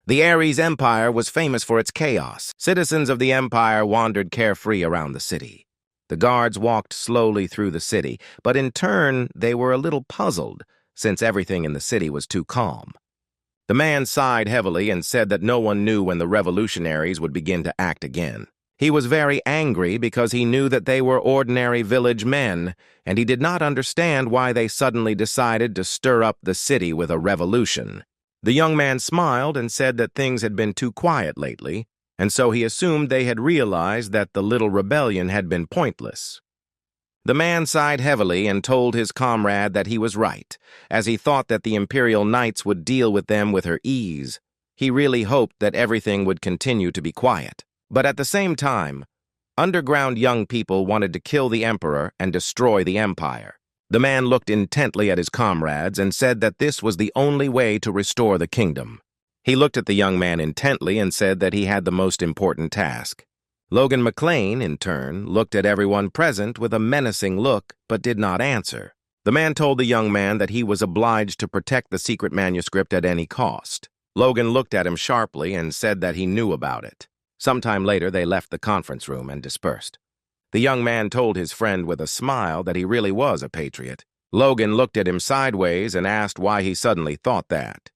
The Ares Empire was famous for its chaos. Citizens of the empire wandered carefree around the city. The guards walked slowly through the city, but in turn they were a little puzzled, since everything in the city was too calm. The man sighed heavily and said that no one knew when the revolutionaries would begin to act again. He was very angry because he knew that they were ordinary village men, and he did not understand why they suddenly decided to stir up the city with a revolution. The young man smiled and said that things had been too quiet lately, and so he assumed they had realized that the little rebellion had been pointless. The man sighed heavily and told his comrade that he was right, as he thought that the Imperial Knights would deal with them with her ease. He really hoped that everything would continue to be quiet. But at the same time, underground young people wanted to kill the emperor and destroy the empire. The man looked intently at his comrades and said that this was the only way to restore the kingdom. He looked at the young man intently and said that he had the most important task. Logan McLean, in turn, looked at everyone present with a menacing look, but did not answer. The man told the young man that he was obliged to protect the secret manuscript at any cost. Logan looked at him sharply and said that he knew about it. Sometime later, they left the conference room and dispersed. The young man told his friend with a smile that he really was a patriot. Logan looked at him sideways and asked why he suddenly thought that.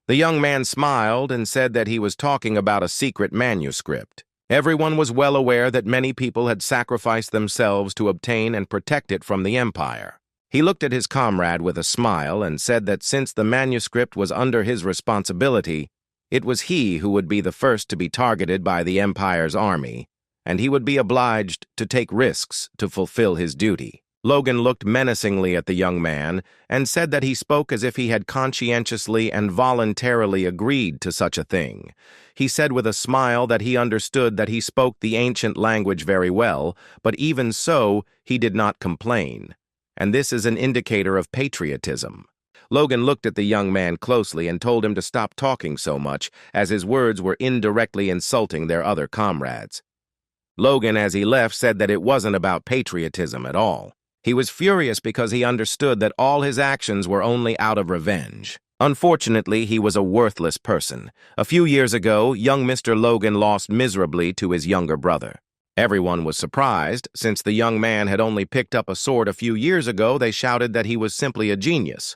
The young man smiled and said that he was talking about a secret manuscript. Everyone was well aware that many people had sacrificed themselves to obtain and protect it from the empire. He looked at his comrade with a smile and said that since the manuscript was under his responsibility, it was he who would be the first to be targeted by the empire's army, and he would be obliged to take risks to fulfill his duty. Logan looked menacingly at the young man and said that he spoke as if he had conscientiously and voluntarily agreed to such a thing. He said with a smile that he understood that he spoke the ancient language very well, but even so, he did not complain. And this is an indicator of patriotism. Logan looked at the young man closely and told him to stop talking so much, as his words were indirectly insulting their other comrades. Logan, as he left, said that it wasn't about patriotism at all. He was furious because he understood that all his actions were only out of revenge. Unfortunately, he was a worthless person. A few years ago, young Mr. Logan lost miserably to his younger brother. Everyone was surprised. Since the young man had only picked up a sword a few years ago, they shouted that he was simply a genius.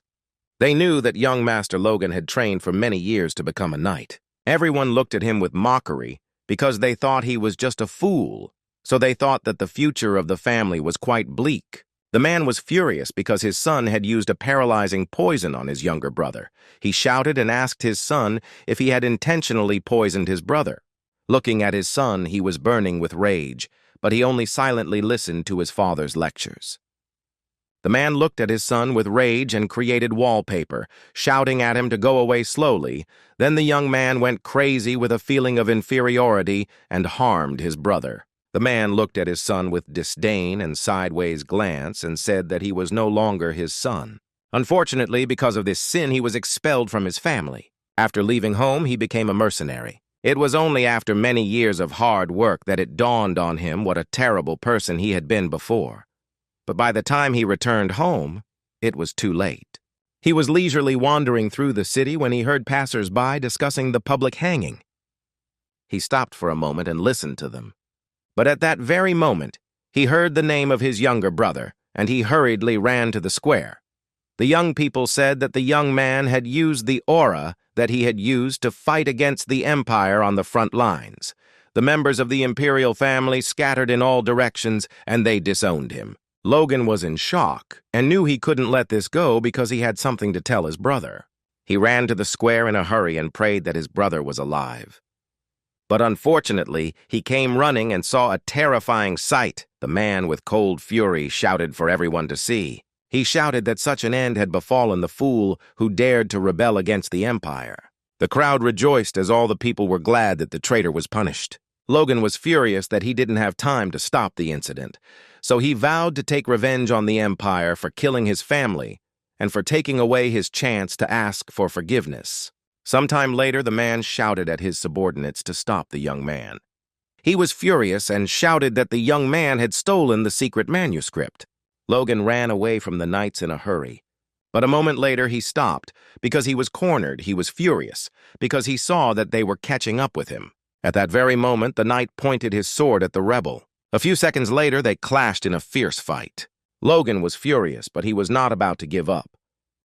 They knew that young Master Logan had trained for many years to become a knight. Everyone looked at him with mockery because they thought he was just a fool, so they thought that the future of the family was quite bleak. The man was furious because his son had used a paralyzing poison on his younger brother. He shouted and asked his son if he had intentionally poisoned his brother. Looking at his son, he was burning with rage, but he only silently listened to his father's lectures. The man looked at his son with rage and created wallpaper, shouting at him to go away slowly. Then the young man went crazy with a feeling of inferiority and harmed his brother. The man looked at his son with disdain and sideways glance and said that he was no longer his son. Unfortunately, because of this sin, he was expelled from his family. After leaving home, he became a mercenary. It was only after many years of hard work that it dawned on him what a terrible person he had been before. But by the time he returned home, it was too late. He was leisurely wandering through the city when he heard passers-by discussing the public hanging. He stopped for a moment and listened to them. But at that very moment, he heard the name of his younger brother, and he hurriedly ran to the square. The young people said that the young man had used the aura that he had used to fight against the empire on the front lines. The members of the imperial family scattered in all directions, and they disowned him. Logan was in shock and knew he couldn't let this go because he had something to tell his brother. He ran to the square in a hurry and prayed that his brother was alive. But unfortunately, he came running and saw a terrifying sight. The man with cold fury shouted for everyone to see. He shouted that such an end had befallen the fool who dared to rebel against the empire. The crowd rejoiced as all the people were glad that the traitor was punished. Logan was furious that he didn't have time to stop the incident, so he vowed to take revenge on the empire for killing his family and for taking away his chance to ask for forgiveness. Sometime later, the man shouted at his subordinates to stop the young man. He was furious and shouted that the young man had stolen the secret manuscript. Logan ran away from the knights in a hurry, But a moment later he stopped, because he was cornered. He was furious, because he saw that they were catching up with him. At that very moment, the knight pointed his sword at the rebel. A few seconds later, they clashed in a fierce fight. Logan was furious, but he was not about to give up.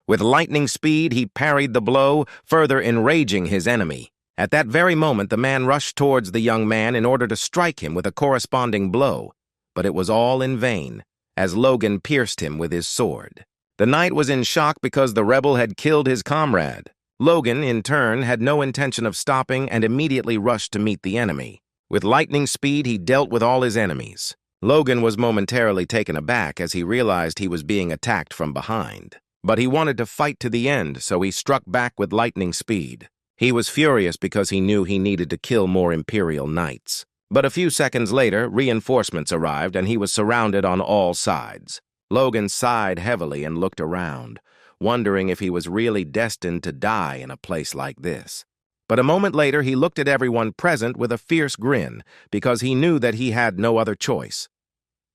With lightning speed, he parried the blow, further enraging his enemy. At that very moment, the man rushed towards the young man in order to strike him with a corresponding blow. But it was all in vain, as Logan pierced him with his sword. The knight was in shock because the rebel had killed his comrade. Logan, in turn, had no intention of stopping and immediately rushed to meet the enemy. With lightning speed, he dealt with all his enemies. Logan was momentarily taken aback as he realized he was being attacked from behind. But he wanted to fight to the end, so he struck back with lightning speed. He was furious because he knew he needed to kill more Imperial knights. But a few seconds later, reinforcements arrived and he was surrounded on all sides. Logan sighed heavily and looked around, wondering if he was really destined to die in a place like this. But a moment later, he looked at everyone present with a fierce grin, because he knew that he had no other choice.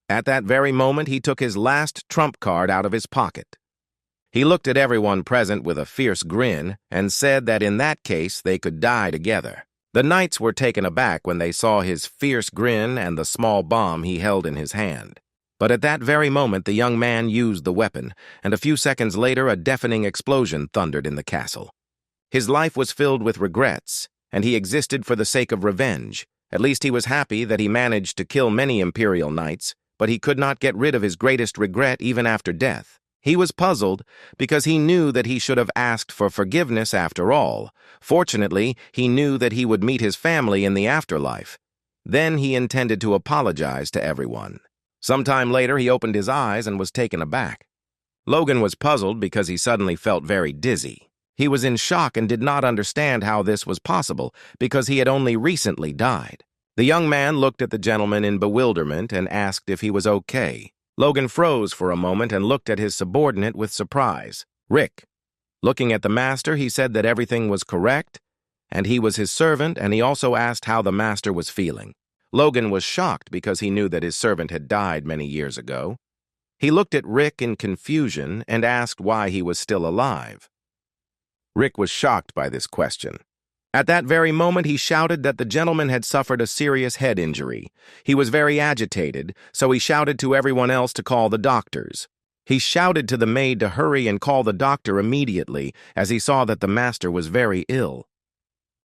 At that very moment, he took his last trump card out of his pocket. He looked at everyone present with a fierce grin and said that in that case, they could die together. The knights were taken aback when they saw his fierce grin and the small bomb he held in his hand. But at that very moment, the young man used the weapon, and a few seconds later, a deafening explosion thundered in the castle. His life was filled with regrets, and he existed for the sake of revenge. At least he was happy that he managed to kill many Imperial knights, but he could not get rid of his greatest regret even after death. He was puzzled because he knew that he should have asked for forgiveness after all. Fortunately, he knew that he would meet his family in the afterlife. Then he intended to apologize to everyone. Sometime later, he opened his eyes and was taken aback. Logan was puzzled because he suddenly felt very dizzy. He was in shock and did not understand how this was possible because he had only recently died. The young man looked at the gentleman in bewilderment and asked if he was okay. Logan froze for a moment and looked at his subordinate with surprise, Rick. Looking at the master, he said that everything was correct, and he was his servant, and he also asked how the master was feeling. Logan was shocked because he knew that his servant had died many years ago. He looked at Rick in confusion and asked why he was still alive. Rick was shocked by this question. At that very moment, he shouted that the gentleman had suffered a serious head injury. He was very agitated, so he shouted to everyone else to call the doctors. He shouted to the maid to hurry and call the doctor immediately, as he saw that the master was very ill.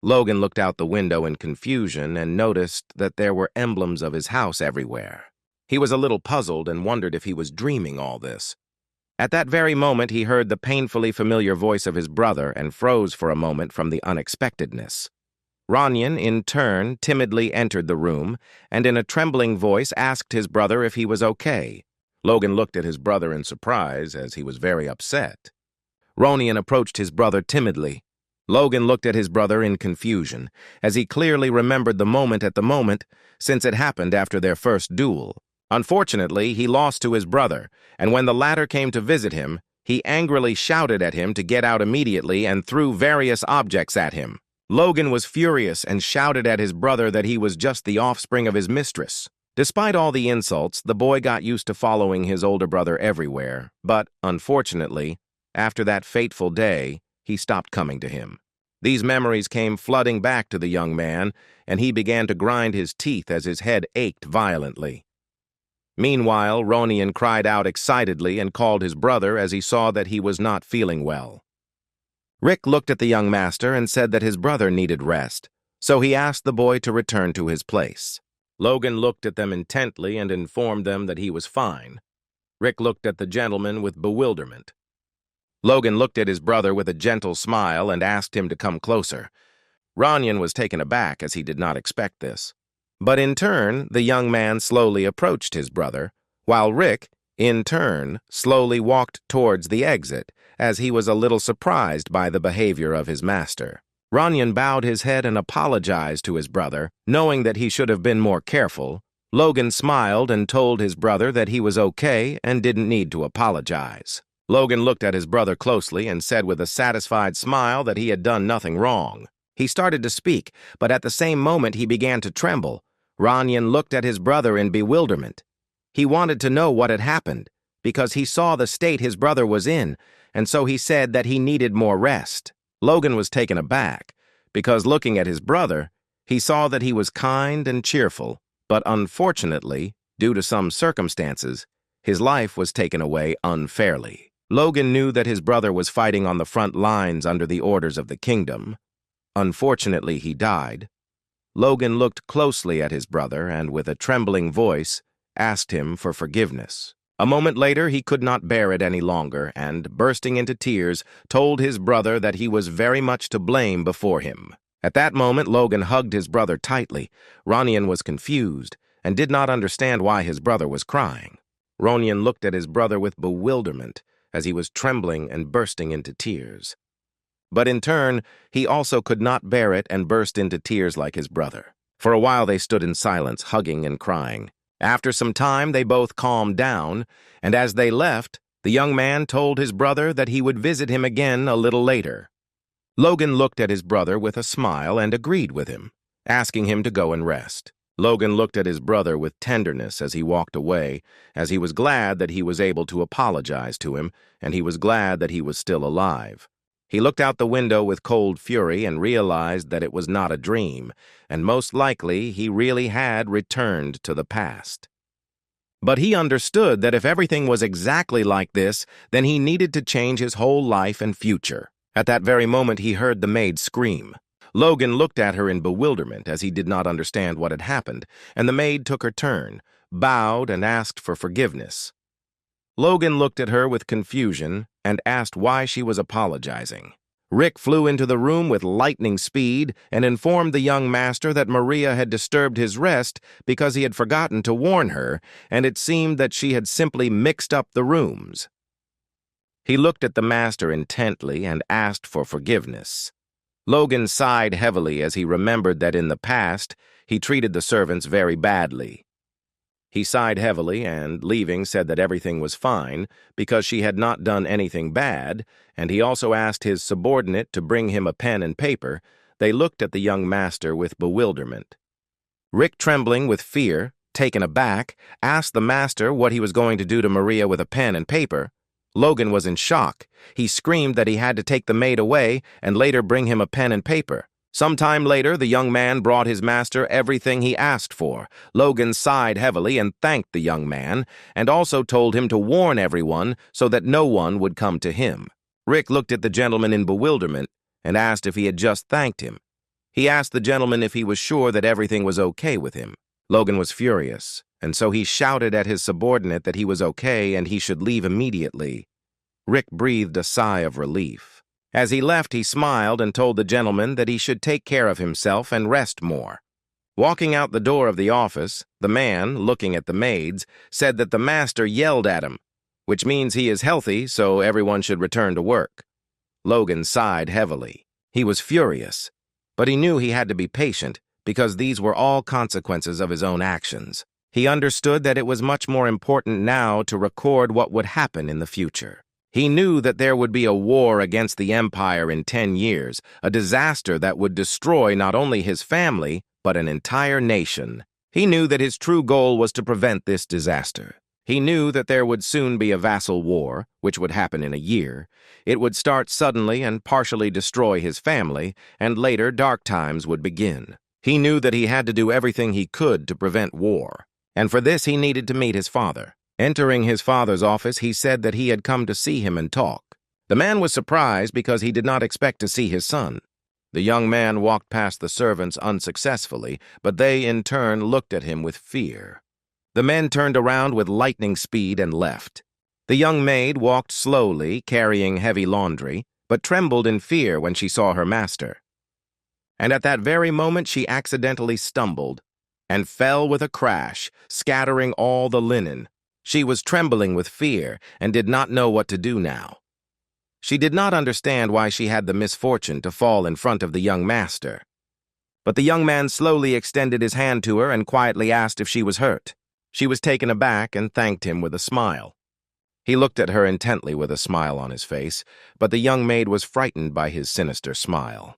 Logan looked out the window in confusion and noticed that there were emblems of his house everywhere. He was a little puzzled and wondered if he was dreaming all this. At that very moment, he heard the painfully familiar voice of his brother and froze for a moment from the unexpectedness. Ranyan, in turn, timidly entered the room and in a trembling voice asked his brother if he was okay. Logan looked at his brother in surprise as he was very upset. Ranyan approached his brother timidly. Logan looked at his brother in confusion, as he clearly remembered the moment, since it happened after their first duel. Unfortunately, he lost to his brother, and when the latter came to visit him, he angrily shouted at him to get out immediately and threw various objects at him. Logan was furious and shouted at his brother that he was just the offspring of his mistress. Despite all the insults, the boy got used to following his older brother everywhere, but, unfortunately, after that fateful day, he stopped coming to him. These memories came flooding back to the young man, and he began to grind his teeth as his head ached violently. Meanwhile, Ranyan cried out excitedly and called his brother as he saw that he was not feeling well. Rick looked at the young master and said that his brother needed rest, so he asked the boy to return to his place. Logan looked at them intently and informed them that he was fine. Rick looked at the gentleman with bewilderment. Logan looked at his brother with a gentle smile and asked him to come closer. Ranyan was taken aback as he did not expect this. But in turn, the young man slowly approached his brother, while Rick, in turn, slowly walked towards the exit, as he was a little surprised by the behavior of his master. Ranyan bowed his head and apologized to his brother, knowing that he should have been more careful. Logan smiled and told his brother that he was okay and didn't need to apologize. Logan looked at his brother closely and said with a satisfied smile that he had done nothing wrong. He started to speak, but at the same moment he began to tremble. Ranyan looked at his brother in bewilderment. He wanted to know what had happened, because he saw the state his brother was in, and so he said that he needed more rest. Logan was taken aback, because looking at his brother, he saw that he was kind and cheerful, but unfortunately, due to some circumstances, his life was taken away unfairly. Logan knew that his brother was fighting on the front lines under the orders of the kingdom. Unfortunately, he died. Logan looked closely at his brother and, with a trembling voice, asked him for forgiveness. A moment later, he could not bear it any longer and, bursting into tears, told his brother that he was very much to blame before him. At that moment, Logan hugged his brother tightly. Ronian was confused and did not understand why his brother was crying. Ronian looked at his brother with bewilderment as he was trembling and bursting into tears. But in turn, he also could not bear it and burst into tears like his brother. For a while they stood in silence, hugging and crying. After some time, they both calmed down, and as they left, the young man told his brother that he would visit him again a little later. Logan looked at his brother with a smile and agreed with him, asking him to go and rest. Logan looked at his brother with tenderness as he walked away, as he was glad that he was able to apologize to him, and he was glad that he was still alive. He looked out the window with cold fury and realized that it was not a dream, and most likely he really had returned to the past. But he understood that if everything was exactly like this, then he needed to change his whole life and future. At that very moment, he heard the maid scream. Logan looked at her in bewilderment as he did not understand what had happened, and the maid took her turn, bowed, and asked for forgiveness. Logan looked at her with confusion and asked why she was apologizing. Rick flew into the room with lightning speed and informed the young master that Maria had disturbed his rest because he had forgotten to warn her, and it seemed that she had simply mixed up the rooms. He looked at the master intently and asked for forgiveness. Logan sighed heavily as he remembered that in the past he treated the servants very badly. He sighed heavily and, leaving, said that everything was fine because she had not done anything bad, and he also asked his subordinate to bring him a pen and paper. They looked at the young master with bewilderment. Rick, trembling with fear, taken aback, asked the master what he was going to do to Maria with a pen and paper. Logan was in shock. He screamed that he had to take the maid away and later bring him a pen and paper. Some time later, the young man brought his master everything he asked for. Logan sighed heavily and thanked the young man, and also told him to warn everyone so that no one would come to him. Rick looked at the gentleman in bewilderment and asked if he had just thanked him. He asked the gentleman if he was sure that everything was okay with him. Logan was furious, and so he shouted at his subordinate that he was okay and he should leave immediately. Rick breathed a sigh of relief. As he left, he smiled and told the gentleman that he should take care of himself and rest more. Walking out the door of the office, the man, looking at the maids, said that the master yelled at him, which means he is healthy, so everyone should return to work. Logan sighed heavily. He was furious, but he knew he had to be patient because these were all consequences of his own actions. He understood that it was much more important now to record what would happen in the future. He knew that there would be a war against the Empire in 10 years, a disaster that would destroy not only his family, but an entire nation. He knew that his true goal was to prevent this disaster. He knew that there would soon be a vassal war, which would happen in a year. It would start suddenly and partially destroy his family, and later dark times would begin. He knew that he had to do everything he could to prevent war, and for this he needed to meet his father. Entering his father's office, he said that he had come to see him and talk. The man was surprised because he did not expect to see his son. The young man walked past the servants unsuccessfully, but they in turn looked at him with fear. The men turned around with lightning speed and left. The young maid walked slowly, carrying heavy laundry, but trembled in fear when she saw her master. And at that very moment she accidentally stumbled and fell with a crash, scattering all the linen. She was trembling with fear and did not know what to do now. She did not understand why she had the misfortune to fall in front of the young master. But the young man slowly extended his hand to her and quietly asked if she was hurt. She was taken aback and thanked him with a smile. He looked at her intently with a smile on his face, but the young maid was frightened by his sinister smile.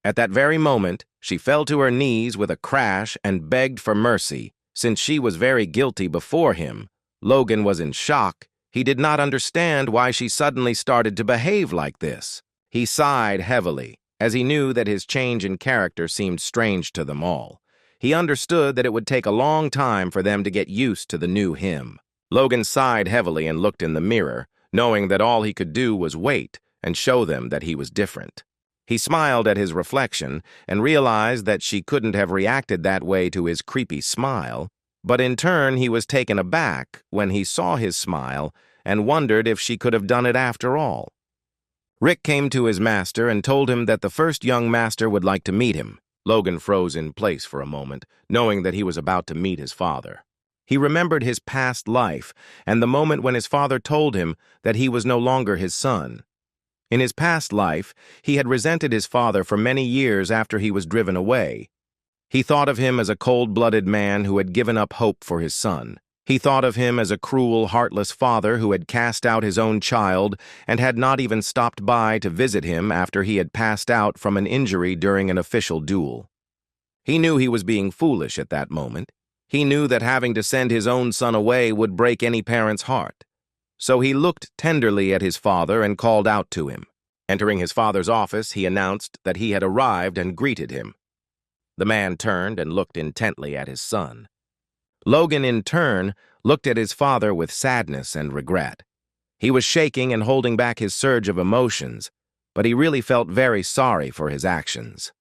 At that very moment, she fell to her knees with a crash and begged for mercy. Since she was very guilty before him, Logan was in shock. He did not understand why she suddenly started to behave like this. He sighed heavily, as he knew that his change in character seemed strange to them all. He understood that it would take a long time for them to get used to the new him. Logan sighed heavily and looked in the mirror, knowing that all he could do was wait and show them that he was different. He smiled at his reflection and realized that she couldn't have reacted that way to his creepy smile, but in turn he was taken aback when he saw his smile and wondered if she could have done it after all. Rick came to his master and told him that the first young master would like to meet him. Logan froze in place for a moment, knowing that he was about to meet his father. He remembered his past life and the moment when his father told him that he was no longer his son. In his past life, he had resented his father for many years after he was driven away. He thought of him as a cold-blooded man who had given up hope for his son. He thought of him as a cruel, heartless father who had cast out his own child and had not even stopped by to visit him after he had passed out from an injury during an official duel. He knew he was being foolish at that moment. He knew that having to send his own son away would break any parent's heart. So he looked tenderly at his father and called out to him. Entering his father's office, he announced that he had arrived and greeted him. The man turned and looked intently at his son. Logan, in turn, looked at his father with sadness and regret. He was shaking and holding back his surge of emotions, but he really felt very sorry for his actions.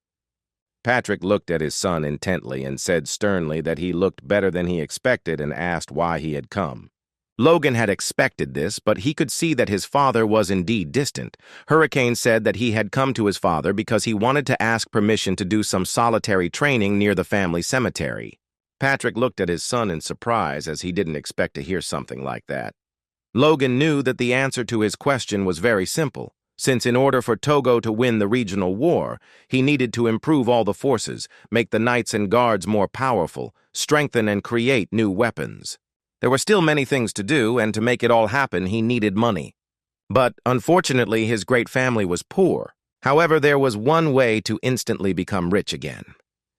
Patrick looked at his son intently and said sternly that he looked better than he expected and asked why he had come. Logan had expected this, but he could see that his father was indeed distant. Hurricane said that he had come to his father because he wanted to ask permission to do some solitary training near the family cemetery. Patrick looked at his son in surprise as he didn't expect to hear something like that. Logan knew that the answer to his question was very simple, since in order for Togo to win the regional war, he needed to improve all the forces, make the knights and guards more powerful, strengthen and create new weapons. There were still many things to do, and to make it all happen, he needed money. But, unfortunately, his great family was poor. However, there was one way to instantly become rich again.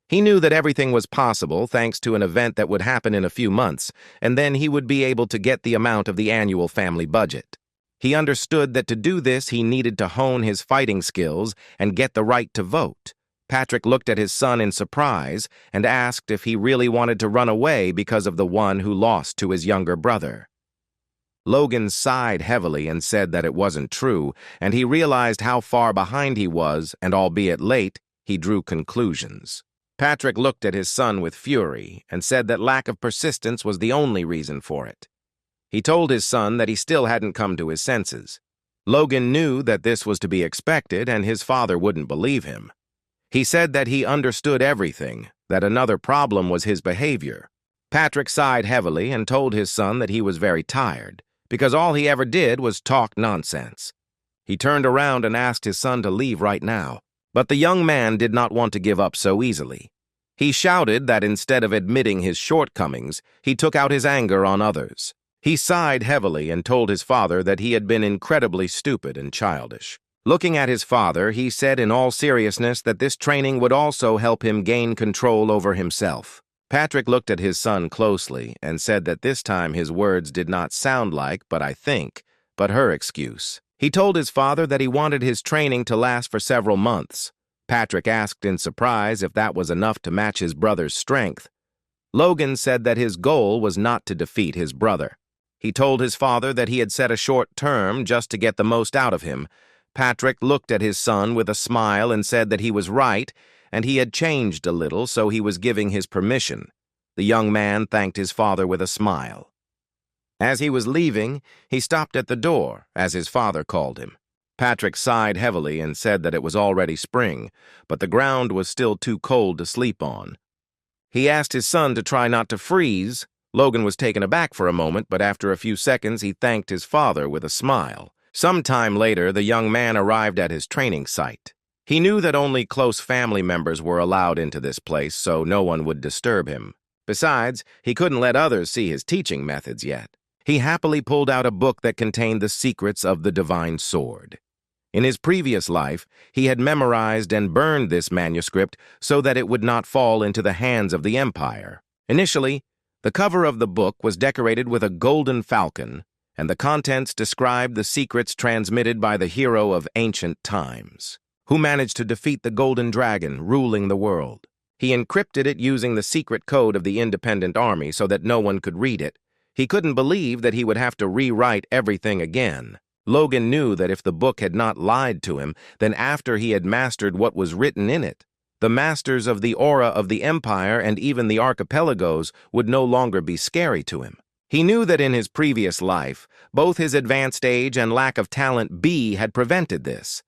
He knew that everything was possible thanks to an event that would happen in a few months, and then he would be able to get the amount of the annual family budget. He understood that to do this, he needed to hone his fighting skills and get the right to vote. Patrick looked at his son in surprise and asked if he really wanted to run away because of the one who lost to his younger brother. Logan sighed heavily and said that it wasn't true, and he realized how far behind he was, and albeit late, he drew conclusions. Patrick looked at his son with fury and said that lack of persistence was the only reason for it. He told his son that he still hadn't come to his senses. Logan knew that this was to be expected, and his father wouldn't believe him. He said that he understood everything, that another problem was his behavior. Patrick sighed heavily and told his son that he was very tired, because all he ever did was talk nonsense. He turned around and asked his son to leave right now, but the young man did not want to give up so easily. He shouted that instead of admitting his shortcomings, he took out his anger on others. He sighed heavily and told his father that he had been incredibly stupid and childish. Looking at his father, he said in all seriousness that this training would also help him gain control over himself. Patrick looked at his son closely and said that this time his words did not sound like, but her excuse. He told his father that he wanted his training to last for several months. Patrick asked in surprise if that was enough to match his brother's strength. Logan said that his goal was not to defeat his brother. He told his father that he had set a short term just to get the most out of him. Patrick looked at his son with a smile and said that he was right, and he had changed a little, so he was giving his permission. The young man thanked his father with a smile. As he was leaving, he stopped at the door, as his father called him. Patrick sighed heavily and said that it was already spring, but the ground was still too cold to sleep on. He asked his son to try not to freeze. Logan was taken aback for a moment, but after a few seconds he thanked his father with a smile. Some time later, the young man arrived at his training site. He knew that only close family members were allowed into this place, so no one would disturb him. Besides, he couldn't let others see his teaching methods yet. He happily pulled out a book that contained the secrets of the divine sword. In his previous life, he had memorized and burned this manuscript so that it would not fall into the hands of the Empire. Initially, the cover of the book was decorated with a golden falcon, and the contents described the secrets transmitted by the hero of ancient times, who managed to defeat the Golden Dragon ruling the world. He encrypted it using the secret code of the Independent Army so that no one could read it. He couldn't believe that he would have to rewrite everything again. Logan knew that if the book had not lied to him, then after he had mastered what was written in it, the masters of the aura of the Empire and even the archipelagos would no longer be scary to him. He knew that in his previous life, both his advanced age and lack of talent B had prevented this.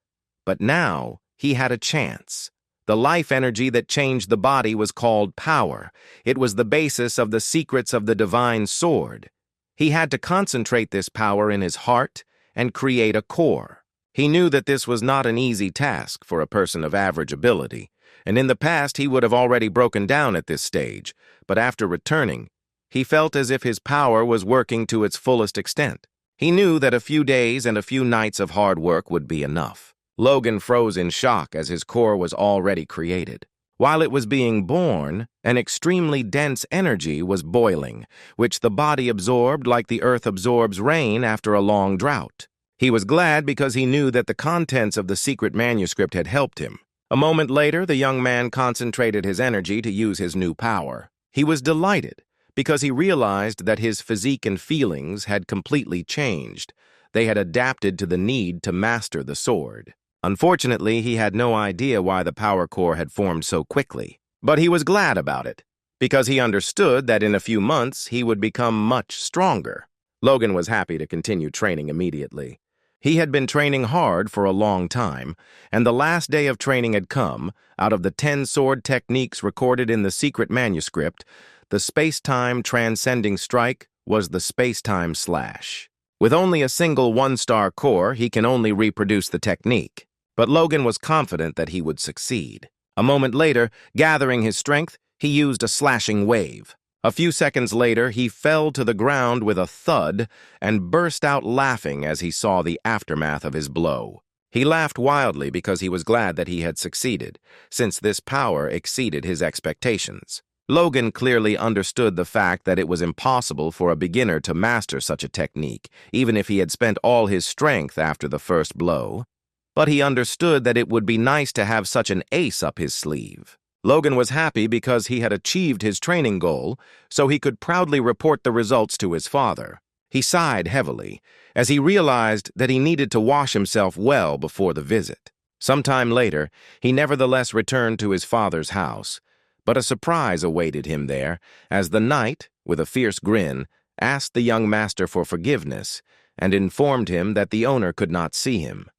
But now, he had a chance. The life energy that changed the body was called power. It was the basis of the secrets of the divine sword. He had to concentrate this power in his heart and create a core. He knew that this was not an easy task for a person of average ability, and in the past he would have already broken down at this stage, but after returning, he felt as if his power was working to its fullest extent. He knew that a few days and a few nights of hard work would be enough. Logan froze in shock as his core was already created. While it was being born, an extremely dense energy was boiling, which the body absorbed like the earth absorbs rain after a long drought. He was glad because he knew that the contents of the secret manuscript had helped him. A moment later, the young man concentrated his energy to use his new power. He was delighted because he realized that his physique and feelings had completely changed. They had adapted to the need to master the sword. Unfortunately, he had no idea why the power core had formed so quickly. But he was glad about it, because he understood that in a few months he would become much stronger. Logan was happy to continue training immediately. He had been training hard for a long time, and the last day of training had come. Out of the 10 sword techniques recorded in the secret manuscript, the space-time transcending strike was the space-time slash. With only a single 1-star core, he can only reproduce the technique. But Logan was confident that he would succeed. A moment later, gathering his strength, he used a slashing wave. A few seconds later, he fell to the ground with a thud and burst out laughing as he saw the aftermath of his blow. He laughed wildly because he was glad that he had succeeded, since this power exceeded his expectations. Logan clearly understood the fact that it was impossible for a beginner to master such a technique, even if he had spent all his strength after the first blow. But he understood that it would be nice to have such an ace up his sleeve. Logan was happy because he had achieved his training goal, so he could proudly report the results to his father. He sighed heavily, as he realized that he needed to wash himself well before the visit. Sometime later, he nevertheless returned to his father's house, but a surprise awaited him there, as the knight, with a fierce grin, asked the young master for forgiveness and informed him that the owner could not see him.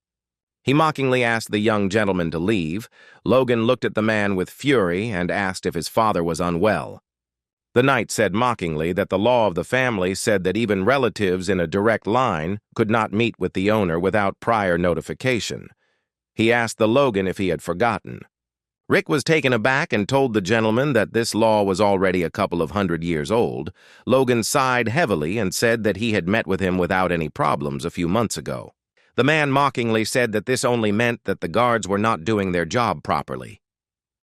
He mockingly asked the young gentleman to leave. Logan looked at the man with fury and asked if his father was unwell. The knight said mockingly that the law of the family said that even relatives in a direct line could not meet with the owner without prior notification. He asked the Logan if he had forgotten. Rick was taken aback and told the gentleman that this law was already a couple of 100 years old. Logan sighed heavily and said that he had met with him without any problems a few months ago. The man mockingly said that this only meant that the guards were not doing their job properly.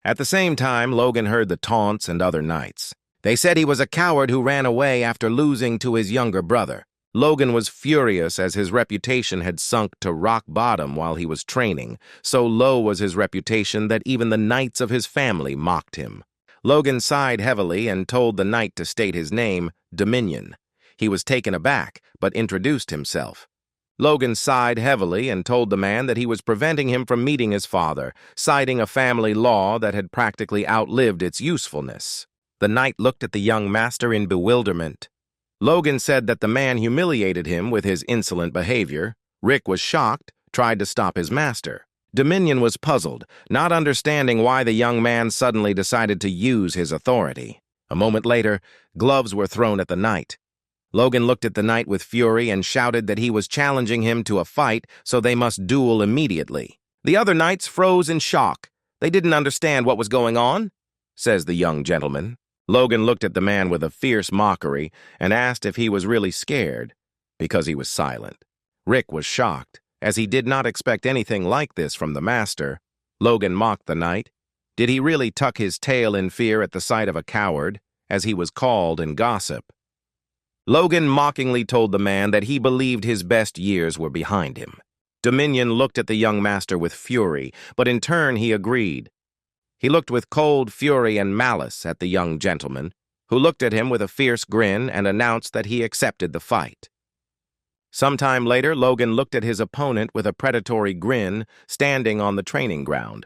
At the same time, Logan heard the taunts and other knights. They said he was a coward who ran away after losing to his younger brother. Logan was furious as his reputation had sunk to rock bottom while he was training. So low was his reputation that even the knights of his family mocked him. Logan sighed heavily and told the knight to state his name, Dominion. He was taken aback, but introduced himself. Logan sighed heavily and told the man that he was preventing him from meeting his father, citing a family law that had practically outlived its usefulness. The knight looked at the young master in bewilderment. Logan said that the man humiliated him with his insolent behavior. Rick was shocked, tried to stop his master. Dominion was puzzled, not understanding why the young man suddenly decided to use his authority. A moment later, gloves were thrown at the knight. Logan looked at the knight with fury and shouted that he was challenging him to a fight, so they must duel immediately. The other knights froze in shock. They didn't understand what was going on, says the young gentleman. Logan looked at the man with a fierce mockery and asked if he was really scared, because he was silent. Rick was shocked, as he did not expect anything like this from the master. Logan mocked the knight. Did he really tuck his tail in fear at the sight of a coward, as he was called in gossip? Logan mockingly told the man that he believed his best years were behind him. Dominion looked at the young master with fury, but in turn he agreed. He looked with cold fury and malice at the young gentleman, who looked at him with a fierce grin and announced that he accepted the fight. Sometime later, Logan looked at his opponent with a predatory grin, standing on the training ground.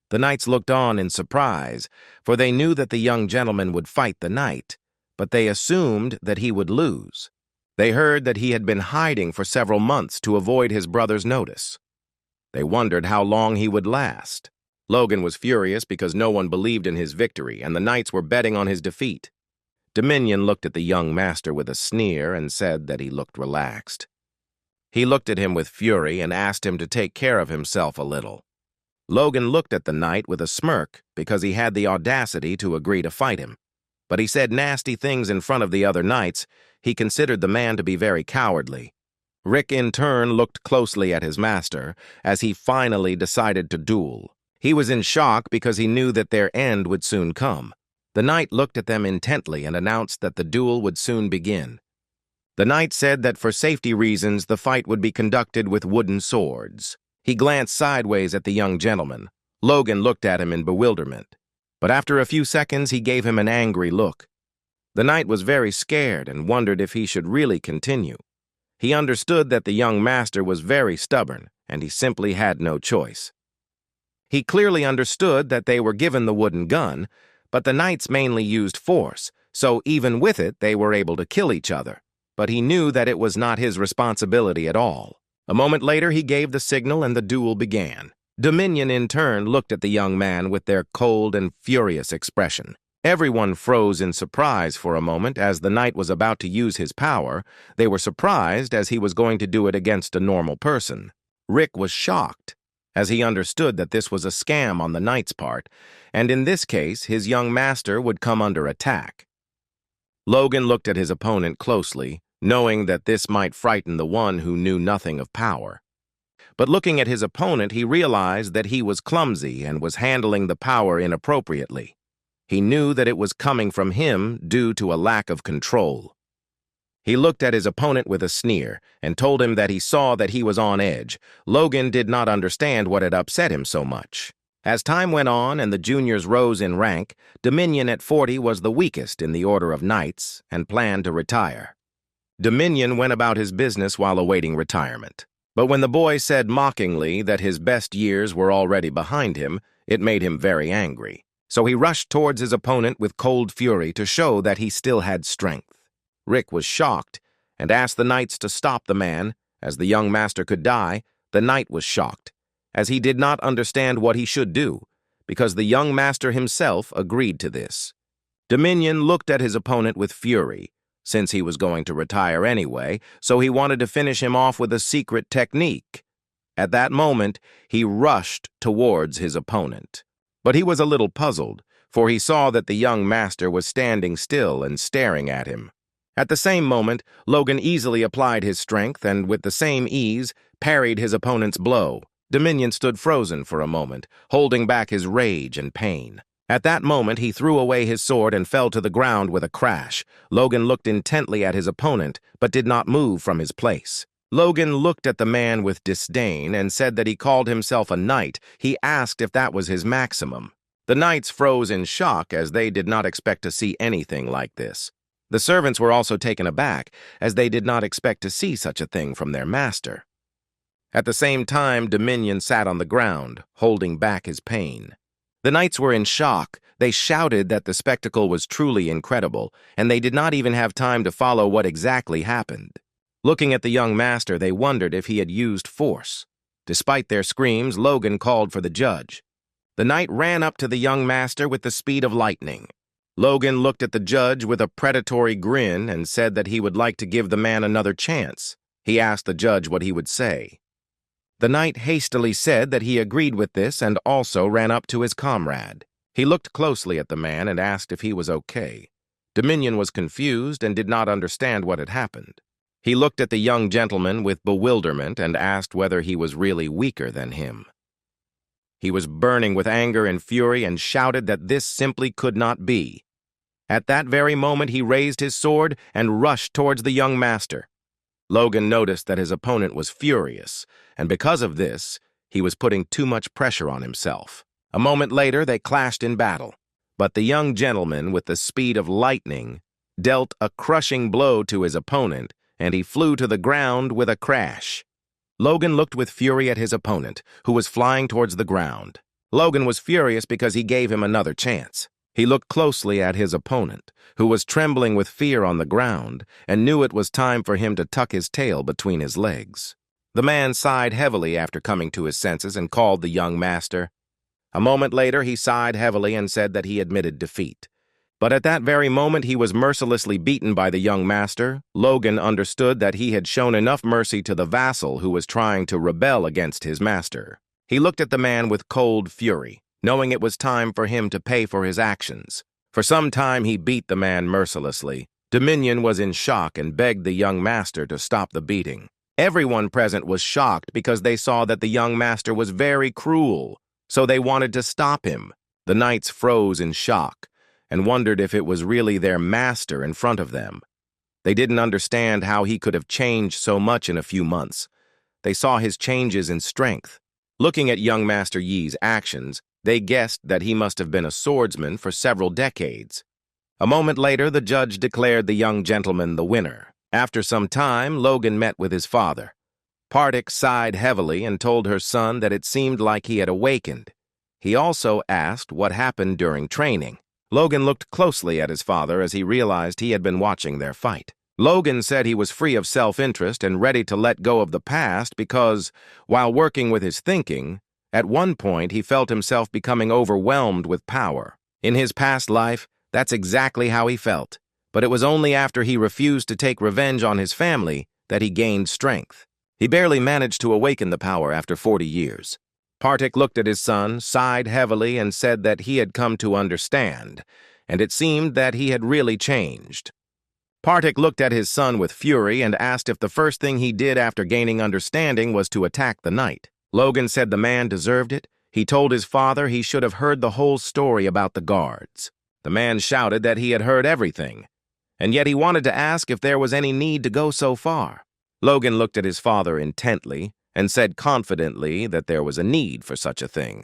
The knights looked on in surprise, for they knew that the young gentleman would fight the knight, but they assumed that he would lose. They heard that he had been hiding for several months to avoid his brother's notice. They wondered how long he would last. Logan was furious because no one believed in his victory, and the knights were betting on his defeat. Dominion looked at the young master with a sneer and said that he looked relaxed. He looked at him with fury and asked him to take care of himself a little. Logan looked at the knight with a smirk because he had the audacity to agree to fight him. But he said nasty things in front of the other knights. He considered the man to be very cowardly. Rick, in turn, looked closely at his master as he finally decided to duel. He was in shock because he knew that their end would soon come. The knight looked at them intently and announced that the duel would soon begin. The knight said that for safety reasons the fight would be conducted with wooden swords. He glanced sideways at the young gentleman. Logan looked at him in bewilderment. But after a few seconds he gave him an angry look. The knight was very scared and wondered if he should really continue. He understood that the young master was very stubborn, and he simply had no choice. He clearly understood that they were given the wooden gun, but the knights mainly used force, so even with it they were able to kill each other. But he knew that it was not his responsibility at all. A moment later he gave the signal and the duel began. Dominion in turn looked at the young man with their cold and furious expression. Everyone froze in surprise for a moment as the knight was about to use his power. They were surprised as he was going to do it against a normal person. Rick was shocked, as he understood that this was a scam on the knight's part, and in this case his young master would come under attack. Logan looked at his opponent closely, knowing that this might frighten the one who knew nothing of power. But looking at his opponent, he realized that he was clumsy and was handling the power inappropriately. He knew that it was coming from him due to a lack of control. He looked at his opponent with a sneer and told him that he saw that he was on edge. Logan did not understand what had upset him so much. As time went on and the juniors rose in rank, Dominion at 40 was the weakest in the order of knights and planned to retire. Dominion went about his business while awaiting retirement. But when the boy said mockingly that his best years were already behind him, it made him very angry. So he rushed towards his opponent with cold fury to show that he still had strength. Rick was shocked and asked the knights to stop the man. As the young master could die, the knight was shocked, as he did not understand what he should do, because the young master himself agreed to this. Dominion looked at his opponent with fury, since he was going to retire anyway, so he wanted to finish him off with a secret technique. At that moment, he rushed towards his opponent. But he was a little puzzled, for he saw that the young master was standing still and staring at him. At the same moment, Logan easily applied his strength and, with the same ease, parried his opponent's blow. Dominion stood frozen for a moment, holding back his rage and pain. At that moment, he threw away his sword and fell to the ground with a crash. Logan looked intently at his opponent, but did not move from his place. Logan looked at the man with disdain and said that he called himself a knight. He asked if that was his maximum. The knights froze in shock as they did not expect to see anything like this. The servants were also taken aback, as they did not expect to see such a thing from their master. At the same time, Dominion sat on the ground, holding back his pain. The knights were in shock. They shouted that the spectacle was truly incredible, and they did not even have time to follow what exactly happened. Looking at the young master, they wondered if he had used force. Despite their screams, Logan called for the judge. The knight ran up to the young master with the speed of lightning. Logan looked at the judge with a predatory grin and said that he would like to give the man another chance. He asked the judge what he would say. The knight hastily said that he agreed with this and also ran up to his comrade. He looked closely at the man and asked if he was okay. Dominion was confused and did not understand what had happened. He looked at the young gentleman with bewilderment and asked whether he was really weaker than him. He was burning with anger and fury and shouted that this simply could not be. At that very moment, he raised his sword and rushed towards the young master. Logan noticed that his opponent was furious, and because of this, he was putting too much pressure on himself. A moment later, they clashed in battle. But the young gentleman, with the speed of lightning, dealt a crushing blow to his opponent, and he flew to the ground with a crash. Logan looked with fury at his opponent, who was flying towards the ground. Logan was furious because he gave him another chance. He looked closely at his opponent, who was trembling with fear on the ground, and knew it was time for him to tuck his tail between his legs. The man sighed heavily after coming to his senses and called the young master. A moment later, he sighed heavily and said that he admitted defeat. But at that very moment, he was mercilessly beaten by the young master. Logan understood that he had shown enough mercy to the vassal who was trying to rebel against his master. He looked at the man with cold fury, knowing it was time for him to pay for his actions. For some time, he beat the man mercilessly. Dominion was in shock and begged the young master to stop the beating. Everyone present was shocked because they saw that the young master was very cruel, so they wanted to stop him. The knights froze in shock and wondered if it was really their master in front of them. They didn't understand how he could have changed so much in a few months. They saw his changes in strength. Looking at young Master Yi's actions, they guessed that he must have been a swordsman for several decades. A moment later, the judge declared the young gentleman the winner. After some time, Logan met with his father. Partik sighed heavily and told her son that it seemed like he had awakened. He also asked what happened during training. Logan looked closely at his father as he realized he had been watching their fight. Logan said he was free of self-interest and ready to let go of the past because, while working with his thinking, at one point he felt himself becoming overwhelmed with power. In his past life, that's exactly how he felt, but it was only after he refused to take revenge on his family that he gained strength. He barely managed to awaken the power after 40 years. Partik looked at his son, sighed heavily, and said that he had come to understand, and it seemed that he had really changed. Partik looked at his son with fury and asked if the first thing he did after gaining understanding was to attack the knight. Logan said the man deserved it. He told his father he should have heard the whole story about the guards. The man shouted that he had heard everything, and yet he wanted to ask if there was any need to go so far. Logan looked at his father intently and said confidently that there was a need for such a thing.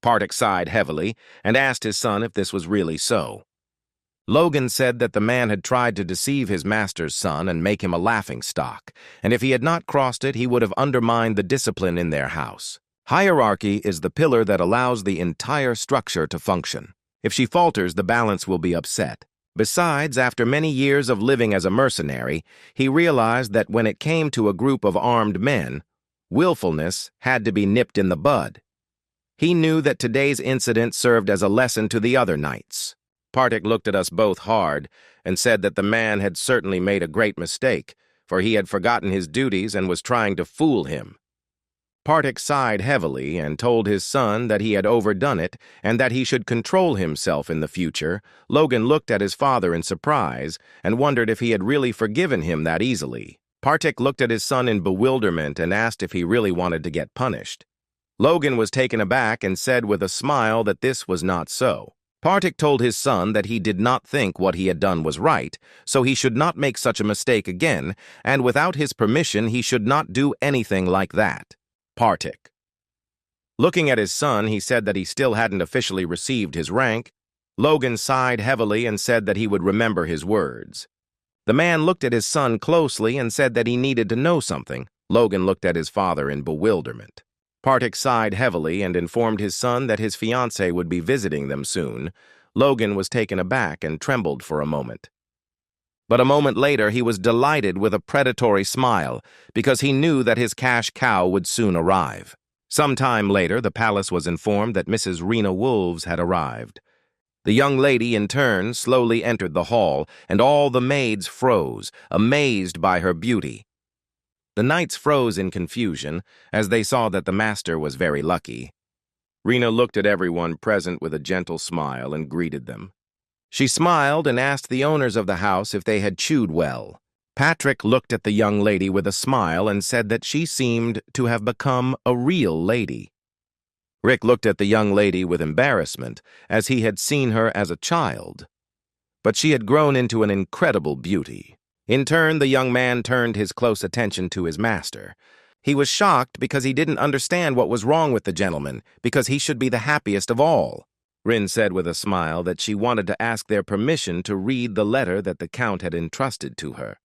Partik sighed heavily and asked his son if this was really so. Logan said that the man had tried to deceive his master's son and make him a laughingstock, and if he had not crossed it, he would have undermined the discipline in their house. Hierarchy is the pillar that allows the entire structure to function. If she falters, the balance will be upset. Besides, after many years of living as a mercenary, he realized that when it came to a group of armed men, willfulness had to be nipped in the bud. He knew that today's incident served as a lesson to the other knights. Partik looked at us both hard and said that the man had certainly made a great mistake, for he had forgotten his duties and was trying to fool him. Partik sighed heavily and told his son that he had overdone it and that he should control himself in the future. Logan looked at his father in surprise and wondered if he had really forgiven him that easily. Partik looked at his son in bewilderment and asked if he really wanted to get punished. Logan was taken aback and said with a smile that this was not so. Partik told his son that he did not think what he had done was right, so he should not make such a mistake again, and without his permission he should not do anything like that. Partik. Looking at his son, he said that he still hadn't officially received his rank. Logan sighed heavily and said that he would remember his words. The man looked at his son closely and said that he needed to know something. Logan looked at his father in bewilderment. Partik sighed heavily and informed his son that his fiancée would be visiting them soon. Logan was taken aback and trembled for a moment. But a moment later, he was delighted with a predatory smile because he knew that his cash cow would soon arrive. Some time later, the palace was informed that Mrs. Rena Wolves had arrived. The young lady, in turn, slowly entered the hall, and all the maids froze, amazed by her beauty. The knights froze in confusion as they saw that the master was very lucky. Rena looked at everyone present with a gentle smile and greeted them. She smiled and asked the owners of the house if they had chewed well. Patrick looked at the young lady with a smile and said that she seemed to have become a real lady. Rick looked at the young lady with embarrassment, as he had seen her as a child. but she had grown into an incredible beauty. In turn, the young man turned his close attention to his master. He was shocked because he didn't understand what was wrong with the gentleman, because he should be the happiest of all. Rin said with a smile that she wanted to ask their permission to read the letter that the Count had entrusted to her.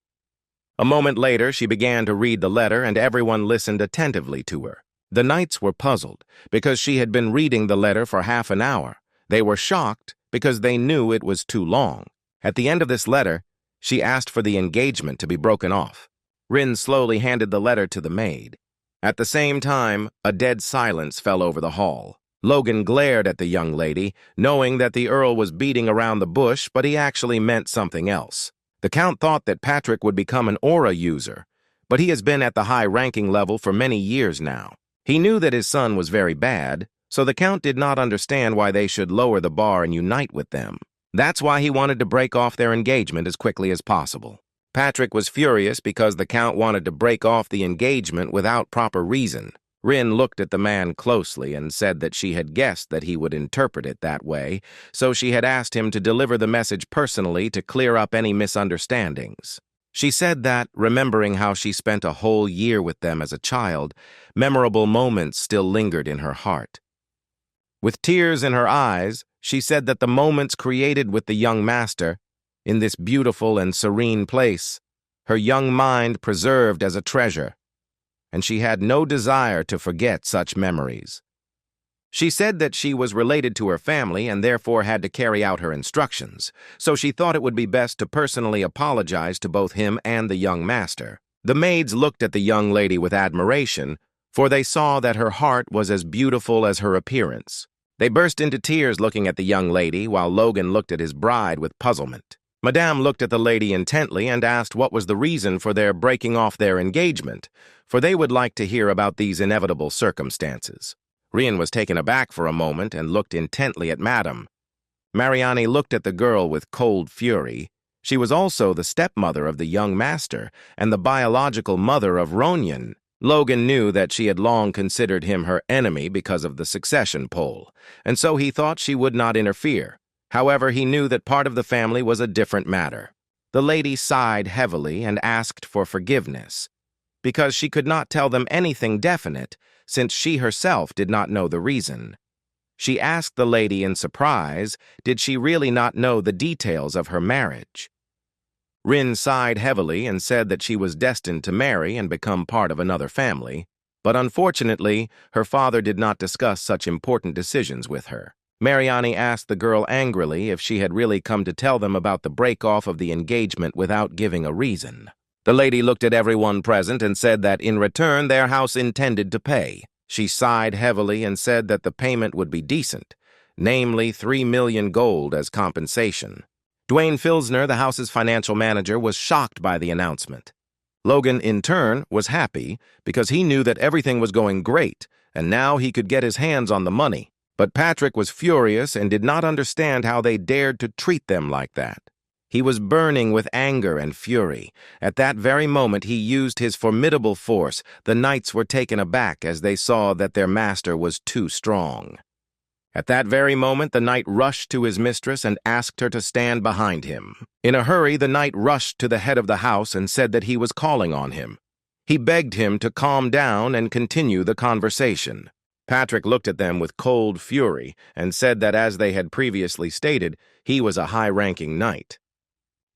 A moment later, she began to read the letter, and everyone listened attentively to her. The knights were puzzled, because she had been reading the letter for half an hour. They were shocked, because they knew it was too long. At the end of this letter, she asked for the engagement to be broken off. Rin slowly handed the letter to the maid. At the same time, a dead silence fell over the hall. Logan glared at the young lady, knowing that the Earl was beating around the bush, but he actually meant something else. The Count thought that Patrick would become an aura user, but he has been at the high-ranking level for many years now. He knew that his son was very bad, so the Count did not understand why they should lower the bar and unite with them. That's why he wanted to break off their engagement as quickly as possible. Patrick was furious because the Count wanted to break off the engagement without proper reason. Rin looked at the man closely and said that she had guessed that he would interpret it that way, so she had asked him to deliver the message personally to clear up any misunderstandings. She said that, remembering how she spent a whole year with them as a child, memorable moments still lingered in her heart. With tears in her eyes, she said that the moments created with the young master, in this beautiful and serene place, her young mind preserved as a treasure, and she had no desire to forget such memories. She said that she was related to her family and therefore had to carry out her instructions, so she thought it would be best to personally apologize to both him and the young master. The maids looked at the young lady with admiration, for they saw that her heart was as beautiful as her appearance. They burst into tears looking at the young lady, while Logan looked at his bride with puzzlement. Madame looked at the lady intently and asked what was the reason for their breaking off their engagement, for they would like to hear about these inevitable circumstances. Rian was taken aback for a moment and looked intently at Madame. Mariani looked at the girl with cold fury. She was also the stepmother of the young master and the biological mother of Ronyan. Logan knew that she had long considered him her enemy because of the succession poll, and so he thought she would not interfere. However, he knew that part of the family was a different matter. The lady sighed heavily and asked for forgiveness, because she could not tell them anything definite, since she herself did not know the reason. She asked the lady in surprise, did she really not know the details of her marriage? Rin sighed heavily and said that she was destined to marry and become part of another family, but unfortunately, her father did not discuss such important decisions with her. Mariani asked the girl angrily if she had really come to tell them about the break-off of the engagement without giving a reason. The lady looked at everyone present and said that in return their house intended to pay. She sighed heavily and said that the payment would be decent, namely 3 million gold as compensation. Dwayne Filsner, the house's financial manager, was shocked by the announcement. Logan, in turn, was happy because he knew that everything was going great, and now he could get his hands on the money. But Patrick was furious and did not understand how they dared to treat them like that. He was burning with anger and fury. At that very moment, he used his formidable force. The knights were taken aback as they saw that their master was too strong. At that very moment, the knight rushed to his mistress and asked her to stand behind him. In a hurry, the knight rushed to the head of the house and said that he was calling on him. He begged him to calm down and continue the conversation. Patrick looked at them with cold fury and said that, as they had previously stated, he was a high-ranking knight.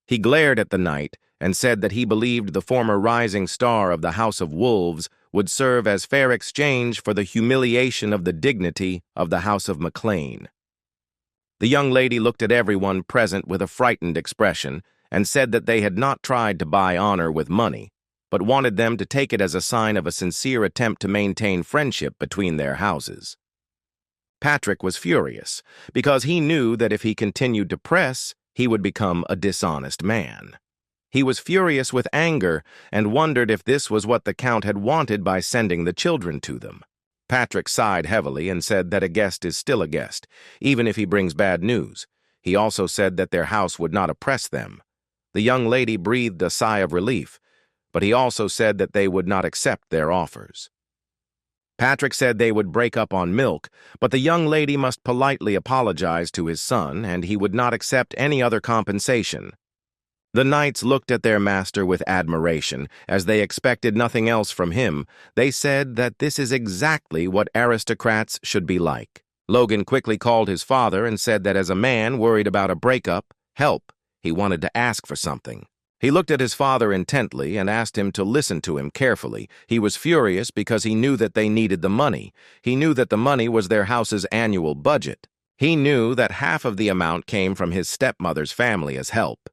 He glared at the knight and said that he believed the former rising star of the House of Wolves would serve as fair exchange for the humiliation of the dignity of the House of McLean. The young lady looked at everyone present with a frightened expression and said that they had not tried to buy honor with money, but wanted them to take it as a sign of a sincere attempt to maintain friendship between their houses. Patrick was furious, because he knew that if he continued to press, he would become a dishonest man. He was furious with anger and wondered if this was what the Count had wanted by sending the children to them. Patrick sighed heavily and said that a guest is still a guest, even if he brings bad news. He also said that their house would not oppress them. The young lady breathed a sigh of relief, but he also said that they would not accept their offers. Patrick said they would break up on milk, but the young lady must politely apologize to his son, and he would not accept any other compensation. The knights looked at their master with admiration, as they expected nothing else from him. They said that this is exactly what aristocrats should be like. Logan quickly called his father and said that as a man worried about a breakup, he wanted to ask for something. He looked at his father intently and asked him to listen to him carefully. He was furious because he knew that they needed the money. He knew that the money was their house's annual budget. He knew that half of the amount came from his stepmother's family as help.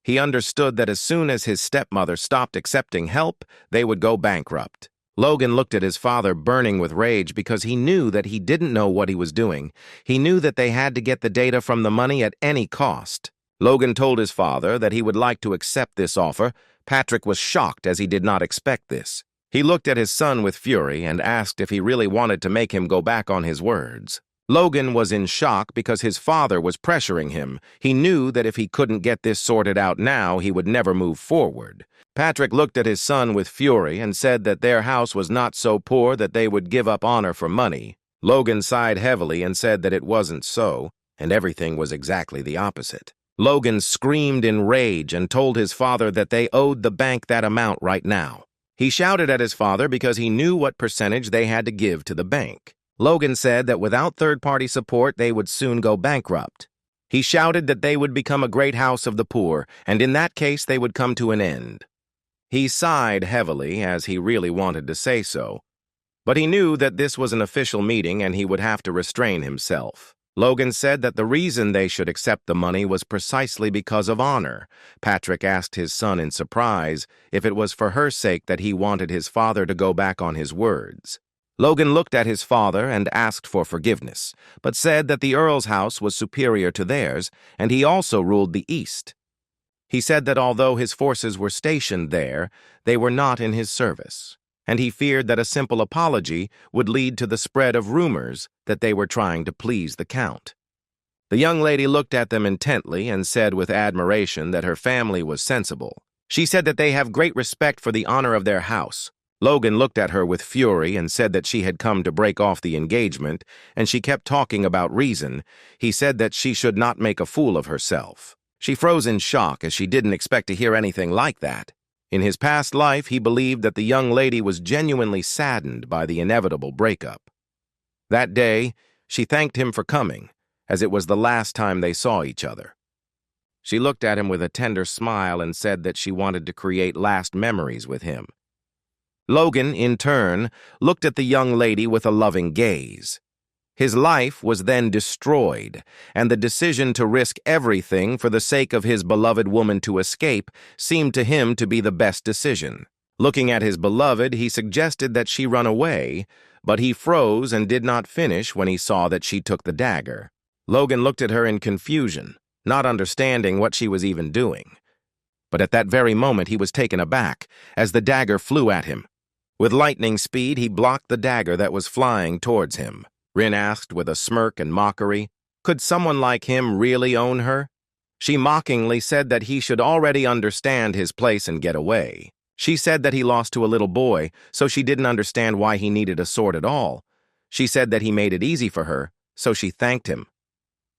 He understood that as soon as his stepmother stopped accepting help, they would go bankrupt. Logan looked at his father burning with rage because he knew that he didn't know what he was doing. He knew that they had to get the data from the money at any cost. Logan told his father that he would like to accept this offer. Patrick was shocked as he did not expect this. He looked at his son with fury and asked if he really wanted to make him go back on his words. Logan was in shock because his father was pressuring him. He knew that if he couldn't get this sorted out now, he would never move forward. Patrick looked at his son with fury and said that their house was not so poor that they would give up honor for money. Logan sighed heavily and said that it wasn't so, and everything was exactly the opposite. Logan screamed in rage and told his father that they owed the bank that amount right now. He shouted at his father because he knew what percentage they had to give to the bank. Logan said that without third-party support, they would soon go bankrupt. He shouted that they would become a great house of the poor, and in that case, they would come to an end. He sighed heavily, as he really wanted to say so, but he knew that this was an official meeting and he would have to restrain himself. Logan said that the reason they should accept the money was precisely because of honor. Patrick asked his son in surprise if it was for her sake that he wanted his father to go back on his words. Logan looked at his father and asked for forgiveness, but said that the Earl's house was superior to theirs, and he also ruled the East. He said that although his forces were stationed there, they were not in his service, and he feared that a simple apology would lead to the spread of rumors that they were trying to please the Count. The young lady looked at them intently and said with admiration that her family was sensible. She said that they have great respect for the honor of their house. Logan looked at her with fury and said that she had come to break off the engagement, and she kept talking about reason. He said that she should not make a fool of herself. She froze in shock as she didn't expect to hear anything like that. In his past life, he believed that the young lady was genuinely saddened by the inevitable breakup. That day, she thanked him for coming, as it was the last time they saw each other. She looked at him with a tender smile and said that she wanted to create last memories with him. Logan, in turn, looked at the young lady with a loving gaze. His life was then destroyed, and the decision to risk everything for the sake of his beloved woman to escape seemed to him to be the best decision. Looking at his beloved, he suggested that she run away, but he froze and did not finish when he saw that she took the dagger. Logan looked at her in confusion, not understanding what she was even doing. But at that very moment he was taken aback, as the dagger flew at him. With lightning speed, he blocked the dagger that was flying towards him. Rin asked with a smirk and mockery, could someone like him really own her? She mockingly said that he should already understand his place and get away. She said that he lost to a little boy, so she didn't understand why he needed a sword at all. She said that he made it easy for her, so she thanked him.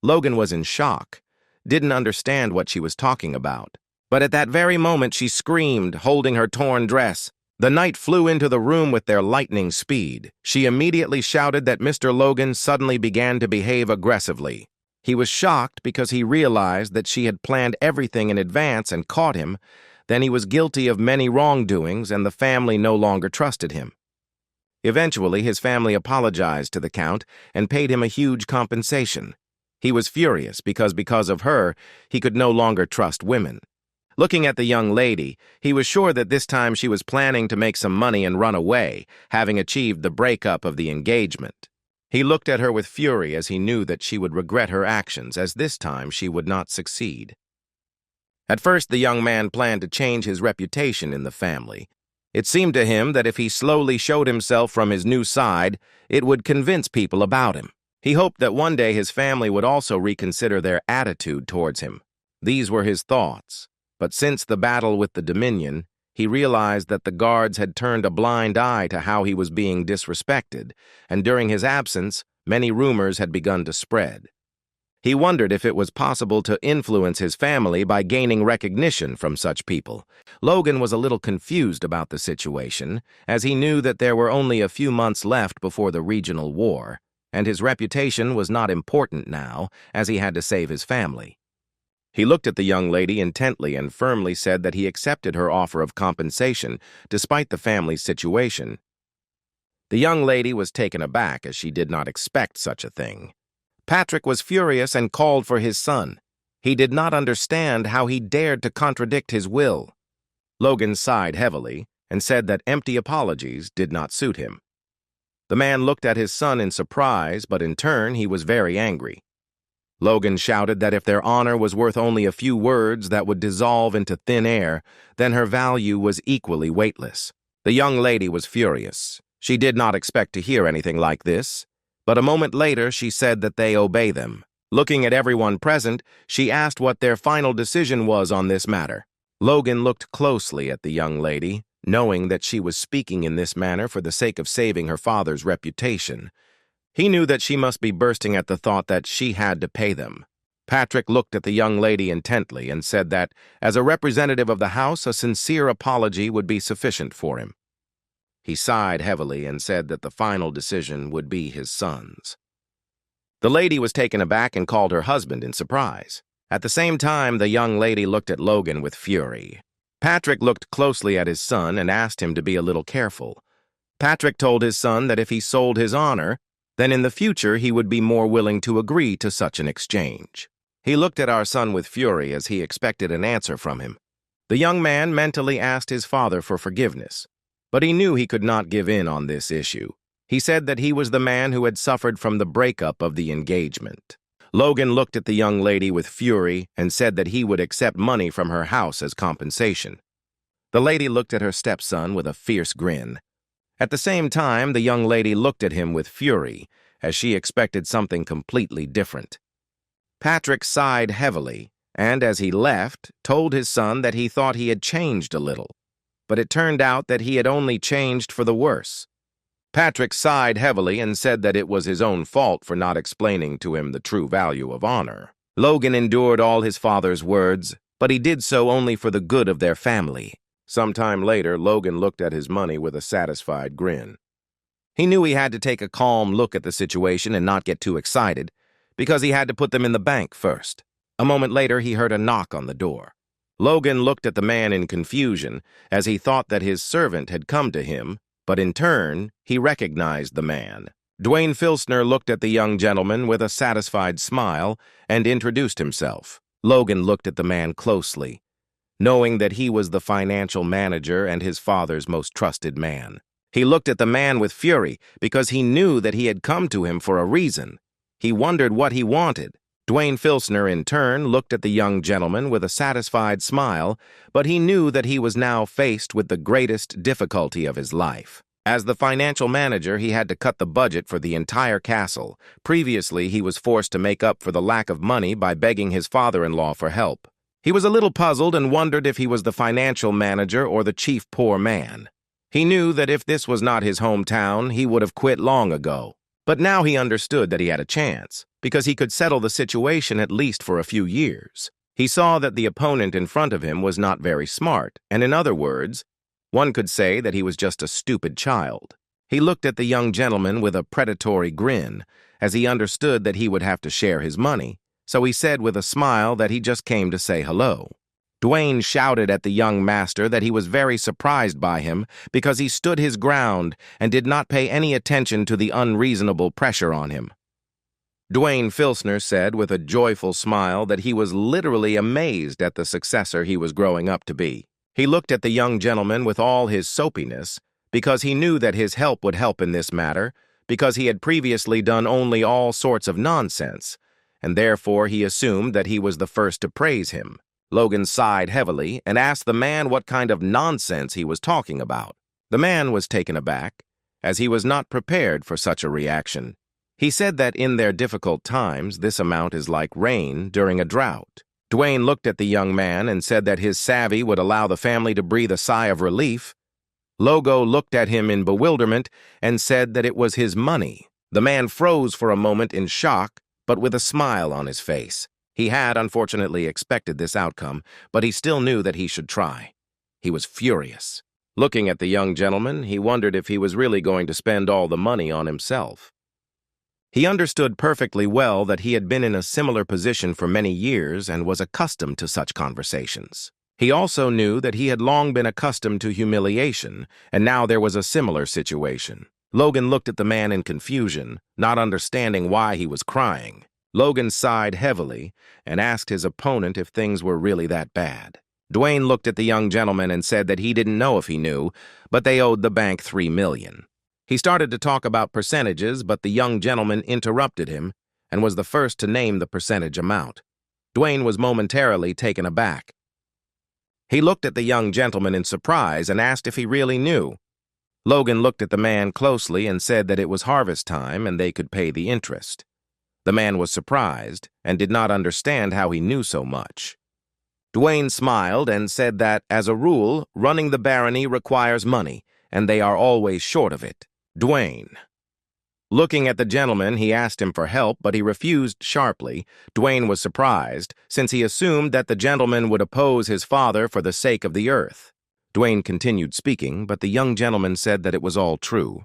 Logan was in shock, didn't understand what she was talking about. But at that very moment she screamed, holding her torn dress. The knight flew into the room with their lightning speed. She immediately shouted that Mr. Logan suddenly began to behave aggressively. He was shocked because he realized that she had planned everything in advance and caught him. Then he was guilty of many wrongdoings and the family no longer trusted him. Eventually, his family apologized to the Count and paid him a huge compensation. He was furious because of her, he could no longer trust women. Looking at the young lady, he was sure that this time she was planning to make some money and run away, having achieved the breakup of the engagement. He looked at her with fury as he knew that she would regret her actions, as this time she would not succeed. At first, the young man planned to change his reputation in the family. It seemed to him that if he slowly showed himself from his new side, it would convince people about him. He hoped that one day his family would also reconsider their attitude towards him. These were his thoughts. But since the battle with the Dominion, He realized that the guards had turned a blind eye to how he was being disrespected, and during his absence, many rumors had begun to spread. He wondered if it was possible to influence his family by gaining recognition from such people. Logan was a little confused about the situation, as he knew that there were only a few months left before the regional war, and his reputation was not important now, as he had to save his family. He looked at the young lady intently and firmly said that he accepted her offer of compensation, despite the family's situation. The young lady was taken aback, as she did not expect such a thing. Patrick was furious and called for his son. He did not understand how he dared to contradict his will. Logan sighed heavily and said that empty apologies did not suit him. The man looked at his son in surprise, but in turn he was very angry. Logan shouted that if their honor was worth only a few words that would dissolve into thin air, then her value was equally weightless. The young lady was furious. She did not expect to hear anything like this, but a moment later she said that they obey them. Looking at everyone present, she asked what their final decision was on this matter. Logan looked closely at the young lady, knowing that she was speaking in this manner for the sake of saving her father's reputation. He knew that she must be bursting at the thought that she had to pay them. Patrick looked at the young lady intently and said that, as a representative of the house, a sincere apology would be sufficient for him. He sighed heavily and said that the final decision would be his son's. The lady was taken aback and called her husband in surprise. At the same time, the young lady looked at Logan with fury. Patrick looked closely at his son and asked him to be a little careful. Patrick told his son that if he sold his honor, then in the future he would be more willing to agree to such an exchange. He looked at our son with fury as he expected an answer from him. The young man mentally asked his father for forgiveness, but he knew he could not give in on this issue. He said that he was the man who had suffered from the breakup of the engagement. Logan looked at the young lady with fury and said that he would accept money from her house as compensation. The lady looked at her stepson with a fierce grin. At the same time, the young lady looked at him with fury, as she expected something completely different. Patrick sighed heavily, and as he left, told his son that he thought he had changed a little. But it turned out that he had only changed for the worse. Patrick sighed heavily and said that it was his own fault for not explaining to him the true value of honor. Logan endured all his father's words, but he did so only for the good of their family. Sometime later, Logan looked at his money with a satisfied grin. He knew he had to take a calm look at the situation and not get too excited, because he had to put them in the bank first. A moment later, he heard a knock on the door. Logan looked at the man in confusion, as he thought that his servant had come to him, but in turn, he recognized the man. Dwayne Filsner looked at the young gentleman with a satisfied smile and introduced himself. Logan looked at the man closely, knowing that he was the financial manager and his father's most trusted man. He looked at the man with fury because he knew that he had come to him for a reason. He wondered what he wanted. Dwayne Filsner, in turn, looked at the young gentleman with a satisfied smile, but he knew that he was now faced with the greatest difficulty of his life. As the financial manager, he had to cut the budget for the entire castle. Previously, he was forced to make up for the lack of money by begging his father-in-law for help. He was a little puzzled and wondered if he was the financial manager or the chief poor man. He knew that if this was not his hometown, he would have quit long ago. But now he understood that he had a chance, because he could settle the situation at least for a few years. He saw that the opponent in front of him was not very smart, and in other words, one could say that he was just a stupid child. He looked at the young gentleman with a predatory grin, as he understood that he would have to share his money, so he said with a smile that he just came to say hello. Dwayne shouted at the young master that he was very surprised by him because he stood his ground and did not pay any attention to the unreasonable pressure on him. Dwayne Filsner said with a joyful smile that he was literally amazed at the successor he was growing up to be. He looked at the young gentleman with all his soapiness because he knew that his help would help in this matter, because he had previously done only all sorts of nonsense, and therefore he assumed that he was the first to praise him. Logan sighed heavily and asked the man what kind of nonsense he was talking about. The man was taken aback, as he was not prepared for such a reaction. He said that in their difficult times, this amount is like rain during a drought. Dwayne looked at the young man and said that his savvy would allow the family to breathe a sigh of relief. Logo looked at him in bewilderment and said that it was his money. The man froze for a moment in shock, but with a smile on his face. He had, unfortunately, expected this outcome, but he still knew that he should try. He was furious. Looking at the young gentleman, he wondered if he was really going to spend all the money on himself. He understood perfectly well that he had been in a similar position for many years and was accustomed to such conversations. He also knew that he had long been accustomed to humiliation, and now there was a similar situation. Logan looked at the man in confusion, not understanding why he was crying. Logan sighed heavily and asked his opponent if things were really that bad. Dwayne looked at the young gentleman and said that he didn't know if he knew, but they owed the bank $3 million. He started to talk about percentages, but the young gentleman interrupted him and was the first to name the percentage amount. Dwayne was momentarily taken aback. He looked at the young gentleman in surprise and asked if he really knew. Logan looked at the man closely and said that it was harvest time and they could pay the interest. The man was surprised and did not understand how he knew so much. Dwayne smiled and said that, as a rule, running the barony requires money, and they are always short of it. Dwayne. Looking at the gentleman, he asked him for help, but he refused sharply. Dwayne was surprised, since he assumed that the gentleman would oppose his father for the sake of the earth. Dwayne continued speaking, but the young gentleman said that it was all true.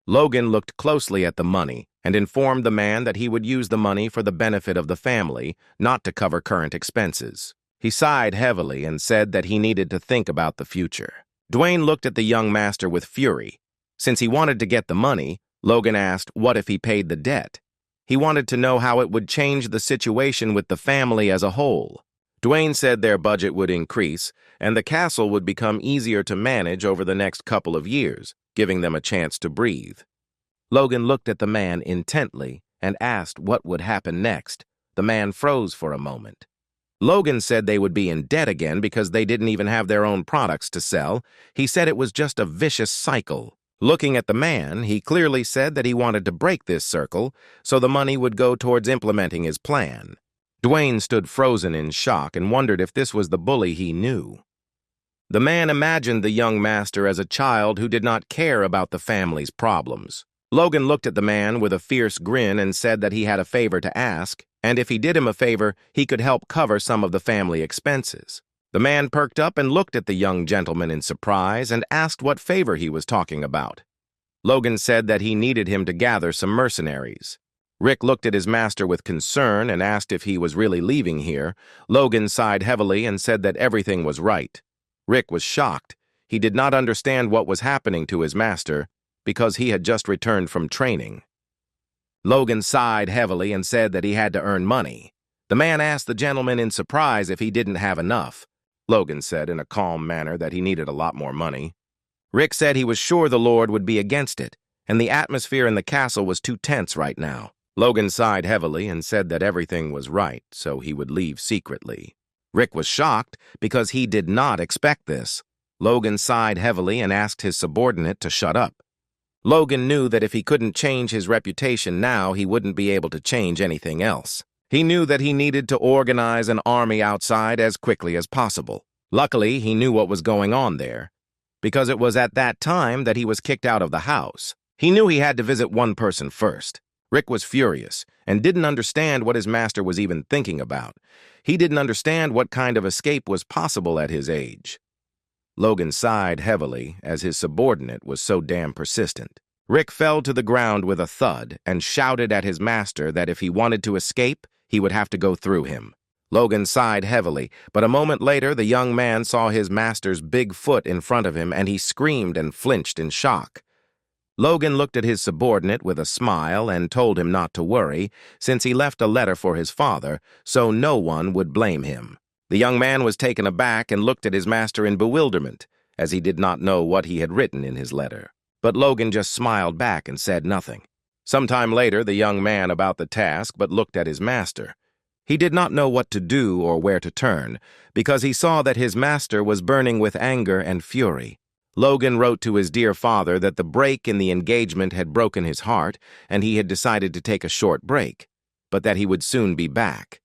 Logan looked closely at the money and informed the man that he would use the money for the benefit of the family, not to cover current expenses. He sighed heavily and said that he needed to think about the future. Dwayne looked at the young master with fury. Since he wanted to get the money, Logan asked what if he paid the debt. He wanted to know how it would change the situation with the family as a whole. Dwayne said their budget would increase, and the castle would become easier to manage over the next couple of years, giving them a chance to breathe. Logan looked at the man intently and asked what would happen next. The man froze for a moment. Logan said they would be in debt again because they didn't even have their own products to sell. He said it was just a vicious cycle. Looking at the man, he clearly said that he wanted to break this circle so the money would go towards implementing his plan. Dwayne stood frozen in shock and wondered if this was the bully he knew. The man imagined the young master as a child who did not care about the family's problems. Logan looked at the man with a fierce grin and said that he had a favor to ask, and if he did him a favor, he could help cover some of the family expenses. The man perked up and looked at the young gentleman in surprise and asked what favor he was talking about. Logan said that he needed him to gather some mercenaries. Rick looked at his master with concern and asked if he was really leaving here. Logan sighed heavily and said that everything was right. Rick was shocked. He did not understand what was happening to his master because he had just returned from training. Logan sighed heavily and said that he had to earn money. The man asked the gentleman in surprise if he didn't have enough. Logan said in a calm manner that he needed a lot more money. Rick said he was sure the Lord would be against it, and the atmosphere in the castle was too tense right now. Logan sighed heavily and said that everything was right, so he would leave secretly. Rick was shocked because he did not expect this. Logan sighed heavily and asked his subordinate to shut up. Logan knew that if he couldn't change his reputation now, he wouldn't be able to change anything else. He knew that he needed to organize an army outside as quickly as possible. Luckily, he knew what was going on there, because it was at that time that he was kicked out of the house. He knew he had to visit one person first. Rick was furious and didn't understand what his master was even thinking about. He didn't understand what kind of escape was possible at his age. Logan sighed heavily as his subordinate was so damn persistent. Rick fell to the ground with a thud and shouted at his master that if he wanted to escape, he would have to go through him. Logan sighed heavily, but a moment later the young man saw his master's big foot in front of him and he screamed and flinched in shock. Logan looked at his subordinate with a smile and told him not to worry, since he left a letter for his father, so no one would blame him. The young man was taken aback and looked at his master in bewilderment, as he did not know what he had written in his letter. But Logan just smiled back and said nothing. Sometime later, the young man about the task but looked at his master. He did not know what to do or where to turn, because he saw that his master was burning with anger and fury. Logan wrote to his dear father that the break in the engagement had broken his heart and he had decided to take a short break, but that he would soon be back.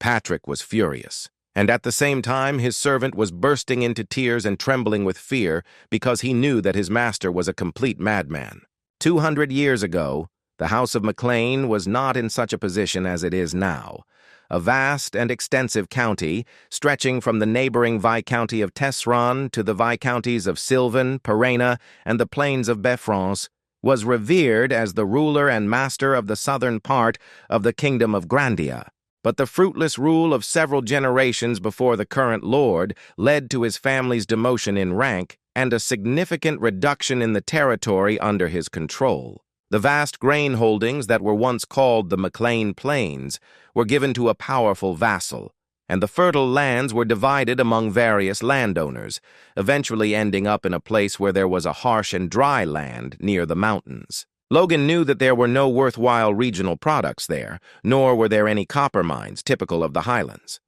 Patrick was furious, and at the same time his servant was bursting into tears and trembling with fear because he knew that his master was a complete madman. 200 years ago, the House of McLean was not in such a position as it is now. A vast and extensive county, stretching from the neighboring Viscounty of Tesseron to the Viscounties of Sylvan, Parena, and the plains of Beffrance, was revered as the ruler and master of the southern part of the Kingdom of Grandia. But the fruitless rule of several generations before the current lord led to his family's demotion in rank and a significant reduction in the territory under his control. The vast grain holdings that were once called the McLean Plains were given to a powerful vassal, and the fertile lands were divided among various landowners, eventually ending up in a place where there was a harsh and dry land near the mountains. Logan knew that there were no worthwhile regional products there, nor were there any copper mines typical of the highlands.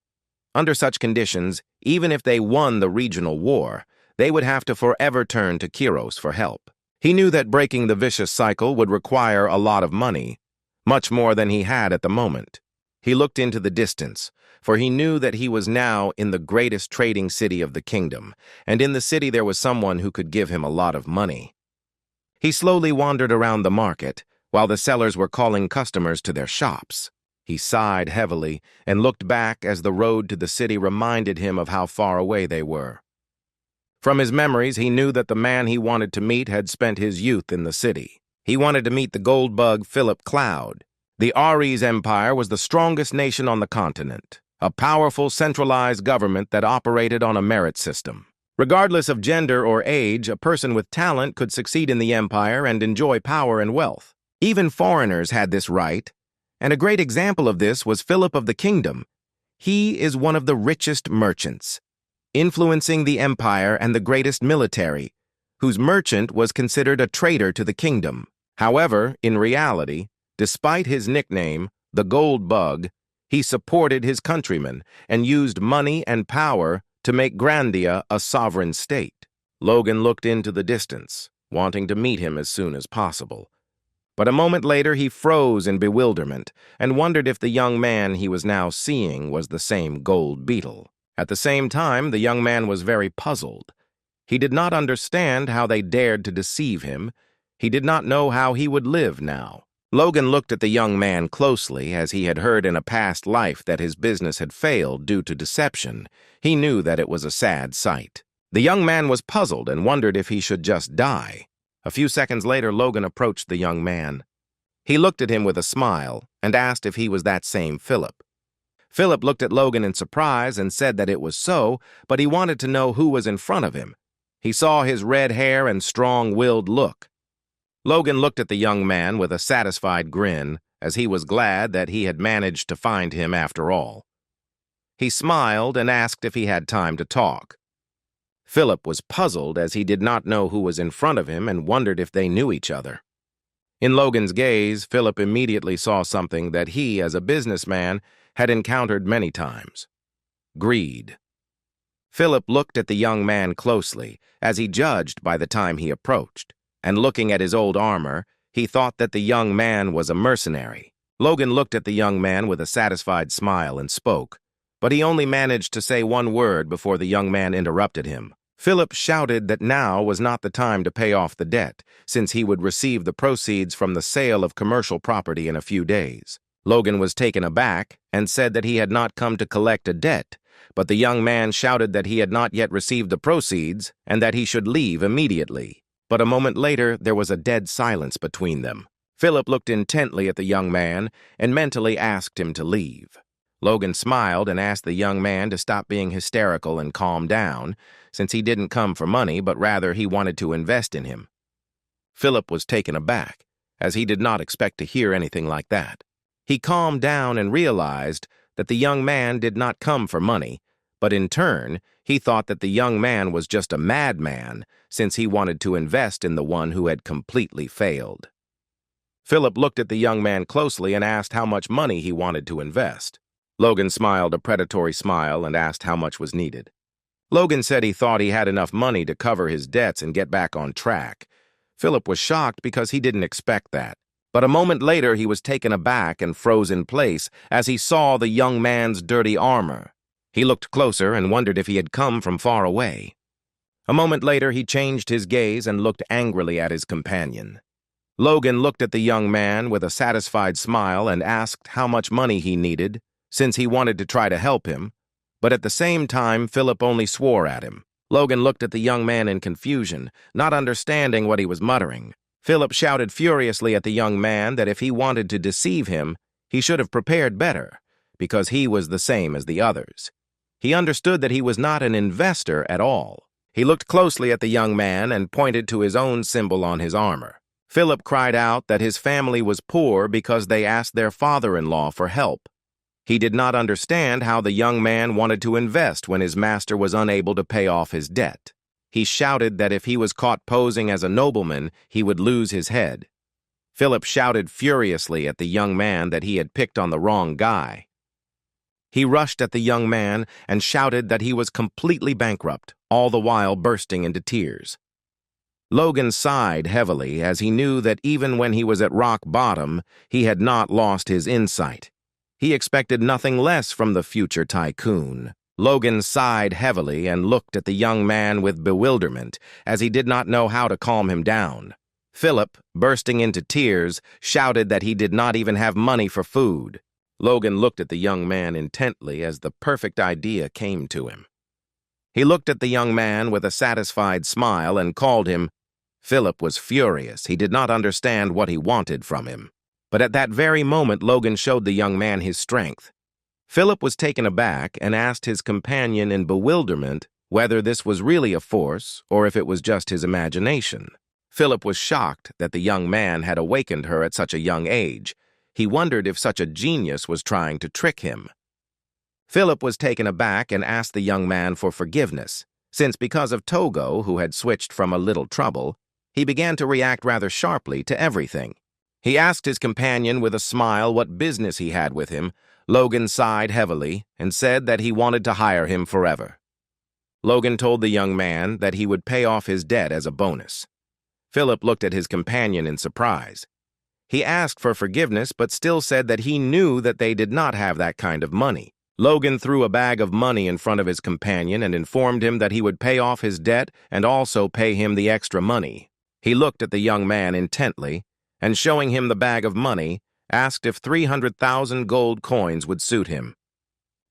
Under such conditions, even if they won the regional war, they would have to forever turn to Kiros for help. He knew that breaking the vicious cycle would require a lot of money, much more than he had at the moment. He looked into the distance, for he knew that he was now in the greatest trading city of the kingdom, and in the city there was someone who could give him a lot of money. He slowly wandered around the market, while the sellers were calling customers to their shops. He sighed heavily and looked back as the road to the city reminded him of how far away they were. From his memories, he knew that the man he wanted to meet had spent his youth in the city. He wanted to meet the gold bug Philip Cloud. The Ares Empire was the strongest nation on the continent, a powerful centralized government that operated on a merit system. Regardless of gender or age, a person with talent could succeed in the empire and enjoy power and wealth. Even foreigners had this right, and a great example of this was Philip of the Kingdom. He is one of the richest merchants, influencing the empire and the greatest military, whose merchant was considered a traitor to the kingdom. However, in reality, despite his nickname, the Gold Bug, he supported his countrymen and used money and power to make Grandia a sovereign state. Logan looked into the distance, wanting to meet him as soon as possible. But a moment later he froze in bewilderment and wondered if the young man he was now seeing was the same gold beetle. At the same time, the young man was very puzzled. He did not understand how they dared to deceive him. He did not know how he would live now. Logan looked at the young man closely, as he had heard in a past life that his business had failed due to deception. He knew that it was a sad sight. The young man was puzzled and wondered if he should just die. A few seconds later, Logan approached the young man. He looked at him with a smile and asked if he was that same Philip. Philip looked at Logan in surprise and said that it was so, but he wanted to know who was in front of him. He saw his red hair and strong-willed look. Logan looked at the young man with a satisfied grin, as he was glad that he had managed to find him after all. He smiled and asked if he had time to talk. Philip was puzzled as he did not know who was in front of him and wondered if they knew each other. In Logan's gaze, Philip immediately saw something that he, as a businessman, had encountered many times: greed. Philip looked at the young man closely, as he judged by the time he approached, and looking at his old armor, he thought that the young man was a mercenary. Logan looked at the young man with a satisfied smile and spoke, but he only managed to say one word before the young man interrupted him. Philip shouted that now was not the time to pay off the debt, since he would receive the proceeds from the sale of commercial property in a few days. Logan was taken aback and said that he had not come to collect a debt, but the young man shouted that he had not yet received the proceeds and that he should leave immediately. But a moment later, there was a dead silence between them. Philip looked intently at the young man and mentally asked him to leave. Logan smiled and asked the young man to stop being hysterical and calm down, since he didn't come for money, but rather he wanted to invest in him. Philip was taken aback, as he did not expect to hear anything like that. He calmed down and realized that the young man did not come for money, but in turn, he thought that the young man was just a madman, since he wanted to invest in the one who had completely failed. Philip looked at the young man closely and asked how much money he wanted to invest. Logan smiled a predatory smile and asked how much was needed. Logan said he thought he had enough money to cover his debts and get back on track. Philip was shocked because he didn't expect that. But a moment later he was taken aback and froze in place as he saw the young man's dirty armor. He looked closer and wondered if he had come from far away. A moment later he changed his gaze and looked angrily at his companion. Logan looked at the young man with a satisfied smile and asked how much money he needed, since he wanted to try to help him, but at the same time Philip only swore at him. Logan looked at the young man in confusion, not understanding what he was muttering. Philip shouted furiously at the young man that if he wanted to deceive him, he should have prepared better, because he was the same as the others. He understood that he was not an investor at all. He looked closely at the young man and pointed to his own symbol on his armor. Philip cried out that his family was poor because they asked their father-in-law for help. He did not understand how the young man wanted to invest when his master was unable to pay off his debt. He shouted that if he was caught posing as a nobleman, he would lose his head. Philip shouted furiously at the young man that he had picked on the wrong guy. He rushed at the young man and shouted that he was completely bankrupt, all the while bursting into tears. Logan sighed heavily as he knew that even when he was at rock bottom, he had not lost his insight. He expected nothing less from the future tycoon. Logan sighed heavily and looked at the young man with bewilderment, as he did not know how to calm him down. Philip, bursting into tears, shouted that he did not even have money for food. Logan looked at the young man intently as the perfect idea came to him. He looked at the young man with a satisfied smile and called him. Philip was furious. He did not understand what he wanted from him. But at that very moment, Logan showed the young man his strength. Philip was taken aback and asked his companion in bewilderment whether this was really a force or if it was just his imagination. Philip was shocked that the young man had awakened her at such a young age. He wondered if such a genius was trying to trick him. Philip was taken aback and asked the young man for forgiveness, since because of Togo, who had switched from a little trouble, he began to react rather sharply to everything. He asked his companion with a smile what business he had with him. Logan sighed heavily and said that he wanted to hire him forever. Logan told the young man that he would pay off his debt as a bonus. Philip looked at his companion in surprise. He asked for forgiveness but still said that he knew that they did not have that kind of money. Logan threw a bag of money in front of his companion and informed him that he would pay off his debt and also pay him the extra money. He looked at the young man intently and, showing him the bag of money, asked if 300,000 gold coins would suit him.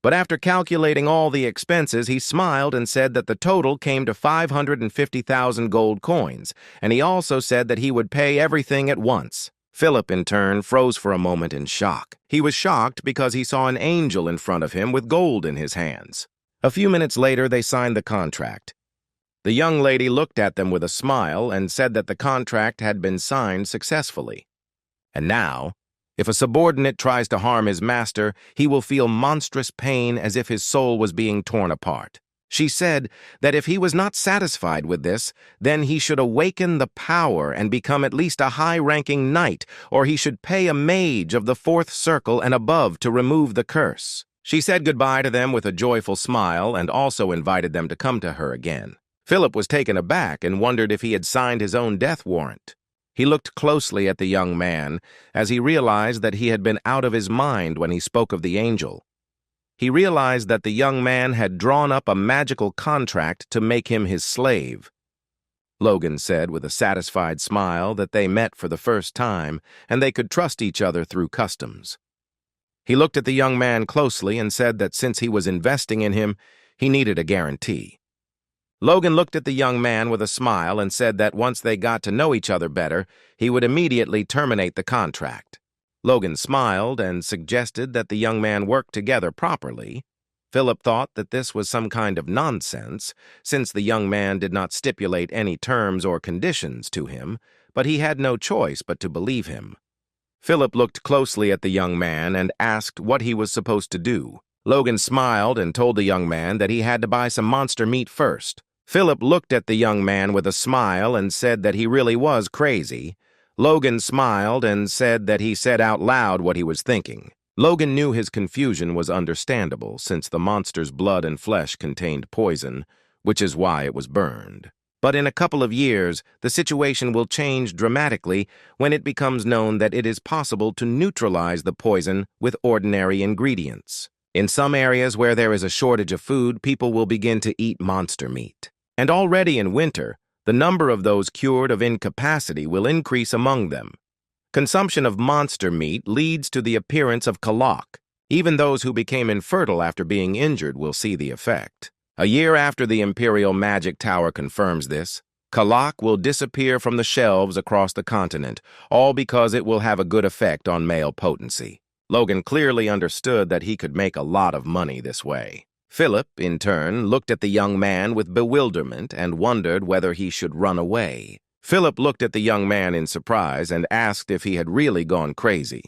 But after calculating all the expenses, he smiled and said that the total came to 550,000 gold coins, and he also said that he would pay everything at once. Philip, in turn, froze for a moment in shock. He was shocked because he saw an angel in front of him with gold in his hands. A few minutes later, they signed the contract. The young lady looked at them with a smile and said that the contract had been signed successfully. And now, if a subordinate tries to harm his master, he will feel monstrous pain as if his soul was being torn apart. She said that if he was not satisfied with this, then he should awaken the power and become at least a high-ranking knight, or he should pay a mage of the 4th circle and above to remove the curse. She said goodbye to them with a joyful smile and also invited them to come to her again. Philip was taken aback and wondered if he had signed his own death warrant. He looked closely at the young man as he realized that he had been out of his mind when he spoke of the angel. He realized that the young man had drawn up a magical contract to make him his slave. Logan said with a satisfied smile that they met for the first time and they could trust each other through customs. He looked at the young man closely and said that since he was investing in him, he needed a guarantee. Logan looked at the young man with a smile and said that once they got to know each other better, he would immediately terminate the contract. Logan smiled and suggested that the young man work together properly. Philip thought that this was some kind of nonsense, since the young man did not stipulate any terms or conditions to him, but he had no choice but to believe him. Philip looked closely at the young man and asked what he was supposed to do. Logan smiled and told the young man that he had to buy some monster meat first. Philip looked at the young man with a smile and said that he really was crazy. Logan smiled and said that he said out loud what he was thinking. Logan knew his confusion was understandable since the monster's blood and flesh contained poison, which is why it was burned. But in a couple of years, the situation will change dramatically when it becomes known that it is possible to neutralize the poison with ordinary ingredients. In some areas where there is a shortage of food, people will begin to eat monster meat. And already in winter, the number of those cured of incapacity will increase among them. Consumption of monster meat leads to the appearance of kalak. Even those who became infertile after being injured will see the effect. A year after the Imperial Magic Tower confirms this, kalak will disappear from the shelves across the continent, all because it will have a good effect on male potency. Logan clearly understood that he could make a lot of money this way. Philip, in turn, looked at the young man with bewilderment and wondered whether he should run away. Philip looked at the young man in surprise and asked if he had really gone crazy.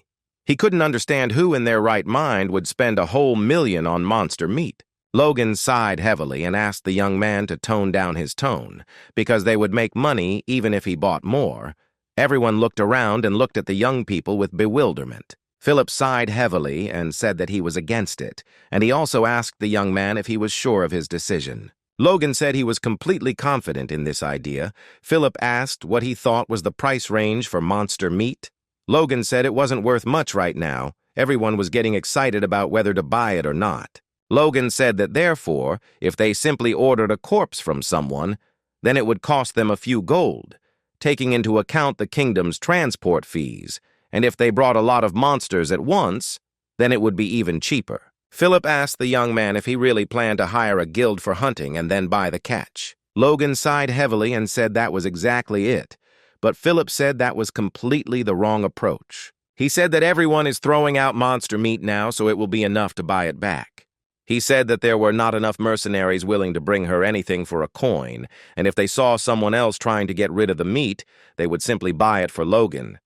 He couldn't understand who in their right mind would spend a whole $1,000,000 on monster meat. Logan sighed heavily and asked the young man to tone down his tone, because they would make money even if he bought more. Everyone looked around and looked at the young people with bewilderment. Philip sighed heavily and said that he was against it, and he also asked the young man if he was sure of his decision. Logan said he was completely confident in this idea. Philip asked what he thought was the price range for monster meat. Logan said it wasn't worth much right now. Everyone was getting excited about whether to buy it or not. Logan said that therefore, if they simply ordered a corpse from someone, then it would cost them a few gold, taking into account the kingdom's transport fees, and if they brought a lot of monsters at once, then it would be even cheaper. Philip asked the young man if he really planned to hire a guild for hunting and then buy the catch. Logan sighed heavily and said that was exactly it, but Philip said that was completely the wrong approach. He said that everyone is throwing out monster meat now, so it will be enough to buy it back. He said that there were not enough mercenaries willing to bring her anything for a coin, and if they saw someone else trying to get rid of the meat, they would simply buy it for Logan.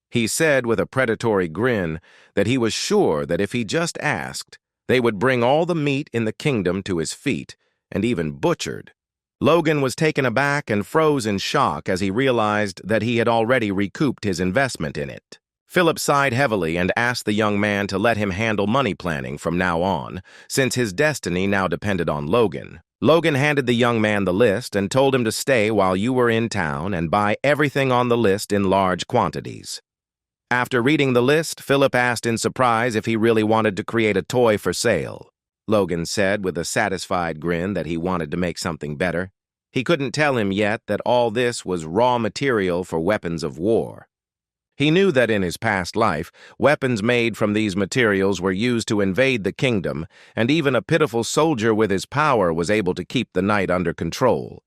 He said with a predatory grin that he was sure that if he just asked, they would bring all the meat in the kingdom to his feet, and even butchered. Logan was taken aback and froze in shock as he realized that he had already recouped his investment in it. Philip sighed heavily and asked the young man to let him handle money planning from now on, since his destiny now depended on Logan. Logan handed the young man the list and told him to stay while you were in town and buy everything on the list in large quantities. After reading the list, Philip asked in surprise if he really wanted to create a toy for sale. Logan said with a satisfied grin that he wanted to make something better. He couldn't tell him yet that all this was raw material for weapons of war. He knew that in his past life, weapons made from these materials were used to invade the kingdom, and even a pitiful soldier with his power was able to keep the night under control.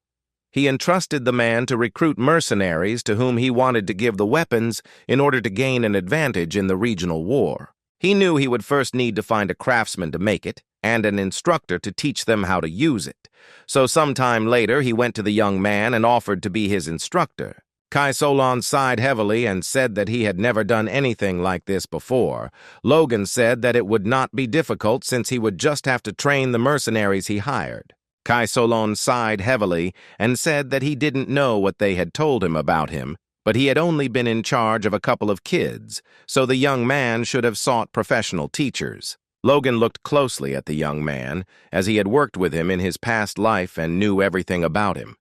He entrusted the man to recruit mercenaries to whom he wanted to give the weapons in order to gain an advantage in the regional war. He knew he would first need to find a craftsman to make it, and an instructor to teach them how to use it. So sometime later, he went to the young man and offered to be his instructor. Kai Solon sighed heavily and said that he had never done anything like this before. Logan said that it would not be difficult since he would just have to train the mercenaries he hired. Kai Solon sighed heavily and said that he didn't know what they had told him about him, but he had only been in charge of a couple of kids, so the young man should have sought professional teachers. Logan looked closely at the young man, as he had worked with him in his past life and knew everything about him.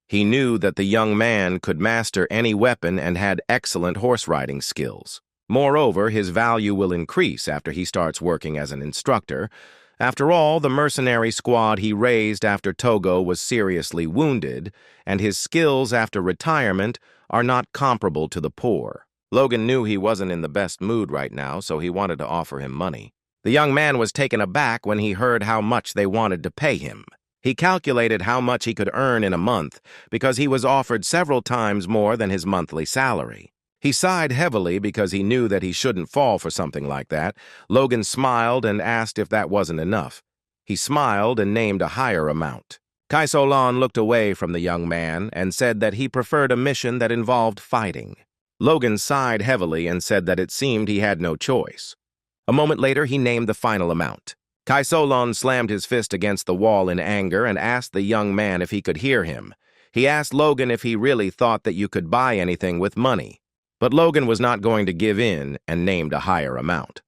He knew that the young man could master any weapon and had excellent horse-riding skills. Moreover, his value will increase after he starts working as an instructor. After all, the mercenary squad he raised after Togo was seriously wounded, and his skills after retirement are not comparable to the poor. Logan knew he wasn't in the best mood right now, so he wanted to offer him money. The young man was taken aback when he heard how much they wanted to pay him. He calculated how much he could earn in a month because he was offered several times more than his monthly salary. He sighed heavily because he knew that he shouldn't fall for something like that. Logan smiled and asked if that wasn't enough. He smiled and named a higher amount. Kai Solon looked away from the young man and said that he preferred a mission that involved fighting. Logan sighed heavily and said that it seemed he had no choice. A moment later, he named the final amount. Kai Solon slammed his fist against the wall in anger and asked the young man if he could hear him. He asked Logan if he really thought that you could buy anything with money. But Logan was not going to give in and named a higher amount.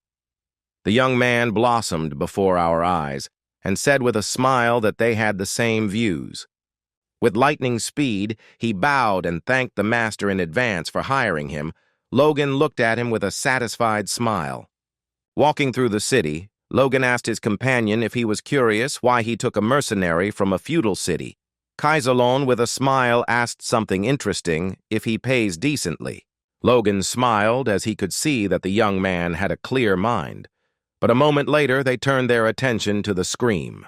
The young man blossomed before our eyes and said with a smile that they had the same views. With lightning speed, he bowed and thanked the master in advance for hiring him. Logan looked at him with a satisfied smile. Walking through the city, Logan asked his companion if he was curious why he took a mercenary from a feudal city. Kaiserlon, with a smile, asked something interesting, if he pays decently. Logan smiled as he could see that the young man had a clear mind. But a moment later, they turned their attention to the scream.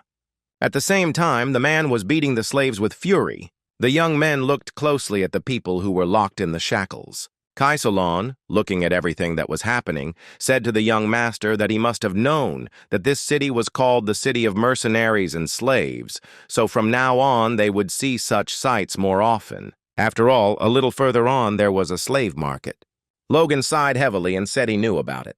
At the same time, the man was beating the slaves with fury. The young men looked closely at the people who were locked in the shackles. Kaiserlon, looking at everything that was happening, said to the young master that he must have known that this city was called the city of mercenaries and slaves, so from now on they would see such sights more often. After all, a little further on there was a slave market. Logan sighed heavily and said he knew about it.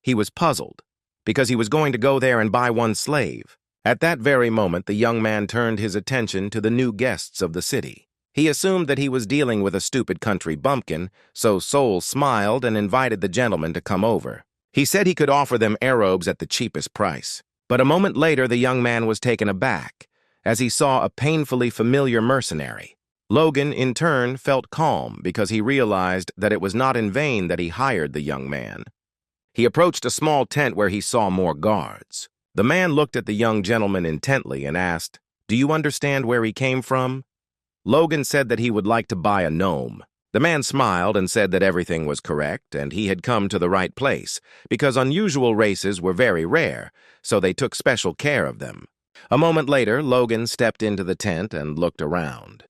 He was puzzled, because he was going to go there and buy one slave. At that very moment, the young man turned his attention to the new guests of the city. He assumed that he was dealing with a stupid country bumpkin, so Sol smiled and invited the gentleman to come over. He said he could offer them arobes at the cheapest price. But a moment later, the young man was taken aback, as he saw a painfully familiar mercenary. Logan, in turn, felt calm because he realized that it was not in vain that he hired the young man. He approached a small tent where he saw more guards. The man looked at the young gentleman intently and asked, "Do you understand where he came from?" Logan said that he would like to buy a gnome. The man smiled and said that everything was correct and he had come to the right place because unusual races were very rare, so they took special care of them. A moment later, Logan stepped into the tent and looked around.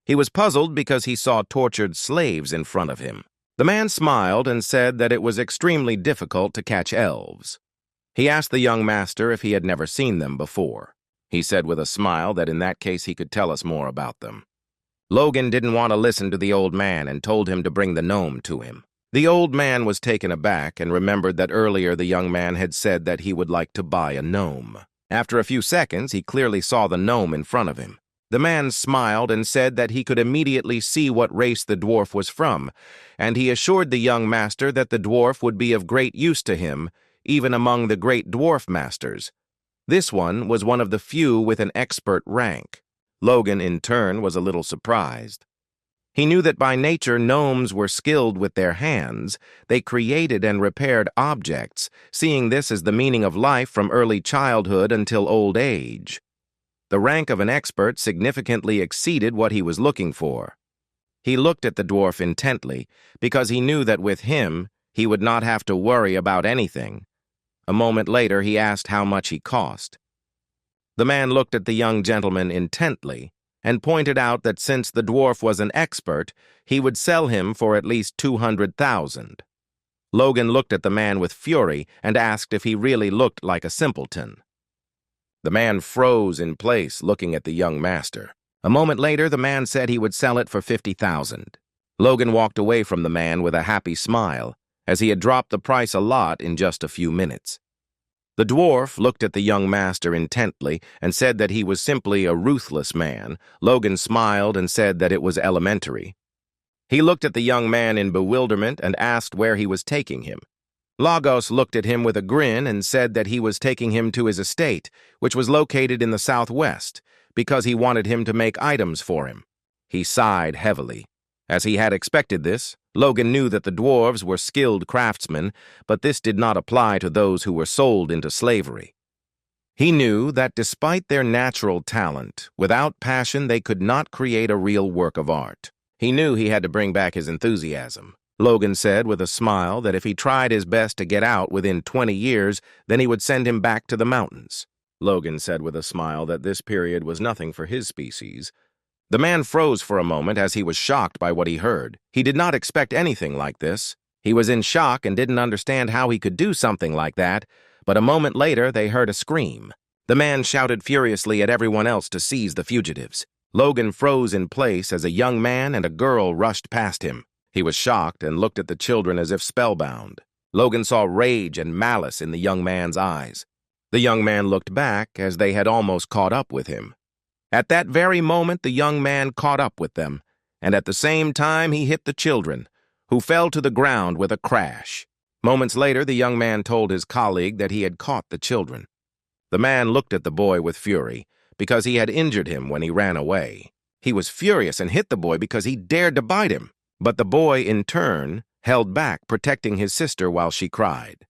He was puzzled because he saw tortured slaves in front of him. The man smiled and said that it was extremely difficult to catch elves. He asked the young master if he had never seen them before. He said with a smile that in that case he could tell us more about them. Logan didn't want to listen to the old man and told him to bring the gnome to him. The old man was taken aback and remembered that earlier the young man had said that he would like to buy a gnome. After a few seconds, he clearly saw the gnome in front of him. The man smiled and said that he could immediately see what race the dwarf was from, and he assured the young master that the dwarf would be of great use to him, even among the great dwarf masters. This one was one of the few with an expert rank. Logan, in turn, was a little surprised. He knew that by nature gnomes were skilled with their hands. They created and repaired objects, seeing this as the meaning of life from early childhood until old age. The rank of an expert significantly exceeded what he was looking for. He looked at the dwarf intently, because he knew that with him, he would not have to worry about anything. A moment later, he asked how much he cost. The man looked at the young gentleman intently and pointed out that since the dwarf was an expert, he would sell him for at least 200,000. Logan looked at the man with fury and asked if he really looked like a simpleton. The man froze in place, looking at the young master. A moment later, the man said he would sell it for 50,000. Logan walked away from the man with a happy smile, as he had dropped the price a lot in just a few minutes. The dwarf looked at the young master intently and said that he was simply a ruthless man. Logan smiled and said that it was elementary. He looked at the young man in bewilderment and asked where he was taking him. Lagos looked at him with a grin and said that he was taking him to his estate, which was located in the southwest, because he wanted him to make items for him. He sighed heavily. As he had expected this, Logan knew that the dwarves were skilled craftsmen, but this did not apply to those who were sold into slavery. He knew that despite their natural talent, without passion they could not create a real work of art. He knew he had to bring back his enthusiasm. Logan said with a smile that if he tried his best to get out within 20 years, then he would send him back to the mountains. Logan said with a smile that this period was nothing for his species. The man froze for a moment as he was shocked by what he heard. He did not expect anything like this. He was in shock and didn't understand how he could do something like that, but a moment later they heard a scream. The man shouted furiously at everyone else to seize the fugitives. Logan froze in place as a young man and a girl rushed past him. He was shocked and looked at the children as if spellbound. Logan saw rage and malice in the young man's eyes. The young man looked back as they had almost caught up with him. At that very moment, the young man caught up with them, and at the same time he hit the children, who fell to the ground with a crash. Moments later, the young man told his colleague that he had caught the children. The man looked at the boy with fury, because he had injured him when he ran away. He was furious and hit the boy because he dared to bite him. But the boy, in turn, held back, protecting his sister while she cried.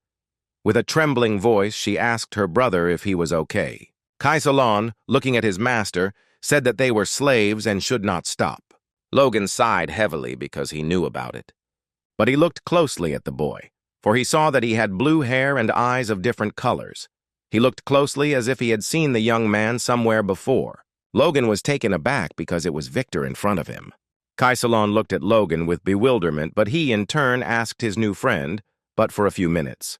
With a trembling voice, she asked her brother if he was okay. Kaisalon, looking at his master, said that they were slaves and should not stop. Logan sighed heavily because he knew about it. But he looked closely at the boy, for he saw that he had blue hair and eyes of different colors. He looked closely as if he had seen the young man somewhere before. Logan was taken aback because it was Victor in front of him. Kaisalon looked at Logan with bewilderment, but he, in turn, asked his new friend, but for a few minutes.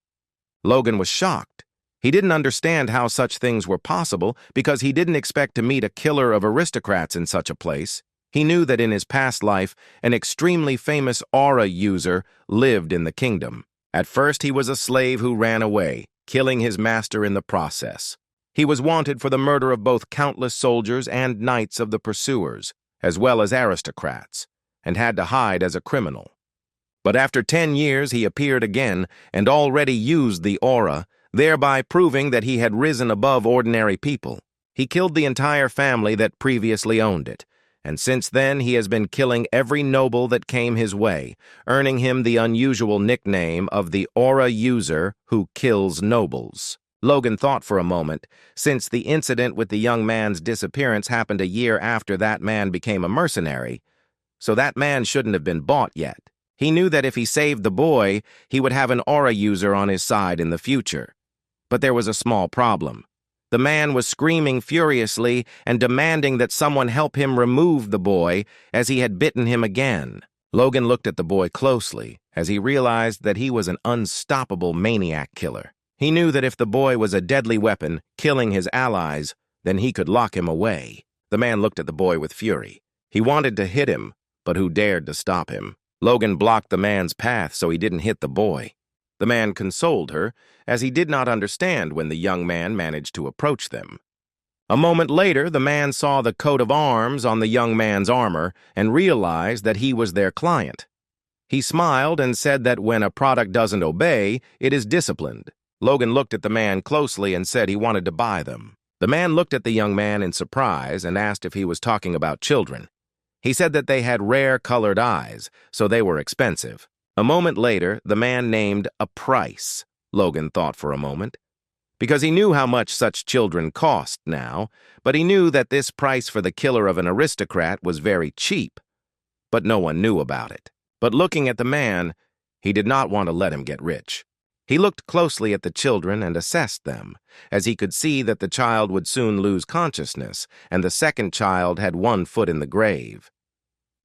Logan was shocked. He didn't understand how such things were possible because he didn't expect to meet a killer of aristocrats in such a place. He knew that in his past life, an extremely famous aura user lived in the kingdom. At first, he was a slave who ran away, killing his master in the process. He was wanted for the murder of both countless soldiers and knights of the pursuers, as well as aristocrats, and had to hide as a criminal. But after 10 years, he appeared again and already used the aura, thereby proving that he had risen above ordinary people. He killed the entire family that previously owned it, and since then he has been killing every noble that came his way, earning him the unusual nickname of the Aura User who kills nobles. Logan thought for a moment, since the incident with the young man's disappearance happened a year after that man became a mercenary, so that man shouldn't have been bought yet. He knew that if he saved the boy, he would have an Aura User on his side in the future. But there was a small problem. The man was screaming furiously and demanding that someone help him remove the boy, as he had bitten him again. Logan looked at the boy closely, as he realized that he was an unstoppable maniac killer. He knew that if the boy was a deadly weapon, killing his allies, then he could lock him away. The man looked at the boy with fury. He wanted to hit him, but who dared to stop him? Logan blocked the man's path so he didn't hit the boy. The man consoled her, as he did not understand when the young man managed to approach them. A moment later, the man saw the coat of arms on the young man's armor and realized that he was their client. He smiled and said that when a product doesn't obey, it is disciplined. Logan looked at the man closely and said he wanted to buy them. The man looked at the young man in surprise and asked if he was talking about children. He said that they had rare colored eyes, so they were expensive. A moment later, the man named a price. Logan thought for a moment, because he knew how much such children cost now, but he knew that this price for the killer of an aristocrat was very cheap. But no one knew about it. But looking at the man, he did not want to let him get rich. He looked closely at the children and assessed them, as he could see that the child would soon lose consciousness, and the second child had one foot in the grave.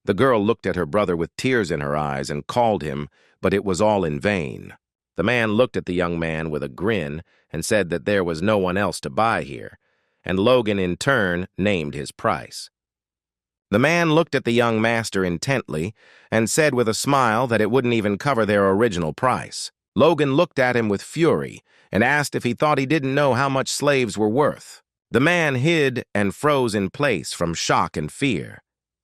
The girl looked at her brother with tears in her eyes and called him, but it was all in vain. The man looked at the young man with a grin and said that there was no one else to buy here, and Logan in turn named his price. The man looked at the young master intently and said with a smile that it wouldn't even cover their original price. Logan looked at him with fury and asked if he thought he didn't know how much slaves were worth. The man hid and froze in place from shock and fear.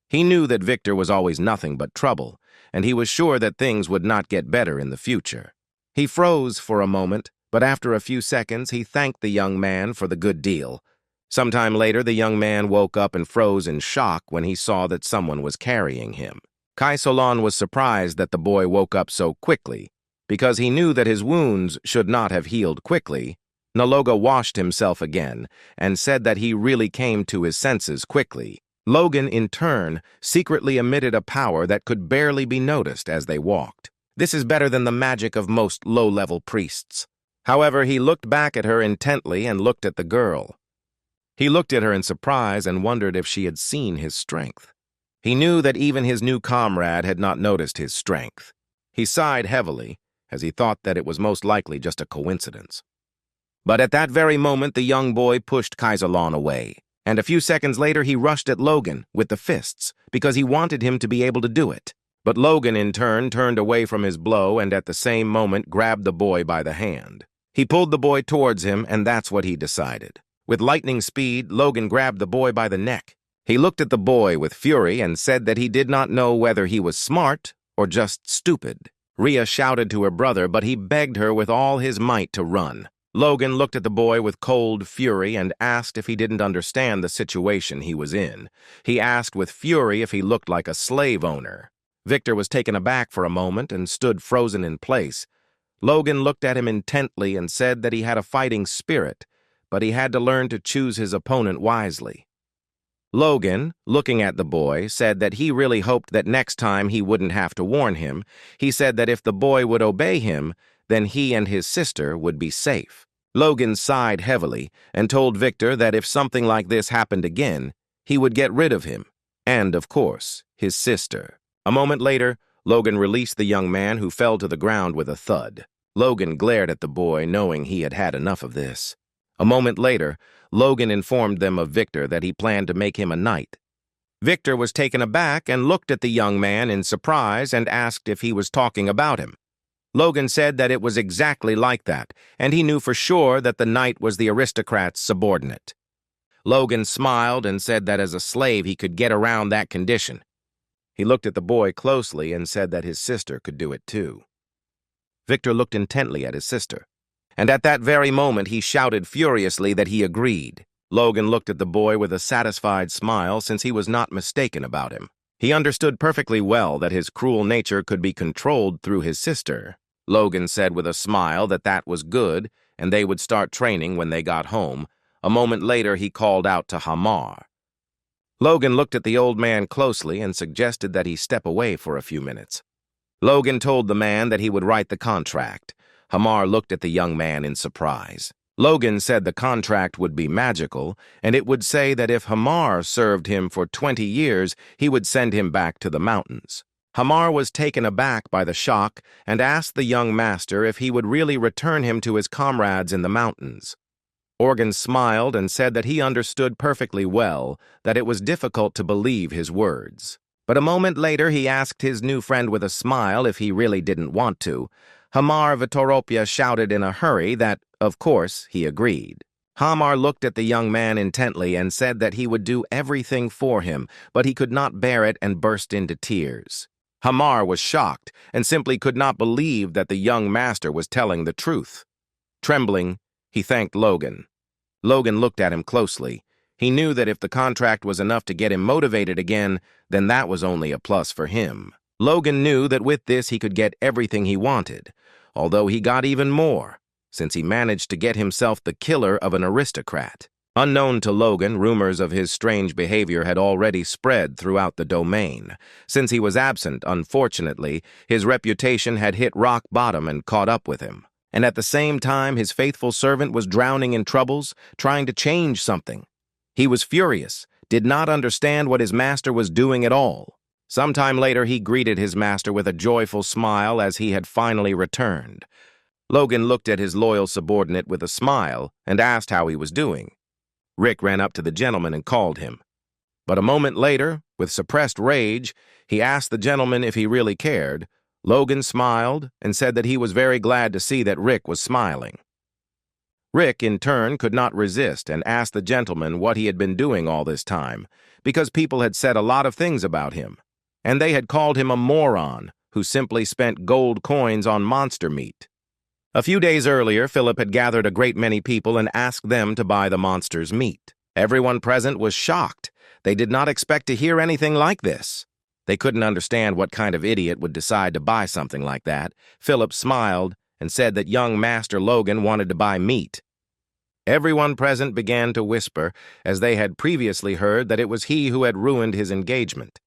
He knew that Victor was always nothing but trouble, and he was sure that things would not get better in the future. He froze for a moment, but after a few seconds he thanked the young man for the good deal. Sometime later, the young man woke up and froze in shock when he saw that someone was carrying him. Kaisalon was surprised that the boy woke up so quickly, because he knew that his wounds should not have healed quickly. Naloga washed himself again and said that he really came to his senses quickly. Logan, in turn, secretly emitted a power that could barely be noticed as they walked. This is better than the magic of most low-level priests. However, he looked back at her intently and looked at the girl. He looked at her in surprise and wondered if she had seen his strength. He knew that even his new comrade had not noticed his strength. He sighed heavily, as he thought that it was most likely just a coincidence. But at that very moment, the young boy pushed Kaisalon away, and a few seconds later he rushed at Logan with the fists, because he wanted him to be able to do it. But Logan, in turn, turned away from his blow and at the same moment grabbed the boy by the hand. He pulled the boy towards him, and that's what he decided. With lightning speed, Logan grabbed the boy by the neck. He looked at the boy with fury and said that he did not know whether he was smart or just stupid. Rhea shouted to her brother, but he begged her with all his might to run. Logan looked at the boy with cold fury and asked if he didn't understand the situation he was in. He asked with fury if he looked like a slave owner. Victor was taken aback for a moment and stood frozen in place. Logan looked at him intently and said that he had a fighting spirit, but he had to learn to choose his opponent wisely. Logan, looking at the boy, said that he really hoped that next time he wouldn't have to warn him. He said that if the boy would obey him, then he and his sister would be safe. Logan sighed heavily and told Victor that if something like this happened again, he would get rid of him, and, of course, his sister. A moment later, Logan released the young man, who fell to the ground with a thud. Logan glared at the boy, knowing he had had enough of this. A moment later, Logan informed them of Victor that he planned to make him a knight. Victor was taken aback and looked at the young man in surprise and asked if he was talking about him. Logan said that it was exactly like that, and he knew for sure that the knight was the aristocrat's subordinate. Logan smiled and said that as a slave he could get around that condition. He looked at the boy closely and said that his sister could do it too. Victor looked intently at his sister, and at that very moment he shouted furiously that he agreed. Logan looked at the boy with a satisfied smile, since he was not mistaken about him. He understood perfectly well that his cruel nature could be controlled through his sister. Logan said with a smile that that was good, and they would start training when they got home. A moment later, he called out to Hamar. Logan looked at the old man closely and suggested that he step away for a few minutes. Logan told the man that he would write the contract. Hamar looked at the young man in surprise. Logan said the contract would be magical, and it would say that if Hamar served him for 20 years, he would send him back to the mountains. Hamar was taken aback by the shock and asked the young master if he would really return him to his comrades in the mountains. Organ smiled and said that he understood perfectly well that it was difficult to believe his words. But a moment later he asked his new friend with a smile if he really didn't want to. Hamar Vitoropia shouted in a hurry that, of course, he agreed. Hamar looked at the young man intently and said that he would do everything for him, but he could not bear it and burst into tears. Hamar was shocked and simply could not believe that the young master was telling the truth. Trembling, he thanked Logan. Logan looked at him closely. He knew that if the contract was enough to get him motivated again, then that was only a plus for him. Logan knew that with this he could get everything he wanted, although he got even more, since he managed to get himself the killer of an aristocrat. Unknown to Logan, rumors of his strange behavior had already spread throughout the domain. Since he was absent, unfortunately, his reputation had hit rock bottom and caught up with him. And at the same time, his faithful servant was drowning in troubles, trying to change something. He was furious, did not understand what his master was doing at all. Sometime later, he greeted his master with a joyful smile as he had finally returned. Logan looked at his loyal subordinate with a smile and asked how he was doing. Rick ran up to the gentleman and called him. But a moment later, with suppressed rage, he asked the gentleman if he really cared. Logan smiled and said that he was very glad to see that Rick was smiling. Rick, in turn, could not resist and asked the gentleman what he had been doing all this time, because people had said a lot of things about him, and they had called him a moron who simply spent gold coins on monster meat. A few days earlier, Philip had gathered a great many people and asked them to buy the monster's meat. Everyone present was shocked. They did not expect to hear anything like this. They couldn't understand what kind of idiot would decide to buy something like that. Philip smiled and said that young Master Logan wanted to buy meat. Everyone present began to whisper, as they had previously heard that it was he who had ruined his engagement.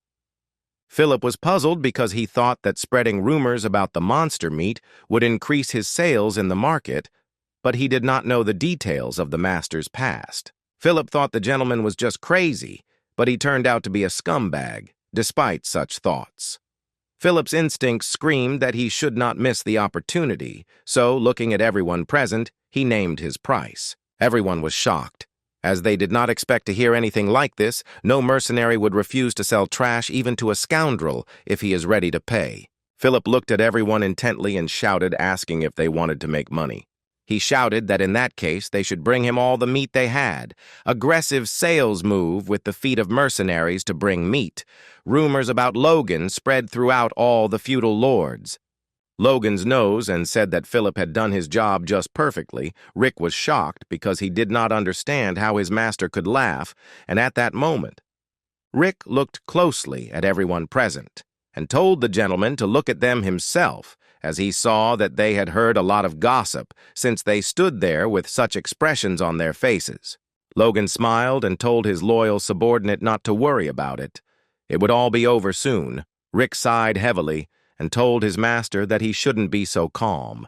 Philip was puzzled because he thought that spreading rumors about the monster meat would increase his sales in the market, but he did not know the details of the master's past. Philip thought the gentleman was just crazy, but he turned out to be a scumbag, despite such thoughts. Philip's instincts screamed that he should not miss the opportunity, so, looking at everyone present, he named his price. Everyone was shocked. As they did not expect to hear anything like this, no mercenary would refuse to sell trash even to a scoundrel if he is ready to pay. Philip looked at everyone intently and shouted, asking if they wanted to make money. He shouted that in that case they should bring him all the meat they had. Aggressive sales move with the feet of mercenaries to bring meat. Rumors about Logan spread throughout all the feudal lords. Logan's nose and said that Philip had done his job just perfectly. Rick was shocked because he did not understand how his master could laugh, and at that moment, Rick looked closely at everyone present and told the gentleman to look at them himself, as he saw that they had heard a lot of gossip since they stood there with such expressions on their faces. Logan smiled and told his loyal subordinate not to worry about it. It would all be over soon. Rick sighed heavily and told his master that he shouldn't be so calm.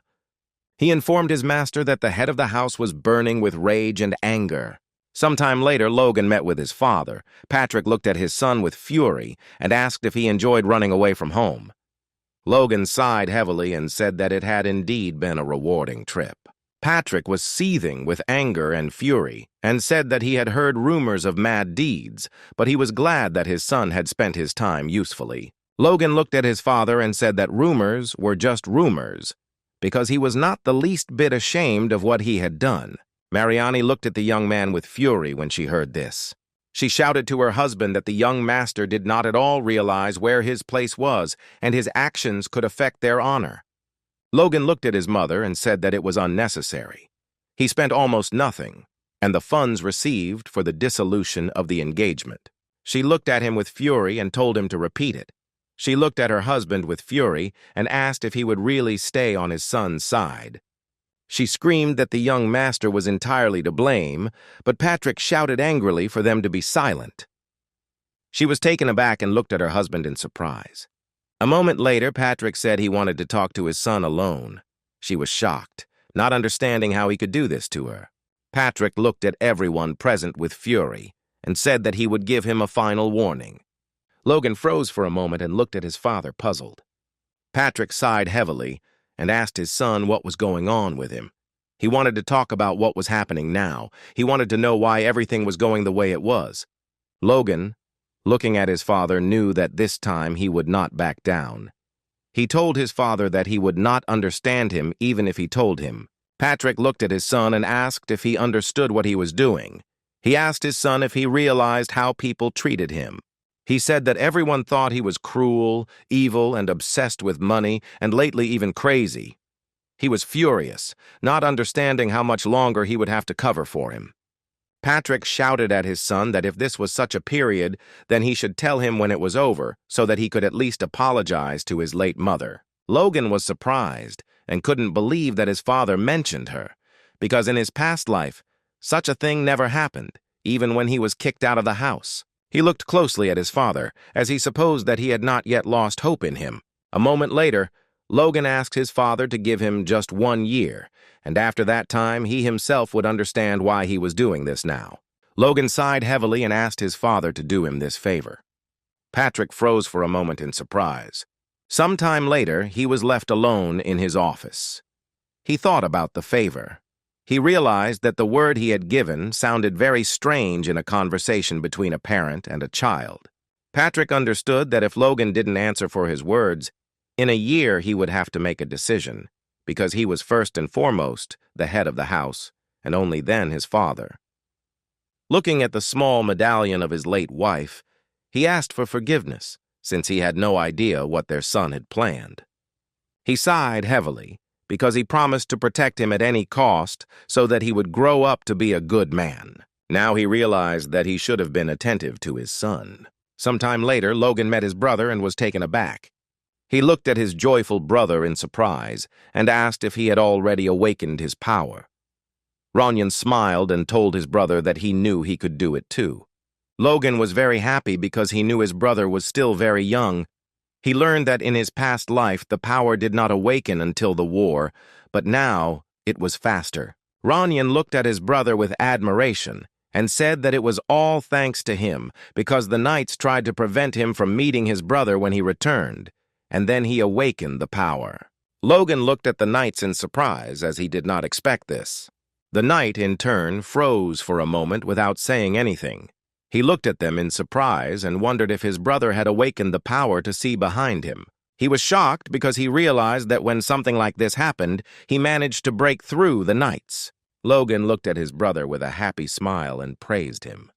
He informed his master that the head of the house was burning with rage and anger. Sometime later, Logan met with his father. Patrick looked at his son with fury and asked if he enjoyed running away from home. Logan sighed heavily and said that it had indeed been a rewarding trip. Patrick was seething with anger and fury and said that he had heard rumors of mad deeds, but he was glad that his son had spent his time usefully. Logan looked at his father and said that rumors were just rumors, because he was not the least bit ashamed of what he had done. Mariani looked at the young man with fury when she heard this. She shouted to her husband that the young master did not at all realize where his place was, and his actions could affect their honor. Logan looked at his mother and said that it was unnecessary. He spent almost nothing, and the funds received for the dissolution of the engagement. She looked at him with fury and told him to repeat it. She looked at her husband with fury and asked if he would really stay on his son's side. She screamed that the young master was entirely to blame, but Patrick shouted angrily for them to be silent. She was taken aback and looked at her husband in surprise. A moment later, Patrick said he wanted to talk to his son alone. She was shocked, not understanding how he could do this to her. Patrick looked at everyone present with fury and said that he would give him a final warning. Logan froze for a moment and looked at his father, puzzled. Patrick sighed heavily and asked his son what was going on with him. He wanted to talk about what was happening now. He wanted to know why everything was going the way it was. Logan, looking at his father, knew that this time he would not back down. He told his father that he would not understand him even if he told him. Patrick looked at his son and asked if he understood what he was doing. He asked his son if he realized how people treated him. He said that everyone thought he was cruel, evil, and obsessed with money, and lately even crazy. He was furious, not understanding how much longer he would have to cover for him. Patrick shouted at his son that if this was such a period, then he should tell him when it was over, so that he could at least apologize to his late mother. Logan was surprised and couldn't believe that his father mentioned her, because in his past life, such a thing never happened, even when he was kicked out of the house. He looked closely at his father, as he supposed that he had not yet lost hope in him. A moment later, Logan asked his father to give him just 1 year, and after that time he himself would understand why he was doing this now. Logan sighed heavily and asked his father to do him this favor. Patrick froze for a moment in surprise. Sometime later, he was left alone in his office. He thought about the favor. He realized that the word he had given sounded very strange in a conversation between a parent and a child. Patrick understood that if Logan didn't answer for his words, in a year he would have to make a decision, because he was first and foremost the head of the house, and only then his father. Looking at the small medallion of his late wife, he asked for forgiveness, since he had no idea what their son had planned. He sighed heavily, because he promised to protect him at any cost so that he would grow up to be a good man. Now he realized that he should have been attentive to his son. Sometime later, Logan met his brother and was taken aback. He looked at his joyful brother in surprise and asked if he had already awakened his power. Ronyan smiled and told his brother that he knew he could do it too. Logan was very happy because he knew his brother was still very young. He learned that in his past life the power did not awaken until the war, but now it was faster. Ronyan looked at his brother with admiration and said that it was all thanks to him because the knights tried to prevent him from meeting his brother when he returned, and then he awakened the power. Logan looked at the knights in surprise as he did not expect this. The knight, in turn, froze for a moment without saying anything. He looked at them in surprise and wondered if his brother had awakened the power to see behind him. He was shocked because he realized that when something like this happened, he managed to break through the knights. Logan looked at his brother with a happy smile and praised him.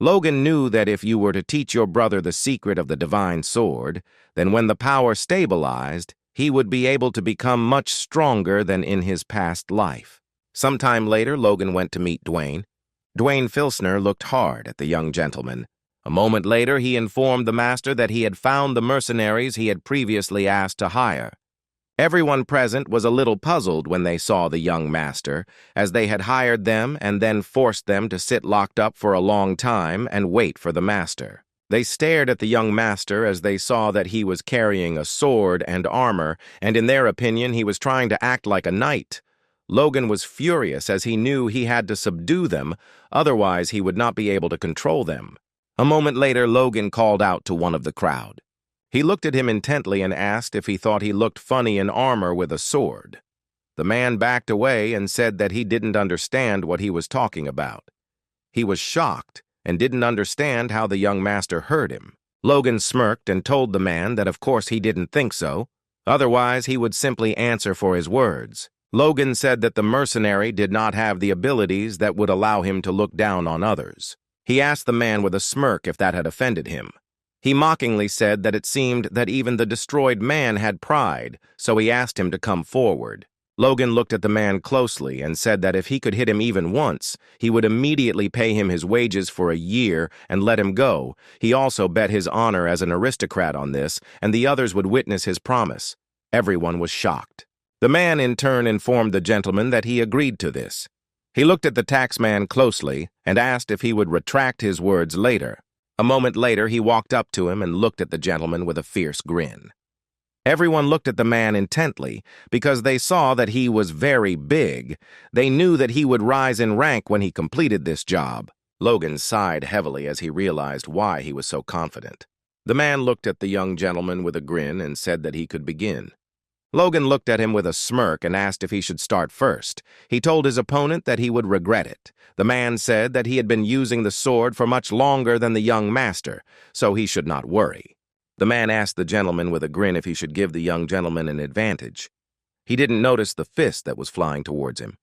Logan knew that if you were to teach your brother the secret of the divine sword, then when the power stabilized, he would be able to become much stronger than in his past life. Sometime later, Logan went to meet Dwayne. Dwayne Filsner looked hard at the young gentleman. A moment later, he informed the master that he had found the mercenaries he had previously asked to hire. Everyone present was a little puzzled when they saw the young master, as they had hired them and then forced them to sit locked up for a long time and wait for the master. They stared at the young master as they saw that he was carrying a sword and armor, and in their opinion he was trying to act like a knight. Logan was furious as he knew he had to subdue them, otherwise he would not be able to control them. A moment later, Logan called out to one of the crowd. He looked at him intently and asked if he thought he looked funny in armor with a sword. The man backed away and said that he didn't understand what he was talking about. He was shocked and didn't understand how the young master heard him. Logan smirked and told the man that of course he didn't think so, otherwise he would simply answer for his words. Logan said that the mercenary did not have the abilities that would allow him to look down on others. He asked the man with a smirk if that had offended him. He mockingly said that it seemed that even the destroyed man had pride, so he asked him to come forward. Logan looked at the man closely and said that if he could hit him even once, he would immediately pay him his wages for a year and let him go. He also bet his honor as an aristocrat on this, and the others would witness his promise. Everyone was shocked. The man in turn informed the gentleman that he agreed to this. He looked at the taxman closely and asked if he would retract his words later. A moment later, he walked up to him and looked at the gentleman with a fierce grin. Everyone looked at the man intently because they saw that he was very big. They knew that he would rise in rank when he completed this job. Logan sighed heavily as he realized why he was so confident. The man looked at the young gentleman with a grin and said that he could begin. Logan looked at him with a smirk and asked if he should start first. He told his opponent that he would regret it. The man said that he had been using the sword for much longer than the young master, so he should not worry. The man asked the gentleman with a grin if he should give the young gentleman an advantage. He didn't notice the fist that was flying towards him.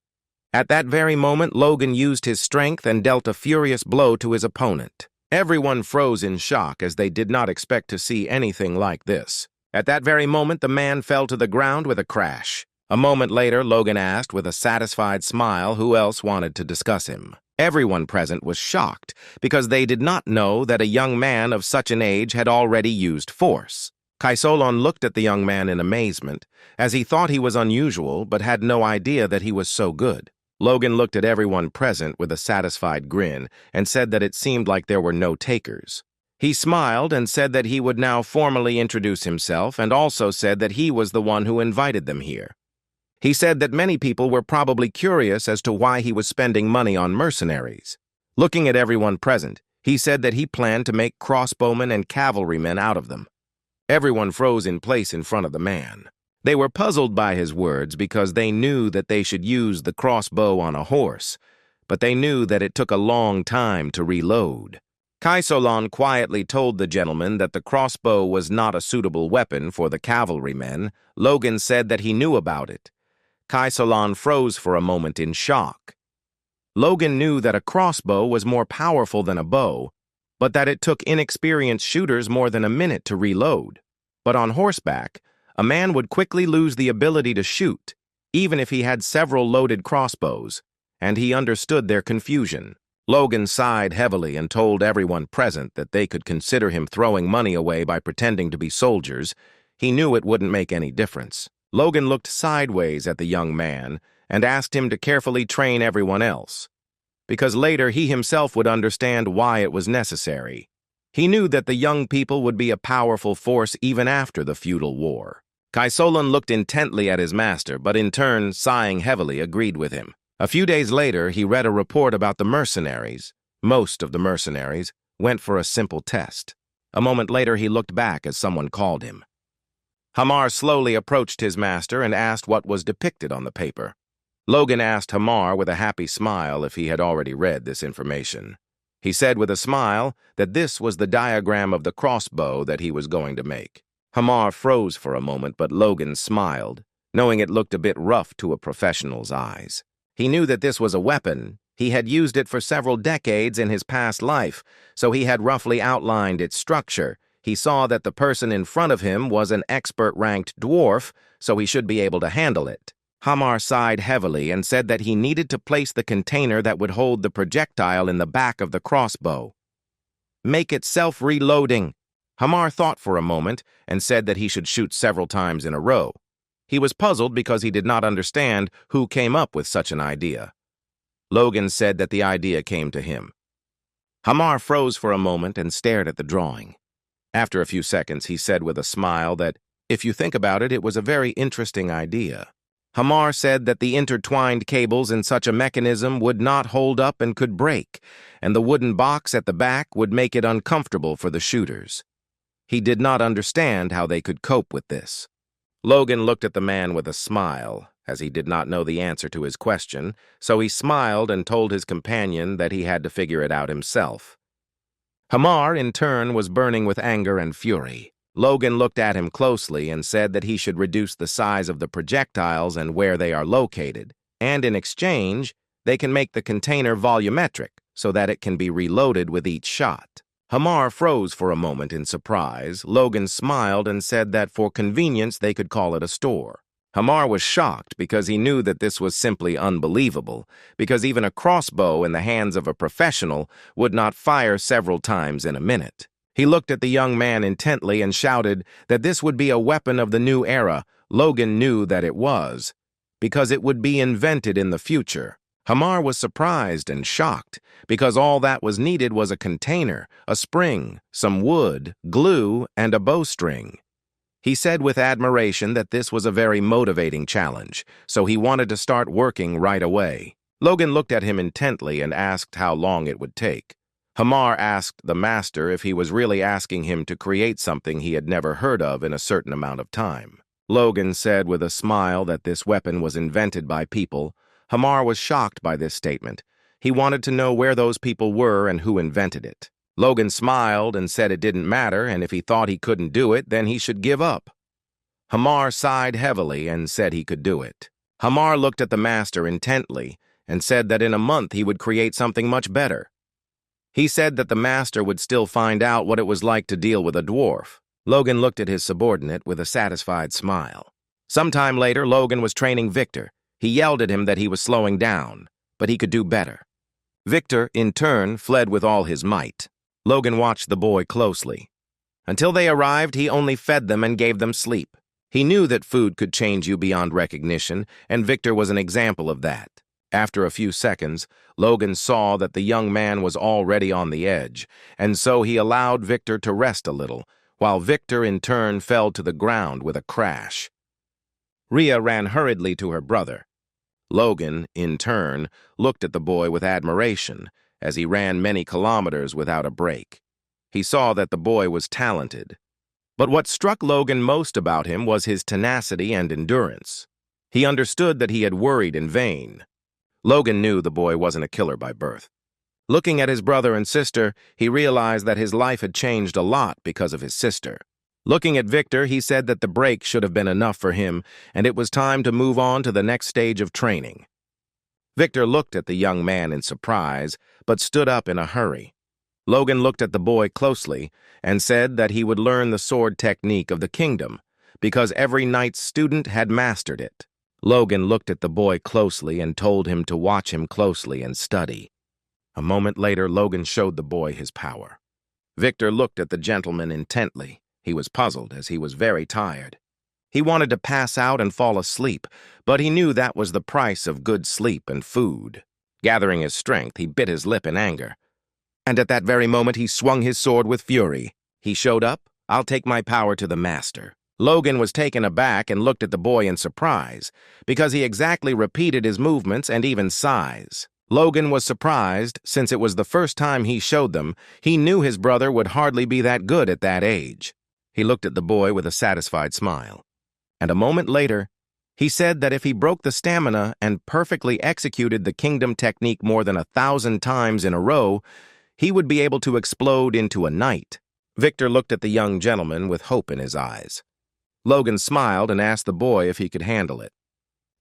At that very moment, Logan used his strength and dealt a furious blow to his opponent. Everyone froze in shock as they did not expect to see anything like this. At that very moment, the man fell to the ground with a crash. A moment later, Logan asked with a satisfied smile who else wanted to discuss him. Everyone present was shocked because they did not know that a young man of such an age had already used force. Kaisolon looked at the young man in amazement, as he thought he was unusual but had no idea that he was so good. Logan looked at everyone present with a satisfied grin and said that it seemed like there were no takers. He smiled and said that he would now formally introduce himself and also said that he was the one who invited them here. He said that many people were probably curious as to why he was spending money on mercenaries. Looking at everyone present, he said that he planned to make crossbowmen and cavalrymen out of them. Everyone froze in place in front of the man. They were puzzled by his words because they knew that they should use the crossbow on a horse, but they knew that it took a long time to reload. Kaisolon quietly told the gentleman that the crossbow was not a suitable weapon for the cavalrymen. Logan said that he knew about it. Kaisolon froze for a moment in shock. Logan knew that a crossbow was more powerful than a bow, but that it took inexperienced shooters more than a minute to reload. But on horseback, a man would quickly lose the ability to shoot, even if he had several loaded crossbows, and he understood their confusion. Logan sighed heavily and told everyone present that they could consider him throwing money away by pretending to be soldiers. He knew it wouldn't make any difference. Logan looked sideways at the young man and asked him to carefully train everyone else, because later he himself would understand why it was necessary. He knew that the young people would be a powerful force even after the feudal war. Kaisolon looked intently at his master, but in turn, sighing heavily, agreed with him. A few days later, he read a report about the mercenaries. Most of the mercenaries went for a simple test. A moment later, he looked back as someone called him. Hamar slowly approached his master and asked what was depicted on the paper. Logan asked Hamar with a happy smile if he had already read this information. He said with a smile that this was the diagram of the crossbow that he was going to make. Hamar froze for a moment, but Logan smiled, knowing it looked a bit rough to a professional's eyes. He knew that this was a weapon. He had used it for several decades in his past life, so he had roughly outlined its structure. He saw that the person in front of him was an expert-ranked dwarf, so he should be able to handle it. Hamar sighed heavily and said that he needed to place the container that would hold the projectile in the back of the crossbow. Make it self-reloading. Hamar thought for a moment and said that he should shoot several times in a row. He was puzzled because he did not understand who came up with such an idea. Logan said that the idea came to him. Hamar froze for a moment and stared at the drawing. After a few seconds, he said with a smile that, if you think about it, it was a very interesting idea. Hamar said that the intertwined cables in such a mechanism would not hold up and could break, and the wooden box at the back would make it uncomfortable for the shooters. He did not understand how they could cope with this. Logan looked at the man with a smile, as he did not know the answer to his question, so he smiled and told his companion that he had to figure it out himself. Hamar, in turn, was burning with anger and fury. Logan looked at him closely and said that he should reduce the size of the projectiles and where they are located, and in exchange, they can make the container volumetric so that it can be reloaded with each shot. Hamar froze for a moment in surprise. Logan smiled and said that for convenience they could call it a store. Hamar was shocked because he knew that this was simply unbelievable, because even a crossbow in the hands of a professional would not fire several times in a minute. He looked at the young man intently and shouted that this would be a weapon of the new era. Logan knew that it was, because it would be invented in the future. Hamar was surprised and shocked, because all that was needed was a container, a spring, some wood, glue, and a bowstring. He said with admiration that this was a very motivating challenge, so he wanted to start working right away. Logan looked at him intently and asked how long it would take. Hamar asked the master if he was really asking him to create something he had never heard of in a certain amount of time. Logan said with a smile that this weapon was invented by people. Hamar was shocked by this statement. He wanted to know where those people were and who invented it. Logan smiled and said it didn't matter, and if he thought he couldn't do it, then he should give up. Hamar sighed heavily and said he could do it. Hamar looked at the master intently and said that in a month he would create something much better. He said that the master would still find out what it was like to deal with a dwarf. Logan looked at his subordinate with a satisfied smile. Sometime later, Logan was training Victor. He yelled at him that he was slowing down, but he could do better. Victor, in turn, fled with all his might. Logan watched the boy closely. Until they arrived, he only fed them and gave them sleep. He knew that food could change you beyond recognition, and Victor was an example of that. After a few seconds, Logan saw that the young man was already on the edge, and so he allowed Victor to rest a little, while Victor in turn fell to the ground with a crash. Rhea ran hurriedly to her brother. Logan, in turn, looked at the boy with admiration as he ran many kilometers without a break. He saw that the boy was talented. But what struck Logan most about him was his tenacity and endurance. He understood that he had worried in vain. Logan knew the boy wasn't a killer by birth. Looking at his brother and sister, he realized that his life had changed a lot because of his sister. Looking at Victor, he said that the break should have been enough for him, and it was time to move on to the next stage of training. Victor looked at the young man in surprise, but stood up in a hurry. Logan looked at the boy closely and said that he would learn the sword technique of the kingdom, because every knight's student had mastered it. Logan looked at the boy closely and told him to watch him closely and study. A moment later, Logan showed the boy his power. Victor looked at the gentleman intently. He was puzzled, as he was very tired. He wanted to pass out and fall asleep, but he knew that was the price of good sleep and food. Gathering his strength, he bit his lip in anger. And at that very moment, he swung his sword with fury. He showed up. I'll take my power to the master. Logan was taken aback and looked at the boy in surprise, because he exactly repeated his movements and even size. Logan was surprised, since it was the first time he showed them. He knew his brother would hardly be that good at that age. He looked at the boy with a satisfied smile. And a moment later, he said that if he broke the stamina and perfectly executed the kingdom technique more than 1,000 times in a row, he would be able to explode into a knight. Victor looked at the young gentleman with hope in his eyes. Logan smiled and asked the boy if he could handle it.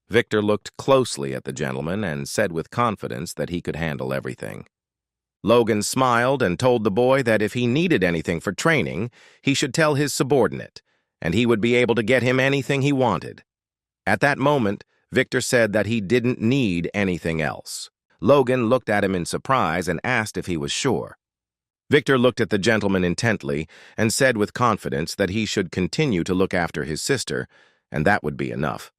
Victor looked closely at the gentleman and said with confidence that he could handle everything. Logan smiled and told the boy that if he needed anything for training, he should tell his subordinate, and he would be able to get him anything he wanted. At that moment, Victor said that he didn't need anything else. Logan looked at him in surprise and asked if he was sure. Victor looked at the gentleman intently and said with confidence that he should continue to look after his sister, and that would be enough.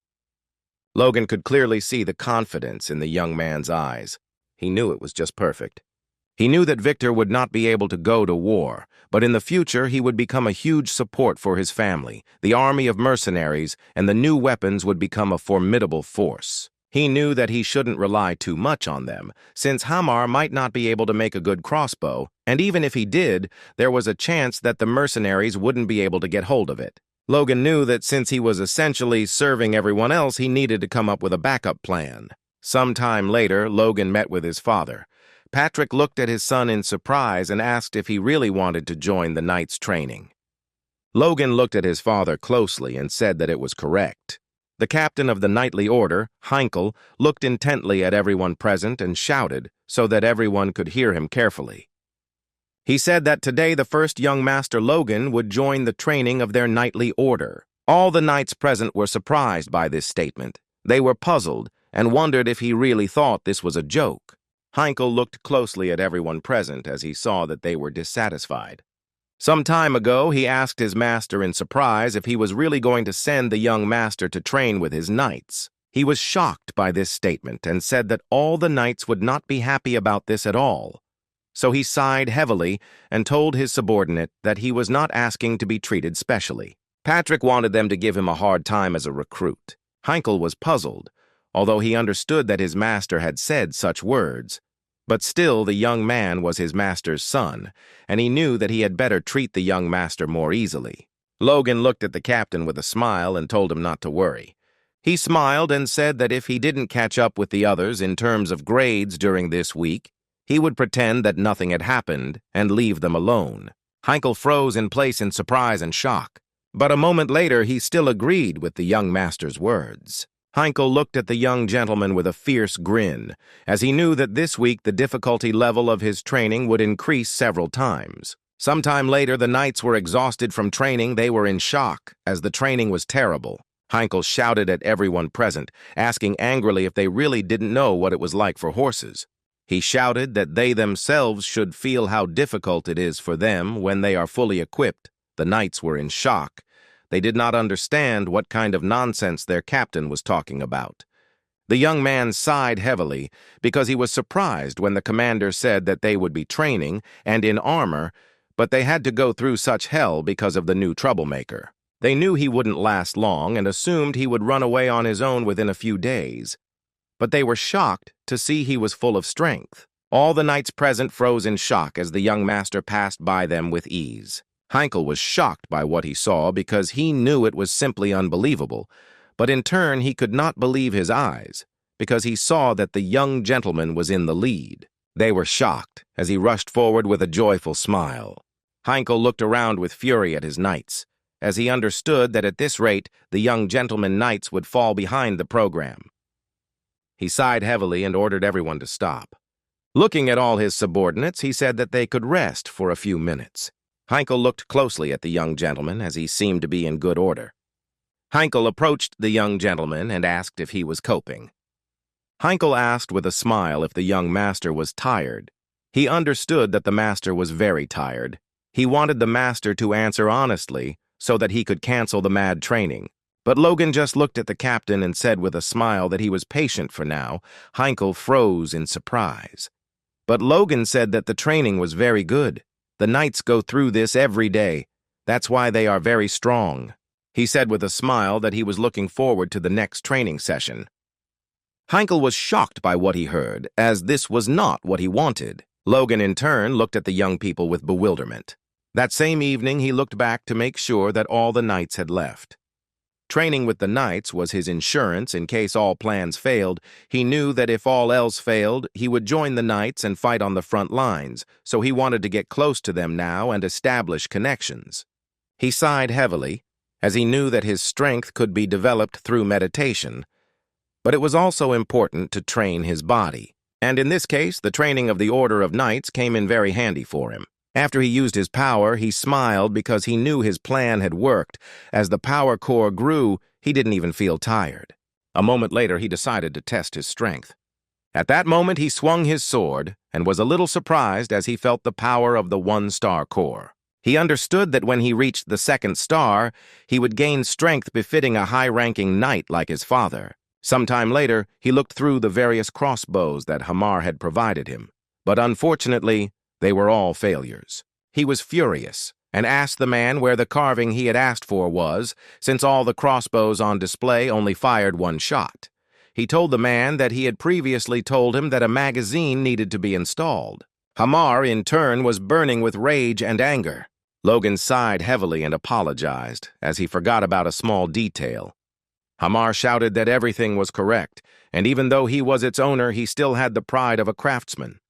Logan could clearly see the confidence in the young man's eyes. He knew it was just perfect. He knew that Victor would not be able to go to war, but in the future he would become a huge support for his family, the army of mercenaries, and the new weapons would become a formidable force. He knew that he shouldn't rely too much on them, since Hamar might not be able to make a good crossbow, and even if he did, there was a chance that the mercenaries wouldn't be able to get hold of it. Logan knew that since he was essentially serving everyone else, he needed to come up with a backup plan. Sometime later, Logan met with his father. Patrick looked at his son in surprise and asked if he really wanted to join the Knights' training. Logan looked at his father closely and said that it was correct. The captain of the knightly order, Heinkel, looked intently at everyone present and shouted so that everyone could hear him carefully. He said that today the first young master Logan would join the training of their knightly order. All the knights present were surprised by this statement. They were puzzled and wondered if he really thought this was a joke. Heinkel looked closely at everyone present as he saw that they were dissatisfied. Some time ago, he asked his master in surprise if he was really going to send the young master to train with his knights. He was shocked by this statement and said that all the knights would not be happy about this at all. So he sighed heavily and told his subordinate that he was not asking to be treated specially. Patrick wanted them to give him a hard time as a recruit. Heinkel was puzzled, although he understood that his master had said such words. But still, the young man was his master's son, and he knew that he had better treat the young master more easily. Logan looked at the captain with a smile and told him not to worry. He smiled and said that if he didn't catch up with the others in terms of grades during this week, he would pretend that nothing had happened and leave them alone. Heinkel froze in place in surprise and shock, but a moment later he still agreed with the young master's words. Heinkel looked at the young gentleman with a fierce grin, as he knew that this week the difficulty level of his training would increase several times. Sometime later, the knights were exhausted from training. They were in shock, as the training was terrible. Heinkel shouted at everyone present, asking angrily if they really didn't know what it was like for horses. He shouted that they themselves should feel how difficult it is for them when they are fully equipped. The knights were in shock. They did not understand what kind of nonsense their captain was talking about. The young man sighed heavily because he was surprised when the commander said that they would be training and in armor, but they had to go through such hell because of the new troublemaker. They knew he wouldn't last long and assumed he would run away on his own within a few days. But they were shocked to see he was full of strength. All the knights present froze in shock as the young master passed by them with ease. Heinkel was shocked by what he saw because he knew it was simply unbelievable, but in turn he could not believe his eyes because he saw that the young gentleman was in the lead. They were shocked as he rushed forward with a joyful smile. Heinkel looked around with fury at his knights, as he understood that at this rate the young gentleman knights would fall behind the program. He sighed heavily and ordered everyone to stop. Looking at all his subordinates, he said that they could rest for a few minutes. Heinkel looked closely at the young gentleman as he seemed to be in good order. Heinkel approached the young gentleman and asked if he was coping. Heinkel asked with a smile if the young master was tired. He understood that the master was very tired. He wanted the master to answer honestly so that he could cancel the mad training. But Logan just looked at the captain and said with a smile that he was patient for now. Heinkel froze in surprise. But Logan said that the training was very good. The knights go through this every day. That's why they are very strong. He said with a smile that he was looking forward to the next training session. Heinkel was shocked by what he heard, as this was not what he wanted. Logan, in turn, looked at the young people with bewilderment. That same evening, he looked back to make sure that all the knights had left. Training with the knights was his insurance in case all plans failed. He knew that if all else failed, he would join the knights and fight on the front lines, so he wanted to get close to them now and establish connections. He sighed heavily, as he knew that his strength could be developed through meditation, but it was also important to train his body. And in this case, the training of the Order of Knights came in very handy for him. After he used his power, he smiled because he knew his plan had worked. As the power core grew, he didn't even feel tired. A moment later, he decided to test his strength. At that moment, he swung his sword and was a little surprised as he felt the power of the 1-star core. He understood that when he reached the 2nd star, he would gain strength befitting a high-ranking knight like his father. Sometime later, he looked through the various crossbows that Hamar had provided him, but unfortunately, they were all failures. He was furious and asked the man where the carving he had asked for was, since all the crossbows on display only fired 1 shot. He told the man that he had previously told him that a magazine needed to be installed. Hamar, in turn, was burning with rage and anger. Logan sighed heavily and apologized, as he forgot about a small detail. Hamar shouted that everything was correct, and even though he was its owner, he still had the pride of a craftsman.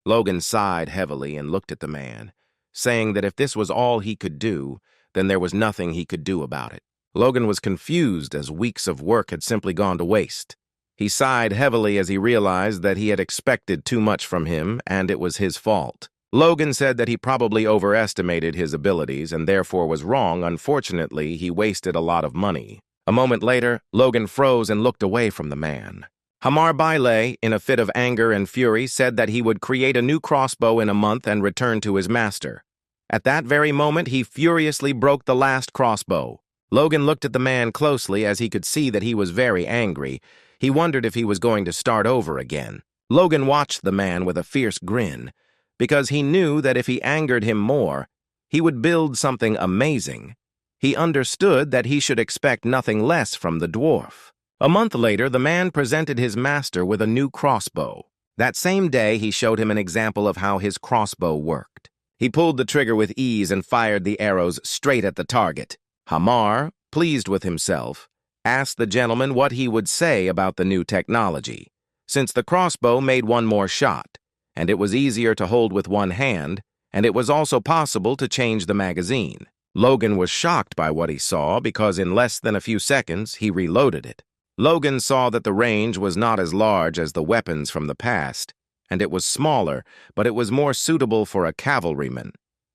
Logan sighed heavily and looked at the man, saying that if this was all he could do, then there was nothing he could do about it. Logan was confused as weeks of work had simply gone to waste. He sighed heavily as he realized that he had expected too much from him, and it was his fault. Logan said that he probably overestimated his abilities and therefore was wrong. Unfortunately, he wasted a lot of money. A moment later, Logan froze and looked away from the man. Hamar Bailey, in a fit of anger and fury, said that he would create a new crossbow in a month and return to his master. At that very moment, he furiously broke the last crossbow. Logan looked at the man closely as he could see that he was very angry. He wondered if he was going to start over again. Logan watched the man with a fierce grin, because he knew that if he angered him more, he would build something amazing. He understood that he should expect nothing less from the dwarf. A month later, the man presented his master with a new crossbow. That same day, he showed him an example of how his crossbow worked. He pulled the trigger with ease and fired the arrows straight at the target. Hamar, pleased with himself, asked the gentleman what he would say about the new technology, since the crossbow made 1 more shot, and it was easier to hold with 1 hand, and it was also possible to change the magazine. Logan was shocked by what he saw because in less than a few seconds, he reloaded it. Logan saw that the range was not as large as the weapons from the past, and it was smaller, but it was more suitable for a cavalryman.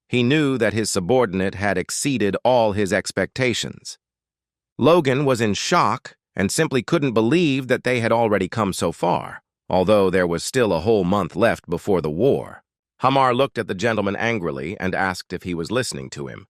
He knew that his subordinate had exceeded all his expectations. Logan was in shock and simply couldn't believe that they had already come so far, although there was still a whole month left before the war. Hamar looked at the gentleman angrily and asked if he was listening to him.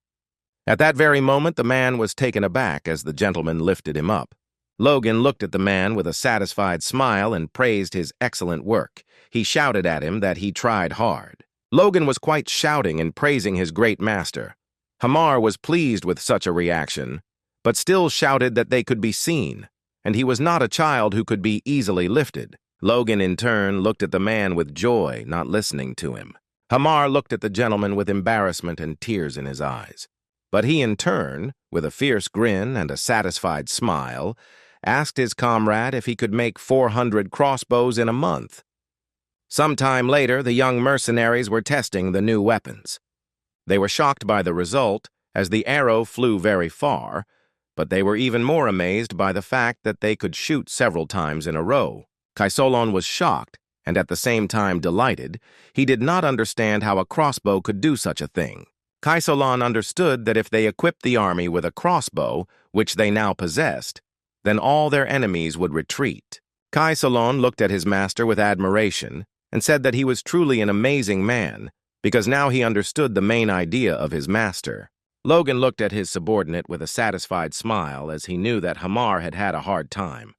At that very moment, the man was taken aback as the gentleman lifted him up. Logan looked at the man with a satisfied smile and praised his excellent work. He shouted at him that he tried hard. Logan was quite shouting and praising his great master. Hamar was pleased with such a reaction, but still shouted that they could be seen, and he was not a child who could be easily lifted. Logan, in turn, looked at the man with joy, not listening to him. Hamar looked at the gentleman with embarrassment and tears in his eyes. But he, in turn, with a fierce grin and a satisfied smile, asked his comrade if he could make 400 crossbows in a month. Some time later, the young mercenaries were testing the new weapons. They were shocked by the result, as the arrow flew very far, but they were even more amazed by the fact that they could shoot several times in a row. Kaisolon was shocked, and at the same time delighted. He did not understand how a crossbow could do such a thing. Kaisolon understood that if they equipped the army with a crossbow, which they now possessed, then all their enemies would retreat. Kaisolon looked at his master with admiration and said that he was truly an amazing man, because now he understood the main idea of his master. Logan looked at his subordinate with a satisfied smile as he knew that Hamar had had a hard time.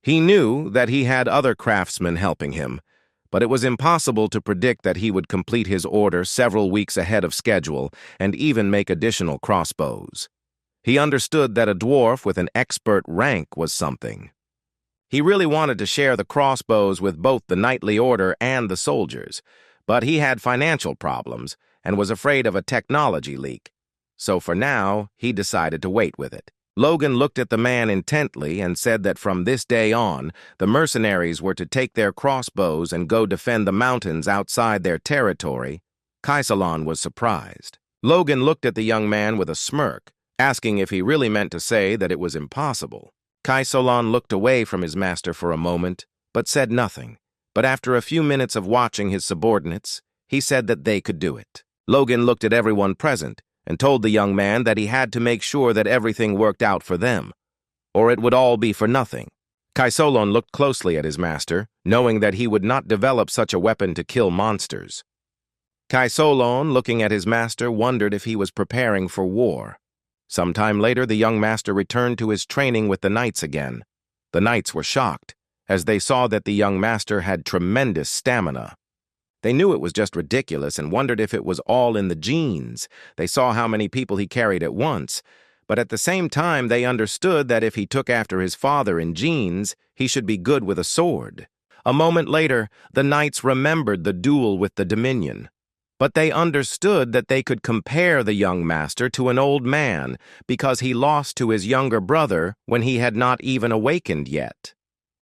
He knew that he had other craftsmen helping him, but it was impossible to predict that he would complete his order several weeks ahead of schedule and even make additional crossbows. He understood that a dwarf with an expert rank was something. He really wanted to share the crossbows with both the knightly order and the soldiers, but he had financial problems and was afraid of a technology leak. So for now, he decided to wait with it. Logan looked at the man intently and said that from this day on, the mercenaries were to take their crossbows and go defend the mountains outside their territory. Kaisolon was surprised. Logan looked at the young man with a smirk, asking if he really meant to say that it was impossible. Kaisolon looked away from his master for a moment, but said nothing, but after a few minutes of watching his subordinates, he said that they could do it. Logan looked at everyone present and told the young man that he had to make sure that everything worked out for them, or it would all be for nothing. Kaisolon looked closely at his master, knowing that he would not develop such a weapon to kill monsters. Kaisolon, looking at his master, wondered if he was preparing for war. Sometime later, the young master returned to his training with the knights again. The knights were shocked, as they saw that the young master had tremendous stamina. They knew it was just ridiculous and wondered if it was all in the genes. They saw how many people he carried at once, but at the same time they understood that if he took after his father in genes, he should be good with a sword. A moment later, the knights remembered the duel with the Dominion. But they understood that they could compare the young master to an old man because he lost to his younger brother when he had not even awakened yet.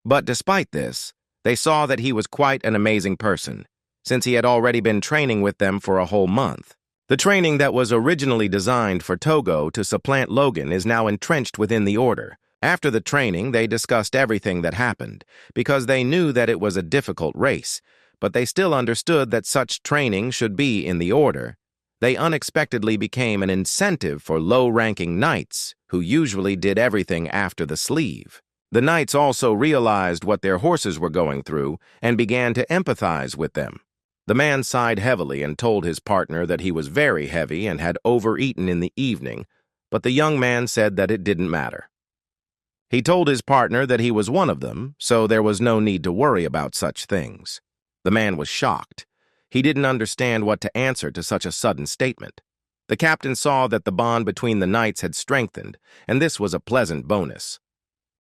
But despite this, they saw that he was quite an amazing person, since he had already been training with them for a whole month. The training that was originally designed for Togo to supplant Logan is now entrenched within the order. After the training, they discussed everything that happened, because they knew that it was a difficult race, but they still understood that such training should be in the order. They unexpectedly became an incentive for low-ranking knights, who usually did everything after the sleeve. The knights also realized what their horses were going through and began to empathize with them. The man sighed heavily and told his partner that he was very heavy and had overeaten in the evening, but the young man said that it didn't matter. He told his partner that he was one of them, so there was no need to worry about such things. The man was shocked. He didn't understand what to answer to such a sudden statement. The captain saw that the bond between the knights had strengthened, and this was a pleasant bonus.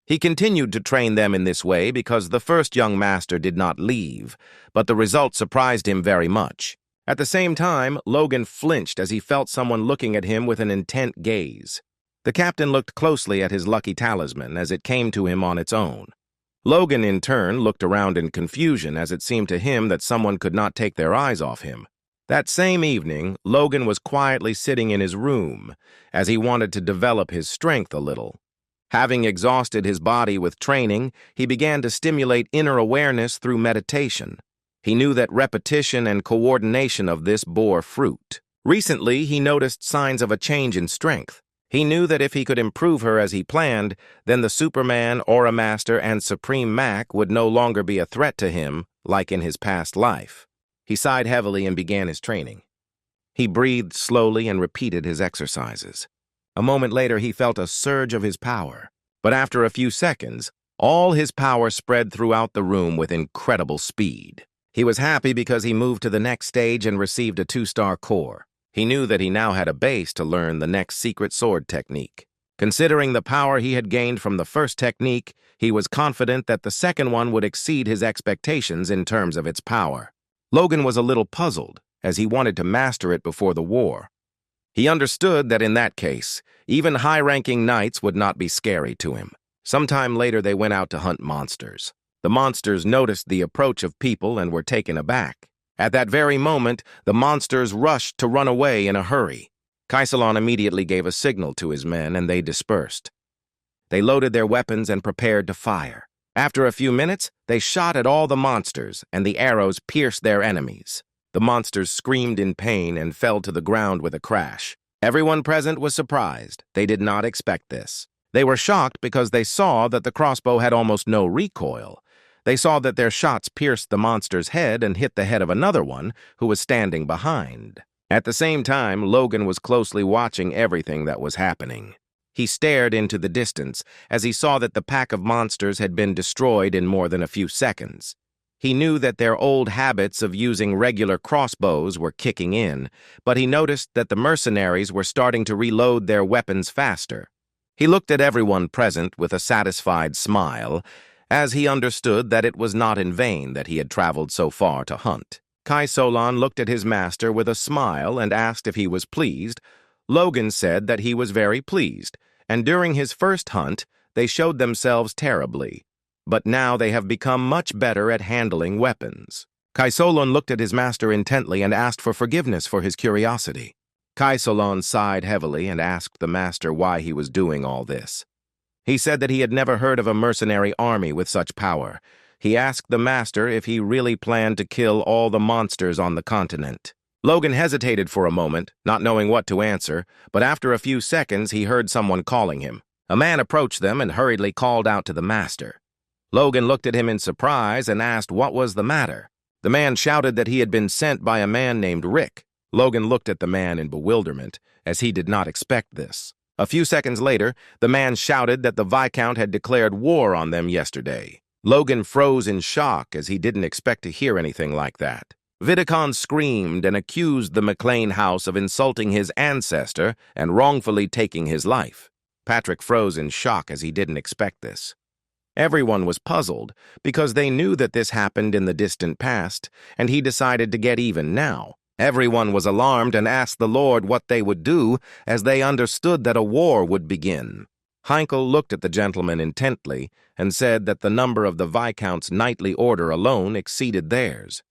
He continued to train them in this way because the first young master did not leave, but the result surprised him very much. At the same time, Logan flinched as he felt someone looking at him with an intent gaze. The captain looked closely at his lucky talisman as it came to him on its own. Logan, in turn, looked around in confusion as it seemed to him that someone could not take their eyes off him. That same evening, Logan was quietly sitting in his room as he wanted to develop his strength a little. Having exhausted his body with training, he began to stimulate inner awareness through meditation. He knew that repetition and coordination of this bore fruit. Recently, he noticed signs of a change in strength. He knew that if he could improve her as he planned, then the Superman, Aura Master, and Supreme Mac would no longer be a threat to him, like in his past life. He sighed heavily and began his training. He breathed slowly and repeated his exercises. A moment later, he felt a surge of his power. But after a few seconds, all his power spread throughout the room with incredible speed. He was happy because he moved to the next stage and received a 2-star core. He knew that he now had a base to learn the next secret sword technique. Considering the power he had gained from the first technique, he was confident that the second one would exceed his expectations in terms of its power. Logan was a little puzzled, as he wanted to master it before the war. He understood that in that case, even high-ranking knights would not be scary to him. Sometime later, they went out to hunt monsters. The monsters noticed the approach of people and were taken aback. At that very moment, the monsters rushed to run away in a hurry. Kaisolon immediately gave a signal to his men, and they dispersed. They loaded their weapons and prepared to fire. After a few minutes, they shot at all the monsters, and the arrows pierced their enemies. The monsters screamed in pain and fell to the ground with a crash. Everyone present was surprised. They did not expect this. They were shocked because they saw that the crossbow had almost no recoil. They saw that their shots pierced the monster's head and hit the head of another one who was standing behind. At the same time, Logan was closely watching everything that was happening. He stared into the distance as he saw that the pack of monsters had been destroyed in more than a few seconds. He knew that their old habits of using regular crossbows were kicking in, but he noticed that the mercenaries were starting to reload their weapons faster. He looked at everyone present with a satisfied smile, as he understood that it was not in vain that he had traveled so far to hunt. Kaisolon looked at his master with a smile and asked if he was pleased. Logan said that he was very pleased, and during his first hunt, they showed themselves terribly. But now they have become much better at handling weapons. Kaisolon looked at his master intently and asked for forgiveness for his curiosity. Kaisolon sighed heavily and asked the master why he was doing all this. He said that he had never heard of a mercenary army with such power. He asked the master if he really planned to kill all the monsters on the continent. Logan hesitated for a moment, not knowing what to answer, but after a few seconds he heard someone calling him. A man approached them and hurriedly called out to the master. Logan looked at him in surprise and asked what was the matter. The man shouted that he had been sent by a man named Rick. Logan looked at the man in bewilderment, as he did not expect this. A few seconds later, the man shouted that the Viscount had declared war on them yesterday. Logan froze in shock, as he didn't expect to hear anything like that. Vidicon screamed and accused the McLean house of insulting his ancestor and wrongfully taking his life. Patrick froze in shock, as he didn't expect this. Everyone was puzzled, because they knew that this happened in the distant past, and he decided to get even now. Everyone was alarmed and asked the Lord what they would do, as they understood that a war would begin. Heinkel looked at the gentleman intently and said that the number of the Viscount's knightly order alone exceeded theirs.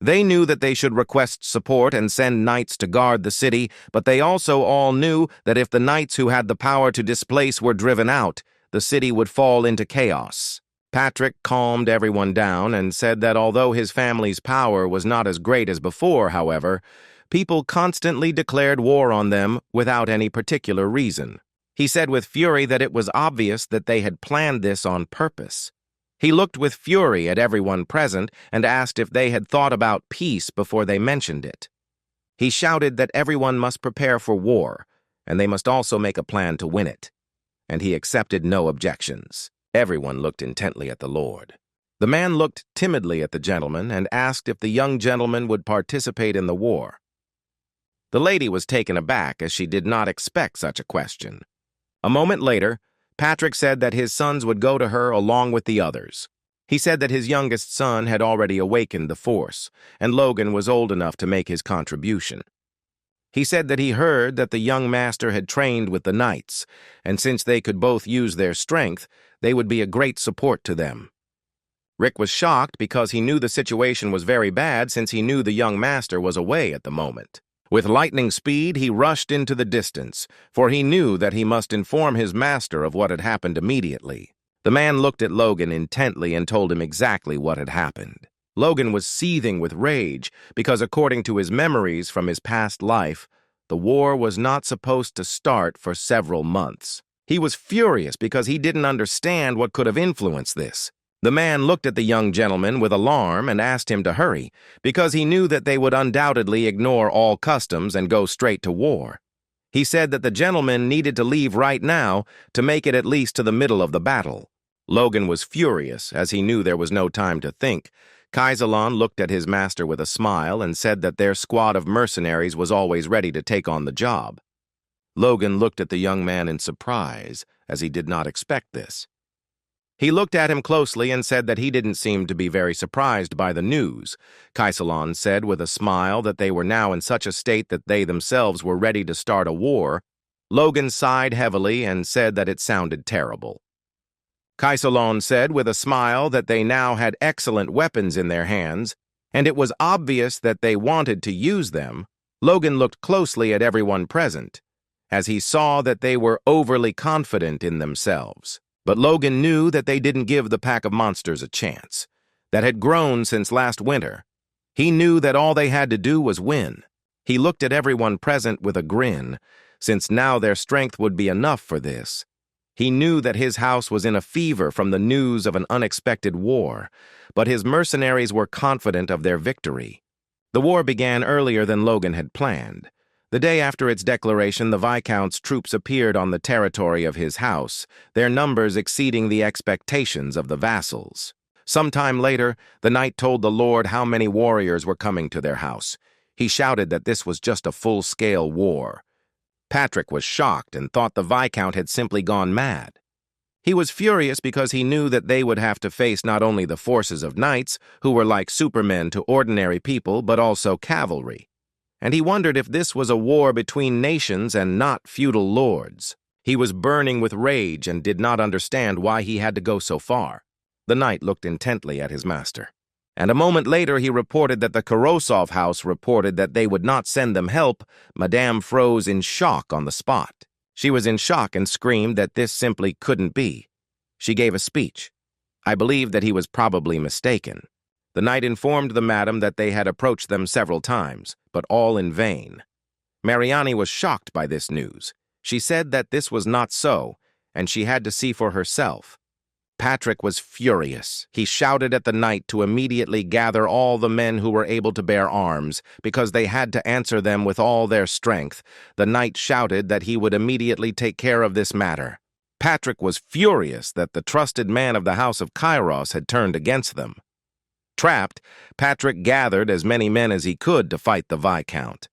They knew that they should request support and send knights to guard the city, but they also all knew that if the knights who had the power to displace were driven out, the city would fall into chaos. Patrick calmed everyone down and said that although his family's power was not as great as before, however, people constantly declared war on them without any particular reason. He said with fury that it was obvious that they had planned this on purpose. He looked with fury at everyone present and asked if they had thought about peace before they mentioned it. He shouted that everyone must prepare for war, and they must also make a plan to win it. And he accepted no objections. Everyone looked intently at the Lord. The man looked timidly at the gentleman and asked if the young gentleman would participate in the war. The lady was taken aback, as she did not expect such a question. A moment later, Patrick said that his sons would go to her along with the others. He said that his youngest son had already awakened the force, and Logan was old enough to make his contribution. He said that he heard that the young master had trained with the knights, and since they could both use their strength, they would be a great support to them. Rick was shocked because he knew the situation was very bad, since he knew the young master was away at the moment. With lightning speed, he rushed into the distance, for he knew that he must inform his master of what had happened immediately. The man looked at Logan intently and told him exactly what had happened. Logan was seething with rage because, according to his memories from his past life, the war was not supposed to start for several months. He was furious because he didn't understand what could have influenced this. The man looked at the young gentleman with alarm and asked him to hurry, because he knew that they would undoubtedly ignore all customs and go straight to war. He said that the gentleman needed to leave right now to make it at least to the middle of the battle. Logan was furious, as he knew there was no time to think. Kaisalon looked at his master with a smile and said that their squad of mercenaries was always ready to take on the job. Logan looked at the young man in surprise, as he did not expect this. He looked at him closely and said that he didn't seem to be very surprised by the news. Kaisalon said with a smile that they were now in such a state that they themselves were ready to start a war. Logan sighed heavily and said that it sounded terrible. Kaisalon said with a smile that they now had excellent weapons in their hands, and it was obvious that they wanted to use them. Logan looked closely at everyone present, as he saw that they were overly confident in themselves. But Logan knew that they didn't give the pack of monsters a chance, that had grown since last winter. He knew that all they had to do was win. He looked at everyone present with a grin, since now their strength would be enough for this. He knew that his house was in a fever from the news of an unexpected war, but his mercenaries were confident of their victory. The war began earlier than Logan had planned. The day after its declaration, the Viscount's troops appeared on the territory of his house, their numbers exceeding the expectations of the vassals. Sometime later, the knight told the Lord how many warriors were coming to their house. He shouted that this was just a full-scale war. Patrick was shocked and thought the Viscount had simply gone mad. He was furious because he knew that they would have to face not only the forces of knights, who were like supermen to ordinary people, but also cavalry. And he wondered if this was a war between nations and not feudal lords. He was burning with rage and did not understand why he had to go so far. The knight looked intently at his master. And a moment later he reported that the Korosov house reported that they would not send them help. Madame froze in shock on the spot. She was in shock and screamed that this simply couldn't be. She gave a speech. I believed that he was probably mistaken. The knight informed the madam that they had approached them several times, but all in vain. Mariani was shocked by this news. She said that this was not so, and she had to see for herself. Patrick was furious. He shouted at the knight to immediately gather all the men who were able to bear arms, because they had to answer them with all their strength. The knight shouted that he would immediately take care of this matter. Patrick was furious that the trusted man of the House of Kairos had turned against them. Trapped, Patrick gathered as many men as he could to fight the Viscount.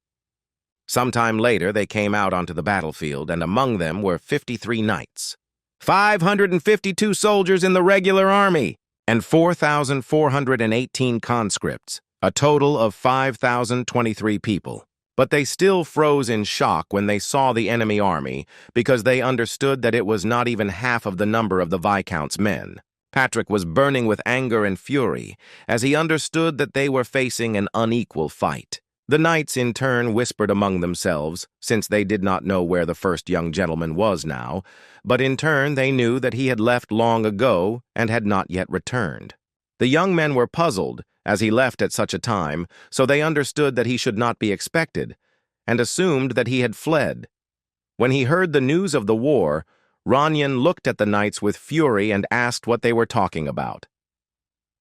Sometime later, they came out onto the battlefield, and among them were 53 knights, 552 soldiers in the regular army, and 4,418 conscripts, a total of 5,023 people. But they still froze in shock when they saw the enemy army, because they understood that it was not even half of the number of the Viscount's men. Patrick was burning with anger and fury, as he understood that they were facing an unequal fight. The knights in turn whispered among themselves, since they did not know where the first young gentleman was now, but in turn they knew that he had left long ago and had not yet returned. The young men were puzzled, as he left at such a time, so they understood that he should not be expected, and assumed that he had fled. When he heard the news of the war, Ranyan looked at the knights with fury and asked what they were talking about.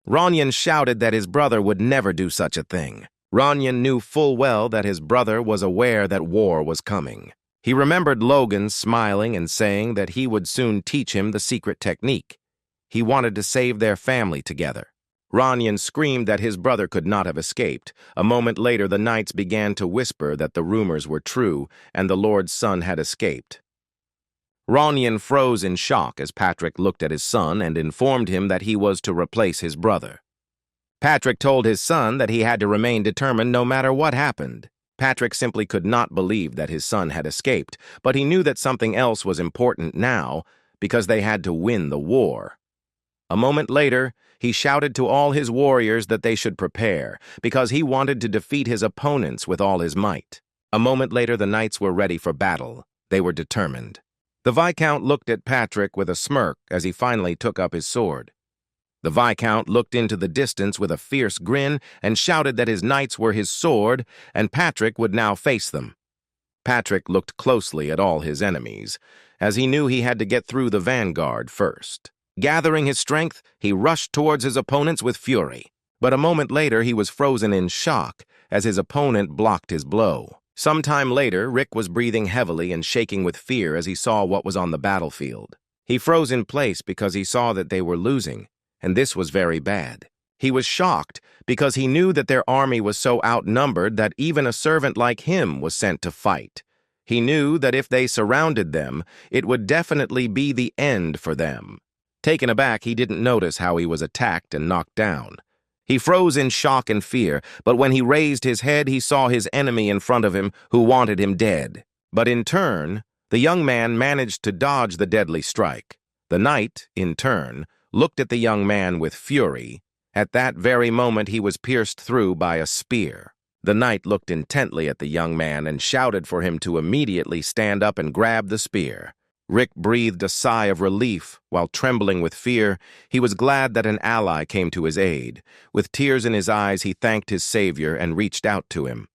Ranyan shouted that his brother would never do such a thing. Ranyan knew full well that his brother was aware that war was coming. He remembered Logan smiling and saying that he would soon teach him the secret technique. He wanted to save their family together. Ranyan screamed that his brother could not have escaped. A moment later, the knights began to whisper that the rumors were true and the Lord's son had escaped. Ranyan froze in shock as Patrick looked at his son and informed him that he was to replace his brother. Patrick told his son that he had to remain determined no matter what happened. Patrick simply could not believe that his son had escaped, but he knew that something else was important now, because they had to win the war. A moment later, he shouted to all his warriors that they should prepare, because he wanted to defeat his opponents with all his might. A moment later, the knights were ready for battle. They were determined. The Viscount looked at Patrick with a smirk as he finally took up his sword. The Viscount looked into the distance with a fierce grin and shouted that his knights were his sword, and Patrick would now face them. Patrick looked closely at all his enemies, as he knew he had to get through the vanguard first. Gathering his strength, he rushed towards his opponents with fury. But a moment later, he was frozen in shock as his opponent blocked his blow. Sometime later, Rick was breathing heavily and shaking with fear as he saw what was on the battlefield. He froze in place because he saw that they were losing, and this was very bad. He was shocked because he knew that their army was so outnumbered that even a servant like him was sent to fight. He knew that if they surrounded them, it would definitely be the end for them. Taken aback, he didn't notice how he was attacked and knocked down. He froze in shock and fear, but when he raised his head, he saw his enemy in front of him who wanted him dead. But in turn, the young man managed to dodge the deadly strike. The knight, in turn, looked at the young man with fury. At that very moment, he was pierced through by a spear. The knight looked intently at the young man and shouted for him to immediately stand up and grab the spear. Rick breathed a sigh of relief. While trembling with fear, he was glad that an ally came to his aid. With tears in his eyes, he thanked his savior and reached out to him.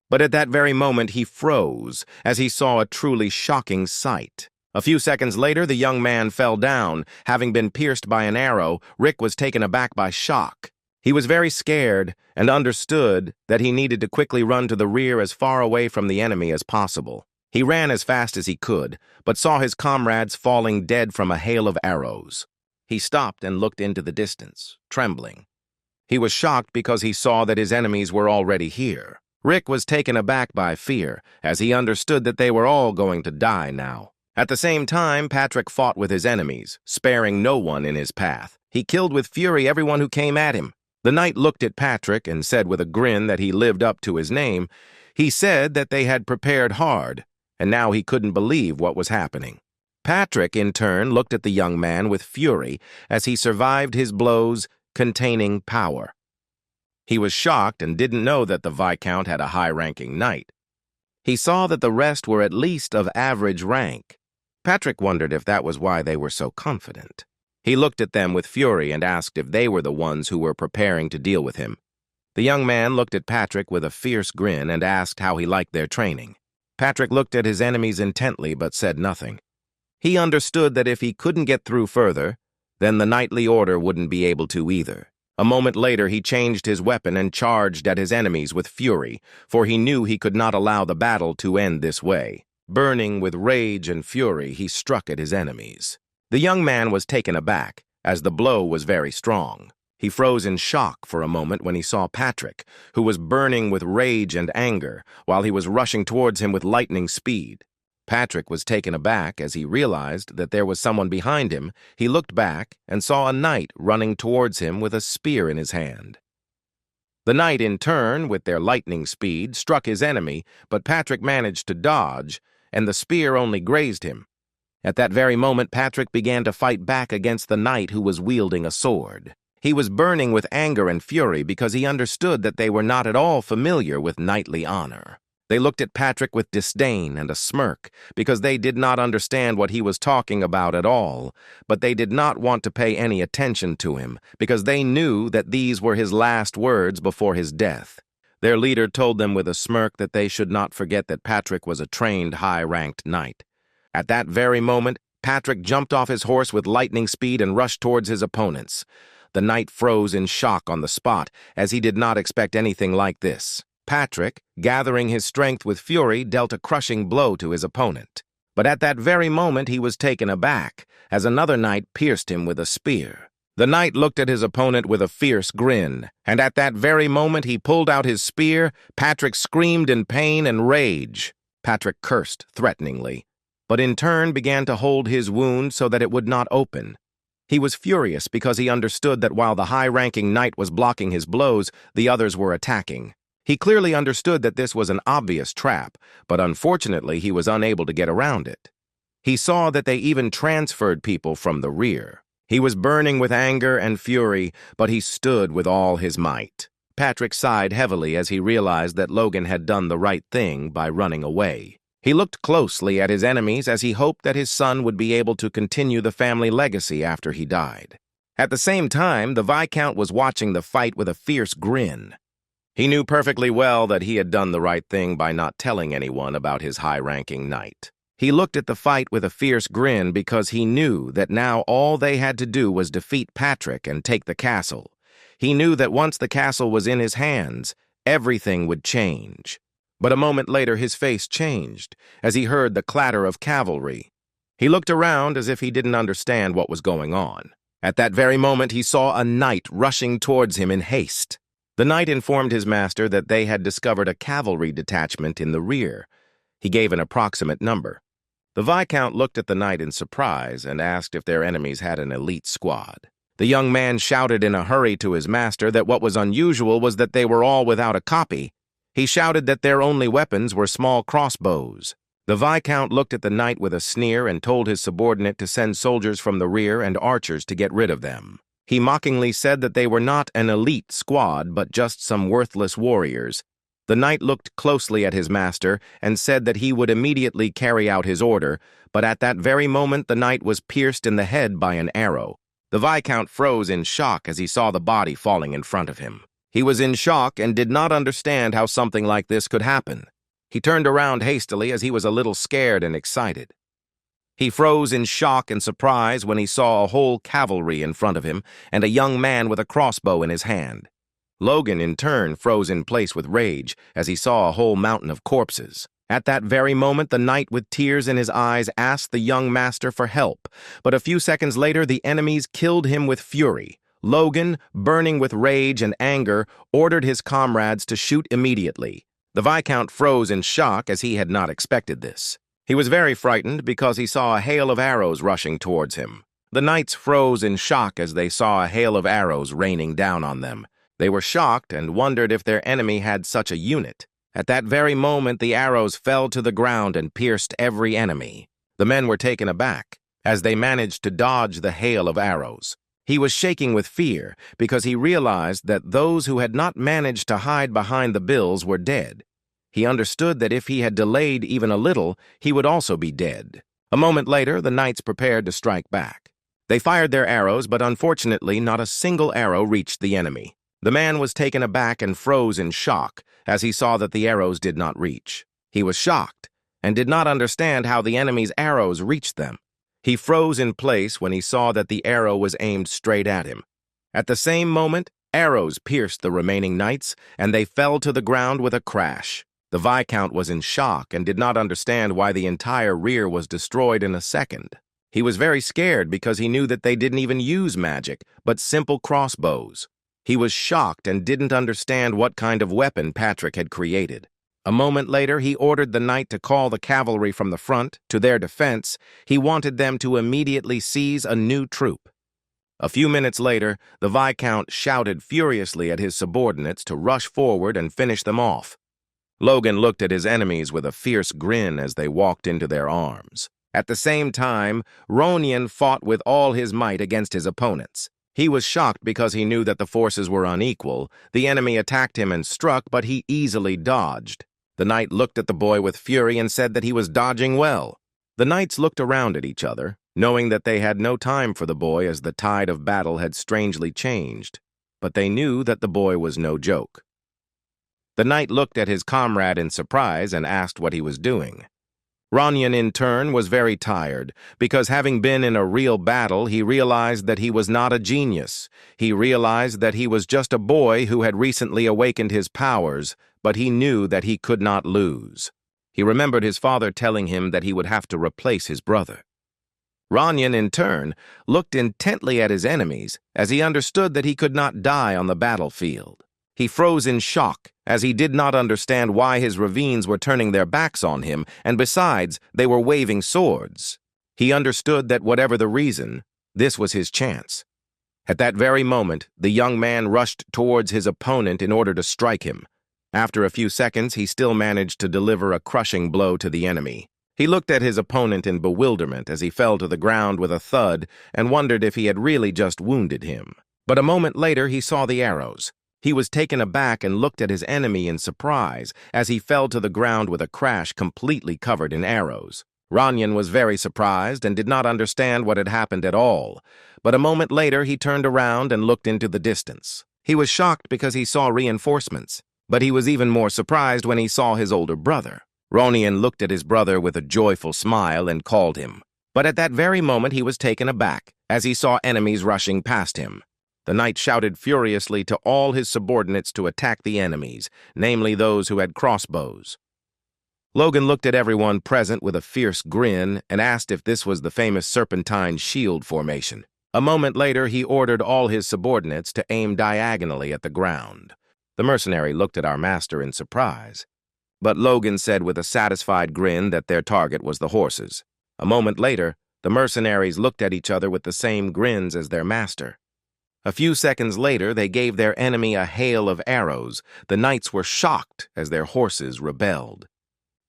But at that very moment, he froze as he saw a truly shocking sight. A few seconds later, the young man fell down. Having been pierced by an arrow, Rick was taken aback by shock. He was very scared and understood that he needed to quickly run to the rear as far away from the enemy as possible. He ran as fast as he could, but saw his comrades falling dead from a hail of arrows. He stopped and looked into the distance, trembling. He was shocked because he saw that his enemies were already here. Rick was taken aback by fear, as he understood that they were all going to die now. At the same time, Patrick fought with his enemies, sparing no one in his path. He killed with fury everyone who came at him. The knight looked at Patrick and said with a grin that he lived up to his name. He said that they had prepared hard, and now he couldn't believe what was happening. Patrick, in turn, looked at the young man with fury as he survived his blows, containing power. He was shocked and didn't know that the Viscount had a high-ranking knight. He saw that the rest were at least of average rank. Patrick wondered if that was why they were so confident. He looked at them with fury and asked if they were the ones who were preparing to deal with him. The young man looked at Patrick with a fierce grin and asked how he liked their training. Patrick looked at his enemies intently but said nothing. He understood that if he couldn't get through further, then the knightly order wouldn't be able to either. A moment later, he changed his weapon and charged at his enemies with fury, for he knew he could not allow the battle to end this way. Burning with rage and fury, he struck at his enemies. The young man was taken aback, as the blow was very strong. He froze in shock for a moment when he saw Patrick, who was burning with rage and anger, while he was rushing towards him with lightning speed. Patrick was taken aback as he realized that there was someone behind him. He looked back and saw a knight running towards him with a spear in his hand. The knight, in turn, with their lightning speed, struck his enemy, but Patrick managed to dodge, and the spear only grazed him. At that very moment, Patrick began to fight back against the knight who was wielding a sword. He was burning with anger and fury because he understood that they were not at all familiar with knightly honor. They looked at Patrick with disdain and a smirk because they did not understand what he was talking about at all, but they did not want to pay any attention to him because they knew that these were his last words before his death. Their leader told them with a smirk that they should not forget that Patrick was a trained, high-ranked knight. At that very moment, Patrick jumped off his horse with lightning speed and rushed towards his opponents. The knight froze in shock on the spot, as he did not expect anything like this. Patrick, gathering his strength with fury, dealt a crushing blow to his opponent. But at that very moment he was taken aback, as another knight pierced him with a spear. The knight looked at his opponent with a fierce grin, and at that very moment he pulled out his spear. Patrick screamed in pain and rage. Patrick cursed threateningly, but in turn began to hold his wound so that it would not open. He was furious because he understood that while the high-ranking knight was blocking his blows, the others were attacking. He clearly understood that this was an obvious trap, but unfortunately he was unable to get around it. He saw that they even transferred people from the rear. He was burning with anger and fury, but he stood with all his might. Patrick sighed heavily as he realized that Logan had done the right thing by running away. He looked closely at his enemies as he hoped that his son would be able to continue the family legacy after he died. At the same time, the Viscount was watching the fight with a fierce grin. He knew perfectly well that he had done the right thing by not telling anyone about his high-ranking knight. He looked at the fight with a fierce grin because he knew that now all they had to do was defeat Patrick and take the castle. He knew that once the castle was in his hands, everything would change. But a moment later his face changed as he heard the clatter of cavalry. He looked around as if he didn't understand what was going on. At that very moment he saw a knight rushing towards him in haste. The knight informed his master that they had discovered a cavalry detachment in the rear. He gave an approximate number. The Viscount looked at the knight in surprise and asked if their enemies had an elite squad. The young man shouted in a hurry to his master that what was unusual was that they were all without a copy. He shouted that their only weapons were small crossbows. The Viscount looked at the knight with a sneer and told his subordinate to send soldiers from the rear and archers to get rid of them. He mockingly said that they were not an elite squad, but just some worthless warriors. The knight looked closely at his master and said that he would immediately carry out his order, but at that very moment the knight was pierced in the head by an arrow. The Viscount froze in shock as he saw the body falling in front of him. He was in shock and did not understand how something like this could happen. He turned around hastily as he was a little scared and excited. He froze in shock and surprise when he saw a whole cavalry in front of him and a young man with a crossbow in his hand. Logan, in turn, froze in place with rage as he saw a whole mountain of corpses. At that very moment, the knight with tears in his eyes asked the young master for help, but a few seconds later the enemies killed him with fury. Logan, burning with rage and anger, ordered his comrades to shoot immediately. The Viscount froze in shock as he had not expected this. He was very frightened because he saw a hail of arrows rushing towards him. The knights froze in shock as they saw a hail of arrows raining down on them. They were shocked and wondered if their enemy had such a unit. At that very moment, the arrows fell to the ground and pierced every enemy. The men were taken aback as they managed to dodge the hail of arrows. He was shaking with fear because he realized that those who had not managed to hide behind the bills were dead. He understood that if he had delayed even a little, he would also be dead. A moment later, the knights prepared to strike back. They fired their arrows, but unfortunately not a single arrow reached the enemy. The man was taken aback and froze in shock as he saw that the arrows did not reach. He was shocked and did not understand how the enemy's arrows reached them. He froze in place when he saw that the arrow was aimed straight at him. At the same moment, arrows pierced the remaining knights, and they fell to the ground with a crash. The Viscount was in shock and did not understand why the entire rear was destroyed in a second. He was very scared because he knew that they didn't even use magic, but simple crossbows. He was shocked and didn't understand what kind of weapon Patrick had created. A moment later, he ordered the knight to call the cavalry from the front to their defense. He wanted them to immediately seize a new troop. A few minutes later, the Viscount shouted furiously at his subordinates to rush forward and finish them off. Logan looked at his enemies with a fierce grin as they walked into their arms. At the same time, Ronion fought with all his might against his opponents. He was shocked because he knew that the forces were unequal. The enemy attacked him and struck, but he easily dodged. The knight looked at the boy with fury and said that he was dodging well. The knights looked around at each other, knowing that they had no time for the boy as the tide of battle had strangely changed. But they knew that the boy was no joke. The knight looked at his comrade in surprise and asked what he was doing. Ronion, in turn, was very tired, because having been in a real battle, he realized that he was not a genius. He realized that he was just a boy who had recently awakened his powers, but he knew that he could not lose. He remembered his father telling him that he would have to replace his brother. Ronion, in turn, looked intently at his enemies as he understood that he could not die on the battlefield. He froze in shock as he did not understand why his ravines were turning their backs on him, and besides, they were waving swords. He understood that whatever the reason, this was his chance. At that very moment, the young man rushed towards his opponent in order to strike him. After a few seconds, he still managed to deliver a crushing blow to the enemy. He looked at his opponent in bewilderment as he fell to the ground with a thud and wondered if he had really just wounded him. But a moment later, he saw the arrows. He was taken aback and looked at his enemy in surprise as he fell to the ground with a crash completely covered in arrows. Ronion was very surprised and did not understand what had happened at all, but a moment later he turned around and looked into the distance. He was shocked because he saw reinforcements, but he was even more surprised when he saw his older brother. Ronion looked at his brother with a joyful smile and called him, but at that very moment he was taken aback as he saw enemies rushing past him. The knight shouted furiously to all his subordinates to attack the enemies, namely those who had crossbows. Logan looked at everyone present with a fierce grin and asked if this was the famous serpentine shield formation. A moment later, he ordered all his subordinates to aim diagonally at the ground. The mercenary looked at our master in surprise, but Logan said with a satisfied grin that their target was the horses. A moment later, the mercenaries looked at each other with the same grins as their master. A few seconds later, they gave their enemy a hail of arrows. The knights were shocked as their horses rebelled.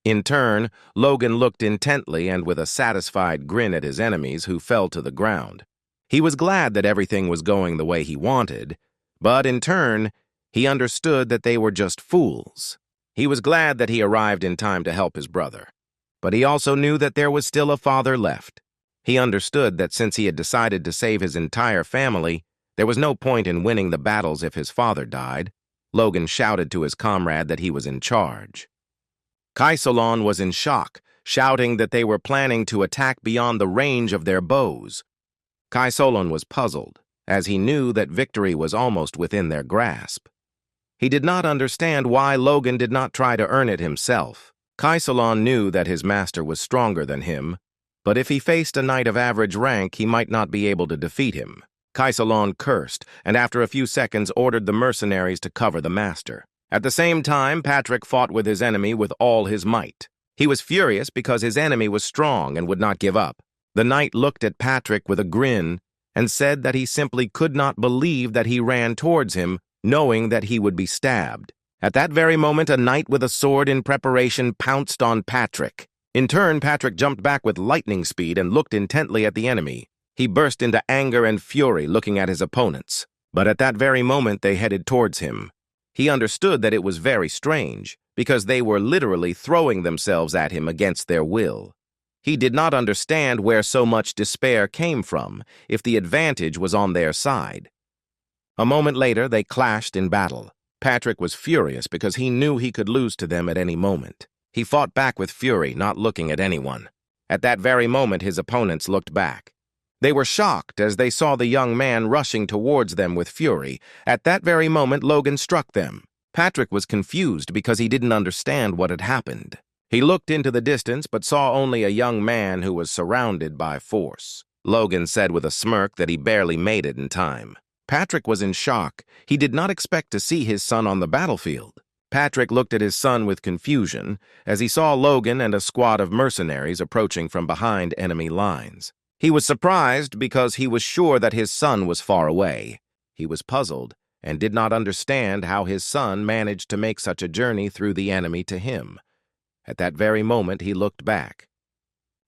In turn, Logan looked intently and with a satisfied grin at his enemies who fell to the ground. He was glad that everything was going the way he wanted, but in turn, he understood that they were just fools. He was glad that he arrived in time to help his brother, but he also knew that there was still a father left. He understood that since he had decided to save his entire family, there was no point in winning the battles if his father died. Logan shouted to his comrade that he was in charge. Kaisolon was in shock, shouting that they were planning to attack beyond the range of their bows. Kaisolon was puzzled, as he knew that victory was almost within their grasp. He did not understand why Logan did not try to earn it himself. Kaisolon knew that his master was stronger than him, but if he faced a knight of average rank, he might not be able to defeat him. Kaisolon cursed, and after a few seconds ordered the mercenaries to cover the master. At the same time, Patrick fought with his enemy with all his might. He was furious because his enemy was strong and would not give up. The knight looked at Patrick with a grin and said that he simply could not believe that he ran towards him, knowing that he would be stabbed. At that very moment, a knight with a sword in preparation pounced on Patrick. In turn, Patrick jumped back with lightning speed and looked intently at the enemy. He burst into anger and fury looking at his opponents, but at that very moment they headed towards him. He understood that it was very strange, because they were literally throwing themselves at him against their will. He did not understand where so much despair came from if the advantage was on their side. A moment later, they clashed in battle. Patrick was furious because he knew he could lose to them at any moment. He fought back with fury, not looking at anyone. At that very moment, his opponents looked back. They were shocked as they saw the young man rushing towards them with fury. At that very moment, Logan struck them. Patrick was confused because he didn't understand what had happened. He looked into the distance but saw only a young man who was surrounded by force. Logan said with a smirk that he barely made it in time. Patrick was in shock. He did not expect to see his son on the battlefield. Patrick looked at his son with confusion as he saw Logan and a squad of mercenaries approaching from behind enemy lines. He was surprised because he was sure that his son was far away. He was puzzled and did not understand how his son managed to make such a journey through the enemy to him. At that very moment, he looked back.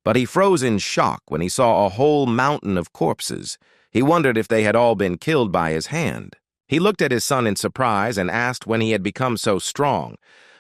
But he froze in shock when he saw a whole mountain of corpses. He wondered if they had all been killed by his hand. He looked at his son in surprise and asked when he had become so strong,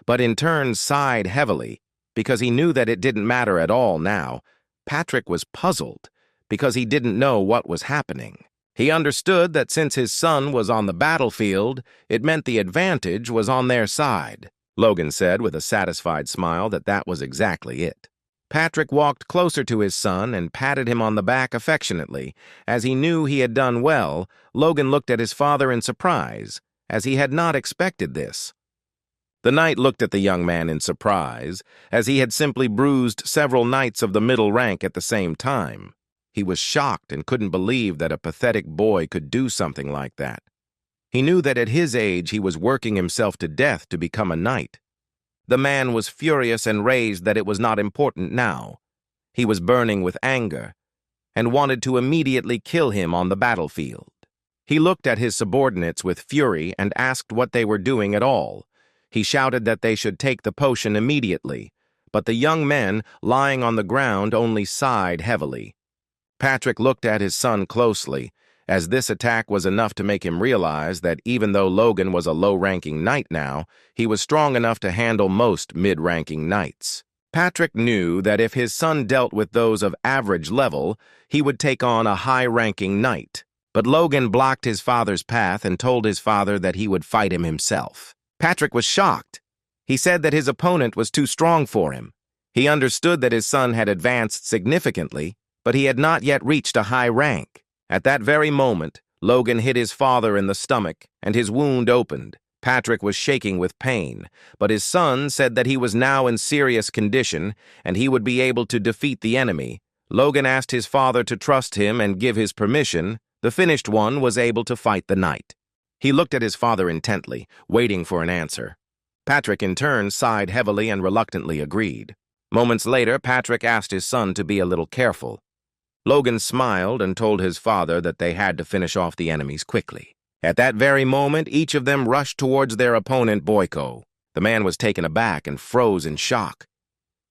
but in turn sighed heavily because he knew that it didn't matter at all now. Patrick was puzzled because he didn't know what was happening. He understood that since his son was on the battlefield, it meant the advantage was on their side. Logan said with a satisfied smile that was exactly it. Patrick walked closer to his son and patted him on the back affectionately. As he knew he had done well, Logan looked at his father in surprise, as he had not expected this. The knight looked at the young man in surprise, as he had simply bruised several knights of the middle rank at the same time. He was shocked and couldn't believe that a pathetic boy could do something like that. He knew that at his age he was working himself to death to become a knight. The man was furious and raised that it was not important now. He was burning with anger and wanted to immediately kill him on the battlefield. He looked at his subordinates with fury and asked what they were doing at all. He shouted that they should take the potion immediately, but the young men lying on the ground only sighed heavily. Patrick looked at his son closely, as this attack was enough to make him realize that even though Logan was a low-ranking knight now, he was strong enough to handle most mid-ranking knights. Patrick knew that if his son dealt with those of average level, he would take on a high-ranking knight. But Logan blocked his father's path and told his father that he would fight him himself. Patrick was shocked. He said that his opponent was too strong for him. He understood that his son had advanced significantly, but he had not yet reached a high rank. At that very moment, Logan hit his father in the stomach, and his wound opened. Patrick was shaking with pain, but his son said that he was now in serious condition, and he would be able to defeat the enemy. Logan asked his father to trust him and give his permission. The finished one was able to fight the knight. He looked at his father intently, waiting for an answer. Patrick, in turn, sighed heavily and reluctantly agreed. Moments later, Patrick asked his son to be a little careful. Logan smiled and told his father that they had to finish off the enemies quickly. At that very moment, each of them rushed towards their opponent, Boyko. The man was taken aback and froze in shock.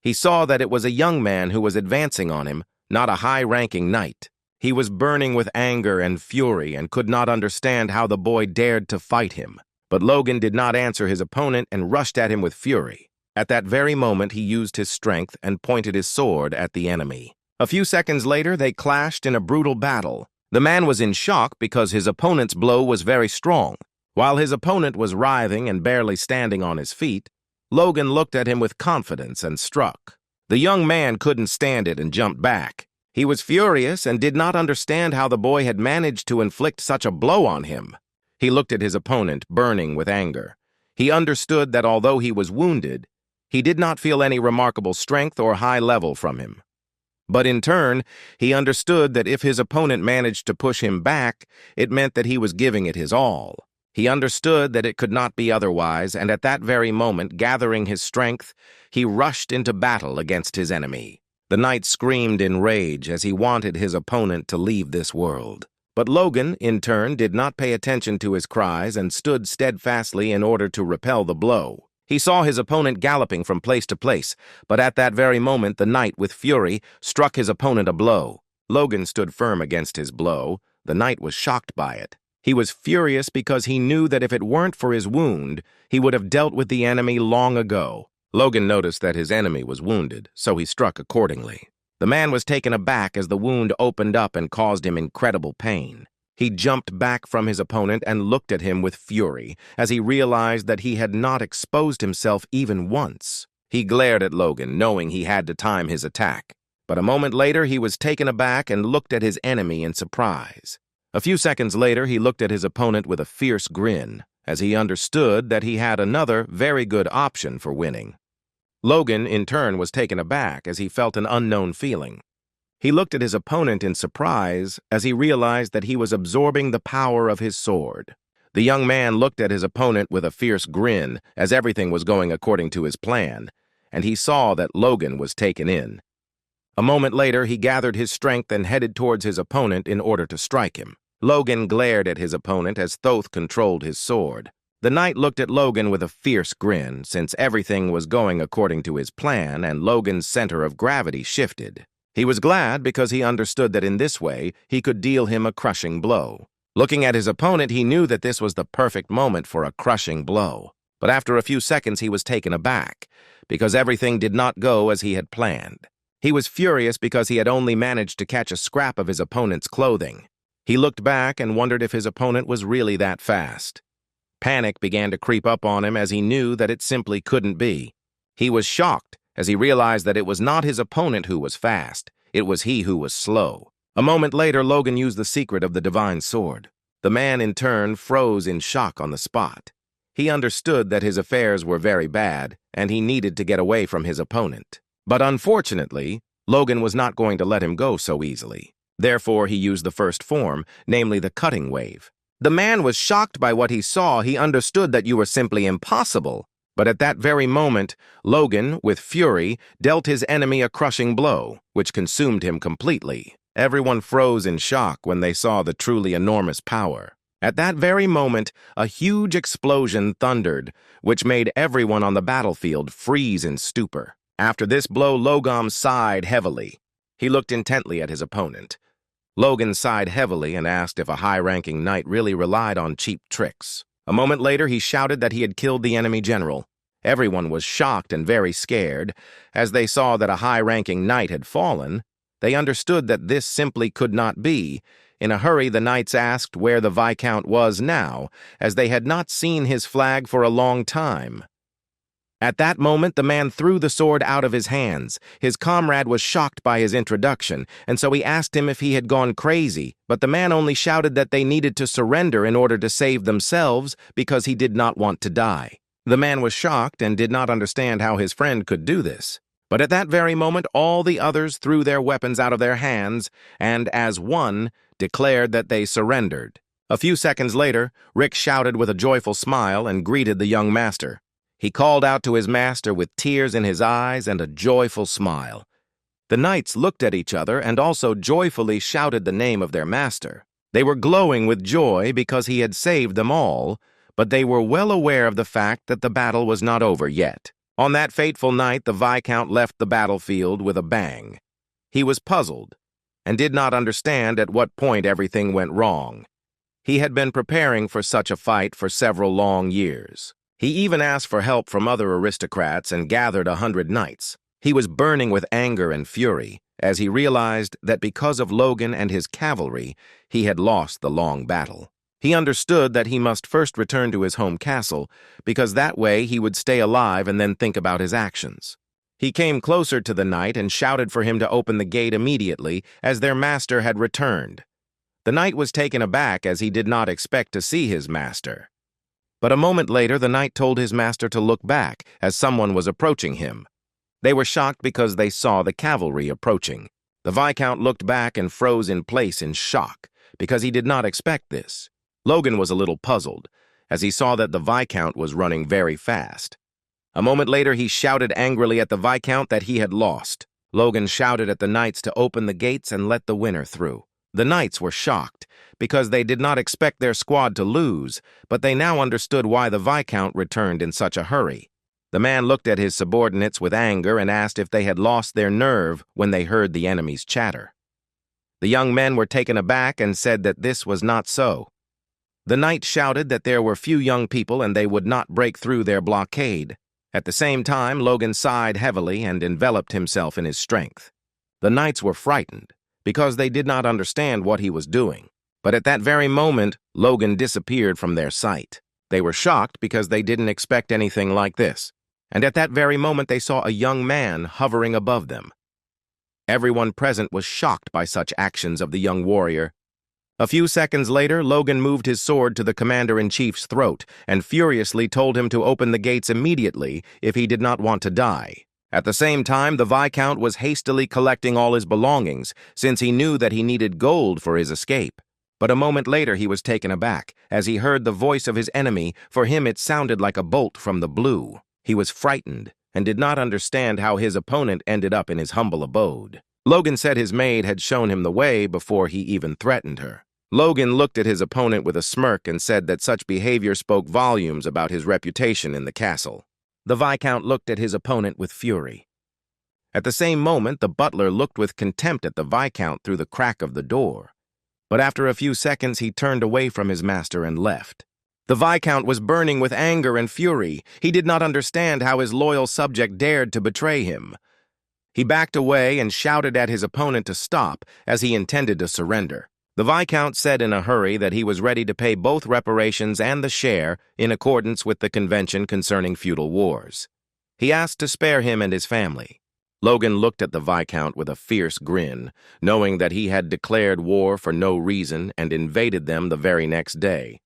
He saw that it was a young man who was advancing on him, not a high-ranking knight. He was burning with anger and fury and could not understand how the boy dared to fight him. But Logan did not answer his opponent and rushed at him with fury. At that very moment, he used his strength and pointed his sword at the enemy. A few seconds later, they clashed in a brutal battle. The man was in shock because his opponent's blow was very strong. While his opponent was writhing and barely standing on his feet, Logan looked at him with confidence and struck. The young man couldn't stand it and jumped back. He was furious and did not understand how the boy had managed to inflict such a blow on him. He looked at his opponent, burning with anger. He understood that although he was wounded, he did not feel any remarkable strength or high level from him. But in turn, he understood that if his opponent managed to push him back, it meant that he was giving it his all. He understood that it could not be otherwise, and at that very moment, gathering his strength, he rushed into battle against his enemy. The knight screamed in rage as he wanted his opponent to leave this world. But Logan, in turn, did not pay attention to his cries and stood steadfastly in order to repel the blow. He saw his opponent galloping from place to place, but at that very moment the knight, with fury, struck his opponent a blow. Logan stood firm against his blow. The knight was shocked by it. He was furious because he knew that if it weren't for his wound, he would have dealt with the enemy long ago. Logan noticed that his enemy was wounded, so he struck accordingly. The man was taken aback as the wound opened up and caused him incredible pain. He jumped back from his opponent and looked at him with fury as he realized that he had not exposed himself even once. He glared at Logan, knowing he had to time his attack. But a moment later, he was taken aback and looked at his enemy in surprise. A few seconds later, he looked at his opponent with a fierce grin, as he understood that he had another very good option for winning. Logan, in turn, was taken aback as he felt an unknown feeling. He looked at his opponent in surprise as he realized that he was absorbing the power of his sword. The young man looked at his opponent with a fierce grin as everything was going according to his plan, and he saw that Logan was taken in. A moment later, he gathered his strength and headed towards his opponent in order to strike him. Logan glared at his opponent as Thoth controlled his sword. The knight looked at Logan with a fierce grin, since everything was going according to his plan and Logan's center of gravity shifted. He was glad because he understood that in this way he could deal him a crushing blow. Looking at his opponent, he knew that this was the perfect moment for a crushing blow. But after a few seconds, he was taken aback because everything did not go as he had planned. He was furious because he had only managed to catch a scrap of his opponent's clothing. He looked back and wondered if his opponent was really that fast. Panic began to creep up on him as he knew that it simply couldn't be. He was shocked as he realized that it was not his opponent who was fast, it was he who was slow. A moment later, Logan used the secret of the divine sword. The man, in turn, froze in shock on the spot. He understood that his affairs were very bad, and he needed to get away from his opponent. But unfortunately, Logan was not going to let him go so easily. Therefore, he used the first form, namely the cutting wave. The man was shocked by what he saw. He understood that you were simply impossible. But at that very moment, Logan, with fury, dealt his enemy a crushing blow, which consumed him completely. Everyone froze in shock when they saw the truly enormous power. At that very moment, a huge explosion thundered, which made everyone on the battlefield freeze in stupor. After this blow, Logan sighed heavily. He looked intently at his opponent. Logan sighed heavily and asked if a high-ranking knight really relied on cheap tricks. A moment later, he shouted that he had killed the enemy general. Everyone was shocked and very scared. As they saw that a high-ranking knight had fallen, they understood that this simply could not be. In a hurry, the knights asked where the Viscount was now, as they had not seen his flag for a long time. At that moment, the man threw the sword out of his hands. His comrade was shocked by his introduction, and so he asked him if he had gone crazy, but the man only shouted that they needed to surrender in order to save themselves because he did not want to die. The man was shocked and did not understand how his friend could do this. But at that very moment, all the others threw their weapons out of their hands and, as one, declared that they surrendered. A few seconds later, Rick shouted with a joyful smile and greeted the young master. He called out to his master with tears in his eyes and a joyful smile. The knights looked at each other and also joyfully shouted the name of their master. They were glowing with joy because he had saved them all, but they were well aware of the fact that the battle was not over yet. On that fateful night, the Viscount left the battlefield with a bang. He was puzzled and did not understand at what point everything went wrong. He had been preparing for such a fight for several long years. He even asked for help from other aristocrats and gathered 100 knights. He was burning with anger and fury as he realized that because of Logan and his cavalry, he had lost the long battle. He understood that he must first return to his home castle because that way he would stay alive and then think about his actions. He came closer to the knight and shouted for him to open the gate immediately as their master had returned. The knight was taken aback as he did not expect to see his master. But a moment later, the knight told his master to look back as someone was approaching him. They were shocked because they saw the cavalry approaching. The Viscount looked back and froze in place in shock because he did not expect this. Logan was a little puzzled as he saw that the Viscount was running very fast. A moment later, he shouted angrily at the Viscount that he had lost. Logan shouted at the knights to open the gates and let the winner through. The knights were shocked because they did not expect their squad to lose, but they now understood why the Viscount returned in such a hurry. The man looked at his subordinates with anger and asked if they had lost their nerve when they heard the enemy's chatter. The young men were taken aback and said that this was not so. The knight shouted that there were few young people and they would not break through their blockade. At the same time, Logan sighed heavily and enveloped himself in his strength. The knights were frightened, because they did not understand what he was doing. But at that very moment, Logan disappeared from their sight. They were shocked because they didn't expect anything like this. And at that very moment, they saw a young man hovering above them. Everyone present was shocked by such actions of the young warrior. A few seconds later, Logan moved his sword to the commander-in-chief's throat and furiously told him to open the gates immediately if he did not want to die. At the same time, the Viscount was hastily collecting all his belongings, since he knew that he needed gold for his escape. But a moment later he was taken aback, as he heard the voice of his enemy. For him it sounded like a bolt from the blue. He was frightened, and did not understand how his opponent ended up in his humble abode. Logan said his maid had shown him the way before he even threatened her. Logan looked at his opponent with a smirk and said that such behavior spoke volumes about his reputation in the castle. The Viscount looked at his opponent with fury. At the same moment, the butler looked with contempt at the Viscount through the crack of the door. But after a few seconds, he turned away from his master and left. The Viscount was burning with anger and fury. He did not understand how his loyal subject dared to betray him. He backed away and shouted at his opponent to stop, as he intended to surrender. The Viscount said in a hurry that he was ready to pay both reparations and the share in accordance with the convention concerning feudal wars. He asked to spare him and his family. Logan looked at the Viscount with a fierce grin, knowing that he had declared war for no reason and invaded them the very next day.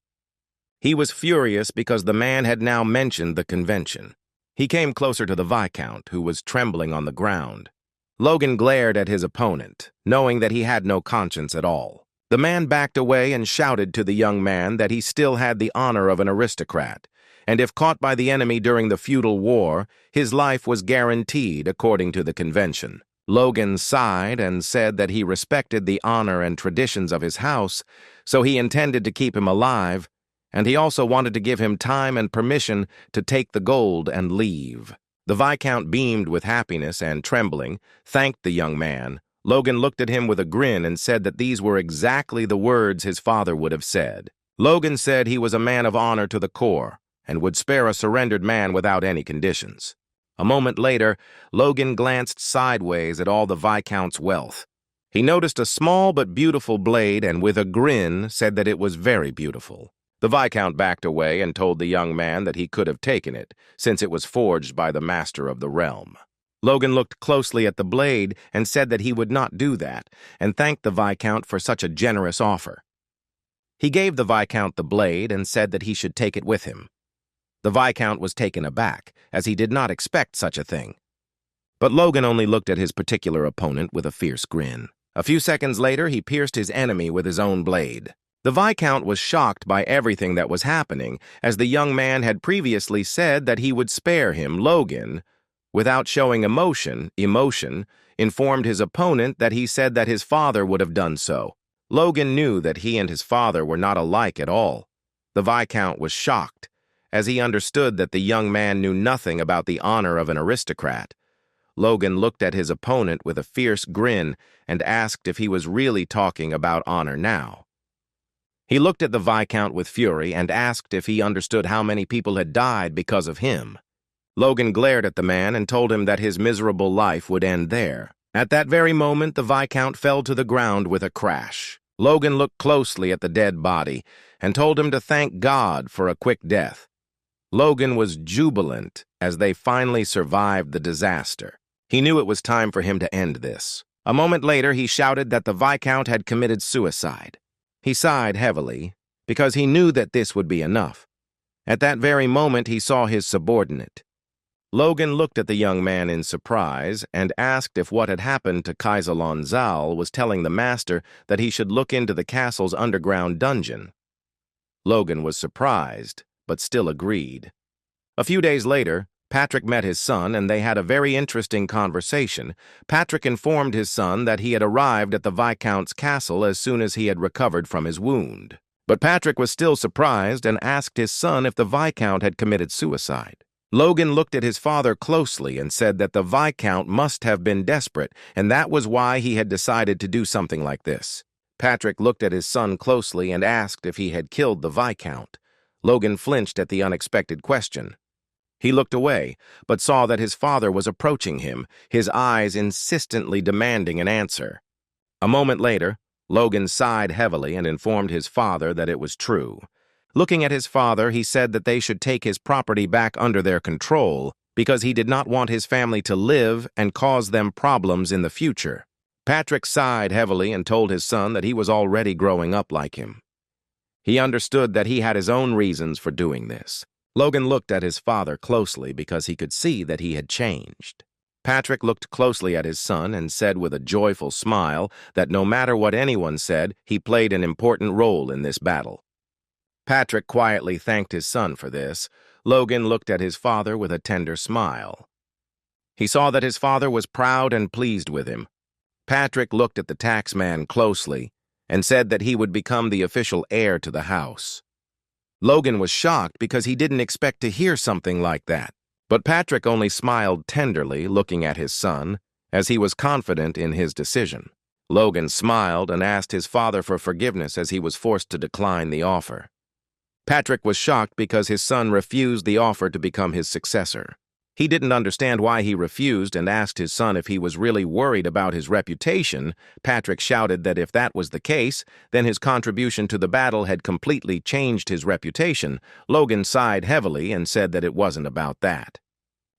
He was furious because the man had now mentioned the convention. He came closer to the Viscount, who was trembling on the ground. Logan glared at his opponent, knowing that he had no conscience at all. The man backed away and shouted to the young man that he still had the honor of an aristocrat, and if caught by the enemy during the feudal war, his life was guaranteed according to the convention. Logan sighed and said that he respected the honor and traditions of his house, so he intended to keep him alive, and he also wanted to give him time and permission to take the gold and leave. The Viscount beamed with happiness and, trembling, thanked the young man. Logan looked at him with a grin and said that these were exactly the words his father would have said. Logan said he was a man of honor to the core and would spare a surrendered man without any conditions. A moment later, Logan glanced sideways at all the Viscount's wealth. He noticed a small but beautiful blade and with a grin said that it was very beautiful. The Viscount backed away and told the young man that he could have taken it, since it was forged by the master of the realm. Logan looked closely at the blade and said that he would not do that, and thanked the Viscount for such a generous offer. He gave the Viscount the blade and said that he should take it with him. The Viscount was taken aback, as he did not expect such a thing. But Logan only looked at his particular opponent with a fierce grin. A few seconds later, he pierced his enemy with his own blade. The Viscount was shocked by everything that was happening, as the young man had previously said that he would spare him. Logan, without showing emotion, informed his opponent that he said that his father would have done so. Logan knew that he and his father were not alike at all. The Viscount was shocked, as he understood that the young man knew nothing about the honor of an aristocrat. Logan looked at his opponent with a fierce grin and asked if he was really talking about honor now. He looked at the Viscount with fury and asked if he understood how many people had died because of him. Logan glared at the man and told him that his miserable life would end there. At that very moment, the Viscount fell to the ground with a crash. Logan looked closely at the dead body and told him to thank God for a quick death. Logan was jubilant as they finally survived the disaster. He knew it was time for him to end this. A moment later, he shouted that the Viscount had committed suicide. He sighed heavily, because he knew that this would be enough. At that very moment, he saw his subordinate. Logan looked at the young man in surprise and asked if what had happened to Kaiser Lonzal was telling the master that he should look into the castle's underground dungeon. Logan was surprised, but still agreed. A few days later, Patrick met his son and they had a very interesting conversation. Patrick informed his son that he had arrived at the Viscount's castle as soon as he had recovered from his wound. But Patrick was still surprised and asked his son if the Viscount had committed suicide. Logan looked at his father closely and said that the Viscount must have been desperate, and that was why he had decided to do something like this. Patrick looked at his son closely and asked if he had killed the Viscount. Logan flinched at the unexpected question. He looked away, but saw that his father was approaching him, his eyes insistently demanding an answer. A moment later, Logan sighed heavily and informed his father that it was true. Looking at his father, he said that they should take his property back under their control because he did not want his family to live and cause them problems in the future. Patrick sighed heavily and told his son that he was already growing up like him. He understood that he had his own reasons for doing this. Logan looked at his father closely because he could see that he had changed. Patrick looked closely at his son and said with a joyful smile that no matter what anyone said, he played an important role in this battle. Patrick quietly thanked his son for this. Logan looked at his father with a tender smile. He saw that his father was proud and pleased with him. Patrick looked at the taxman closely and said that he would become the official heir to the house. Logan was shocked because he didn't expect to hear something like that. But Patrick only smiled tenderly, looking at his son, as he was confident in his decision. Logan smiled and asked his father for forgiveness as he was forced to decline the offer. Patrick was shocked because his son refused the offer to become his successor. He didn't understand why he refused and asked his son if he was really worried about his reputation. Patrick shouted that if that was the case, then his contribution to the battle had completely changed his reputation. Logan sighed heavily and said that it wasn't about that.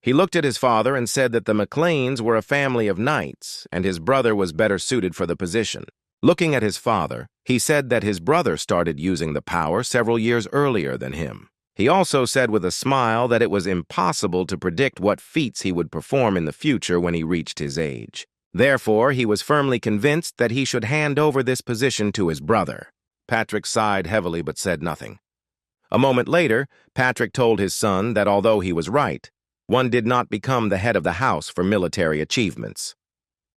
He looked at his father and said that the McLeans were a family of knights, and his brother was better suited for the position. Looking at his father, he said that his brother started using the power several years earlier than him. He also said with a smile that it was impossible to predict what feats he would perform in the future when he reached his age. Therefore, he was firmly convinced that he should hand over this position to his brother. Patrick sighed heavily but said nothing. A moment later, Patrick told his son that although he was right, one did not become the head of the house for military achievements.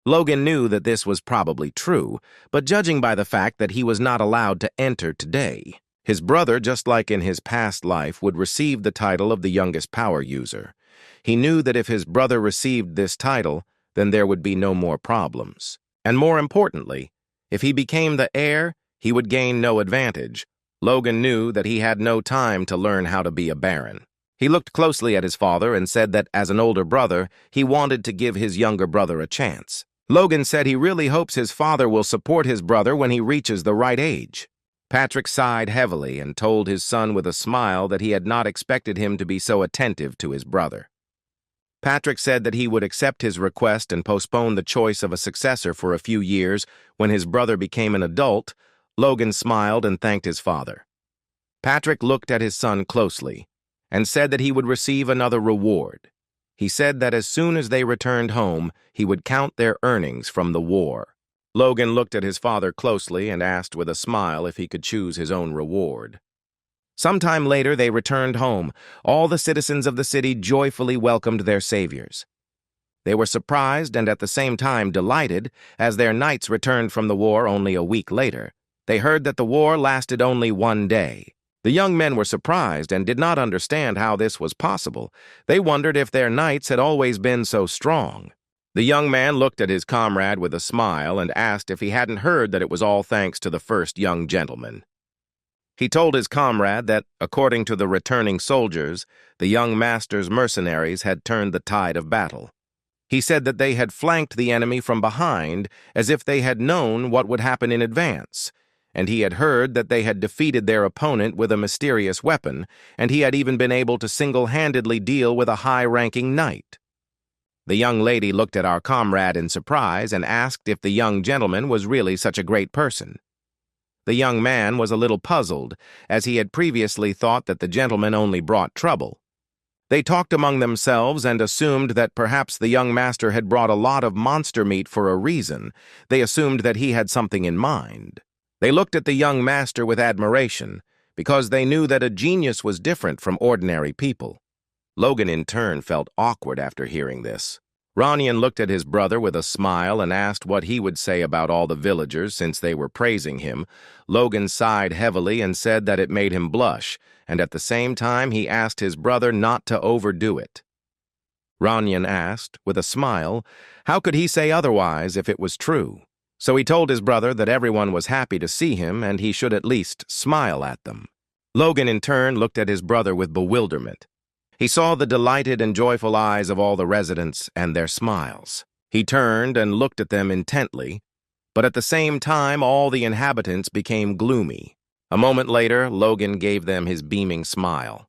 Logan knew that this was probably true, but judging by the fact that he was not allowed to enter today, his brother, just like in his past life, would receive the title of the youngest power user. He knew that if his brother received this title, then there would be no more problems. And more importantly, if he became the heir, he would gain no advantage. Logan knew that he had no time to learn how to be a baron. He looked closely at his father and said that as an older brother, he wanted to give his younger brother a chance. Logan said he really hopes his father will support his brother when he reaches the right age. Patrick sighed heavily and told his son with a smile that he had not expected him to be so attentive to his brother. Patrick said that he would accept his request and postpone the choice of a successor for a few years. When his brother became an adult, Logan smiled and thanked his father. Patrick looked at his son closely and said that he would receive another reward. He said that as soon as they returned home, he would count their earnings from the war. Logan looked at his father closely and asked with a smile if he could choose his own reward. Sometime later, they returned home. All the citizens of the city joyfully welcomed their saviors. They were surprised and at the same time delighted as their knights returned from the war only a week later. They heard that the war lasted only one day. The young men were surprised and did not understand how this was possible. They wondered if their knights had always been so strong. The young man looked at his comrade with a smile and asked if he hadn't heard that it was all thanks to the first young gentleman. He told his comrade that, according to the returning soldiers, the young master's mercenaries had turned the tide of battle. He said that they had flanked the enemy from behind as if they had known what would happen in advance, and he had heard that they had defeated their opponent with a mysterious weapon, and he had even been able to single-handedly deal with a high-ranking knight. The young lady looked at our comrade in surprise and asked if the young gentleman was really such a great person. The young man was a little puzzled, as he had previously thought that the gentleman only brought trouble. They talked among themselves and assumed that perhaps the young master had brought a lot of monster meat for a reason. They assumed that he had something in mind. They looked at the young master with admiration, because they knew that a genius was different from ordinary people. Logan in turn felt awkward after hearing this. Ranyan looked at his brother with a smile and asked what he would say about all the villagers since they were praising him. Logan sighed heavily and said that it made him blush, and at the same time he asked his brother not to overdo it. Ranyan asked, with a smile, how could he say otherwise if it was true? So he told his brother that everyone was happy to see him and he should at least smile at them. Logan in turn looked at his brother with bewilderment. He saw the delighted and joyful eyes of all the residents and their smiles. He turned and looked at them intently, but at the same time all the inhabitants became gloomy. A moment later, Logan gave them his beaming smile.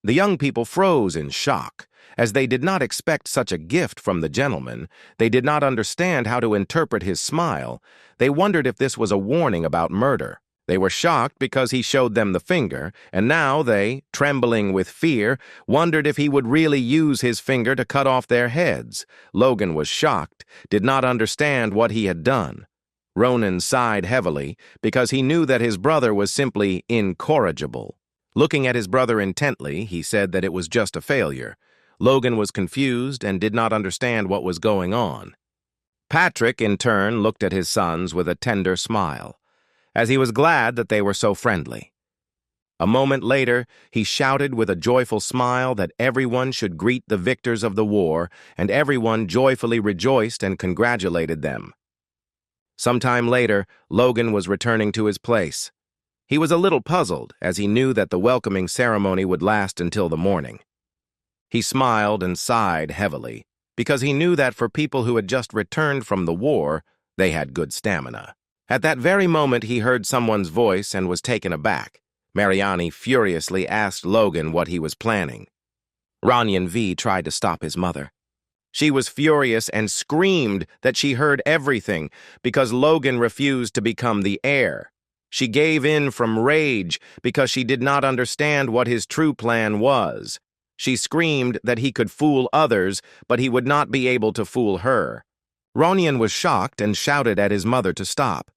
The young people froze in shock, as they did not expect such a gift from the gentleman. They did not understand how to interpret his smile. They wondered if this was a warning about murder. They were shocked because he showed them the finger, and now they, trembling with fear, wondered if he would really use his finger to cut off their heads. Logan was shocked, did not understand what he had done. Ronan sighed heavily because he knew that his brother was simply incorrigible. Looking at his brother intently, he said that it was just a failure. Logan was confused and did not understand what was going on. Patrick, in turn, looked at his sons with a tender smile, as he was glad that they were so friendly. A moment later, he shouted with a joyful smile that everyone should greet the victors of the war, and everyone joyfully rejoiced and congratulated them. Sometime later, Logan was returning to his place. He was a little puzzled, as he knew that the welcoming ceremony would last until the morning. He smiled and sighed heavily, because he knew that for people who had just returned from the war, they had good stamina. At that very moment, he heard someone's voice and was taken aback. Mariani furiously asked Logan what he was planning. Ranyan V tried to stop his mother. She was furious and screamed that she heard everything because Logan refused to become the heir. She gave in from rage because she did not understand what his true plan was. She screamed that he could fool others, but he would not be able to fool her. Ranyan was shocked and shouted at his mother to stop.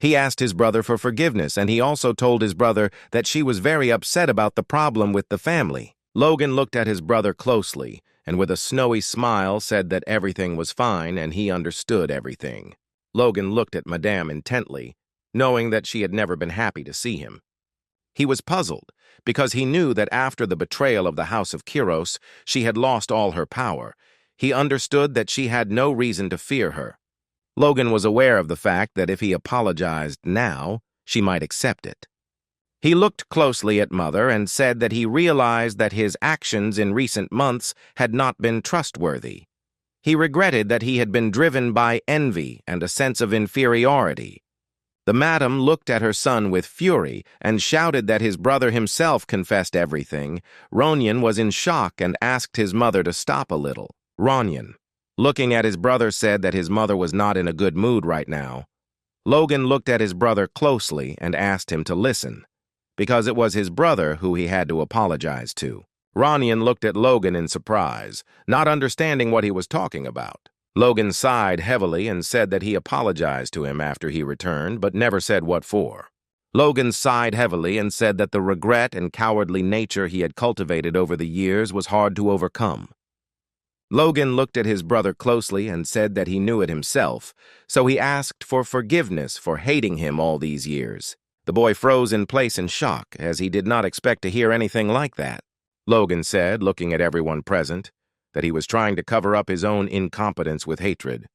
He asked his brother for forgiveness, and he also told his brother that she was very upset about the problem with the family. Logan looked at his brother closely, and with a snowy smile said that everything was fine and he understood everything. Logan looked at Madame intently, knowing that she had never been happy to see him. He was puzzled, because he knew that after the betrayal of the House of Kiros, she had lost all her power. He understood that she had no reason to fear her. Logan was aware of the fact that if he apologized now, she might accept it. He looked closely at Mother and said that he realized that his actions in recent months had not been trustworthy. He regretted that he had been driven by envy and a sense of inferiority. The madam looked at her son with fury and shouted that his brother himself confessed everything. Ranyan was in shock and asked his mother to stop a little. Ranyan, looking at his brother, said that his mother was not in a good mood right now. Logan looked at his brother closely and asked him to listen, because it was his brother who he had to apologize to. Ranyan looked at Logan in surprise, not understanding what he was talking about. Logan sighed heavily and said that he apologized to him after he returned, but never said what for. Logan sighed heavily and said that the regret and cowardly nature he had cultivated over the years was hard to overcome. Logan looked at his brother closely and said that he knew it himself, so he asked for forgiveness for hating him all these years. The boy froze in place in shock, as he did not expect to hear anything like that. Logan said, looking at everyone present, that he was trying to cover up his own incompetence with hatred.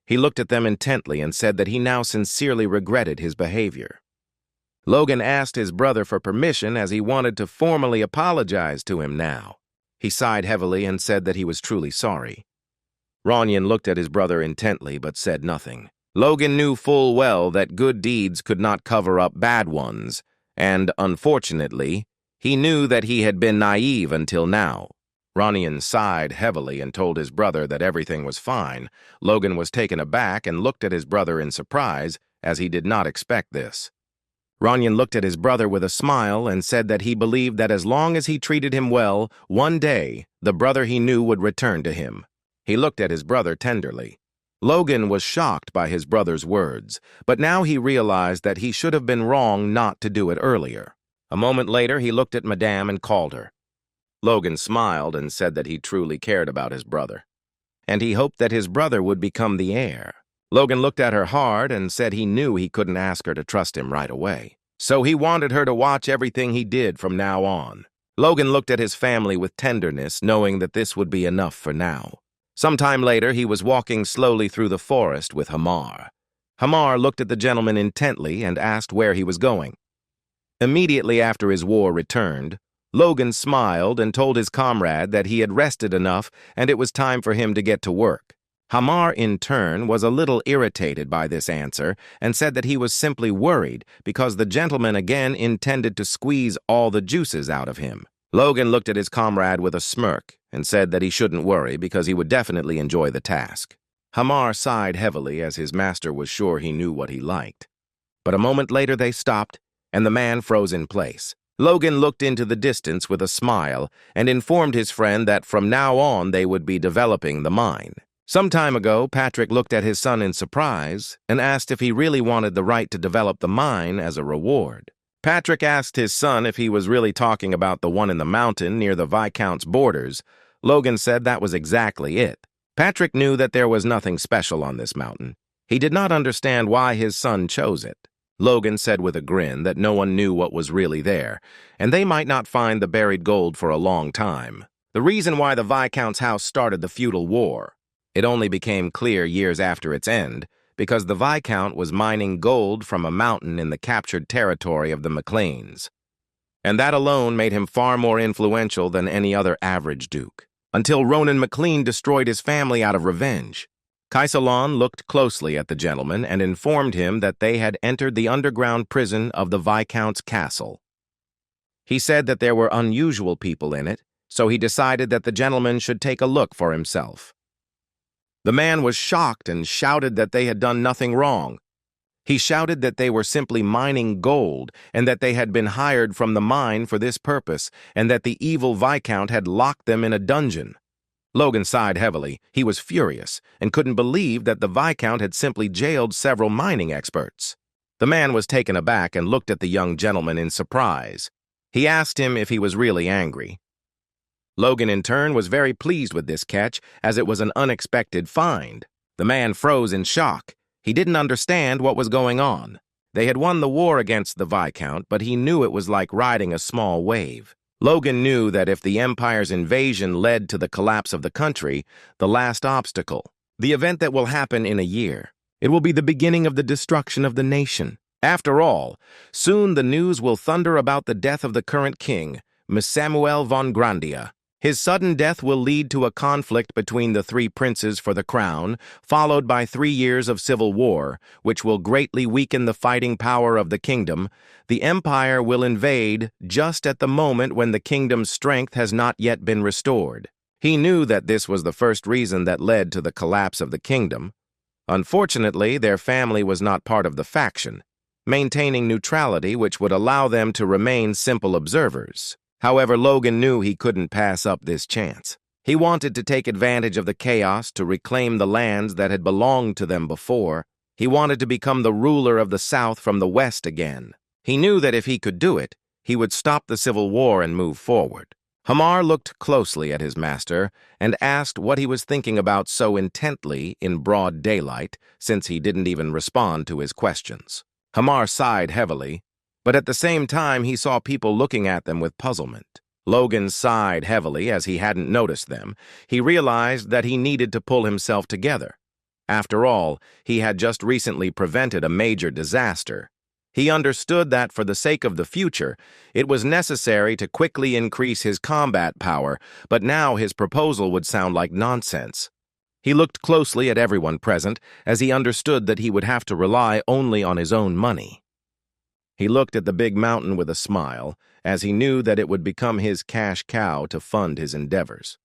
He looked at them intently and said that he now sincerely regretted his behavior. Logan asked his brother for permission as he wanted to formally apologize to him now. He sighed heavily and said that he was truly sorry. Ranyan looked at his brother intently but said nothing. Logan knew full well that good deeds could not cover up bad ones, and, unfortunately, he knew that he had been naive until now. Ranyan sighed heavily and told his brother that everything was fine. Logan was taken aback and looked at his brother in surprise, as he did not expect this. Ranyan looked at his brother with a smile and said that he believed that as long as he treated him well, one day the brother he knew would return to him. He looked at his brother tenderly. Logan was shocked by his brother's words, but now he realized that he should have been wrong not to do it earlier. A moment later, he looked at Madame and called her. Logan smiled and said that he truly cared about his brother, and he hoped that his brother would become the heir. Logan looked at her hard and said he knew he couldn't ask her to trust him right away, so he wanted her to watch everything he did from now on. Logan looked at his family with tenderness, knowing that this would be enough for now. Sometime later, he was walking slowly through the forest with Hamar. Hamar looked at the gentleman intently and asked where he was going. Immediately after his war returned, Logan smiled and told his comrade that he had rested enough and it was time for him to get to work. Hamar, in turn, was a little irritated by this answer and said that he was simply worried because the gentleman again intended to squeeze all the juices out of him. Logan looked at his comrade with a smirk and said that he shouldn't worry because he would definitely enjoy the task. Hamar sighed heavily as his master was sure he knew what he liked. But a moment later they stopped, and the man froze in place. Logan looked into the distance with a smile and informed his friend that from now on they would be developing the mine. Some time ago, Patrick looked at his son in surprise and asked if he really wanted the right to develop the mine as a reward. Patrick asked his son if he was really talking about the one in the mountain near the Viscount's borders. Logan said that was exactly it. Patrick knew that there was nothing special on this mountain. He did not understand why his son chose it. Logan said with a grin that no one knew what was really there, and they might not find the buried gold for a long time. The reason why the Viscount's house started the feudal war. It only became clear years after its end, because the Viscount was mining gold from a mountain in the captured territory of the MacLeans. And that alone made him far more influential than any other average duke, until Ronan MacLean destroyed his family out of revenge. Kaisalon looked closely at the gentleman and informed him that they had entered the underground prison of the Viscount's castle. He said that there were unusual people in it, so he decided that the gentleman should take a look for himself. The man was shocked and shouted that they had done nothing wrong. He shouted that they were simply mining gold and that they had been hired from the mine for this purpose and that the evil Viscount had locked them in a dungeon. Logan sighed heavily. He was furious and couldn't believe that the Viscount had simply jailed several mining experts. The man was taken aback and looked at the young gentleman in surprise. He asked him if he was really angry. Logan, in turn, was very pleased with this catch, as it was an unexpected find. The man froze in shock. He didn't understand what was going on. They had won the war against the Viscount, but he knew it was like riding a small wave. Logan knew that if the Empire's invasion led to the collapse of the country, the last obstacle, the event that will happen in a year, it will be the beginning of the destruction of the nation. After all, soon the news will thunder about the death of the current king, Samuel von Grandia. His sudden death will lead to a conflict between the three princes for the crown, followed by 3 years of civil war, which will greatly weaken the fighting power of the kingdom. The empire will invade just at the moment when the kingdom's strength has not yet been restored. He knew that this was the first reason that led to the collapse of the kingdom. Unfortunately, their family was not part of the faction, maintaining neutrality which would allow them to remain simple observers. However, Logan knew he couldn't pass up this chance. He wanted to take advantage of the chaos to reclaim the lands that had belonged to them before. He wanted to become the ruler of the South from the West again. He knew that if he could do it, he would stop the civil war and move forward. Hamar looked closely at his master and asked what he was thinking about so intently in broad daylight, since he didn't even respond to his questions. Hamar sighed heavily, but at the same time he saw people looking at them with puzzlement. Logan sighed heavily as he hadn't noticed them. He realized that he needed to pull himself together. After all, he had just recently prevented a major disaster. He understood that for the sake of the future, it was necessary to quickly increase his combat power, but now his proposal would sound like nonsense. He looked closely at everyone present as he understood that he would have to rely only on his own money. He looked at the big mountain with a smile, as he knew that it would become his cash cow to fund his endeavors.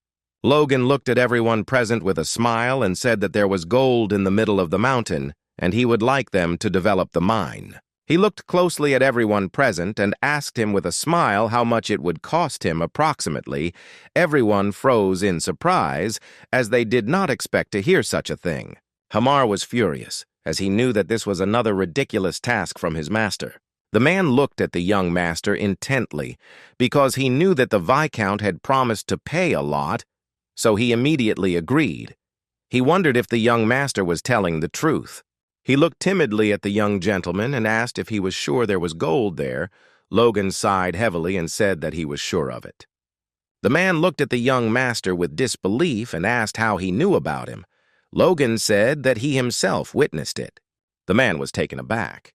Logan looked at everyone present with a smile and said that there was gold in the middle of the mountain, and he would like them to develop the mine. He looked closely at everyone present and asked him with a smile how much it would cost him approximately. Everyone froze in surprise, as they did not expect to hear such a thing. Hamar was furious, as he knew that this was another ridiculous task from his master. The man looked at the young master intently, because he knew that the Viscount had promised to pay a lot, so he immediately agreed. He wondered if the young master was telling the truth. He looked timidly at the young gentleman and asked if he was sure there was gold there. Logan sighed heavily and said that he was sure of it. The man looked at the young master with disbelief and asked how he knew about him. Logan said that he himself witnessed it. The man was taken aback.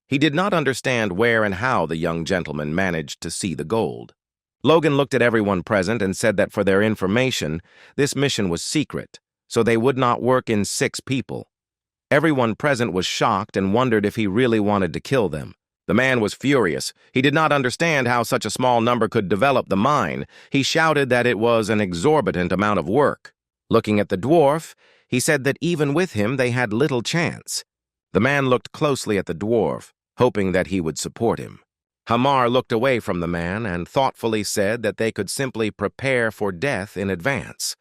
He did not understand where and how the young gentleman managed to see the gold. Logan looked at everyone present and said that for their information, this mission was secret, so they would not work in 6 people. Everyone present was shocked and wondered if he really wanted to kill them. The man was furious. He did not understand how such a small number could develop the mine. He shouted that it was an exorbitant amount of work. Looking at the dwarf, he said that even with him they had little chance. The man looked closely at the dwarf, hoping that he would support him. Hamar looked away from the man and thoughtfully said that they could simply prepare for death in advance.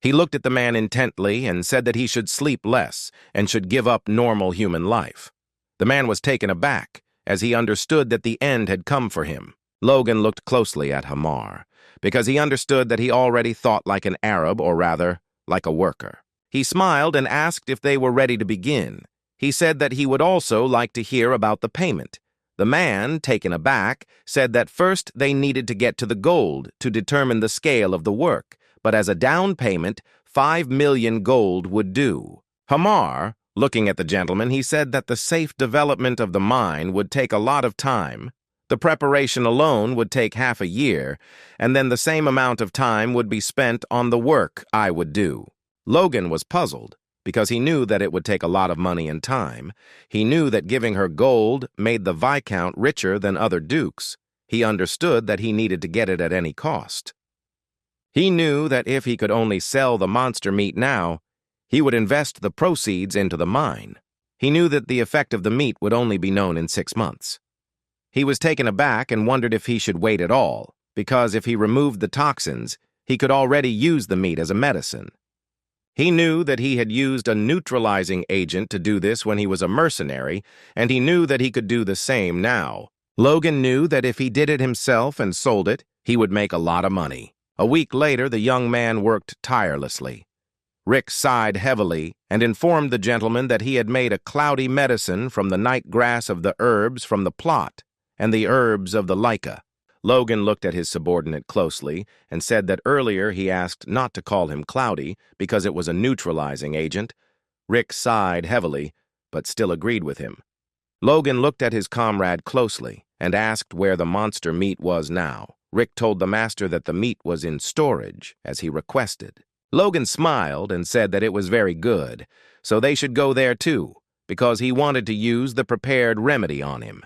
He looked at the man intently and said that he should sleep less and should give up normal human life. The man was taken aback, as he understood that the end had come for him. Logan looked closely at Hamar, because he understood that he already thought like an Arab, or rather, like a worker. He smiled and asked if they were ready to begin. He said that he would also like to hear about the payment. The man, taken aback, said that first they needed to get to the gold to determine the scale of the work, but as a down payment, 5 million gold would do. Hamar, looking at the gentleman, he said that the safe development of the mine would take a lot of time. The preparation alone would take half a year, and then the same amount of time would be spent on the work I would do. Logan was puzzled, because he knew that it would take a lot of money and time. He knew that giving her gold made the Viscount richer than other dukes. He understood that he needed to get it at any cost. He knew that if he could only sell the monster meat now, he would invest the proceeds into the mine. He knew that the effect of the meat would only be known in 6 months. He was taken aback and wondered if he should wait at all, because if he removed the toxins, he could already use the meat as a medicine. He knew that he had used a neutralizing agent to do this when he was a mercenary, and he knew that he could do the same now. Logan knew that if he did it himself and sold it, he would make a lot of money. A week later, the young man worked tirelessly. Rick sighed heavily and informed the gentleman that he had made a cloudy medicine from the night grass of the herbs from the plot and the herbs of the Leica. Logan looked at his subordinate closely and said that earlier he asked not to call him Cloudy because it was a neutralizing agent. Rick sighed heavily, but still agreed with him. Logan looked at his comrade closely and asked where the monster meat was now. Rick told the master that the meat was in storage, as he requested. Logan smiled and said that it was very good, so they should go there too, because he wanted to use the prepared remedy on him.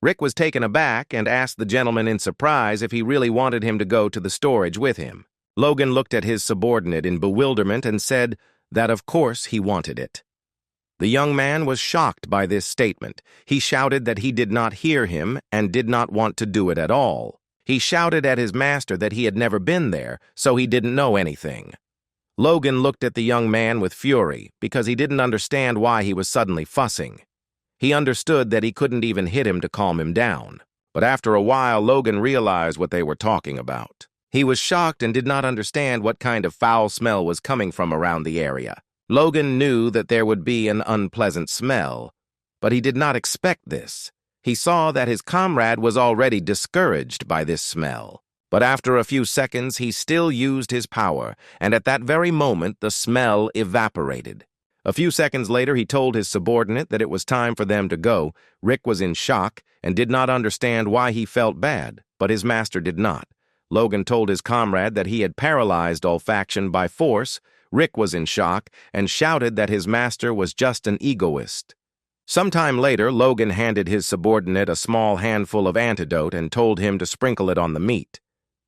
Rick was taken aback and asked the gentleman in surprise if he really wanted him to go to the storage with him. Logan looked at his subordinate in bewilderment and said that of course he wanted it. The young man was shocked by this statement. He shouted that he did not hear him and did not want to do it at all. He shouted at his master that he had never been there, so he didn't know anything. Logan looked at the young man with fury because he didn't understand why he was suddenly fussing. He understood that he couldn't even hit him to calm him down. But after a while, Logan realized what they were talking about. He was shocked and did not understand what kind of foul smell was coming from around the area. Logan knew that there would be an unpleasant smell, but he did not expect this. He saw that his comrade was already discouraged by this smell. But after a few seconds, he still used his power, and at that very moment, the smell evaporated. A few seconds later, he told his subordinate that it was time for them to go. Rick was in shock and did not understand why he felt bad, but his master did not. Logan told his comrade that he had paralyzed olfaction by force. Rick was in shock and shouted that his master was just an egoist. Sometime later, Logan handed his subordinate a small handful of antidote and told him to sprinkle it on the meat.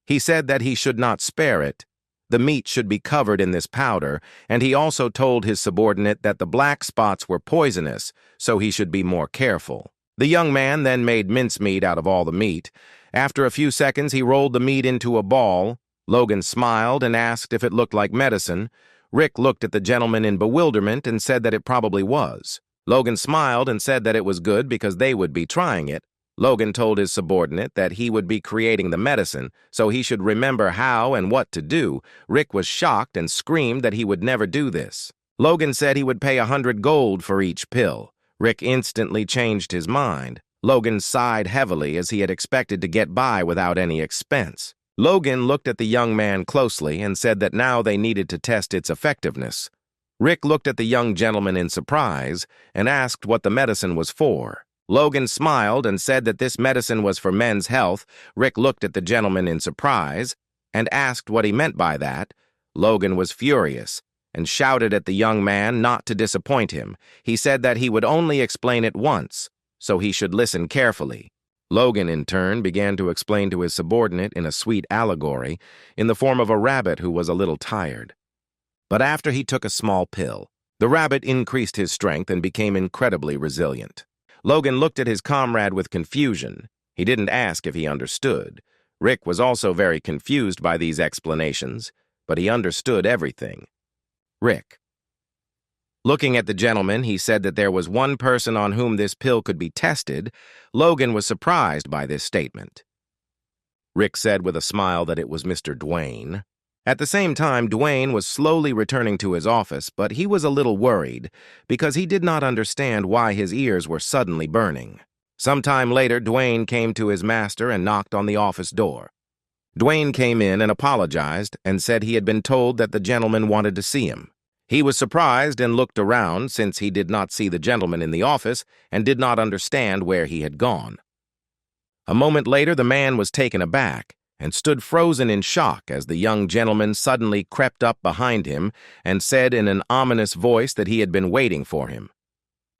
He said that he should not spare it. The meat should be covered in this powder, and he also told his subordinate that the black spots were poisonous, so he should be more careful. The young man then made mincemeat out of all the meat. After a few seconds, he rolled the meat into a ball. Logan smiled and asked if it looked like medicine. Rick looked at the gentleman in bewilderment and said that it probably was. Logan smiled and said that it was good because they would be trying it. Logan told his subordinate that he would be creating the medicine, so he should remember how and what to do. Rick was shocked and screamed that he would never do this. Logan said he would pay 100 gold for each pill. Rick instantly changed his mind. Logan sighed heavily as he had expected to get by without any expense. Logan looked at the young man closely and said that now they needed to test its effectiveness. Rick looked at the young gentleman in surprise and asked what the medicine was for. Logan smiled and said that this medicine was for men's health. Rick looked at the gentleman in surprise and asked what he meant by that. Logan was furious and shouted at the young man not to disappoint him. He said that he would only explain it once, so he should listen carefully. Logan, in turn, began to explain to his subordinate in a sweet allegory in the form of a rabbit who was a little tired. But after he took a small pill, the rabbit increased his strength and became incredibly resilient. Logan looked at his comrade with confusion. He didn't ask if he understood. Rick was also very confused by these explanations, but he understood everything. Rick. Looking at the gentleman, he said that there was one person on whom this pill could be tested. Logan was surprised by this statement. Rick said with a smile that it was Mr. Dwayne. At the same time, Dwayne was slowly returning to his office, but he was a little worried because he did not understand why his ears were suddenly burning. Sometime later, Dwayne came to his master and knocked on the office door. Dwayne came in and apologized and said he had been told that the gentleman wanted to see him. He was surprised and looked around since he did not see the gentleman in the office and did not understand where he had gone. A moment later, the man was taken aback and stood frozen in shock as the young gentleman suddenly crept up behind him and said in an ominous voice that he had been waiting for him.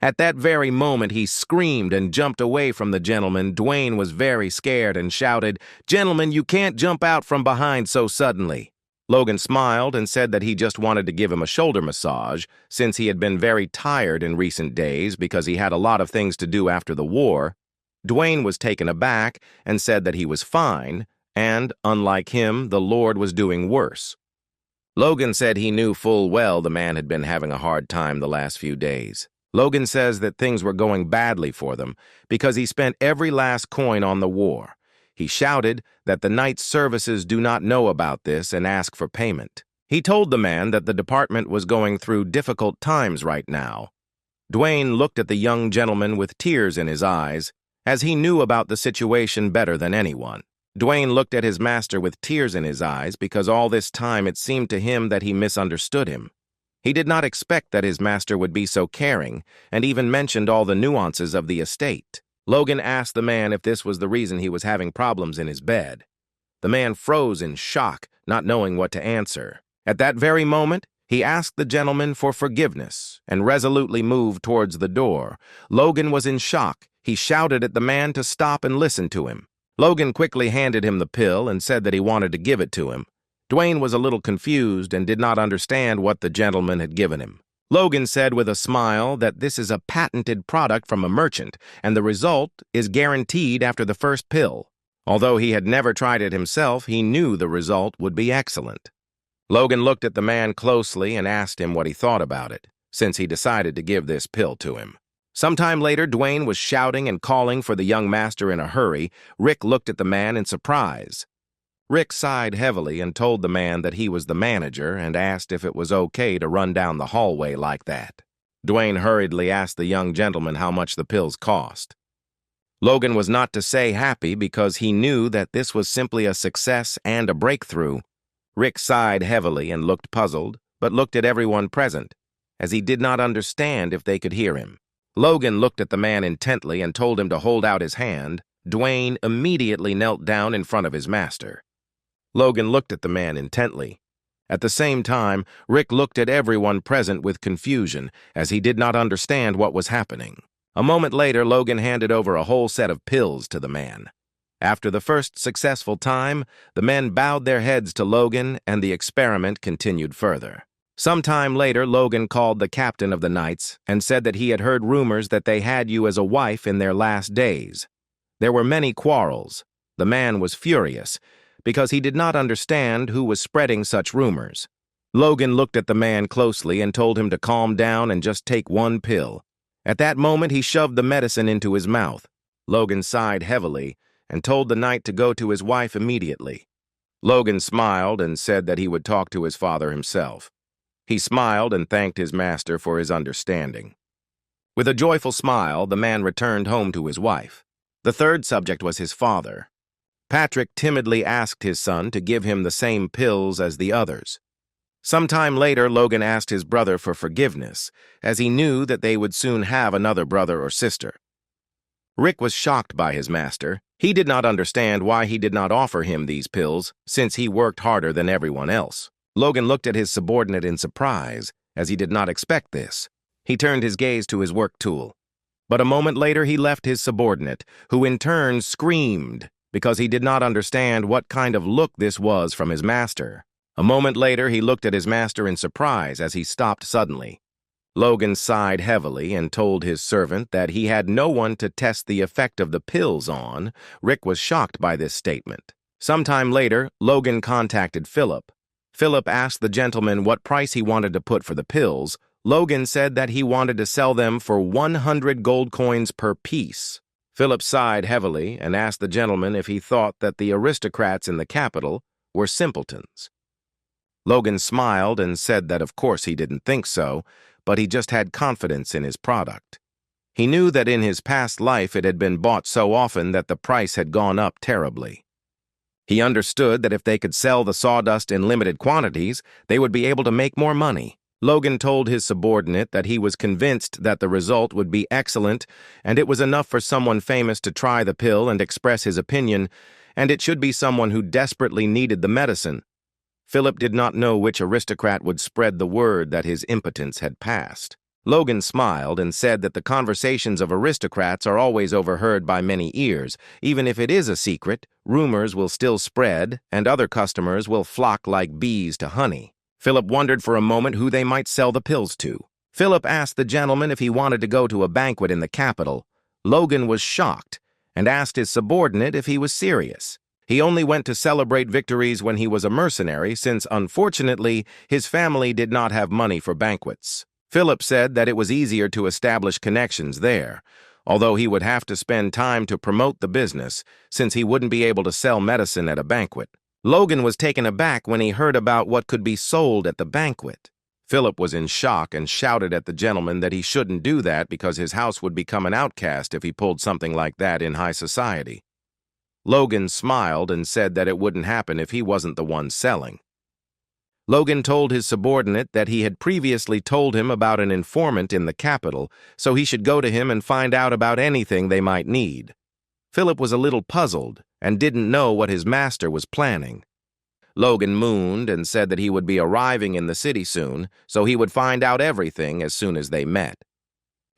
At that very moment, he screamed and jumped away from the gentleman. Dwayne was very scared and shouted, "Gentlemen, you can't jump out from behind so suddenly." Logan smiled and said that he just wanted to give him a shoulder massage since he had been very tired in recent days because he had a lot of things to do after the war. Dwayne was taken aback and said that he was fine, and, unlike him, the Lord was doing worse. Logan said he knew full well the man had been having a hard time the last few days. Logan says that things were going badly for them because he spent every last coin on the war. He shouted that the night's services do not know about this and ask for payment. He told the man that the department was going through difficult times right now. Dwayne looked at the young gentleman with tears in his eyes, as he knew about the situation better than anyone. Dwayne looked at his master with tears in his eyes because all this time it seemed to him that he misunderstood him. He did not expect that his master would be so caring and even mentioned all the nuances of the estate. Logan asked the man if this was the reason he was having problems in his bed. The man froze in shock, not knowing what to answer. At that very moment, he asked the gentleman for forgiveness and resolutely moved towards the door. Logan was in shock. He shouted at the man to stop and listen to him. Logan quickly handed him the pill and said that he wanted to give it to him. Dwayne was a little confused and did not understand what the gentleman had given him. Logan said with a smile that this is a patented product from a merchant, and the result is guaranteed after the first pill. Although he had never tried it himself, he knew the result would be excellent. Logan looked at the man closely and asked him what he thought about it, since he decided to give this pill to him. Sometime later, Dwayne was shouting and calling for the young master in a hurry. Rick looked at the man in surprise. Rick sighed heavily and told the man that he was the manager and asked if it was okay to run down the hallway like that. Dwayne hurriedly asked the young gentleman how much the pills cost. Logan was not to say happy because he knew that this was simply a success and a breakthrough. Rick sighed heavily and looked puzzled, but looked at everyone present, as he did not understand if they could hear him. Logan looked at the man intently and told him to hold out his hand. Dwayne immediately knelt down in front of his master. Logan looked at the man intently. At the same time, Rick looked at everyone present with confusion, as he did not understand what was happening. A moment later, Logan handed over a whole set of pills to the man. After the first successful time, the men bowed their heads to Logan, and the experiment continued further. Sometime later, Logan called the captain of the Knights and said that he had heard rumors that they had you as a wife in their last days. There were many quarrels. The man was furious because he did not understand who was spreading such rumors. Logan looked at the man closely and told him to calm down and just take one pill. At that moment, he shoved the medicine into his mouth. Logan sighed heavily and told the knight to go to his wife immediately. Logan smiled and said that he would talk to his father himself. He smiled and thanked his master for his understanding. With a joyful smile, the man returned home to his wife. The third subject was his father. Patrick timidly asked his son to give him the same pills as the others. Sometime later, Logan asked his brother for forgiveness, as he knew that they would soon have another brother or sister. Rick was shocked by his master. He did not understand why he did not offer him these pills, since he worked harder than everyone else. Logan looked at his subordinate in surprise, as he did not expect this. He turned his gaze to his work tool. But a moment later he left his subordinate, who in turn screamed, because he did not understand what kind of look this was from his master. A moment later he looked at his master in surprise as he stopped suddenly. Logan sighed heavily and told his servant that he had no one to test the effect of the pills on. Rick was shocked by this statement. Sometime later, Logan contacted Philip. Philip asked the gentleman what price he wanted to put for the pills. Logan said that he wanted to sell them for 100 gold coins per piece. Philip sighed heavily and asked the gentleman if he thought that the aristocrats in the capital were simpletons. Logan smiled and said that of course he didn't think so, but he just had confidence in his product. He knew that in his past life it had been bought so often that the price had gone up terribly. He understood that if they could sell the sawdust in limited quantities, they would be able to make more money. Logan told his subordinate that he was convinced that the result would be excellent, and it was enough for someone famous to try the pill and express his opinion, and it should be someone who desperately needed the medicine. Philip did not know which aristocrat would spread the word that his impotence had passed. Logan smiled and said that the conversations of aristocrats are always overheard by many ears. Even if it is a secret, rumors will still spread, and other customers will flock like bees to honey. Philip wondered for a moment who they might sell the pills to. Philip asked the gentleman if he wanted to go to a banquet in the capital. Logan was shocked and asked his subordinate if he was serious. He only went to celebrate victories when he was a mercenary, since, unfortunately, his family did not have money for banquets. Philip said that it was easier to establish connections there, although he would have to spend time to promote the business, since he wouldn't be able to sell medicine at a banquet. Logan was taken aback when he heard about what could be sold at the banquet. Philip was in shock and shouted at the gentleman that he shouldn't do that because his house would become an outcast if he pulled something like that in high society. Logan smiled and said that it wouldn't happen if he wasn't the one selling. Logan told his subordinate that he had previously told him about an informant in the capital, so he should go to him and find out about anything they might need. Philip was a little puzzled and didn't know what his master was planning. Logan mooned and said that he would be arriving in the city soon, so he would find out everything as soon as they met.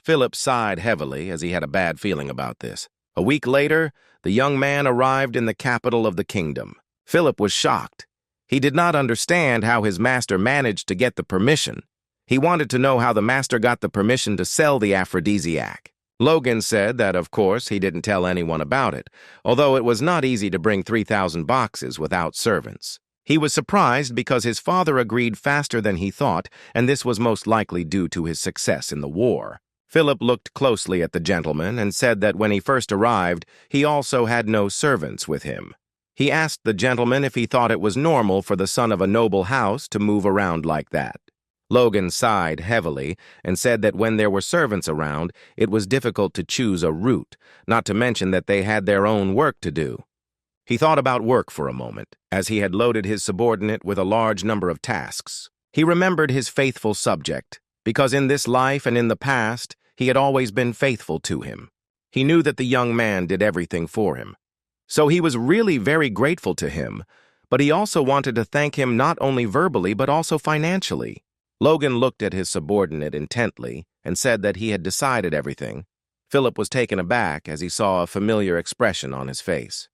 Philip sighed heavily as he had a bad feeling about this. A week later, the young man arrived in the capital of the kingdom. Philip was shocked. He did not understand how his master managed to get the permission. He wanted to know how the master got the permission to sell the aphrodisiac. Logan said that, of course, he didn't tell anyone about it, although it was not easy to bring 3,000 boxes without servants. He was surprised because his father agreed faster than he thought, and this was most likely due to his success in the war. Philip looked closely at the gentleman and said that when he first arrived, he also had no servants with him. He asked the gentleman if he thought it was normal for the son of a noble house to move around like that. Logan sighed heavily and said that when there were servants around, it was difficult to choose a route, not to mention that they had their own work to do. He thought about work for a moment, as he had loaded his subordinate with a large number of tasks. He remembered his faithful subject, because in this life and in the past, he had always been faithful to him. He knew that the young man did everything for him. So he was really very grateful to him, but he also wanted to thank him not only verbally but also financially. Logan looked at his subordinate intently and said that he had decided everything. Philip was taken aback as he saw a familiar expression on his face.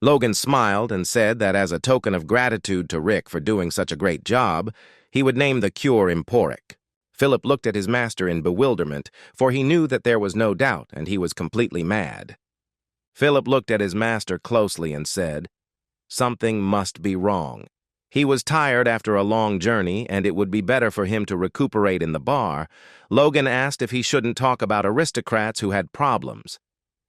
Logan smiled and said that as a token of gratitude to Rick for doing such a great job, he would name the cure Emporic. Philip looked at his master in bewilderment, for he knew that there was no doubt, and he was completely mad. Philip looked at his master closely and said, "Something must be wrong." He was tired after a long journey, and it would be better for him to recuperate in the bar. Logan asked if he shouldn't talk about aristocrats who had problems.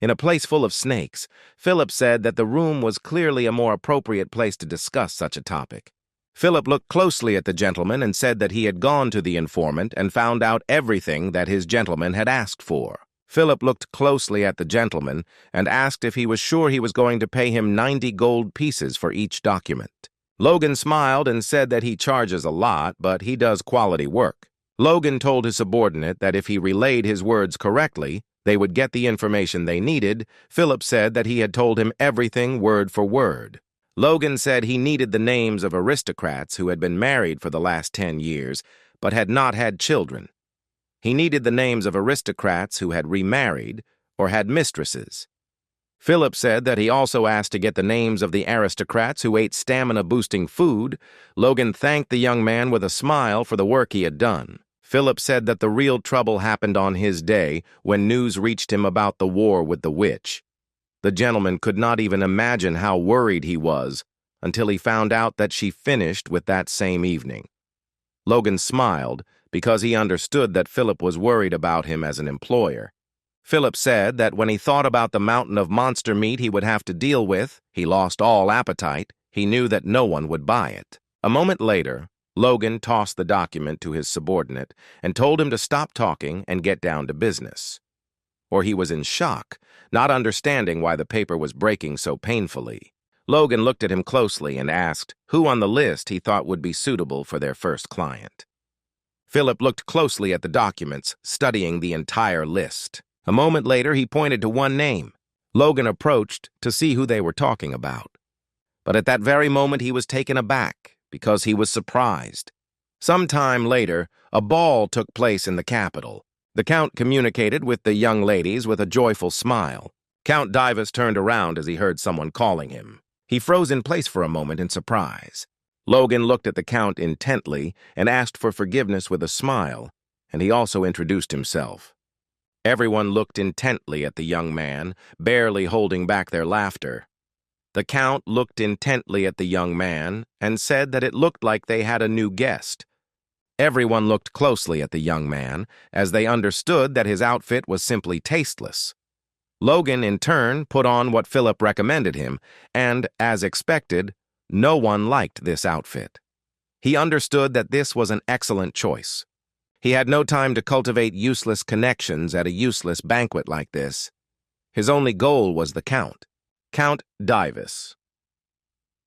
In a place full of snakes, Philip said that the room was clearly a more appropriate place to discuss such a topic. Philip looked closely at the gentleman and said that he had gone to the informant and found out everything that his gentleman had asked for. Philip looked closely at the gentleman and asked if he was sure he was going to pay him 90 gold pieces for each document. Logan smiled and said that he charges a lot, but he does quality work. Logan told his subordinate that if he relayed his words correctly, They would get the information they needed. Philip said that he had told him everything word for word. Logan said he needed the names of aristocrats who had been married for the last 10 years, but had not had children. He needed the names of aristocrats who had remarried or had mistresses. Philip said that he also asked to get the names of the aristocrats who ate stamina-boosting food. Logan thanked the young man with a smile for the work he had done. Philip said that the real trouble happened on his day when news reached him about the war with the witch. The gentleman could not even imagine how worried he was until he found out that she finished with that same evening. Logan smiled because he understood that Philip was worried about him as an employer. Philip said that when he thought about the mountain of monster meat he would have to deal with, he lost all appetite. He knew that no one would buy it. A moment later, Logan tossed the document to his subordinate and told him to stop talking and get down to business. Or he was in shock, not understanding why the paper was breaking so painfully. Logan looked at him closely and asked who on the list he thought would be suitable for their first client. Philip looked closely at the documents, studying the entire list. A moment later, he pointed to one name. Logan approached to see who they were talking about. But at that very moment, he was taken aback because he was surprised. Some time later, a ball took place in the capital. The Count communicated with the young ladies with a joyful smile. Count Divus turned around as he heard someone calling him. He froze in place for a moment in surprise. Logan looked at the Count intently and asked for forgiveness with a smile, and he also introduced himself. Everyone looked intently at the young man, barely holding back their laughter. The Count looked intently at the young man and said that it looked like they had a new guest. Everyone looked closely at the young man, as they understood that his outfit was simply tasteless. Logan, in turn, put on what Philip recommended him, and, as expected, no one liked this outfit. He understood that this was an excellent choice. He had no time to cultivate useless connections at a useless banquet like this. His only goal was the Count, Count Divus.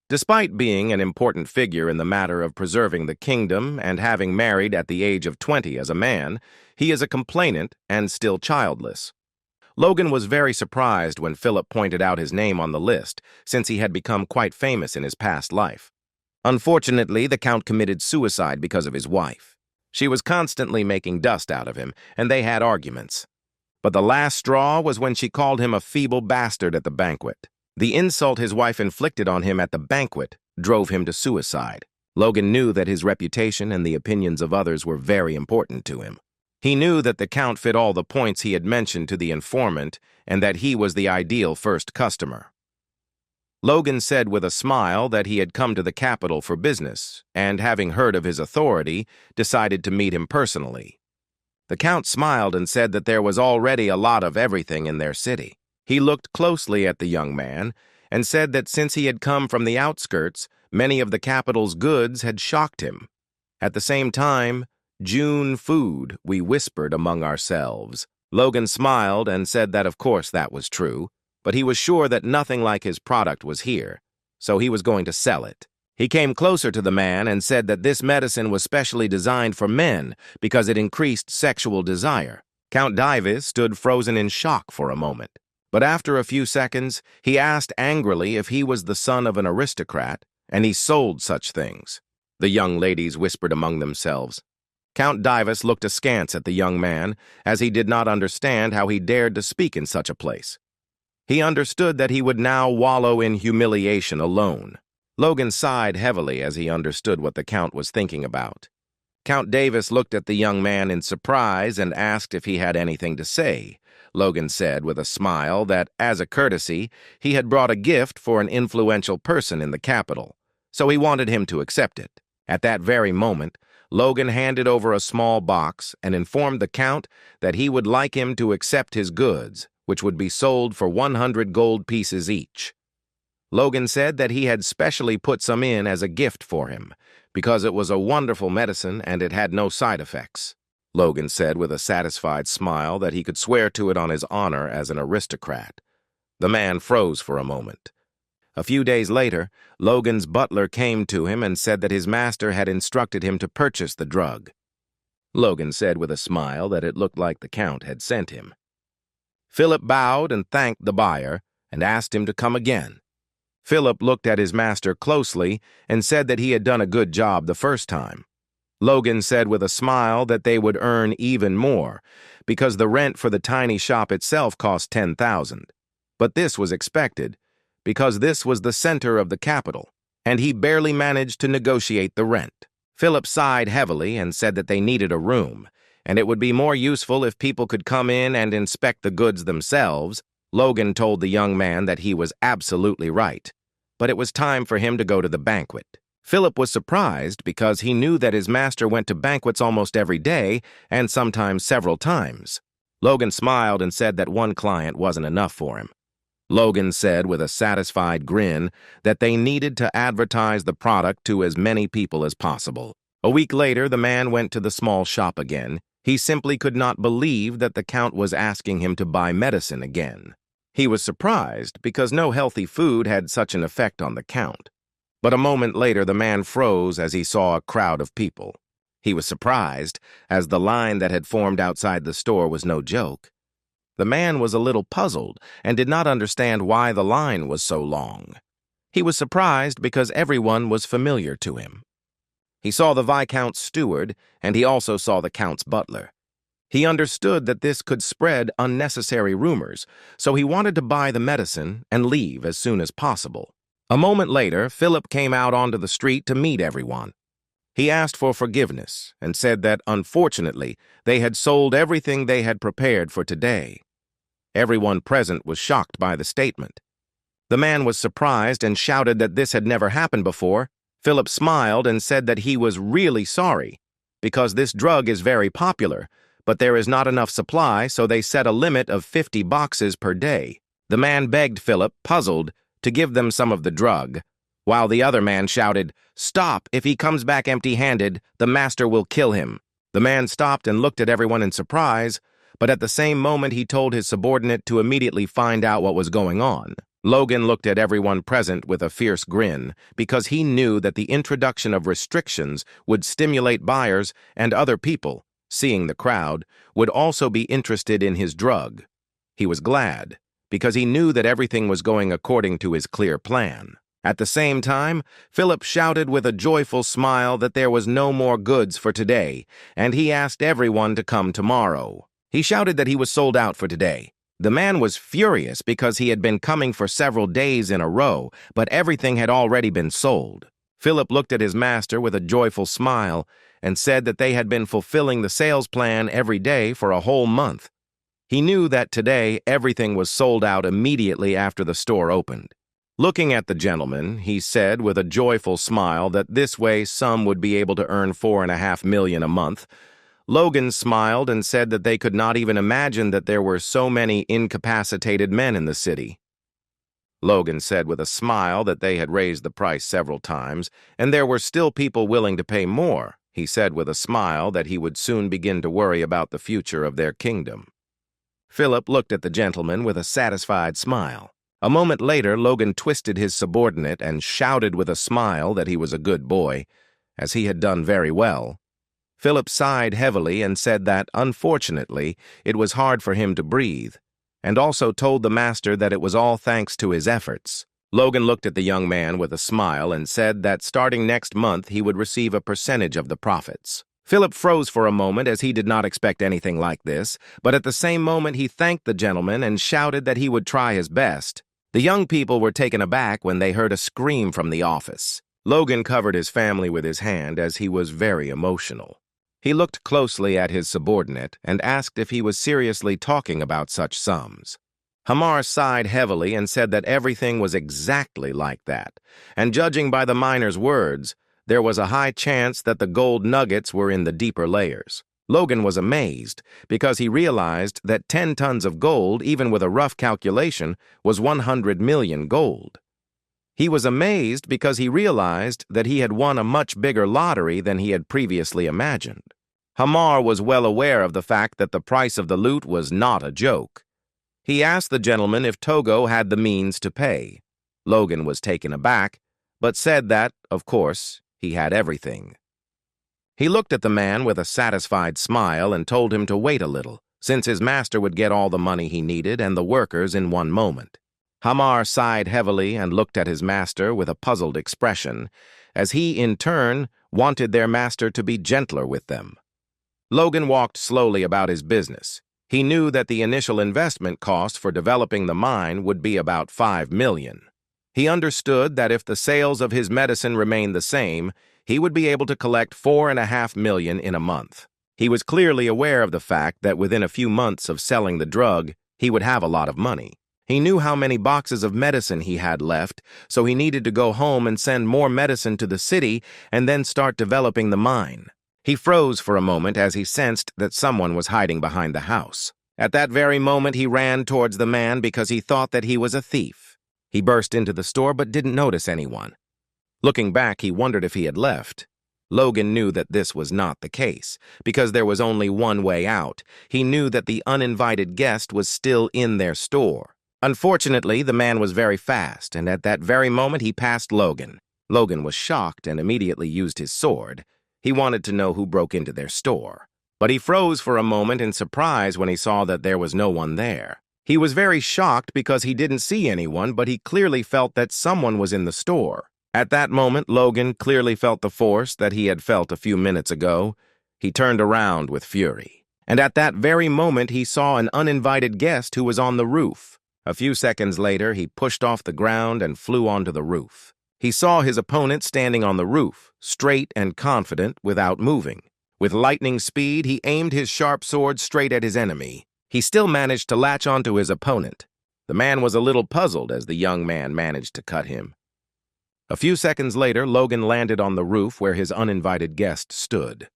Despite being an important figure in the matter of preserving the kingdom and having married at the age of 20 as a man, he is a complainant and still childless. Logan was very surprised when Philip pointed out his name on the list, since he had become quite famous in his past life. Unfortunately, the Count committed suicide because of his wife. She was constantly making dust out of him, and they had arguments. But the last straw was when she called him a feeble bastard at the banquet. The insult his wife inflicted on him at the banquet drove him to suicide. Logan knew that his reputation and the opinions of others were very important to him. He knew that the Count fit all the points he had mentioned to the informant and that he was the ideal first customer. Logan said with a smile that he had come to the capital for business and, having heard of his authority, decided to meet him personally. The Count smiled and said that there was already a lot of everything in their city. He looked closely at the young man and said that since he had come from the outskirts, many of the capital's goods had shocked him. At the same time, June food, we whispered among ourselves. Logan smiled and said that of course that was true, but he was sure that nothing like his product was here, so he was going to sell it. He came closer to the man and said that this medicine was specially designed for men because it increased sexual desire. Count Divus stood frozen in shock for a moment, but after a few seconds, he asked angrily if he was the son of an aristocrat, and he sold such things. The young ladies whispered among themselves. Count Divus looked askance at the young man, as he did not understand how he dared to speak in such a place. He understood that he would now wallow in humiliation alone. Logan sighed heavily as he understood what the Count was thinking about. Count Divus looked at the young man in surprise and asked if he had anything to say. Logan said with a smile that, as a courtesy, he had brought a gift for an influential person in the capital, so he wanted him to accept it. At that very moment, Logan handed over a small box and informed the Count that he would like him to accept his goods, which would be sold for 100 gold pieces each. Logan said that he had specially put some in as a gift for him, because it was a wonderful medicine and it had no side effects. Logan said with a satisfied smile that he could swear to it on his honor as an aristocrat. The man froze for a moment. A few days later, Logan's butler came to him and said that his master had instructed him to purchase the drug. Logan said with a smile that it looked like the Count had sent him. Philip bowed and thanked the buyer and asked him to come again. Philip looked at his master closely and said that he had done a good job the first time. Logan said with a smile that they would earn even more because the rent for the tiny shop itself cost $10,000. But this was expected because this was the center of the capital, and he barely managed to negotiate the rent. Philip sighed heavily and said that they needed a room, and it would be more useful if people could come in and inspect the goods themselves. Logan told the young man that he was absolutely right, but it was time for him to go to the banquet. Philip was surprised because he knew that his master went to banquets almost every day and sometimes several times. Logan smiled and said that one client wasn't enough for him. Logan said with a satisfied grin that they needed to advertise the product to as many people as possible. A week later, the man went to the small shop again. He simply could not believe that the Count was asking him to buy medicine again. He was surprised because no healthy food had such an effect on the Count. But a moment later, the man froze as he saw a crowd of people. He was surprised, as the line that had formed outside the store was no joke. The man was a little puzzled and did not understand why the line was so long. He was surprised because everyone was familiar to him. He saw the Viscount's steward, and he also saw the Count's butler. He understood that this could spread unnecessary rumors, so he wanted to buy the medicine and leave as soon as possible. A moment later, Philip came out onto the street to meet everyone. He asked for forgiveness and said that, unfortunately, they had sold everything they had prepared for today. Everyone present was shocked by the statement. The man was surprised and shouted that this had never happened before. Philip smiled and said that he was really sorry, because this drug is very popular, but there is not enough supply, so they set a limit of 50 boxes per day. The man begged Philip, puzzled, to give them some of the drug, while the other man shouted, "Stop! If he comes back empty-handed, the master will kill him." The man stopped and looked at everyone in surprise, but at the same moment he told his subordinate to immediately find out what was going on. Logan looked at everyone present with a fierce grin because he knew that the introduction of restrictions would stimulate buyers, and other people, seeing the crowd, would also be interested in his drug. He was glad, because he knew that everything was going according to his clear plan. At the same time, Philip shouted with a joyful smile that there was no more goods for today, and he asked everyone to come tomorrow. He shouted that he was sold out for today. The man was furious because he had been coming for several days in a row, but everything had already been sold. Philip looked at his master with a joyful smile and said that they had been fulfilling the sales plan every day for a whole month. He knew that today everything was sold out immediately after the store opened. Looking at the gentleman, he said with a joyful smile that this way some would be able to earn $4.5 million a month. Logan smiled and said that they could not even imagine that there were so many incapacitated men in the city. Logan said with a smile that they had raised the price several times, and there were still people willing to pay more. He said with a smile that he would soon begin to worry about the future of their kingdom. Philip looked at the gentleman with a satisfied smile. A moment later, Logan twisted his subordinate and shouted with a smile that he was a good boy, as he had done very well. Philip sighed heavily and said that, unfortunately, it was hard for him to breathe, and also told the master that it was all thanks to his efforts. Logan looked at the young man with a smile and said that starting next month he would receive a percentage of the profits. Philip froze for a moment as he did not expect anything like this, but at the same moment he thanked the gentleman and shouted that he would try his best. The young people were taken aback when they heard a scream from the office. Logan covered his family with his hand as he was very emotional. He looked closely at his subordinate and asked if he was seriously talking about such sums. Hamar sighed heavily and said that everything was exactly like that, and judging by the miner's words, there was a high chance that the gold nuggets were in the deeper layers. Logan was amazed because he realized that 10 tons of gold, even with a rough calculation, was 100 million gold. He was amazed because he realized that he had won a much bigger lottery than he had previously imagined. Hamar was well aware of the fact that the price of the loot was not a joke. He asked the gentleman if Togo had the means to pay. Logan was taken aback, but said that, of course, he had everything. He looked at the man with a satisfied smile and told him to wait a little, since his master would get all the money he needed and the workers in one moment. Hamar sighed heavily and looked at his master with a puzzled expression, as he, in turn, wanted their master to be gentler with them. Logan walked slowly about his business. He knew that the initial investment cost for developing the mine would be about $5 million. He understood that if the sales of his medicine remained the same, he would be able to collect $4.5 million in a month. He was clearly aware of the fact that within a few months of selling the drug, he would have a lot of money. He knew how many boxes of medicine he had left, so he needed to go home and send more medicine to the city and then start developing the mine. He froze for a moment as he sensed that someone was hiding behind the house. At that very moment, he ran towards the man because he thought that he was a thief. He burst into the store but didn't notice anyone. Looking back, he wondered if he had left. Logan knew that this was not the case, because there was only one way out. He knew that the uninvited guest was still in their store. Unfortunately, the man was very fast, and at that very moment he passed Logan. Logan was shocked and immediately used his sword. He wanted to know who broke into their store. But he froze for a moment in surprise when he saw that there was no one there. He was very shocked because he didn't see anyone, but he clearly felt that someone was in the store. At that moment, Logan clearly felt the force that he had felt a few minutes ago. He turned around with fury. And at that very moment, he saw an uninvited guest who was on the roof. A few seconds later, he pushed off the ground and flew onto the roof. He saw his opponent standing on the roof, straight and confident, without moving. With lightning speed, he aimed his sharp sword straight at his enemy. He still managed to latch onto his opponent. The man was a little puzzled as the young man managed to cut him. A few seconds later, Logan landed on the roof where his uninvited guest stood.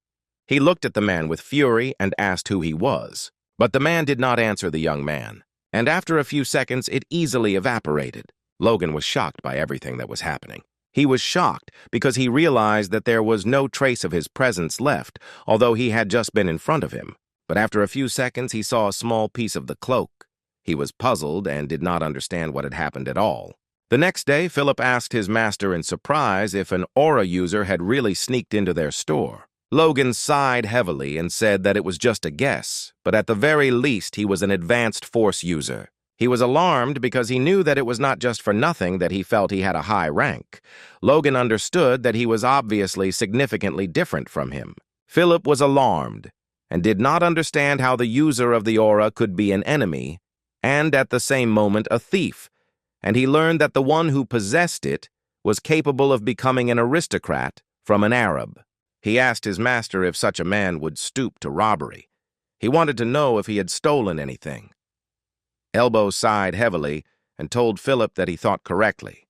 He looked at the man with fury and asked who he was. But the man did not answer the young man. And after a few seconds, it easily evaporated. Logan was shocked by everything that was happening. He was shocked because he realized that there was no trace of his presence left, although he had just been in front of him. But after a few seconds, he saw a small piece of the cloak. He was puzzled and did not understand what had happened at all. The next day, Philip asked his master in surprise if an aura user had really sneaked into their store. Logan sighed heavily and said that it was just a guess, but at the very least he was an advanced force user. He was alarmed because he knew that it was not just for nothing that he felt he had a high rank. Logan understood that he was obviously significantly different from him. Philip was alarmed and did not understand how the user of the aura could be an enemy and at the same moment a thief, and he learned that the one who possessed it was capable of becoming an aristocrat from an Arab. He asked his master if such a man would stoop to robbery. He wanted to know if he had stolen anything. Elbow sighed heavily and told Philip that he thought correctly.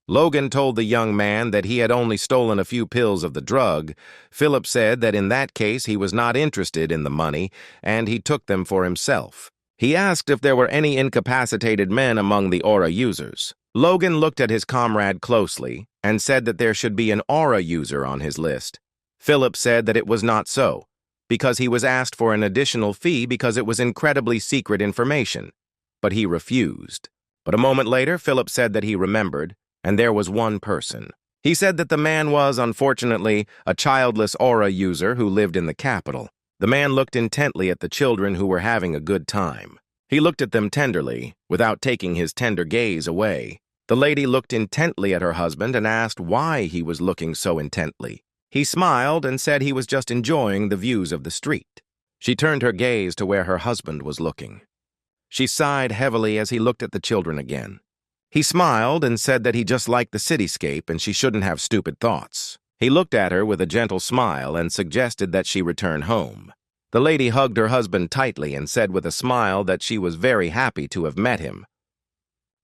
Logan told the young man that he had only stolen a few pills of the drug. Philip said that in that case he was not interested in the money and he took them for himself. He asked if there were any incapacitated men among the aura users. Logan looked at his comrade closely and said that there should be an aura user on his list. Philip said that it was not so, because he was asked for an additional fee because it was incredibly secret information. But he refused. But a moment later, Philip said that he remembered, and there was one person. He said that the man was, unfortunately, a childless aura user who lived in the capital. The man looked intently at the children who were having a good time. He looked at them tenderly, without taking his tender gaze away. The lady looked intently at her husband and asked why he was looking so intently. He smiled and said he was just enjoying the views of the street. She turned her gaze to where her husband was looking. She sighed heavily as he looked at the children again. He smiled and said that he just liked the cityscape and she shouldn't have stupid thoughts. He looked at her with a gentle smile and suggested that she return home. The lady hugged her husband tightly and said with a smile that she was very happy to have met him.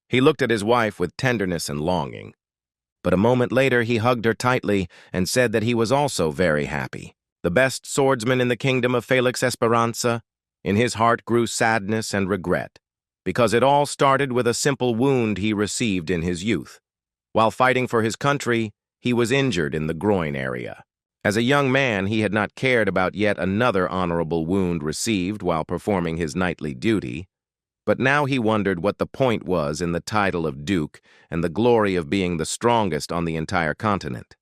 He looked at his wife with tenderness and longing. But a moment later he hugged her tightly and said that he was also very happy. The best swordsman in the kingdom of Felix Esperanza, in his heart grew sadness and regret, because it all started with a simple wound he received in his youth. While fighting for his country, he was injured in the groin area. As a young man, he had not cared about yet another honorable wound received while performing his knightly duty, but now he wondered what the point was in the title of Duke and the glory of being the strongest on the entire continent.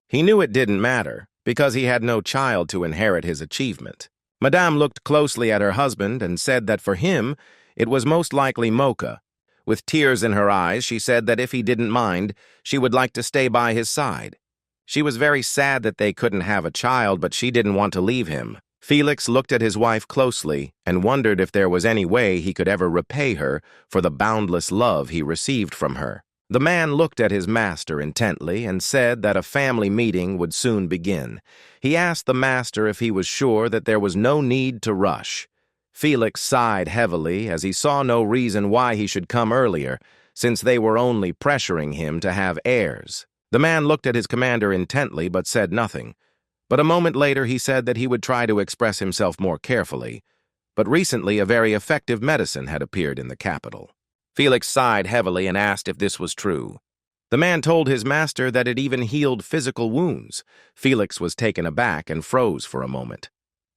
He knew it didn't matter, because he had no child to inherit his achievement. Madame looked closely at her husband and said that for him, it was most likely mocha. With tears in her eyes, she said that if he didn't mind, she would like to stay by his side. She was very sad that they couldn't have a child, but she didn't want to leave him. Felix looked at his wife closely and wondered if there was any way he could ever repay her for the boundless love he received from her. The man looked at his master intently and said that a family meeting would soon begin. He asked the master if he was sure that there was no need to rush. Felix sighed heavily as he saw no reason why he should come earlier, since they were only pressuring him to have heirs. The man looked at his commander intently but said nothing. But a moment later he said that he would try to express himself more carefully. But recently a very effective medicine had appeared in the capital. Felix sighed heavily and asked if this was true. The man told his master that it even healed physical wounds. Felix was taken aback and froze for a moment.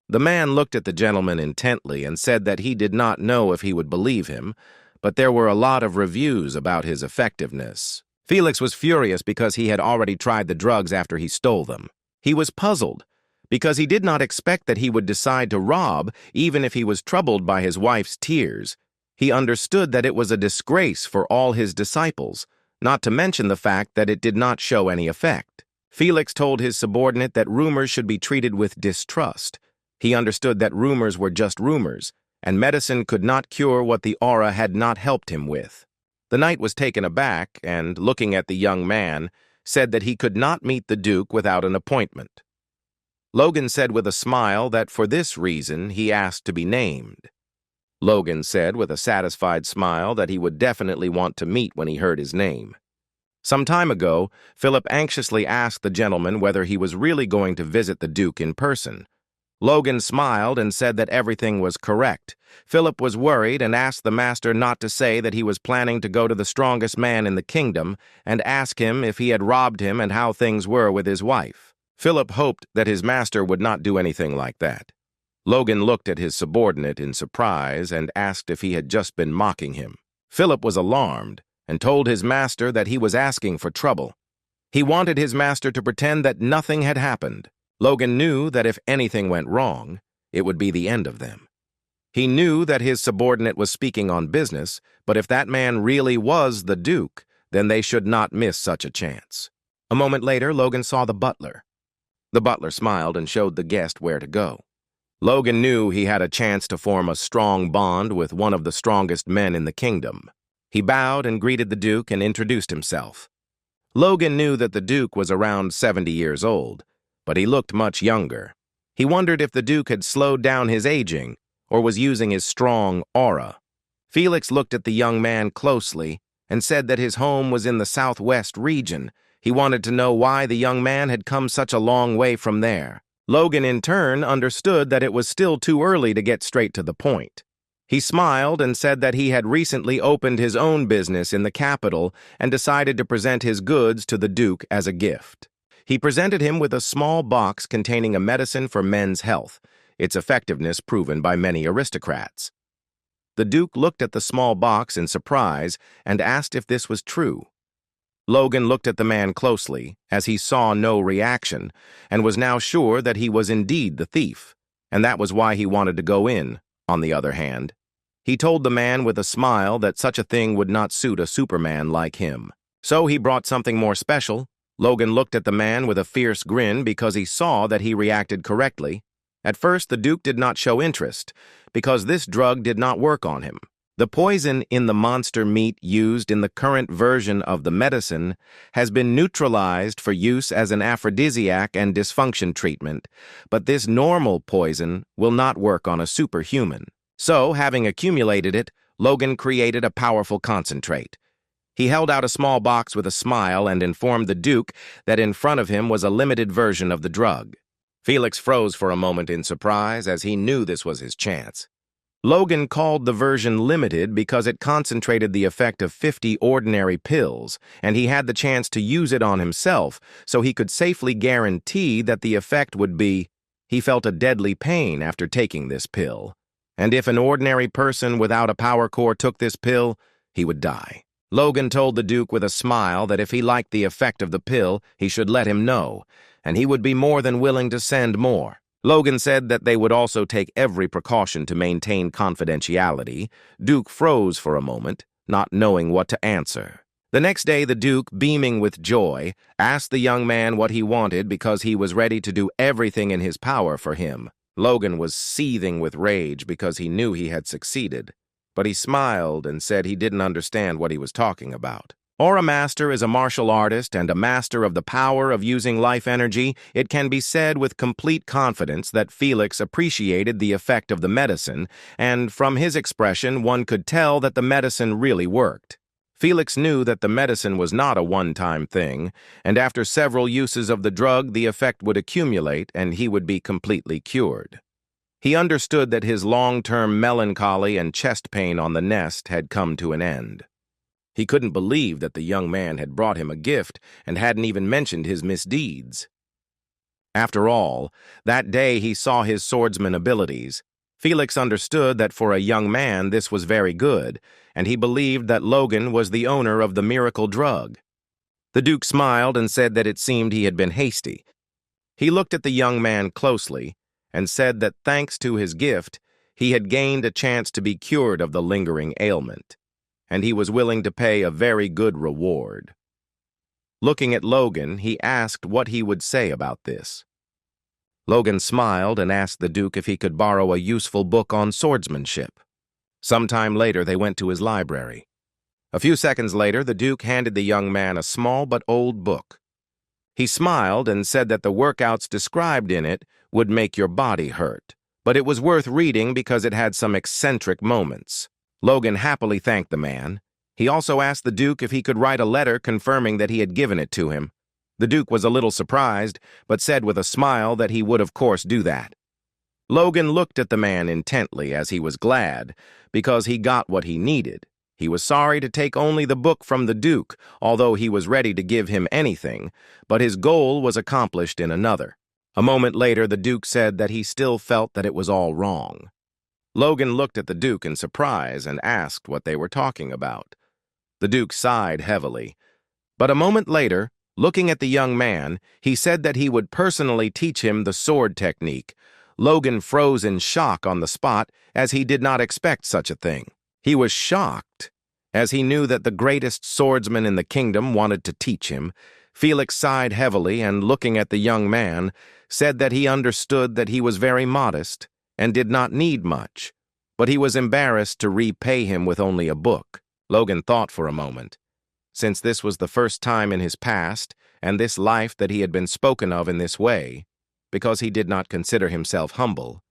The man looked at the gentleman intently and said that he did not know if he would believe him, but there were a lot of reviews about his effectiveness. Felix was furious because he had already tried the drugs after he stole them. He was puzzled because he did not expect that he would decide to rob even if he was troubled by his wife's tears. He understood that it was a disgrace for all his disciples, not to mention the fact that it did not show any effect. Felix told his subordinate that rumors should be treated with distrust. He understood that rumors were just rumors, and medicine could not cure what the aura had not helped him with. The knight was taken aback and, looking at the young man, said that he could not meet the Duke without an appointment. Logan said with a smile that for this reason he asked to be named. Logan said with a satisfied smile that he would definitely want to meet when he heard his name. Some time ago, Philip anxiously asked the gentleman whether he was really going to visit the Duke in person. Logan smiled and said that everything was correct. Philip was worried and asked the master not to say that he was planning to go to the strongest man in the kingdom and ask him if he had robbed him and how things were with his wife. Philip hoped that his master would not do anything like that. Logan looked at his subordinate in surprise and asked if he had just been mocking him. Philip was alarmed and told his master that he was asking for trouble. He wanted his master to pretend that nothing had happened. Logan knew that if anything went wrong, it would be the end of them. He knew that his subordinate was speaking on business, but if that man really was the Duke, then they should not miss such a chance. A moment later, Logan saw the butler. The butler smiled and showed the guest where to go. Logan knew he had a chance to form a strong bond with one of the strongest men in the kingdom. He bowed and greeted the Duke and introduced himself. Logan knew that the Duke was around 70 years old, but he looked much younger. He wondered if the Duke had slowed down his aging or was using his strong aura. Felix looked at the young man closely and said that his home was in the southwest region. He wanted to know why the young man had come such a long way from there. Logan, in turn, understood that it was still too early to get straight to the point. He smiled and said that he had recently opened his own business in the capital and decided to present his goods to the Duke as a gift. He presented him with a small box containing a medicine for men's health, its effectiveness proven by many aristocrats. The Duke looked at the small box in surprise and asked if this was true. Logan looked at the man closely, as he saw no reaction, and was now sure that he was indeed the thief, and that was why he wanted to go in. On the other hand, he told the man with a smile that such a thing would not suit a Superman like him. So he brought something more special. Logan looked at the man with a fierce grin because he saw that he reacted correctly. At first, the Duke did not show interest, because this drug did not work on him. The poison in the monster meat used in the current version of the medicine has been neutralized for use as an aphrodisiac and dysfunction treatment, but this normal poison will not work on a superhuman. So, having accumulated it, Logan created a powerful concentrate. He held out a small box with a smile and informed the Duke that in front of him was a limited version of the drug. Felix froze for a moment in surprise, as he knew this was his chance. Logan called the version limited because it concentrated the effect of 50 ordinary pills, and he had the chance to use it on himself, so he could safely guarantee that the effect would be, he felt a deadly pain after taking this pill. And if an ordinary person without a power core took this pill, he would die. Logan told the Duke with a smile that if he liked the effect of the pill, he should let him know, and he would be more than willing to send more. Logan said that they would also take every precaution to maintain confidentiality. Duke froze for a moment, not knowing what to answer. The next day, the Duke, beaming with joy, asked the young man what he wanted because he was ready to do everything in his power for him. Logan was seething with rage because he knew he had succeeded, but he smiled and said he didn't understand what he was talking about. Aura Master is a martial artist and a master of the power of using life energy. It can be said with complete confidence that Felix appreciated the effect of the medicine, and from his expression one could tell that the medicine really worked. Felix knew that the medicine was not a one-time thing, and after several uses of the drug the effect would accumulate and he would be completely cured. He understood that his long-term melancholy and chest pain on the nest had come to an end. He couldn't believe that the young man had brought him a gift and hadn't even mentioned his misdeeds. After all, that day he saw his swordsman abilities. Felix understood that for a young man this was very good, and he believed that Logan was the owner of the miracle drug. The Duke smiled and said that it seemed he had been hasty. He looked at the young man closely and said that thanks to his gift, he had gained a chance to be cured of the lingering ailment, and he was willing to pay a very good reward. Looking at Logan, he asked what he would say about this. Logan smiled and asked the Duke if he could borrow a useful book on swordsmanship. Sometime later, they went to his library. A few seconds later, the Duke handed the young man a small but old book. He smiled and said that the workouts described in it would make your body hurt, but it was worth reading because it had some eccentric moments. Logan happily thanked the man. He also asked the Duke if he could write a letter confirming that he had given it to him. The Duke was a little surprised, but said with a smile that he would of course do that. Logan looked at the man intently as he was glad, because he got what he needed. He was sorry to take only the book from the Duke, although he was ready to give him anything, but his goal was accomplished in another. A moment later, the Duke said that he still felt that it was all wrong. Logan looked at the Duke in surprise and asked what they were talking about. The Duke sighed heavily, but a moment later, looking at the young man, he said that he would personally teach him the sword technique. Logan froze in shock on the spot, as he did not expect such a thing. He was shocked, as he knew that the greatest swordsman in the kingdom wanted to teach him. Felix sighed heavily and, looking at the young man, said that he understood that he was very modest and did not need much, but he was embarrassed to repay him with only a book. Logan thought for a moment. Since this was the first time in his past and this life that he had been spoken of in this way, because he did not consider himself humble,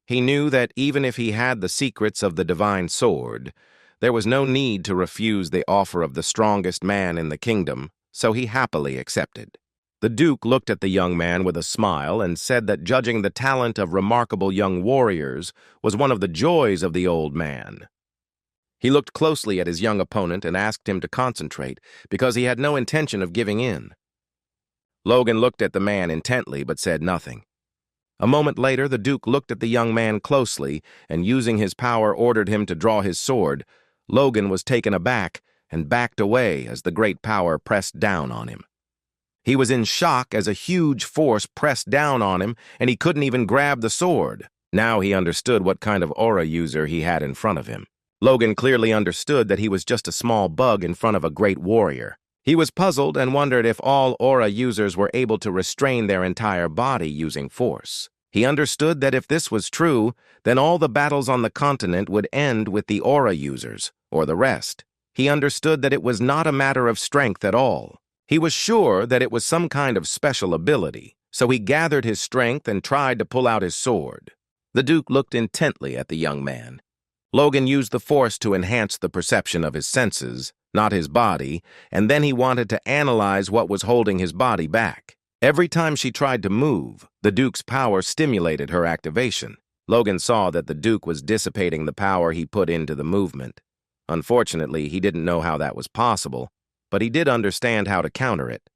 he knew that even if he had the secrets of the divine sword, there was no need to refuse the offer of the strongest man in the kingdom, so he happily accepted. The Duke looked at the young man with a smile and said that judging the talent of remarkable young warriors was one of the joys of the old man. He looked closely at his young opponent and asked him to concentrate, because he had no intention of giving in. Logan looked at the man intently but said nothing. A moment later, the Duke looked at the young man closely and, using his power, ordered him to draw his sword. Logan was taken aback and backed away as the great power pressed down on him. He was in shock as a huge force pressed down on him, and he couldn't even grab the sword. Now he understood what kind of aura user he had in front of him. Logan clearly understood that he was just a small bug in front of a great warrior. He was puzzled and wondered if all aura users were able to restrain their entire body using force. He understood that if this was true, then all the battles on the continent would end with the aura users, or the rest. He understood that it was not a matter of strength at all. He was sure that it was some kind of special ability, so he gathered his strength and tried to pull out his sword. The Duke looked intently at the young man. Logan used the force to enhance the perception of his senses, not his body, and then he wanted to analyze what was holding his body back. Every time she tried to move, the Duke's power stimulated her activation. Logan saw that the Duke was dissipating the power he put into the movement. Unfortunately, he didn't know how that was possible, but he did understand how to counter it.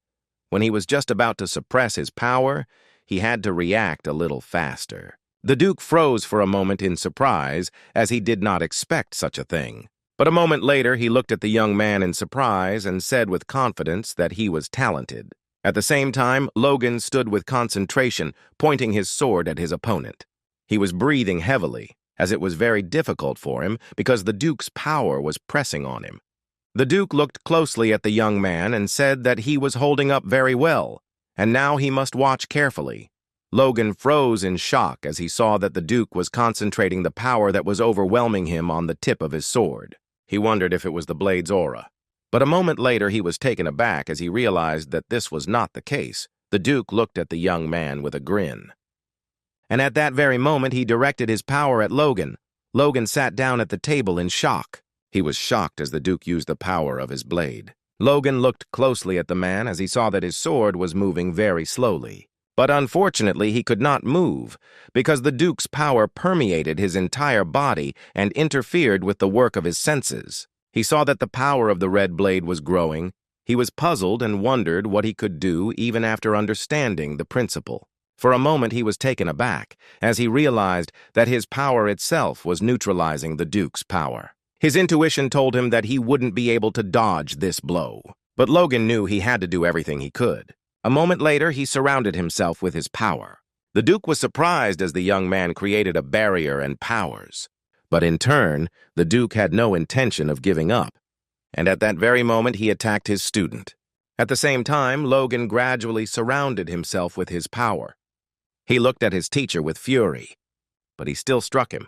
When he was just about to suppress his power, he had to react a little faster. The Duke froze for a moment in surprise, as he did not expect such a thing. But a moment later, he looked at the young man in surprise and said with confidence that he was talented. At the same time, Logan stood with concentration, pointing his sword at his opponent. He was breathing heavily, as it was very difficult for him because the Duke's power was pressing on him. The Duke looked closely at the young man and said that he was holding up very well, and now he must watch carefully. Logan froze in shock as he saw that the Duke was concentrating the power that was overwhelming him on the tip of his sword. He wondered if it was the blade's aura. But a moment later he was taken aback as he realized that this was not the case. The Duke looked at the young man with a grin. And at that very moment he directed his power at Logan. Logan sat down at the table in shock. He was shocked as the Duke used the power of his blade. Logan looked closely at the man as he saw that his sword was moving very slowly. But unfortunately, he could not move because the Duke's power permeated his entire body and interfered with the work of his senses. He saw that the power of the red blade was growing. He was puzzled and wondered what he could do even after understanding the principle. For a moment, he was taken aback as he realized that his power itself was neutralizing the Duke's power. His intuition told him that he wouldn't be able to dodge this blow. But Logan knew he had to do everything he could. A moment later, he surrounded himself with his power. The Duke was surprised as the young man created a barrier and powers. But in turn, the Duke had no intention of giving up. And at that very moment, he attacked his student. At the same time, Logan gradually surrounded himself with his power. He looked at his teacher with fury, but he still struck him.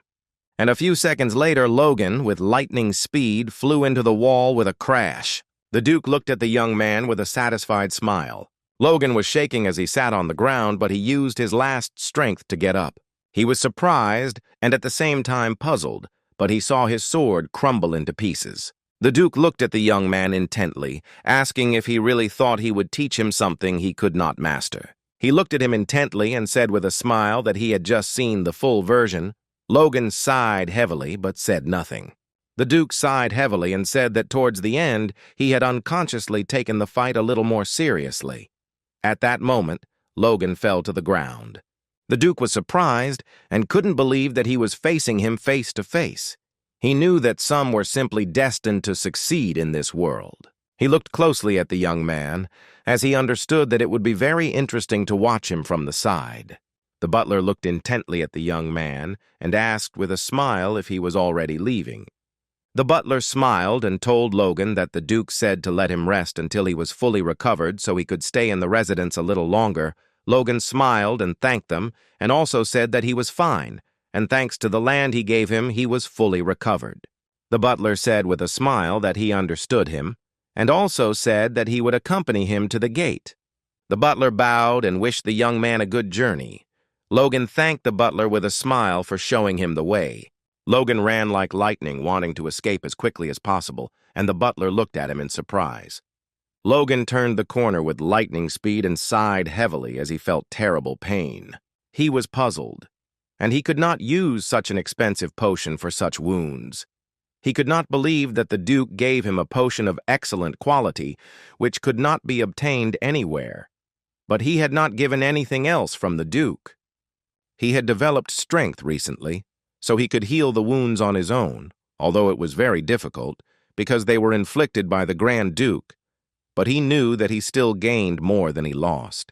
And a few seconds later, Logan, with lightning speed, flew into the wall with a crash. The Duke looked at the young man with a satisfied smile. Logan was shaking as he sat on the ground, but he used his last strength to get up. He was surprised and at the same time puzzled, but he saw his sword crumble into pieces. The Duke looked at the young man intently, asking if he really thought he would teach him something he could not master. He looked at him intently and said with a smile that he had just seen the full version. Logan sighed heavily but said nothing. The Duke sighed heavily and said that towards the end he had unconsciously taken the fight a little more seriously. At that moment, Logan fell to the ground. The Duke was surprised and couldn't believe that he was facing him face to face. He knew that some were simply destined to succeed in this world. He looked closely at the young man, as he understood that it would be very interesting to watch him from the side. The butler looked intently at the young man and asked with a smile if he was already leaving. The butler smiled and told Logan that the Duke said to let him rest until he was fully recovered so he could stay in the residence a little longer. Logan smiled and thanked them, and also said that he was fine, and thanks to the land he gave him, he was fully recovered. The butler said with a smile that he understood him, and also said that he would accompany him to the gate. The butler bowed and wished the young man a good journey. Logan thanked the butler with a smile for showing him the way. Logan ran like lightning, wanting to escape as quickly as possible, and the butler looked at him in surprise. Logan turned the corner with lightning speed and sighed heavily as he felt terrible pain. He was puzzled, and he could not use such an expensive potion for such wounds. He could not believe that the Duke gave him a potion of excellent quality, which could not be obtained anywhere. But he had not given anything else from the Duke. He had developed strength recently, so he could heal the wounds on his own, although it was very difficult, because they were inflicted by the Grand Duke, but he knew that he still gained more than he lost.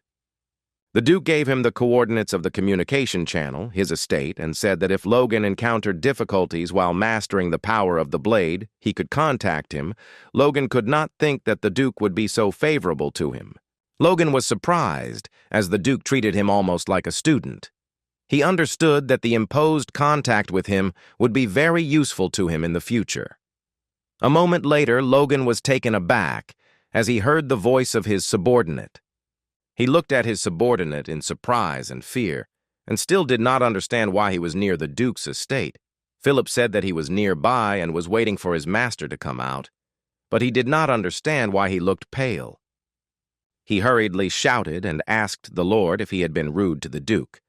The Duke gave him the coordinates of the communication channel, his estate, and said that if Logan encountered difficulties while mastering the power of the blade, he could contact him. Logan could not think that the Duke would be so favorable to him. Logan was surprised, as the Duke treated him almost like a student. He understood that the imposed contact with him would be very useful to him in the future. A moment later, Logan was taken aback as he heard the voice of his subordinate. He looked at his subordinate in surprise and fear, and still did not understand why he was near the Duke's estate. Philip said that he was nearby and was waiting for his master to come out, but he did not understand why he looked pale. He hurriedly shouted and asked the Lord if he had been rude to the Duke.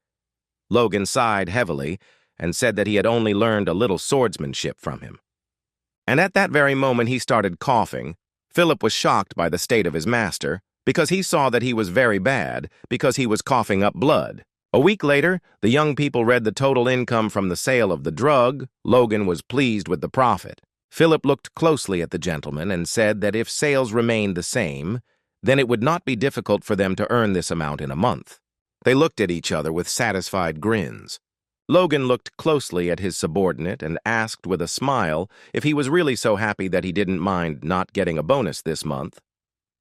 Logan sighed heavily and said that he had only learned a little swordsmanship from him. And at that very moment he started coughing. Philip was shocked by the state of his master, because he saw that he was very bad, because he was coughing up blood. A week later, the young people read the total income from the sale of the drug. Logan was pleased with the profit. Philip looked closely at the gentleman and said that if sales remained the same, then it would not be difficult for them to earn this amount in a month. They looked at each other with satisfied grins. Logan looked closely at his subordinate and asked with a smile if he was really so happy that he didn't mind not getting a bonus this month.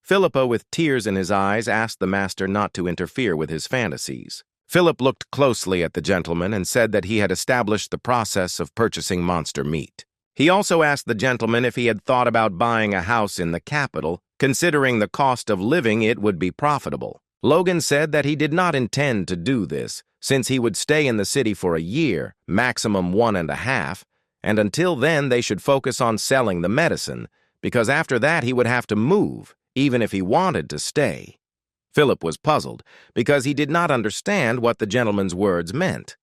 Philippa, with tears in his eyes, asked the master not to interfere with his fantasies. Philip looked closely at the gentleman and said that he had established the process of purchasing monster meat. He also asked the gentleman if he had thought about buying a house in the capital. Considering the cost of living, it would be profitable. Logan said that he did not intend to do this, since he would stay in the city for a year, maximum 1.5, and until then they should focus on selling the medicine, because after that he would have to move, even if he wanted to stay. Philip was puzzled, because he did not understand what the gentleman's words meant.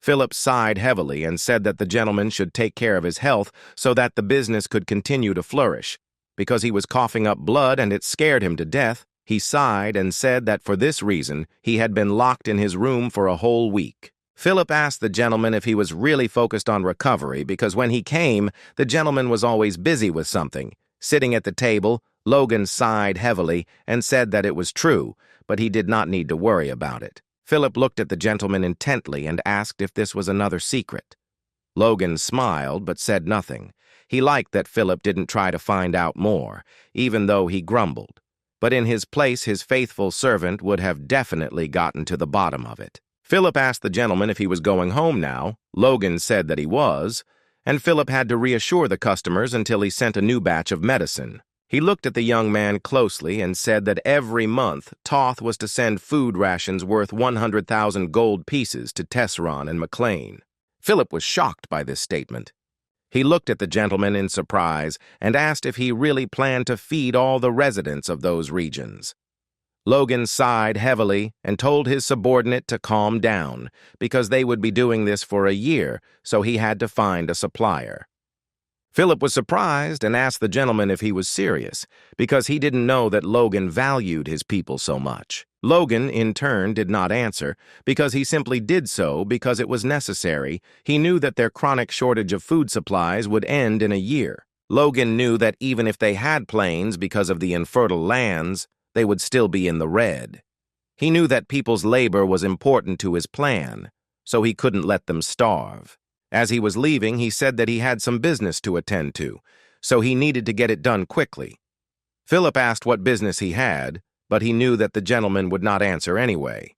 Philip sighed heavily and said that the gentleman should take care of his health so that the business could continue to flourish. Because he was coughing up blood and it scared him to death, he sighed and said that for this reason he had been locked in his room for a whole week. Philip asked the gentleman if he was really focused on recovery because when he came, the gentleman was always busy with something. Sitting at the table, Logan sighed heavily and said that it was true, but he did not need to worry about it. Philip looked at the gentleman intently and asked if this was another secret. Logan smiled but said nothing. He liked that Philip didn't try to find out more, even though he grumbled. But in his place, his faithful servant would have definitely gotten to the bottom of it. Philip asked the gentleman if he was going home now. Logan said that he was, and Philip had to reassure the customers until he sent a new batch of medicine. He looked at the young man closely and said that every month Toth was to send food rations worth 100,000 gold pieces to Tesseron and McLean. Philip was shocked by this statement. He looked at the gentleman in surprise and asked if he really planned to feed all the residents of those regions. Logan sighed heavily and told his subordinate to calm down because they would be doing this for a year, so he had to find a supplier. Philip was surprised and asked the gentleman if he was serious, because he didn't know that Logan valued his people so much. Logan, in turn, did not answer, because he simply did so because it was necessary. He knew that their chronic shortage of food supplies would end in a year. Logan knew that even if they had planes because of the infertile lands, they would still be in the red. He knew that people's labor was important to his plan, so he couldn't let them starve. As he was leaving, he said that he had some business to attend to, so he needed to get it done quickly. Philip asked what business he had, but he knew that the gentleman would not answer anyway.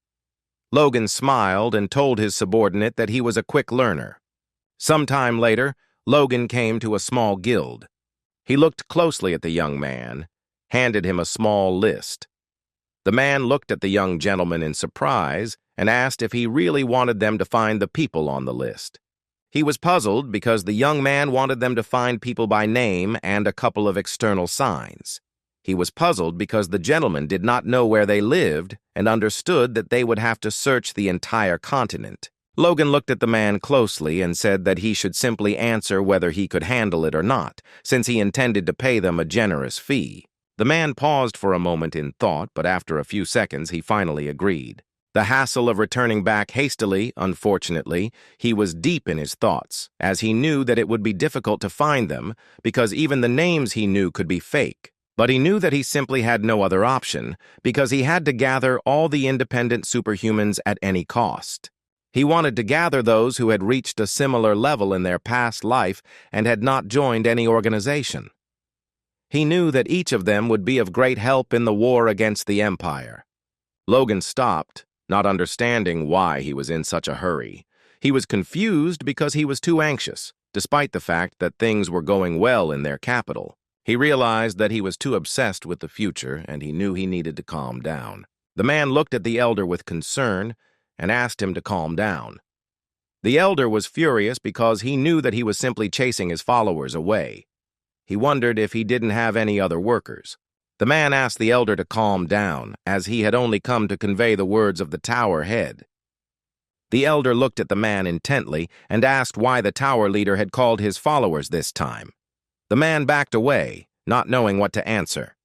Logan smiled and told his subordinate that he was a quick learner. Some time later, Logan came to a small guild. He looked closely at the young man, handed him a small list. The man looked at the young gentleman in surprise and asked if he really wanted them to find the people on the list. He was puzzled because the young man wanted them to find people by name and a couple of external signs. He was puzzled because the gentleman did not know where they lived and understood that they would have to search the entire continent. Logan looked at the man closely and said that he should simply answer whether he could handle it or not, since he intended to pay them a generous fee. The man paused for a moment in thought, but after a few seconds he finally agreed. The hassle of returning back hastily, unfortunately, he was deep in his thoughts, as he knew that it would be difficult to find them because even the names he knew could be fake. But he knew that he simply had no other option because he had to gather all the independent superhumans at any cost. He wanted to gather those who had reached a similar level in their past life and had not joined any organization. He knew that each of them would be of great help in the war against the Empire. Logan stopped, not understanding why he was in such a hurry. He was confused because he was too anxious, despite the fact that things were going well in their capital. He realized that he was too obsessed with the future, and he knew he needed to calm down. The man looked at the elder with concern and asked him to calm down. The elder was furious because he knew that he was simply chasing his followers away. He wondered if he didn't have any other workers. The man asked the elder to calm down, as he had only come to convey the words of the tower head. The elder looked at the man intently and asked why the tower leader had called his followers this time. The man backed away, not knowing what to answer.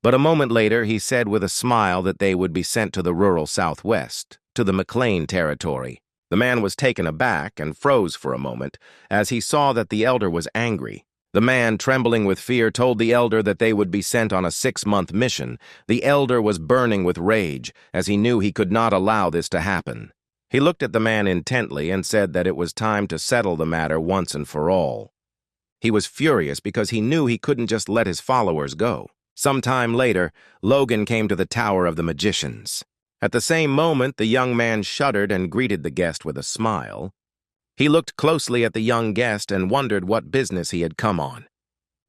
But a moment later he said with a smile that they would be sent to the rural southwest, to the McLean territory. The man was taken aback and froze for a moment, as he saw that the elder was angry. The man, trembling with fear, told the elder that they would be sent on a 6-month mission. The elder was burning with rage, as he knew he could not allow this to happen. He looked at the man intently and said that it was time to settle the matter once and for all. He was furious because he knew he couldn't just let his followers go. Some time later, Logan came to the Tower of the Magicians. At the same moment, the young man shuddered and greeted the guest with a smile. He looked closely at the young guest and wondered what business he had come on.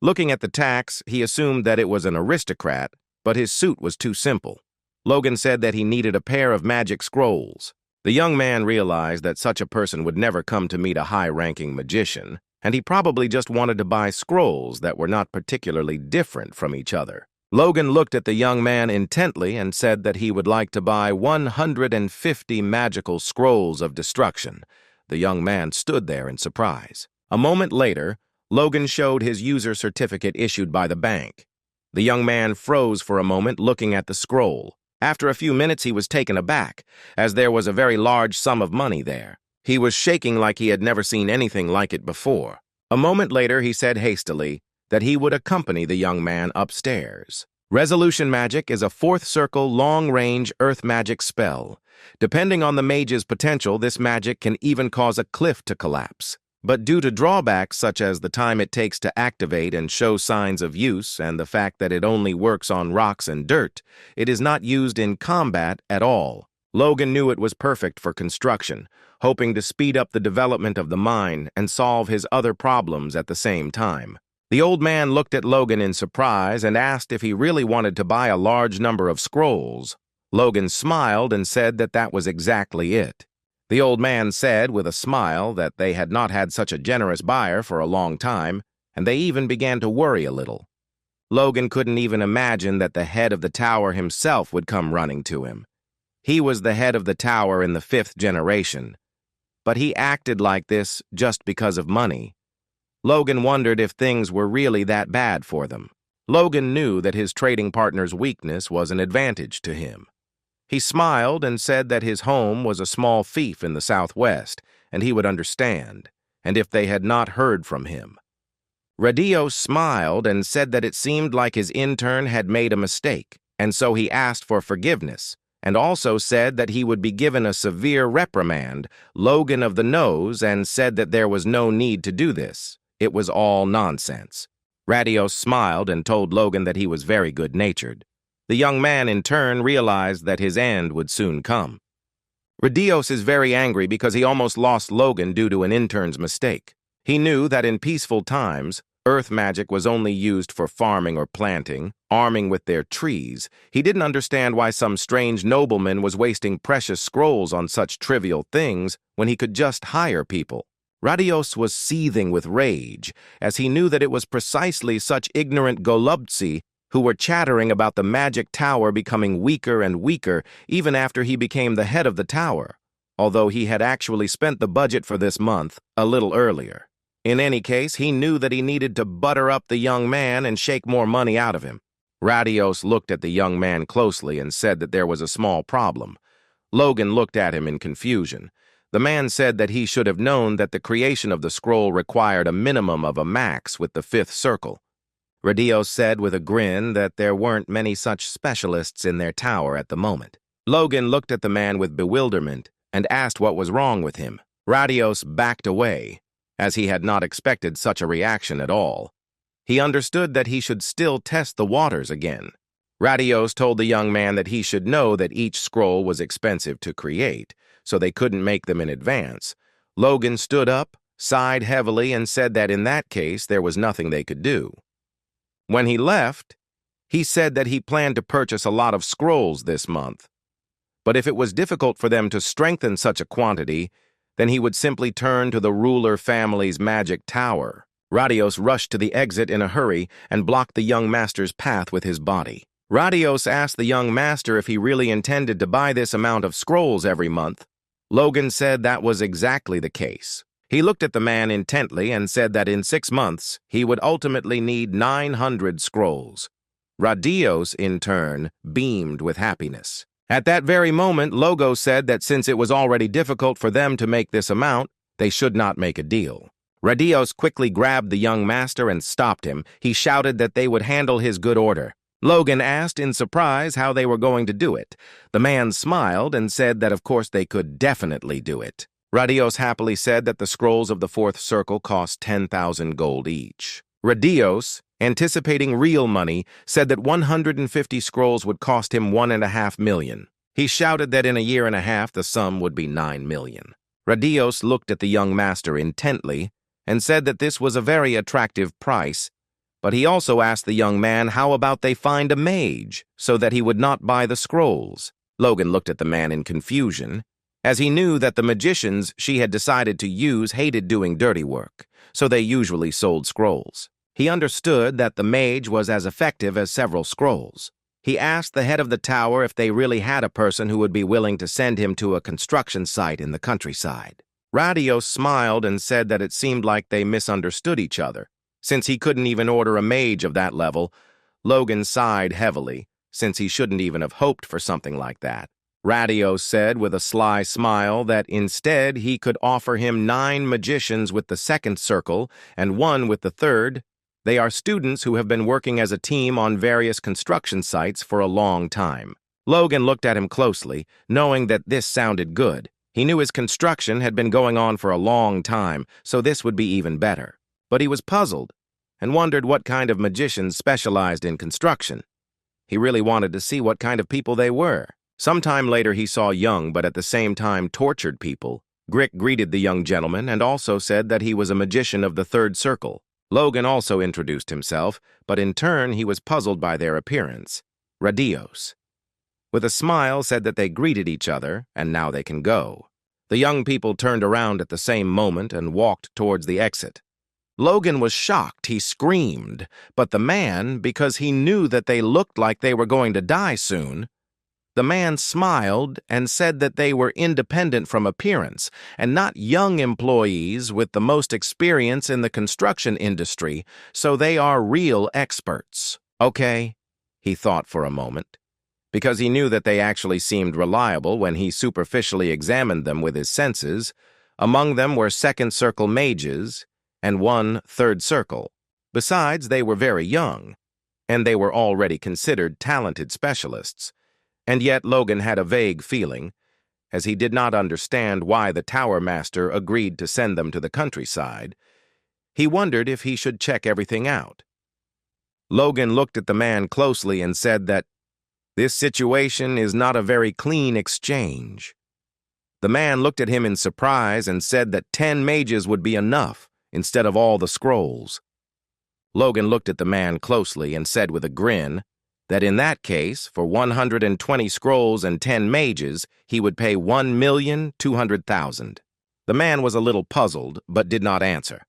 Looking at the tax, he assumed that it was an aristocrat, but his suit was too simple. Logan said that he needed a pair of magic scrolls. The young man realized that such a person would never come to meet a high-ranking magician, and he probably just wanted to buy scrolls that were not particularly different from each other. Logan looked at the young man intently and said that he would like to buy 150 magical scrolls of destruction. The young man stood there in surprise. A moment later, Logan showed his user certificate issued by the bank. The young man froze for a moment looking at the scroll. After a few minutes, he was taken aback, as there was a very large sum of money there. He was shaking like he had never seen anything like it before. A moment later, he said hastily that he would accompany the young man upstairs. Resolution Magic is a 4th circle, long-range earth magic spell. Depending on the mage's potential, this magic can even cause a cliff to collapse. But due to drawbacks such as the time it takes to activate and show signs of use and the fact that it only works on rocks and dirt, it is not used in combat at all. Logan knew it was perfect for construction, hoping to speed up the development of the mine and solve his other problems at the same time. The old man looked at Logan in surprise and asked if he really wanted to buy a large number of scrolls. Logan smiled and said that that was exactly it. The old man said with a smile that they had not had such a generous buyer for a long time, and they even began to worry a little. Logan couldn't even imagine that the head of the tower himself would come running to him. He was the head of the tower in the 5th generation, but he acted like this just because of money. Logan wondered if things were really that bad for them. Logan knew that his trading partner's weakness was an advantage to him. He smiled and said that his home was a small fief in the southwest, and he would understand, and if they had not heard from him. Radios smiled and said that it seemed like his intern had made a mistake, and so he asked for forgiveness, and also said that he would be given a severe reprimand, Logan of the Nose, and said that there was no need to do this. It was all nonsense. Radios smiled and told Logan that he was very good-natured. The young man, in turn, realized that his end would soon come. Radios is very angry because he almost lost Logan due to an intern's mistake. He knew that in peaceful times, earth magic was only used for farming or planting, arming with their trees. He didn't understand why some strange nobleman was wasting precious scrolls on such trivial things when he could just hire people. Radios was seething with rage, as he knew that it was precisely such ignorant golubtsi who were chattering about the magic tower becoming weaker and weaker even after he became the head of the tower, although he had actually spent the budget for this month a little earlier. In any case, he knew that he needed to butter up the young man and shake more money out of him. Radios looked at the young man closely and said that there was a small problem. Logan looked at him in confusion. The man said that he should have known that the creation of the scroll required a minimum of a max with the 5th circle. Radios said with a grin that there weren't many such specialists in their tower at the moment. Logan looked at the man with bewilderment and asked what was wrong with him. Radios backed away, as he had not expected such a reaction at all. He understood that he should still test the waters again. Radios told the young man that he should know that each scroll was expensive to create, so they couldn't make them in advance. Logan stood up, sighed heavily, and said that in that case there was nothing they could do. When he left, he said that he planned to purchase a lot of scrolls this month. But if it was difficult for them to strengthen such a quantity, then he would simply turn to the ruler family's magic tower. Radios rushed to the exit in a hurry and blocked the young master's path with his body. Radios asked the young master if he really intended to buy this amount of scrolls every month. Logan said that was exactly the case. He looked at the man intently and said that in 6 months, he would ultimately need 900 scrolls. Radios, in turn, beamed with happiness. At that very moment, Logo said that since it was already difficult for them to make this amount, they should not make a deal. Radios quickly grabbed the young master and stopped him. He shouted that they would handle his good order. Logan asked in surprise how they were going to do it. The man smiled and said that of course they could definitely do it. Radios happily said that the scrolls of the fourth circle cost 10,000 gold each. Radios, anticipating real money, said that 150 scrolls would cost him 1.5 million. He shouted that in a year and a half the sum would be 9 million. Radios looked at the young master intently and said that this was a very attractive price, but he also asked the young man how about they find a mage so that he would not buy the scrolls. Logan looked at the man in confusion, as he knew that the magicians she had decided to use hated doing dirty work, so they usually sold scrolls. He understood that the mage was as effective as several scrolls. He asked the head of the tower if they really had a person who would be willing to send him to a construction site in the countryside. Radios smiled and said that it seemed like they misunderstood each other. Since he couldn't even order a mage of that level, Logan sighed heavily, since he shouldn't even have hoped for something like that. Radios said with a sly smile that instead he could offer him 9 magicians with the second circle and 1 with the third. They are students who have been working as a team on various construction sites for a long time. Logan looked at him closely, knowing that this sounded good. He knew his construction had been going on for a long time, so this would be even better. But he was puzzled and wondered what kind of magicians specialized in construction. He really wanted to see what kind of people they were. Sometime later he saw young but at the same time tortured people. Grick greeted the young gentleman and also said that he was a magician of the third circle. Logan also introduced himself, but in turn he was puzzled by their appearance. Radios, with a smile, said that they greeted each other and now they can go. The young people turned around at the same moment and walked towards the exit. Logan was shocked. He screamed, but the man, because he knew that they looked like they were going to die soon, the man smiled and said that they were independent from appearance and not young employees with the most experience in the construction industry, so they are real experts. Okay, he thought for a moment, because he knew that they actually seemed reliable when he superficially examined them with his senses. Among them were second circle mages and 1 third circle. Besides, they were very young, and they were already considered talented specialists. And yet Logan had a vague feeling, as he did not understand why the tower master agreed to send them to the countryside. He wondered if he should check everything out. Logan looked at the man closely and said that this situation is not a very clean exchange. The man looked at him in surprise and said that 10 mages would be enough instead of all the scrolls. Logan looked at the man closely and said with a grin that in that case, for 120 scrolls and 10 mages, he would pay 1,200,000. The man was a little puzzled, but did not answer.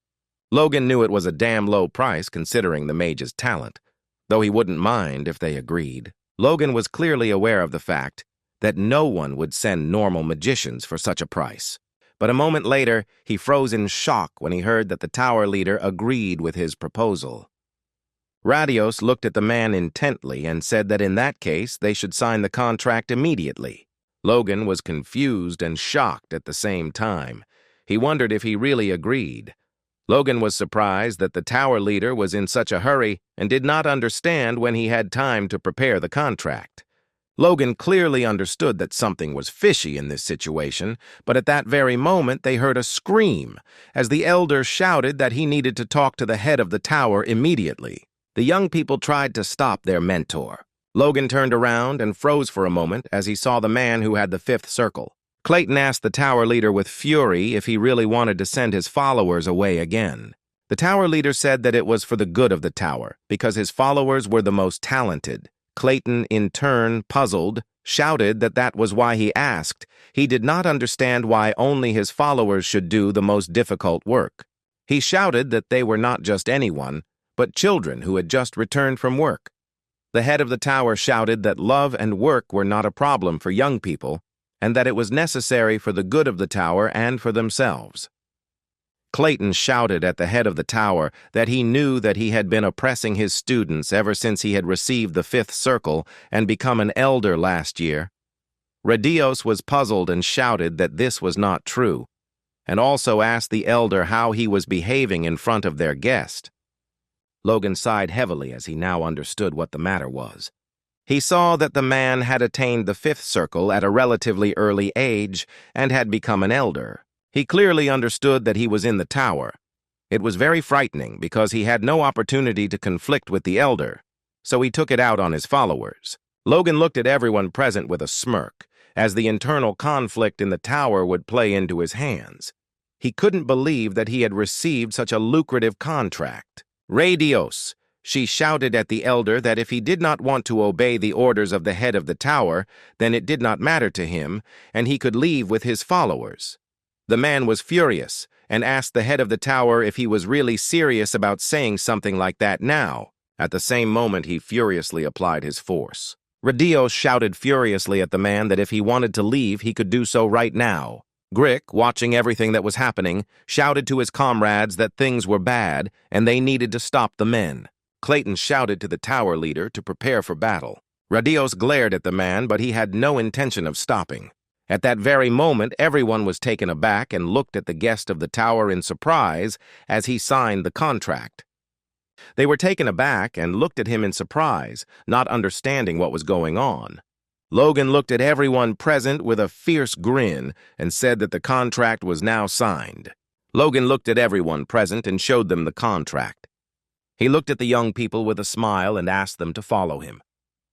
Logan knew it was a damn low price considering the mage's talent, though he wouldn't mind if they agreed. Logan was clearly aware of the fact that no one would send normal magicians for such a price. But a moment later, he froze in shock when he heard that the tower leader agreed with his proposal. Radios looked at the man intently and said that in that case they should sign the contract immediately. Logan was confused and shocked at the same time. He wondered if he really agreed. Logan was surprised that the tower leader was in such a hurry and did not understand when he had time to prepare the contract. Logan clearly understood that something was fishy in this situation, but at that very moment they heard a scream as the elder shouted that he needed to talk to the head of the tower immediately. The young people tried to stop their mentor. Logan turned around and froze for a moment as he saw the man who had the 5th circle. Clayton asked the tower leader with fury if he really wanted to send his followers away again. The tower leader said that it was for the good of the tower, because his followers were the most talented. Clayton, in turn, puzzled, shouted that that was why he asked. He did not understand why only his followers should do the most difficult work. He shouted that they were not just anyone, but children who had just returned from work. The head of the tower shouted that love and work were not a problem for young people, and that it was necessary for the good of the tower and for themselves. Clayton shouted at the head of the tower that he knew that he had been oppressing his students ever since he had received the 5th circle and become an elder last year. Radios was puzzled and shouted that this was not true. and also asked the elder how he was behaving in front of their guest. Logan sighed heavily as he now understood what the matter was. He saw that the man had attained the fifth circle at a relatively early age and had become an elder. He clearly understood that he was in the tower. It was very frightening because he had no opportunity to conflict with the elder, so he took it out on his followers. Logan looked at everyone present with a smirk, as the internal conflict in the tower would play into his hands. He couldn't believe that he had received such a lucrative contract. "Rey Dios!" She shouted at the elder that if he did not want to obey the orders of the head of the tower, then it did not matter to him, and he could leave with his followers. The man was furious and asked the head of the tower if he was really serious about saying something like that now. At the same moment, he furiously applied his force. Radios shouted furiously at the man that if he wanted to leave, he could do so right now. Grick, watching everything that was happening, shouted to his comrades that things were bad and they needed to stop the men. Clayton shouted to the tower leader to prepare for battle. Radios glared at the man, but he had no intention of stopping. At that very moment, everyone was taken aback and looked at the guest of the tower in surprise as he signed the contract. They were taken aback and looked at him in surprise, not understanding what was going on. Logan looked at everyone present with a fierce grin and said that the contract was now signed. Logan looked at everyone present and showed them the contract. He looked at the young people with a smile and asked them to follow him.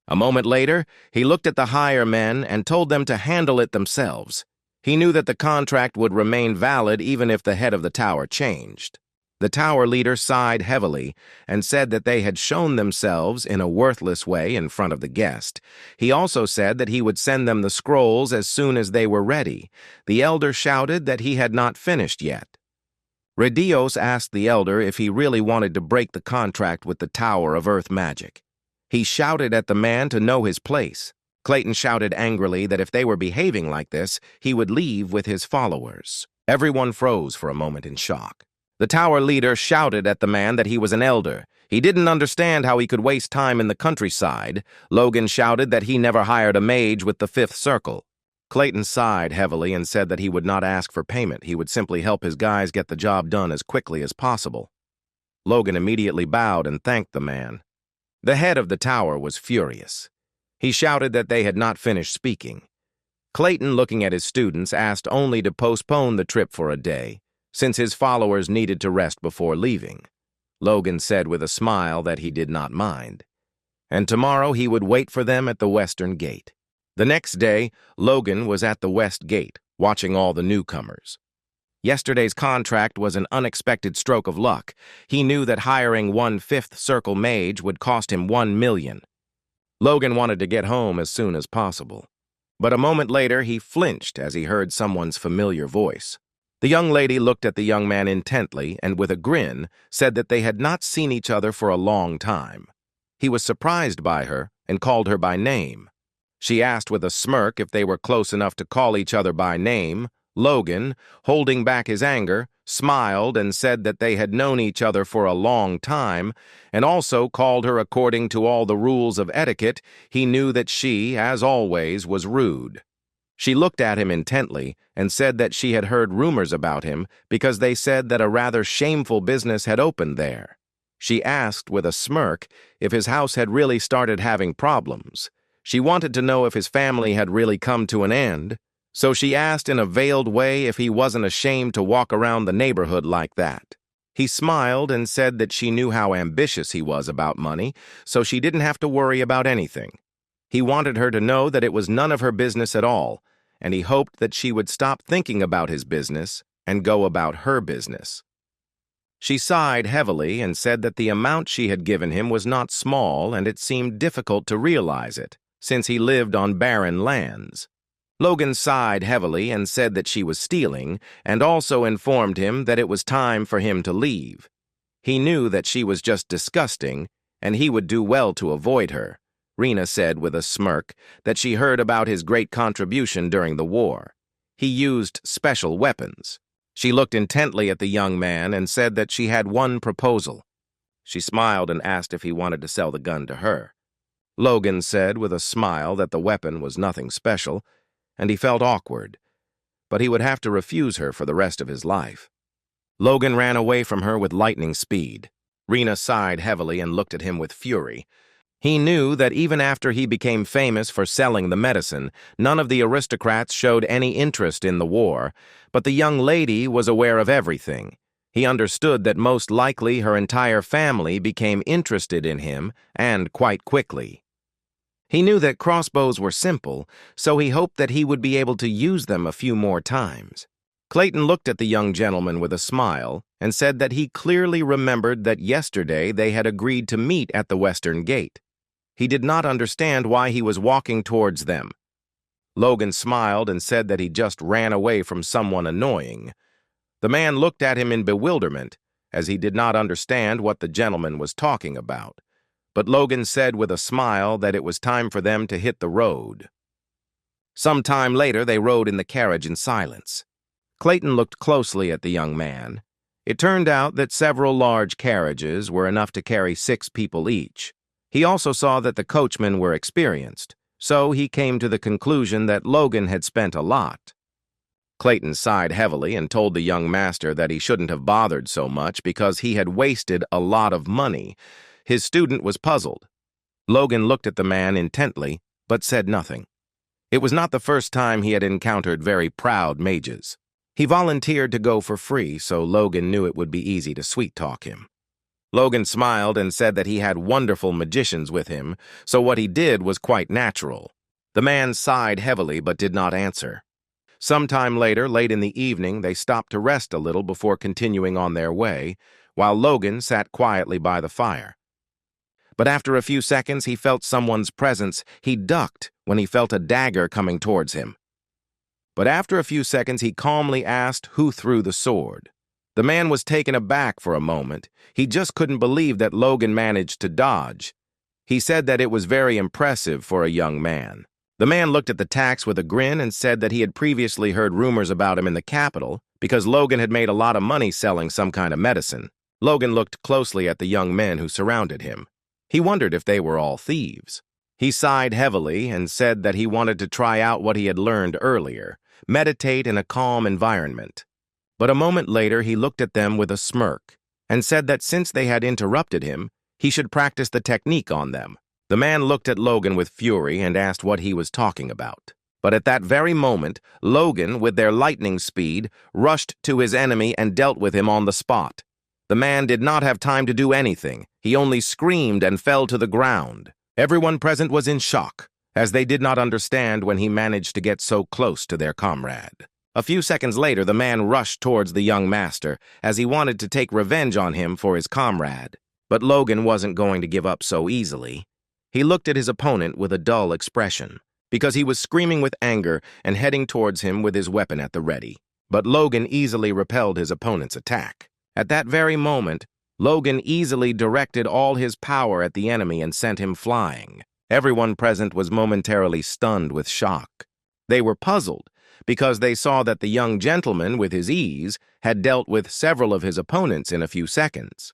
A moment later, he looked at the higher men and told them to handle it themselves. He knew that the contract would remain valid even if the head of the tower changed. The tower leader sighed heavily and said that they had shown themselves in a worthless way in front of the guest. He also said that he would send them the scrolls as soon as they were ready. The elder shouted that he had not finished yet. Radios asked the elder if he really wanted to break the contract with the Tower of Earth Magic. He shouted at the man to know his place. Clayton shouted angrily that if they were behaving like this, he would leave with his followers. Everyone froze for a moment in shock. The tower leader shouted at the man that he was an elder. He didn't understand how he could waste time in the countryside. Logan shouted that he never hired a mage with the fifth circle. Clayton sighed heavily and said that he would not ask for payment. He would simply help his guys get the job done as quickly as possible. Logan immediately bowed and thanked the man. The head of the tower was furious. He shouted that they had not finished speaking. Clayton, looking at his students, asked only to postpone the trip for a day, since his followers needed to rest before leaving. Logan said with a smile that he did not mind. And tomorrow he would wait for them at the western gate. The next day, Logan was at the west gate, watching all the newcomers. Yesterday's contract was an unexpected stroke of luck. He knew that hiring one fifth circle mage would cost him 1 million. Logan wanted to get home as soon as possible. But a moment later, he flinched as he heard someone's familiar voice. The young lady looked at the young man intently and with a grin said that they had not seen each other for a long time. He was surprised by her and called her by name. She asked with a smirk if they were close enough to call each other by name. Logan, holding back his anger, smiled and said that they had known each other for a long time, and also called her according to all the rules of etiquette. He knew that she, as always, was rude. She looked at him intently and said that she had heard rumors about him because they said that a rather shameful business had opened there. She asked with a smirk if his house had really started having problems. She wanted to know if his family had really come to an end, so she asked in a veiled way if he wasn't ashamed to walk around the neighborhood like that. He smiled and said that she knew how ambitious he was about money, so she didn't have to worry about anything. He wanted her to know that it was none of her business at all, and he hoped that she would stop thinking about his business and go about her business. She sighed heavily and said that the amount she had given him was not small and it seemed difficult to realize it, since he lived on barren lands. Logan sighed heavily and said that she was stealing, and also informed him that it was time for him to leave. He knew that she was just disgusting, and he would do well to avoid her. Rena said with a smirk that she heard about his great contribution during the war. He used special weapons. She looked intently at the young man and said that she had one proposal. She smiled and asked if he wanted to sell the gun to her. Logan said with a smile that the weapon was nothing special, and he felt awkward. but he would have to refuse her for the rest of his life. Logan ran away from her with lightning speed. Rena sighed heavily and looked at him with fury. He knew that even after he became famous for selling the medicine, none of the aristocrats showed any interest in the war, but the young lady was aware of everything. He understood that most likely her entire family became interested in him, and quite quickly. He knew that crossbows were simple, so he hoped that he would be able to use them a few more times. Clayton looked at the young gentleman with a smile and said that he clearly remembered that yesterday they had agreed to meet at the western gate. He did not understand why he was walking towards them. Logan smiled and said that he just ran away from someone annoying. The man looked at him in bewilderment, as he did not understand what the gentleman was talking about. But Logan said with a smile that it was time for them to hit the road. Some time later, they rode in the carriage in silence. Clayton looked closely at the young man. It turned out that several large carriages were enough to carry 6 people each. He also saw that the coachmen were experienced, so he came to the conclusion that Logan had spent a lot. Clayton sighed heavily and told the young master that he shouldn't have bothered so much because he had wasted a lot of money. His student was puzzled. Logan looked at the man intently, but said nothing. It was not the first time he had encountered very proud mages. He volunteered to go for free, so Logan knew it would be easy to sweet-talk him. Logan smiled and said that he had wonderful magicians with him, so what he did was quite natural. The man sighed heavily but did not answer. Sometime later, late in the evening, they stopped to rest a little before continuing on their way, while Logan sat quietly by the fire. But after a few seconds, he felt someone's presence. He ducked when he felt a dagger coming towards him. But after a few seconds, he calmly asked who threw the sword. The man was taken aback for a moment. He just couldn't believe that Logan managed to dodge. He said that it was very impressive for a young man. The man looked at the tax with a grin and said that he had previously heard rumors about him in the capital because Logan had made a lot of money selling some kind of medicine. Logan looked closely at the young men who surrounded him. He wondered if they were all thieves. He sighed heavily and said that he wanted to try out what he had learned earlier, meditate in a calm environment. But a moment later, he looked at them with a smirk and said that since they had interrupted him, he should practice the technique on them. The man looked at Logan with fury and asked what he was talking about. But at that very moment, Logan, with their lightning speed, rushed to his enemy and dealt with him on the spot. The man did not have time to do anything. He only screamed and fell to the ground. Everyone present was in shock, as they did not understand when he managed to get so close to their comrade. A few seconds later, the man rushed towards the young master, as he wanted to take revenge on him for his comrade. But Logan wasn't going to give up so easily. He looked at his opponent with a dull expression, because he was screaming with anger and heading towards him with his weapon at the ready. But Logan easily repelled his opponent's attack. At that very moment, Logan easily directed all his power at the enemy and sent him flying. Everyone present was momentarily stunned with shock. They were puzzled, because they saw that the young gentleman, with his ease, had dealt with several of his opponents in a few seconds.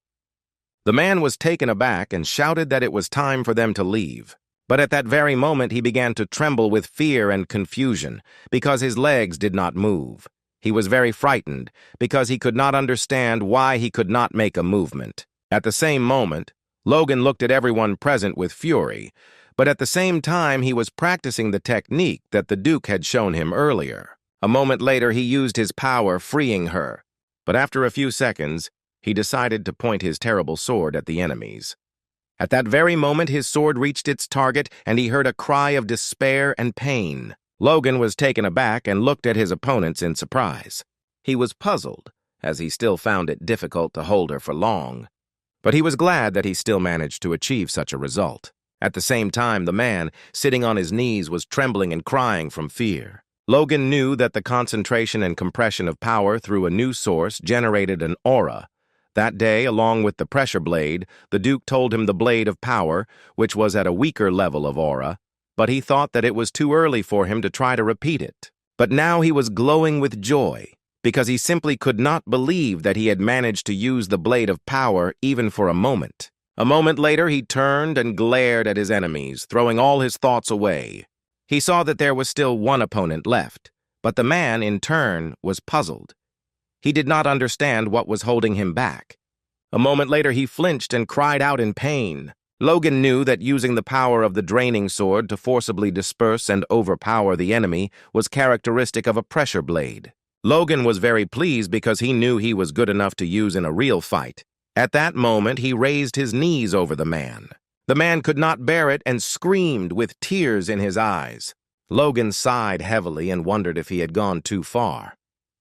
The man was taken aback and shouted that it was time for them to leave. But at that very moment, he began to tremble with fear and confusion, because his legs did not move. He was very frightened, because he could not understand why he could not make a movement. At the same moment, Logan looked at everyone present with fury, but at the same time he was practicing the technique that the Duke had shown him earlier. A moment later, he used his power, freeing her. But after a few seconds, he decided to point his terrible sword at the enemies. At that very moment, his sword reached its target, and he heard a cry of despair and pain. Logan was taken aback and looked at his opponents in surprise. He was puzzled, as he still found it difficult to hold her for long. But he was glad that he still managed to achieve such a result. At the same time, the man, sitting on his knees, was trembling and crying from fear. Logan knew that the concentration and compression of power through a new source generated an aura. That day, along with the pressure blade, the Duke told him the blade of power, which was at a weaker level of aura, but he thought that it was too early for him to try to repeat it. But now he was glowing with joy, because he simply could not believe that he had managed to use the blade of power even for a moment. A moment later, he turned and glared at his enemies, throwing all his thoughts away. He saw that there was still one opponent left, But the man, in turn, was puzzled. He did not understand what was holding him back. A moment later, he flinched and cried out in pain. Logan knew that using the power of the draining sword to forcibly disperse and overpower the enemy was characteristic of a pressure blade. Logan was very pleased because he knew he was good enough to use in a real fight. At that moment, he raised his knees over the man. The man could not bear it and screamed with tears in his eyes. Logan sighed heavily and wondered if he had gone too far.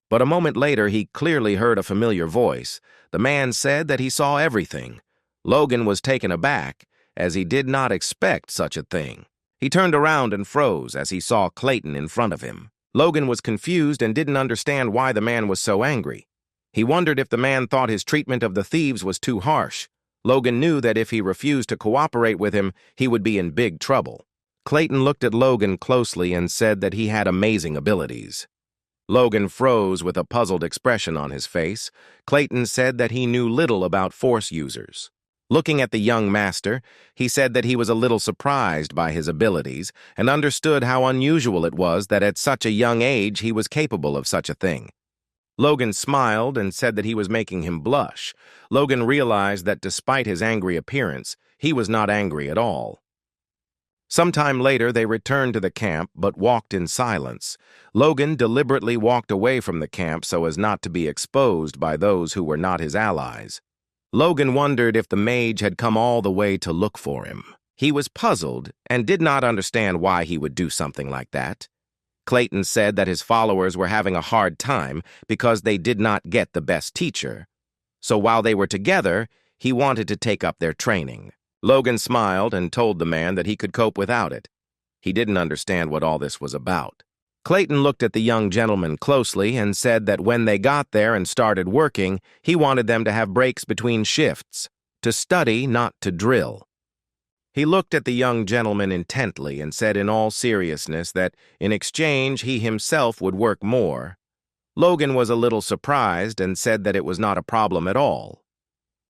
But a moment later, he clearly heard a familiar voice. The man said that he saw everything. Logan was taken aback, as he did not expect such a thing. He turned around and froze as he saw Clayton in front of him. Logan was confused and didn't understand why the man was so angry. He wondered if the man thought his treatment of the thieves was too harsh. Logan knew that if he refused to cooperate with him, he would be in big trouble. Clayton looked at Logan closely and said that he had amazing abilities. Logan froze with a puzzled expression on his face. Clayton said that he knew little about Force users. Looking at the young master, he said that he was a little surprised by his abilities and understood how unusual it was that at such a young age he was capable of such a thing. Logan smiled and said that he was making him blush. Logan realized that despite his angry appearance, he was not angry at all. Sometime later, they returned to the camp, but walked in silence. Logan deliberately walked away from the camp so as not to be exposed by those who were not his allies. Logan wondered if the mage had come all the way to look for him. He was puzzled and did not understand why he would do something like that. Clayton said that his followers were having a hard time because they did not get the best teacher. So while they were together, he wanted to take up their training. Logan smiled and told the man that he could cope without it. He didn't understand what all this was about. Clayton looked at the young gentleman closely and said that when they got there and started working, he wanted them to have breaks between shifts, to study, not to drill. He looked at the young gentleman intently and said in all seriousness that in exchange he himself would work more. Logan was a little surprised and said that it was not a problem at all.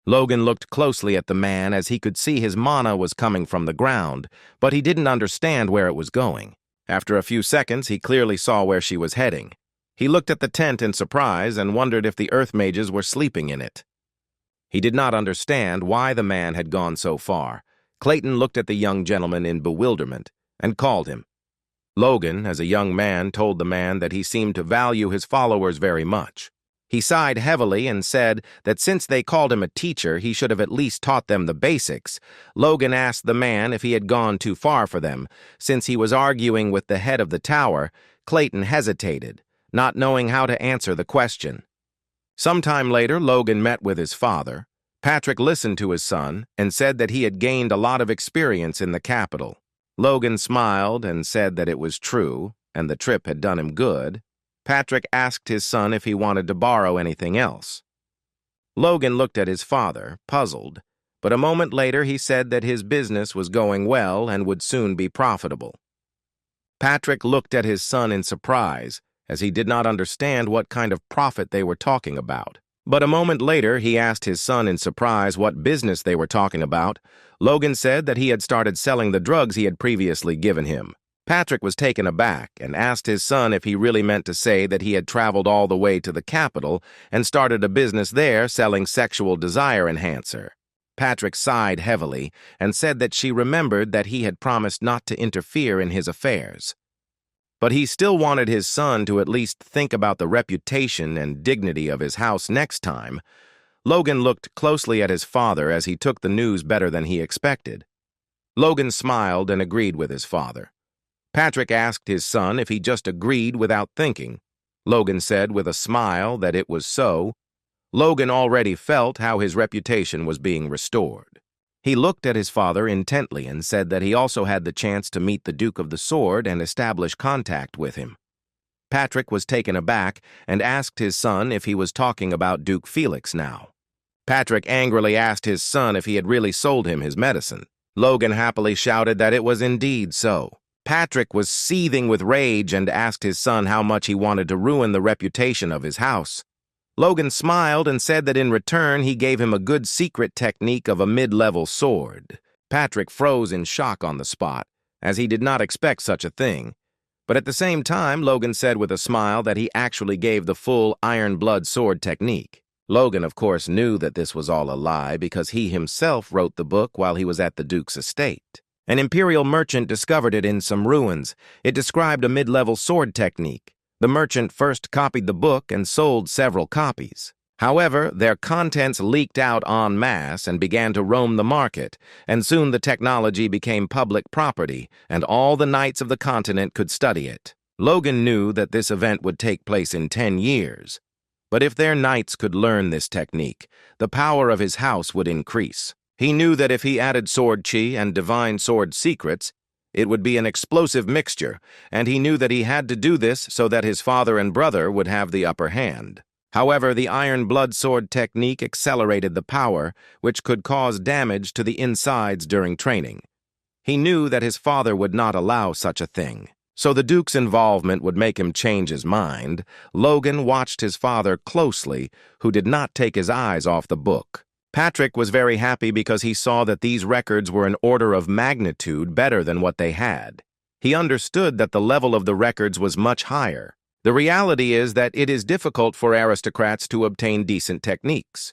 Logan looked closely at the man as he could see his mana was coming from the ground, but he didn't understand where it was going. After a few seconds, he clearly saw where she was heading. He looked at the tent in surprise and wondered if the earth mages were sleeping in it. He did not understand why the man had gone so far. Clayton looked at the young gentleman in bewilderment and called him. Logan, as a young man, told the man that he seemed to value his followers very much. He sighed heavily and said that since they called him a teacher, he should have at least taught them the basics. Logan asked the man if he had gone too far for them. Since he was arguing with the head of the tower, Clayton hesitated, not knowing how to answer the question. Sometime later, Logan met with his father. Patrick listened to his son and said that he had gained a lot of experience in the capital. Logan smiled and said that it was true, and the trip had done him good. Patrick asked his son if he wanted to borrow anything else. Logan looked at his father, puzzled, but a moment later he said that his business was going well and would soon be profitable. Patrick looked at his son in surprise, as he did not understand what kind of profit they were talking about. But a moment later he asked his son in surprise what business they were talking about. Logan said that he had started selling the drugs he had previously given him. Patrick was taken aback and asked his son if he really meant to say that he had traveled all the way to the capital and started a business there selling sexual desire enhancer. Patrick sighed heavily and said that she remembered that he had promised not to interfere in his affairs. But he still wanted his son to at least think about the reputation and dignity of his house next time. Logan looked closely at his father as he took the news better than he expected. Logan smiled and agreed with his father. Patrick asked his son if he just agreed without thinking. Logan said with a smile that it was so. Logan already felt how his reputation was being restored. He looked at his father intently and said that he also had the chance to meet the Duke of the Sword and establish contact with him. Patrick was taken aback and asked his son if he was talking about Duke Felix now. Patrick angrily asked his son if he had really sold him his medicine. Logan happily shouted that it was indeed so. Patrick was seething with rage and asked his son how much he wanted to ruin the reputation of his house. Logan smiled and said that in return he gave him a good secret technique of a mid-level sword. Patrick froze in shock on the spot, as he did not expect such a thing. But at the same time, Logan said with a smile that he actually gave the full Iron Blood sword technique. Logan, of course, knew that this was all a lie because he himself wrote the book while he was at the Duke's estate. An Imperial merchant discovered it in some ruins. It described a mid-level sword technique. The merchant first copied the book and sold several copies. However, their contents leaked out en masse and began to roam the market, and soon the technology became public property, and all the knights of the continent could study it. Logan knew that this event would take place in 10 years. But if their knights could learn this technique, the power of his house would increase. He knew that if he added sword chi and divine sword secrets, it would be an explosive mixture, and he knew that he had to do this so that his father and brother would have the upper hand. However, the Iron Blood sword technique accelerated the power, which could cause damage to the insides during training. He knew that his father would not allow such a thing. So the Duke's involvement would make him change his mind. Logan watched his father closely, who did not take his eyes off the book. Patrick was very happy because he saw that these records were an order of magnitude better than what they had. He understood that the level of the records was much higher. The reality is that it is difficult for aristocrats to obtain decent techniques.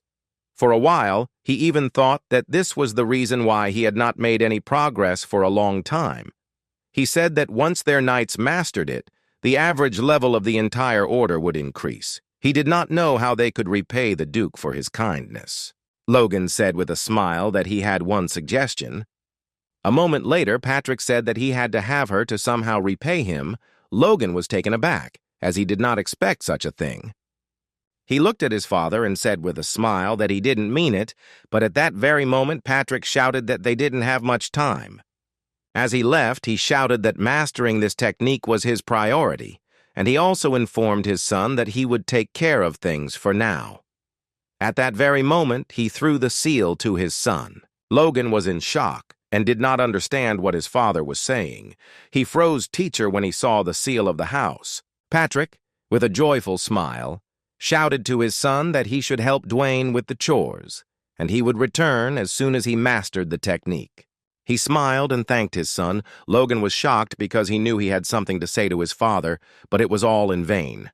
For a while, he even thought that this was the reason why he had not made any progress for a long time. He said that once their knights mastered it, the average level of the entire order would increase. He did not know how they could repay the Duke for his kindness. Logan said with a smile that he had one suggestion. A moment later, Patrick said that he had to have her to somehow repay him. Logan was taken aback, as he did not expect such a thing. He looked at his father and said with a smile that he didn't mean it, but at that very moment Patrick shouted that they didn't have much time. As he left, he shouted that mastering this technique was his priority, and he also informed his son that he would take care of things for now. At that very moment, he threw the seal to his son. Logan was in shock and did not understand what his father was saying. He froze teacher when he saw the seal of the house. Patrick, with a joyful smile, shouted to his son that he should help Dwayne with the chores, and he would return as soon as he mastered the technique. He smiled and thanked his son. Logan was shocked because he knew he had something to say to his father, but it was all in vain.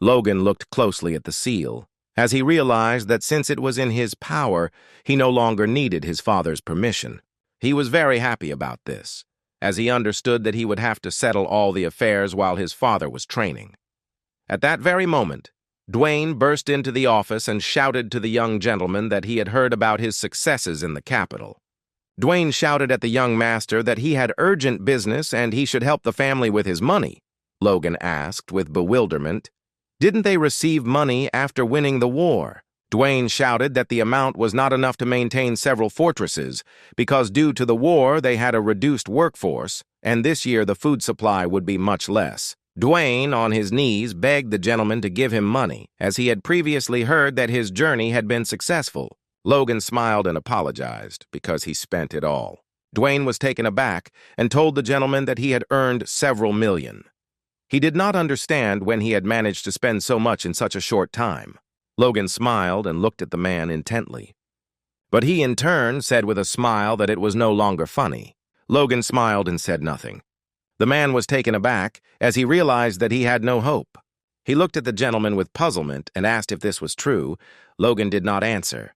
Logan looked closely at the seal, as he realized that since it was in his power, he no longer needed his father's permission. He was very happy about this, as he understood that he would have to settle all the affairs while his father was training. At that very moment, Dwayne burst into the office and shouted to the young gentleman that he had heard about his successes in the capital. Dwayne shouted at the young master that he had urgent business and he should help the family with his money. Logan asked with bewilderment. Didn't they receive money after winning the war? Dwayne shouted that the amount was not enough to maintain several fortresses because due to the war they had a reduced workforce, and this year the food supply would be much less. Dwayne, on his knees, begged the gentleman to give him money, as he had previously heard that his journey had been successful. Logan smiled and apologized because he spent it all. Dwayne was taken aback and told the gentleman that he had earned several million. He did not understand when he had managed to spend so much in such a short time. Logan smiled and looked at the man intently. But he, in turn, said with a smile that it was no longer funny. Logan smiled and said nothing. The man was taken aback, as he realized that he had no hope. He looked at the gentleman with puzzlement and asked if this was true. Logan did not answer.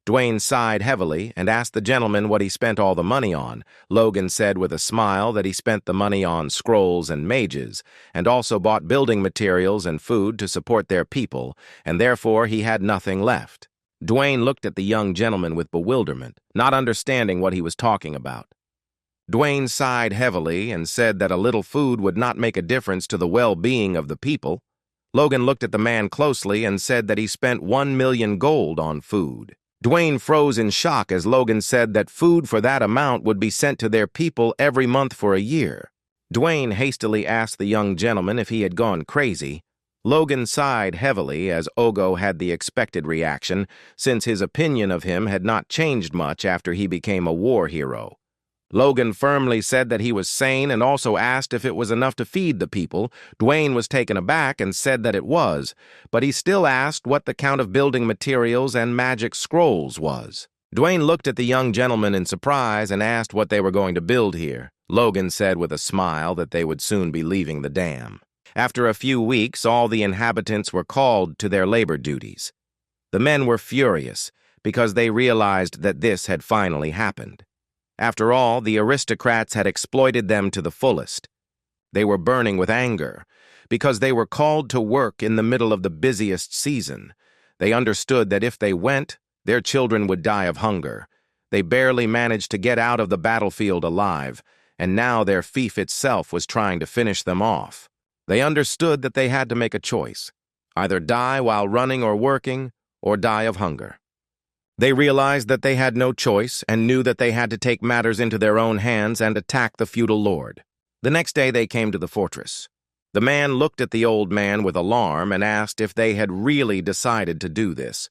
Dwayne sighed heavily and asked the gentleman what he spent all the money on. Logan said with a smile that he spent the money on scrolls and mages, and also bought building materials and food to support their people, and therefore he had nothing left. Dwayne looked at the young gentleman with bewilderment, not understanding what he was talking about. Dwayne sighed heavily and said that a little food would not make a difference to the well-being of the people. Logan looked at the man closely and said that he spent 1 million gold on food. Dwayne froze in shock as Logan said that food for that amount would be sent to their people every month for a year. Dwayne hastily asked the young gentleman if he had gone crazy. Logan sighed heavily as Ogo had the expected reaction, since his opinion of him had not changed much after he became a war hero. Logan firmly said that he was sane and also asked if it was enough to feed the people. Dwayne was taken aback and said that it was, but he still asked what the count of building materials and magic scrolls was. Dwayne looked at the young gentleman in surprise and asked what they were going to build here. Logan said with a smile that they would soon be leaving the dam. After a few weeks, all the inhabitants were called to their labor duties. The men were furious because they realized that this had finally happened. After all, the aristocrats had exploited them to the fullest. They were burning with anger because they were called to work in the middle of the busiest season. They understood that if they went, their children would die of hunger. They barely managed to get out of the battlefield alive, and now their fief itself was trying to finish them off. They understood that they had to make a choice, either die while running or working, or die of hunger. They realized that they had no choice and knew that they had to take matters into their own hands and attack the feudal lord. The next day they came to the fortress. The man looked at the old man with alarm and asked if they had really decided to do this.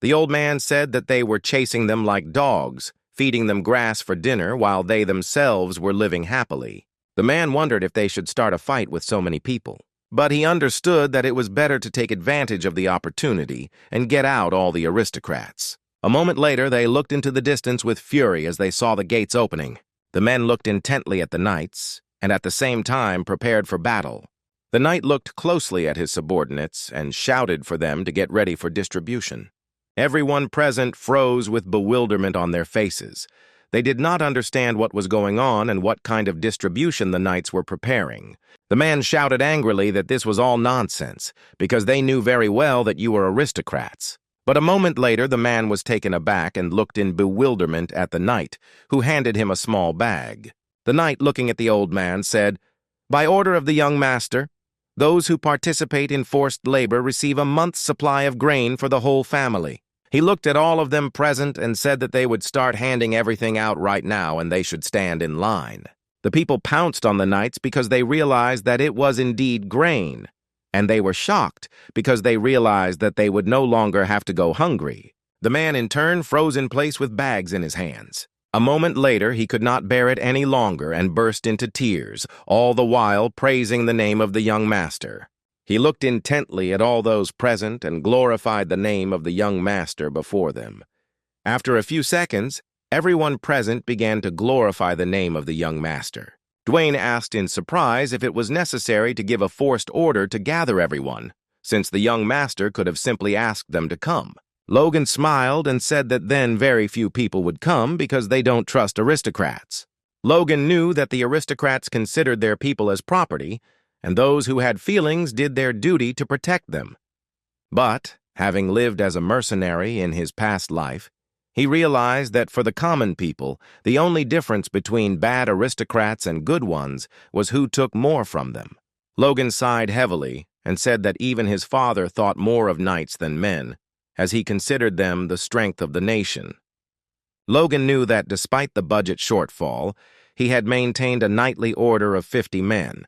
The old man said that they were chasing them like dogs, feeding them grass for dinner while they themselves were living happily. The man wondered if they should start a fight with so many people. But he understood that it was better to take advantage of the opportunity and get out all the aristocrats. A moment later, they looked into the distance with fury as they saw the gates opening. The men looked intently at the knights, and at the same time prepared for battle. The knight looked closely at his subordinates and shouted for them to get ready for distribution. Everyone present froze with bewilderment on their faces. They did not understand what was going on and what kind of distribution the knights were preparing. The man shouted angrily that this was all nonsense, because they knew very well that you were aristocrats. But a moment later, the man was taken aback and looked in bewilderment at the knight, who handed him a small bag. The knight, looking at the old man, said, "By order of the young master, those who participate in forced labor receive a month's supply of grain for the whole family." He looked at all of them present and said that they would start handing everything out right now and they should stand in line. The people pounced on the knights because they realized that it was indeed grain, and they were shocked because they realized that they would no longer have to go hungry. The man in turn froze in place with bags in his hands. A moment later, he could not bear it any longer and burst into tears, all the while praising the name of the young master. He looked intently at all those present and glorified the name of the young master before them. After a few seconds, everyone present began to glorify the name of the young master. Dwayne asked in surprise if it was necessary to give a forced order to gather everyone, since the young master could have simply asked them to come. Logan smiled and said that then very few people would come because they don't trust aristocrats. Logan knew that the aristocrats considered their people as property, and those who had feelings did their duty to protect them. But, having lived as a mercenary in his past life, he realized that for the common people, the only difference between bad aristocrats and good ones was who took more from them. Logan sighed heavily and said that even his father thought more of knights than men, as he considered them the strength of the nation. Logan knew that despite the budget shortfall, he had maintained a knightly order of 50 men,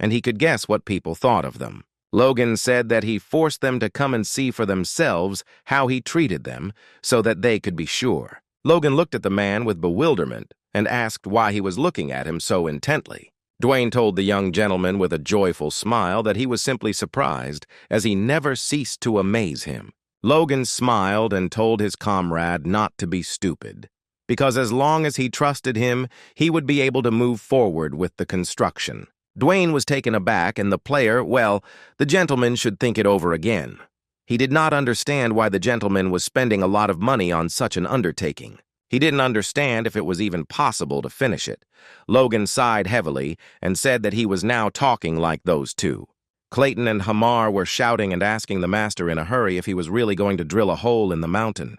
and he could guess what people thought of them. Logan said that he forced them to come and see for themselves how he treated them, so that they could be sure. Logan looked at the man with bewilderment and asked why he was looking at him so intently. Dwayne told the young gentleman with a joyful smile that he was simply surprised, as he never ceased to amaze him. Logan smiled and told his comrade not to be stupid, because as long as he trusted him, he would be able to move forward with the construction. Dwayne was taken aback, and the gentleman should think it over again. He did not understand why the gentleman was spending a lot of money on such an undertaking. He didn't understand if it was even possible to finish it. Logan sighed heavily and said that he was now talking like those two. Clayton and Hamar were shouting and asking the master in a hurry if he was really going to drill a hole in the mountain.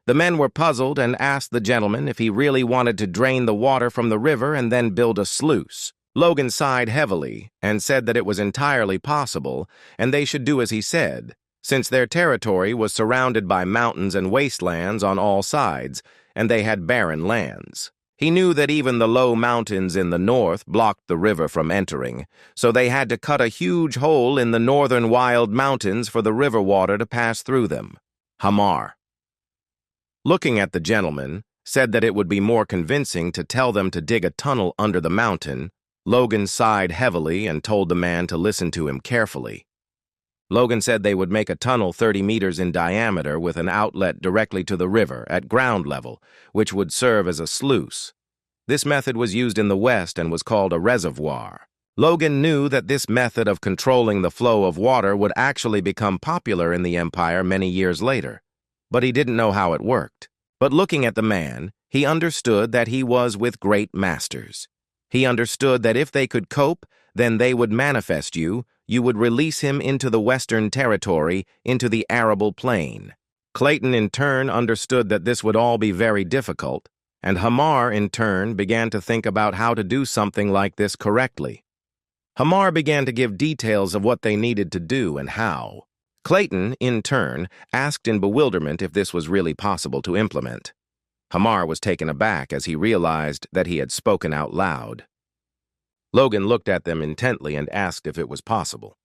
The men were puzzled and asked the gentleman if he really wanted to drain the water from the river and then build a sluice. Logan sighed heavily and said that it was entirely possible and they should do as he said, since their territory was surrounded by mountains and wastelands on all sides, and they had barren lands. He knew that even the low mountains in the north blocked the river from entering, so they had to cut a huge hole in the northern wild mountains for the river water to pass through them. Hamar, looking at the gentleman, said that it would be more convincing to tell them to dig a tunnel under the mountain. Logan sighed heavily and told the man to listen to him carefully. Logan said they would make a tunnel 30 meters in diameter with an outlet directly to the river at ground level, which would serve as a sluice. This method was used in the West and was called a reservoir. Logan knew that this method of controlling the flow of water would actually become popular in the Empire many years later, but he didn't know how it worked. But looking at the man, he understood that he was with great masters. He understood that if they could cope, then they would manifest you would release him into the Western Territory, into the arable plain. Clayton, in turn, understood that this would all be very difficult, and Hamar, in turn, began to think about how to do something like this correctly. Hamar began to give details of what they needed to do and how. Clayton, in turn, asked in bewilderment if this was really possible to implement. Hamar was taken aback as he realized that he had spoken out loud. Logan looked at them intently and asked if it was possible.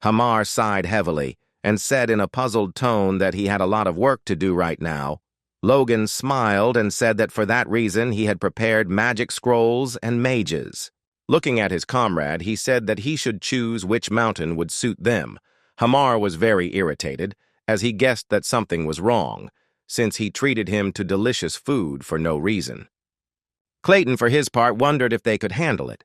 Hamar sighed heavily and said in a puzzled tone that he had a lot of work to do right now. Logan smiled and said that for that reason he had prepared magic scrolls and mages. Looking at his comrade, he said that he should choose which mountain would suit them. Hamar was very irritated, as he guessed that something was wrong, since he treated him to delicious food for no reason. Clayton, for his part, wondered if they could handle it.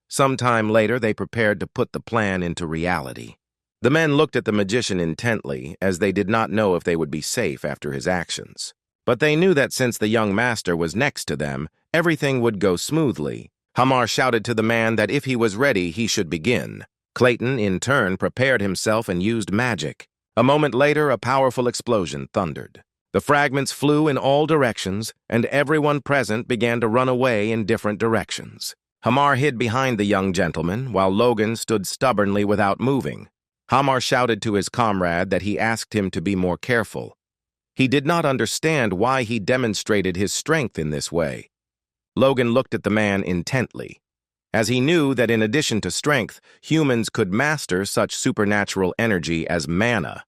Sometime later, they prepared to put the plan into reality. The men looked at the magician intently, as they did not know if they would be safe after his actions. But they knew that since the young master was next to them, everything would go smoothly. Hamar shouted to the man that if he was ready, he should begin. Clayton, in turn, prepared himself and used magic. A moment later, a powerful explosion thundered. The fragments flew in all directions, and everyone present began to run away in different directions. Hamar hid behind the young gentleman, while Logan stood stubbornly without moving. Hamar shouted to his comrade that he asked him to be more careful. He did not understand why he demonstrated his strength in this way. Logan looked at the man intently, as he knew that in addition to strength, humans could master such supernatural energy as mana.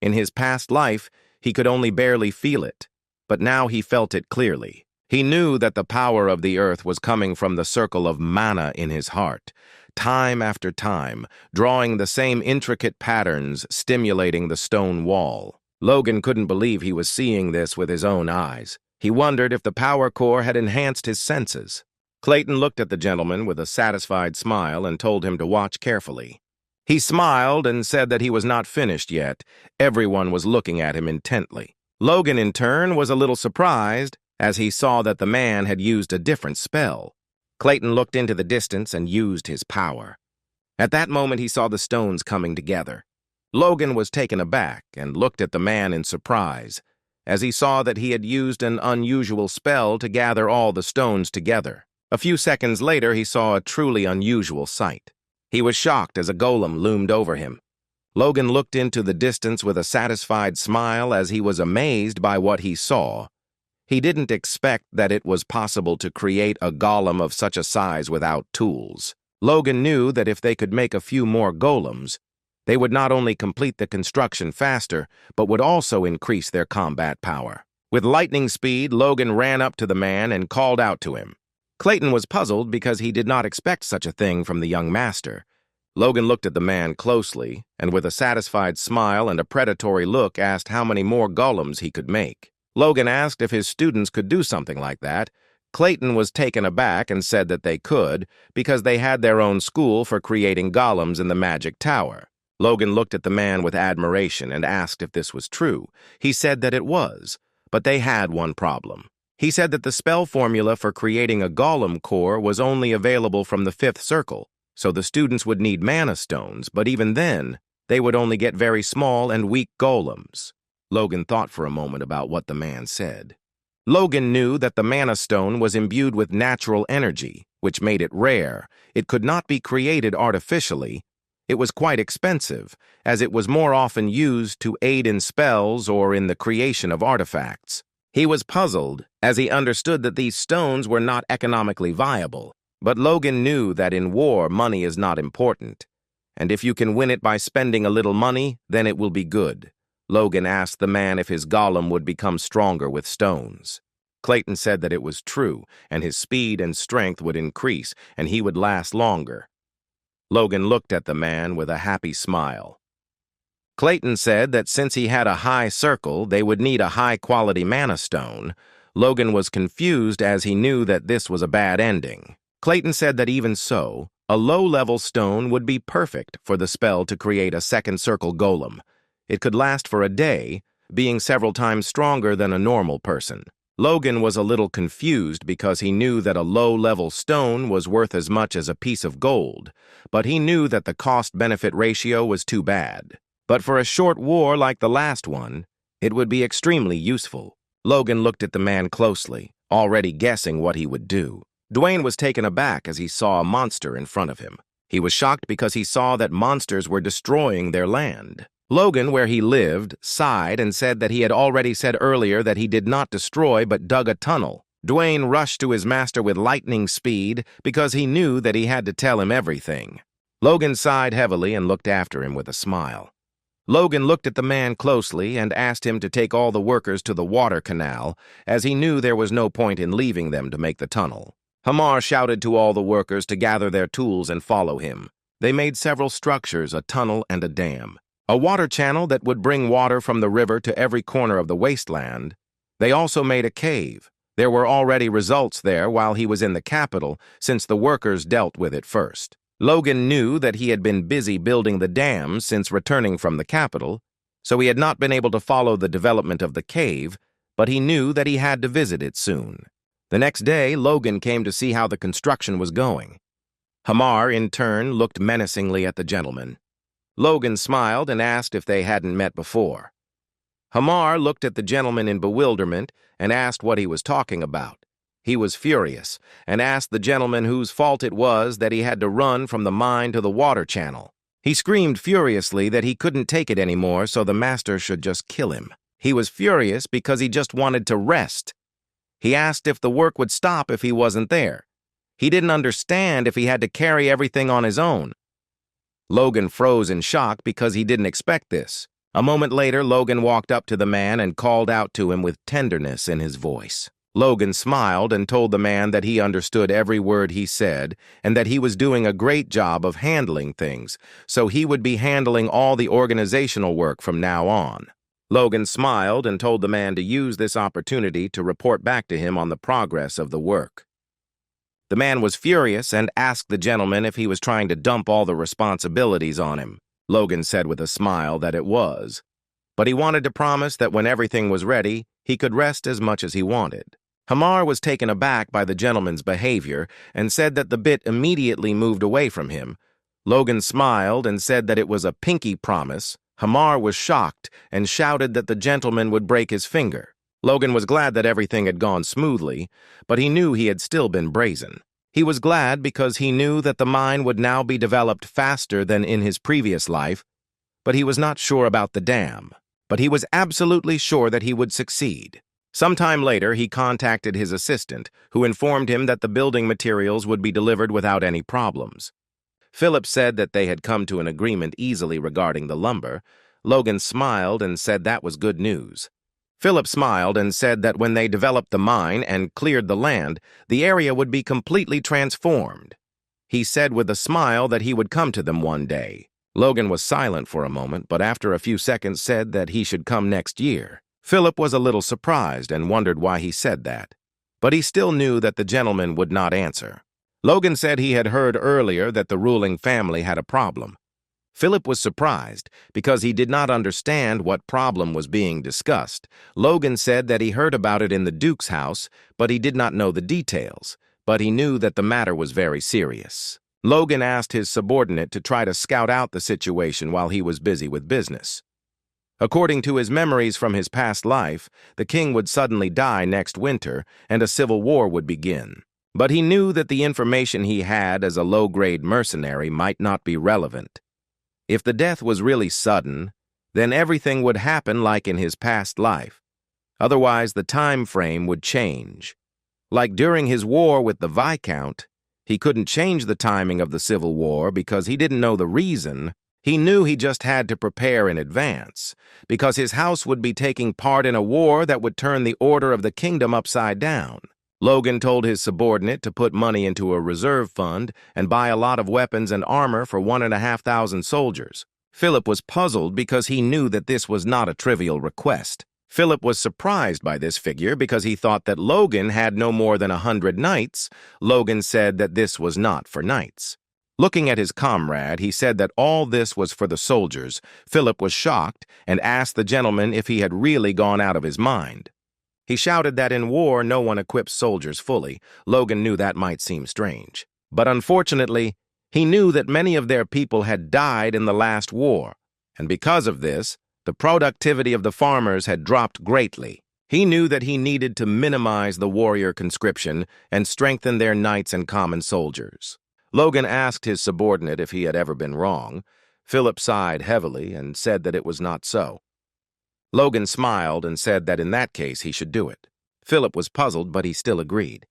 In his past life, he could only barely feel it, but now he felt it clearly. He knew that the power of the earth was coming from the circle of mana in his heart, time after time, drawing the same intricate patterns, stimulating the stone wall. Logan couldn't believe he was seeing this with his own eyes. He wondered if the power core had enhanced his senses. Clayton looked at the gentleman with a satisfied smile and told him to watch carefully. He smiled and said that he was not finished yet. Everyone was looking at him intently. Logan, in turn, was a little surprised as he saw that the man had used a different spell. Clayton looked into the distance and used his power. At that moment, he saw the stones coming together. Logan was taken aback and looked at the man in surprise, as he saw that he had used an unusual spell to gather all the stones together. A few seconds later, he saw a truly unusual sight. He was shocked as a golem loomed over him. Logan looked into the distance with a satisfied smile as he was amazed by what he saw. He didn't expect that it was possible to create a golem of such a size without tools. Logan knew that if they could make a few more golems, they would not only complete the construction faster, but would also increase their combat power. With lightning speed, Logan ran up to the man and called out to him. Clayton was puzzled because he did not expect such a thing from the young master. Logan looked at the man closely, and with a satisfied smile and a predatory look asked how many more golems he could make. Logan asked if his students could do something like that. Clayton was taken aback and said that they could, because they had their own school for creating golems in the magic tower. Logan looked at the man with admiration and asked if this was true. He said that it was, but they had one problem. He said that the spell formula for creating a golem core was only available from the 5th circle, so the students would need mana stones, but even then, they would only get very small and weak golems. Logan thought for a moment about what the man said. Logan knew that the mana stone was imbued with natural energy, which made it rare. It could not be created artificially. It was quite expensive, as it was more often used to aid in spells or in the creation of artifacts. He was puzzled, as he understood that these stones were not economically viable. But Logan knew that in war, money is not important. And if you can win it by spending a little money, then it will be good. Logan asked the man if his golem would become stronger with stones. Clayton said that it was true, and his speed and strength would increase, and he would last longer. Logan looked at the man with a happy smile. Clayton said that since he had a high circle, they would need a high-quality mana stone. Logan was confused as he knew that this was a bad ending. Clayton said that even so, a low-level stone would be perfect for the spell to create a second circle golem. It could last for a day, being several times stronger than a normal person. Logan was a little confused because he knew that a low-level stone was worth as much as a piece of gold, but he knew that the cost-benefit ratio was too bad. But for a short war like the last one, it would be extremely useful. Logan looked at the man closely, already guessing what he would do. Dwayne was taken aback as he saw a monster in front of him. He was shocked because he saw that monsters were destroying their land. Logan, where he lived, sighed and said that he had already said earlier that he did not destroy but dug a tunnel. Dwayne rushed to his master with lightning speed because he knew that he had to tell him everything. Logan sighed heavily and looked after him with a smile. Logan looked at the man closely and asked him to take all the workers to the water canal, as he knew there was no point in leaving them to make the tunnel. Hamar shouted to all the workers to gather their tools and follow him. They made several structures, a tunnel and a dam. A water channel that would bring water from the river to every corner of the wasteland. They also made a cave. There were already results there while he was in the capital, since the workers dealt with it first. Logan knew that he had been busy building the dam since returning from the capital, so he had not been able to follow the development of the cave, but he knew that he had to visit it soon. The next day, Logan came to see how the construction was going. Hamar, in turn, looked menacingly at the gentleman. Logan smiled and asked if they hadn't met before. Hamar looked at the gentleman in bewilderment and asked what he was talking about. He was furious and asked the gentleman whose fault it was that he had to run from the mine to the water channel. He screamed furiously that he couldn't take it anymore, so the master should just kill him. He was furious because he just wanted to rest. He asked if the work would stop if he wasn't there. He didn't understand if he had to carry everything on his own. Logan froze in shock because he didn't expect this. A moment later, Logan walked up to the man and called out to him with tenderness in his voice. Logan smiled and told the man that he understood every word he said and that he was doing a great job of handling things, so he would be handling all the organizational work from now on. Logan smiled and told the man to use this opportunity to report back to him on the progress of the work. The man was furious and asked the gentleman if he was trying to dump all the responsibilities on him. Logan said with a smile that it was, but he wanted to promise that when everything was ready, he could rest as much as he wanted. Hamar was taken aback by the gentleman's behavior and said that the bit immediately moved away from him. Logan smiled and said that it was a pinky promise. Hamar was shocked and shouted that the gentleman would break his finger. Logan was glad that everything had gone smoothly, but he knew he had still been brazen. He was glad because he knew that the mine would now be developed faster than in his previous life, but he was not sure about the dam. But he was absolutely sure that he would succeed. Sometime later, he contacted his assistant, who informed him that the building materials would be delivered without any problems. Philip said that they had come to an agreement easily regarding the lumber. Logan smiled and said that was good news. Philip smiled and said that when they developed the mine and cleared the land, the area would be completely transformed. He said with a smile that he would come to them one day. Logan was silent for a moment, but after a few seconds said that he should come next year. Philip was a little surprised and wondered why he said that, but he still knew that the gentleman would not answer. Logan said he had heard earlier that the ruling family had a problem. Philip was surprised because he did not understand what problem was being discussed. Logan said that he heard about it in the Duke's house, but he did not know the details, but he knew that the matter was very serious. Logan asked his subordinate to try to scout out the situation while he was busy with business. According to his memories from his past life, the king would suddenly die next winter and a civil war would begin. But he knew that the information he had as a low-grade mercenary might not be relevant. If the death was really sudden, then everything would happen like in his past life. Otherwise, the time frame would change. Like during his war with the Viscount, he couldn't change the timing of the Civil War because he didn't know the reason. He knew he just had to prepare in advance, because his house would be taking part in a war that would turn the order of the kingdom upside down. Logan told his subordinate to put money into a reserve fund and buy a lot of weapons and armor for 1,500 soldiers. Philip was puzzled because he knew that this was not a trivial request. Philip was surprised by this figure because he thought that Logan had no more than 100 knights. Logan said that this was not for knights. Looking at his comrade, he said that all this was for the soldiers. Philip was shocked and asked the gentleman if he had really gone out of his mind. He shouted that in war no one equips soldiers fully. Logan knew that might seem strange. But unfortunately, he knew that many of their people had died in the last war, and because of this, the productivity of the farmers had dropped greatly. He knew that he needed to minimize the warrior conscription and strengthen their knights and common soldiers. Logan asked his subordinate if he had ever been wrong. Philip sighed heavily and said that it was not so. Logan smiled and said that in that case he should do it. Philip was puzzled, but he still agreed.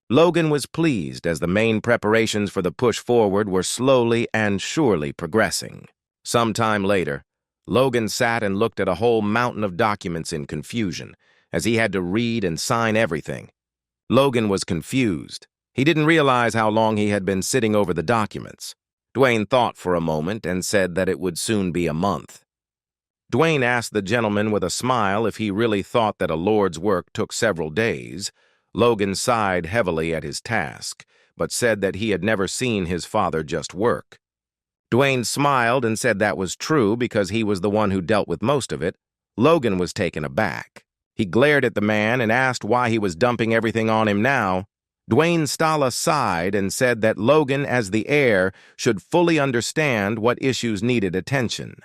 Logan was pleased as the main preparations for the push forward were slowly and surely progressing. Some time later, Logan sat and looked at a whole mountain of documents in confusion, as he had to read and sign everything. Logan was confused. He didn't realize how long he had been sitting over the documents. Dwayne thought for a moment and said that it would soon be a month. Dwayne asked the gentleman with a smile if he really thought that a lord's work took several days. Logan sighed heavily at his task, but said that he had never seen his father just work. Dwayne smiled and said that was true because he was the one who dealt with most of it. Logan was taken aback. He glared at the man and asked why he was dumping everything on him now. Dwayne Stala sighed and said that Logan, as the heir, should fully understand what issues needed attention.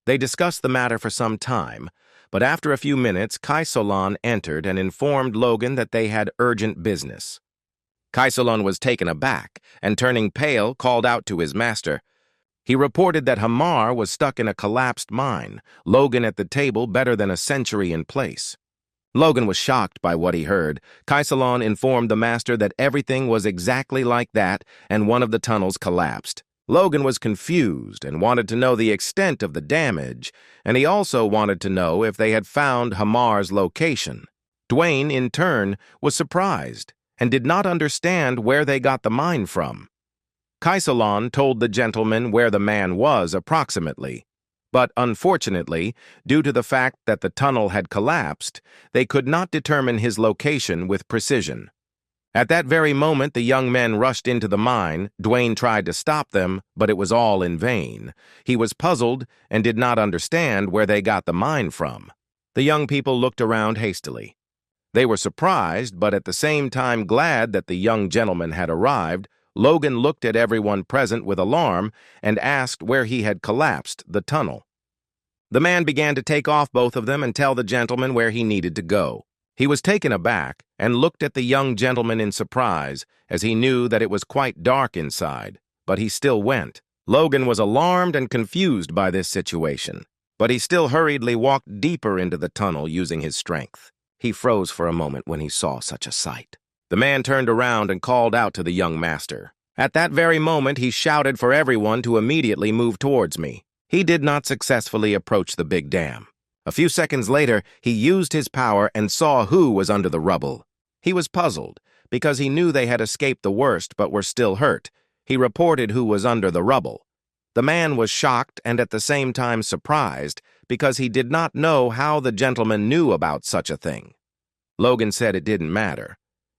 They discussed the matter for some time, but after a few minutes, Kaisolon entered and informed Logan that they had urgent business. Kaisolon was taken aback and, turning pale, called out to his master. He reported that Hamar was stuck in a collapsed mine, Logan at the table better than a century in place. Logan was shocked by what he heard. Kaisolon informed the master that everything was exactly like that and one of the tunnels collapsed. Logan was confused and wanted to know the extent of the damage, and he also wanted to know if they had found Hamar's location. Dwayne, in turn, was surprised and did not understand where they got the mine from. Kaisolon told the gentleman where the man was approximately, but unfortunately, due to the fact that the tunnel had collapsed, they could not determine his location with precision. At that very moment, the young men rushed into the mine. Dwayne tried to stop them, but it was all in vain. He was puzzled and did not understand where they got the mine from. The young people looked around hastily. They were surprised, but at the same time glad that the young gentleman had arrived. Logan looked at everyone present with alarm and asked where he had collapsed the tunnel. The man began to take off both of them and tell the gentleman where he needed to go. He was taken aback and looked at the young gentleman in surprise, as he knew that it was quite dark inside, but he still went. Logan was alarmed and confused by this situation, but he still hurriedly walked deeper into the tunnel using his strength. He froze for a moment when he saw such a sight. The man turned around and called out to the young master. At that very moment, he shouted for everyone to immediately move towards me. He did not successfully approach the big dam. A few seconds later, he used his power and saw who was under the rubble. He was puzzled, because he knew they had escaped the worst but were still hurt. He reported who was under the rubble. The man was shocked and at the same time surprised, because he did not know how the gentleman knew about such a thing. Logan said it didn't matter,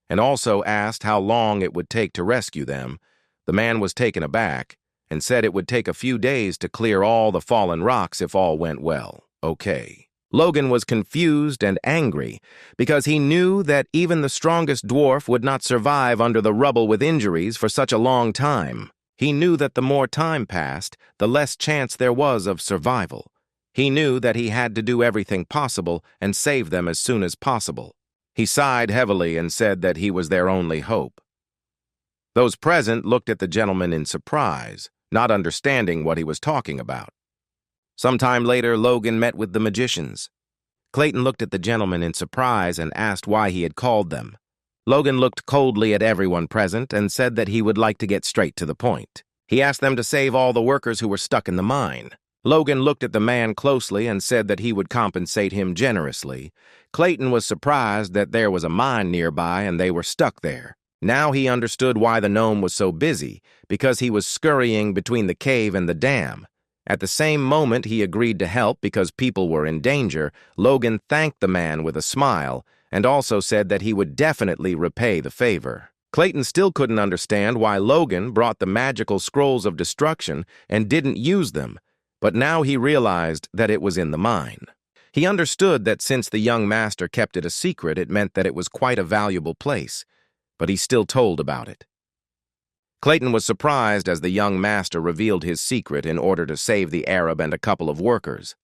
and also asked how long it would take to rescue them. The man was taken aback and said it would take a few days to clear all the fallen rocks if all went well. Okay. Logan was confused and angry because he knew that even the strongest dwarf would not survive under the rubble with injuries for such a long time. He knew that the more time passed, the less chance there was of survival. He knew that he had to do everything possible and save them as soon as possible. He sighed heavily and said that he was their only hope. Those present looked at the gentleman in surprise, not understanding what he was talking about. Sometime later, Logan met with the magicians. Clayton looked at the gentleman in surprise and asked why he had called them. Logan looked coldly at everyone present and said that he would like to get straight to the point. He asked them to save all the workers who were stuck in the mine. Logan looked at the man closely and said that he would compensate him generously. Clayton was surprised that there was a mine nearby and they were stuck there. Now he understood why the gnome was so busy, because he was scurrying between the cave and the dam, At the same moment he agreed to help because people were in danger, Logan thanked the man with a smile and also said that he would definitely repay the favor. Clayton still couldn't understand why Logan brought the magical scrolls of destruction and didn't use them, but now he realized that it was in the mine. He understood that since the young master kept it a secret, it meant that it was quite a valuable place, but he still told about it. Clayton was surprised as the young master revealed his secret in order to save the Arab and a couple of workers.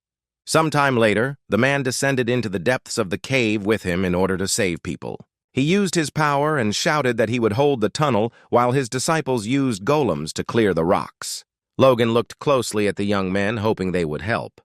Sometime later, the man descended into the depths of the cave with him in order to save people. He used his power and shouted that he would hold the tunnel while his disciples used golems to clear the rocks. Logan looked closely at the young men, hoping they would help.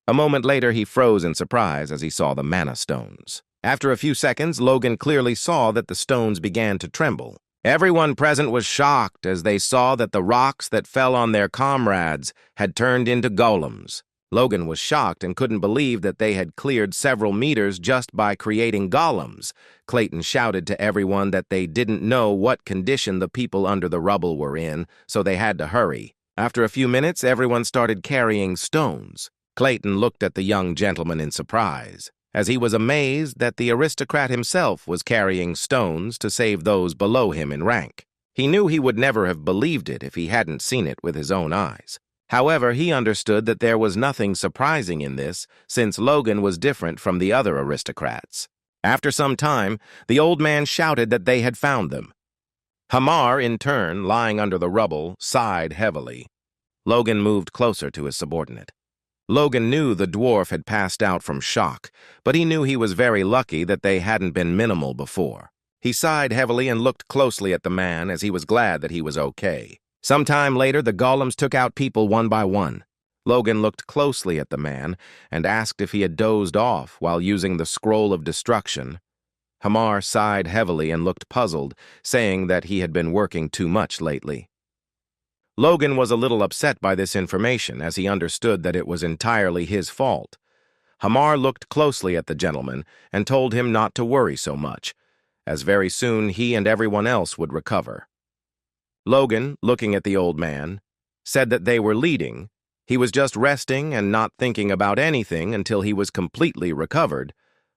A moment later, he froze in surprise as he saw the mana stones. After a few seconds, Logan clearly saw that the stones began to tremble. Everyone present was shocked as they saw that the rocks that fell on their comrades had turned into golems. Logan was shocked and couldn't believe that they had cleared several meters just by creating golems. Clayton shouted to everyone that they didn't know what condition the people under the rubble were in, so they had to hurry. After a few minutes, everyone started carrying stones. Clayton looked at the young gentleman in surprise, as he was amazed that the aristocrat himself was carrying stones to save those below him in rank. He knew he would never have believed it if he hadn't seen it with his own eyes. However, he understood that there was nothing surprising in this, since Logan was different from the other aristocrats. After some time, the old man shouted that they had found them. Hamar, in turn, lying under the rubble, sighed heavily. Logan moved closer to his subordinate. Logan knew the dwarf had passed out from shock, but he knew he was very lucky that they hadn't been minimal before. He sighed heavily and looked closely at the man as he was glad that he was okay. Sometime later, the golems took out people one by one. Logan looked closely at the man and asked if he had dozed off while using the scroll of destruction. Hamar sighed heavily and looked puzzled, saying that he had been working too much lately. Logan was a little upset by this information, as he understood that it was entirely his fault. Hamar looked closely at the gentleman and told him not to worry so much, as very soon he and everyone else would recover. Logan, looking at the old man, said that they were leading. He was just resting and not thinking about anything until he was completely recovered.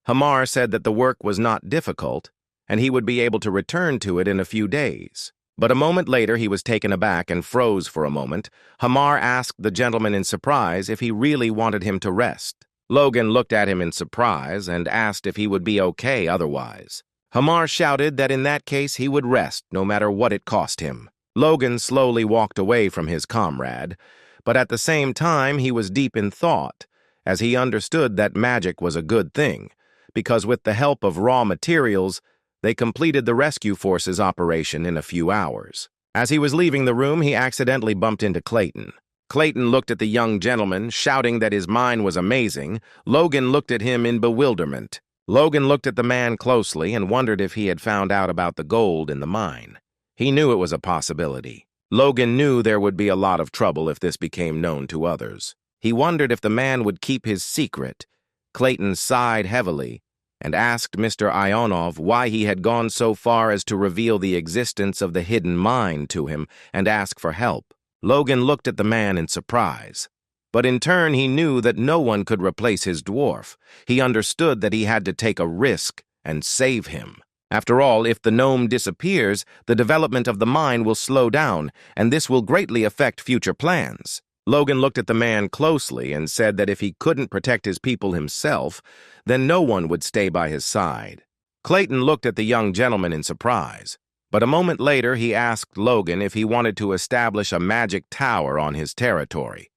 Hamar said that the work was not difficult, and he would be able to return to it in a few days. But a moment later he was taken aback and froze for a moment. Hamar asked the gentleman in surprise if he really wanted him to rest. Logan looked at him in surprise and asked if he would be okay otherwise. Hamar shouted that in that case he would rest no matter what it cost him. Logan slowly walked away from his comrade, but at the same time he was deep in thought, as he understood that magic was a good thing, because with the help of raw materials, they completed the rescue force's operation in a few hours. As he was leaving the room, he accidentally bumped into Clayton. Clayton looked at the young gentleman, shouting that his mind was amazing. Logan looked at him in bewilderment. Logan looked at the man closely and wondered if he had found out about the gold in the mine. He knew it was a possibility. Logan knew there would be a lot of trouble if this became known to others. He wondered if the man would keep his secret. Clayton sighed heavily and asked Mr. Ionov why he had gone so far as to reveal the existence of the hidden mine to him and ask for help. Logan looked at the man in surprise. But in turn, he knew that no one could replace his dwarf. He understood that he had to take a risk and save him. After all, if the gnome disappears, the development of the mine will slow down, and this will greatly affect future plans. Logan looked at the man closely and said that if he couldn't protect his people himself, then no one would stay by his side. Clayton looked at the young gentleman in surprise, but a moment later he asked Logan if he wanted to establish a magic tower on his territory.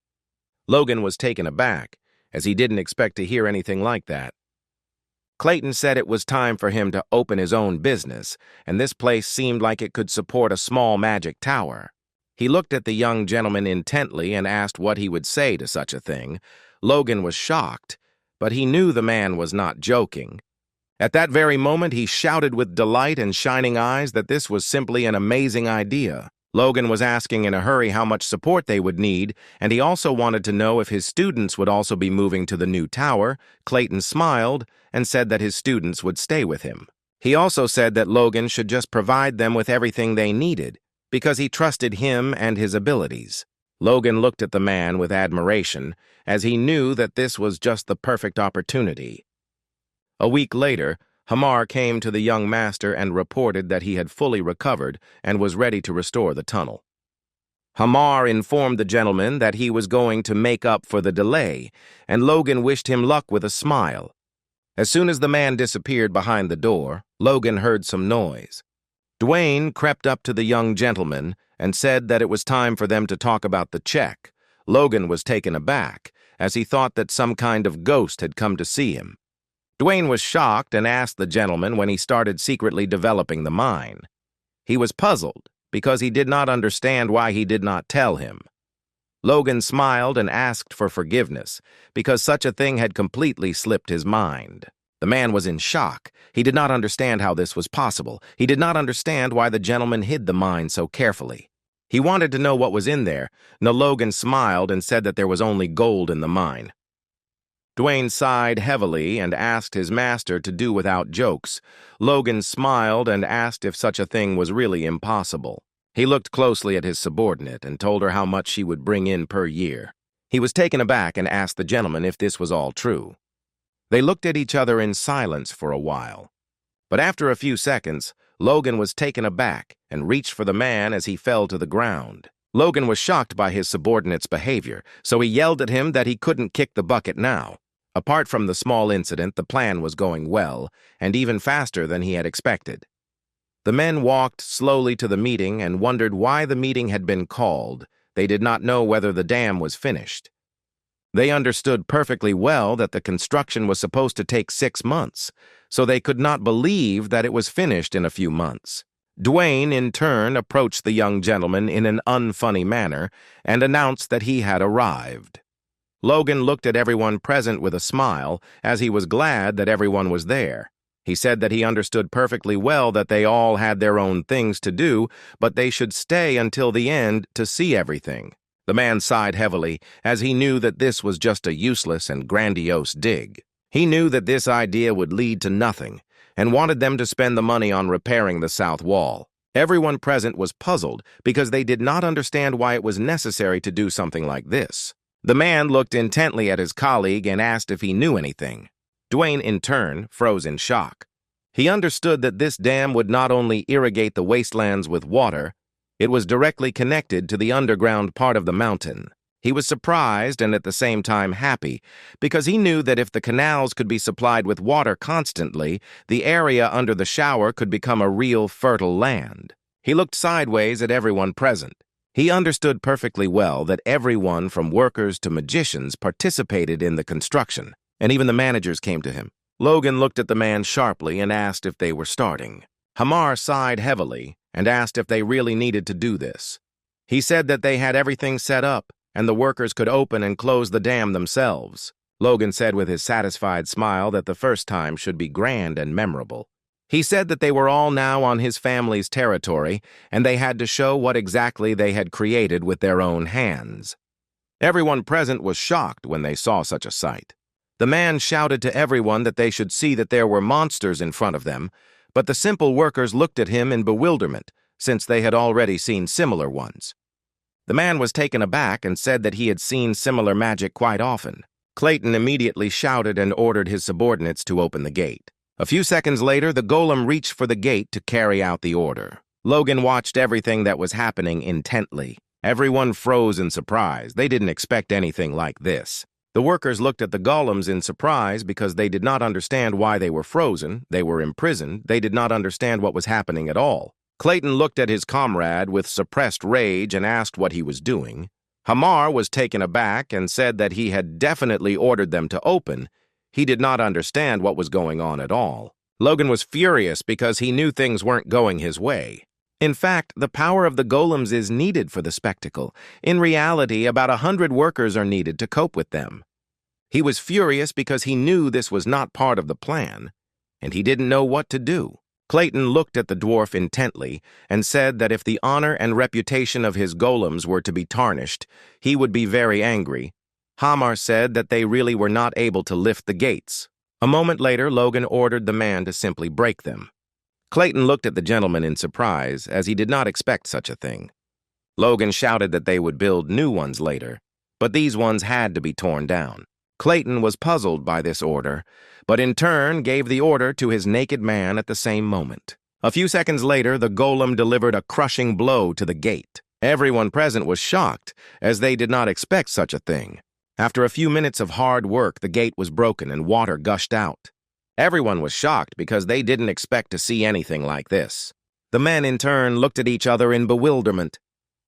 Logan was taken aback, as he didn't expect to hear anything like that. Clayton said it was time for him to open his own business, and this place seemed like it could support a small magic tower. He looked at the young gentleman intently and asked what he would say to such a thing. Logan was shocked, but he knew the man was not joking. At that very moment, he shouted with delight and shining eyes that this was simply an amazing idea. Logan was asking in a hurry how much support they would need, and he also wanted to know if his students would also be moving to the new tower. Clayton smiled and said that his students would stay with him. He also said that Logan should just provide them with everything they needed, because he trusted him and his abilities. Logan looked at the man with admiration, as he knew that this was just the perfect opportunity. A week later, Hamar came to the young master and reported that he had fully recovered and was ready to restore the tunnel. Hamar informed the gentleman that he was going to make up for the delay, and Logan wished him luck with a smile. As soon as the man disappeared behind the door, Logan heard some noise. Dwayne crept up to the young gentleman and said that it was time for them to talk about the check. Logan was taken aback, as he thought that some kind of ghost had come to see him. Dwayne was shocked and asked the gentleman when he started secretly developing the mine. He was puzzled because he did not understand why he did not tell him. Logan smiled and asked for forgiveness because such a thing had completely slipped his mind. The man was in shock. He did not understand how this was possible. He did not understand why the gentleman hid the mine so carefully. He wanted to know what was in there. Logan smiled and said that there was only gold in the mine. Dwayne sighed heavily and asked his master to do without jokes. Logan smiled and asked if such a thing was really impossible. He looked closely at his subordinate and told her how much she would bring in per year. He was taken aback and asked the gentleman if this was all true. They looked at each other in silence for a while. But after a few seconds, Logan was taken aback and reached for the man as he fell to the ground. Logan was shocked by his subordinate's behavior, so he yelled at him that he couldn't kick the bucket now. Apart from the small incident, the plan was going well, and even faster than he had expected. The men walked slowly to the meeting and wondered why the meeting had been called. They did not know whether the dam was finished. They understood perfectly well that the construction was supposed to take 6 months, so they could not believe that it was finished in a few months. Dwayne, in turn, approached the young gentleman in an unfunny manner and announced that he had arrived. Logan looked at everyone present with a smile, as he was glad that everyone was there. He said that he understood perfectly well that they all had their own things to do, but they should stay until the end to see everything. The man sighed heavily, as he knew that this was just a useless and grandiose dig. He knew that this idea would lead to nothing, and wanted them to spend the money on repairing the south wall. Everyone present was puzzled because they did not understand why it was necessary to do something like this. The man looked intently at his colleague and asked if he knew anything. Dwayne, in turn, froze in shock. He understood that this dam would not only irrigate the wastelands with water, it was directly connected to the underground part of the mountain. He was surprised and at the same time happy, because he knew that if the canals could be supplied with water constantly, the area under the shower could become a real fertile land. He looked sideways at everyone present. He understood perfectly well that everyone from workers to magicians participated in the construction, and even the managers came to him. Logan looked at the man sharply and asked if they were starting. Hamar sighed heavily and asked if they really needed to do this. He said that they had everything set up, and the workers could open and close the dam themselves. Logan said with his satisfied smile that the first time should be grand and memorable. He said that they were all now on his family's territory, and they had to show what exactly they had created with their own hands. Everyone present was shocked when they saw such a sight. The man shouted to everyone that they should see that there were monsters in front of them, but the simple workers looked at him in bewilderment, since they had already seen similar ones. The man was taken aback and said that he had seen similar magic quite often. Clayton immediately shouted and ordered his subordinates to open the gate. A few seconds later, the golem reached for the gate to carry out the order. Logan watched everything that was happening intently. Everyone froze in surprise. They didn't expect anything like this. The workers looked at the golems in surprise because they did not understand why they were frozen, they were imprisoned, they did not understand what was happening at all. Clayton looked at his comrade with suppressed rage and asked what he was doing. Hamar was taken aback and said that he had definitely ordered them to open. He did not understand what was going on at all. Logan was furious because he knew things weren't going his way. In fact, the power of the golems is needed for the spectacle. In reality, about 100 workers are needed to cope with them. He was furious because he knew this was not part of the plan, and he didn't know what to do. Clayton looked at the dwarf intently and said that if the honor and reputation of his golems were to be tarnished, he would be very angry. Hamar said that they really were not able to lift the gates. A moment later, Logan ordered the man to simply break them. Clayton looked at the gentleman in surprise, as he did not expect such a thing. Logan shouted that they would build new ones later, but these ones had to be torn down. Clayton was puzzled by this order, but in turn gave the order to his naked man at the same moment. A few seconds later, the golem delivered a crushing blow to the gate. Everyone present was shocked, as they did not expect such a thing. After a few minutes of hard work, the gate was broken and water gushed out. Everyone was shocked because they didn't expect to see anything like this. The men, in turn, looked at each other in bewilderment.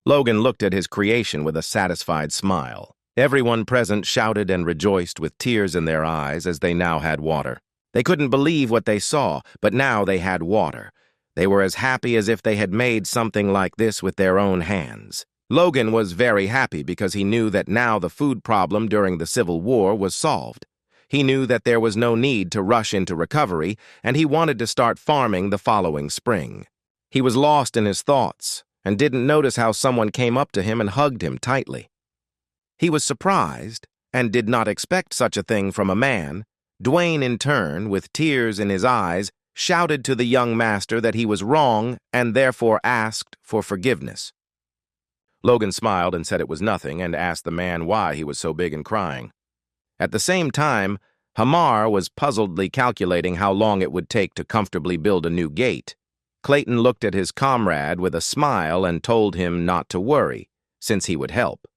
Logan looked at his creation with a satisfied smile. Everyone present shouted and rejoiced with tears in their eyes as they now had water. They couldn't believe what they saw, but now they had water. They were as happy as if they had made something like this with their own hands. Logan was very happy because he knew that now the food problem during the Civil War was solved. He knew that there was no need to rush into recovery, and he wanted to start farming the following spring. He was lost in his thoughts and didn't notice how someone came up to him and hugged him tightly. He was surprised and did not expect such a thing from a man. Dwayne, in turn, with tears in his eyes, shouted to the young master that he was wrong and therefore asked for forgiveness. Logan smiled and said it was nothing and asked the man why he was so big and crying. At the same time, Hamar was puzzledly calculating how long it would take to comfortably build a new gate. Clayton looked at his comrade with a smile and told him not to worry, since he would help.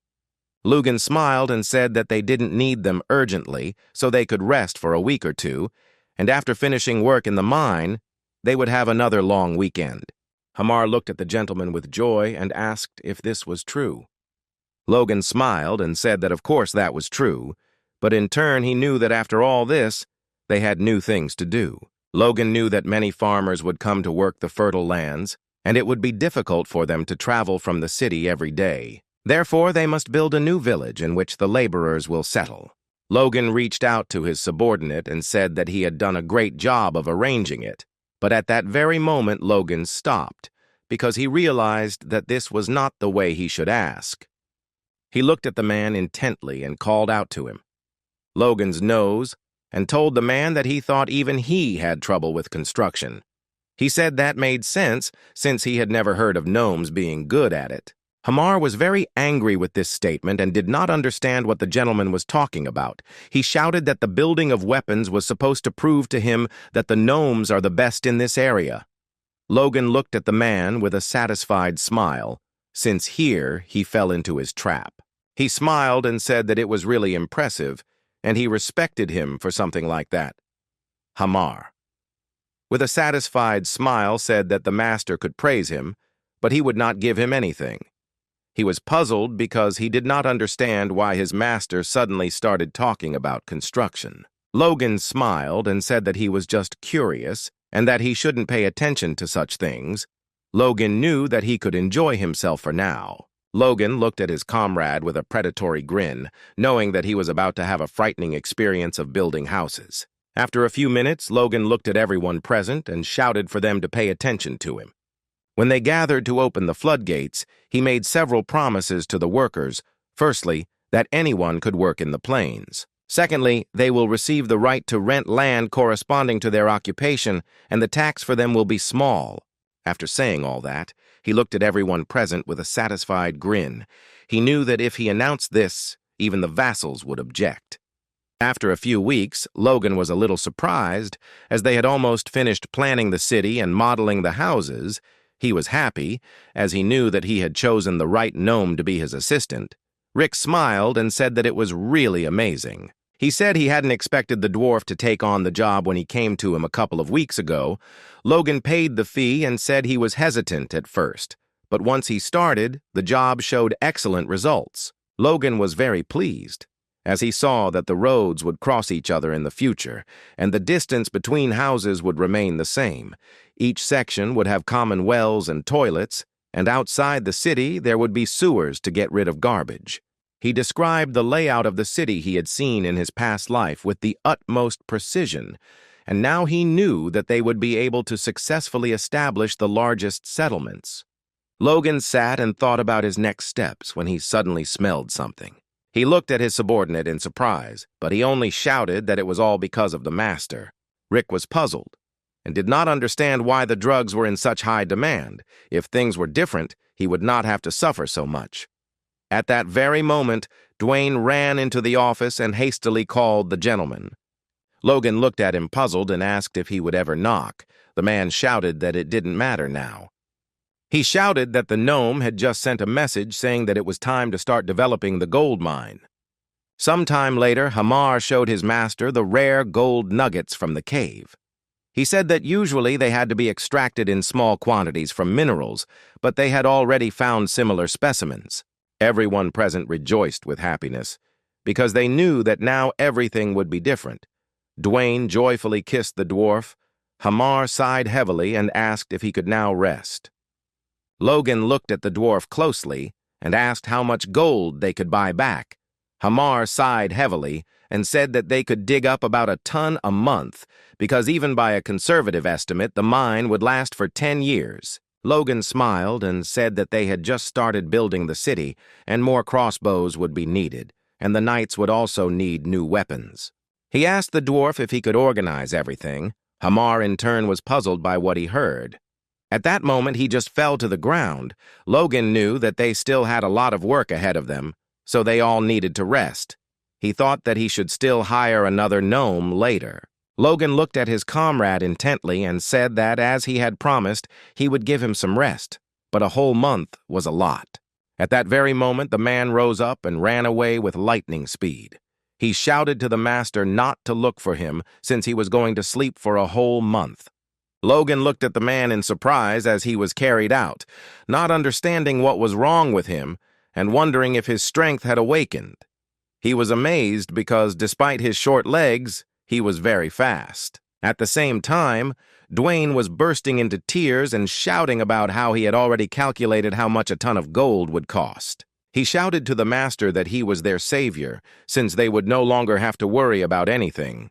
Logan smiled and said that they didn't need them urgently, so they could rest for a week or two, and after finishing work in the mine, they would have another long weekend. Hamar looked at the gentleman with joy and asked if this was true. Logan smiled and said that of course that was true, but in turn he knew that after all this, they had new things to do. Logan knew that many farmers would come to work the fertile lands, and it would be difficult for them to travel from the city every day. Therefore, they must build a new village in which the laborers will settle. Logan reached out to his subordinate and said that he had done a great job of arranging it, but at that very moment Logan stopped, because he realized that this was not the way he should ask. He looked at the man intently and called out to him. Logan's nose, and told the man that he thought even he had trouble with construction. He said that made sense, since he had never heard of gnomes being good at it. Hamar was very angry with this statement and did not understand what the gentleman was talking about. He shouted that the building of weapons was supposed to prove to him that the gnomes are the best in this area. Logan looked at the man with a satisfied smile, since here he fell into his trap. He smiled and said that it was really impressive, and he respected him for something like that. Hamar, with a satisfied smile, said that the master could praise him, but he would not give him anything. He was puzzled because he did not understand why his master suddenly started talking about construction. Logan smiled and said that he was just curious and that he shouldn't pay attention to such things. Logan knew that he could enjoy himself for now. Logan looked at his comrade with a predatory grin, knowing that he was about to have a frightening experience of building houses. After a few minutes, Logan looked at everyone present and shouted for them to pay attention to him. When they gathered to open the floodgates, he made several promises to the workers. Firstly, that anyone could work in the plains. Secondly, they will receive the right to rent land corresponding to their occupation, and the tax for them will be small. After saying all that, he looked at everyone present with a satisfied grin. He knew that if he announced this, even the vassals would object. After a few weeks, Logan was a little surprised, as they had almost finished planning the city and modeling the houses. He was happy, as he knew that he had chosen the right gnome to be his assistant. Rick smiled and said that it was really amazing. He said he hadn't expected the dwarf to take on the job when he came to him a couple of weeks ago. Logan paid the fee and said he was hesitant at first, but once he started, the job showed excellent results. Logan was very pleased, as he saw that the roads would cross each other in the future, and the distance between houses would remain the same. Each section would have common wells and toilets, and outside the city there would be sewers to get rid of garbage. He described the layout of the city he had seen in his past life with the utmost precision, and now he knew that they would be able to successfully establish the largest settlements. Logan sat and thought about his next steps when he suddenly smelled something. He looked at his subordinate in surprise, but he only shouted that it was all because of the master. Rick was puzzled and did not understand why the drugs were in such high demand. If things were different, he would not have to suffer so much. At that very moment, Dwayne ran into the office and hastily called the gentleman. Logan looked at him puzzled and asked if he would ever knock. The man shouted that it didn't matter now. He shouted that the gnome had just sent a message saying that it was time to start developing the gold mine. Sometime later, Hamar showed his master the rare gold nuggets from the cave. He said that usually they had to be extracted in small quantities from minerals, but they had already found similar specimens. Everyone present rejoiced with happiness, because they knew that now everything would be different. Dwayne joyfully kissed the dwarf. Hamar sighed heavily and asked if he could now rest. Logan looked at the dwarf closely and asked how much gold they could buy back. Hamar sighed heavily and said that they could dig up about a ton a month, because even by a conservative estimate, the mine would last for 10 years. Logan smiled and said that they had just started building the city, and more crossbows would be needed, and the knights would also need new weapons. He asked the dwarf if he could organize everything. Hamar in turn was puzzled by what he heard. At that moment, he just fell to the ground. Logan knew that they still had a lot of work ahead of them, so they all needed to rest. He thought that he should still hire another gnome later. Logan looked at his comrade intently and said that, as he had promised, he would give him some rest, but a whole month was a lot. At that very moment, the man rose up and ran away with lightning speed. He shouted to the master not to look for him, since he was going to sleep for a whole month. Logan looked at the man in surprise as he was carried out, not understanding what was wrong with him and wondering if his strength had awakened. He was amazed because, despite his short legs, he was very fast. At the same time, Dwayne was bursting into tears and shouting about how he had already calculated how much a ton of gold would cost. He shouted to the master that he was their savior, since they would no longer have to worry about anything.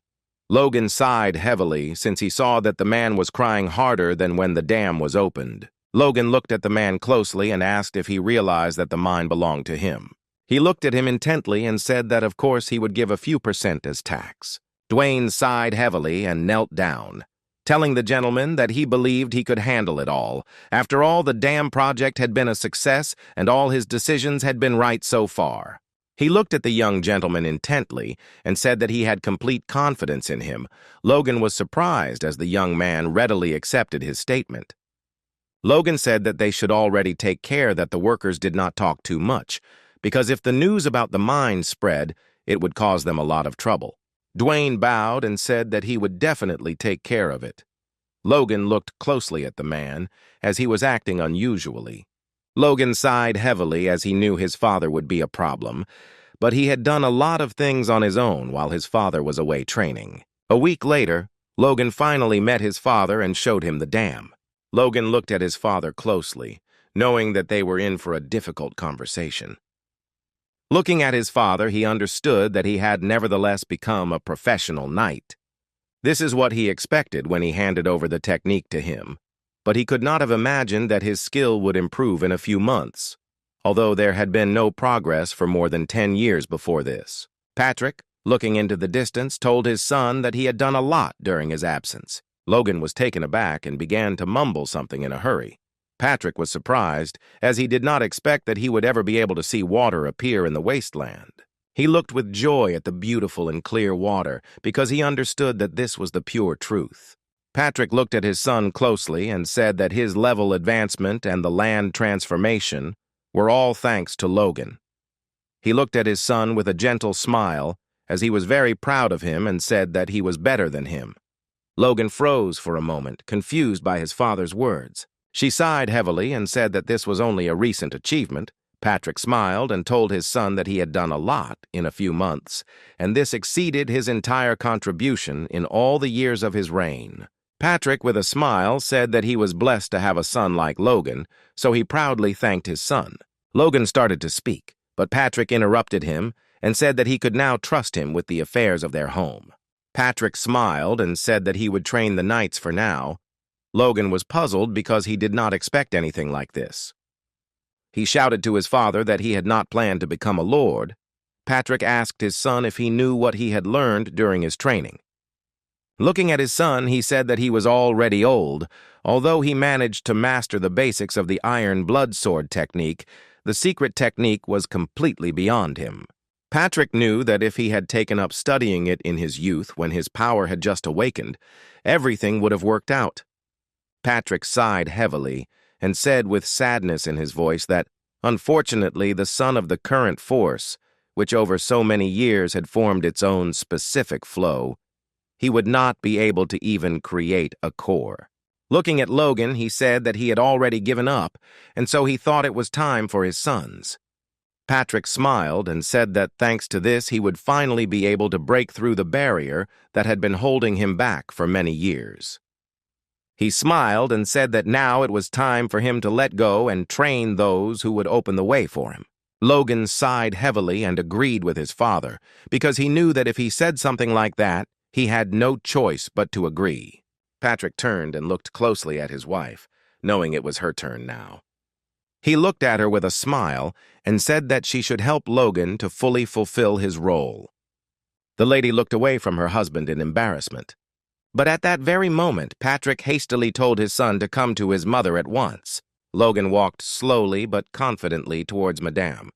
Logan sighed heavily, since he saw that the man was crying harder than when the dam was opened. Logan looked at the man closely and asked if he realized that the mine belonged to him. He looked at him intently and said that of course he would give a few percent as tax. Dwayne sighed heavily and knelt down, telling the gentleman that he believed he could handle it all. After all, the dam project had been a success and all his decisions had been right so far. He looked at the young gentleman intently and said that he had complete confidence in him. Logan was surprised as the young man readily accepted his statement. Logan said that they should already take care that the workers did not talk too much, because if the news about the mine spread, it would cause them a lot of trouble. Dwayne bowed and said that he would definitely take care of it. Logan looked closely at the man, as he was acting unusually. Logan sighed heavily as he knew his father would be a problem, but he had done a lot of things on his own while his father was away training. A week later, Logan finally met his father and showed him the dam. Logan looked at his father closely, knowing that they were in for a difficult conversation. Looking at his father, he understood that he had nevertheless become a professional knight. This is what he expected when he handed over the technique to him, but he could not have imagined that his skill would improve in a few months, although there had been no progress for more than 10 years before this. Patrick, looking into the distance, told his son that he had done a lot during his absence. Logan was taken aback and began to mumble something in a hurry. Patrick was surprised, as he did not expect that he would ever be able to see water appear in the wasteland. He looked with joy at the beautiful and clear water, because he understood that this was the pure truth. Patrick looked at his son closely and said that his level advancement and the land transformation were all thanks to Logan. He looked at his son with a gentle smile, as he was very proud of him and said that he was better than him. Logan froze for a moment, confused by his father's words. She sighed heavily and said that this was only a recent achievement. Patrick smiled and told his son that he had done a lot in a few months, and this exceeded his entire contribution in all the years of his reign. Patrick, with a smile, said that he was blessed to have a son like Logan, so he proudly thanked his son. Logan started to speak, but Patrick interrupted him and said that he could now trust him with the affairs of their home. Patrick smiled and said that he would train the knights for now. Logan was puzzled because he did not expect anything like this. He shouted to his father that he had not planned to become a lord. Patrick asked his son if he knew what he had learned during his training. Looking at his son, he said that he was already old. Although he managed to master the basics of the iron blood sword technique, the secret technique was completely beyond him. Patrick knew that if he had taken up studying it in his youth when his power had just awakened, everything would have worked out. Patrick sighed heavily and said with sadness in his voice that, unfortunately, the son of the current force, which over so many years had formed its own specific flow, he would not be able to even create a core. Looking at Logan, he said that he had already given up, and so he thought it was time for his sons. Patrick smiled and said that thanks to this he would finally be able to break through the barrier that had been holding him back for many years. He smiled and said that now it was time for him to let go and train those who would open the way for him. Logan sighed heavily and agreed with his father, because he knew that if he said something like that, he had no choice but to agree. Patrick turned and looked closely at his wife, knowing it was her turn now. He looked at her with a smile and said that she should help Logan to fully fulfill his role. The lady looked away from her husband in embarrassment. But at that very moment, Patrick hastily told his son to come to his mother at once. Logan walked slowly but confidently towards Madame.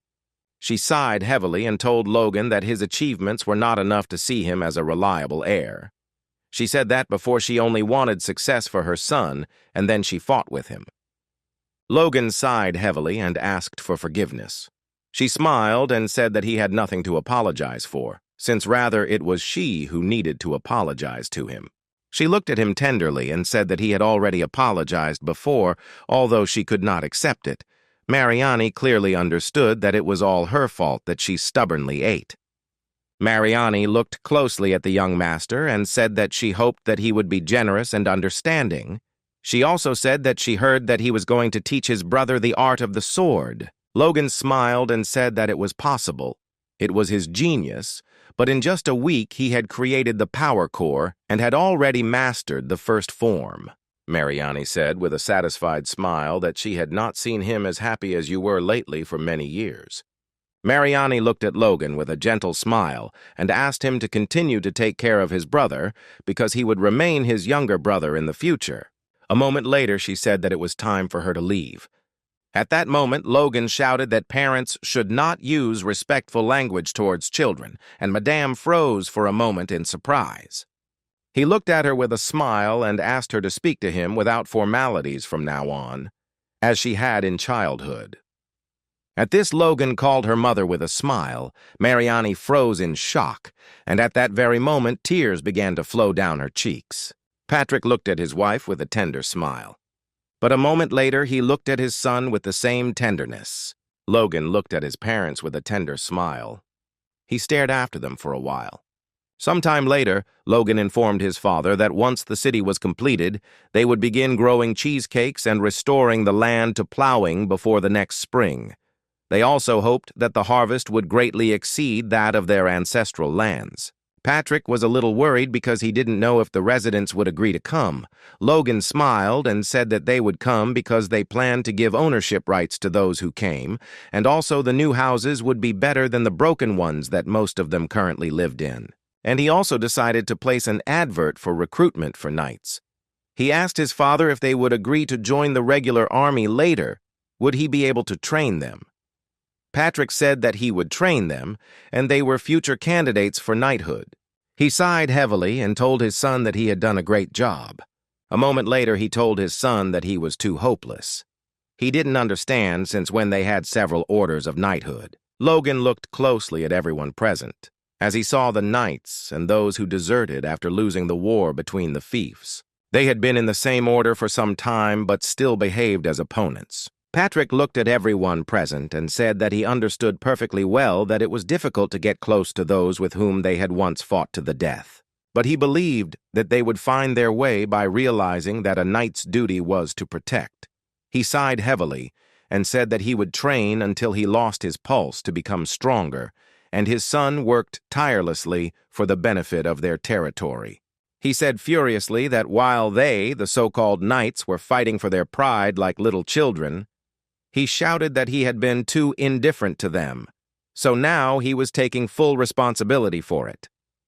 She sighed heavily and told Logan that his achievements were not enough to see him as a reliable heir. She said that before she only wanted success for her son, and then she fought with him. Logan sighed heavily and asked for forgiveness. She smiled and said that he had nothing to apologize for, since rather it was she who needed to apologize to him. She looked at him tenderly and said that he had already apologized before, although she could not accept it. Mariani clearly understood that it was all her fault that she stubbornly ate. Mariani looked closely at the young master and said that she hoped that he would be generous and understanding. She also said that she heard that he was going to teach his brother the art of the sword. Logan smiled and said that it was possible. It was his genius, but in just a week he had created the power core and had already mastered the first form. Mariani said with a satisfied smile that she had not seen him as happy as you were lately for many years. Mariani looked at Logan with a gentle smile and asked him to continue to take care of his brother because he would remain his younger brother in the future. A moment later, she said that it was time for her to leave. At that moment, Logan shouted that parents should not use respectful language towards children, and Madame froze for a moment in surprise. He looked at her with a smile and asked her to speak to him without formalities from now on, as she had in childhood. At this, Logan called her mother with a smile. Mariani froze in shock, and at that very moment, tears began to flow down her cheeks. Patrick looked at his wife with a tender smile. But a moment later, he looked at his son with the same tenderness. Logan looked at his parents with a tender smile. He stared after them for a while. Sometime later, Logan informed his father that once the city was completed, they would begin growing cheesecakes and restoring the land to plowing before the next spring. They also hoped that the harvest would greatly exceed that of their ancestral lands. Patrick was a little worried because he didn't know if the residents would agree to come. Logan smiled and said that they would come because they planned to give ownership rights to those who came, and also the new houses would be better than the broken ones that most of them currently lived in. And he also decided to place an advert for recruitment for knights. He asked his father if they would agree to join the regular army later. Would he be able to train them? Patrick said that he would train them, and they were future candidates for knighthood. He sighed heavily and told his son that he had done a great job. A moment later, he told his son that he was too hopeless. He didn't understand since when they had several orders of knighthood. Logan looked closely at everyone present, as he saw the knights and those who deserted after losing the war between the fiefs. They had been in the same order for some time but still behaved as opponents. Patrick looked at everyone present and said that he understood perfectly well that it was difficult to get close to those with whom they had once fought to the death. But he believed that they would find their way by realizing that a knight's duty was to protect. He sighed heavily and said that he would train until he lost his pulse to become stronger, and his son worked tirelessly for the benefit of their territory. He said furiously that while they, the so-called knights, were fighting for their pride like little children, he shouted that he had been too indifferent to them, so now he was taking full responsibility for it.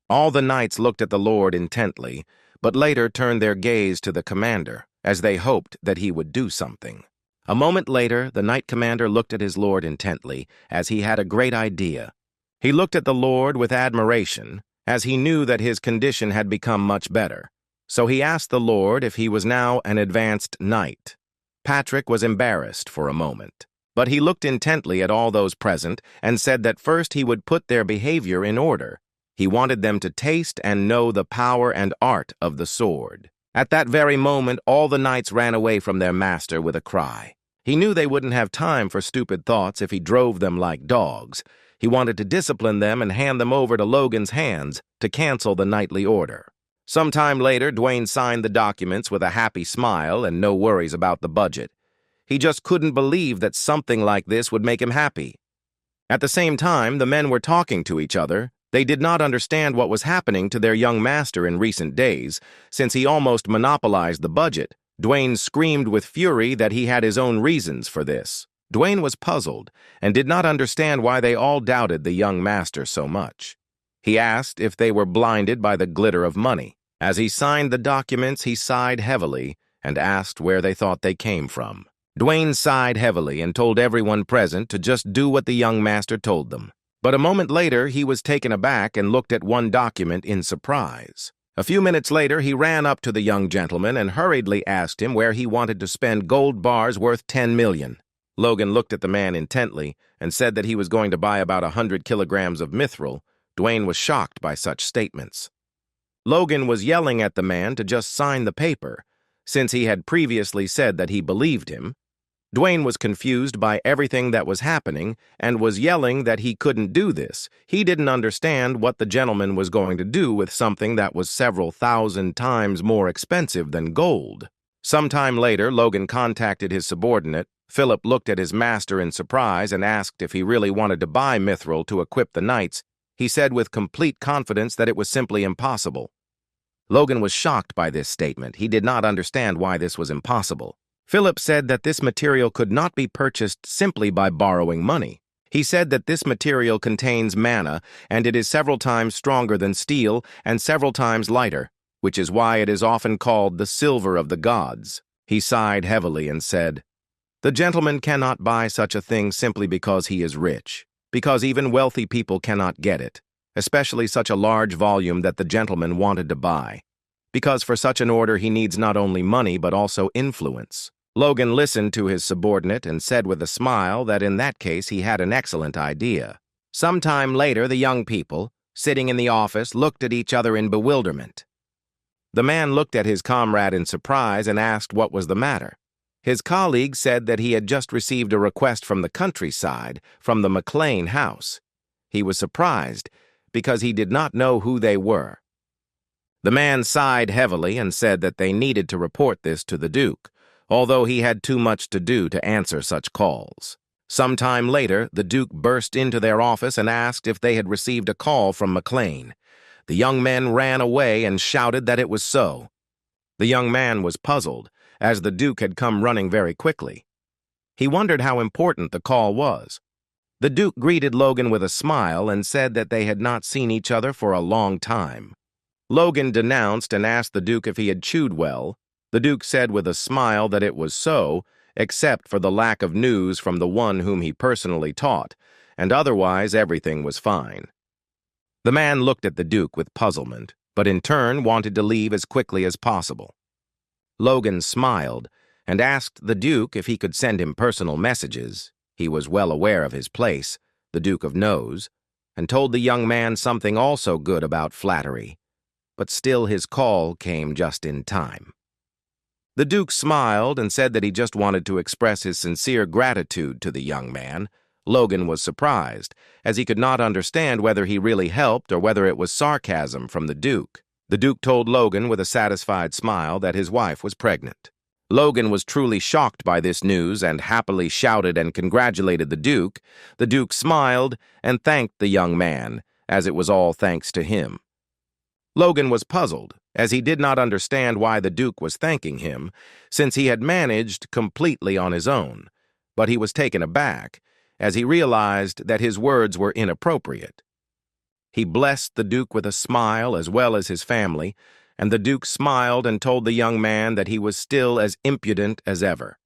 All the knights looked at the Lord intently, but later turned their gaze to the commander, as they hoped that he would do something. A moment later, the knight commander looked at his lord intently, as he had a great idea. He looked at the Lord with admiration, as he knew that his condition had become much better. So he asked the Lord if he was now an advanced knight. Patrick was embarrassed for a moment, but he looked intently at all those present and said that first he would put their behavior in order. He wanted them to taste and know the power and art of the sword. At that very moment, all the knights ran away from their master with a cry. He knew they wouldn't have time for stupid thoughts if he drove them like dogs. He wanted to discipline them and hand them over to Logan's hands to cancel the knightly order. Some time later, Dwayne signed the documents with a happy smile and no worries about the budget. He just couldn't believe that something like this would make him happy. At the same time, the men were talking to each other. They did not understand what was happening to their young master in recent days, since he almost monopolized the budget. Dwayne screamed with fury that he had his own reasons for this. Dwayne was puzzled and did not understand why they all doubted the young master so much. He asked if they were blinded by the glitter of money. As he signed the documents, he sighed heavily and asked where they thought they came from. Dwayne sighed heavily and told everyone present to just do what the young master told them. But a moment later, he was taken aback and looked at one document in surprise. A few minutes later, he ran up to the young gentleman and hurriedly asked him where he wanted to spend gold bars worth 10 million. Logan looked at the man intently and said that he was going to buy about 100 kilograms of mithril. Dwayne was shocked by such statements. Logan was yelling at the man to just sign the paper, since he had previously said that he believed him. Dwayne was confused by everything that was happening and was yelling that he couldn't do this. He didn't understand what the gentleman was going to do with something that was several thousand times more expensive than gold. Sometime later, Logan contacted his subordinate. Philip looked at his master in surprise and asked if he really wanted to buy mithril to equip the knights. He said with complete confidence that it was simply impossible. Logan was shocked by this statement. He did not understand why this was impossible. Philip said that this material could not be purchased simply by borrowing money. He said that this material contains mana, and it is several times stronger than steel and several times lighter, which is why it is often called the silver of the gods. He sighed heavily and said, "The gentleman cannot buy such a thing simply because he is rich, because even wealthy people cannot get it, especially such a large volume that the gentleman wanted to buy, because for such an order he needs not only money but also influence." Logan listened to his subordinate and said with a smile that in that case he had an excellent idea. Sometime later, the young people, sitting in the office, looked at each other in bewilderment. The man looked at his comrade in surprise and asked what was the matter. His colleague said that he had just received a request from the countryside, from the McLean house. He was surprised because he did not know who they were. The man sighed heavily and said that they needed to report this to the Duke, although he had too much to do to answer such calls. Sometime later, the Duke burst into their office and asked if they had received a call from McLean. The young men ran away and shouted that it was so. The young man was puzzled, as the Duke had come running very quickly. He wondered how important the call was. The Duke greeted Logan with a smile and said that they had not seen each other for a long time. Logan denounced and asked the Duke if he had chewed well. The Duke said with a smile that it was so, except for the lack of news from the one whom he personally taught, and otherwise everything was fine. The man looked at the Duke with puzzlement, but in turn wanted to leave as quickly as possible. Logan smiled and asked the Duke if he could send him personal messages. He was well aware of his place, the Duke of Nose, and told the young man something also good about flattery, but still his call came just in time. The Duke smiled and said that he just wanted to express his sincere gratitude to the young man. Logan was surprised, as he could not understand whether he really helped or whether it was sarcasm from the Duke. The Duke told Logan with a satisfied smile that his wife was pregnant. Logan was truly shocked by this news and happily shouted and congratulated the Duke. The Duke smiled and thanked the young man, as it was all thanks to him. Logan was puzzled, as he did not understand why the Duke was thanking him, since he had managed completely on his own, but he was taken aback, as he realized that his words were inappropriate. He blessed the Duke with a smile as well as his family, and the Duke smiled and told the young man that he was still as impudent as ever.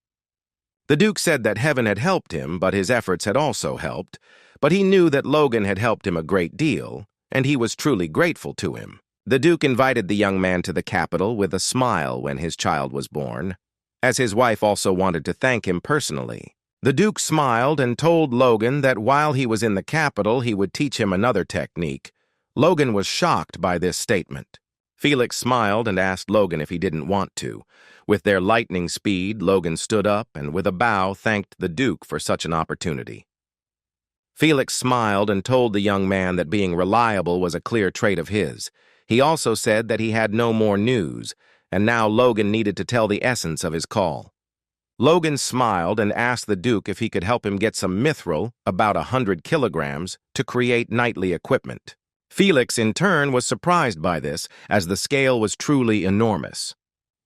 The Duke said that heaven had helped him, but his efforts had also helped, but he knew that Logan had helped him a great deal, and he was truly grateful to him. The Duke invited the young man to the capital with a smile when his child was born, as his wife also wanted to thank him personally. The Duke smiled and told Logan that while he was in the capital, he would teach him another technique. Logan was shocked by this statement. Felix smiled and asked Logan if he didn't want to. With their lightning speed, Logan stood up and with a bow thanked the Duke for such an opportunity. Felix smiled and told the young man that being reliable was a clear trait of his. He also said that he had no more news, and now Logan needed to tell the essence of his call. Logan smiled and asked the Duke if he could help him get some mithril, about 100 kilograms, to create knightly equipment. Felix, in turn, was surprised by this, as the scale was truly enormous.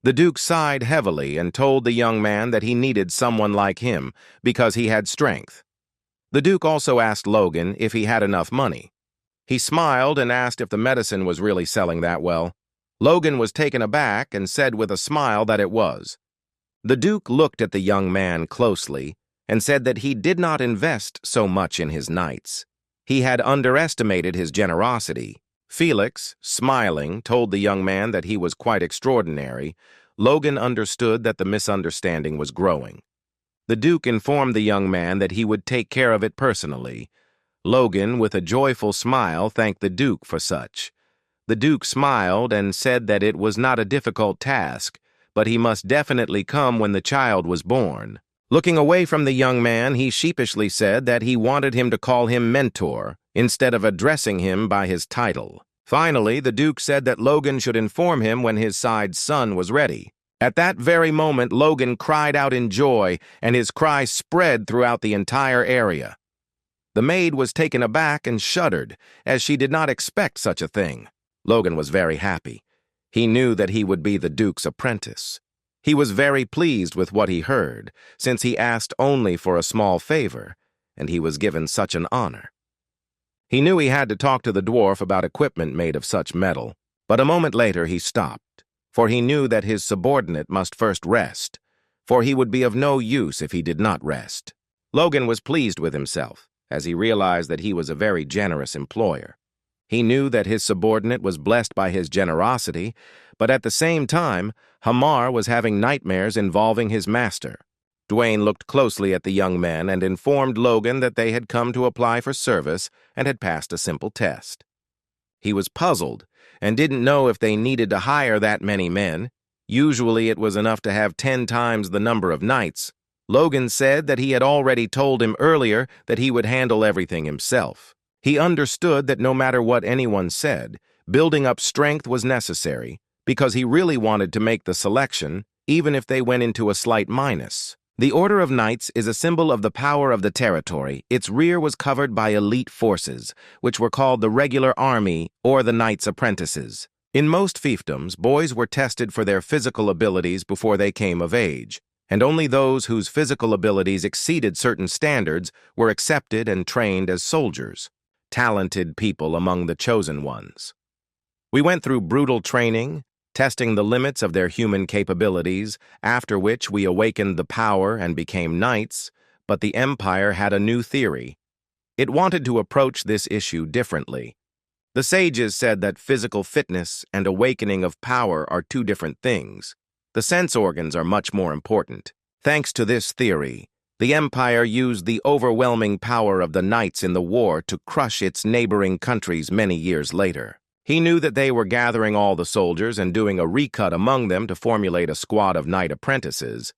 The Duke sighed heavily and told the young man that he needed someone like him because he had strength. The Duke also asked Logan if he had enough money. He smiled and asked if the medicine was really selling that well. Logan was taken aback and said with a smile that it was. The Duke looked at the young man closely and said that he did not invest so much in his knights. He had underestimated his generosity. Felix, smiling, told the young man that he was quite extraordinary. Logan understood that the misunderstanding was growing. The Duke informed the young man that he would take care of it personally. Logan, with a joyful smile, thanked the Duke for such. The Duke smiled and said that it was not a difficult task, but he must definitely come when the child was born. Looking away from the young man, he sheepishly said that he wanted him to call him mentor instead of addressing him by his title. Finally, the Duke said that Logan should inform him when his side's son was ready. At that very moment, Logan cried out in joy, and his cry spread throughout the entire area. The maid was taken aback and shuddered, as she did not expect such a thing. Logan was very happy. He knew that he would be the Duke's apprentice. He was very pleased with what he heard, since he asked only for a small favor, and he was given such an honor. He knew he had to talk to the dwarf about equipment made of such metal, but a moment later he stopped, for he knew that his subordinate must first rest, for he would be of no use if he did not rest. Logan was pleased with himself, as he realized that he was a very generous employer. He knew that his subordinate was blessed by his generosity, but at the same time, Hamar was having nightmares involving his master. Dwayne looked closely at the young men and informed Logan that they had come to apply for service and had passed a simple test. He was puzzled and didn't know if they needed to hire that many men. Usually it was enough to have 10 times the number of knights. Logan said that he had already told him earlier that he would handle everything himself. He understood that no matter what anyone said, building up strength was necessary, because he really wanted to make the selection, even if they went into a slight minus. The Order of Knights is a symbol of the power of the territory. Its rear was covered by elite forces, which were called the regular army or the Knights' apprentices. In most fiefdoms, boys were tested for their physical abilities before they came of age, and only those whose physical abilities exceeded certain standards were accepted and trained as soldiers, talented people among the chosen ones. We went through brutal training, testing the limits of their human capabilities, after which we awakened the power and became knights, but the Empire had a new theory. It wanted to approach this issue differently. The sages said that physical fitness and awakening of power are two different things. The sense organs are much more important. Thanks to this theory, the Empire used the overwhelming power of the knights in the war to crush its neighboring countries many years later. He knew that they were gathering all the soldiers and doing a recut among them to formulate a squad of knight apprentices.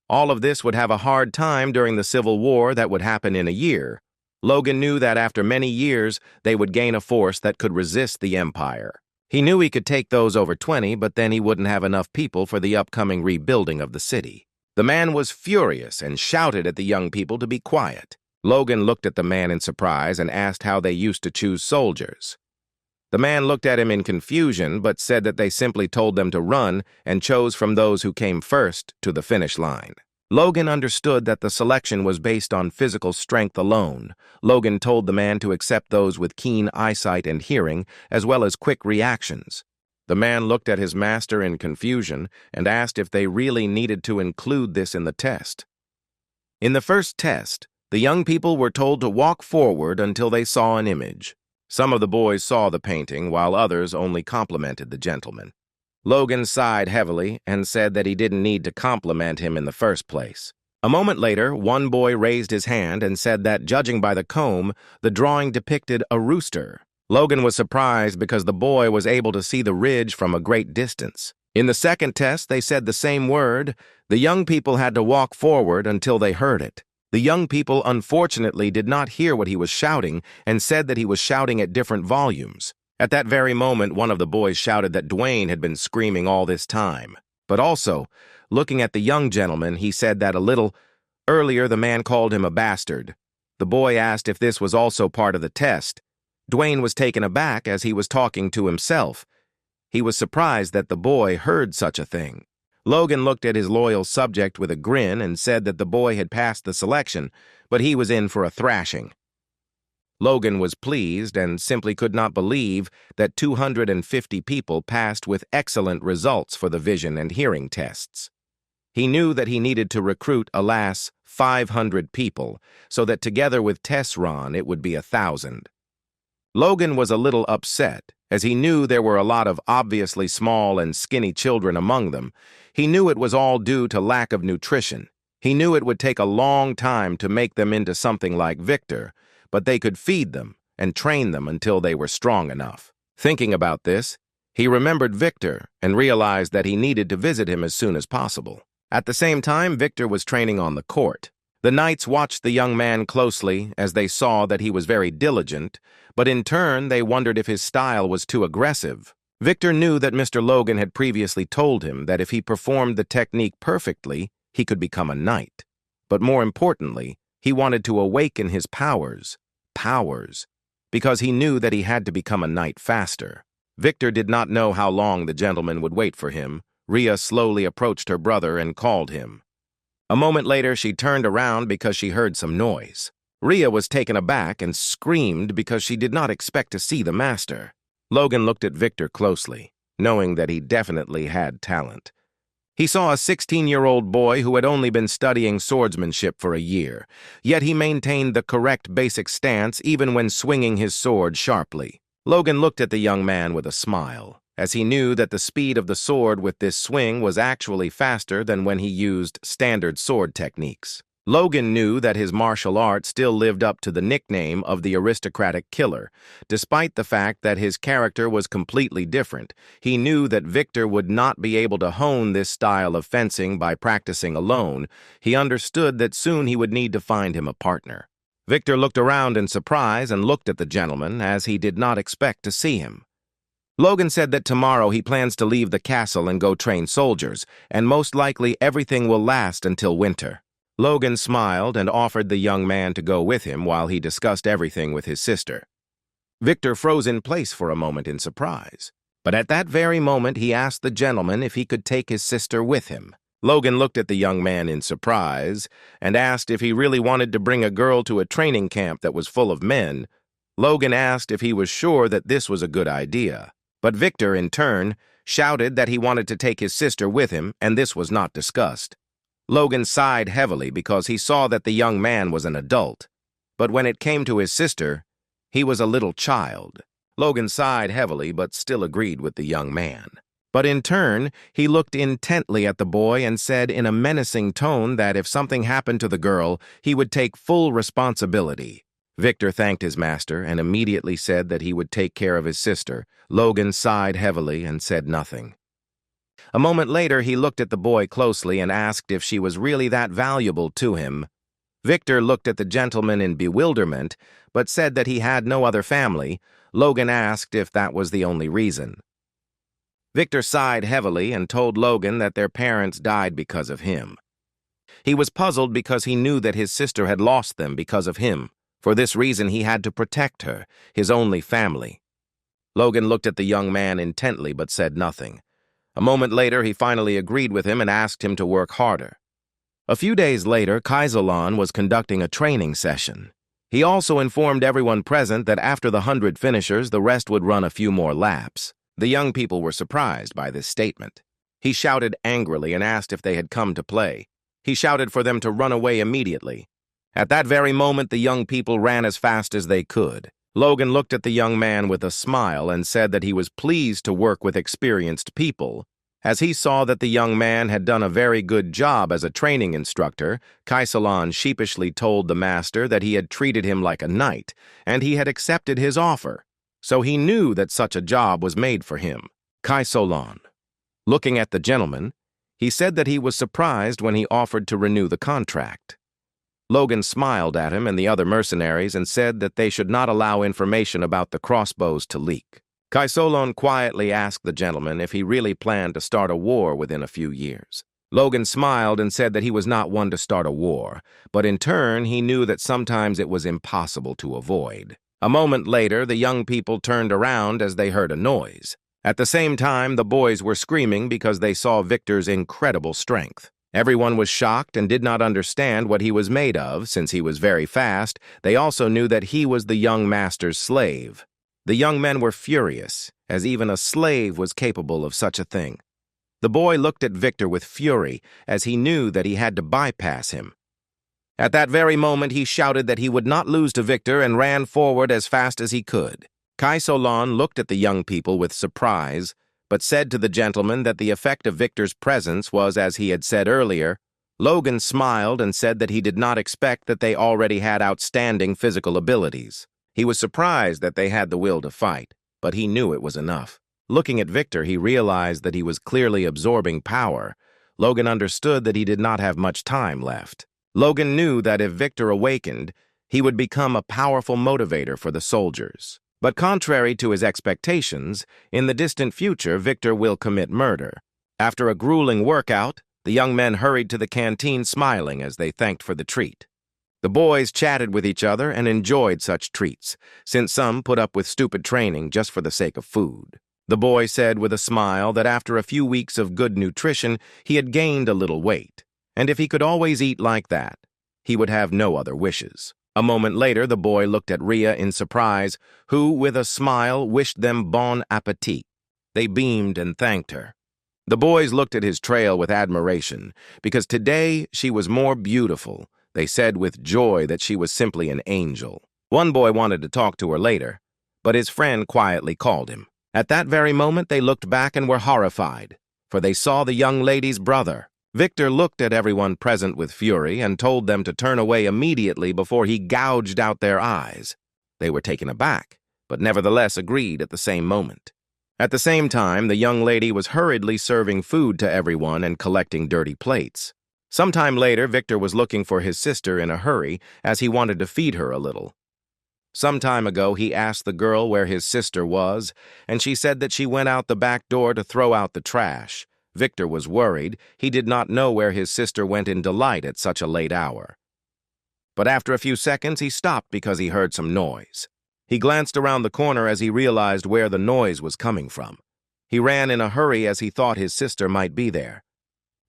All of this would have a hard time during the Civil War that would happen in a year. Logan knew that after many years, they would gain a force that could resist the Empire. He knew he could take those over 20, but then he wouldn't have enough people for the upcoming rebuilding of the city. The man was furious and shouted at the young people to be quiet. Logan looked at the man in surprise and asked how they used to choose soldiers. The man looked at him in confusion, but said that they simply told them to run and chose from those who came first to the finish line. Logan understood that the selection was based on physical strength alone. Logan told the man to accept those with keen eyesight and hearing, as well as quick reactions. The man looked at his master in confusion and asked if they really needed to include this in the test. In the first test, the young people were told to walk forward until they saw an image. Some of the boys saw the painting, while others only complimented the gentleman. Logan sighed heavily and said that he didn't need to compliment him in the first place. A moment later, one boy raised his hand and said that, judging by the comb, the drawing depicted a rooster. Logan was surprised because the boy was able to see the ridge from a great distance. In the second test, they said the same word. The young people had to walk forward until they heard it. The young people unfortunately did not hear what he was shouting and said that he was shouting at different volumes. At that very moment, one of the boys shouted that Dwayne had been screaming all this time. But also, looking at the young gentleman, he said that a little earlier the man called him a bastard. The boy asked if this was also part of the test. Dwayne was taken aback as he was talking to himself. He was surprised that the boy heard such a thing. Logan looked at his loyal subject with a grin and said that the boy had passed the selection, but he was in for a thrashing. Logan was pleased and simply could not believe that 250 people passed with excellent results for the vision and hearing tests. He knew that he needed to recruit, alas, 500 people, so that together with Tessron it would be 1,000. Logan was a little upset, as he knew there were a lot of obviously small and skinny children among them. He knew it was all due to lack of nutrition. He knew it would take a long time to make them into something like Victor, but they could feed them and train them until they were strong enough. Thinking about this, he remembered Victor and realized that he needed to visit him as soon as possible. At the same time, Victor was training on the court. The knights watched the young man closely as they saw that he was very diligent, but in turn they wondered if his style was too aggressive. Victor knew that Mr. Logan had previously told him that if he performed the technique perfectly, he could become a knight. But more importantly, he wanted to awaken his powers, because he knew that he had to become a knight faster. Victor did not know how long the gentleman would wait for him. Rhea slowly approached her brother and called him. A moment later, she turned around because she heard some noise. Rhea was taken aback and screamed because she did not expect to see the master. Logan looked at Victor closely, knowing that he definitely had talent. He saw a 16-year-old boy who had only been studying swordsmanship for a year, yet he maintained the correct basic stance even when swinging his sword sharply. Logan looked at the young man with a smile, as he knew that the speed of the sword with this swing was actually faster than when he used standard sword techniques. Logan knew that his martial art still lived up to the nickname of the aristocratic killer. Despite the fact that his character was completely different, he knew that Victor would not be able to hone this style of fencing by practicing alone. He understood that soon he would need to find him a partner. Victor looked around in surprise and looked at the gentleman, as he did not expect to see him. Logan said that tomorrow he plans to leave the castle and go train soldiers, and most likely everything will last until winter. Logan smiled and offered the young man to go with him while he discussed everything with his sister. Victor froze in place for a moment in surprise, but at that very moment he asked the gentleman if he could take his sister with him. Logan looked at the young man in surprise and asked if he really wanted to bring a girl to a training camp that was full of men. Logan asked if he was sure that this was a good idea, but Victor, in turn, shouted that he wanted to take his sister with him, and this was not discussed. Logan sighed heavily because he saw that the young man was an adult, but when it came to his sister, he was a little child. Logan sighed heavily but still agreed with the young man. But in turn, he looked intently at the boy and said in a menacing tone that if something happened to the girl, he would take full responsibility. Victor thanked his master and immediately said that he would take care of his sister. Logan sighed heavily and said nothing. A moment later, he looked at the boy closely and asked if she was really that valuable to him. Victor looked at the gentleman in bewilderment, but said that he had no other family. Logan asked if that was the only reason. Victor sighed heavily and told Logan that their parents died because of him. He was puzzled because he knew that his sister had lost them because of him. For this reason, he had to protect her, his only family. Logan looked at the young man intently but said nothing. A moment later, he finally agreed with him and asked him to work harder. A few days later, Kaizolan was conducting a training session. He also informed everyone present that after the 100 finishers, the rest would run a few more laps. The young people were surprised by this statement. He shouted angrily and asked if they had come to play. He shouted for them to run away immediately. At that very moment, the young people ran as fast as they could. Logan looked at the young man with a smile and said that he was pleased to work with experienced people. As he saw that the young man had done a very good job as a training instructor, Kaizolan sheepishly told the master that he had treated him like a knight, and he had accepted his offer. So he knew that such a job was made for him. Kaizolan. Looking at the gentleman, he said that he was surprised when he offered to renew the contract. Logan smiled at him and the other mercenaries and said that they should not allow information about the crossbows to leak. Kaizolan quietly asked the gentleman if he really planned to start a war within a few years. Logan smiled and said that he was not one to start a war, but in turn he knew that sometimes it was impossible to avoid. A moment later, the young people turned around as they heard a noise. At the same time, the boys were screaming because they saw Victor's incredible strength. Everyone was shocked and did not understand what he was made of. Since he was very fast, they also knew that he was the young master's slave. The young men were furious, as even a slave was capable of such a thing. The boy looked at Victor with fury, as he knew that he had to bypass him. At that very moment, he shouted that he would not lose to Victor and ran forward as fast as he could. Kaizolan looked at the young people with surprise, but said to the gentleman that the effect of Victor's presence was as he had said earlier. Logan smiled and said that he did not expect that they already had outstanding physical abilities. He was surprised that they had the will to fight, but he knew it was enough. Looking at Victor, he realized that he was clearly absorbing power. Logan understood that he did not have much time left. Logan knew that if Victor awakened, he would become a powerful motivator for the soldiers. But contrary to his expectations, in the distant future, Victor will commit murder. After a grueling workout, the young men hurried to the canteen smiling as they thanked for the treat. The boys chatted with each other and enjoyed such treats, since some put up with stupid training just for the sake of food. The boy said with a smile that after a few weeks of good nutrition, he had gained a little weight, and if he could always eat like that, he would have no other wishes. A moment later, the boy looked at Rhea in surprise, who, with a smile, wished them bon appetit. They beamed and thanked her. The boys looked at his trail with admiration, because today she was more beautiful. They said with joy that she was simply an angel. One boy wanted to talk to her later, but his friend quietly called him. At that very moment, they looked back and were horrified, for they saw the young lady's brother. Victor looked at everyone present with fury and told them to turn away immediately before he gouged out their eyes. They were taken aback, but nevertheless agreed at the same moment. At the same time, the young lady was hurriedly serving food to everyone and collecting dirty plates. Sometime later, Victor was looking for his sister in a hurry as he wanted to feed her a little. Some time ago, he asked the girl where his sister was, and she said that she went out the back door to throw out the trash. Victor was worried. He did not know where his sister went in delight at such a late hour. But after a few seconds, he stopped because he heard some noise. He glanced around the corner as he realized where the noise was coming from. He ran in a hurry as he thought his sister might be there.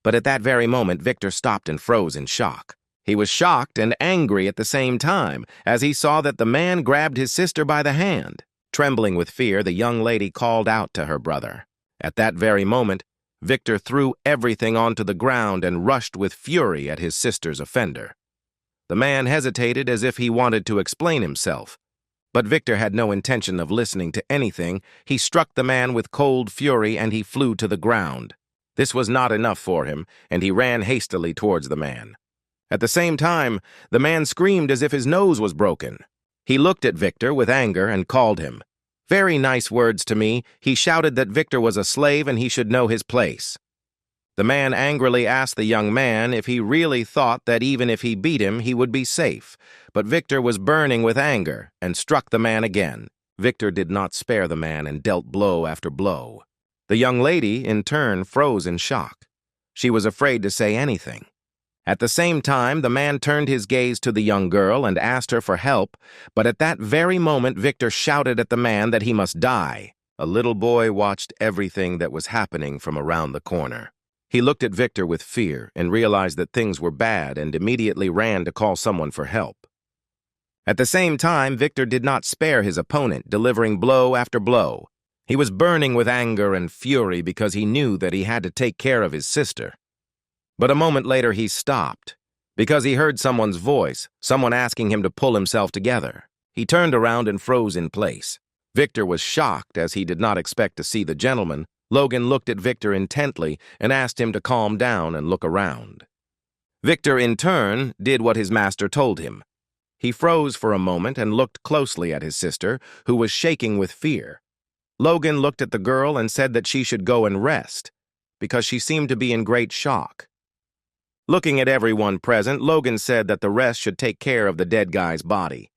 But at that very moment, Victor stopped and froze in shock. He was shocked and angry at the same time as he saw that the man grabbed his sister by the hand. Trembling with fear, the young lady called out to her brother. At that very moment, Victor threw everything onto the ground and rushed with fury at his sister's offender. The man hesitated as if he wanted to explain himself. But Victor had no intention of listening to anything. He struck the man with cold fury and he flew to the ground. This was not enough for him, and he ran hastily towards the man. At the same time, the man screamed as if his nose was broken. He looked at Victor with anger and called him. Very nice words to me. He shouted that Victor was a slave and he should know his place. The man angrily asked the young man if he really thought that even if he beat him, he would be safe. But Victor was burning with anger and struck the man again. Victor did not spare the man and dealt blow after blow. The young lady, in turn, froze in shock. She was afraid to say anything. At the same time, the man turned his gaze to the young girl and asked her for help, but at that very moment, Victor shouted at the man that he must die. A little boy watched everything that was happening from around the corner. He looked at Victor with fear and realized that things were bad and immediately ran to call someone for help. At the same time, Victor did not spare his opponent, delivering blow after blow. He was burning with anger and fury because he knew that he had to take care of his sister. But a moment later he stopped, because he heard someone's voice, someone asking him to pull himself together. He turned around and froze in place. Victor was shocked, as he did not expect to see the gentleman. Logan looked at Victor intently and asked him to calm down and look around. Victor, in turn, did what his master told him. He froze for a moment and looked closely at his sister, who was shaking with fear. Logan looked at the girl and said that she should go and rest, because she seemed to be in great shock. Looking at everyone present, Logan said that the rest should take care of the dead guy's body.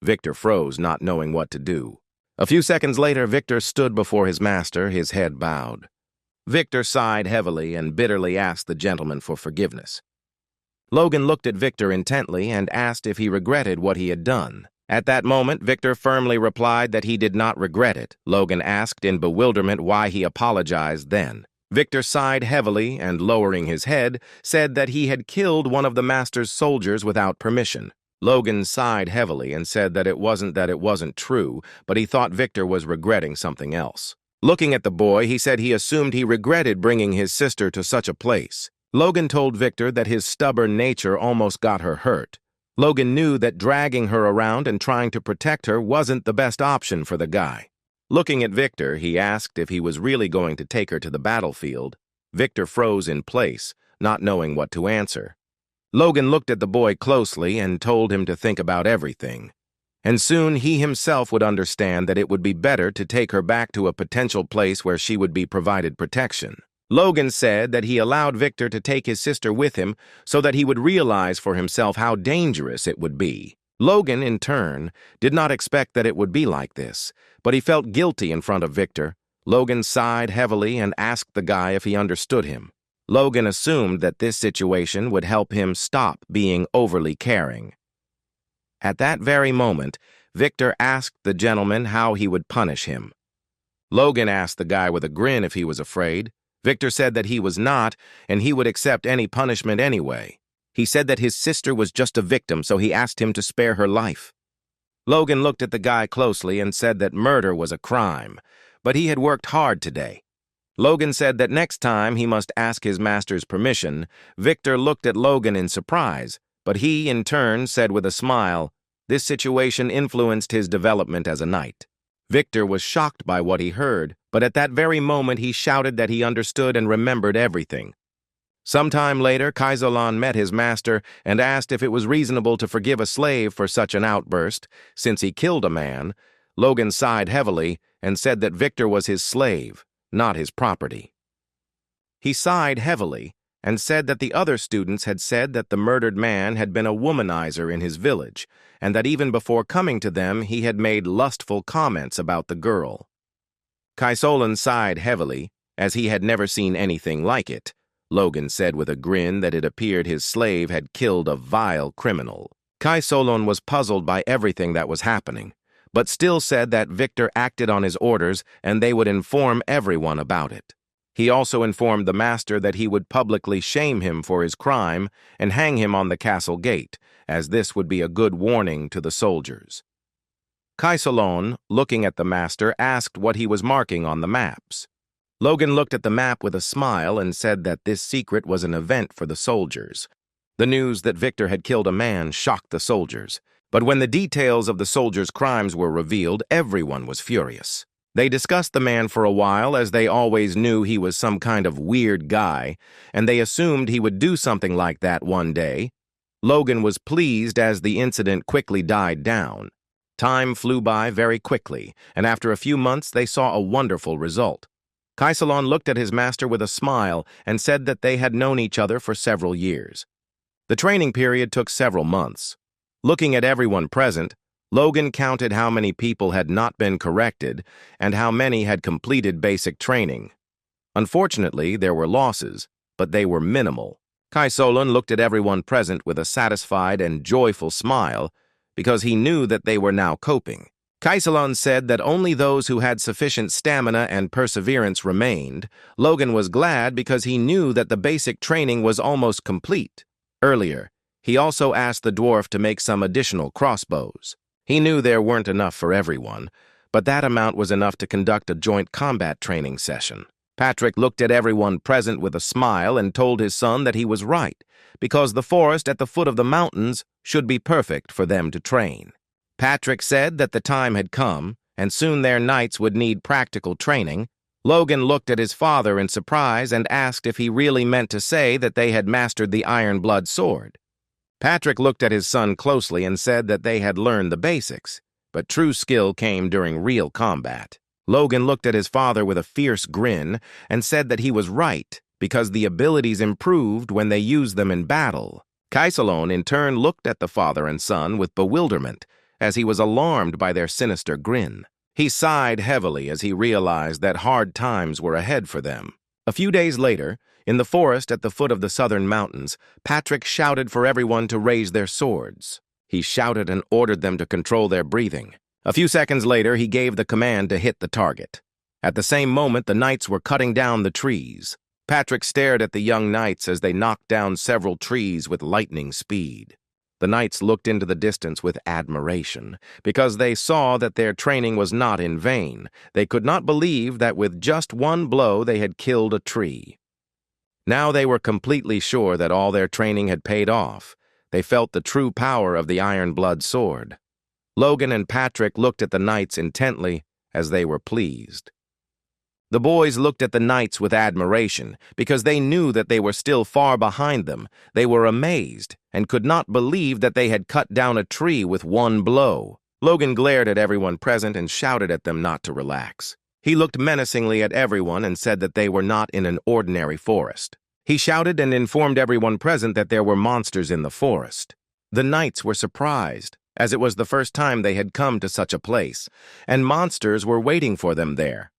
Victor froze, not knowing what to do. A few seconds later, Victor stood before his master, his head bowed. Victor sighed heavily and bitterly asked the gentleman for forgiveness. Logan looked at Victor intently and asked if he regretted what he had done. At that moment, Victor firmly replied that he did not regret it. Logan asked in bewilderment why he apologized then. Victor sighed heavily and, lowering his head, said that he had killed one of the master's soldiers without permission. Logan sighed heavily and said that it wasn't true, but he thought Victor was regretting something else. Looking at the boy, he said he assumed he regretted bringing his sister to such a place. Logan told Victor that his stubborn nature almost got her hurt. Logan knew that dragging her around and trying to protect her wasn't the best option for the guy. Looking at Victor, he asked if he was really going to take her to the battlefield. Victor froze in place, not knowing what to answer. Logan looked at the boy closely and told him to think about everything. And soon he himself would understand that it would be better to take her back to a potential place where she would be provided protection. Logan said that he allowed Victor to take his sister with him so that he would realize for himself how dangerous it would be. Logan, in turn, did not expect that it would be like this, but he felt guilty in front of Victor. Logan sighed heavily and asked the guy if he understood him. Logan assumed that this situation would help him stop being overly caring. At that very moment, Victor asked the gentleman how he would punish him. Logan asked the guy with a grin if he was afraid. Victor said that he was not, and he would accept any punishment anyway. He said that his sister was just a victim, so he asked him to spare her life. Logan looked at the guy closely and said that murder was a crime, but he had worked hard today. Logan said that next time he must ask his master's permission. Victor looked at Logan in surprise, but he, in turn, said with a smile, this situation influenced his development as a knight. Victor was shocked by what he heard, but at that very moment he shouted that he understood and remembered everything. Sometime later, Kaizolan met his master and asked if it was reasonable to forgive a slave for such an outburst, since he killed a man. Logan sighed heavily and said that Victor was his slave, not his property. He sighed heavily and said that the other students had said that the murdered man had been a womanizer in his village, and that even before coming to them he had made lustful comments about the girl. Kaizolan sighed heavily, as he had never seen anything like it. Logan said with a grin that it appeared his slave had killed a vile criminal. Kaizolan was puzzled by everything that was happening, but still said that Victor acted on his orders and they would inform everyone about it. He also informed the master that he would publicly shame him for his crime and hang him on the castle gate, as this would be a good warning to the soldiers. Kaizolan, looking at the master, asked what he was marking on the maps. Logan looked at the map with a smile and said that this secret was an event for the soldiers. The news that Victor had killed a man shocked the soldiers, but when the details of the soldiers' crimes were revealed, everyone was furious. They discussed the man for a while, as they always knew he was some kind of weird guy, and they assumed he would do something like that one day. Logan was pleased as the incident quickly died down. Time flew by very quickly, and after a few months they saw a wonderful result. Kaizolan looked at his master with a smile and said that they had known each other for several years. The training period took several months. Looking at everyone present, Logan counted how many people had not been corrected and how many had completed basic training. Unfortunately, there were losses, but they were minimal. Kaizolan looked at everyone present with a satisfied and joyful smile because he knew that they were now coping. Kaisalon said that only those who had sufficient stamina and perseverance remained. Logan was glad because he knew that the basic training was almost complete. Earlier, he also asked the dwarf to make some additional crossbows. He knew there weren't enough for everyone, but that amount was enough to conduct a joint combat training session. Patrick looked at everyone present with a smile and told his son that he was right, because the forest at the foot of the mountains should be perfect for them to train. Patrick said that the time had come, and soon their knights would need practical training. Logan looked at his father in surprise and asked if he really meant to say that they had mastered the Iron Blood sword. Patrick looked at his son closely and said that they had learned the basics, but true skill came during real combat. Logan looked at his father with a fierce grin and said that he was right, because the abilities improved when they used them in battle. Kaisalon in turn looked at the father and son with bewilderment, as he was alarmed by their sinister grin. He sighed heavily as he realized that hard times were ahead for them. A few days later, in the forest at the foot of the southern mountains, Patrick shouted for everyone to raise their swords. He shouted and ordered them to control their breathing. A few seconds later, he gave the command to hit the target. At the same moment, the knights were cutting down the trees. Patrick stared at the young knights as they knocked down several trees with lightning speed. The knights looked into the distance with admiration, because they saw that their training was not in vain. They could not believe that with just one blow they had killed a tree. Now they were completely sure that all their training had paid off. They felt the true power of the Iron Blood sword. Logan and Patrick looked at the knights intently as they were pleased. The boys looked at the knights with admiration because they knew that they were still far behind them. They were amazed and could not believe that they had cut down a tree with one blow. Logan glared at everyone present and shouted at them not to relax. He looked menacingly at everyone and said that they were not in an ordinary forest. He shouted and informed everyone present that there were monsters in the forest. The knights were surprised, as it was the first time they had come to such a place, and monsters were waiting for them there.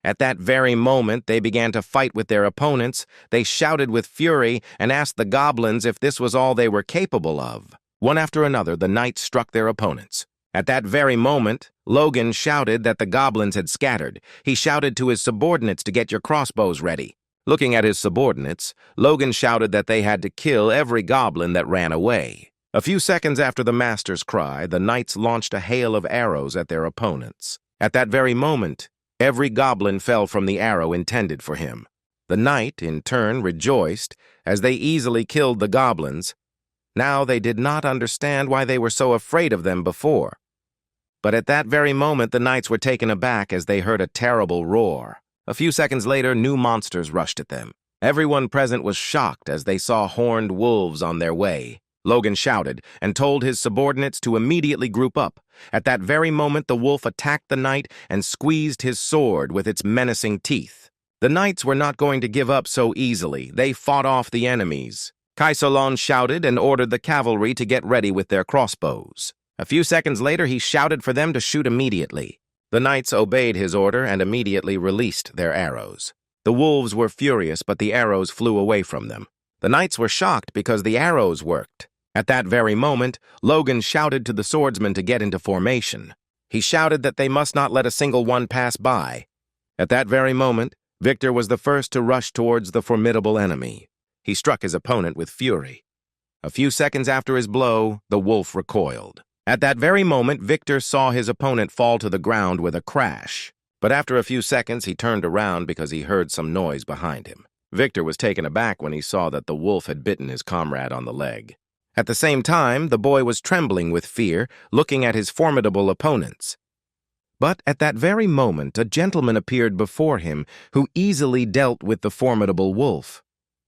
At that very moment, they began to fight with their opponents. They shouted with fury and asked the goblins if this was all they were capable of. One after another, the knights struck their opponents. At that very moment, Logan shouted that the goblins had scattered. He shouted to his subordinates to get your crossbows ready. Looking at his subordinates, Logan shouted that they had to kill every goblin that ran away. A few seconds after the master's cry, the knights launched a hail of arrows at their opponents. At that very moment, every goblin fell from the arrow intended for him. The knight, in turn, rejoiced as they easily killed the goblins. Now they did not understand why they were so afraid of them before. But at that very moment, the knights were taken aback as they heard a terrible roar. A few seconds later, new monsters rushed at them. Everyone present was shocked as they saw horned wolves on their way. Logan shouted and told his subordinates to immediately group up. At that very moment, the wolf attacked the knight and squeezed his sword with its menacing teeth. The knights were not going to give up so easily. They fought off the enemies. Kaisalon shouted and ordered the cavalry to get ready with their crossbows. A few seconds later, he shouted for them to shoot immediately. The knights obeyed his order and immediately released their arrows. The wolves were furious, but the arrows flew away from them. The knights were shocked because the arrows worked. At that very moment, Logan shouted to the swordsmen to get into formation. He shouted that they must not let a single one pass by. At that very moment, Victor was the first to rush towards the formidable enemy. He struck his opponent with fury. A few seconds after his blow, the wolf recoiled. At that very moment, Victor saw his opponent fall to the ground with a crash. But after a few seconds, he turned around because he heard some noise behind him. Victor was taken aback when he saw that the wolf had bitten his comrade on the leg. At the same time, the boy was trembling with fear, looking at his formidable opponents. But at that very moment, a gentleman appeared before him who easily dealt with the formidable wolf.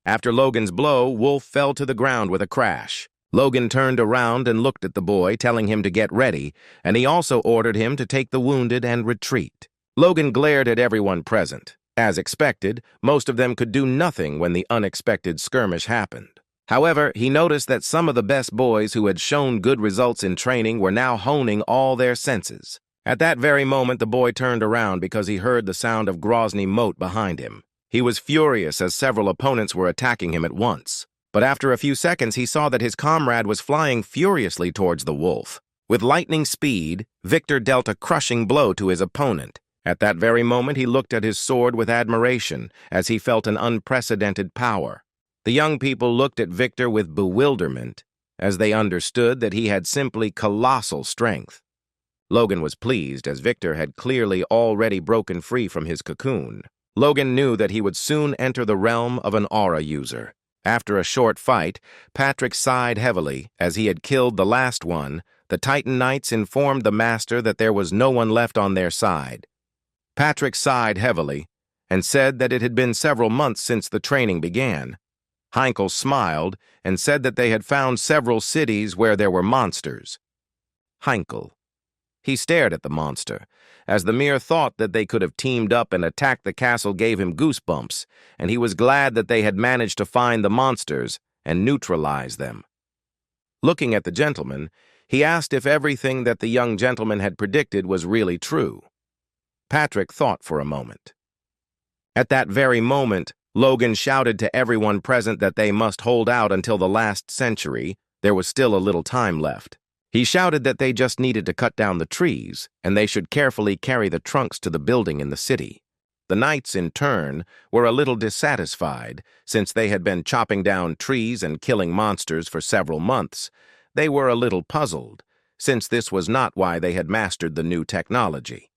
After Logan's blow, Wolf fell to the ground with a crash. Logan turned around and looked at the boy, telling him to get ready, and he also ordered him to take the wounded and retreat. Logan glared at everyone present. As expected, most of them could do nothing when the unexpected skirmish happened. However, he noticed that some of the best boys who had shown good results in training were now honing all their senses. At that very moment, the boy turned around because he heard the sound of Grozny Moat behind him. He was furious as several opponents were attacking him at once. But after a few seconds, he saw that his comrade was flying furiously towards the wolf. With lightning speed, Victor dealt a crushing blow to his opponent. At that very moment, he looked at his sword with admiration, as he felt an unprecedented power. The young people looked at Victor with bewilderment, as they understood that he had simply colossal strength. Logan was pleased, as Victor had clearly already broken free from his cocoon. Logan knew that he would soon enter the realm of an aura user. After a short fight, Patrick sighed heavily. As he had killed the last one, the Titan Knights informed the Master that there was no one left on their side. Patrick sighed heavily and said that it had been several months since the training began. Heinkel smiled and said that they had found several cities where there were monsters. Heinkel. He stared at the monster, as the mere thought that they could have teamed up and attacked the castle gave him goosebumps, and he was glad that they had managed to find the monsters and neutralize them. Looking at the gentleman, he asked if everything that the young gentleman had predicted was really true. Patrick thought for a moment. At that very moment, Logan shouted to everyone present that they must hold out until the last century. There was still a little time left. He shouted that they just needed to cut down the trees, and they should carefully carry the trunks to the building in the city. The knights, in turn, were a little dissatisfied, since they had been chopping down trees and killing monsters for several months. They were a little puzzled, since this was not why they had mastered the new technology.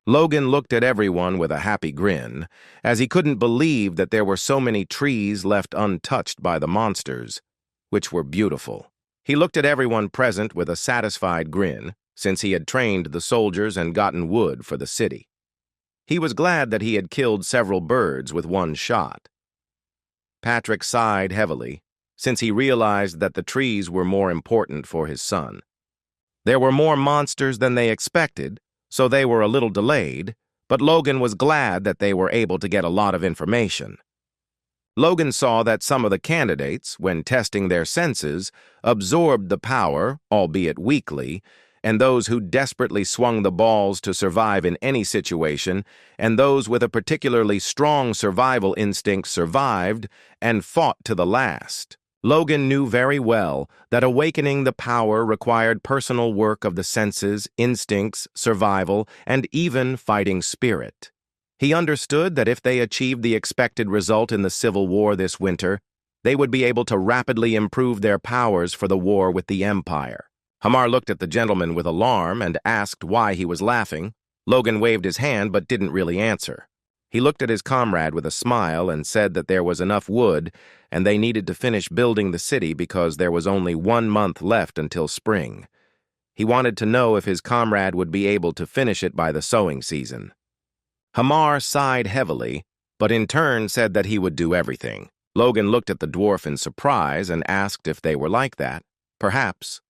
Logan looked at everyone with a happy grin, as he couldn't believe that there were so many trees left untouched by the monsters, which were beautiful. He looked at everyone present with a satisfied grin, since he had trained the soldiers and gotten wood for the city. He was glad that he had killed several birds with one shot. Patrick sighed heavily, since he realized that the trees were more important for his son. There were more monsters than they expected, so they were a little delayed, but Logan was glad that they were able to get a lot of information. Logan saw that some of the candidates, when testing their senses, absorbed the power, albeit weakly, and those who desperately swung the balls to survive in any situation, and those with a particularly strong survival instinct survived and fought to the last. Logan knew very well that awakening the power required personal work of the senses, instincts, survival, and even fighting spirit. He understood that if they achieved the expected result in the Civil War this winter, they would be able to rapidly improve their powers for the war with the Empire. Hamar looked at the gentleman with alarm and asked why he was laughing. Logan waved his hand but didn't really answer. He looked at his comrade with a smile and said that there was enough wood and they needed to finish building the city because there was only 1 month left until spring. He wanted to know if his comrade would be able to finish it by the sowing season. Hamar sighed heavily, but in turn said that he would do everything. Logan looked at the dwarf in surprise and asked if they were like that. Perhaps.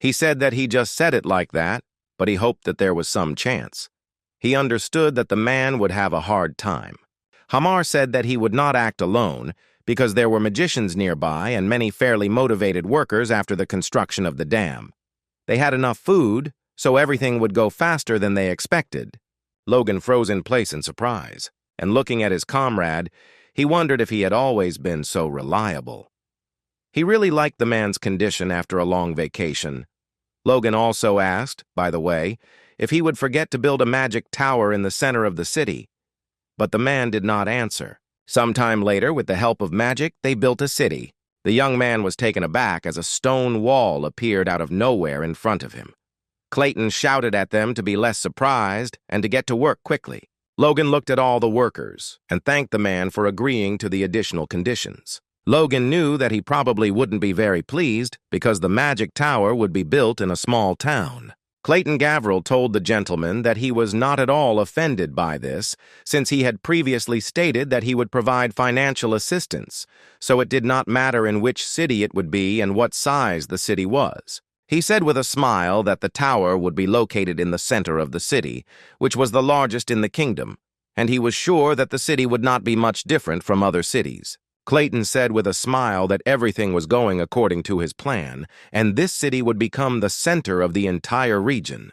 He said that he just said it like that, but he hoped that there was some chance. He understood that the man would have a hard time. Hamar said that he would not act alone because there were magicians nearby and many fairly motivated workers after the construction of the dam. They had enough food, so everything would go faster than they expected. Logan froze in place in surprise, and looking at his comrade, he wondered if he had always been so reliable. He really liked the man's condition after a long vacation. Logan also asked, by the way, if he would forget to build a magic tower in the center of the city. But the man did not answer. Sometime later, with the help of magic, they built a city. The young man was taken aback as a stone wall appeared out of nowhere in front of him. Clayton shouted at them to be less surprised and to get to work quickly. Logan looked at all the workers and thanked the man for agreeing to the additional conditions. Logan knew that he probably wouldn't be very pleased because the magic tower would be built in a small town. Clayton Gavriel told the gentleman that he was not at all offended by this, since he had previously stated that he would provide financial assistance, so it did not matter in which city it would be and what size the city was. He said with a smile that the tower would be located in the center of the city, which was the largest in the kingdom, and he was sure that the city would not be much different from other cities. Clayton said with a smile that everything was going according to his plan, and this city would become the center of the entire region.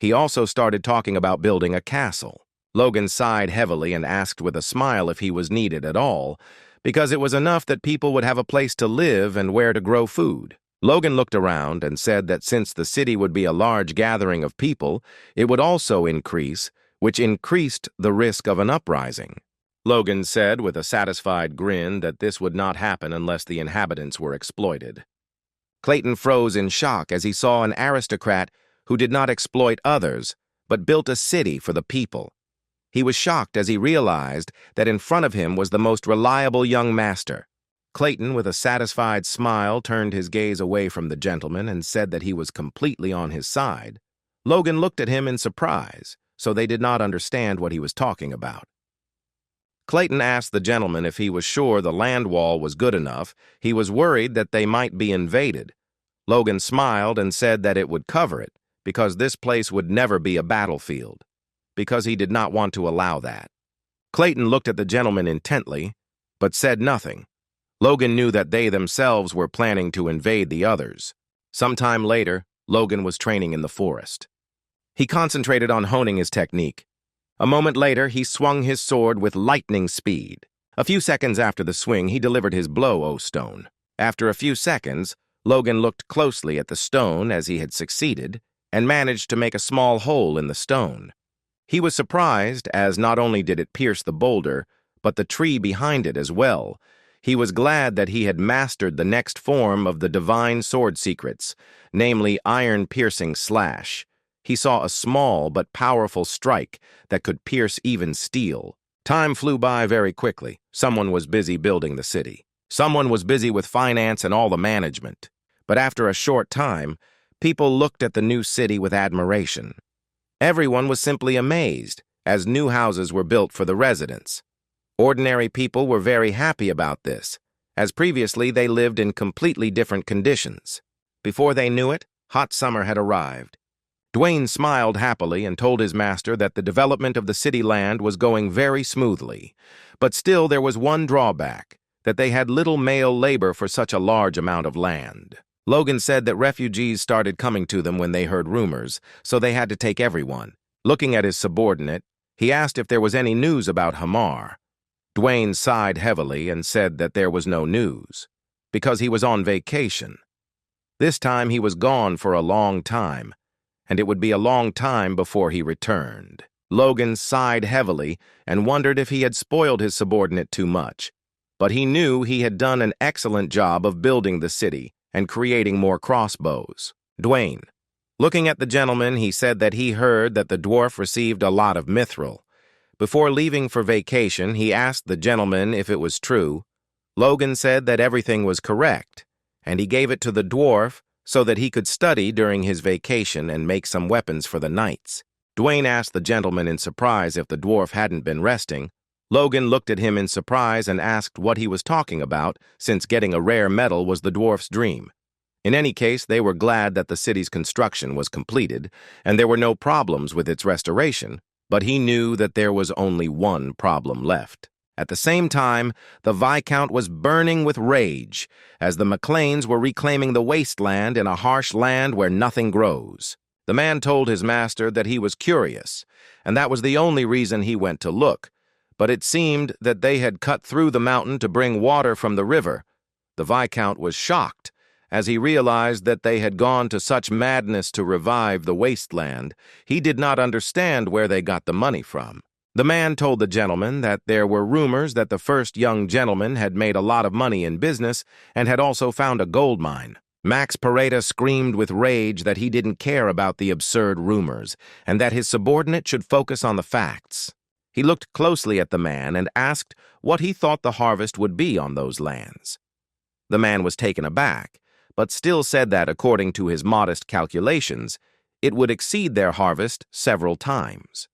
He also started talking about building a castle. Logan sighed heavily and asked with a smile if he was needed at all, because it was enough that people would have a place to live and where to grow food. Logan looked around and said that since the city would be a large gathering of people, it would also increase, which increased the risk of an uprising. Logan said with a satisfied grin that this would not happen unless the inhabitants were exploited. Clayton froze in shock as he saw an aristocrat who did not exploit others, but built a city for the people. He was shocked as he realized that in front of him was the most reliable young master. Clayton, with a satisfied smile, turned his gaze away from the gentleman and said that he was completely on his side. Logan looked at him in surprise, so they did not understand what he was talking about. Clayton asked the gentleman if he was sure the land wall was good enough. He was worried that they might be invaded. Logan smiled and said that it would cover it, because this place would never be a battlefield, because he did not want to allow that. Clayton looked at the gentleman intently, but said nothing. Logan knew that they themselves were planning to invade the others. Sometime later, Logan was training in the forest. He concentrated on honing his technique. A moment later, he swung his sword with lightning speed. A few seconds after the swing, he delivered his blow, O Stone. After a few seconds, Logan looked closely at the stone as he had succeeded and managed to make a small hole in the stone. He was surprised as not only did it pierce the boulder, but the tree behind it as well. He was glad that he had mastered the next form of the divine sword secrets, namely iron-piercing slash. He saw a small but powerful strike that could pierce even steel. Time flew by very quickly. Someone was busy building the city. Someone was busy with finance and all the management. But after a short time, people looked at the new city with admiration. Everyone was simply amazed as new houses were built for the residents. Ordinary people were very happy about this, as previously they lived in completely different conditions. Before they knew it, hot summer had arrived. Dwayne smiled happily and told his master that the development of the city land was going very smoothly, but still there was one drawback, that they had little male labor for such a large amount of land. Logan said that refugees started coming to them when they heard rumors, so they had to take everyone. Looking at his subordinate, he asked if there was any news about Hamar. Dwayne sighed heavily and said that there was no news, because he was on vacation. This time he was gone for a long time, and it would be a long time before he returned. Logan sighed heavily and wondered if he had spoiled his subordinate too much, but he knew he had done an excellent job of building the city and creating more crossbows. Dwayne. Looking at the gentleman, he said that he heard that the dwarf received a lot of mithril. Before leaving for vacation, he asked the gentleman if it was true. Logan said that everything was correct, and he gave it to the dwarf so that he could study during his vacation and make some weapons for the knights. Dwayne asked the gentleman in surprise if the dwarf hadn't been resting. Logan looked at him in surprise and asked what he was talking about, since getting a rare metal was the dwarf's dream. In any case, they were glad that the city's construction was completed, and there were no problems with its restoration. But he knew that there was only one problem left. At the same time, the Viscount was burning with rage, as the McLeans were reclaiming the wasteland in a harsh land where nothing grows. The man told his master that he was curious, and that was the only reason he went to look. But it seemed that they had cut through the mountain to bring water from the river. The Viscount was shocked, as he realized that they had gone to such madness to revive the wasteland. He did not understand where they got the money from. The man told the gentleman that there were rumors that the first young gentleman had made a lot of money in business and had also found a gold mine. Max Pareda screamed with rage that he didn't care about the absurd rumors and that his subordinate should focus on the facts. He looked closely at the man and asked what he thought the harvest would be on those lands. The man was taken aback, but still said that, according to his modest calculations, it would exceed their harvest several times.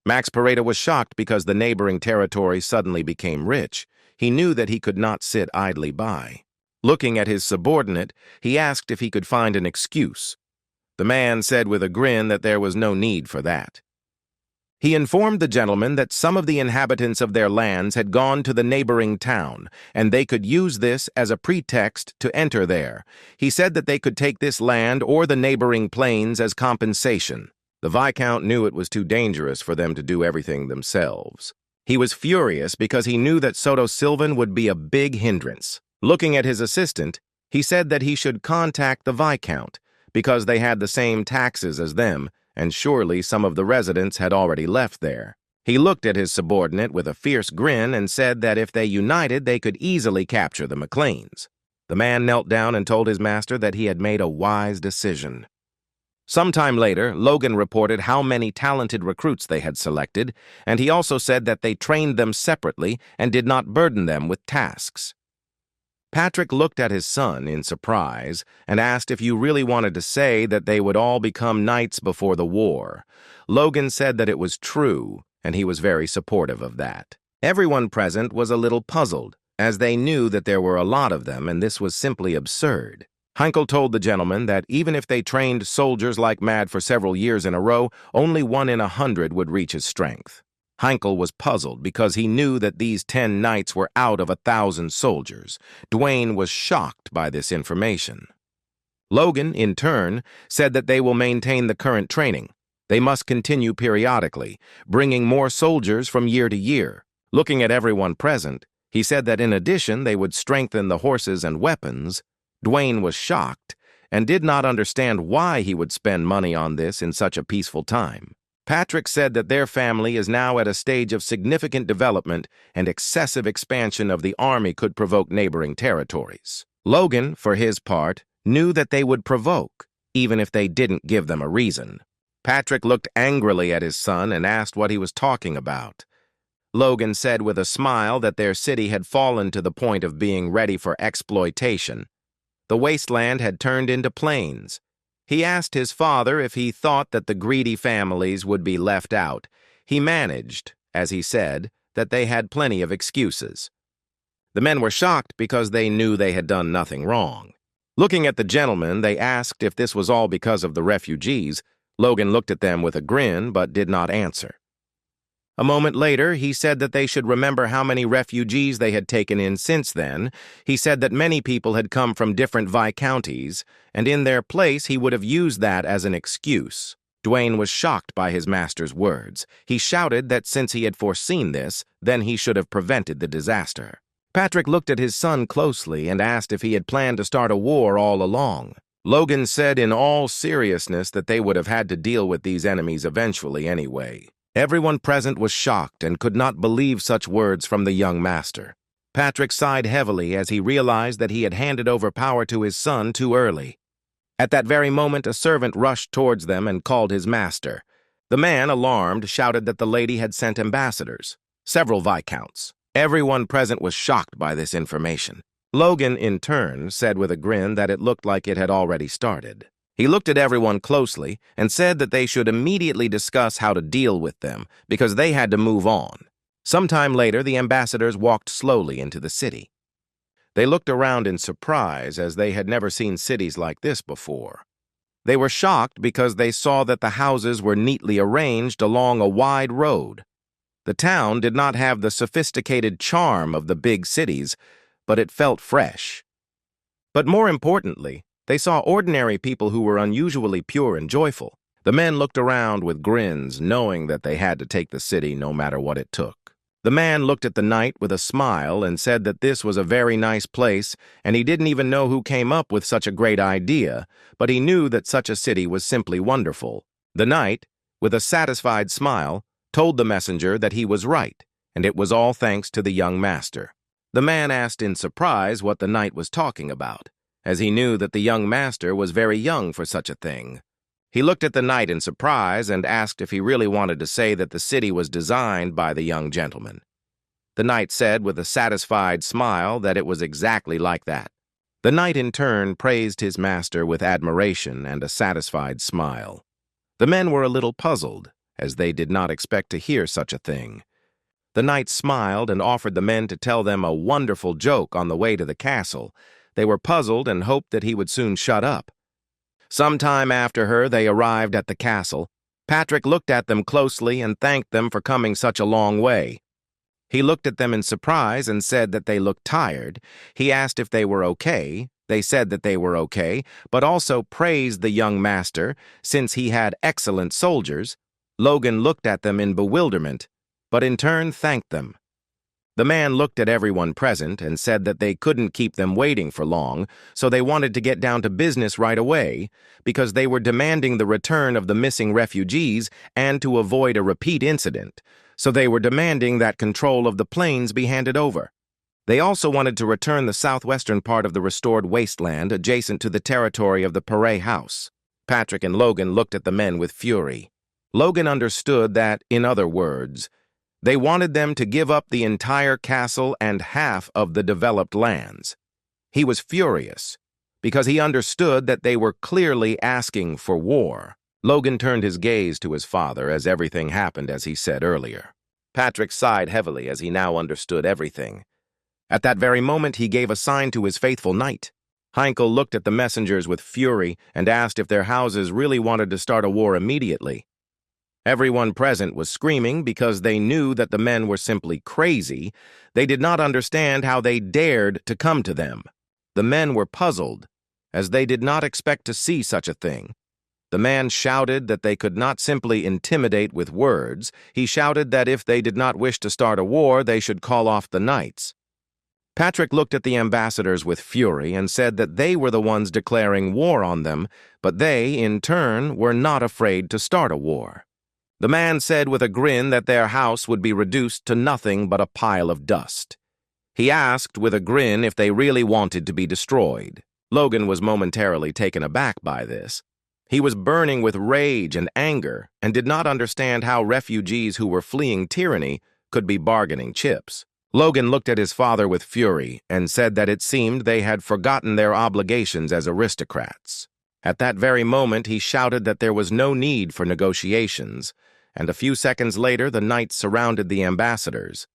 Max Pareda was shocked because the neighboring territory suddenly became rich. He knew that he could not sit idly by. Looking at his subordinate, he asked if he could find an excuse. The man said with a grin that there was no need for that. He informed the gentleman that some of the inhabitants of their lands had gone to the neighboring town, and they could use this as a pretext to enter there. He said that they could take this land or the neighboring plains as compensation. The Viscount knew it was too dangerous for them to do everything themselves. He was furious because he knew that Soto Sylvan would be a big hindrance. Looking at his assistant, He said that he should contact the Viscount, because they had the same taxes as them, and surely some of the residents had already left there. He looked at his subordinate with a fierce grin and said that if they united, they could easily capture the McLeans. The man knelt down and told his master that he had made a wise decision. Sometime later, Logan reported how many talented recruits they had selected, and he also said that they trained them separately and did not burden them with tasks. Patrick looked at his son in surprise and asked if you really wanted to say that they would all become knights before the war. Logan said that it was true, and he was very supportive of that. Everyone present was a little puzzled, as they knew that there were a lot of them, and this was simply absurd. Heinkel told the gentleman that even if they trained soldiers like mad for several years in a row, only 1 in 100 would reach his strength. Heinkel was puzzled because he knew that these 10 knights were out of 1,000 soldiers. Dwayne was shocked by this information. Logan, in turn, said that they will maintain the current training. They must continue periodically, bringing more soldiers from year to year. Looking at everyone present, he said that in addition they would strengthen the horses and weapons. Dwayne was shocked and did not understand why he would spend money on this in such a peaceful time. Patrick said that their family is now at a stage of significant development and excessive expansion of the army could provoke neighboring territories. Logan, for his part, knew that they would provoke, even if they didn't give them a reason. Patrick looked angrily at his son and asked what he was talking about. Logan said with a smile that their city had fallen to the point of being ready for exploitation. The wasteland had turned into plains. He asked his father if he thought that the greedy families would be left out. He managed, as he said, that they had plenty of excuses. The men were shocked because they knew they had done nothing wrong. Looking at the gentleman, they asked if this was all because of the refugees. Logan looked at them with a grin but did not answer. A moment later, he said that they should remember how many refugees they had taken in since then. He said that many people had come from different viscounties, and in their place he would have used that as an excuse. Dwayne was shocked by his master's words. He shouted that since he had foreseen this, then he should have prevented the disaster. Patrick looked at his son closely and asked if he had planned to start a war all along. Logan said in all seriousness that they would have had to deal with these enemies eventually anyway. Everyone present was shocked and could not believe such words from the young master. Patrick sighed heavily as he realized that he had handed over power to his son too early. At that very moment, a servant rushed towards them and called his master. The man, alarmed, shouted that the lady had sent ambassadors, several viscounts. Everyone present was shocked by this information. Logan, in turn, said with a grin that it looked like it had already started. He looked at everyone closely and said that they should immediately discuss how to deal with them because they had to move on. Sometime later, the ambassadors walked slowly into the city. They looked around in surprise as they had never seen cities like this before. They were shocked because they saw that the houses were neatly arranged along a wide road. The town did not have the sophisticated charm of the big cities, but it felt fresh. But more importantly, they saw ordinary people who were unusually pure and joyful. The men looked around with grins, knowing that they had to take the city no matter what it took. The man looked at the knight with a smile and said that this was a very nice place, and he didn't even know who came up with such a great idea, but he knew that such a city was simply wonderful. The knight, with a satisfied smile, told the messenger that he was right, and it was all thanks to the young master. The man asked in surprise what the knight was talking about, as he knew that the young master was very young for such a thing. He looked at the knight in surprise and asked if he really wanted to say that the city was designed by the young gentleman. The knight said with a satisfied smile that it was exactly like that. The knight in turn praised his master with admiration and a satisfied smile. The men were a little puzzled, as they did not expect to hear such a thing. The knight smiled and offered the men to tell them a wonderful joke on the way to the castle. They were puzzled and hoped that he would soon shut up. Some time after her, they arrived at the castle. Patrick looked at them closely and thanked them for coming such a long way. He looked at them in surprise and said that they looked tired. He asked if they were okay. They said that they were okay, but also praised the young master since he had excellent soldiers. Logan looked at them in bewilderment, but in turn thanked them. The man looked at everyone present and said that they couldn't keep them waiting for long, so they wanted to get down to business right away because they were demanding the return of the missing refugees and to avoid a repeat incident, so they were demanding that control of the plains be handed over. They also wanted to return the southwestern part of the restored wasteland adjacent to the territory of the Pare House. Patrick and Logan looked at the men with fury. Logan understood that, in other words, they wanted them to give up the entire castle and half of the developed lands. He was furious because he understood that they were clearly asking for war. Logan turned his gaze to his father as everything happened as he said earlier. Patrick sighed heavily as he now understood everything. At that very moment, he gave a sign to his faithful knight. Heinkel looked at the messengers with fury and asked if their houses really wanted to start a war immediately. Everyone present was screaming because they knew that the men were simply crazy. They did not understand how they dared to come to them. The men were puzzled, as they did not expect to see such a thing. The man shouted that they could not simply intimidate with words. He shouted that if they did not wish to start a war, they should call off the knights. Patrick looked at the ambassadors with fury and said that they were the ones declaring war on them, but they, in turn, were not afraid to start a war. The man said with a grin that their house would be reduced to nothing but a pile of dust. He asked with a grin if they really wanted to be destroyed. Logan was momentarily taken aback by this. He was burning with rage and anger and did not understand how refugees who were fleeing tyranny could be bargaining chips. Logan looked at his father with fury and said that it seemed they had forgotten their obligations as aristocrats. At that very moment, he shouted that there was no need for negotiations, and a few seconds later the knights surrounded the ambassadors.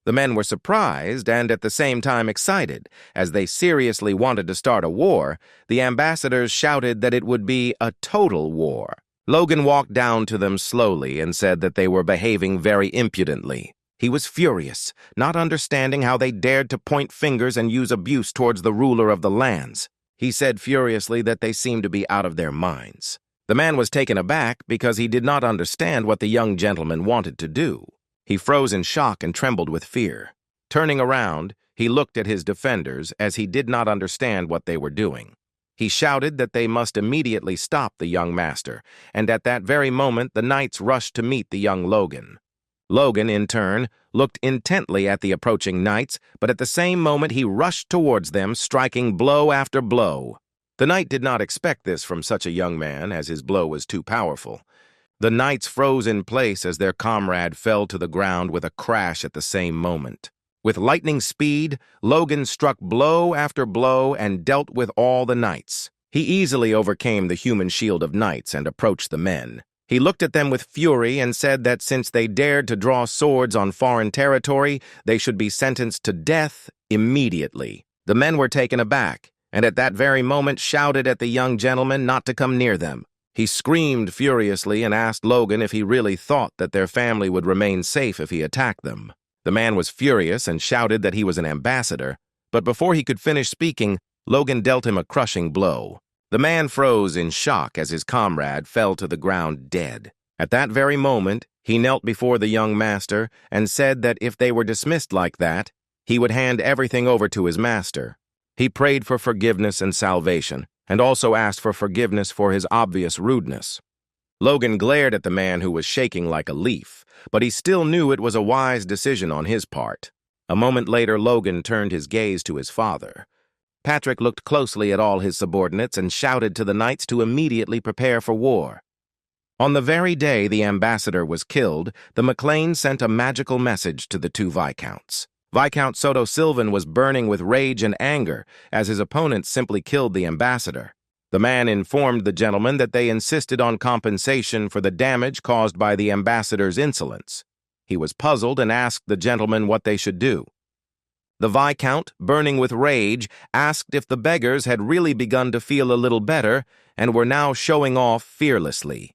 The men were surprised and at the same time excited. As they seriously wanted to start a war, the ambassadors shouted that it would be a total war. Logan walked down to them slowly and said that they were behaving very impudently. He was furious, not understanding how they dared to point fingers and use abuse towards the ruler of the lands. He said furiously that they seemed to be out of their minds. The man was taken aback because he did not understand what the young gentleman wanted to do. He froze in shock and trembled with fear. Turning around, he looked at his defenders as he did not understand what they were doing. He shouted that they must immediately stop the young master, and at that very moment the knights rushed to meet the young Logan. Logan, in turn, looked intently at the approaching knights, but at the same moment he rushed towards them, striking blow after blow. The knight did not expect this from such a young man, as his blow was too powerful. The knights froze in place as their comrade fell to the ground with a crash at the same moment. With lightning speed, Logan struck blow after blow and dealt with all the knights. He easily overcame the human shield of knights and approached the men. He looked at them with fury and said that since they dared to draw swords on foreign territory, they should be sentenced to death immediately. The men were taken aback, and at that very moment shouted at the young gentleman not to come near them. He screamed furiously and asked Logan if he really thought that their family would remain safe if he attacked them. The man was furious and shouted that he was an ambassador, but before he could finish speaking, Logan dealt him a crushing blow. The man froze in shock as his comrade fell to the ground dead. At that very moment, he knelt before the young master and said that if they were dismissed like that, he would hand everything over to his master. He prayed for forgiveness and salvation, and also asked for forgiveness for his obvious rudeness. Logan glared at the man who was shaking like a leaf, but he still knew it was a wise decision on his part. A moment later, Logan turned his gaze to his father. Patrick looked closely at all his subordinates and shouted to the knights to immediately prepare for war. On the very day the ambassador was killed, the MacLean sent a magical message to the two viscounts. Viscount Soto Sylvan was burning with rage and anger as his opponents simply killed the ambassador. The man informed the gentleman that they insisted on compensation for the damage caused by the ambassador's insolence. He was puzzled and asked the gentleman what they should do. The Viscount, burning with rage, asked if the beggars had really begun to feel a little better and were now showing off fearlessly.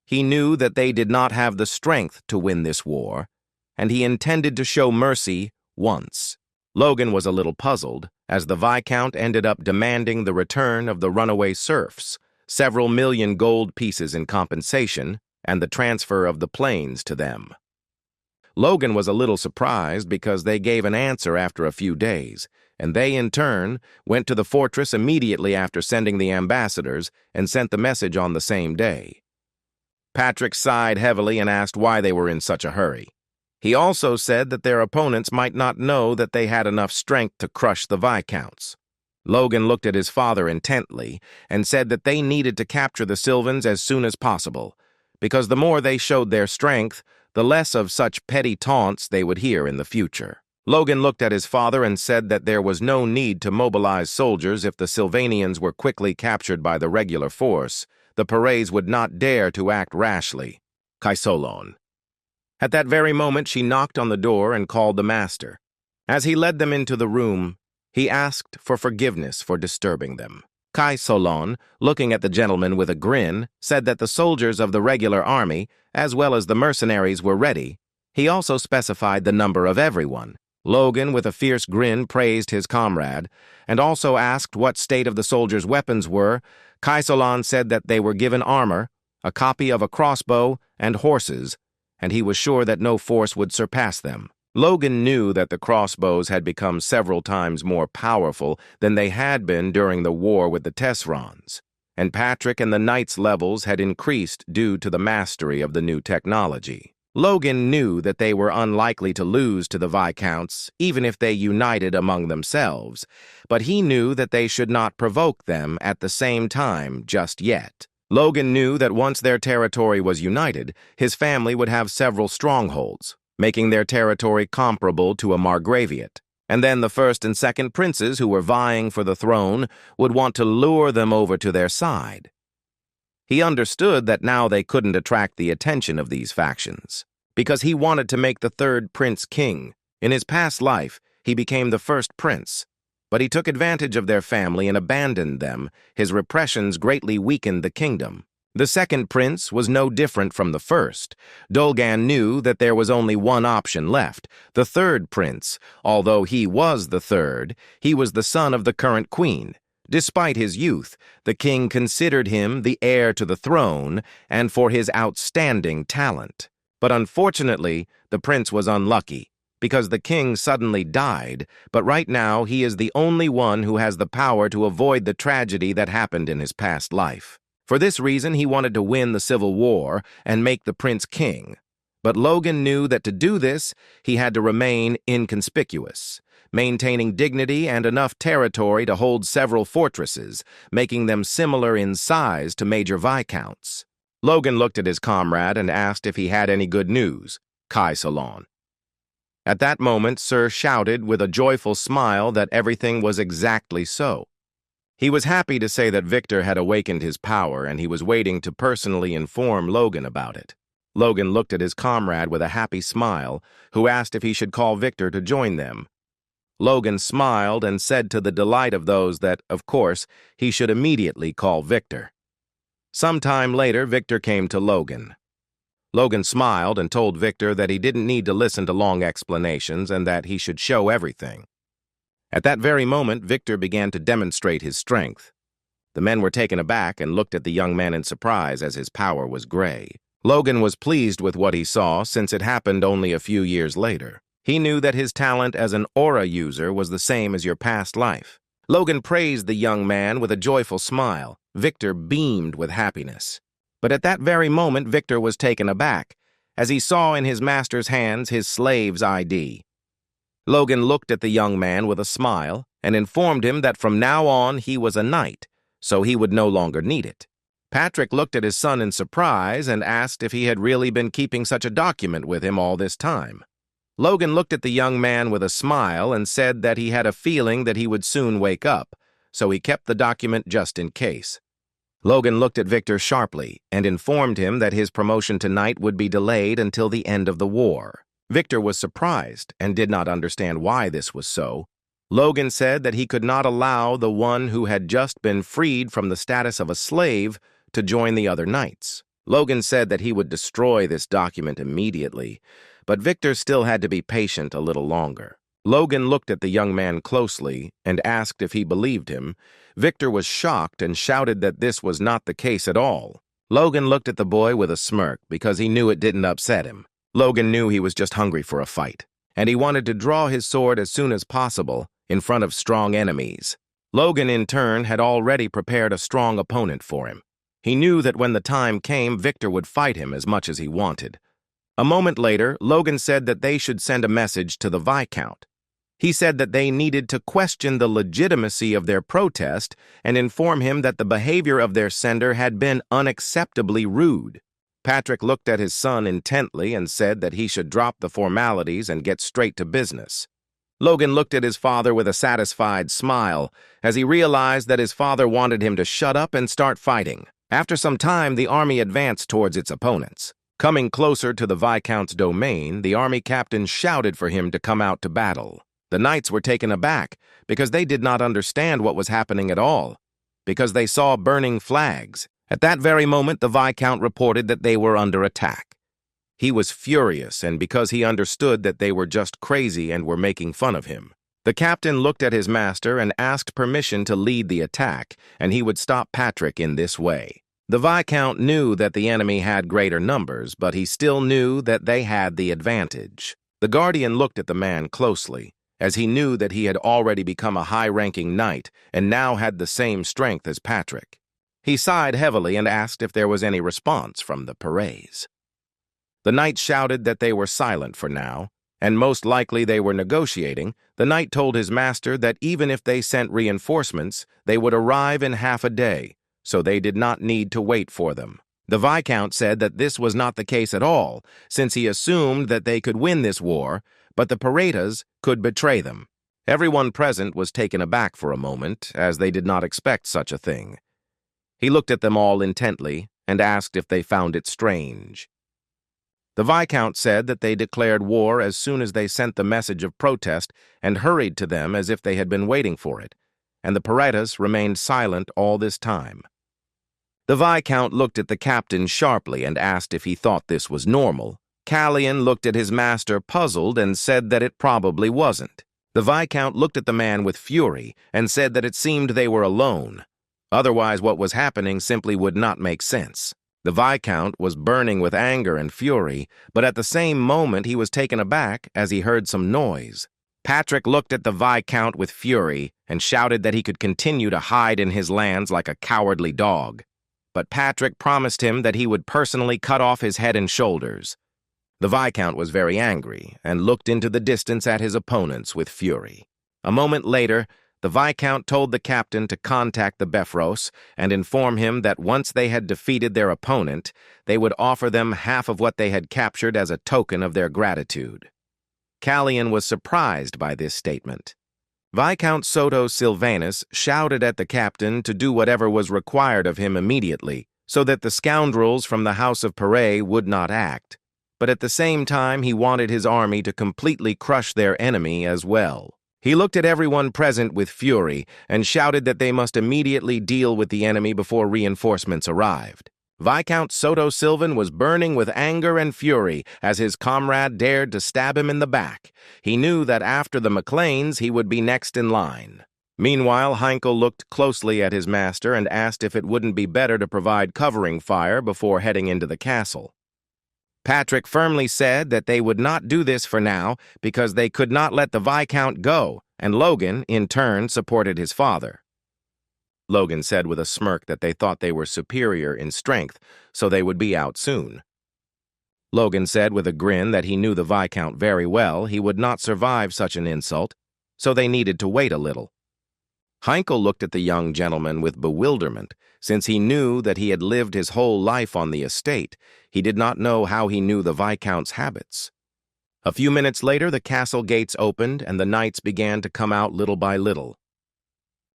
He knew that they did not have the strength to win this war, and he intended to show mercy once. Logan was a little puzzled, as the Viscount ended up demanding the return of the runaway serfs, several million gold pieces in compensation, and the transfer of the plains to them. Logan was a little surprised because they gave an answer after a few days, and they, in turn, went to the fortress immediately after sending the ambassadors and sent the message on the same day. Patrick sighed heavily and asked why they were in such a hurry. He also said that their opponents might not know that they had enough strength to crush the Viscounts. Logan looked at his father intently and said that they needed to capture the Sylvans as soon as possible, because the more they showed their strength, the less of such petty taunts they would hear in the future. Logan looked at his father and said that there was no need to mobilize soldiers if the Sylvanians were quickly captured by the regular force. The Perez would not dare to act rashly. Kaisolon. At that very moment, she knocked on the door and called the master. As he led them into the room, he asked for forgiveness for disturbing them. Kaisolon, looking at the gentleman with a grin, said that the soldiers of the regular army, as well as the mercenaries, were ready. He also specified the number of everyone. Logan, with a fierce grin, praised his comrade, and also asked what state of the soldiers' weapons were. Kaisolon said that they were given armor, a copy of a crossbow, and horses, and he was sure that no force would surpass them. Logan knew that the crossbows had become several times more powerful than they had been during the war with the Tesserons, and Patrick and the knights' levels had increased due to the mastery of the new technology. Logan knew that they were unlikely to lose to the Viscounts, even if they united among themselves, but he knew that they should not provoke them at the same time just yet. Logan knew that once their territory was united, his family would have several strongholds, making their territory comparable to a margraviate. And then the first and second princes who were vying for the throne would want to lure them over to their side. He understood that now they couldn't attract the attention of these factions, because he wanted to make the third prince king. In his past life, he became the first prince, but he took advantage of their family and abandoned them. His repressions greatly weakened the kingdom. The second prince was no different from the first. Dolgan knew that there was only one option left. The third prince, although he was the third, he was the son of the current queen. Despite his youth, the king considered him the heir to the throne and for his outstanding talent. But unfortunately, the prince was unlucky, because the king suddenly died, but right now he is the only one who has the power to avoid the tragedy that happened in his past life. For this reason, he wanted to win the Civil War and make the prince king. But Logan knew that to do this, he had to remain inconspicuous, maintaining dignity and enough territory to hold several fortresses, making them similar in size to major viscounts. Logan looked at his comrade and asked if he had any good news. Kaisolon. At that moment, Sir shouted with a joyful smile that everything was exactly so. He was happy to say that Victor had awakened his power, and he was waiting to personally inform Logan about it. Logan looked at his comrade with a happy smile, who asked if he should call Victor to join them. Logan smiled and said to the delight of those that, of course, he should immediately call Victor. Some time later, Victor came to Logan. Logan smiled and told Victor that he didn't need to listen to long explanations and that he should show everything. At that very moment, Victor began to demonstrate his strength. The men were taken aback and looked at the young man in surprise as his power was gray. Logan was pleased with what he saw since it happened only a few years later. He knew that his talent as an aura user was the same as your past life. Logan praised the young man with a joyful smile. Victor beamed with happiness. But at that very moment, Victor was taken aback, as he saw in his master's hands his slave's ID. Logan looked at the young man with a smile and informed him that from now on he was a knight, so he would no longer need it. Patrick looked at his son in surprise and asked if he had really been keeping such a document with him all this time. Logan looked at the young man with a smile and said that he had a feeling that he would soon wake up, so he kept the document just in case. Logan looked at Victor sharply and informed him that his promotion to knight would be delayed until the end of the war. Victor was surprised and did not understand why this was so. Logan said that he could not allow the one who had just been freed from the status of a slave to join the other knights. Logan said that he would destroy this document immediately, but Victor still had to be patient a little longer. Logan looked at the young man closely and asked if he believed him. Victor was shocked and shouted that this was not the case at all. Logan looked at the boy with a smirk because he knew it didn't upset him. Logan knew he was just hungry for a fight, and he wanted to draw his sword as soon as possible in front of strong enemies. Logan, in turn, had already prepared a strong opponent for him. He knew that when the time came, Victor would fight him as much as he wanted. A moment later, Logan said that they should send a message to the Viscount. He said that they needed to question the legitimacy of their protest and inform him that the behavior of their sender had been unacceptably rude. Patrick looked at his son intently and said that he should drop the formalities and get straight to business. Logan looked at his father with a satisfied smile as he realized that his father wanted him to shut up and start fighting. After some time, the army advanced towards its opponents. Coming closer to the Viscount's domain, the army captain shouted for him to come out to battle. The knights were taken aback because they did not understand what was happening at all, because they saw burning flags. At that very moment, the Viscount reported that they were under attack. He was furious, and because he understood that they were just crazy and were making fun of him. The captain looked at his master and asked permission to lead the attack, and he would stop Patrick in this way. The Viscount knew that the enemy had greater numbers, but he still knew that they had the advantage. The Guardian looked at the man closely, as he knew that he had already become a high-ranking knight and now had the same strength as Patrick. He sighed heavily and asked if there was any response from the Perets. The knight shouted that they were silent for now, and most likely they were negotiating. The knight told his master that even if they sent reinforcements, they would arrive in half a day, so they did not need to wait for them. The Viscount said that this was not the case at all, since he assumed that they could win this war, but the Peretas could betray them. Everyone present was taken aback for a moment, as they did not expect such a thing. He looked at them all intently and asked if they found it strange. The Viscount said that they declared war as soon as they sent the message of protest and hurried to them as if they had been waiting for it, and the Peretas remained silent all this time. The Viscount looked at the captain sharply and asked if he thought this was normal. Callian looked at his master puzzled and said that it probably wasn't. The Viscount looked at the man with fury and said that it seemed they were alone. Otherwise, what was happening simply would not make sense. The Viscount was burning with anger and fury, but at the same moment he was taken aback as he heard some noise. Patrick looked at the Viscount with fury and shouted that he could continue to hide in his lands like a cowardly dog. But Patrick promised him that he would personally cut off his head and shoulders. The Viscount was very angry and looked into the distance at his opponents with fury. A moment later, the Viscount told the captain to contact the Befros and inform him that once they had defeated their opponent, they would offer them half of what they had captured as a token of their gratitude. Callian was surprised by this statement. Viscount Soto Silvanus shouted at the captain to do whatever was required of him immediately, so that the scoundrels from the House of Peret would not act. But at the same time, he wanted his army to completely crush their enemy as well. He looked at everyone present with fury and shouted that they must immediately deal with the enemy before reinforcements arrived. Viscount Soto Silvan was burning with anger and fury as his comrade dared to stab him in the back. He knew that after the McLeans, he would be next in line. Meanwhile, Heinkel looked closely at his master and asked if it wouldn't be better to provide covering fire before heading into the castle. Patrick firmly said that they would not do this for now because they could not let the Viscount go, and Logan, in turn, supported his father. Logan said with a smirk that they thought they were superior in strength, so they would be out soon. Logan said with a grin that he knew the Viscount very well, he would not survive such an insult, so they needed to wait a little. Heinkel looked at the young gentleman with bewilderment. Since he knew that he had lived his whole life on the estate, he did not know how he knew the Viscount's habits. A few minutes later, the castle gates opened and the knights began to come out little by little.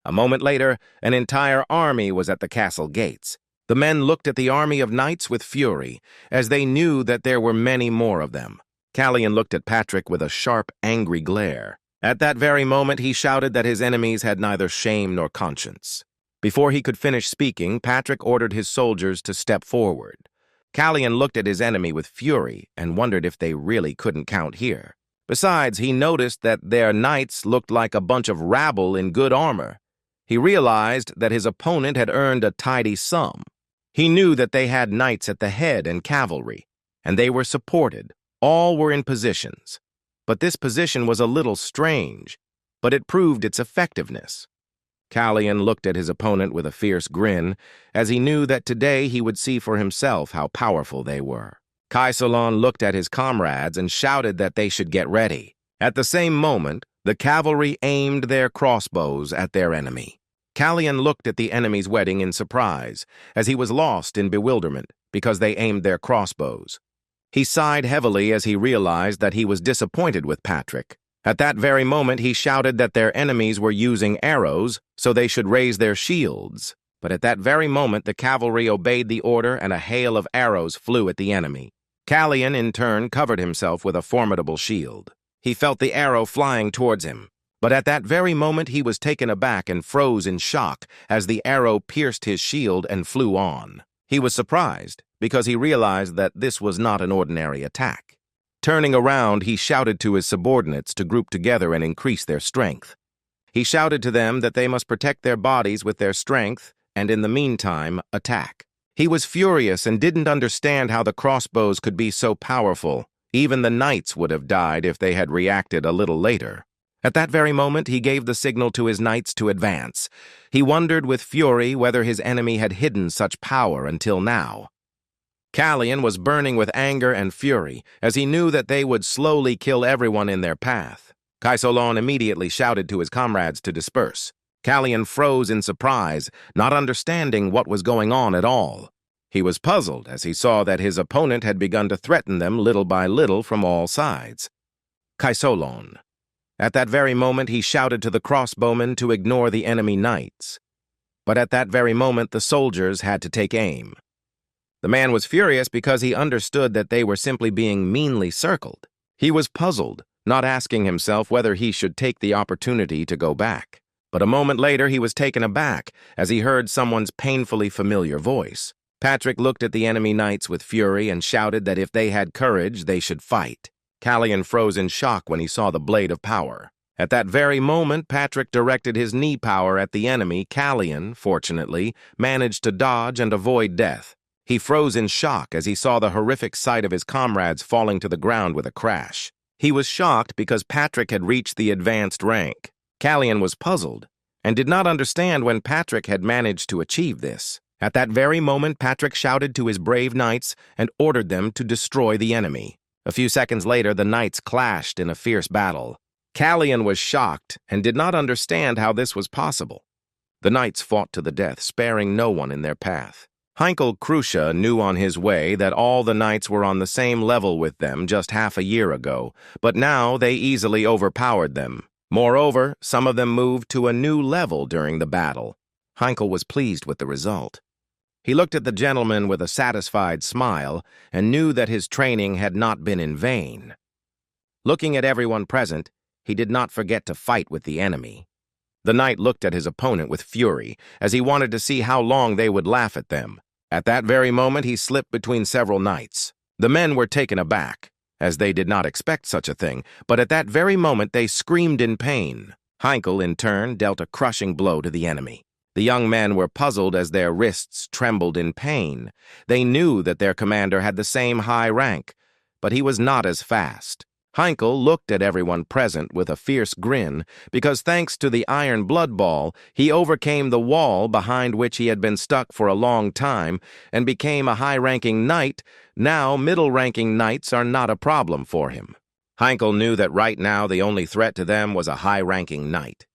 A moment later, an entire army was at the castle gates. The men looked at the army of knights with fury, as they knew that there were many more of them. Callian looked at Patrick with a sharp, angry glare. At that very moment, he shouted that his enemies had neither shame nor conscience. Before he could finish speaking, Patrick ordered his soldiers to step forward. Callian looked at his enemy with fury and wondered if they really couldn't count here. Besides, he noticed that their knights looked like a bunch of rabble in good armor. He realized that his opponent had earned a tidy sum. He knew that they had knights at the head and cavalry, and they were supported. All were in positions, but this position was a little strange, but it proved its effectiveness. Kallian looked at his opponent with a fierce grin, as he knew that today he would see for himself how powerful they were. Kaisolon looked at his comrades and shouted that they should get ready. At the same moment, the cavalry aimed their crossbows at their enemy. Kallian looked at the enemy's wedding in surprise, as he was lost in bewilderment because they aimed their crossbows. He sighed heavily as he realized that he was disappointed with Patrick. At that very moment, he shouted that their enemies were using arrows, so they should raise their shields. But at that very moment, the cavalry obeyed the order and a hail of arrows flew at the enemy. Kallian, in turn, covered himself with a formidable shield. He felt the arrow flying towards him. But at that very moment, he was taken aback and froze in shock as the arrow pierced his shield and flew on. He was surprised because he realized that this was not an ordinary attack. Turning around, he shouted to his subordinates to group together and increase their strength. He shouted to them that they must protect their bodies with their strength and, in the meantime, attack. He was furious and didn't understand how the crossbows could be so powerful. Even the knights would have died if they had reacted a little later. At that very moment, he gave the signal to his knights to advance. He wondered with fury whether his enemy had hidden such power until now. Kallian was burning with anger and fury, as he knew that they would slowly kill everyone in their path. Kaisolon immediately shouted to his comrades to disperse. Kallian froze in surprise, not understanding what was going on at all. He was puzzled as he saw that his opponent had begun to threaten them little by little from all sides. Kaisolon. At that very moment, he shouted to the crossbowmen to ignore the enemy knights. But at that very moment, the soldiers had to take aim. The man was furious because he understood that they were simply being meanly circled. He was puzzled, not asking himself whether he should take the opportunity to go back. But a moment later, he was taken aback as he heard someone's painfully familiar voice. Patrick looked at the enemy knights with fury and shouted that if they had courage, they should fight. Kallian froze in shock when he saw the blade of power. At that very moment, Patrick directed his knee power at the enemy. Kallian, fortunately, managed to dodge and avoid death. He froze in shock as he saw the horrific sight of his comrades falling to the ground with a crash. He was shocked because Patrick had reached the advanced rank. Kallian was puzzled and did not understand when Patrick had managed to achieve this. At that very moment, Patrick shouted to his brave knights and ordered them to destroy the enemy. A few seconds later, the knights clashed in a fierce battle. Kallian was shocked and did not understand how this was possible. The knights fought to the death, sparing no one in their path. Heinkel Krusha knew on his way that all the knights were on the same level with them just half a year ago, but now they easily overpowered them. Moreover, some of them moved to a new level during the battle. Heinkel was pleased with the result. He looked at the gentleman with a satisfied smile and knew that his training had not been in vain. Looking at everyone present, he did not forget to fight with the enemy. The knight looked at his opponent with fury, as he wanted to see how long they would laugh at them. At that very moment, he slipped between several knights. The men were taken aback, as they did not expect such a thing, but at that very moment they screamed in pain. Heinkel, in turn, dealt a crushing blow to the enemy. The young men were puzzled as their wrists trembled in pain. They knew that their commander had the same high rank, but he was not as fast. Heinkel looked at everyone present with a fierce grin because thanks to the iron blood ball, he overcame the wall behind which he had been stuck for a long time and became a high-ranking knight. Now middle-ranking knights are not a problem for him. Heinkel knew that right now the only threat to them was a high-ranking knight.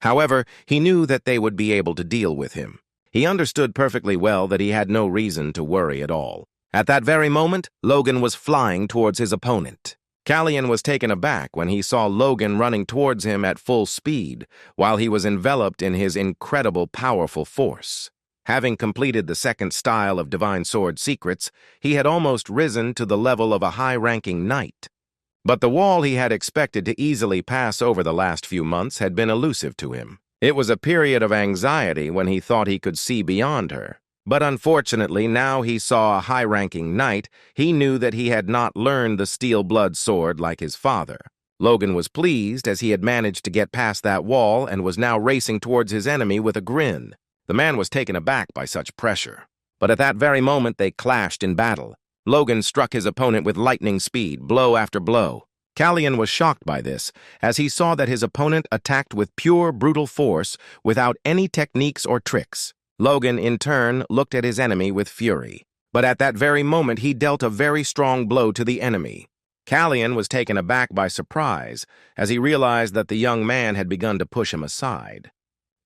However, he knew that they would be able to deal with him. He understood perfectly well that he had no reason to worry at all. At that very moment, Logan was flying towards his opponent. Kallian was taken aback when he saw Logan running towards him at full speed, while he was enveloped in his incredible powerful force. Having completed the second style of Divine Sword Secrets, he had almost risen to the level of a high-ranking knight. But the wall he had expected to easily pass over the last few months had been elusive to him. It was a period of anxiety when he thought he could see beyond her. But unfortunately, now he saw a high-ranking knight, he knew that he had not learned the steel blood sword like his father. Logan was pleased as he had managed to get past that wall and was now racing towards his enemy with a grin. The man was taken aback by such pressure. But at that very moment they clashed in battle. Logan struck his opponent with lightning speed, blow after blow. Callion was shocked by this, as he saw that his opponent attacked with pure, brutal force without any techniques or tricks. Logan, in turn, looked at his enemy with fury. But at that very moment, he dealt a very strong blow to the enemy. Callion was taken aback by surprise, as he realized that the young man had begun to push him aside.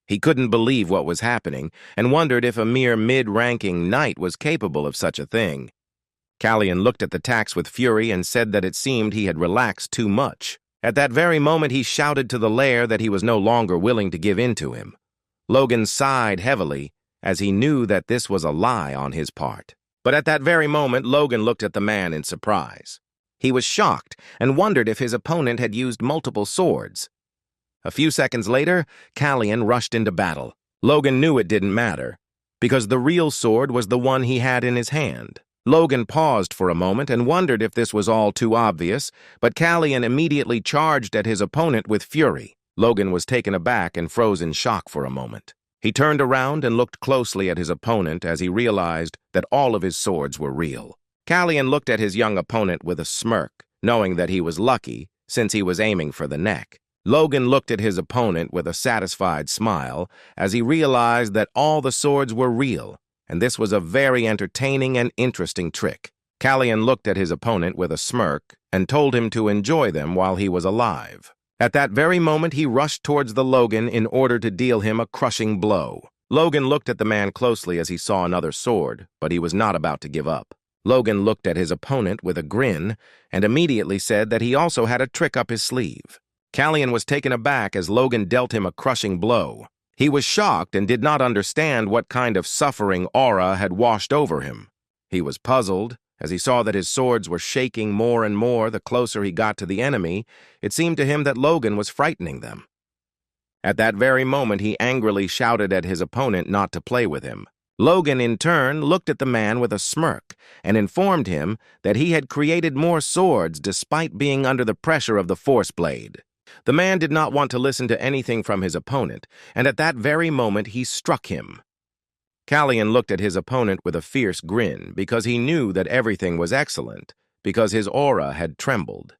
He couldn't believe what was happening, and wondered if a mere mid-ranking knight was capable of such a thing. Callion looked at the tax with fury and said that it seemed he had relaxed too much. At that very moment, he shouted to the lair that he was no longer willing to give in to him. Logan sighed heavily, as he knew that this was a lie on his part. But at that very moment, Logan looked at the man in surprise. He was shocked and wondered if his opponent had used multiple swords. A few seconds later, Callion rushed into battle. Logan knew it didn't matter, because the real sword was the one he had in his hand. Logan paused for a moment and wondered if this was all too obvious, but Callion immediately charged at his opponent with fury. Logan was taken aback and froze in shock for a moment. He turned around and looked closely at his opponent as he realized that all of his swords were real. Callion looked at his young opponent with a smirk, knowing that he was lucky since he was aiming for the neck. Logan looked at his opponent with a satisfied smile as he realized that all the swords were real, and this was a very entertaining and interesting trick. Callion looked at his opponent with a smirk and told him to enjoy them while he was alive. At that very moment, he rushed towards the Logan in order to deal him a crushing blow. Logan looked at the man closely as he saw another sword, but he was not about to give up. Logan looked at his opponent with a grin and immediately said that he also had a trick up his sleeve. Callion was taken aback as Logan dealt him a crushing blow. He was shocked and did not understand what kind of suffering aura had washed over him. He was puzzled, as he saw that his swords were shaking more and more the closer he got to the enemy. It seemed to him that Logan was frightening them. At that very moment, he angrily shouted at his opponent not to play with him. Logan, in turn, looked at the man with a smirk and informed him that he had created more swords despite being under the pressure of the Force Blade. The man did not want to listen to anything from his opponent, and at that very moment he struck him. Callion looked at his opponent with a fierce grin because he knew that everything was excellent, because his aura had trembled.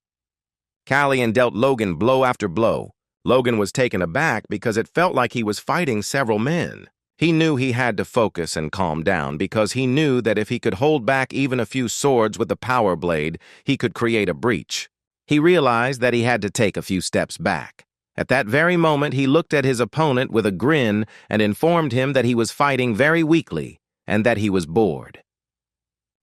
Callion dealt Logan blow after blow. Logan was taken aback because it felt like he was fighting several men. He knew he had to focus and calm down because he knew that if he could hold back even a few swords with the power blade, he could create a breach. He realized that he had to take a few steps back. At that very moment, he looked at his opponent with a grin and informed him that he was fighting very weakly and that he was bored.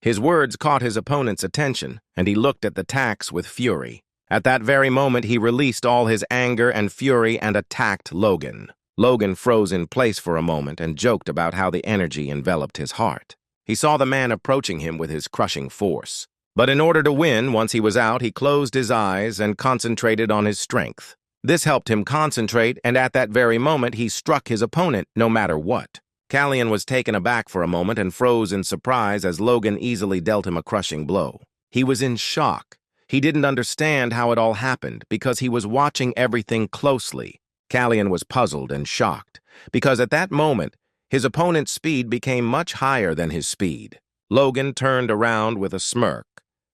His words caught his opponent's attention, and he looked at the tax with fury. At that very moment, he released all his anger and fury and attacked Logan. Logan froze in place for a moment and joked about how the energy enveloped his heart. He saw the man approaching him with his crushing force. But in order to win, once he was out, he closed his eyes and concentrated on his strength. This helped him concentrate, and at that very moment, he struck his opponent no matter what. Callion was taken aback for a moment and froze in surprise as Logan easily dealt him a crushing blow. He was in shock. He didn't understand how it all happened because he was watching everything closely. Callion was puzzled and shocked because at that moment, his opponent's speed became much higher than his speed. Logan turned around with a smirk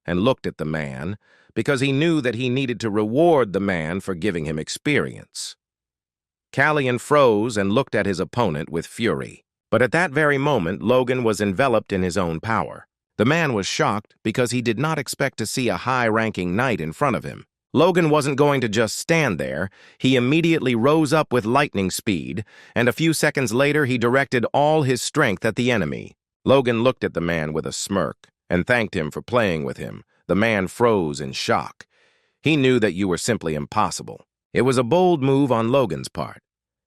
and looked at the man because he knew that he needed to reward the man for giving him experience. Callion froze and looked at his opponent with fury. But at that very moment, Logan was enveloped in his own power. The man was shocked because he did not expect to see a high-ranking knight in front of him. Logan wasn't going to just stand there. He immediately rose up with lightning speed, and a few seconds later he directed all his strength at the enemy. Logan looked at the man with a smirk and thanked him for playing with him. The man froze in shock. He knew that you were simply impossible. It was a bold move on Logan's part,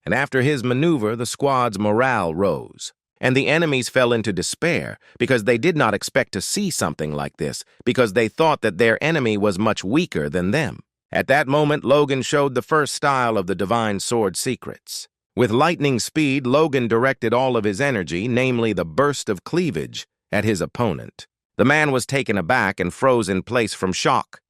and after his maneuver, the squad's morale rose. And the enemies fell into despair because they did not expect to see something like this, because they thought that their enemy was much weaker than them. At that moment, Logan showed the first style of the divine sword secrets. With lightning speed, Logan directed all of his energy, namely the burst of cleavage, at his opponent. The man was taken aback and froze in place from shock,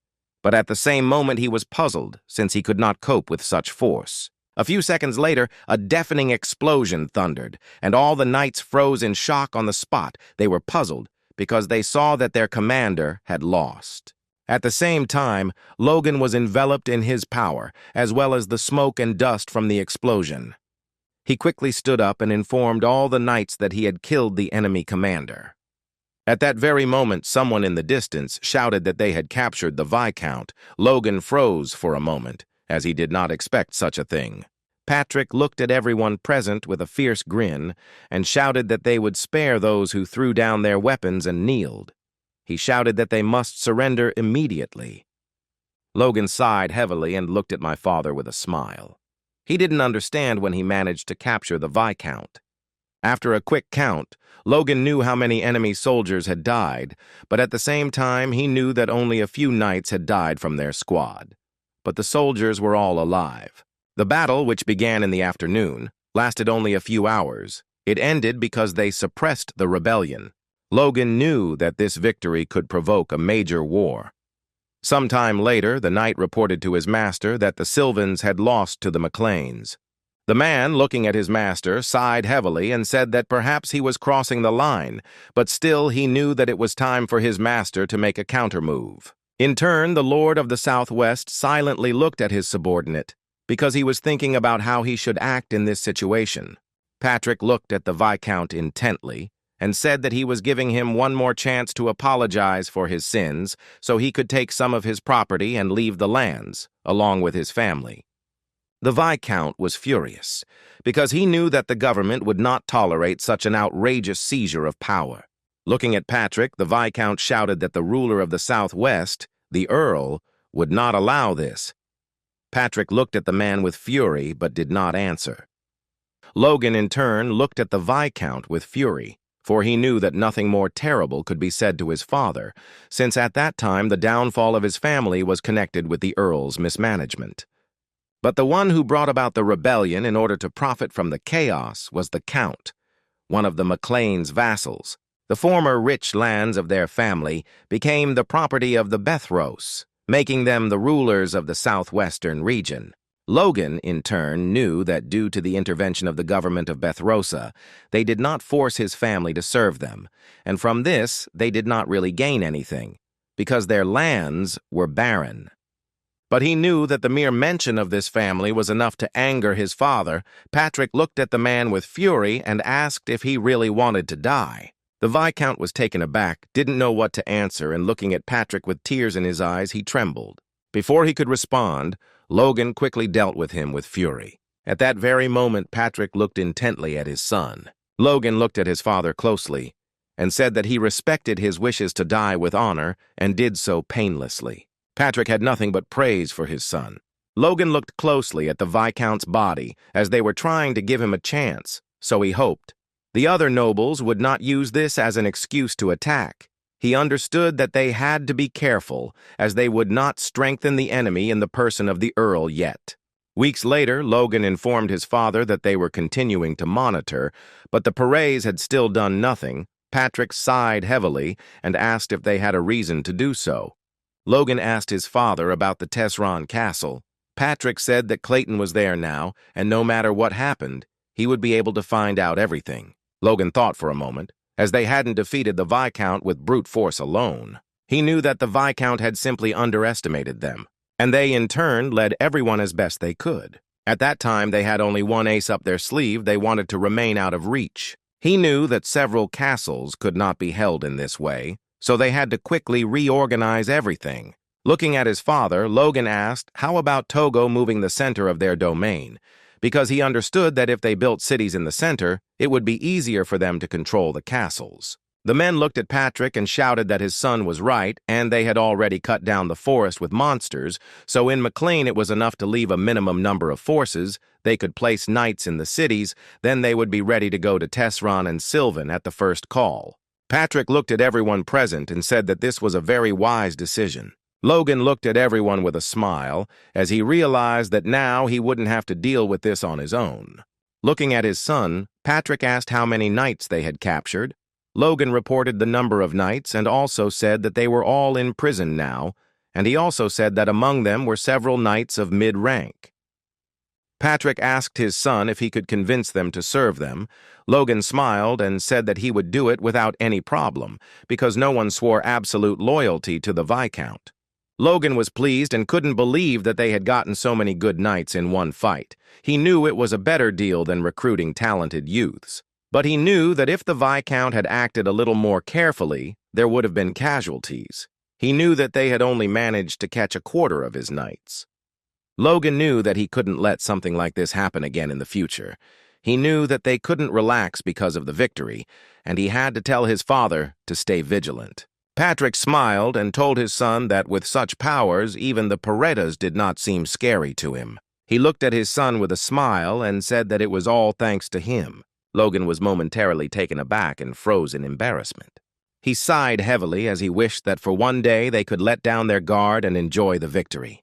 but at the same moment he was puzzled since he could not cope with such force. A few seconds later, a deafening explosion thundered, and all the knights froze in shock on the spot. They were puzzled because they saw that their commander had lost. At the same time, Logan was enveloped in his power, as well as the smoke and dust from the explosion. He quickly stood up and informed all the knights that he had killed the enemy commander. At that very moment, someone in the distance shouted that they had captured the Viscount. Logan froze for a moment, as he did not expect such a thing. Patrick looked at everyone present with a fierce grin and shouted that they would spare those who threw down their weapons and kneeled. He shouted that they must surrender immediately. Logan sighed heavily and looked at my father with a smile. He didn't understand when he managed to capture the Viscount. After a quick count, Logan knew how many enemy soldiers had died, but at the same time he knew that only a few knights had died from their squad. But the soldiers were all alive. The battle, which began in the afternoon, lasted only a few hours. It ended because they suppressed the rebellion. Logan knew that this victory could provoke a major war. Sometime later, the knight reported to his master that the Sylvans had lost to the McLeans. The man, looking at his master, sighed heavily and said that perhaps he was crossing the line, but still he knew that it was time for his master to make a countermove. In turn, the Lord of the Southwest silently looked at his subordinate, because he was thinking about how he should act in this situation. Patrick looked at the Viscount intently and said that he was giving him one more chance to apologize for his sins so he could take some of his property and leave the lands, along with his family. The Viscount was furious, because he knew that the government would not tolerate such an outrageous seizure of power. Looking at Patrick, the Viscount shouted that the ruler of the Southwest, the Earl, would not allow this. Patrick looked at the man with fury but did not answer. Logan, in turn, looked at the Viscount with fury, for he knew that nothing more terrible could be said to his father, since at that time the downfall of his family was connected with the Earl's mismanagement. But the one who brought about the rebellion in order to profit from the chaos was the Count, one of the McLean's vassals. The former rich lands of their family became the property of the Bethros, making them the rulers of the southwestern region. Logan, in turn, knew that due to the intervention of the government of Bethrosa, they did not force his family to serve them, and from this they did not really gain anything, because their lands were barren. But he knew that the mere mention of this family was enough to anger his father. Patrick looked at the man with fury and asked if he really wanted to die. The Viscount was taken aback, didn't know what to answer, and looking at Patrick with tears in his eyes, he trembled. Before he could respond, Logan quickly dealt with him with fury. At that very moment, Patrick looked intently at his son. Logan looked at his father closely and said that he respected his wishes to die with honor and did so painlessly. Patrick had nothing but praise for his son. Logan looked closely at the Viscount's body as they were trying to give him a chance, so he hoped. The other nobles would not use this as an excuse to attack. He understood that they had to be careful, as they would not strengthen the enemy in the person of the Earl yet. Weeks later, Logan informed his father that they were continuing to monitor, but the Perets had still done nothing. Patrick sighed heavily and asked if they had a reason to do so. Logan asked his father about the Tesron castle. Patrick said that Clayton was there now, and no matter what happened, he would be able to find out everything. Logan thought for a moment, as they hadn't defeated the Viscount with brute force alone. He knew that the Viscount had simply underestimated them, and they, in turn, led everyone as best they could. At that time, they had only one ace up their sleeve. They wanted to remain out of reach. He knew that several castles could not be held in this way, so they had to quickly reorganize everything. Looking at his father, Logan asked, how about Togo moving the center of their domain? Because he understood that if they built cities in the center, it would be easier for them to control the castles. The men looked at Patrick and shouted that his son was right, and they had already cut down the forest with monsters, so in McLean it was enough to leave a minimum number of forces. They could place knights in the cities, then they would be ready to go to Tesron and Sylvan at the first call. Patrick looked at everyone present and said that this was a very wise decision. Logan looked at everyone with a smile, as he realized that now he wouldn't have to deal with this on his own. Looking at his son, Patrick asked how many knights they had captured. Logan reported the number of knights and also said that they were all in prison now, and he also said that among them were several knights of mid-rank. Patrick asked his son if he could convince them to serve them. Logan smiled and said that he would do it without any problem, because no one swore absolute loyalty to the Viscount. Logan was pleased and couldn't believe that they had gotten so many good knights in one fight. He knew it was a better deal than recruiting talented youths. But he knew that if the Viscount had acted a little more carefully, there would have been casualties. He knew that they had only managed to catch a quarter of his knights. Logan knew that he couldn't let something like this happen again in the future. He knew that they couldn't relax because of the victory, and he had to tell his father to stay vigilant. Patrick smiled and told his son that with such powers, even the Paretas did not seem scary to him. He looked at his son with a smile and said that it was all thanks to him. Logan was momentarily taken aback and froze in embarrassment. He sighed heavily as he wished that for one day they could let down their guard and enjoy the victory.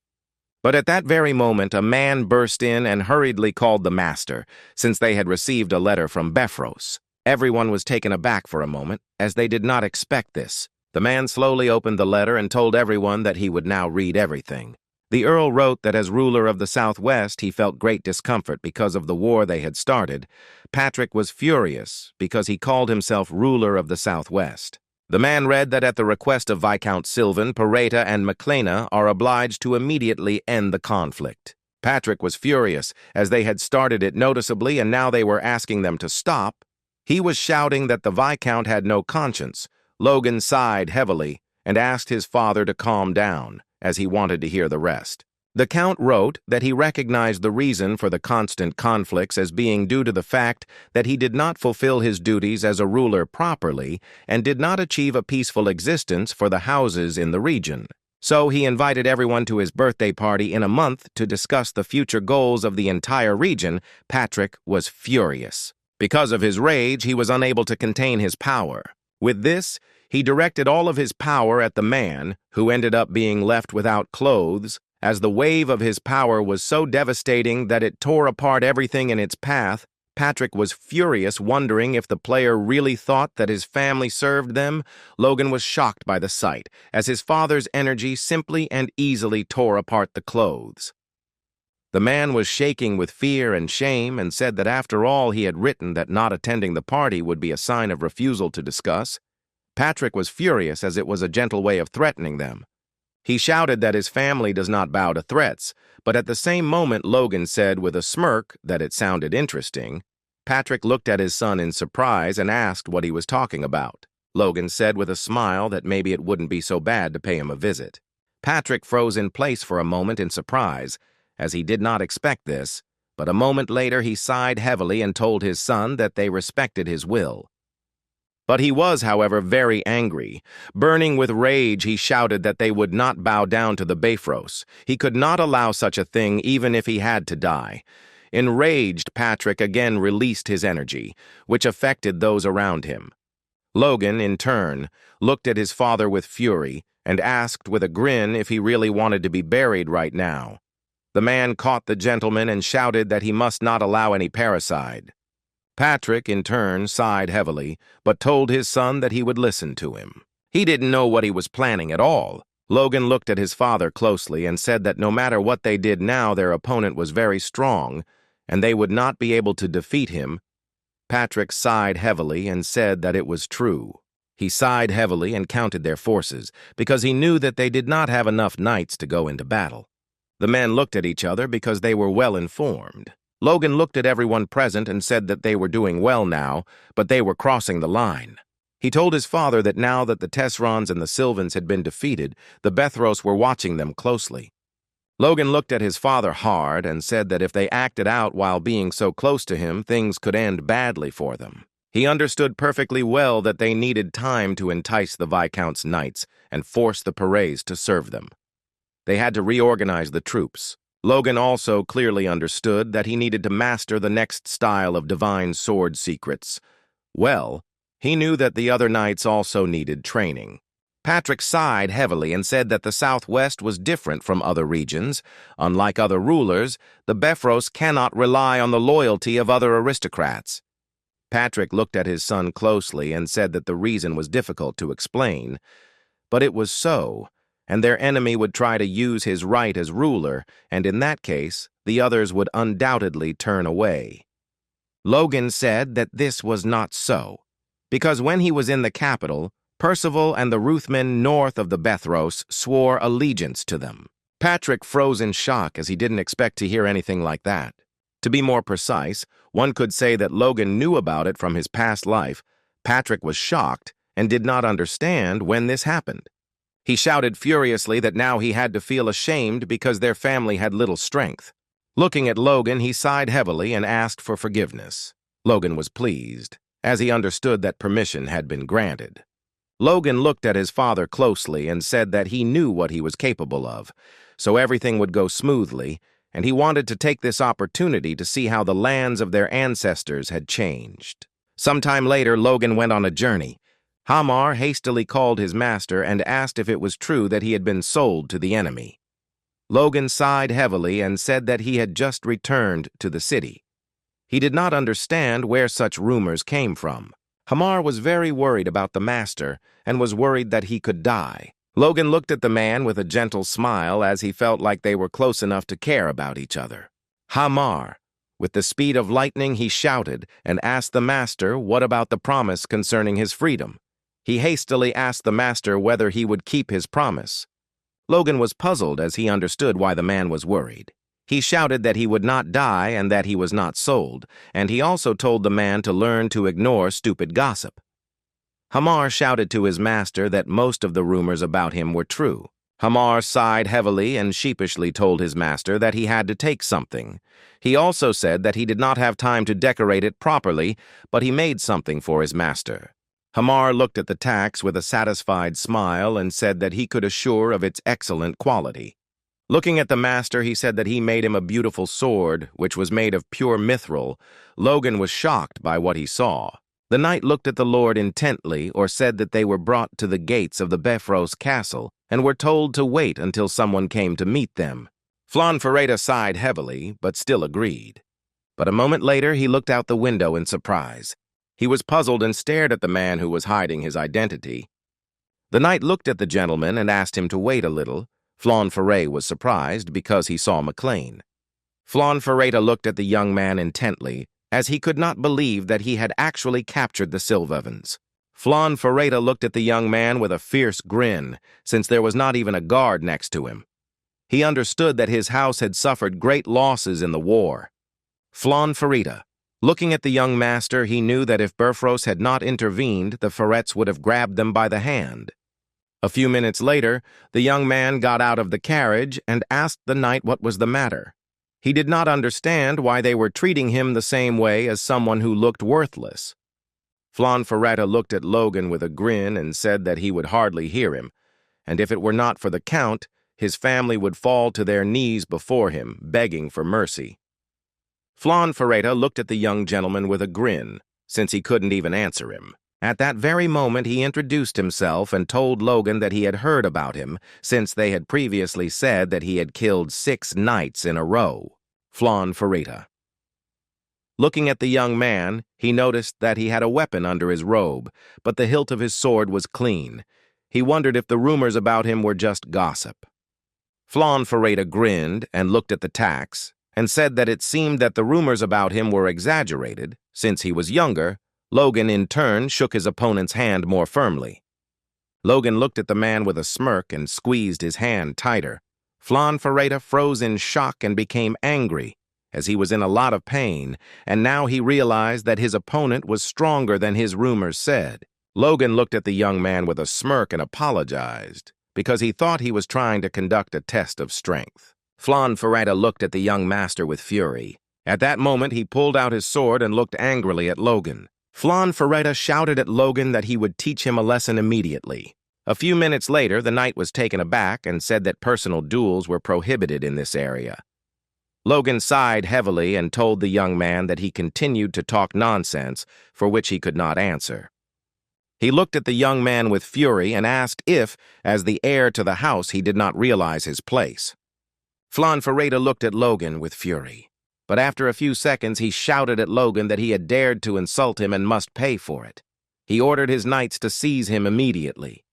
But at that very moment, a man burst in and hurriedly called the master, since they had received a letter from Befros. Everyone was taken aback for a moment, as they did not expect this. The man slowly opened the letter and told everyone that he would now read everything. The Earl wrote that as ruler of the Southwest, he felt great discomfort because of the war they had started. Patrick was furious because he called himself ruler of the Southwest. The man read that at the request of Viscount Sylvan, Pareta, and Maclena are obliged to immediately end the conflict. Patrick was furious, as they had started it noticeably and now they were asking them to stop. He was shouting that the Viscount had no conscience. Logan sighed heavily and asked his father to calm down, as he wanted to hear the rest. The Count wrote that he recognized the reason for the constant conflicts as being due to the fact that he did not fulfill his duties as a ruler properly and did not achieve a peaceful existence for the houses in the region. So he invited everyone to his birthday party in a month to discuss the future goals of the entire region. Patrick was furious. Because of his rage, he was unable to contain his power. With this, he directed all of his power at the man, who ended up being left without clothes, as the wave of his power was so devastating that it tore apart everything in its path. Patrick was furious, wondering if the player really thought that his family served them. Logan was shocked by the sight, as his father's energy simply and easily tore apart the clothes. The man was shaking with fear and shame and said that after all he had written that not attending the party would be a sign of refusal to discuss. Patrick was furious as it was a gentle way of threatening them. He shouted that his family does not bow to threats, but at the same moment Logan said with a smirk that it sounded interesting. Patrick looked at his son in surprise and asked what he was talking about. Logan said with a smile that maybe it wouldn't be so bad to pay him a visit. Patrick froze in place for a moment in surprise, as he did not expect this, but a moment later he sighed heavily and told his son that they respected his will. But he was, however, very angry. Burning with rage, he shouted that they would not bow down to the Befros. He could not allow such a thing even if he had to die. Enraged, Patrick again released his energy, which affected those around him. Logan, in turn, looked at his father with fury and asked with a grin if he really wanted to be buried right now. The man caught the gentleman and shouted that he must not allow any parricide. Patrick, in turn, sighed heavily, but told his son that he would listen to him. He didn't know what he was planning at all. Logan looked at his father closely and said that no matter what they did now, their opponent was very strong, and they would not be able to defeat him. Patrick sighed heavily and said that it was true. He sighed heavily and counted their forces, because he knew that they did not have enough knights to go into battle. The men looked at each other because they were well informed. Logan looked at everyone present and said that they were doing well now, but they were crossing the line. He told his father that now that the Tesserons and the Sylvans had been defeated, the Befros were watching them closely. Logan looked at his father hard and said that if they acted out while being so close to him, things could end badly for them. He understood perfectly well that they needed time to entice the Viscount's knights and force the Parets to serve them. They had to reorganize the troops. Logan also clearly understood that he needed to master the next style of divine sword secrets. Well, he knew that the other knights also needed training. Patrick sighed heavily and said that the Southwest was different from other regions. Unlike other rulers, the Befros cannot rely on the loyalty of other aristocrats. Patrick looked at his son closely and said that the reason was difficult to explain. But it was so, and their enemy would try to use his right as ruler, and in that case, the others would undoubtedly turn away. Logan said that this was not so, because when he was in the capital, Percival and the Ruthmen north of the Bethros swore allegiance to them. Patrick froze in shock as he didn't expect to hear anything like that. To be more precise, one could say that Logan knew about it from his past life. Patrick was shocked and did not understand when this happened. He shouted furiously that now he had to feel ashamed because their family had little strength. Looking at Logan, he sighed heavily and asked for forgiveness. Logan was pleased, as he understood that permission had been granted. Logan looked at his father closely and said that he knew what he was capable of, so everything would go smoothly, and he wanted to take this opportunity to see how the lands of their ancestors had changed. Sometime later, Logan went on a journey. Hamar hastily called his master and asked if it was true that he had been sold to the enemy. Logan sighed heavily and said that he had just returned to the city. He did not understand where such rumors came from. Hamar was very worried about the master and was worried that he could die. Logan looked at the man with a gentle smile as he felt like they were close enough to care about each other. Hamar. With the speed of lightning, he shouted and asked the master what about the promise concerning his freedom. He hastily asked the master whether he would keep his promise. Logan was puzzled as he understood why the man was worried. He shouted that he would not die and that he was not sold, and he also told the man to learn to ignore stupid gossip. Hamar shouted to his master that most of the rumors about him were true. Hamar sighed heavily and sheepishly told his master that he had to take something. He also said that he did not have time to decorate it properly, but he made something for his master. Hamar looked at the tax with a satisfied smile and said that he could assure of its excellent quality. Looking at the master, he said that he made him a beautiful sword, which was made of pure mithril. Logan was shocked by what he saw. The knight looked at the lord intently, or said that they were brought to the gates of the Bethros castle and were told to wait until someone came to meet them. Flonferreta sighed heavily, but still agreed. But a moment later, he looked out the window in surprise. He was puzzled and stared at the man who was hiding his identity. The knight looked at the gentleman and asked him to wait a little. Flonferreta was surprised because he saw McLean. Flonferreta looked at the young man intently, as he could not believe that he had actually captured the Silvevans. Flonferreta looked at the young man with a fierce grin, since there was not even a guard next to him. He understood that his house had suffered great losses in the war. Flonferreta. Looking at the young master, he knew that if Bifrost had not intervened, the Ferrets would have grabbed them by the hand. A few minutes later, the young man got out of the carriage and asked the knight what was the matter. He did not understand why they were treating him the same way as someone who looked worthless. Flonferreta looked at Logan with a grin and said that he would hardly hear him, and if it were not for the Count, his family would fall to their knees before him, begging for mercy. Flonferreta looked at the young gentleman with a grin, since he couldn't even answer him. At that very moment, he introduced himself and told Logan that he had heard about him, since they had previously said that he had killed 6 knights in a row. Flonferreta. Looking at the young man, he noticed that he had a weapon under his robe, but the hilt of his sword was clean. He wondered if the rumors about him were just gossip. Flonferreta grinned and looked at the tax, and said that it seemed that the rumors about him were exaggerated. Since he was younger, Logan in turn shook his opponent's hand more firmly. Logan looked at the man with a smirk and squeezed his hand tighter. Flonferreta froze in shock and became angry, as he was in a lot of pain, and now he realized that his opponent was stronger than his rumors said. Logan looked at the young man with a smirk and apologized, because he thought he was trying to conduct a test of strength. Flonferreta looked at the young master with fury. At that moment, he pulled out his sword and looked angrily at Logan. Flonferreta shouted at Logan that he would teach him a lesson immediately. A few minutes later, the knight was taken aback and said that personal duels were prohibited in this area. Logan sighed heavily and told the young man that he continued to talk nonsense, for which he could not answer. He looked at the young man with fury and asked if, as the heir to the house, he did not realize his place. Flonferreta looked at Logan with fury, but after a few seconds he shouted at Logan that he had dared to insult him and must pay for it. He ordered his knights to seize him immediately.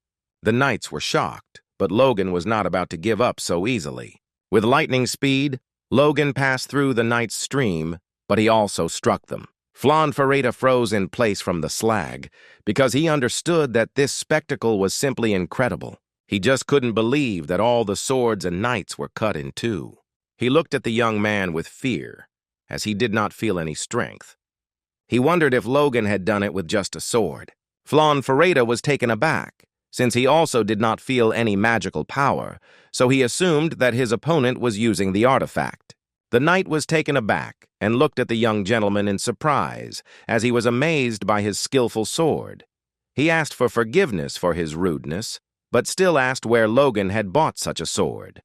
The knights were shocked, but Logan was not about to give up so easily. With lightning speed, Logan passed through the knight's stream, but he also struck them. Flan Fareta froze in place from the slag, because he understood that this spectacle was simply incredible. He just couldn't believe that all the swords and knights were cut in two. He looked at the young man with fear, as he did not feel any strength. He wondered if Logan had done it with just a sword. Flan Fareta was taken aback, since he also did not feel any magical power, so he assumed that his opponent was using the artifact. The knight was taken aback and looked at the young gentleman in surprise, as he was amazed by his skillful sword. He asked for forgiveness for his rudeness, but still asked where Logan had bought such a sword.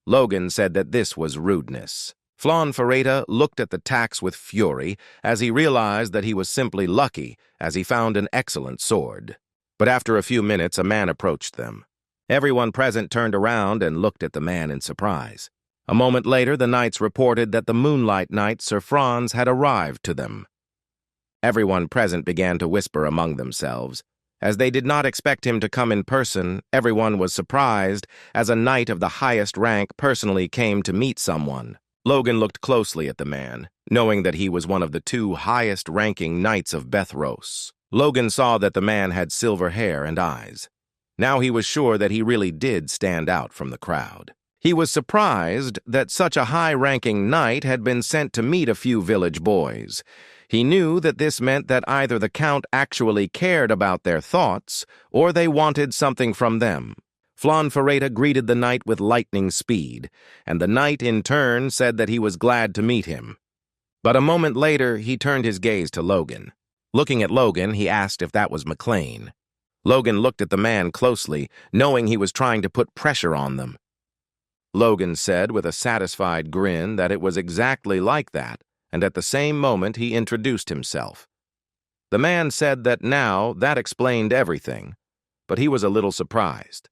Logan said that this was rudeness. Flan Fareta looked at the tax with fury, as he realized that he was simply lucky, as he found an excellent sword. But after a few minutes, a man approached them. Everyone present turned around and looked at the man in surprise. A moment later, the knights reported that the Moonlight Knight, Sir Franz, had arrived to them. Everyone present began to whisper among themselves. As they did not expect him to come in person, everyone was surprised, as a knight of the highest rank personally came to meet someone. Logan looked closely at the man, knowing that he was one of the two highest-ranking knights of Bethros. Logan saw that the man had silver hair and eyes. Now he was sure that he really did stand out from the crowd. He was surprised that such a high-ranking knight had been sent to meet a few village boys. He knew that this meant that either the count actually cared about their thoughts, or they wanted something from them. Flan Fareta greeted the knight with lightning speed, and the knight in turn said that he was glad to meet him. But a moment later, he turned his gaze to Logan. Looking at Logan, he asked if that was McLean. Logan looked at the man closely, knowing he was trying to put pressure on them. Logan said with a satisfied grin that it was exactly like that, and at the same moment he introduced himself. The man said that now that explained everything, but he was a little surprised.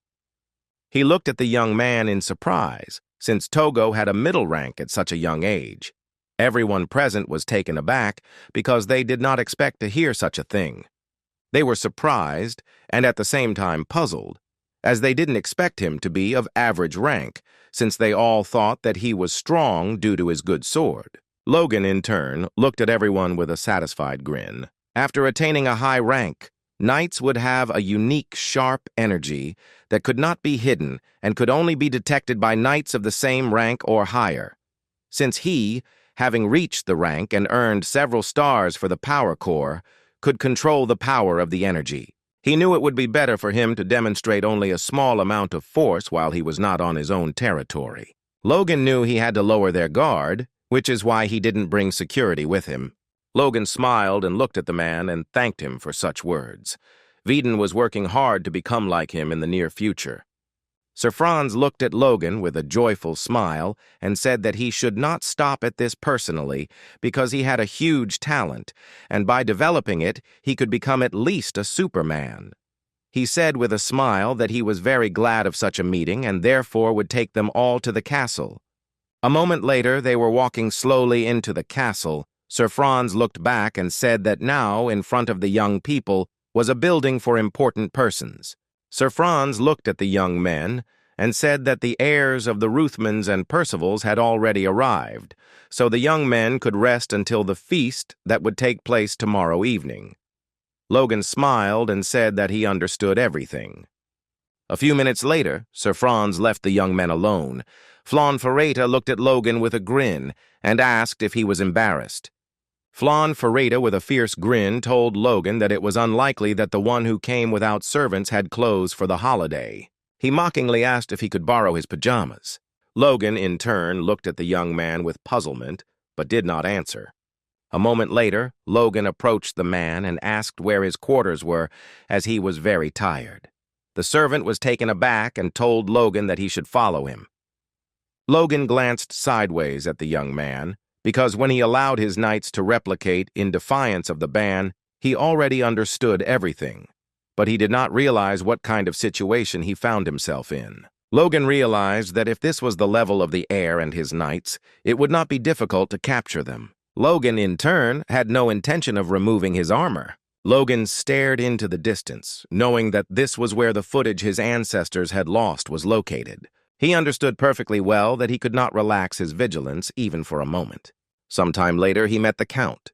He looked at the young man in surprise, since Togo had a middle rank at such a young age. Everyone present was taken aback because they did not expect to hear such a thing. They were surprised and at the same time puzzled, as they didn't expect him to be of average rank, since they all thought that he was strong due to his good sword. Logan, in turn, looked at everyone with a satisfied grin. After attaining a high rank, knights would have a unique, sharp energy that could not be hidden and could only be detected by knights of the same rank or higher. Since he, having reached the rank and earned several stars for the power core, could control the power of the energy. He knew it would be better for him to demonstrate only a small amount of force while he was not on his own territory. Logan knew he had to lower their guard, which is why he didn't bring security with him. Logan smiled and looked at the man and thanked him for such words. Veden was working hard to become like him in the near future. Sir Franz looked at Logan with a joyful smile and said that he should not stop at this personally because he had a huge talent, and by developing it, he could become at least a Superman. He said with a smile that he was very glad of such a meeting and therefore would take them all to the castle. A moment later, they were walking slowly into the castle. Sir Franz looked back and said that now, in front of the young people, was a building for important persons. Sir Franz looked at the young men and said that the heirs of the Ruthmans and Percivals had already arrived, so the young men could rest until the feast that would take place tomorrow evening. Logan smiled and said that he understood everything. A few minutes later, Sir Franz left the young men alone. Flan Fareta looked at Logan with a grin and asked if he was embarrassed. Flan Fareta, with a fierce grin, told Logan that it was unlikely that the one who came without servants had clothes for the holiday. He mockingly asked if he could borrow his pajamas. Logan, in turn, looked at the young man with puzzlement, but did not answer. A moment later, Logan approached the man and asked where his quarters were, as he was very tired. The servant was taken aback and told Logan that he should follow him. Logan glanced sideways at the young man, because when he allowed his knights to replicate in defiance of the ban, he already understood everything, but he did not realize what kind of situation he found himself in. Logan realized that if this was the level of the heir and his knights, it would not be difficult to capture them. Logan, in turn, had no intention of removing his armor. Logan stared into the distance, knowing that this was where the footage his ancestors had lost was located. He understood perfectly well that he could not relax his vigilance even for a moment. Sometime later, he met the Count.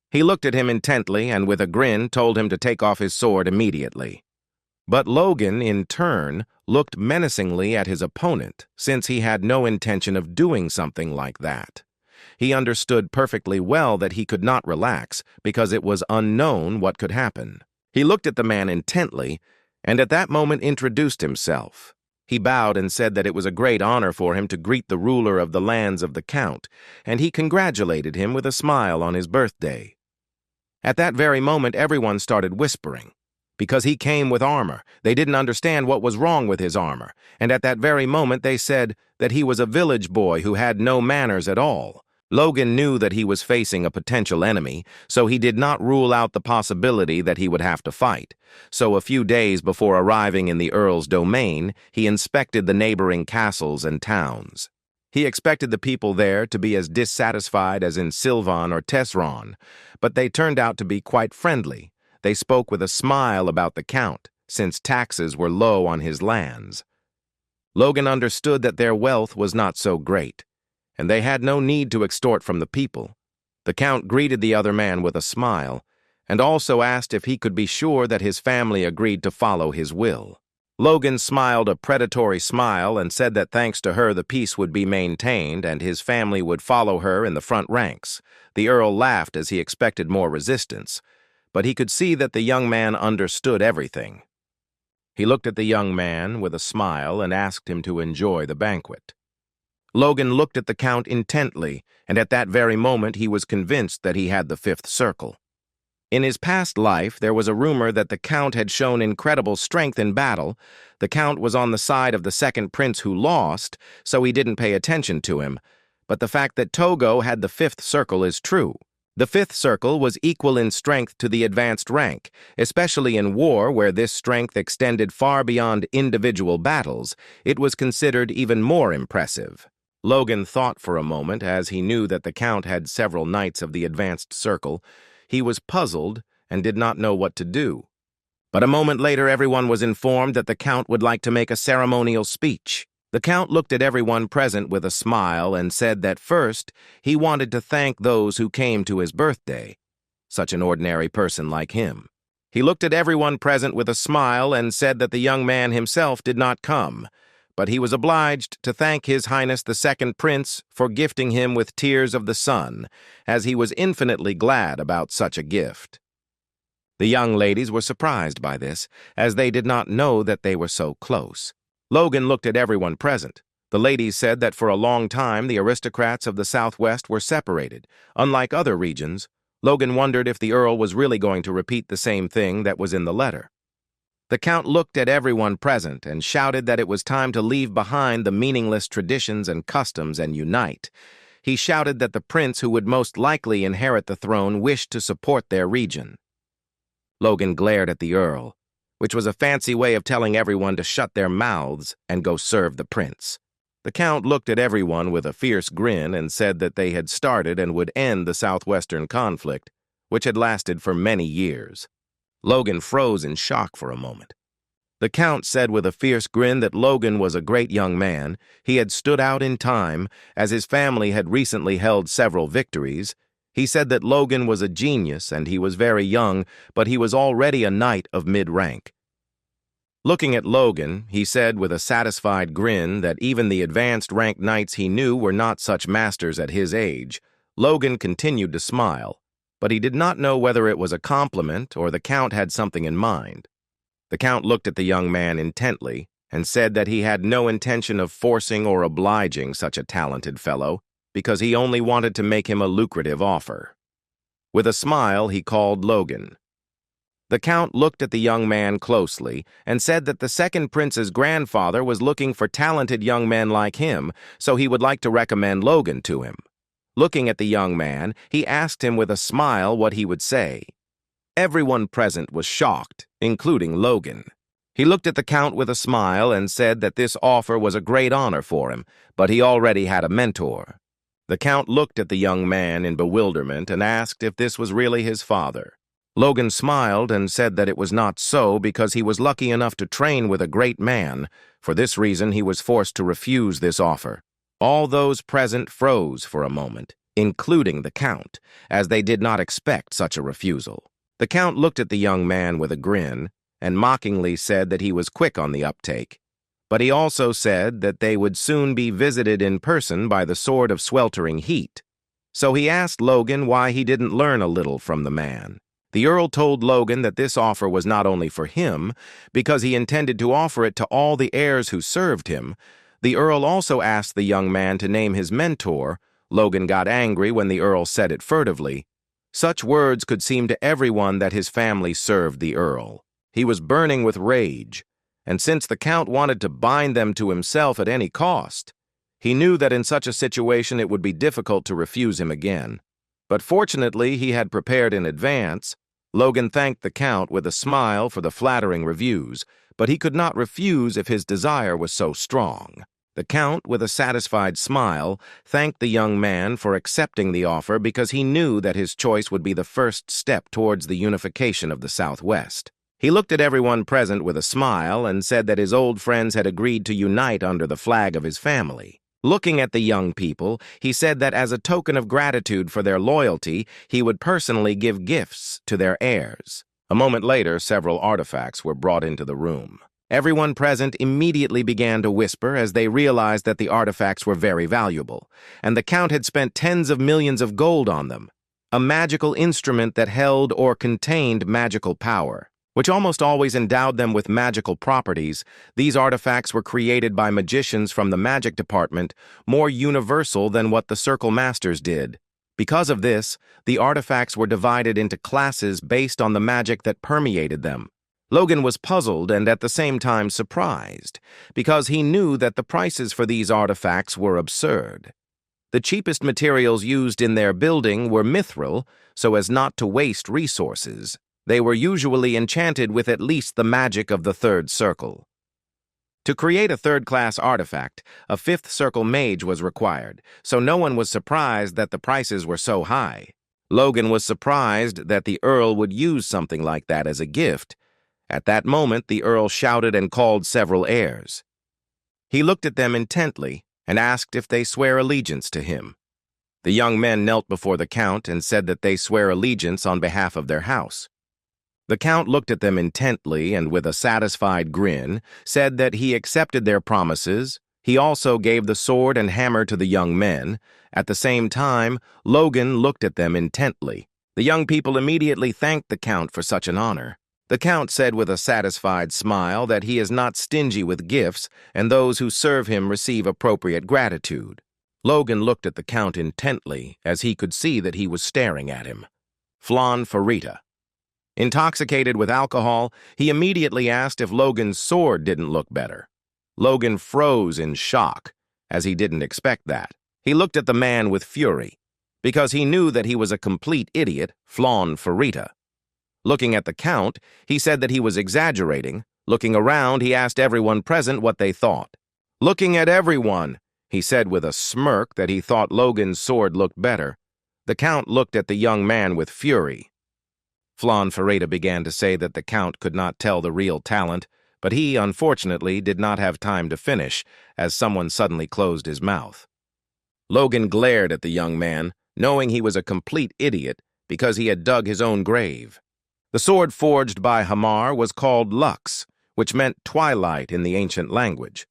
He looked at him intently and with a grin told him to take off his sword immediately. But Logan, in turn, looked menacingly at his opponent, since he had no intention of doing something like that. He understood perfectly well that he could not relax, because it was unknown what could happen. He looked at the man intently, and at that moment introduced himself. He bowed and said that it was a great honor for him to greet the ruler of the lands of the Count, and he congratulated him with a smile on his birthday. At that very moment, everyone started whispering. Because he came with armor, they didn't understand what was wrong with his armor, and at that very moment they said that he was a village boy who had no manners at all. Logan knew that he was facing a potential enemy, so he did not rule out the possibility that he would have to fight. So a few days before arriving in the Earl's domain, he inspected the neighboring castles and towns. He expected the people there to be as dissatisfied as in Sylvan or Tesron, but they turned out to be quite friendly. They spoke with a smile about the Count, since taxes were low on his lands. Logan understood that their wealth was not so great, and they had no need to extort from the people. The Count greeted the other man with a smile, and also asked if he could be sure that his family agreed to follow his will. Logan smiled a predatory smile and said that thanks to her the peace would be maintained and his family would follow her in the front ranks. The Earl laughed as he expected more resistance, but he could see that the young man understood everything. He looked at the young man with a smile and asked him to enjoy the banquet. Logan looked at the Count intently, and at that very moment he was convinced that he had the fifth circle. In his past life, there was a rumor that the Count had shown incredible strength in battle. The Count was on the side of the second prince who lost, so he didn't pay attention to him. But the fact that Togo had the fifth circle is true. The fifth circle was equal in strength to the advanced rank, especially in war where this strength extended far beyond individual battles. It was considered even more impressive. Logan thought for a moment, as he knew that the Count had several knights of the advanced circle. He was puzzled and did not know what to do. But a moment later, everyone was informed that the Count would like to make a ceremonial speech. The Count looked at everyone present with a smile and said that first, he wanted to thank those who came to his birthday, such an ordinary person like him. He looked at everyone present with a smile and said that the young man himself did not come, but he was obliged to thank His Highness the Second Prince for gifting him with tears of the sun, as he was infinitely glad about such a gift. The young ladies were surprised by this, as they did not know that they were so close. Logan looked at everyone present. The ladies said that for a long time the aristocrats of the Southwest were separated. Unlike other regions, Logan wondered if the Earl was really going to repeat the same thing that was in the letter. The Count looked at everyone present and shouted that it was time to leave behind the meaningless traditions and customs and unite. He shouted that the prince who would most likely inherit the throne wished to support their region. Logan glared at the Earl, which was a fancy way of telling everyone to shut their mouths and go serve the prince. The Count looked at everyone with a fierce grin and said that they had started and would end the Southwestern conflict, which had lasted for many years. Logan froze in shock for a moment. The Count said with a fierce grin that Logan was a great young man. He had stood out in time, as his family had recently held several victories. He said that Logan was a genius and he was very young, but he was already a knight of mid-rank. Looking at Logan, he said with a satisfied grin that even the advanced rank knights he knew were not such masters at his age. Logan continued to smile, but he did not know whether it was a compliment or the Count had something in mind. The Count looked at the young man intently and said that he had no intention of forcing or obliging such a talented fellow, because he only wanted to make him a lucrative offer. With a smile, he called Logan. The Count looked at the young man closely and said that the second prince's grandfather was looking for talented young men like him, so he would like to recommend Logan to him. Looking at the young man, he asked him with a smile what he would say. Everyone present was shocked, including Logan. He looked at the Count with a smile and said that this offer was a great honor for him, but he already had a mentor. The Count looked at the young man in bewilderment and asked if this was really his father. Logan smiled and said that it was not so because he was lucky enough to train with a great man. For this reason, he was forced to refuse this offer. All those present froze for a moment, including the Count, as they did not expect such a refusal. The Count looked at the young man with a grin and mockingly said that he was quick on the uptake. But he also said that they would soon be visited in person by the Sword of Sweltering Heat. So he asked Logan why he didn't learn a little from the man. The Earl told Logan that this offer was not only for him, because he intended to offer it to all the heirs who served him. The Earl also asked the young man to name his mentor. Logan got angry when the Earl said it furtively. Such words could seem to everyone that his family served the Earl. He was burning with rage, and since the Count wanted to bind them to himself at any cost, he knew that in such a situation it would be difficult to refuse him again. But fortunately, he had prepared in advance. Logan thanked the Count with a smile for the flattering reviews, but he could not refuse if his desire was so strong. The Count, with a satisfied smile, thanked the young man for accepting the offer because he knew that his choice would be the first step towards the unification of the Southwest. He looked at everyone present with a smile and said that his old friends had agreed to unite under the flag of his family. Looking at the young people, he said that as a token of gratitude for their loyalty, he would personally give gifts to their heirs. A moment later, several artifacts were brought into the room. Everyone present immediately began to whisper as they realized that the artifacts were very valuable, and the Count had spent tens of millions of gold on them. A magical instrument that held or contained magical power, which almost always endowed them with magical properties. These artifacts were created by magicians from the magic department, more universal than what the Circle Masters did. Because of this, the artifacts were divided into classes based on the magic that permeated them. Logan was puzzled and at the same time surprised, because he knew that the prices for these artifacts were absurd. The cheapest materials used in their building were mithril, so as not to waste resources. They were usually enchanted with at least the magic of the third circle. To create a third-class artifact, a fifth circle mage was required, so no one was surprised that the prices were so high. Logan was surprised that the Earl would use something like that as a gift. At that moment, the Earl shouted and called several heirs. He looked at them intently and asked if they swear allegiance to him. The young men knelt before the Count and said that they swear allegiance on behalf of their house. The Count looked at them intently and with a satisfied grin said that he accepted their promises. He also gave the sword and hammer to the young men. At the same time, Logan looked at them intently. The young people immediately thanked the Count for such an honor. The Count said with a satisfied smile that he is not stingy with gifts, and those who serve him receive appropriate gratitude. Logan looked at the Count intently, as he could see that he was staring at him. Flan Farita. Intoxicated with alcohol, he immediately asked if Logan's sword didn't look better. Logan froze in shock, as he didn't expect that. He looked at the man with fury, because he knew that he was a complete idiot, Flan Farita. Looking at the Count, he said that he was exaggerating. Looking around, he asked everyone present what they thought. Looking at everyone, he said with a smirk that he thought Logan's sword looked better. The Count looked at the young man with fury. Flan Farita began to say that the Count could not tell the real talent, but he, unfortunately, did not have time to finish, as someone suddenly closed his mouth. Logan glared at the young man, knowing he was a complete idiot because he had dug his own grave. The sword forged by Hamar was called Lux, which meant twilight in the ancient language.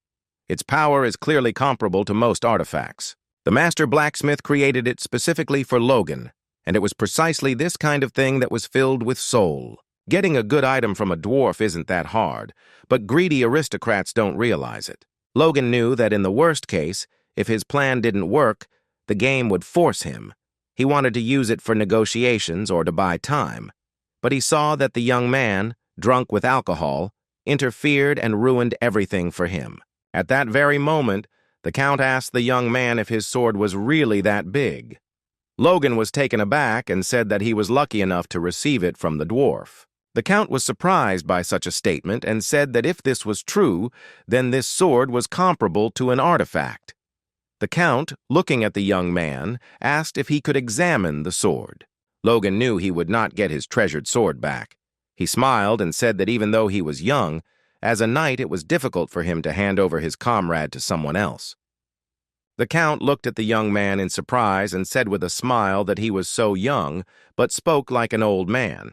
Its power is clearly comparable to most artifacts. The master blacksmith created it specifically for Logan, and it was precisely this kind of thing that was filled with soul. Getting a good item from a dwarf isn't that hard, but greedy aristocrats don't realize it. Logan knew that in the worst case, if his plan didn't work, the game would force him. He wanted to use it for negotiations or to buy time. But he saw that the young man, drunk with alcohol, interfered and ruined everything for him. At that very moment, the Count asked the young man if his sword was really that big. Logan was taken aback and said that he was lucky enough to receive it from the dwarf. The Count was surprised by such a statement and said that if this was true, then this sword was comparable to an artifact. The Count, looking at the young man, asked if he could examine the sword. Logan knew he would not get his treasured sword back. He smiled and said that even though he was young, as a knight it was difficult for him to hand over his comrade to someone else. The Count looked at the young man in surprise and said with a smile that he was so young, but spoke like an old man.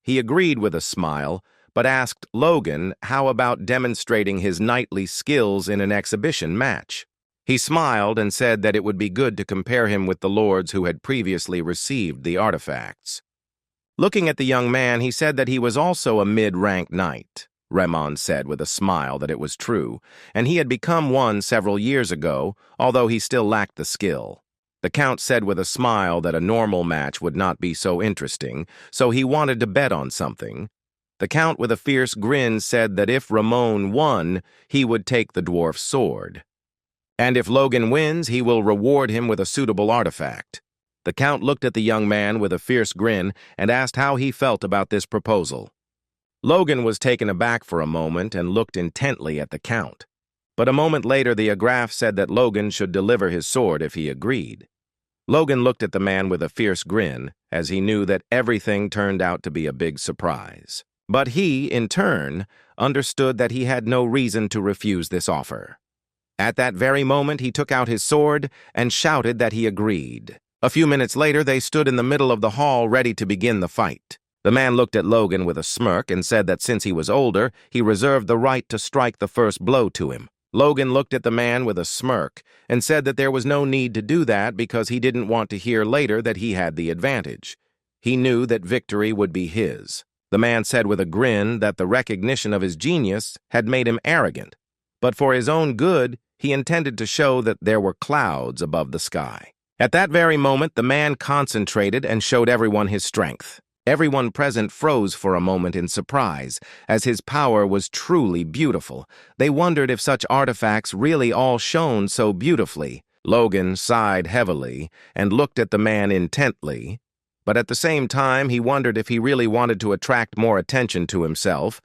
He agreed with a smile, but asked Logan how about demonstrating his knightly skills in an exhibition match. He smiled and said that it would be good to compare him with the lords who had previously received the artifacts. Looking at the young man, he said that he was also a mid-rank knight. Ramon said with a smile that it was true, and he had become one several years ago, although he still lacked the skill. The Count said with a smile that a normal match would not be so interesting, so he wanted to bet on something. The Count with a fierce grin said that if Ramon won, he would take the dwarf's sword. And if Logan wins, he will reward him with a suitable artifact. The Count looked at the young man with a fierce grin and asked how he felt about this proposal. Logan was taken aback for a moment and looked intently at the Count. But a moment later, the Agraf said that Logan should deliver his sword if he agreed. Logan looked at the man with a fierce grin, as he knew that everything turned out to be a big surprise. But he, in turn, understood that he had no reason to refuse this offer. At that very moment, he took out his sword and shouted that he agreed. A few minutes later, they stood in the middle of the hall ready to begin the fight. The man looked at Logan with a smirk and said that since he was older, he reserved the right to strike the first blow to him. Logan looked at the man with a smirk and said that there was no need to do that because he didn't want to hear later that he had the advantage. He knew that victory would be his. The man said with a grin that the recognition of his genius had made him arrogant, but for his own good, he intended to show that there were clouds above the sky. At that very moment, the man concentrated and showed everyone his strength. Everyone present froze for a moment in surprise, as his power was truly beautiful. They wondered if such artifacts really all shone so beautifully. Logan sighed heavily and looked at the man intently, but at the same time he wondered if he really wanted to attract more attention to himself.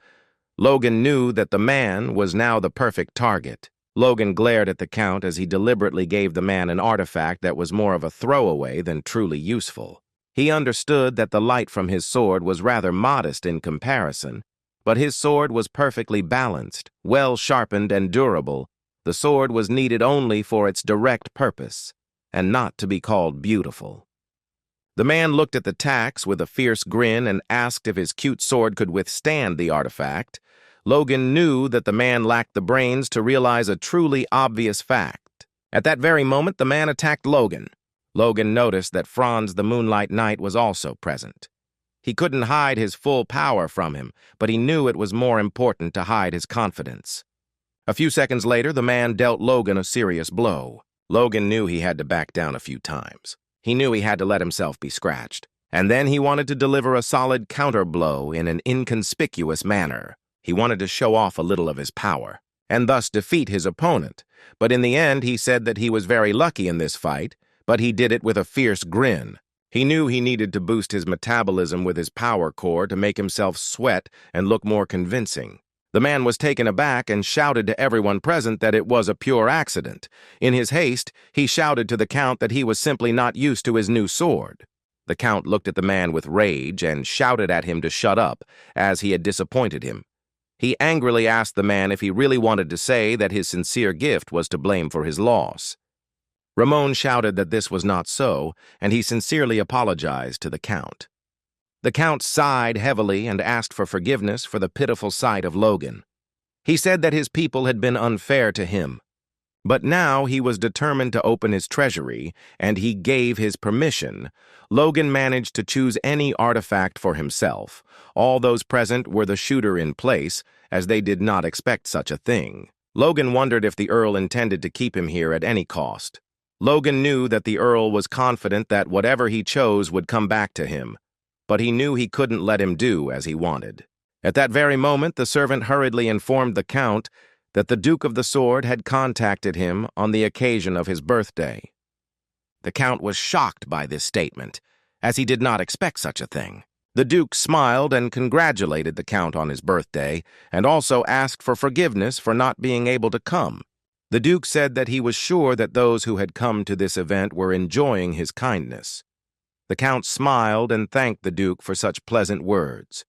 Logan knew that the man was now the perfect target. Logan glared at the Count as he deliberately gave the man an artifact that was more of a throwaway than truly useful. He understood that the light from his sword was rather modest in comparison, but his sword was perfectly balanced, well-sharpened and durable. The sword was needed only for its direct purpose, and not to be called beautiful. The man looked at the tax with a fierce grin and asked if his cute sword could withstand the artifact. Logan knew that the man lacked the brains to realize a truly obvious fact. At that very moment, the man attacked Logan. Logan noticed that Franz the Moonlight Knight was also present. He couldn't hide his full power from him, but he knew it was more important to hide his confidence. A few seconds later, the man dealt Logan a serious blow. Logan knew he had to back down a few times. He knew he had to let himself be scratched. And then he wanted to deliver a solid counterblow in an inconspicuous manner. He wanted to show off a little of his power, and thus defeat his opponent. But in the end, he said that he was very lucky in this fight, but he did it with a fierce grin. He knew he needed to boost his metabolism with his power core to make himself sweat and look more convincing. The man was taken aback and shouted to everyone present that it was a pure accident. In his haste, he shouted to the Count that he was simply not used to his new sword. The Count looked at the man with rage and shouted at him to shut up, as he had disappointed him. He angrily asked the man if he really wanted to say that his sincere gift was to blame for his loss. Ramon shouted that this was not so, and he sincerely apologized to the Count. The Count sighed heavily and asked for forgiveness for the pitiful sight of Logan. He said that his people had been unfair to him. But now he was determined to open his treasury, and he gave his permission. Logan managed to choose any artifact for himself. All those present were the shooter in place, as they did not expect such a thing. Logan wondered if the Earl intended to keep him here at any cost. Logan knew that the Earl was confident that whatever he chose would come back to him, but he knew he couldn't let him do as he wanted. At that very moment, the servant hurriedly informed the Count that the Duke of the Sword had contacted him on the occasion of his birthday. The Count was shocked by this statement, as he did not expect such a thing. The Duke smiled and congratulated the Count on his birthday, and also asked for forgiveness for not being able to come. The Duke said that he was sure that those who had come to this event were enjoying his kindness. The Count smiled and thanked the Duke for such pleasant words.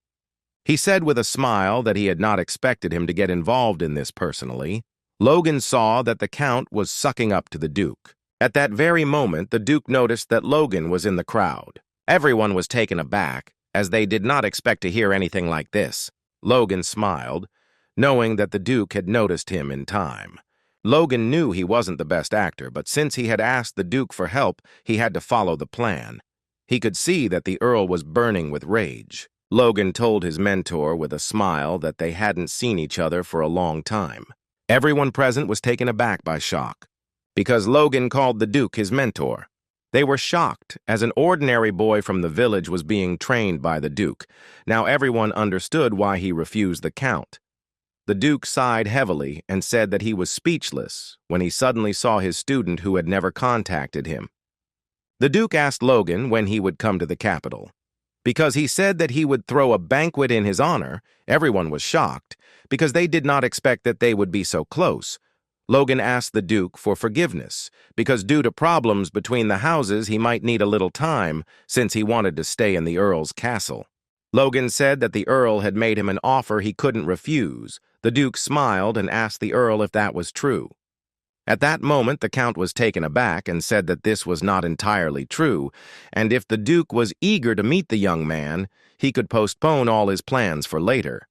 He said with a smile that he had not expected him to get involved in this personally. Logan saw that the Count was sucking up to the Duke. At that very moment, the Duke noticed that Logan was in the crowd. Everyone was taken aback, as they did not expect to hear anything like this. Logan smiled, knowing that the Duke had noticed him in time. Logan knew he wasn't the best actor, but since he had asked the Duke for help, he had to follow the plan. He could see that the Earl was burning with rage. Logan told his mentor with a smile that they hadn't seen each other for a long time. Everyone present was taken aback by shock, because Logan called the Duke his mentor. They were shocked, as an ordinary boy from the village was being trained by the Duke. Now everyone understood why he refused the Count. The Duke sighed heavily and said that he was speechless when he suddenly saw his student who had never contacted him. The Duke asked Logan when he would come to the capital. Because he said that he would throw a banquet in his honor, everyone was shocked, because they did not expect that they would be so close. Logan asked the Duke for forgiveness, because due to problems between the houses he might need a little time, since he wanted to stay in the Earl's castle. Logan said that the Earl had made him an offer he couldn't refuse. The Duke smiled and asked the Earl if that was true. At that moment, the Count was taken aback and said that this was not entirely true, and if the Duke was eager to meet the young man, he could postpone all his plans for later.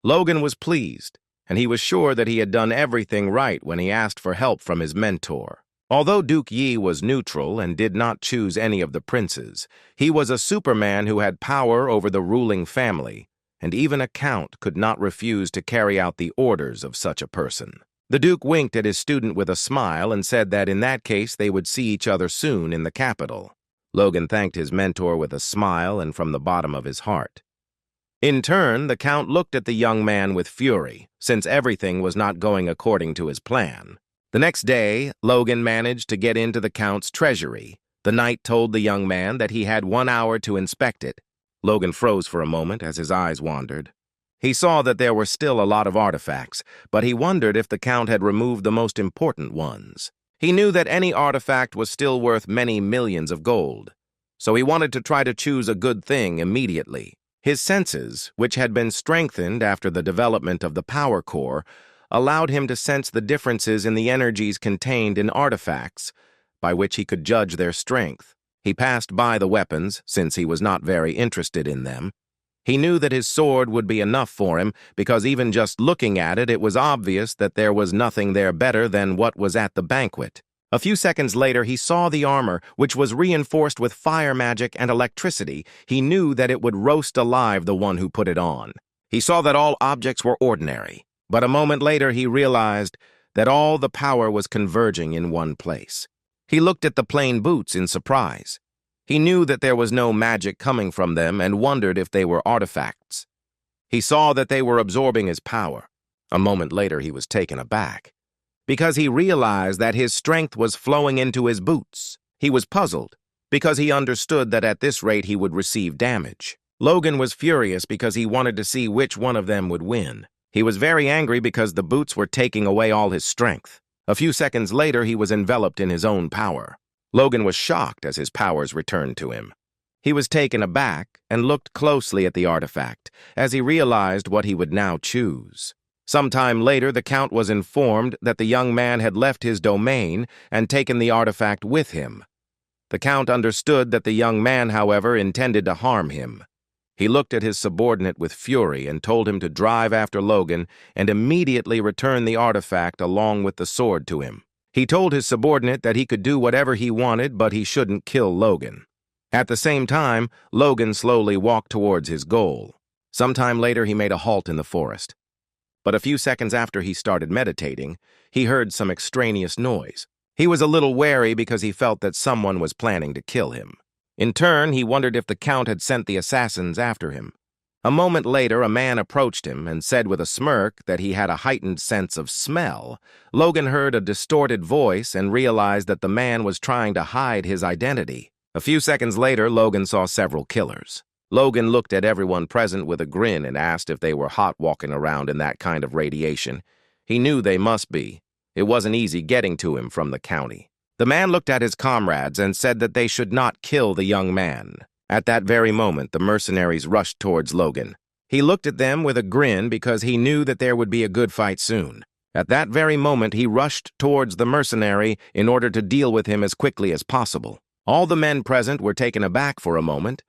Logan was pleased, and he was sure that he had done everything right when he asked for help from his mentor. Although Duke Yi was neutral and did not choose any of the princes, he was a superman who had power over the ruling family, and even a count could not refuse to carry out the orders of such a person. The Duke winked at his student with a smile and said that in that case they would see each other soon in the capital. Logan thanked his mentor with a smile and from the bottom of his heart. In turn, the Count looked at the young man with fury, since everything was not going according to his plan. The next day, Logan managed to get into the Count's treasury. The knight told the young man that he had 1 hour to inspect it. Logan froze for a moment as his eyes wandered. He saw that there were still a lot of artifacts, but he wondered if the Count had removed the most important ones. He knew that any artifact was still worth many millions of gold, so he wanted to try to choose a good thing immediately. His senses, which had been strengthened after the development of the power core, allowed him to sense the differences in the energies contained in artifacts, by which he could judge their strength. He passed by the weapons, since he was not very interested in them. He knew that his sword would be enough for him, because even just looking at it, it was obvious that there was nothing there better than what was at the banquet. A few seconds later, he saw the armor, which was reinforced with fire magic and electricity. He knew that it would roast alive the one who put it on. He saw that all objects were ordinary, but a moment later he realized that all the power was converging in one place. He looked at the plain boots in surprise. He knew that there was no magic coming from them and wondered if they were artifacts. He saw that they were absorbing his power. A moment later, he was taken aback, because he realized that his strength was flowing into his boots. He was puzzled, because he understood that at this rate he would receive damage. Logan was furious because he wanted to see which one of them would win. He was very angry because the boots were taking away all his strength. A few seconds later, he was enveloped in his own power. Logan was shocked as his powers returned to him. He was taken aback and looked closely at the artifact as he realized what he would now choose. Sometime later, the Count was informed that the young man had left his domain and taken the artifact with him. The Count understood that the young man, however, intended to harm him. He looked at his subordinate with fury and told him to drive after Logan and immediately return the artifact along with the sword to him. He told his subordinate that he could do whatever he wanted, but he shouldn't kill Logan. At the same time, Logan slowly walked towards his goal. Sometime later, he made a halt in the forest. But a few seconds after he started meditating, he heard some extraneous noise. He was a little wary because he felt that someone was planning to kill him. In turn, he wondered if the Count had sent the assassins after him. A moment later, a man approached him and said with a smirk that he had a heightened sense of smell. Logan heard a distorted voice and realized that the man was trying to hide his identity. A few seconds later, Logan saw several killers. Logan looked at everyone present with a grin and asked if they were hot walking around in that kind of radiation. He knew they must be. It wasn't easy getting to him from the county. The man looked at his comrades and said that they should not kill the young man. At that very moment, the mercenaries rushed towards Logan. He looked at them with a grin because he knew that there would be a good fight soon. At that very moment, he rushed towards the mercenary in order to deal with him as quickly as possible. All the men present were taken aback for a moment,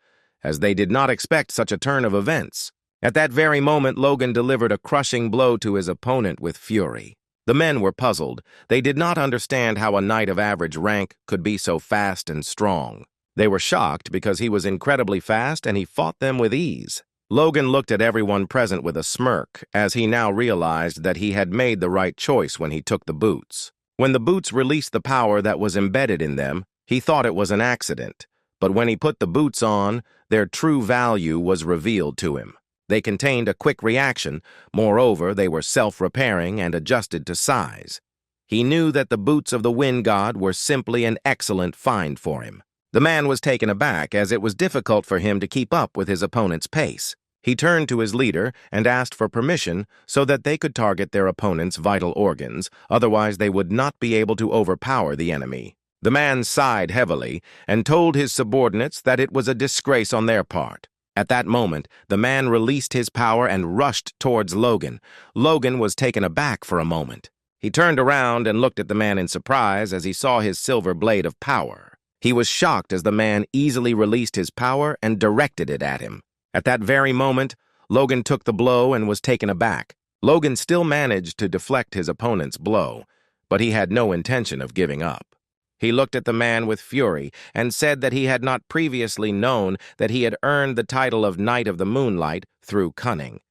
as they did not expect such a turn of events. At that very moment, Logan delivered a crushing blow to his opponent with fury. The men were puzzled. They did not understand how a knight of average rank could be so fast and strong. They were shocked because he was incredibly fast and he fought them with ease. Logan looked at everyone present with a smirk, as he now realized that he had made the right choice when he took the boots. When the boots released the power that was embedded in them, he thought it was an accident. But when he put the boots on, their true value was revealed to him. They contained a quick reaction. Moreover, they were self-repairing and adjusted to size. He knew that the boots of the Wind God were simply an excellent find for him. The man was taken aback, as it was difficult for him to keep up with his opponent's pace. He turned to his leader and asked for permission so that they could target their opponent's vital organs, otherwise they would not be able to overpower the enemy. The man sighed heavily and told his subordinates that it was a disgrace on their part. At that moment, the man released his power and rushed towards Logan. Logan was taken aback for a moment. He turned around and looked at the man in surprise as he saw his silver blade of power. He was shocked as the man easily released his power and directed it at him. At that very moment, Logan took the blow and was taken aback. Logan still managed to deflect his opponent's blow, but he had no intention of giving up. He looked at the man with fury and said that he had not previously known that he had earned the title of Knight of the Moonlight through cunning.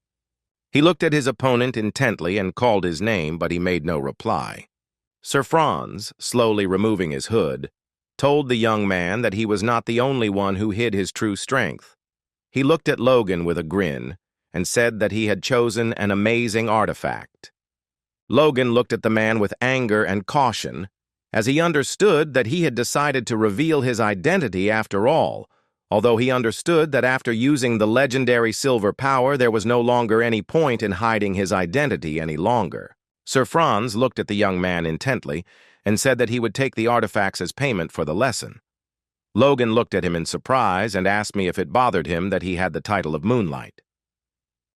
He looked at his opponent intently and called his name, but he made no reply. Sir Franz, slowly removing his hood, told the young man that he was not the only one who hid his true strength. He looked at Logan with a grin and said that he had chosen an amazing artifact. Logan looked at the man with anger and caution, as he understood that he had decided to reveal his identity after all, although he understood that after using the legendary silver power, there was no longer any point in hiding his identity any longer. Sir Franz looked at the young man intently and said that he would take the artifacts as payment for the lesson. Logan looked at him in surprise and asked me if it bothered him that he had the title of Moonlight.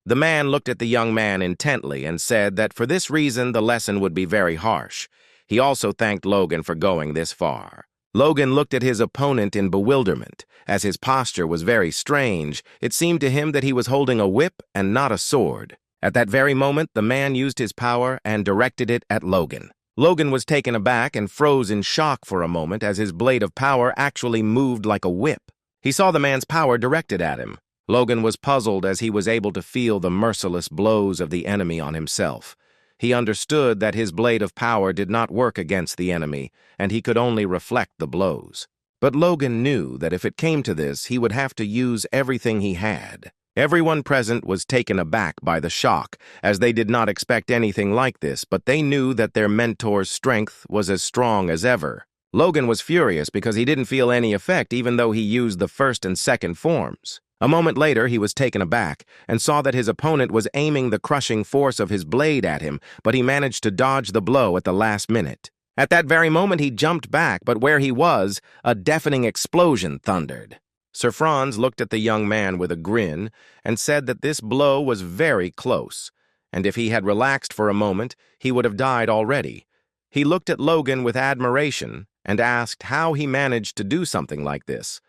The man looked at the young man intently and said that for this reason the lesson would be very harsh. He also thanked Logan for going this far. Logan looked at his opponent in bewilderment, as his posture was very strange. It seemed to him that he was holding a whip and not a sword. At that very moment, the man used his power and directed it at Logan. Logan was taken aback and froze in shock for a moment as his blade of power actually moved like a whip. He saw the man's power directed at him. Logan was puzzled as he was able to feel the merciless blows of the enemy on himself. He understood that his blade of power did not work against the enemy, and he could only reflect the blows. But Logan knew that if it came to this, he would have to use everything he had. Everyone present was taken aback by the shock, as they did not expect anything like this, but they knew that their mentor's strength was as strong as ever. Logan was furious because he didn't feel any effect even though he used the first and second forms. A moment later, he was taken aback and saw that his opponent was aiming the crushing force of his blade at him, but he managed to dodge the blow at the last minute. At that very moment, he jumped back, but where he was, a deafening explosion thundered. Sir Franz looked at the young man with a grin and said that this blow was very close, and if he had relaxed for a moment, he would have died already. He looked at Logan with admiration and asked how he managed to do something like this.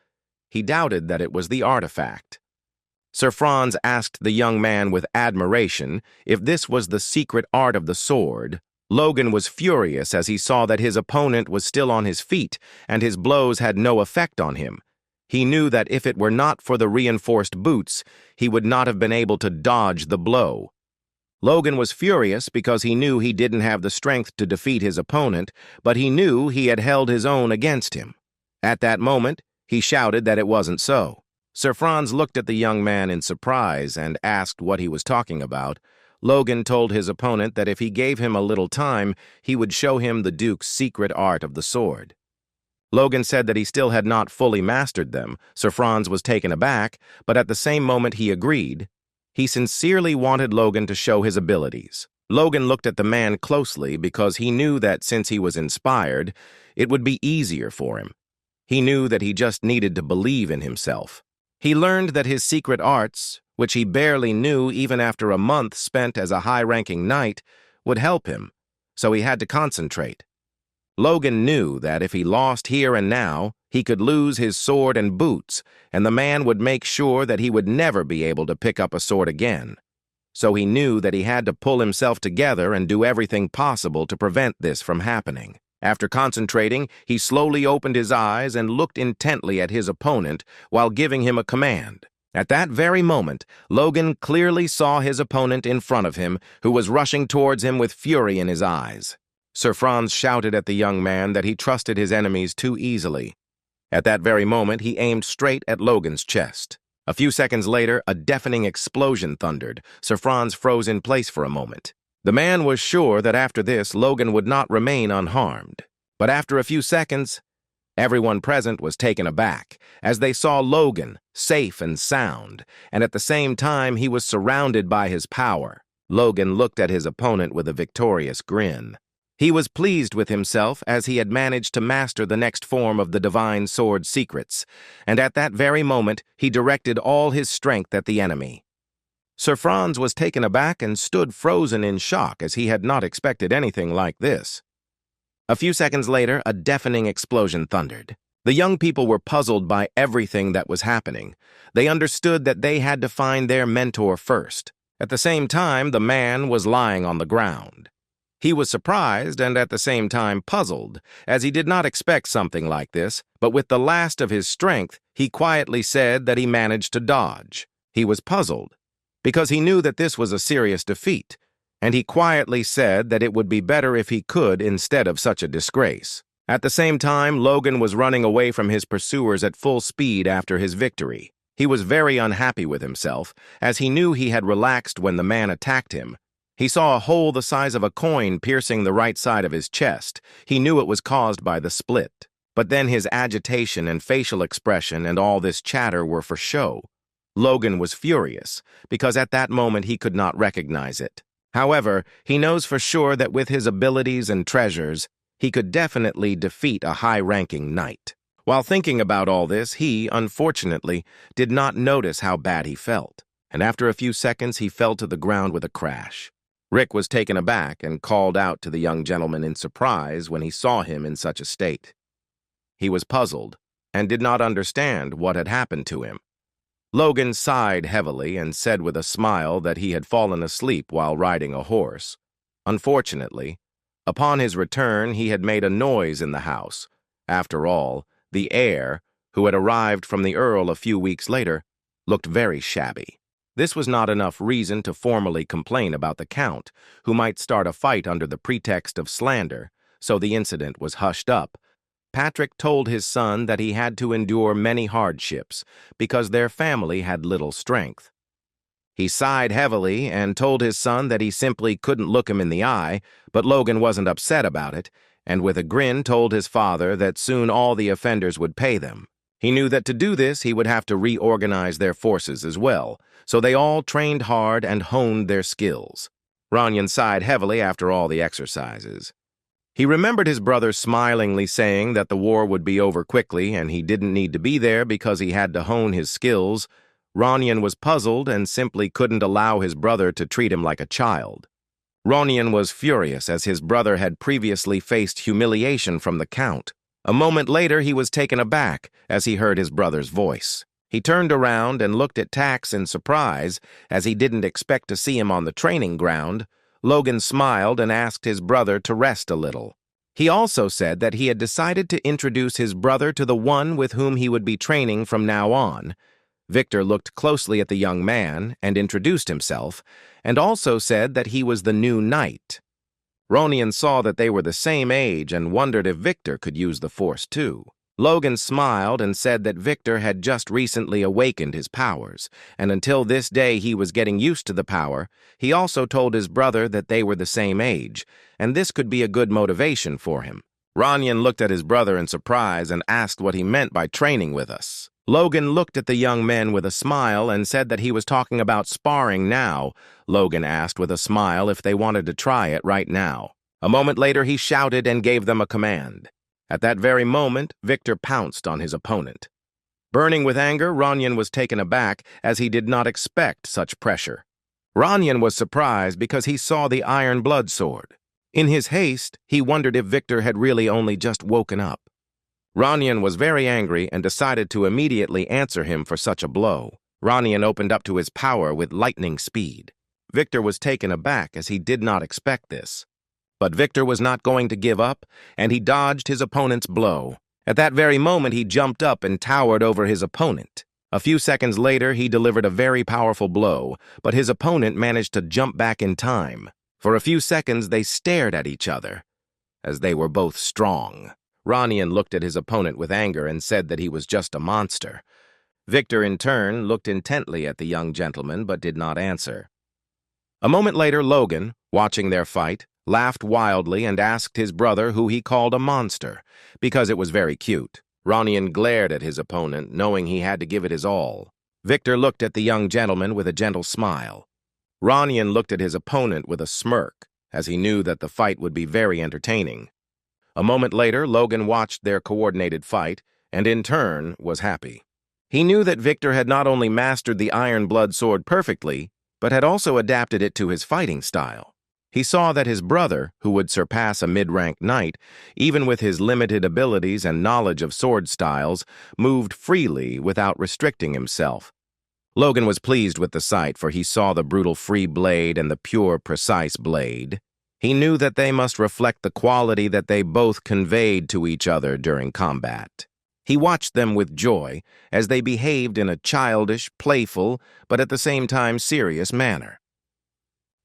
He doubted that it was the artifact. Sir Franz asked the young man with admiration if this was the secret art of the sword. Logan was furious as he saw that his opponent was still on his feet and his blows had no effect on him. He knew that if it were not for the reinforced boots, he would not have been able to dodge the blow. Logan was furious because he knew he didn't have the strength to defeat his opponent, but he knew he had held his own against him. At that moment, he shouted that it wasn't so. Sir Franz looked at the young man in surprise and asked what he was talking about. Logan told his opponent that if he gave him a little time, he would show him the Duke's secret art of the sword. Logan said that he still had not fully mastered them. Sir Franz was taken aback, but at the same moment he agreed. He sincerely wanted Logan to show his abilities. Logan looked at the man closely because he knew that since he was inspired, it would be easier for him. He knew that he just needed to believe in himself. He learned that his secret arts, which he barely knew even after a month spent as a high-ranking knight, would help him, so he had to concentrate. Logan knew that if he lost here and now, he could lose his sword and boots, and the man would make sure that he would never be able to pick up a sword again. So he knew that he had to pull himself together and do everything possible to prevent this from happening. After concentrating, he slowly opened his eyes and looked intently at his opponent while giving him a command. At that very moment, Logan clearly saw his opponent in front of him, who was rushing towards him with fury in his eyes. Sir Franz shouted at the young man that he trusted his enemies too easily. At that very moment, he aimed straight at Logan's chest. A few seconds later, a deafening explosion thundered. Sir Franz froze in place for a moment. The man was sure that after this, Logan would not remain unharmed. But after a few seconds, everyone present was taken aback as they saw Logan, safe and sound, and at the same time he was surrounded by his power. Logan looked at his opponent with a victorious grin. He was pleased with himself as he had managed to master the next form of the divine sword secrets, and at that very moment he directed all his strength at the enemy. Sir Franz was taken aback and stood frozen in shock as he had not expected anything like this. A few seconds later, a deafening explosion thundered. The young people were puzzled by everything that was happening. They understood that they had to find their mentor first. At the same time, the man was lying on the ground. He was surprised and at the same time puzzled, as he did not expect something like this, but with the last of his strength, he quietly said that he managed to dodge. He was puzzled, because he knew that this was a serious defeat, and he quietly said that it would be better if he could instead of such a disgrace. At the same time, Logan was running away from his pursuers at full speed after his victory. He was very unhappy with himself, as he knew he had relaxed when the man attacked him. He saw a hole the size of a coin piercing the right side of his chest. He knew it was caused by the split. But then his agitation and facial expression and all this chatter were for show. Logan was furious, because at that moment he could not recognize it. However, he knows for sure that with his abilities and treasures, he could definitely defeat a high-ranking knight. While thinking about all this, he, unfortunately, did not notice how bad he felt, and after a few seconds he fell to the ground with a crash. Rick was taken aback and called out to the young gentleman in surprise when he saw him in such a state. He was puzzled and did not understand what had happened to him. Logan sighed heavily and said with a smile that he had fallen asleep while riding a horse. Unfortunately, upon his return, he had made a noise in the house. After all, the heir, who had arrived from the Earl a few weeks later, looked very shabby. This was not enough reason to formally complain about the Count, who might start a fight under the pretext of slander, so the incident was hushed up. Patrick told his son that he had to endure many hardships because their family had little strength. He sighed heavily and told his son that he simply couldn't look him in the eye, but Logan wasn't upset about it, and with a grin told his father that soon all the offenders would pay them. He knew that to do this he would have to reorganize their forces as well, so they all trained hard and honed their skills. Ranyan sighed heavily after all the exercises. He remembered his brother smilingly saying that the war would be over quickly and he didn't need to be there because he had to hone his skills. Ranyan was puzzled and simply couldn't allow his brother to treat him like a child. Ranyan was furious as his brother had previously faced humiliation from the Count. A moment later, he was taken aback as he heard his brother's voice. He turned around and looked at Tax in surprise as he didn't expect to see him on the training ground. Logan smiled and asked his brother to rest a little. He also said that he had decided to introduce his brother to the one with whom he would be training from now on. Victor looked closely at the young man and introduced himself, and also said that he was the new knight. Ranyan saw that they were the same age and wondered if Victor could use the Force too. Logan smiled and said that Victor had just recently awakened his powers, and until this day he was getting used to the power. He also told his brother that they were the same age, and this could be a good motivation for him. Ranyan looked at his brother in surprise and asked what he meant by training with us. Logan looked at the young men with a smile and said that he was talking about sparring now. Logan asked with a smile if they wanted to try it right now. A moment later he shouted and gave them a command. At that very moment, Victor pounced on his opponent. Burning with anger, Ranyan was taken aback as he did not expect such pressure. Ranyan was surprised because he saw the iron blood sword. In his haste, he wondered if Victor had really only just woken up. Ranyan was very angry and decided to immediately answer him for such a blow. Ranyan opened up to his power with lightning speed. Victor was taken aback as he did not expect this. But Victor was not going to give up, and he dodged his opponent's blow. At that very moment, he jumped up and towered over his opponent. A few seconds later, he delivered a very powerful blow, but his opponent managed to jump back in time. For a few seconds, they stared at each other, as they were both strong. Ranyan looked at his opponent with anger and said that he was just a monster. Victor, in turn, looked intently at the young gentleman but did not answer. A moment later, Logan, watching their fight, laughed wildly and asked his brother who he called a monster, because it was very cute. Ranyan glared at his opponent, knowing he had to give it his all. Victor looked at the young gentleman with a gentle smile. Ranyan looked at his opponent with a smirk, as he knew that the fight would be very entertaining. A moment later, Logan watched their coordinated fight, and in turn was happy. He knew that Victor had not only mastered the iron blood sword perfectly, but had also adapted it to his fighting style. He saw that his brother, who would surpass a mid-rank knight, even with his limited abilities and knowledge of sword styles, moved freely without restricting himself. Logan was pleased with the sight, for he saw the brutal free blade and the pure, precise blade. He knew that they must reflect the quality that they both conveyed to each other during combat. He watched them with joy as they behaved in a childish, playful, but at the same time serious manner.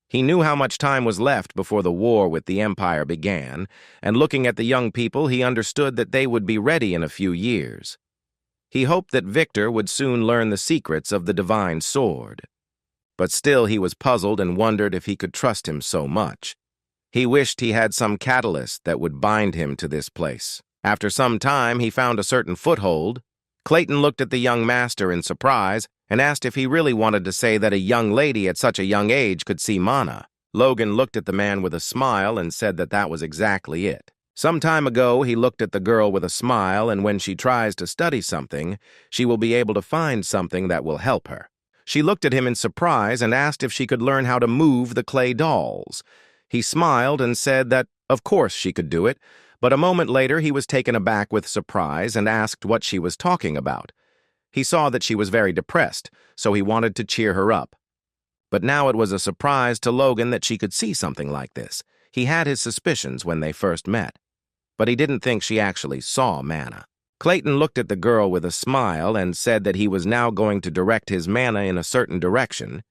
He knew how much time was left before the war with the Empire began, and looking at the young people, he understood that they would be ready in a few years. He hoped that Victor would soon learn the secrets of the divine sword. But still he was puzzled and wondered if he could trust him so much. He wished he had some catalyst that would bind him to this place. After some time, he found a certain foothold. Clayton looked at the young master in surprise and asked if he really wanted to say that a young lady at such a young age could see mana. Logan looked at the man with a smile and said that that was exactly it. Some time ago, he looked at the girl with a smile, and when she tries to study something, she will be able to find something that will help her. She looked at him in surprise and asked if she could learn how to move the clay dolls. He smiled and said that, of course, she could do it, but a moment later he was taken aback with surprise and asked what she was talking about. He saw that she was very depressed, so he wanted to cheer her up. But now it was a surprise to Logan that she could see something like this. He had his suspicions when they first met, but he didn't think she actually saw mana. Clayton looked at the girl with a smile and said that he was now going to direct his mana in a certain direction.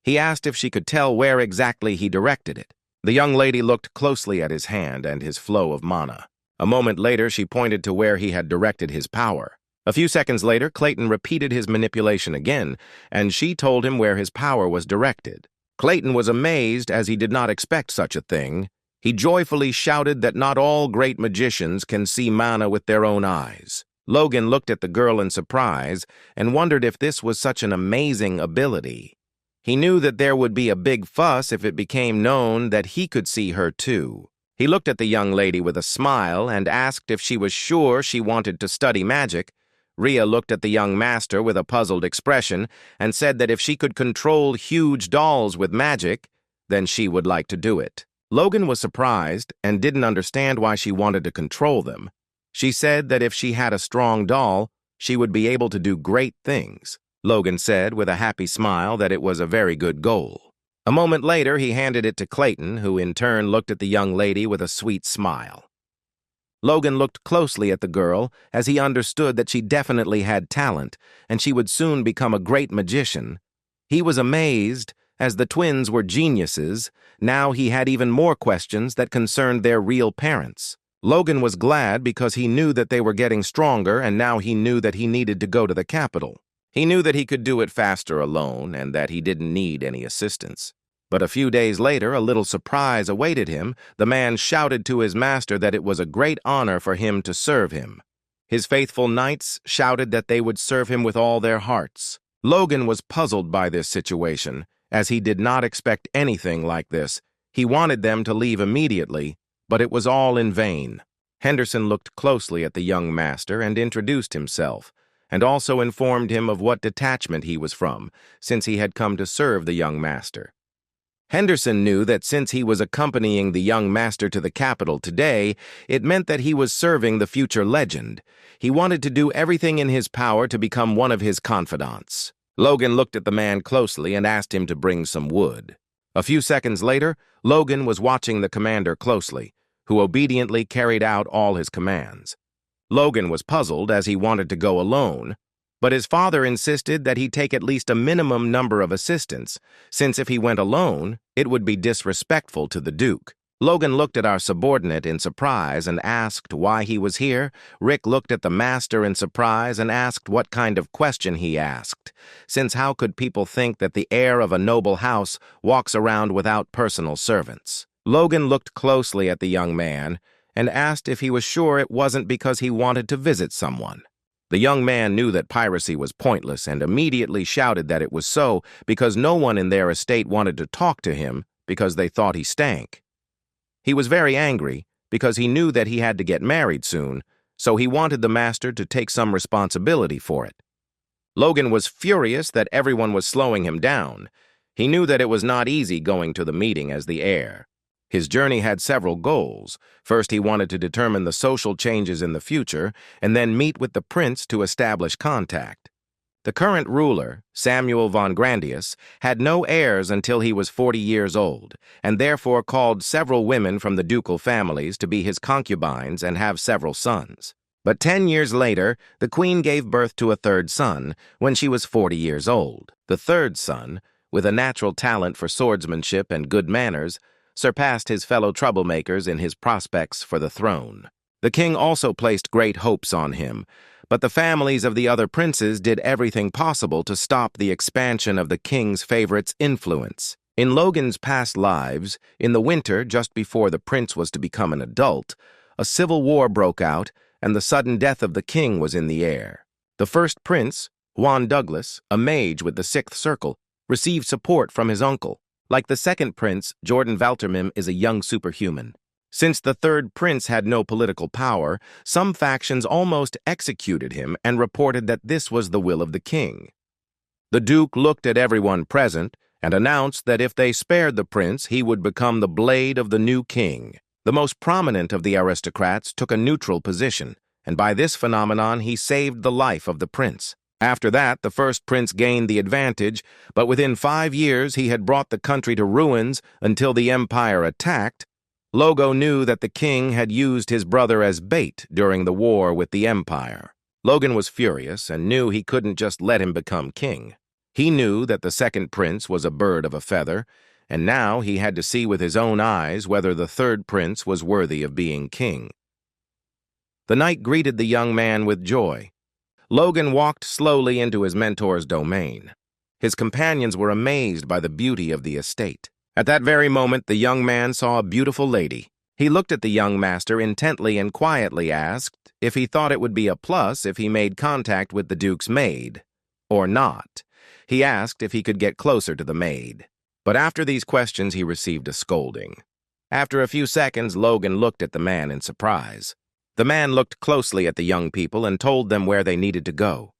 He asked if she could tell where exactly he directed it. The young lady looked closely at his hand and his flow of mana. A moment later, she pointed to where he had directed his power. A few seconds later, Clayton repeated his manipulation again, and she told him where his power was directed. Clayton was amazed as he did not expect such a thing. He joyfully shouted that not all great magicians can see mana with their own eyes. Logan looked at the girl in surprise and wondered if this was such an amazing ability. He knew that there would be a big fuss if it became known that he could see her too. He looked at the young lady with a smile and asked if she was sure she wanted to study magic. Rhea looked at the young master with a puzzled expression and said that if she could control huge dolls with magic, then she would like to do it. Logan was surprised and didn't understand why she wanted to control them. She said that if she had a strong doll, she would be able to do great things. Logan said with a happy smile that it was a very good goal. A moment later, he handed it to Clayton, who in turn looked at the young lady with a sweet smile. Logan looked closely at the girl as he understood that she definitely had talent, and she would soon become a great magician. He was amazed, as the twins were geniuses. Now he had even more questions that concerned their real parents. Logan was glad because he knew that they were getting stronger, and now he knew that he needed to go to the capital. He knew that he could do it faster alone and that he didn't need any assistance. But a few days later, a little surprise awaited him. The man shouted to his master that it was a great honor for him to serve him. His faithful knights shouted that they would serve him with all their hearts. Logan was puzzled by this situation, as he did not expect anything like this. He wanted them to leave immediately, but it was all in vain. Henderson looked closely at the young master and introduced himself, and also informed him of what detachment he was from, since he had come to serve the young master. Henderson knew that since he was accompanying the young master to the capital today, it meant that he was serving the future legend. He wanted to do everything in his power to become one of his confidants. Logan looked at the man closely and asked him to bring some wood. A few seconds later, Logan was watching the commander closely, who obediently carried out all his commands. Logan was puzzled as he wanted to go alone, but his father insisted that he take at least a minimum number of assistants, since if he went alone, it would be disrespectful to the Duke. Logan looked at our subordinate in surprise and asked why he was here. Rick looked at the master in surprise and asked what kind of question he asked, since how could people think that the heir of a noble house walks around without personal servants? Logan looked closely at the young man and asked if he was sure it wasn't because he wanted to visit someone. The young man knew that piracy was pointless and immediately shouted that it was so because no one in their estate wanted to talk to him because they thought he stank. He was very angry because he knew that he had to get married soon, so he wanted the master to take some responsibility for it. Logan was furious that everyone was slowing him down. He knew that it was not easy going to the meeting as the heir. His journey had several goals. First, he wanted to determine the social changes in the future, and then meet with the prince to establish contact. The current ruler, Samuel von Grandius, had no heirs until he was 40 years old, and therefore called several women from the ducal families to be his concubines and have several sons. But 10 years later, the queen gave birth to a third son when she was 40 years old. The third son, with a natural talent for swordsmanship and good manners, surpassed his fellow troublemakers in his prospects for the throne. The king also placed great hopes on him, but the families of the other princes did everything possible to stop the expansion of the king's favorite's influence. In Logan's past lives, in the winter just before the prince was to become an adult, a civil war broke out and the sudden death of the king was in the air. The first prince, Juan Douglas, a mage with the Sixth Circle, received support from his uncle. Like the second prince, Jordan Valtermim is a young superhuman. Since the third prince had no political power, some factions almost executed him and reported that this was the will of the king. The Duke looked at everyone present and announced that if they spared the prince, he would become the blade of the new king. The most prominent of the aristocrats took a neutral position, and by this phenomenon he saved the life of the prince. After that, the first prince gained the advantage, but within 5 years he had brought the country to ruins until the empire attacked. Logo knew that the king had used his brother as bait during the war with the empire. Logan was furious and knew he couldn't just let him become king. He knew that the second prince was a bird of a feather, and now he had to see with his own eyes whether the third prince was worthy of being king. The knight greeted the young man with joy. Logan walked slowly into his mentor's domain. His companions were amazed by the beauty of the estate. At that very moment, the young man saw a beautiful lady. He looked at the young master intently and quietly asked if he thought it would be a plus if he made contact with the Duke's maid, or not. He asked if he could get closer to the maid. But after these questions, he received a scolding. After a few seconds, Logan looked at the man in surprise. The man looked closely at the young people and told them where they needed to go.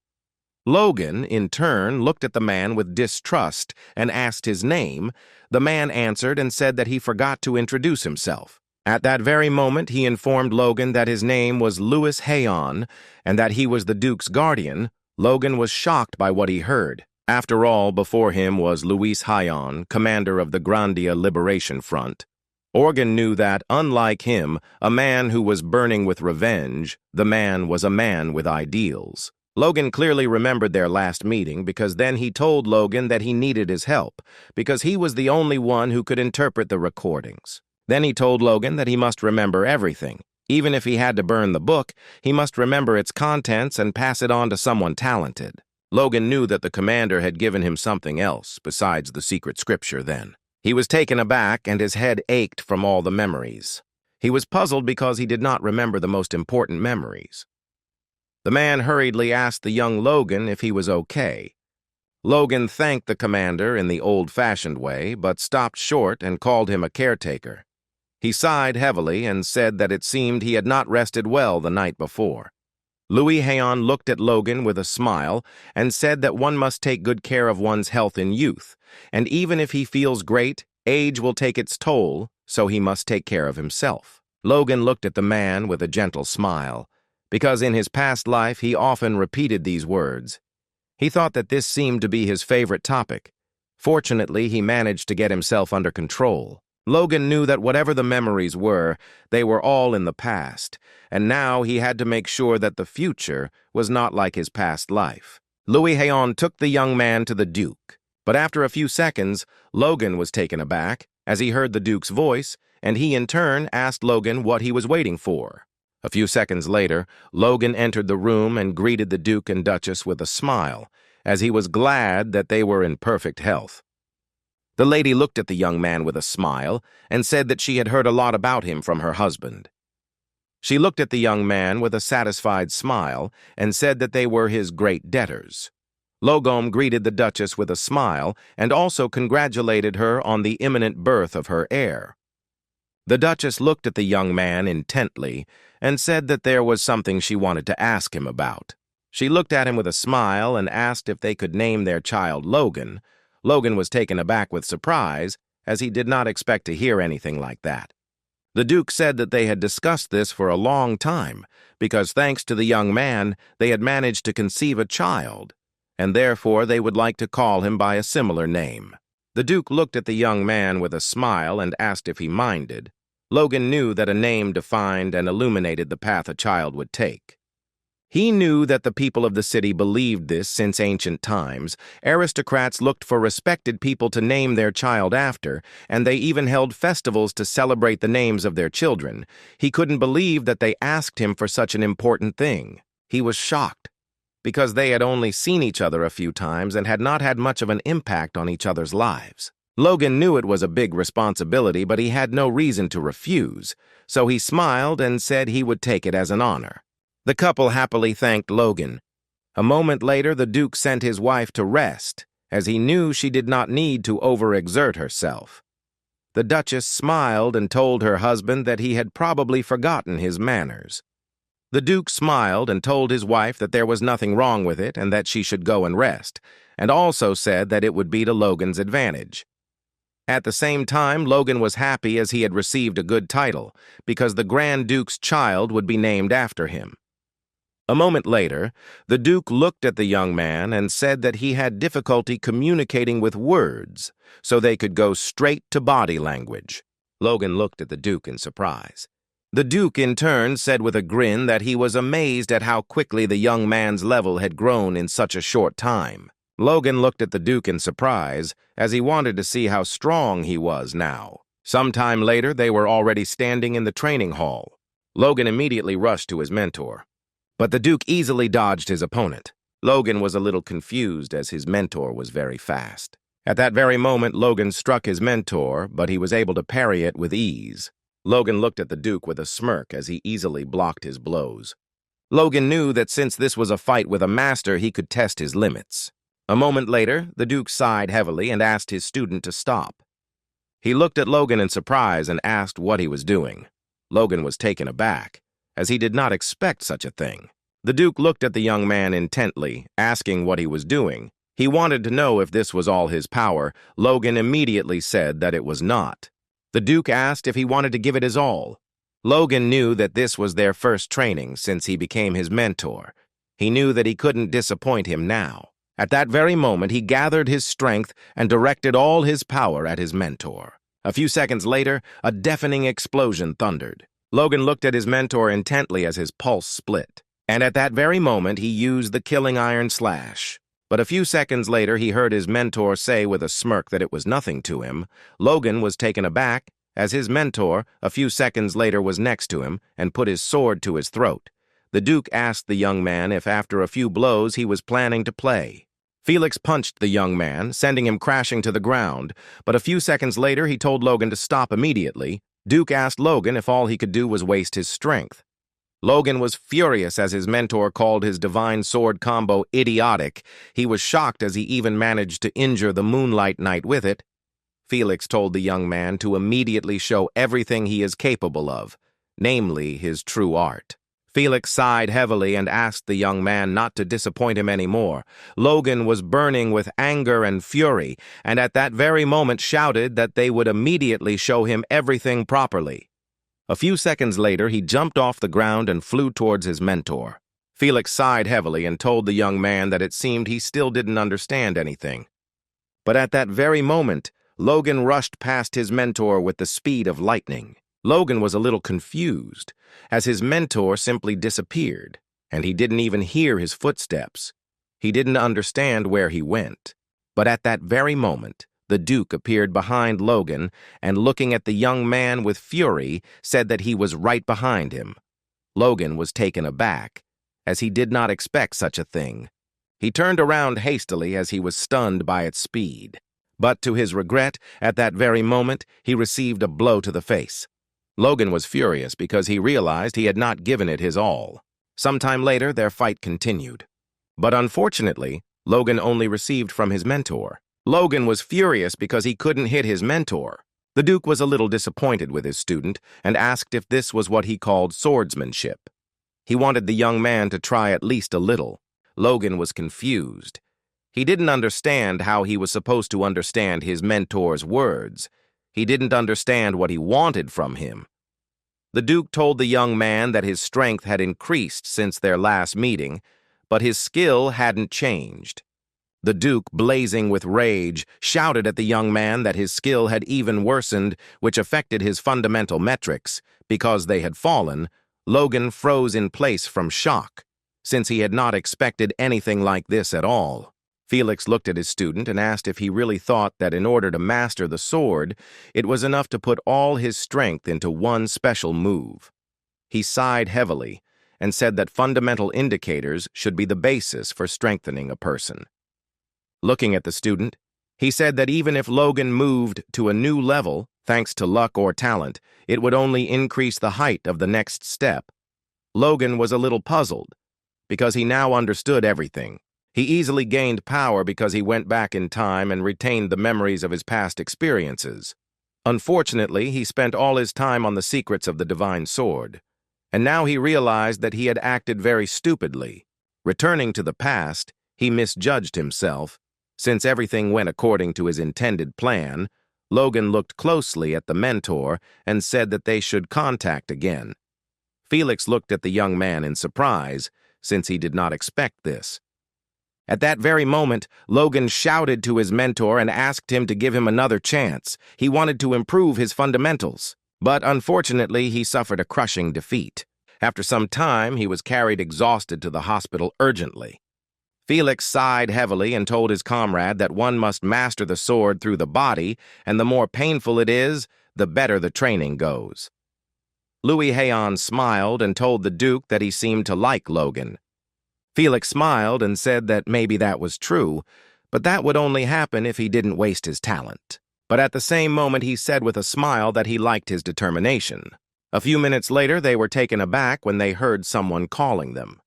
Logan, in turn, looked at the man with distrust and asked his name. The man answered and said that he forgot to introduce himself. At that very moment, he informed Logan that his name was Louis Hayon and that he was the Duke's guardian. Logan was shocked by what he heard. After all, before him was Louis Hayon, commander of the Grandia Liberation Front. Organ knew that, unlike him, a man who was burning with revenge, the man was a man with ideals. Logan clearly remembered their last meeting because then he told Logan that he needed his help, because he was the only one who could interpret the recordings. Then he told Logan that he must remember everything. Even if he had to burn the book, he must remember its contents and pass it on to someone talented. Logan knew that the commander had given him something else besides the secret scripture then. He was taken aback and his head ached from all the memories. He was puzzled because he did not remember the most important memories. The man hurriedly asked the young Logan if he was okay. Logan thanked the commander in the old-fashioned way, but stopped short and called him a caretaker. He sighed heavily and said that it seemed he had not rested well the night before. Louis Heian looked at Logan with a smile and said that one must take good care of one's health in youth, and even if he feels great, age will take its toll, so he must take care of himself. Logan looked at the man with a gentle smile, because in his past life he often repeated these words. He thought that this seemed to be his favorite topic. Fortunately, he managed to get himself under control. Logan knew that whatever the memories were, they were all in the past, and now he had to make sure that the future was not like his past life. Louis Heian took the young man to the Duke, but after a few seconds, Logan was taken aback as he heard the Duke's voice, and he in turn asked Logan what he was waiting for. A few seconds later, Logan entered the room and greeted the Duke and Duchess with a smile, as he was glad that they were in perfect health. The lady looked at the young man with a smile and said that she had heard a lot about him from her husband. She looked at the young man with a satisfied smile and said that they were his great debtors. Logan greeted the Duchess with a smile and also congratulated her on the imminent birth of her heir. The Duchess looked at the young man intently and said that there was something she wanted to ask him about. She looked at him with a smile and asked if they could name their child Logan. Logan was taken aback with surprise, as he did not expect to hear anything like that. The Duke said that they had discussed this for a long time, because thanks to the young man, they had managed to conceive a child, and therefore they would like to call him by a similar name. The Duke looked at the young man with a smile and asked if he minded. Logan knew that a name defined and illuminated the path a child would take. He knew that the people of the city believed this since ancient times. Aristocrats looked for respected people to name their child after, and they even held festivals to celebrate the names of their children. He couldn't believe that they asked him for such an important thing. He was shocked, because they had only seen each other a few times and had not had much of an impact on each other's lives. Logan knew it was a big responsibility, but he had no reason to refuse, so he smiled and said he would take it as an honor. The couple happily thanked Logan. A moment later, the Duke sent his wife to rest, as he knew she did not need to overexert herself. The Duchess smiled and told her husband that he had probably forgotten his manners. The Duke smiled and told his wife that there was nothing wrong with it and that she should go and rest, and also said that it would be to Logan's advantage. At the same time, Logan was happy as he had received a good title, because the Grand Duke's child would be named after him. A moment later, the Duke looked at the young man and said that he had difficulty communicating with words, so they could go straight to body language. Logan looked at the Duke in surprise. The Duke, in turn, said with a grin that he was amazed at how quickly the young man's level had grown in such a short time. Logan looked at the Duke in surprise, as he wanted to see how strong he was now. Sometime later, they were already standing in the training hall. Logan immediately rushed to his mentor, but the Duke easily dodged his opponent. Logan was a little confused as his mentor was very fast. At that very moment, Logan struck his mentor, but he was able to parry it with ease. Logan looked at the Duke with a smirk as he easily blocked his blows. Logan knew that since this was a fight with a master, he could test his limits. A moment later, the Duke sighed heavily and asked his student to stop. He looked at Logan in surprise and asked what he was doing. Logan was taken aback, as he did not expect such a thing. The Duke looked at the young man intently, asking what he was doing. He wanted to know if this was all his power. Logan immediately said that it was not. The Duke asked if he wanted to give it his all. Logan knew that this was their first training since he became his mentor. He knew that he couldn't disappoint him now. At that very moment, he gathered his strength and directed all his power at his mentor. A few seconds later, a deafening explosion thundered. Logan looked at his mentor intently as his pulse split, and at that very moment, he used the killing iron slash. But a few seconds later, he heard his mentor say with a smirk that it was nothing to him. Logan was taken aback, as his mentor, a few seconds later, was next to him and put his sword to his throat. The Duke asked the young man if after a few blows he was planning to play. Felix punched the young man, sending him crashing to the ground, but a few seconds later he told Logan to stop immediately. Duke asked Logan if all he could do was waste his strength. Logan was furious as his mentor called his divine sword combo idiotic. He was shocked as he even managed to injure the Moonlight Knight with it. Felix told the young man to immediately show everything he is capable of, namely his true art. Felix sighed heavily and asked the young man not to disappoint him anymore. Logan was burning with anger and fury, and at that very moment shouted that they would immediately show him everything properly. A few seconds later, he jumped off the ground and flew towards his mentor. Felix sighed heavily and told the young man that it seemed he still didn't understand anything. But at that very moment, Logan rushed past his mentor with the speed of lightning. Logan was a little confused, as his mentor simply disappeared, and he didn't even hear his footsteps. He didn't understand where he went. But at that very moment, the Duke appeared behind Logan and, looking at the young man with fury, said that he was right behind him. Logan was taken aback, as he did not expect such a thing. He turned around hastily as he was stunned by its speed. But to his regret, at that very moment, he received a blow to the face. Logan was furious because he realized he had not given it his all. Sometime later, their fight continued. But unfortunately, Logan only received from his mentor. Logan was furious because he couldn't hit his mentor. The Duke was a little disappointed with his student and asked if this was what he called swordsmanship. He wanted the young man to try at least a little. Logan was confused. He didn't understand how he was supposed to understand his mentor's words. He didn't understand what he wanted from him. The Duke told the young man that his strength had increased since their last meeting, but his skill hadn't changed. The Duke, blazing with rage, shouted at the young man that his skill had even worsened, which affected his fundamental metrics. Because they had fallen, Logan froze in place from shock, since he had not expected anything like this at all. Felix looked at his student and asked if he really thought that in order to master the sword, it was enough to put all his strength into one special move. He sighed heavily and said that fundamental indicators should be the basis for strengthening a person. Looking at the student, he said that even if Logan moved to a new level, thanks to luck or talent, it would only increase the height of the next step. Logan was a little puzzled, because he now understood everything. He easily gained power because he went back in time and retained the memories of his past experiences. Unfortunately, he spent all his time on the secrets of the divine sword, and now he realized that he had acted very stupidly. Returning to the past, he misjudged himself. Since everything went according to his intended plan, Logan looked closely at the mentor and said that they should contact again. Felix looked at the young man in surprise, since he did not expect this. At that very moment, Logan shouted to his mentor and asked him to give him another chance. He wanted to improve his fundamentals, but unfortunately he suffered a crushing defeat. After some time, he was carried exhausted to the hospital urgently. Felix sighed heavily and told his comrade that one must master the sword through the body, and the more painful it is, the better the training goes. Louis Heian smiled and told the Duke that he seemed to like Logan. Felix smiled and said that maybe that was true, but that would only happen if he didn't waste his talent. But at the same moment he said with a smile that he liked his determination. A few minutes later they were taken aback when they heard someone calling them.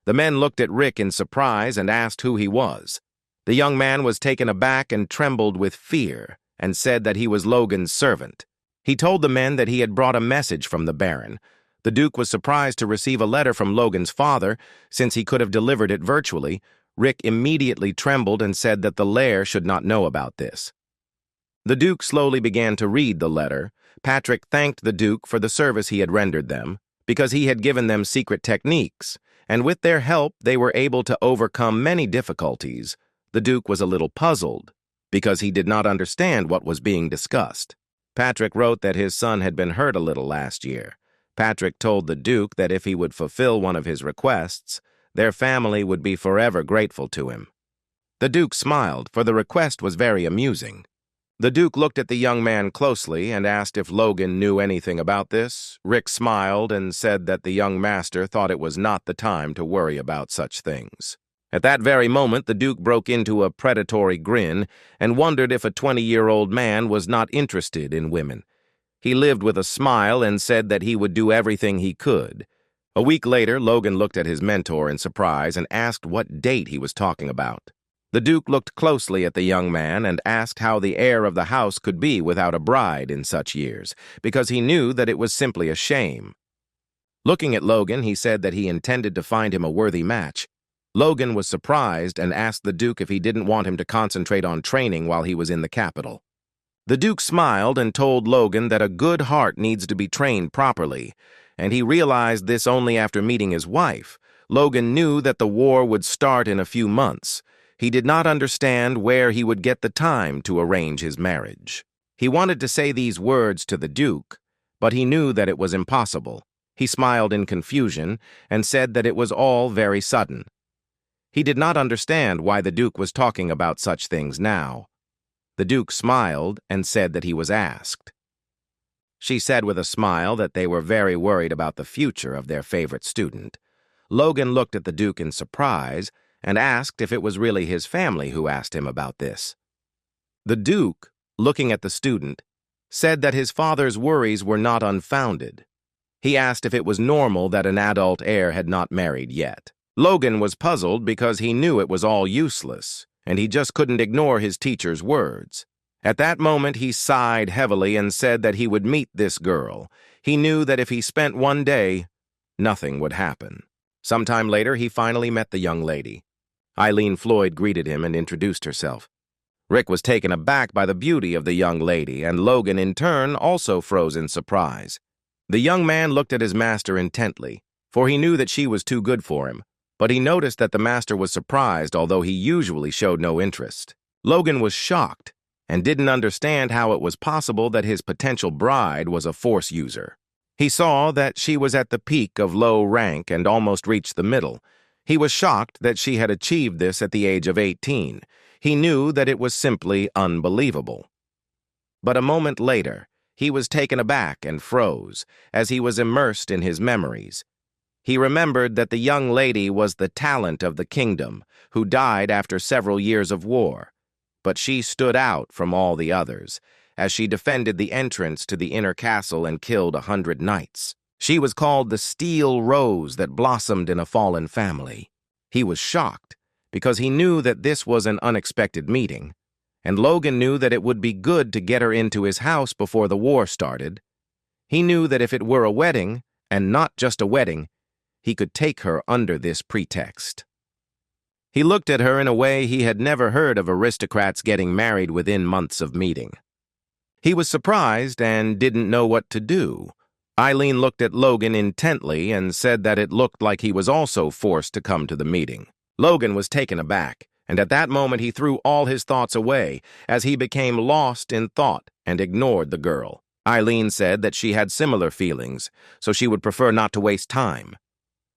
The men looked at Rick in surprise and asked who he was. The young man was taken aback and trembled with fear and said that he was Logan's servant. He told the men that he had brought a message from the Baron. The Duke was surprised to receive a letter from Logan's father. Since he could have delivered it virtually, Rick immediately trembled and said that the lair should not know about this. The Duke slowly began to read the letter. Patrick thanked the Duke for the service he had rendered them, because he had given them secret techniques, and with their help they were able to overcome many difficulties. The Duke was a little puzzled, because he did not understand what was being discussed. Patrick wrote that his son had been hurt a little last year. Patrick told the Duke that if he would fulfill one of his requests, their family would be forever grateful to him. The Duke smiled, for the request was very amusing. The Duke looked at the young man closely and asked if Logan knew anything about this. Rick smiled and said that the young master thought it was not the time to worry about such things. At that very moment, the Duke broke into a predatory grin and wondered if a 20-year-old man was not interested in women. He lived with a smile and said that he would do everything he could. A week later, Logan looked at his mentor in surprise and asked what date he was talking about. The Duke looked closely at the young man and asked how the heir of the house could be without a bride in such years, because he knew that it was simply a shame. Looking at Logan, he said that he intended to find him a worthy match. Logan was surprised and asked the Duke if he didn't want him to concentrate on training while he was in the capital. The Duke smiled and told Logan that a good heart needs to be trained properly, and he realized this only after meeting his wife. Logan knew that the war would start in a few months. He did not understand where he would get the time to arrange his marriage. He wanted to say these words to the Duke, but he knew that it was impossible. He smiled in confusion and said that it was all very sudden. He did not understand why the Duke was talking about such things now. The Duke smiled and said that he was asked. She said with a smile that they were very worried about the future of their favorite student. Logan looked at the Duke in surprise and asked if it was really his family who asked him about this. The Duke, looking at the student, said that his father's worries were not unfounded. He asked if it was normal that an adult heir had not married yet. Logan was puzzled because he knew it was all useless, and he just couldn't ignore his teacher's words. At that moment, he sighed heavily and said that he would meet this girl. He knew that if he spent one day, nothing would happen. Sometime later, he finally met the young lady. Eileen Floyd greeted him and introduced herself. Rick was taken aback by the beauty of the young lady, and Logan, in turn, also froze in surprise. The young man looked at his master intently, for he knew that she was too good for him, but he noticed that the master was surprised, although he usually showed no interest. Logan was shocked and didn't understand how it was possible that his potential bride was a force user. He saw that she was at the peak of low rank and almost reached the middle. He was shocked that she had achieved this at the age of 18. He knew that it was simply unbelievable. But a moment later, he was taken aback and froze, as he was immersed in his memories. He remembered that the young lady was the talent of the kingdom, who died after several years of war. But she stood out from all the others, as she defended the entrance to the inner castle and killed 100 knights. She was called the Steel Rose that blossomed in a fallen family. He was shocked, because he knew that this was an unexpected meeting, and Logan knew that it would be good to get her into his house before the war started. He knew that if it were a wedding, and not just a wedding, he could take her under this pretext. He looked at her in a way he had never heard of aristocrats getting married within months of meeting. He was surprised and didn't know what to do. Eileen looked at Logan intently and said that it looked like he was also forced to come to the meeting. Logan was taken aback, and at that moment he threw all his thoughts away as he became lost in thought and ignored the girl. Eileen said that she had similar feelings, so she would prefer not to waste time.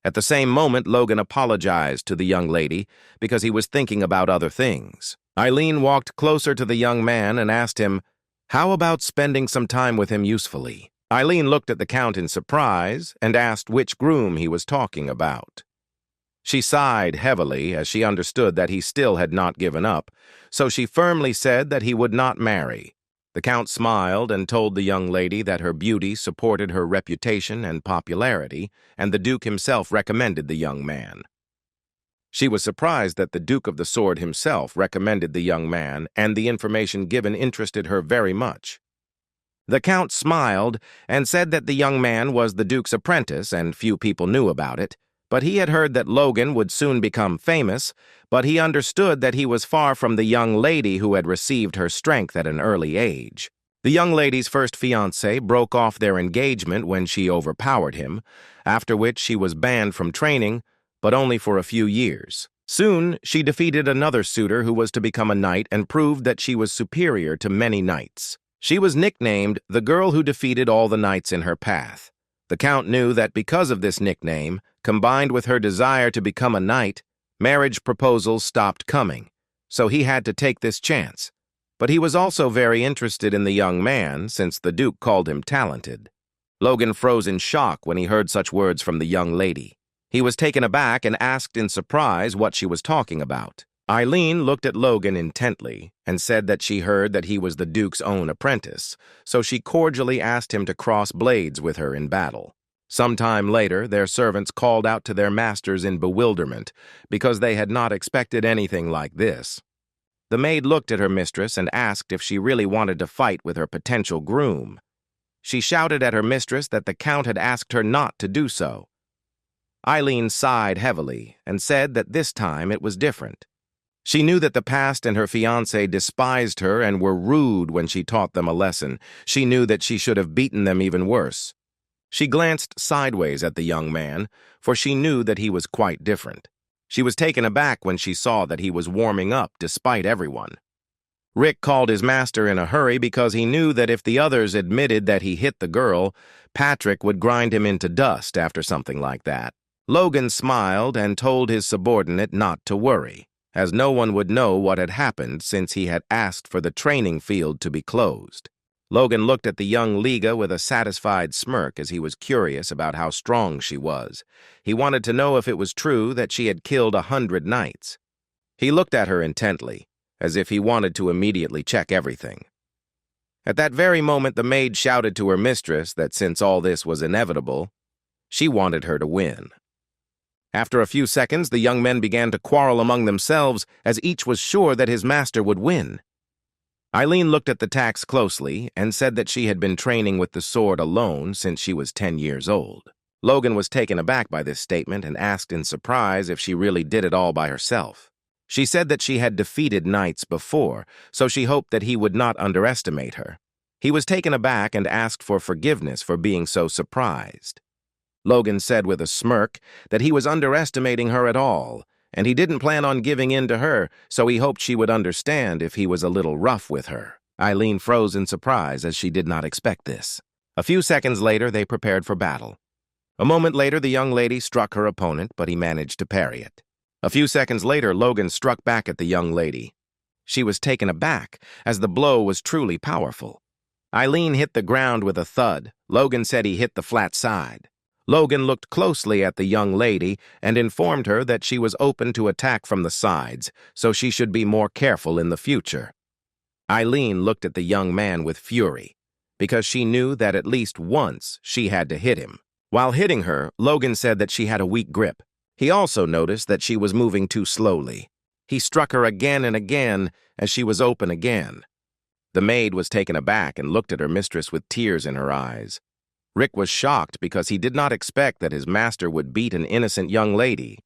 At the same moment, Logan apologized to the young lady because he was thinking about other things. Eileen walked closer to the young man and asked him, "How about spending some time with him usefully?" Eileen looked at the Count in surprise and asked which groom he was talking about. She sighed heavily as she understood that he still had not given up, so she firmly said that he would not marry. The Count smiled and told the young lady that her beauty supported her reputation and popularity, and the Duke himself recommended the young man. She was surprised that the Duke of the Sword himself recommended the young man, and the information given interested her very much. The Count smiled and said that the young man was the Duke's apprentice and few people knew about it, but he had heard that Logan would soon become famous, but he understood that he was far from the young lady who had received her strength at an early age. The young lady's first fiancé broke off their engagement when she overpowered him, after which she was banned from training, but only for a few years. Soon, she defeated another suitor who was to become a knight and proved that she was superior to many knights. She was nicknamed the girl who defeated all the knights in her path. The Count knew that because of this nickname, combined with her desire to become a knight, marriage proposals stopped coming, so he had to take this chance. But he was also very interested in the young man, since the Duke called him talented. Logan froze in shock when he heard such words from the young lady. He was taken aback and asked in surprise what she was talking about. Eileen looked at Logan intently and said that she heard that he was the Duke's own apprentice, so she cordially asked him to cross blades with her in battle. Some time later, their servants called out to their masters in bewilderment because they had not expected anything like this. The maid looked at her mistress and asked if she really wanted to fight with her potential groom. She shouted at her mistress that the Count had asked her not to do so. Eileen sighed heavily and said that this time it was different. She knew that the past and her fiancé despised her and were rude when she taught them a lesson. She knew that she should have beaten them even worse. She glanced sideways at the young man, for she knew that he was quite different. She was taken aback when she saw that he was warming up despite everyone. Rick called his master in a hurry because he knew that if the others admitted that he hit the girl, Patrick would grind him into dust after something like that. Logan smiled and told his subordinate not to worry, as no one would know what had happened since he had asked for the training field to be closed. Logan looked at the young Liga with a satisfied smirk as he was curious about how strong she was. He wanted to know if it was true that she had killed 100 knights. He looked at her intently, as if he wanted to immediately check everything. At that very moment, the maid shouted to her mistress that since all this was inevitable, she wanted her to win. After a few seconds, the young men began to quarrel among themselves as each was sure that his master would win. Eileen looked at the tax closely and said that she had been training with the sword alone since she was 10 years old. Logan was taken aback by this statement and asked in surprise if she really did it all by herself. She said that she had defeated knights before, so she hoped that he would not underestimate her. He was taken aback and asked for forgiveness for being so surprised. Logan said with a smirk that he was underestimating her at all, and he didn't plan on giving in to her, so he hoped she would understand if he was a little rough with her. Eileen froze in surprise as she did not expect this. A few seconds later, they prepared for battle. A moment later, the young lady struck her opponent, but he managed to parry it. A few seconds later, Logan struck back at the young lady. She was taken aback, as the blow was truly powerful. Eileen hit the ground with a thud. Logan said he hit the flat side. Logan looked closely at the young lady and informed her that she was open to attack from the sides, so she should be more careful in the future. Eileen looked at the young man with fury, because she knew that at least once she had to hit him. While hitting her, Logan said that she had a weak grip. He also noticed that she was moving too slowly. He struck her again and again as she was open again. The maid was taken aback and looked at her mistress with tears in her eyes. Rick was shocked because he did not expect that his master would beat an innocent young lady.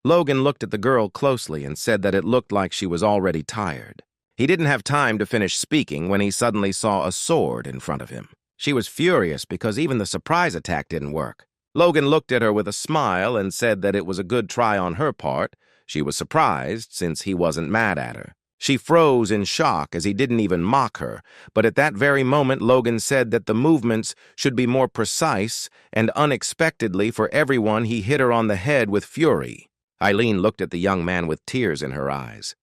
Logan looked at the girl closely and said that it looked like she was already tired. He didn't have time to finish speaking when he suddenly saw a sword in front of him. She was furious because even the surprise attack didn't work. Logan looked at her with a smile and said that it was a good try on her part. She was surprised since he wasn't mad at her. She froze in shock as he didn't even mock her, but at that very moment Logan said that the movements should be more precise, and unexpectedly for everyone he hit her on the head with fury. Eileen looked at the young man with tears in her eyes.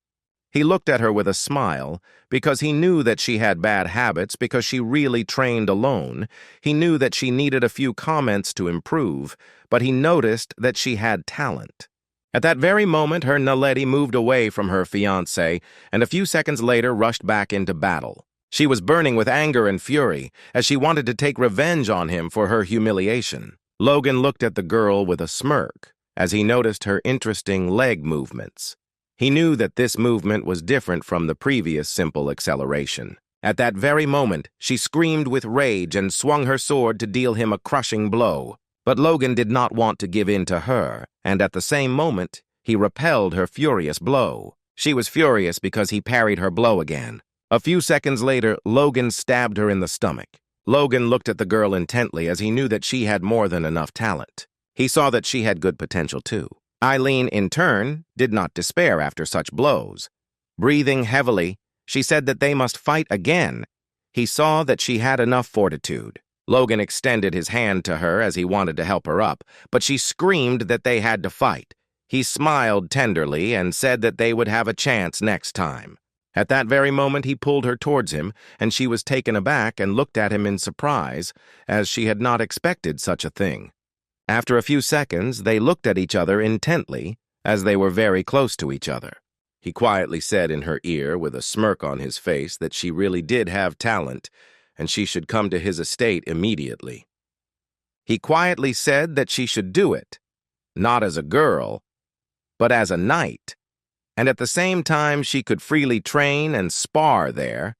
He looked at her with a smile because he knew that she had bad habits because she really trained alone. He knew that she needed a few comments to improve, but he noticed that she had talent. At that very moment, her Naledi moved away from her fiancé and a few seconds later rushed back into battle. She was burning with anger and fury as she wanted to take revenge on him for her humiliation. Logan looked at the girl with a smirk as he noticed her interesting leg movements. He knew that this movement was different from the previous simple acceleration. At that very moment, she screamed with rage and swung her sword to deal him a crushing blow. But Logan did not want to give in to her, and at the same moment, he repelled her furious blow. She was furious because he parried her blow again. A few seconds later, Logan stabbed her in the stomach. Logan looked at the girl intently as he knew that she had more than enough talent. He saw that she had good potential too. Eileen, in turn, did not despair after such blows. Breathing heavily, she said that they must fight again. He saw that she had enough fortitude. Logan extended his hand to her as he wanted to help her up, but she screamed that they had to fight. He smiled tenderly and said that they would have a chance next time. At that very moment, he pulled her towards him, and she was taken aback and looked at him in surprise, as she had not expected such a thing. After a few seconds, they looked at each other intently, as they were very close to each other. He quietly said in her ear, with a smirk on his face, that she really did have talent, and she should come to his estate immediately. He quietly said that she should do it, not as a girl, but as a knight. and at the same time she could freely train and spar there.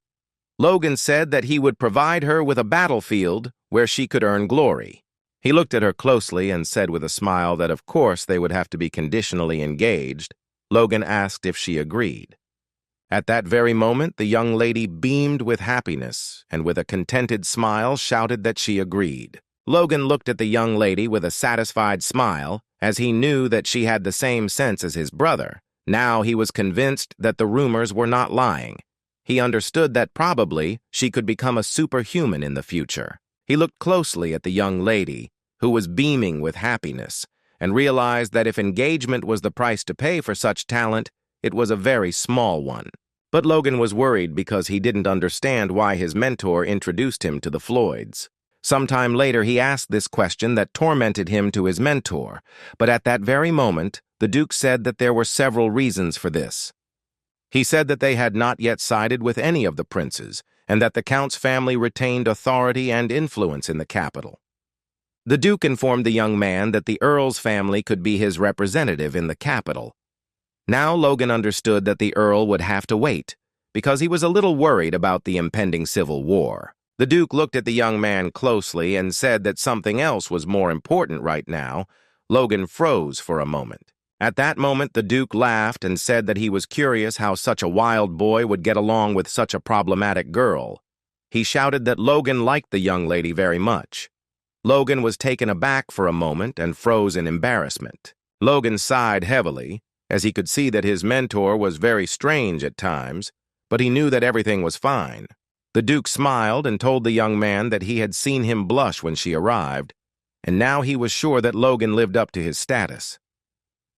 Logan said that he would provide her with a battlefield where she could earn glory. He looked at her closely and said with a smile that of course they would have to be conditionally engaged. Logan asked if she agreed. At that very moment, the young lady beamed with happiness and with a contented smile shouted that she agreed. Logan looked at the young lady with a satisfied smile, as he knew that she had the same sense as his brother. Now he was convinced that the rumors were not lying. He understood that probably she could become a superhuman in the future. He looked closely at the young lady, who was beaming with happiness, and realized that if engagement was the price to pay for such talent, it was a very small one. But Logan was worried because he didn't understand why his mentor introduced him to the Floyds. Sometime later, he asked this question that tormented him to his mentor, but at that very moment, the Duke said that there were several reasons for this. He said that they had not yet sided with any of the princes, and that the Count's family retained authority and influence in the capital. The Duke informed the young man that the Earl's family could be his representative in the capital. Now Logan understood that the Earl would have to wait, because he was a little worried about the impending civil war. The Duke looked at the young man closely and said that something else was more important right now. Logan froze for a moment. At that moment, the Duke laughed and said that he was curious how such a wild boy would get along with such a problematic girl. He shouted that Logan liked the young lady very much. Logan was taken aback for a moment and froze in embarrassment. Logan sighed heavily, as he could see that his mentor was very strange at times, but he knew that everything was fine. The Duke smiled and told the young man that he had seen him blush when she arrived, and now he was sure that Logan lived up to his status.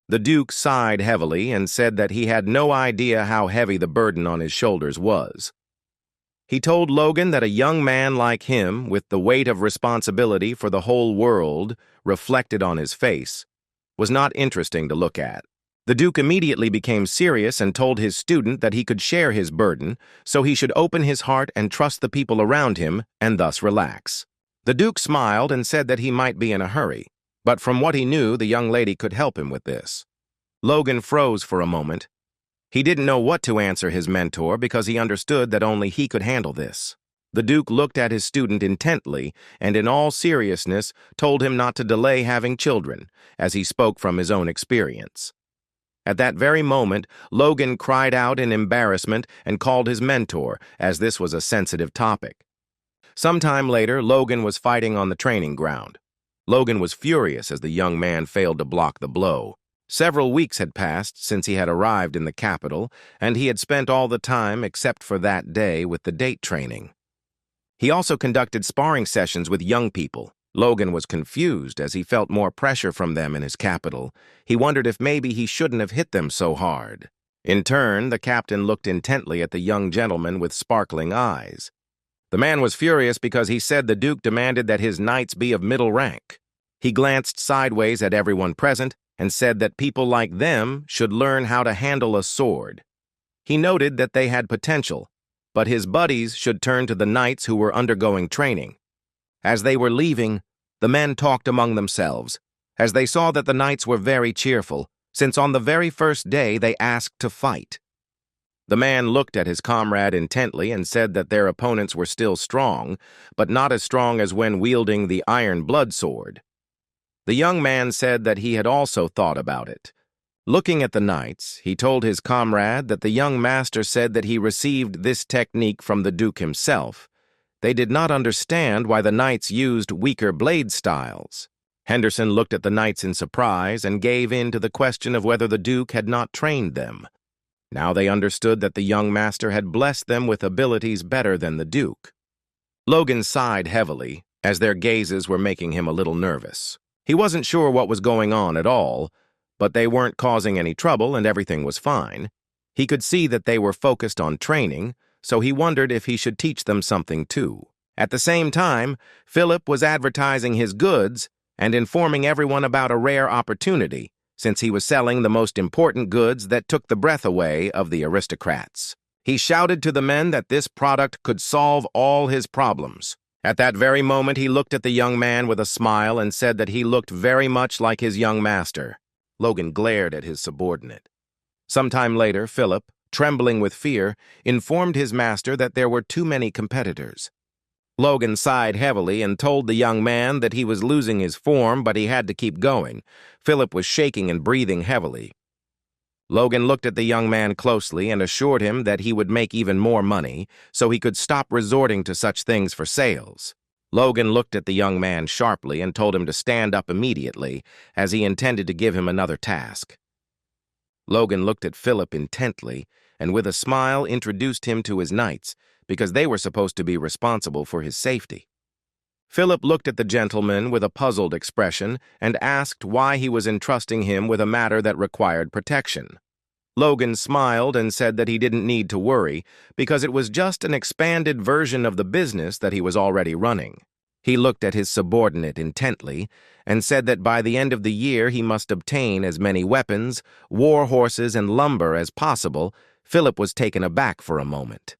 The Duke sighed heavily and said that he had no idea how heavy the burden on his shoulders was. He told Logan that a young man like him, with the weight of responsibility for the whole world reflected on his face, was not interesting to look at. The Duke immediately became serious and told his student that he could share his burden, so he should open his heart and trust the people around him and thus relax. The Duke smiled and said that he might be in a hurry, but from what he knew, the young lady could help him with this. Logan froze for a moment. He didn't know what to answer his mentor because he understood that only he could handle this. The Duke looked at his student intently and in all seriousness told him not to delay having children, as he spoke from his own experience. At that very moment, Logan cried out in embarrassment and called his mentor, as this was a sensitive topic. Sometime later, Logan was fighting on the training ground. Logan was furious as the young man failed to block the blow. Several weeks had passed since he had arrived in the capital, and he had spent all the time except for that day with the date training. He also conducted sparring sessions with young people. Logan was confused as he felt more pressure from them in his capital. He wondered if maybe he shouldn't have hit them so hard. In turn, the captain looked intently at the young gentleman with sparkling eyes. The man was furious because he said the Duke demanded that his knights be of middle rank. He glanced sideways at everyone present and said that people like them should learn how to handle a sword. He noted that they had potential, but his buddies should turn to the knights who were undergoing training. As they were leaving, the men talked among themselves, as they saw that the knights were very cheerful, since on the very first day they asked to fight. The man looked at his comrade intently and said that their opponents were still strong, but not as strong as when wielding the iron blood sword. The young man said that he had also thought about it. Looking at the knights, he told his comrade that the young master said that he received this technique from the Duke himself. They did not understand why the knights used weaker blade styles. Henderson looked at the knights in surprise and gave in to the question of whether the Duke had not trained them. Now they understood that the young master had blessed them with abilities better than the Duke. Logan sighed heavily, as their gazes were making him a little nervous. He wasn't sure what was going on at all, but they weren't causing any trouble and everything was fine. He could see that they were focused on training, so he wondered if he should teach them something too. At the same time, Philip was advertising his goods and informing everyone about a rare opportunity, since he was selling the most important goods that took the breath away of the aristocrats. He shouted to the men that this product could solve all his problems. At that very moment, he looked at the young man with a smile and said that he looked very much like his young master. Logan glared at his subordinate. Sometime later, Philip, trembling with fear, informed his master that there were too many competitors. Logan sighed heavily and told the young man that he was losing his form, but he had to keep going. Philip was shaking and breathing heavily. Logan looked at the young man closely and assured him that he would make even more money, so he could stop resorting to such things for sales. Logan looked at the young man sharply and told him to stand up immediately, as he intended to give him another task. Logan looked at Philip intently and with a smile introduced him to his knights, because they were supposed to be responsible for his safety. Philip looked at the gentleman with a puzzled expression and asked why he was entrusting him with a matter that required protection. Logan smiled and said that he didn't need to worry because it was just an expanded version of the business that he was already running. He looked at his subordinate intently and said that by the end of the year he must obtain as many weapons, war horses, and lumber as possible. Philip was taken aback for a moment.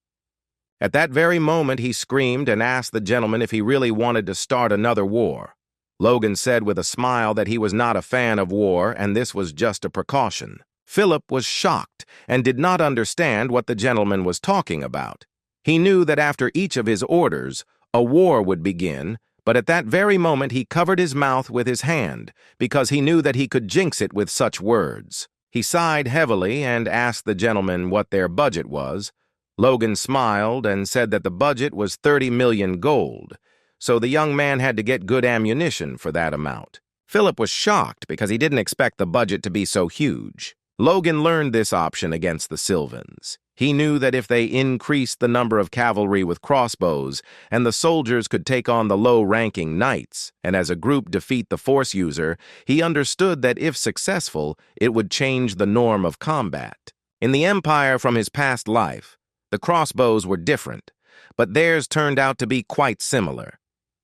At that very moment, he screamed and asked the gentleman if he really wanted to start another war. Logan said with a smile that he was not a fan of war and this was just a precaution. Philip was shocked and did not understand what the gentleman was talking about. He knew that after each of his orders, a war would begin, but at that very moment he covered his mouth with his hand because he knew that he could jinx it with such words. He sighed heavily and asked the gentleman what their budget was. Logan smiled and said that the budget was 30 million gold, so the young man had to get good ammunition for that amount. Philip was shocked because he didn't expect the budget to be so huge. Logan learned this option against the Sylvans. He knew that if they increased the number of cavalry with crossbows, and the soldiers could take on the low-ranking knights, and as a group defeat the force user, he understood that if successful, it would change the norm of combat. In the Empire from his past life, the crossbows were different, but theirs turned out to be quite similar.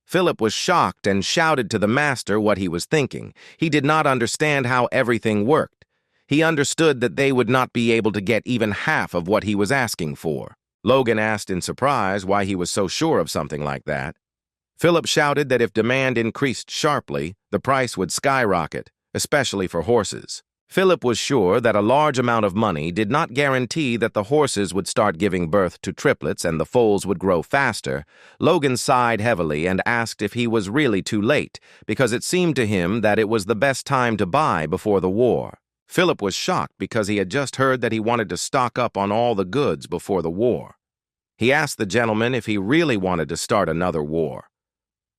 Philip was shocked and shouted to the master what he was thinking. He did not understand how everything worked. He understood that they would not be able to get even half of what he was asking for. Logan asked in surprise why he was so sure of something like that. Philip shouted that if demand increased sharply, the price would skyrocket, especially for horses. Philip was sure that a large amount of money did not guarantee that the horses would start giving birth to triplets and the foals would grow faster. Logan sighed heavily and asked if he was really too late, because it seemed to him that it was the best time to buy before the war. Philip was shocked because he had just heard that he wanted to stock up on all the goods before the war. He asked the gentleman if he really wanted to start another war.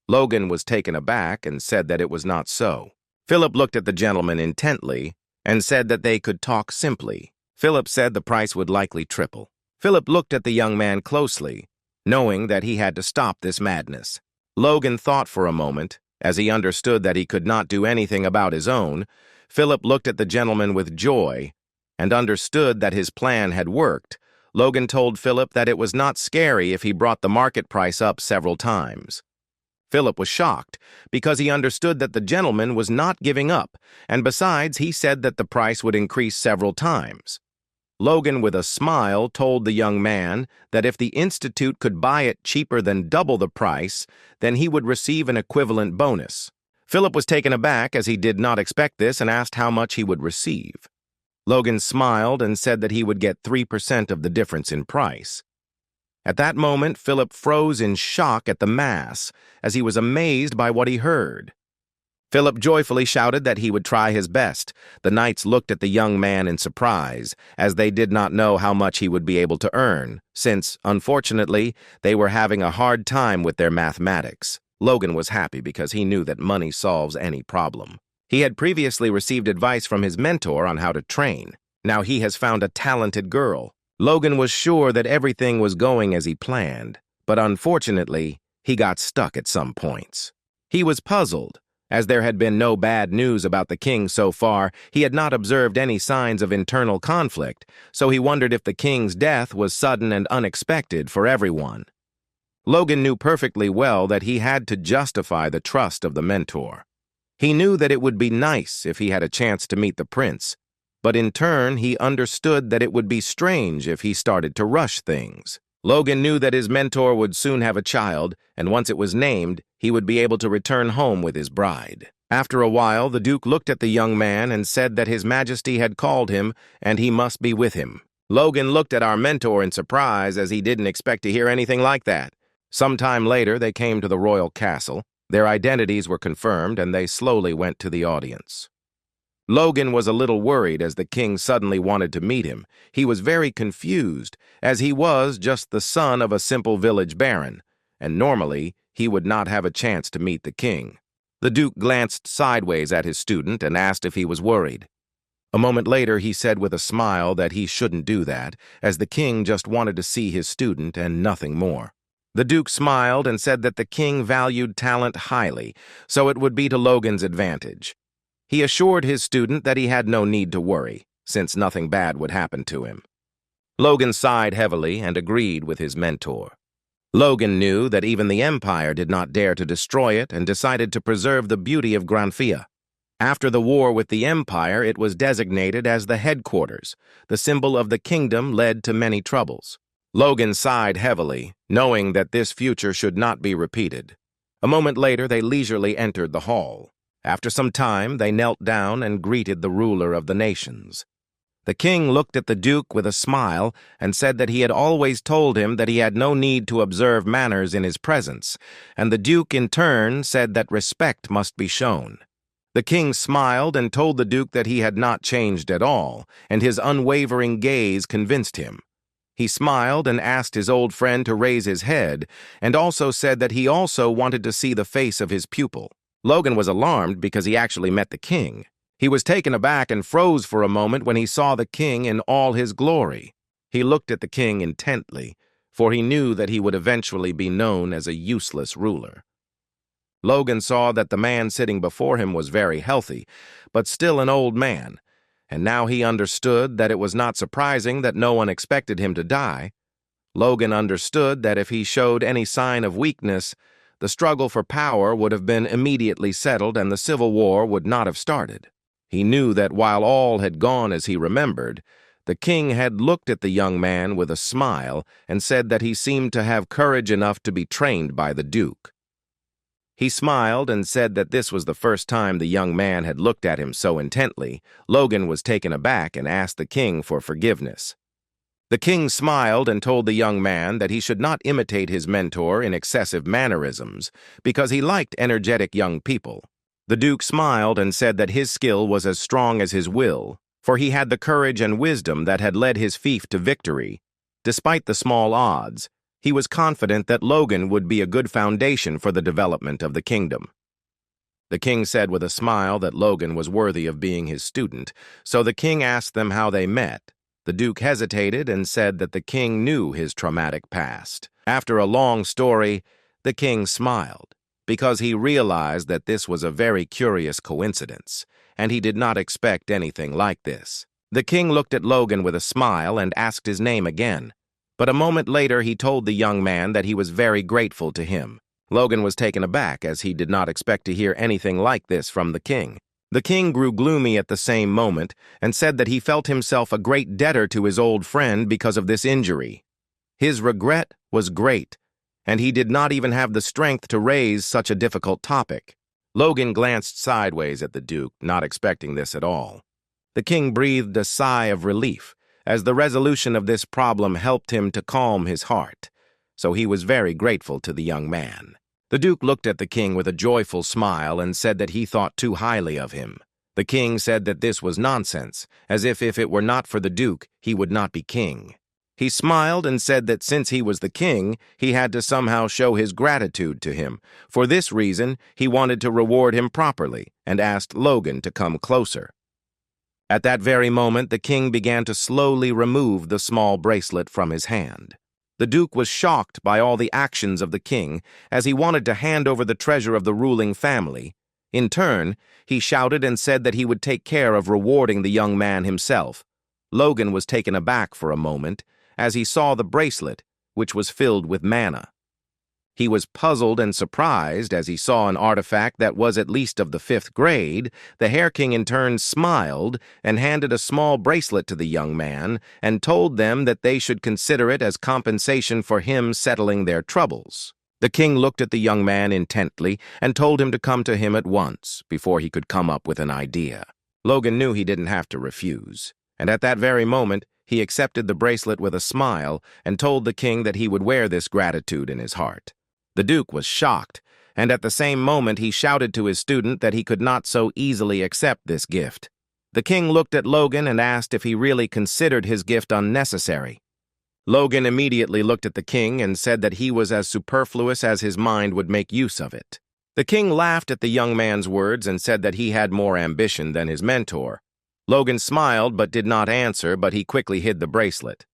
Logan was taken aback and said that it was not so. Philip looked at the gentleman intently and said that they could talk simply. Philip said the price would likely triple. Philip looked at the young man closely, knowing that he had to stop this madness. Logan thought for a moment, as he understood that he could not do anything about his own. Philip looked at the gentleman with joy and understood that his plan had worked. Logan told Philip that it was not scary if he brought the market price up several times. Philip was shocked because he understood that the gentleman was not giving up, and besides, he said that the price would increase several times. Logan, with a smile, told the young man that if the Institute could buy it cheaper than double the price, then he would receive an equivalent bonus. Philip was taken aback as he did not expect this and asked how much he would receive. Logan smiled and said that he would get 3% of the difference in price. At that moment, Philip froze in shock at the mass, as he was amazed by what he heard. Philip joyfully shouted that he would try his best. The knights looked at the young man in surprise, as they did not know how much he would be able to earn, since, unfortunately, they were having a hard time with their mathematics. Logan was happy because he knew that money solves any problem. He had previously received advice from his mentor on how to train. Now he has found a talented girl. Logan was sure that everything was going as he planned, but unfortunately, he got stuck at some points. He was puzzled. As there had been no bad news about the king so far, he had not observed any signs of internal conflict, so he wondered if the king's death was sudden and unexpected for everyone. Logan knew perfectly well that he had to justify the trust of the mentor. He knew that it would be nice if he had a chance to meet the prince, but in turn, he understood that it would be strange if he started to rush things. Logan knew that his mentor would soon have a child, and once it was named, he would be able to return home with his bride. After a while, the Duke looked at the young man and said that His Majesty had called him and he must be with him. Logan looked at our mentor in surprise as he didn't expect to hear anything like that. Sometime later, they came to the royal castle. Their identities were confirmed and they slowly went to the audience. Logan was a little worried as the king suddenly wanted to meet him. He was very confused, as he was just the son of a simple village baron, and normally he would not have a chance to meet the king. The Duke glanced sideways at his student and asked if he was worried. A moment later, he said with a smile that he shouldn't do that, as the king just wanted to see his student and nothing more. The Duke smiled and said that the king valued talent highly, so it would be to Logan's advantage. He assured his student that he had no need to worry, since nothing bad would happen to him. Logan sighed heavily and agreed with his mentor. Logan knew that even the Empire did not dare to destroy it and decided to preserve the beauty of Granfia. After the war with the Empire, it was designated as the headquarters. The symbol of the kingdom led to many troubles. Logan sighed heavily, knowing that this future should not be repeated. A moment later, they leisurely entered the hall. After some time, they knelt down and greeted the ruler of the nations. The king looked at the Duke with a smile and said that he had always told him that he had no need to observe manners in his presence, and the Duke in turn said that respect must be shown. The king smiled and told the Duke that he had not changed at all, and his unwavering gaze convinced him. He smiled and asked his old friend to raise his head, and also said that he also wanted to see the face of his pupil. Logan was alarmed because he actually met the king. He was taken aback and froze for a moment when he saw the king in all his glory. He looked at the king intently, for he knew that he would eventually be known as a useless ruler. Logan saw that the man sitting before him was very healthy, but still an old man, and now he understood that it was not surprising that no one expected him to die. Logan understood that if he showed any sign of weakness, the struggle for power would have been immediately settled and the Civil War would not have started. He knew that while all had gone as he remembered, the king had looked at the young man with a smile and said that he seemed to have courage enough to be trained by the Duke. He smiled and said that this was the first time the young man had looked at him so intently. Logan was taken aback and asked the king for forgiveness. The king smiled and told the young man that he should not imitate his mentor in excessive mannerisms, because he liked energetic young people. The Duke smiled and said that his skill was as strong as his will, for he had the courage and wisdom that had led his fief to victory. Despite the small odds, he was confident that Logan would be a good foundation for the development of the kingdom. The king said with a smile that Logan was worthy of being his student, so the king asked them how they met. The Duke hesitated and said that the king knew his traumatic past. After a long story, the king smiled, because he realized that this was a very curious coincidence, and he did not expect anything like this. The king looked at Logan with a smile and asked his name again, but a moment later he told the young man that he was very grateful to him. Logan was taken aback, as he did not expect to hear anything like this from the king. The king grew gloomy at the same moment and said that he felt himself a great debtor to his old friend because of this injury. His regret was great, and he did not even have the strength to raise such a difficult topic. Logan glanced sideways at the Duke, not expecting this at all. The king breathed a sigh of relief, as the resolution of this problem helped him to calm his heart, so he was very grateful to the young man. The Duke looked at the king with a joyful smile and said that he thought too highly of him. The king said that this was nonsense, as if it were not for the Duke, he would not be king. He smiled and said that since he was the king, he had to somehow show his gratitude to him. For this reason, he wanted to reward him properly and asked Logan to come closer. At that very moment, the king began to slowly remove the small bracelet from his hand. The Duke was shocked by all the actions of the king, as he wanted to hand over the treasure of the ruling family. In turn, he shouted and said that he would take care of rewarding the young man himself. Logan was taken aback for a moment, as he saw the bracelet, which was filled with mana. He was puzzled and surprised as he saw an artifact that was at least of the 5th grade. The Hare King in turn smiled and handed a small bracelet to the young man and told them that they should consider it as compensation for him settling their troubles. The king looked at the young man intently and told him to come to him at once before he could come up with an idea. Logan knew he didn't have to refuse, and at that very moment, he accepted the bracelet with a smile and told the king that he would wear this gratitude in his heart. The Duke was shocked, and at the same moment he shouted to his student that he could not so easily accept this gift. The king looked at Logan and asked if he really considered his gift unnecessary. Logan immediately looked at the king and said that he was as superfluous as his mind would make use of it. The king laughed at the young man's words and said that he had more ambition than his mentor. Logan smiled but did not answer, but he quickly hid the bracelet.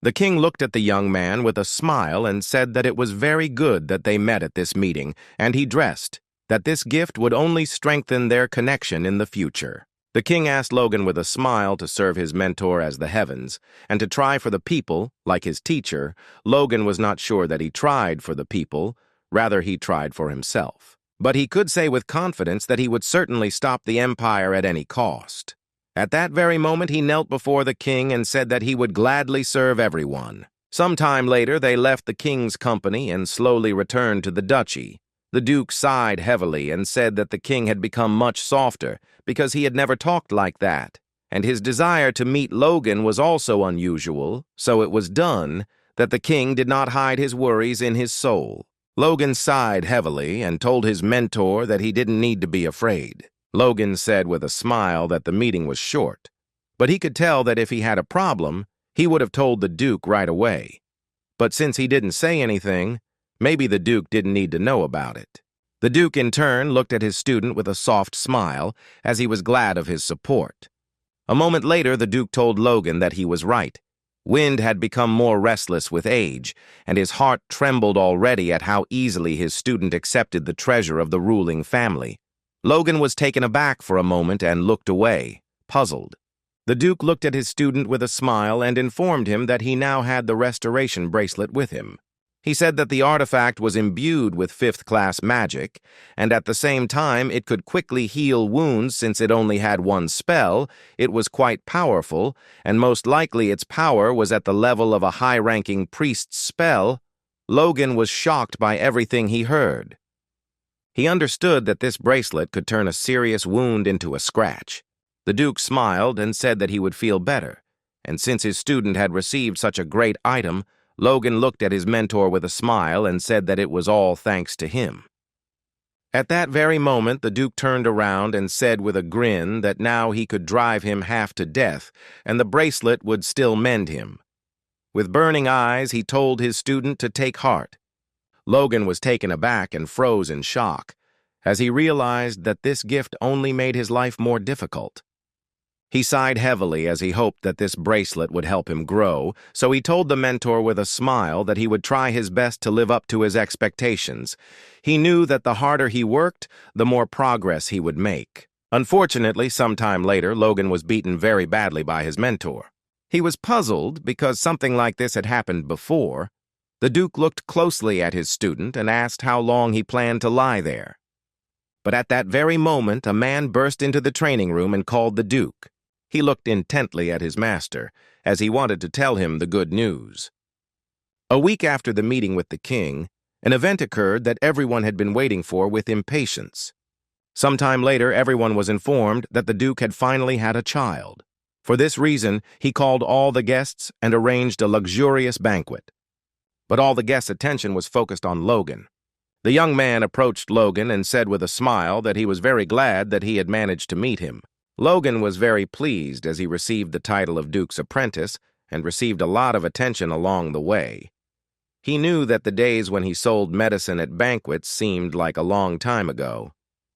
The king looked at the young man with a smile and said that it was very good that they met at this meeting, and he dressed, that this gift would only strengthen their connection in the future. The king asked Logan with a smile to serve his mentor as the heavens, and to try for the people, like his teacher. Logan was not sure that he tried for the people, rather he tried for himself. But he could say with confidence that he would certainly stop the empire at any cost. At that very moment he knelt before the king and said that he would gladly serve everyone. Some time later they left the king's company and slowly returned to the duchy. The Duke sighed heavily and said that the king had become much softer because he had never talked like that, and his desire to meet Logan was also unusual, so it was done that the king did not hide his worries in his soul. Logan sighed heavily and told his mentor that he didn't need to be afraid. Logan said with a smile that the meeting was short, but he could tell that if he had a problem, he would have told the Duke right away. But since he didn't say anything, maybe the Duke didn't need to know about it. The Duke, in turn, looked at his student with a soft smile, as he was glad of his support. A moment later, the Duke told Logan that he was right. Wind had become more restless with age, and his heart trembled already at how easily his student accepted the treasure of the ruling family. Logan was taken aback for a moment and looked away, puzzled. The Duke looked at his student with a smile and informed him that he now had the restoration bracelet with him. He said that the artifact was imbued with fifth-class magic, and at the same time it could quickly heal wounds since it only had one spell. It was quite powerful, and most likely its power was at the level of a high-ranking priest's spell. Logan was shocked by everything he heard. He understood that this bracelet could turn a serious wound into a scratch. The Duke smiled and said that he would feel better, and since his student had received such a great item, Logan looked at his mentor with a smile and said that it was all thanks to him. At that very moment, the Duke turned around and said with a grin that now he could drive him half to death, and the bracelet would still mend him. With burning eyes, he told his student to take heart. Logan was taken aback and froze in shock, as he realized that this gift only made his life more difficult. He sighed heavily as he hoped that this bracelet would help him grow, so he told the mentor with a smile that he would try his best to live up to his expectations. He knew that the harder he worked, the more progress he would make. Unfortunately, some time later, Logan was beaten very badly by his mentor. He was puzzled because something like this had happened before. The Duke looked closely at his student and asked how long he planned to lie there. But at that very moment, a man burst into the training room and called the Duke. He looked intently at his master, as he wanted to tell him the good news. A week after the meeting with the king, an event occurred that everyone had been waiting for with impatience. Sometime later, everyone was informed that the Duke had finally had a child. For this reason, he called all the guests and arranged a luxurious banquet. But all the guests' attention was focused on Logan. The young man approached Logan and said with a smile that he was very glad that he had managed to meet him. Logan was very pleased as he received the title of Duke's apprentice and received a lot of attention along the way. He knew that the days when he sold medicine at banquets seemed like a long time ago.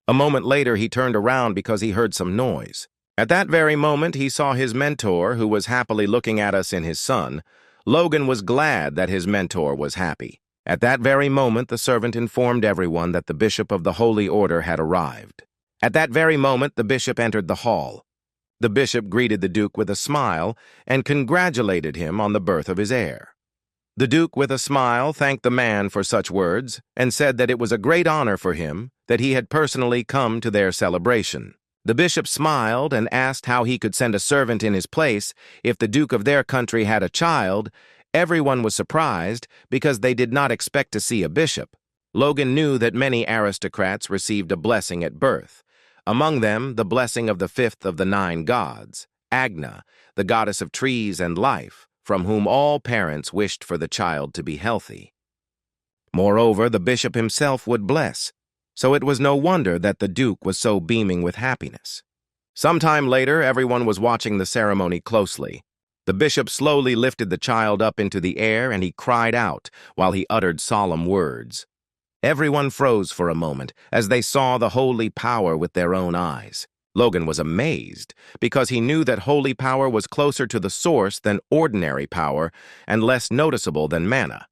A moment later, he turned around because he heard some noise. At that very moment, he saw his mentor, who was happily looking at us in his son. Logan was glad that his mentor was happy. At that very moment, the servant informed everyone that the bishop of the Holy Order had arrived. At that very moment, the bishop entered the hall. The bishop greeted the Duke with a smile and congratulated him on the birth of his heir. The Duke, with a smile, thanked the man for such words and said that it was a great honor for him that he had personally come to their celebration. The bishop smiled and asked how he could send a servant in his place if the Duke of their country had a child. Everyone was surprised because they did not expect to see a bishop. Logan knew that many aristocrats received a blessing at birth, among them the blessing of the fifth of the 9 gods, Agna, the goddess of trees and life, from whom all parents wished for the child to be healthy. Moreover, the bishop himself would bless, so it was no wonder that the Duke was so beaming with happiness. Sometime later, everyone was watching the ceremony closely. The bishop slowly lifted the child up into the air and he cried out while he uttered solemn words. Everyone froze for a moment as they saw the holy power with their own eyes. Logan was amazed because he knew that holy power was closer to the source than ordinary power and less noticeable than mana.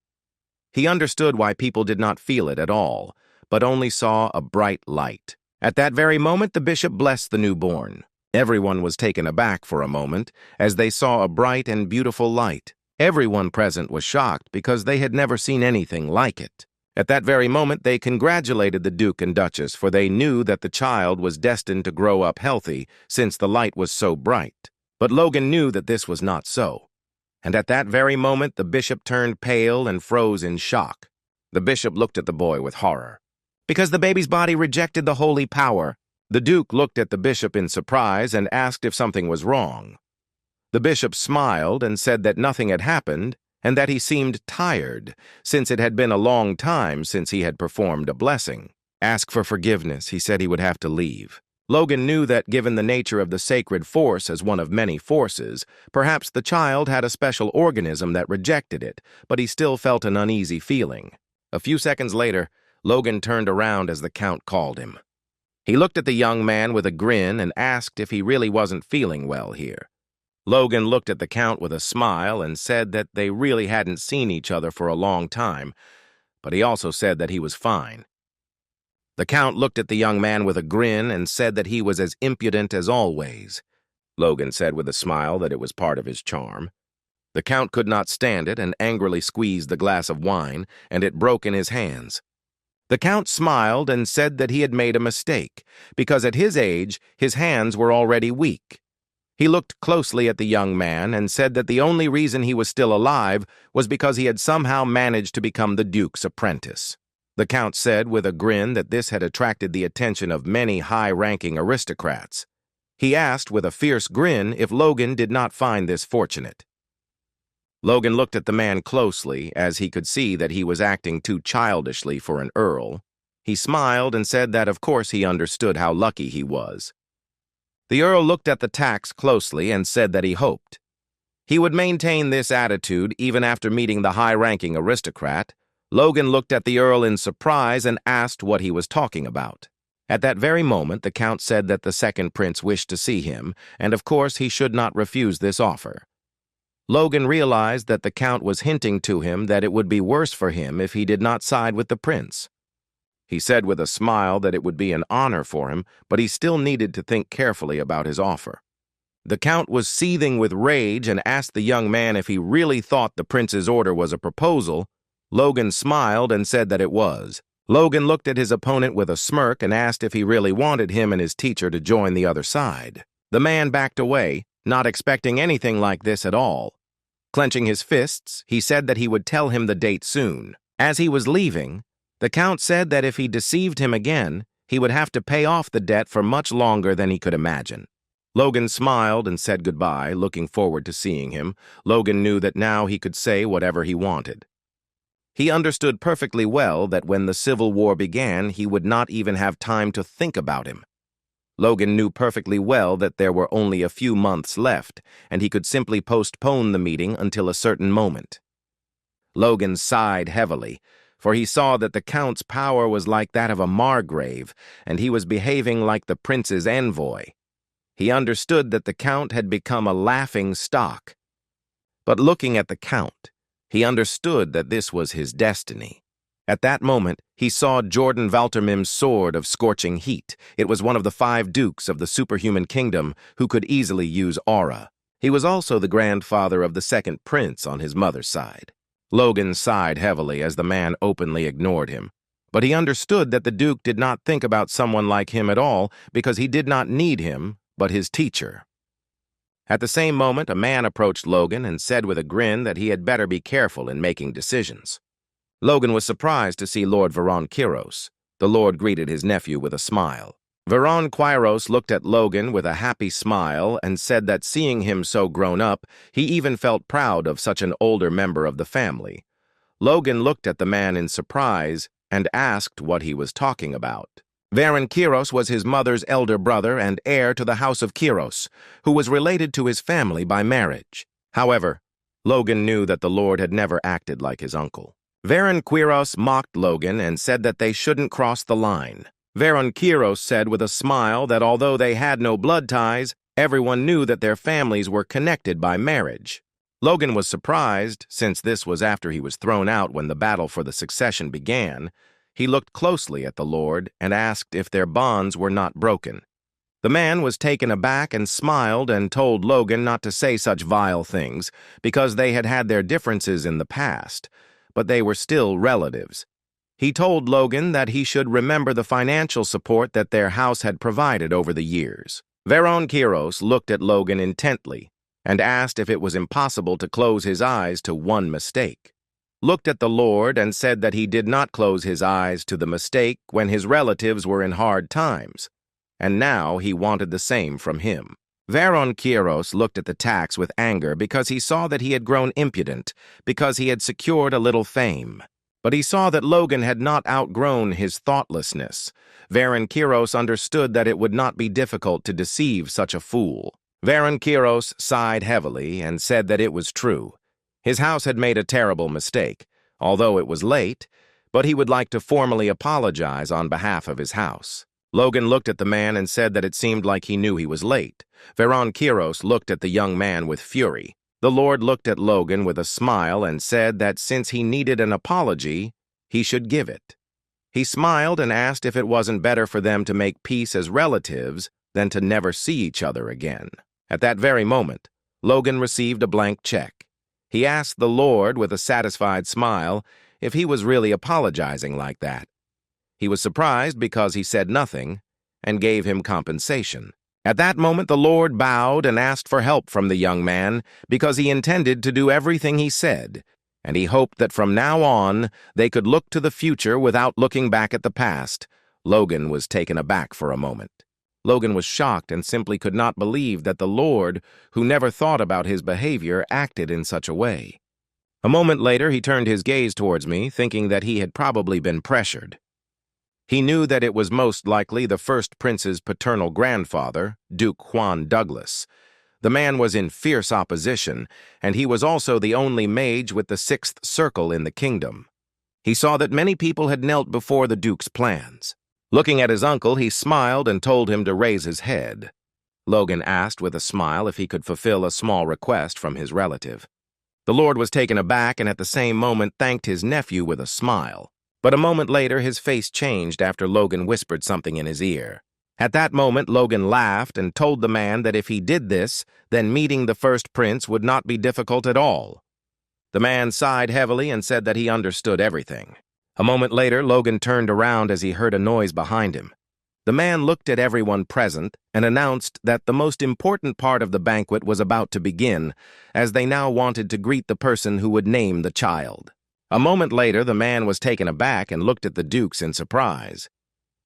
He understood why people did not feel it at all, but only saw a bright light. At that very moment, the bishop blessed the newborn. Everyone was taken aback for a moment as they saw a bright and beautiful light. Everyone present was shocked because they had never seen anything like it. At that very moment, they congratulated the Duke and Duchess, for they knew that the child was destined to grow up healthy since the light was so bright. But Logan knew that this was not so. And at that very moment, the bishop turned pale and froze in shock. The bishop looked at the boy with horror. Because the baby's body rejected the holy power. The Duke looked at the bishop in surprise and asked if something was wrong. The bishop smiled and said that nothing had happened, and that he seemed tired, since it had been a long time since he had performed a blessing. Ask for forgiveness, he said he would have to leave. Logan knew that given the nature of the sacred force as one of many forces, perhaps the child had a special organism that rejected it, but he still felt an uneasy feeling. A few seconds later, Logan turned around as the Count called him. He looked at the young man with a grin and asked if he really wasn't feeling well here. Logan looked at the Count with a smile and said that they really hadn't seen each other for a long time, but he also said that he was fine. The Count looked at the young man with a grin and said that he was as impudent as always. Logan said with a smile that it was part of his charm. The Count could not stand it and angrily squeezed the glass of wine, and it broke in his hands. The Count smiled and said that he had made a mistake, because at his age, his hands were already weak. He looked closely at the young man and said that the only reason he was still alive was because he had somehow managed to become the Duke's apprentice. The Count said with a grin that this had attracted the attention of many high-ranking aristocrats. He asked with a fierce grin if Logan did not find this fortunate. Logan looked at the man closely, as he could see that he was acting too childishly for an earl. He smiled and said that of course he understood how lucky he was. The Earl looked at the tax closely and said that he hoped he would maintain this attitude even after meeting the high-ranking aristocrat. Logan looked at the Earl in surprise and asked what he was talking about. At that very moment, the Count said that the second prince wished to see him, and of course he should not refuse this offer. Logan realized that the Count was hinting to him that it would be worse for him if he did not side with the prince. He said with a smile that it would be an honor for him, but he still needed to think carefully about his offer. The Count was seething with rage and asked the young man if he really thought the prince's order was a proposal. Logan smiled and said that it was. Logan looked at his opponent with a smirk and asked if he really wanted him and his teacher to join the other side. The man backed away, not expecting anything like this at all. Clenching his fists, he said that he would tell him the date soon. As he was leaving, the Count said that if he deceived him again, he would have to pay off the debt for much longer than he could imagine. Logan smiled and said goodbye, looking forward to seeing him. Logan knew that now he could say whatever he wanted. He understood perfectly well that when the Civil War began, he would not even have time to think about him. Logan knew perfectly well that there were only a few months left, and he could simply postpone the meeting until a certain moment. Logan sighed heavily, for he saw that the Count's power was like that of a Margrave, and he was behaving like the prince's envoy. He understood that the Count had become a laughing stock. But looking at the Count, he understood that this was his destiny. At that moment, he saw Jordan Valtermim's sword of scorching heat. It was one of the 5 dukes of the superhuman kingdom who could easily use aura. He was also the grandfather of the second prince on his mother's side. Logan sighed heavily as the man openly ignored him. But he understood that the Duke did not think about someone like him at all because he did not need him, but his teacher. At the same moment, a man approached Logan and said with a grin that he had better be careful in making decisions. Logan was surprised to see Lord Veron-Quiros. The Lord greeted his nephew with a smile. Veron-Quiros looked at Logan with a happy smile and said that seeing him so grown up, he even felt proud of such an older member of the family. Logan looked at the man in surprise and asked what he was talking about. Veron-Quiros was his mother's elder brother and heir to the House of Quiros, who was related to his family by marriage. However, Logan knew that the Lord had never acted like his uncle. Veron-Quiros mocked Logan and said that they shouldn't cross the line. Veron-Quiros said with a smile that although they had no blood ties, everyone knew that their families were connected by marriage. Logan was surprised, since this was after he was thrown out when the battle for the succession began. He looked closely at the Lord and asked if their bonds were not broken. The man was taken aback and smiled and told Logan not to say such vile things because they had had their differences in the past, but they were still relatives. He told Logan that he should remember the financial support that their house had provided over the years. Veron-Quiros looked at Logan intently and asked if it was impossible to close his eyes to one mistake. Looked at the Lord and said that he did not close his eyes to the mistake when his relatives were in hard times, and now he wanted the same from him. Veron-Quiros looked at the tax with anger because he saw that he had grown impudent, because he had secured a little fame. But he saw that Logan had not outgrown his thoughtlessness. Veron-Quiros understood that it would not be difficult to deceive such a fool. Veron-Quiros sighed heavily and said that it was true. His house had made a terrible mistake, although it was late, but he would like to formally apologize on behalf of his house. Logan looked at the man and said that it seemed like he knew he was late. Veron-Quiros looked at the young man with fury. The Lord looked at Logan with a smile and said that since he needed an apology, he should give it. He smiled and asked if it wasn't better for them to make peace as relatives than to never see each other again. At that very moment, Logan received a blank check. He asked the Lord with a satisfied smile if he was really apologizing like that. He was surprised because he said nothing and gave him compensation. At that moment, the Lord bowed and asked for help from the young man because he intended to do everything he said, and he hoped that from now on they could look to the future without looking back at the past. Logan was taken aback for a moment. Logan was shocked and simply could not believe that the Lord, who never thought about his behavior, acted in such a way. A moment later, he turned his gaze towards me, thinking that he had probably been pressured. He knew that it was most likely the first prince's paternal grandfather, Duke Juan Douglas. The man was in fierce opposition, and he was also the only mage with the sixth circle in the kingdom. He saw that many people had knelt before the duke's plans. Looking at his uncle, he smiled and told him to raise his head. Logan asked with a smile if he could fulfill a small request from his relative. The Lord was taken aback and at the same moment thanked his nephew with a smile. But a moment later, his face changed after Logan whispered something in his ear. At that moment, Logan laughed and told the man that if he did this, then meeting the first prince would not be difficult at all. The man sighed heavily and said that he understood everything. A moment later, Logan turned around as he heard a noise behind him. The man looked at everyone present and announced that the most important part of the banquet was about to begin, as they now wanted to greet the person who would name the child. A moment later, the man was taken aback and looked at the dukes in surprise.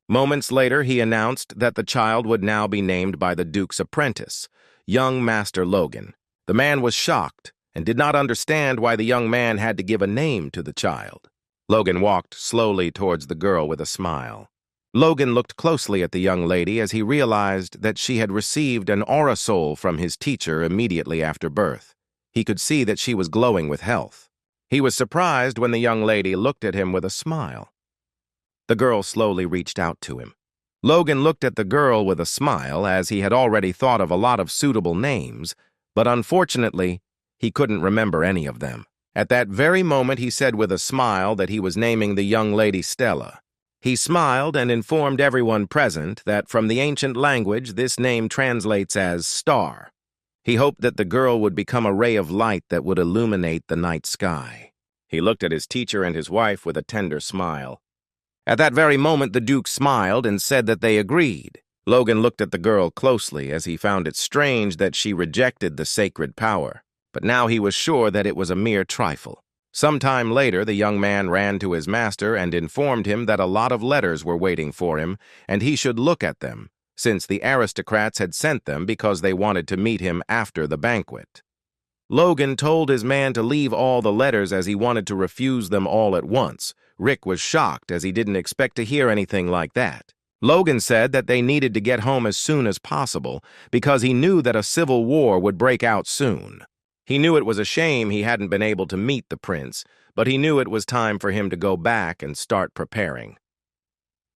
Moments later, he announced that the child would now be named by the duke's apprentice, young Master Logan. The man was shocked and did not understand why the young man had to give a name to the child. Logan walked slowly towards the girl with a smile. Logan looked closely at the young lady as he realized that she had received an aura soul from his teacher immediately after birth. He could see that she was glowing with health. He was surprised when the young lady looked at him with a smile. The girl slowly reached out to him. Logan looked at the girl with a smile as he had already thought of a lot of suitable names, but unfortunately, he couldn't remember any of them. At that very moment, he said with a smile that he was naming the young lady Stella. He smiled and informed everyone present that from the ancient language, this name translates as star. He hoped that the girl would become a ray of light that would illuminate the night sky. He looked at his teacher and his wife with a tender smile. At that very moment, the Duke smiled and said that they agreed. Logan looked at the girl closely as he found it strange that she rejected the sacred power, but now he was sure that it was a mere trifle. Sometime later, the young man ran to his master and informed him that a lot of letters were waiting for him, and he should look at them, since the aristocrats had sent them because they wanted to meet him after the banquet. Logan told his man to leave all the letters as he wanted to refuse them all at once. Rick was shocked as he didn't expect to hear anything like that. Logan said that they needed to get home as soon as possible because he knew that a civil war would break out soon. He knew it was a shame he hadn't been able to meet the prince, but he knew it was time for him to go back and start preparing.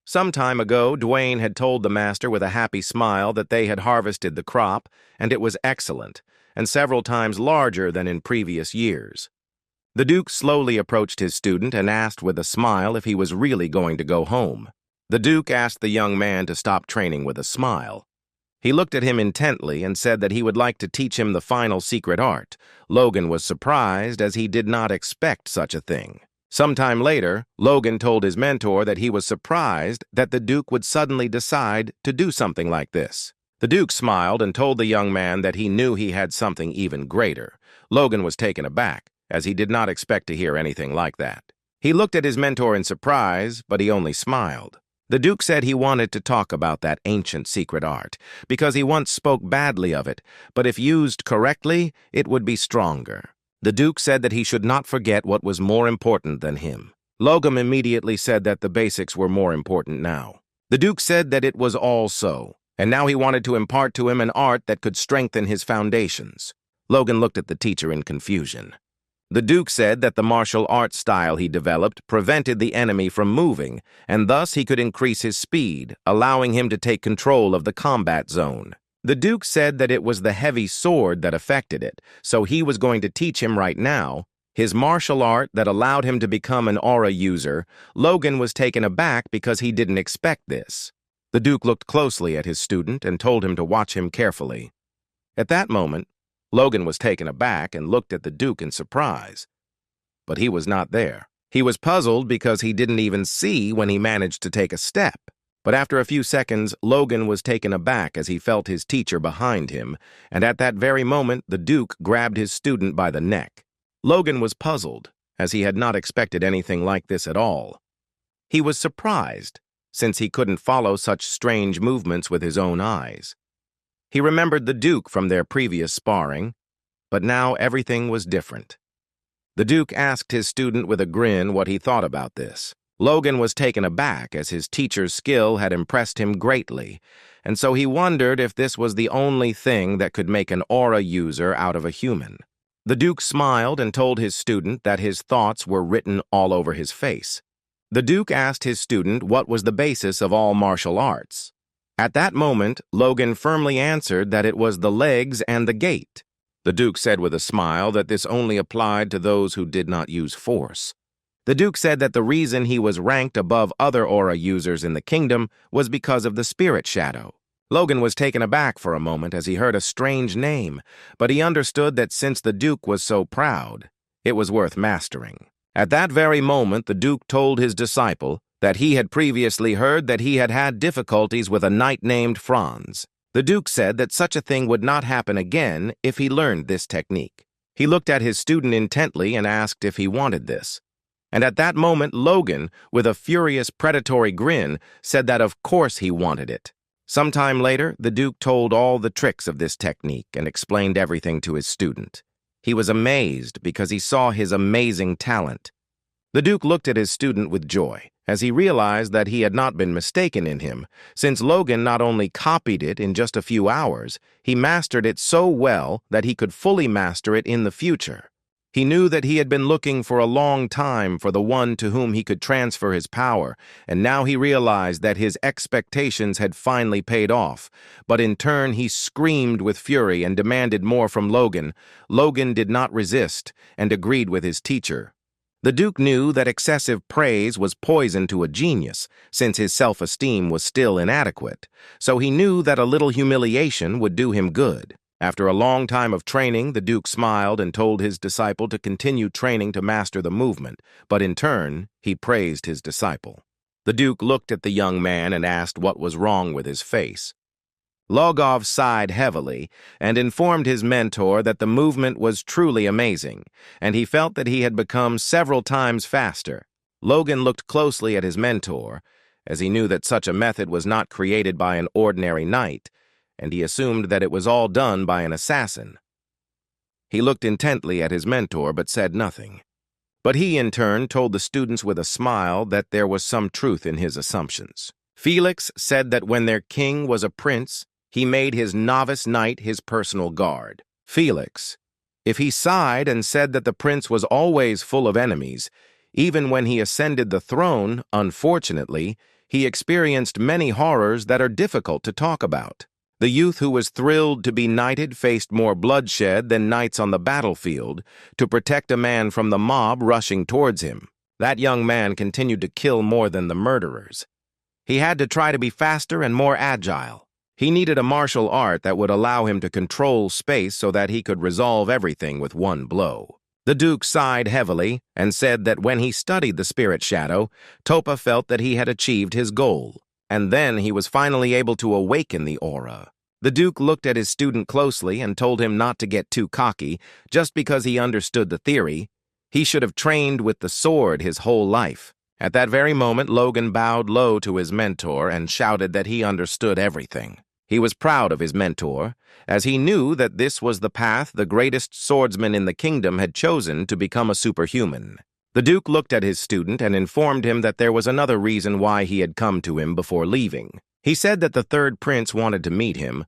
Some time ago, Dwayne had told the master with a happy smile that they had harvested the crop, and it was excellent, and several times larger than in previous years. The Duke slowly approached his student and asked with a smile if he was really going to go home. The Duke asked the young man to stop training with a smile. He looked at him intently and said that he would like to teach him the final secret art. Logan was surprised as he did not expect such a thing. Sometime later, Logan told his mentor that he was surprised that the Duke would suddenly decide to do something like this. The Duke smiled and told the young man that he knew he had something even greater. Logan was taken aback, as he did not expect to hear anything like that. He looked at his mentor in surprise, but he only smiled. The Duke said he wanted to talk about that ancient secret art, because he once spoke badly of it, but if used correctly, it would be stronger. The Duke said that he should not forget what was more important than him. Logan immediately said that the basics were more important now. The Duke said that it was all so, and now he wanted to impart to him an art that could strengthen his foundations. Logan looked at the teacher in confusion. The Duke said that the martial arts style he developed prevented the enemy from moving, and thus he could increase his speed, allowing him to take control of the combat zone. The Duke said that it was the heavy sword that affected it, so he was going to teach him right now his martial art that allowed him to become an aura user. Logan was taken aback because he didn't expect this. The Duke looked closely at his student and told him to watch him carefully. At that moment, Logan was taken aback and looked at the Duke in surprise. But he was not there. He was puzzled because he didn't even see when he managed to take a step. But after a few seconds, Logan was taken aback as he felt his teacher behind him, and at that very moment, the Duke grabbed his student by the neck. Logan was puzzled, as he had not expected anything like this at all. He was surprised, since he couldn't follow such strange movements with his own eyes. He remembered the Duke from their previous sparring, but now everything was different. The Duke asked his student with a grin what he thought about this. Logan was taken aback as his teacher's skill had impressed him greatly, and so he wondered if this was the only thing that could make an aura user out of a human. The Duke smiled and told his student that his thoughts were written all over his face. The Duke asked his student what was the basis of all martial arts. At that moment, Logan firmly answered that it was the legs and the gait. The Duke said with a smile that this only applied to those who did not use force. The Duke said that the reason he was ranked above other aura users in the kingdom was because of the spirit shadow. Logan was taken aback for a moment as he heard a strange name, but he understood that since the Duke was so proud, it was worth mastering. At that very moment, the Duke told his disciple that he had previously heard that he had had difficulties with a knight named Franz. The Duke said that such a thing would not happen again if he learned this technique. He looked at his student intently and asked if he wanted this. And at that moment, Logan, with a furious predatory grin, said that of course he wanted it. Sometime later, the Duke told all the tricks of this technique and explained everything to his student. He was amazed because he saw his amazing talent. The Duke looked at his student with joy, as he realized that he had not been mistaken in him, since Logan not only copied it in just a few hours, he mastered it so well that he could fully master it in the future. He knew that he had been looking for a long time for the one to whom he could transfer his power, and now he realized that his expectations had finally paid off. But in turn, he screamed with fury and demanded more from Logan. Logan did not resist and agreed with his teacher. The Duke knew that excessive praise was poison to a genius, since his self-esteem was still inadequate, so he knew that a little humiliation would do him good. After a long time of training, the Duke smiled and told his disciple to continue training to master the movement, but in turn, he praised his disciple. The Duke looked at the young man and asked what was wrong with his face. Logov sighed heavily and informed his mentor that the movement was truly amazing, and he felt that he had become several times faster. Logan looked closely at his mentor, as he knew that such a method was not created by an ordinary knight, and he assumed that it was all done by an assassin. He looked intently at his mentor but said nothing. But he, in turn, told the students with a smile that there was some truth in his assumptions. Felix said that when their king was a prince, he made his novice knight his personal guard. Felix, if he sighed and said that the prince was always full of enemies, even when he ascended the throne, unfortunately, he experienced many horrors that are difficult to talk about. The youth who was thrilled to be knighted faced more bloodshed than knights on the battlefield to protect a man from the mob rushing towards him. That young man continued to kill more than the murderers. He had to try to be faster and more agile. He needed a martial art that would allow him to control space so that he could resolve everything with one blow. The Duke sighed heavily and said that when he studied the spirit shadow, Topa felt that he had achieved his goal, and then he was finally able to awaken the aura. The Duke looked at his student closely and told him not to get too cocky just because he understood the theory. He should have trained with the sword his whole life. At that very moment, Logan bowed low to his mentor and shouted that he understood everything. He was proud of his mentor, as he knew that this was the path the greatest swordsman in the kingdom had chosen to become a superhuman. The Duke looked at his student and informed him that there was another reason why he had come to him before leaving. He said that the third prince wanted to meet him.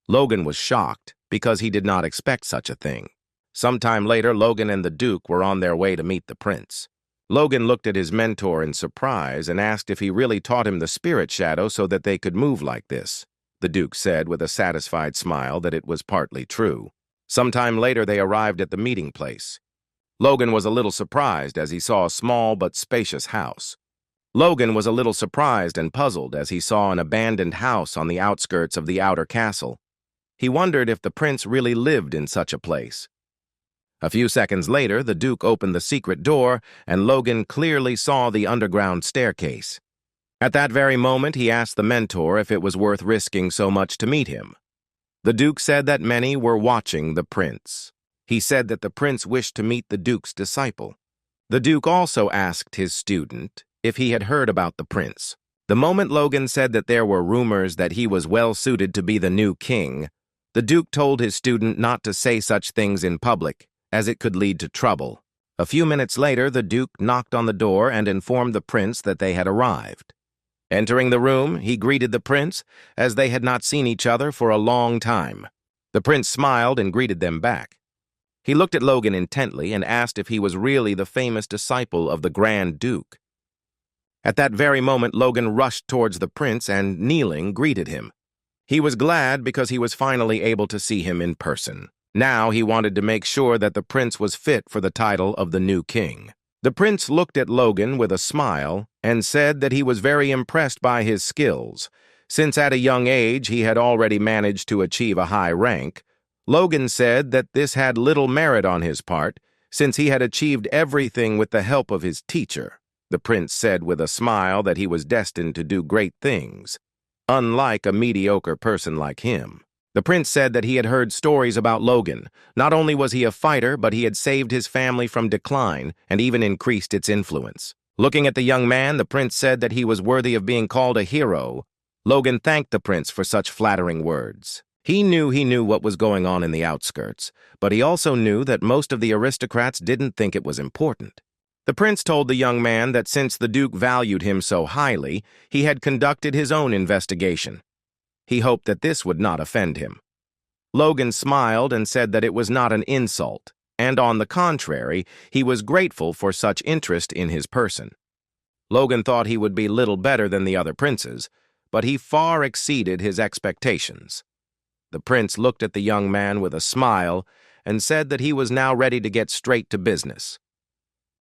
Logan was shocked because he did not expect such a thing. Sometime later, Logan and the Duke were on their way to meet the prince. Logan looked at his mentor in surprise and asked if he really taught him the spirit shadow so that they could move like this. The Duke said with a satisfied smile that it was partly true. Sometime later, they arrived at the meeting place. Logan was a little surprised as he saw a small but spacious house. Logan was a little surprised and puzzled as he saw an abandoned house on the outskirts of the outer castle. He wondered if the prince really lived in such a place. A few seconds later, the Duke opened the secret door, and Logan clearly saw the underground staircase. At that very moment, he asked the mentor if it was worth risking so much to meet him. The Duke said that many were watching the prince. He said that the prince wished to meet the Duke's disciple. The Duke also asked his student if he had heard about the prince. The moment Logan said that there were rumors that he was well-suited to be the new king, the Duke told his student not to say such things in public, as it could lead to trouble. A few minutes later, the Duke knocked on the door and informed the prince that they had arrived. Entering the room, he greeted the prince, as they had not seen each other for a long time. The prince smiled and greeted them back. He looked at Logan intently and asked if he was really the famous disciple of the Grand Duke. At that very moment, Logan rushed towards the prince and, kneeling, greeted him. He was glad because he was finally able to see him in person. Now he wanted to make sure that the prince was fit for the title of the new king. The prince looked at Logan with a smile and said that he was very impressed by his skills. Since at a young age he had already managed to achieve a high rank, Logan said that this had little merit on his part, since he had achieved everything with the help of his teacher. The prince said with a smile that he was destined to do great things, unlike a mediocre person like him. The prince said that he had heard stories about Logan. Not only was he a fighter, but he had saved his family from decline and even increased its influence. Looking at the young man, the prince said that he was worthy of being called a hero. Logan thanked the prince for such flattering words. He knew what was going on in the outskirts, but he also knew that most of the aristocrats didn't think it was important. The prince told the young man that since the Duke valued him so highly, he had conducted his own investigation. He hoped that this would not offend him. Logan smiled and said that it was not an insult, and on the contrary, he was grateful for such interest in his person. Logan thought he would be little better than the other princes, but he far exceeded his expectations. The prince looked at the young man with a smile and said that he was now ready to get straight to business.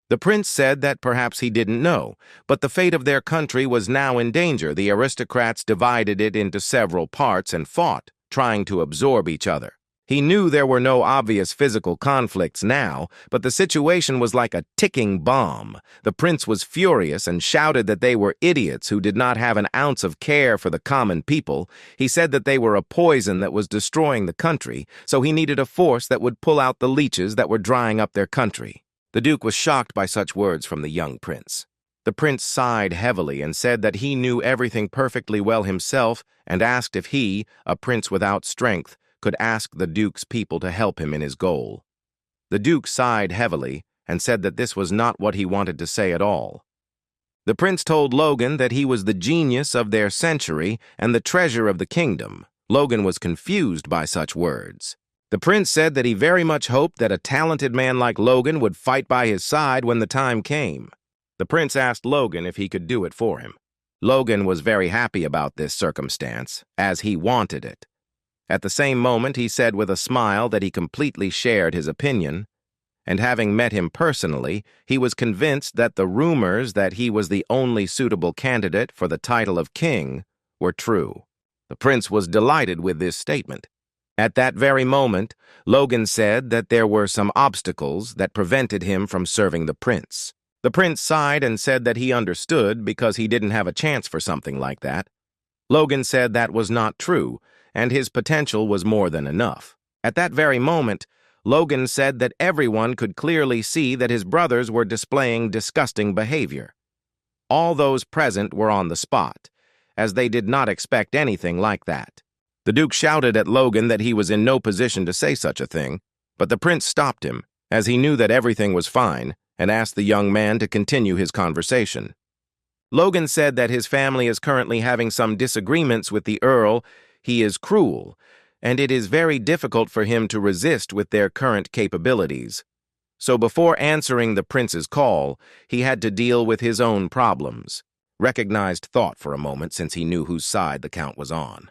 The prince said that perhaps he didn't know, but the fate of their country was now in danger. The aristocrats divided it into several parts and fought, trying to absorb each other. He knew there were no obvious physical conflicts now, but the situation was like a ticking bomb. The prince was furious and shouted that they were idiots who did not have an ounce of care for the common people. He said that they were a poison that was destroying the country, so he needed a force that would pull out the leeches that were drying up their country. The Duke was shocked by such words from the young prince. The prince sighed heavily and said that he knew everything perfectly well himself and asked if he, a prince without strength, could ask the Duke's people to help him in his goal. The Duke sighed heavily and said that this was not what he wanted to say at all. The prince told Logan that he was the genius of their century and the treasure of the kingdom. Logan was confused by such words. The prince said that he very much hoped that a talented man like Logan would fight by his side when the time came. The prince asked Logan if he could do it for him. Logan was very happy about this circumstance, as he wanted it. At the same moment, he said with a smile that he completely shared his opinion, and having met him personally, he was convinced that the rumors that he was the only suitable candidate for the title of king were true. The prince was delighted with this statement. At that very moment, Logan said that there were some obstacles that prevented him from serving the prince. The prince sighed and said that he understood because he didn't have a chance for something like that. Logan said that was not true, and his potential was more than enough. At that very moment, Logan said that everyone could clearly see that his brothers were displaying disgusting behavior. All those present were on the spot, as they did not expect anything like that. The Duke shouted at Logan that he was in no position to say such a thing, but the prince stopped him, as he knew that everything was fine, and asked the young man to continue his conversation. Logan said that his family is currently having some disagreements with the Earl. He is cruel, and it is very difficult for him to resist with their current capabilities. So before answering the prince's call, he had to deal with his own problems. Recognized thought for a moment since he knew whose side the Count was on.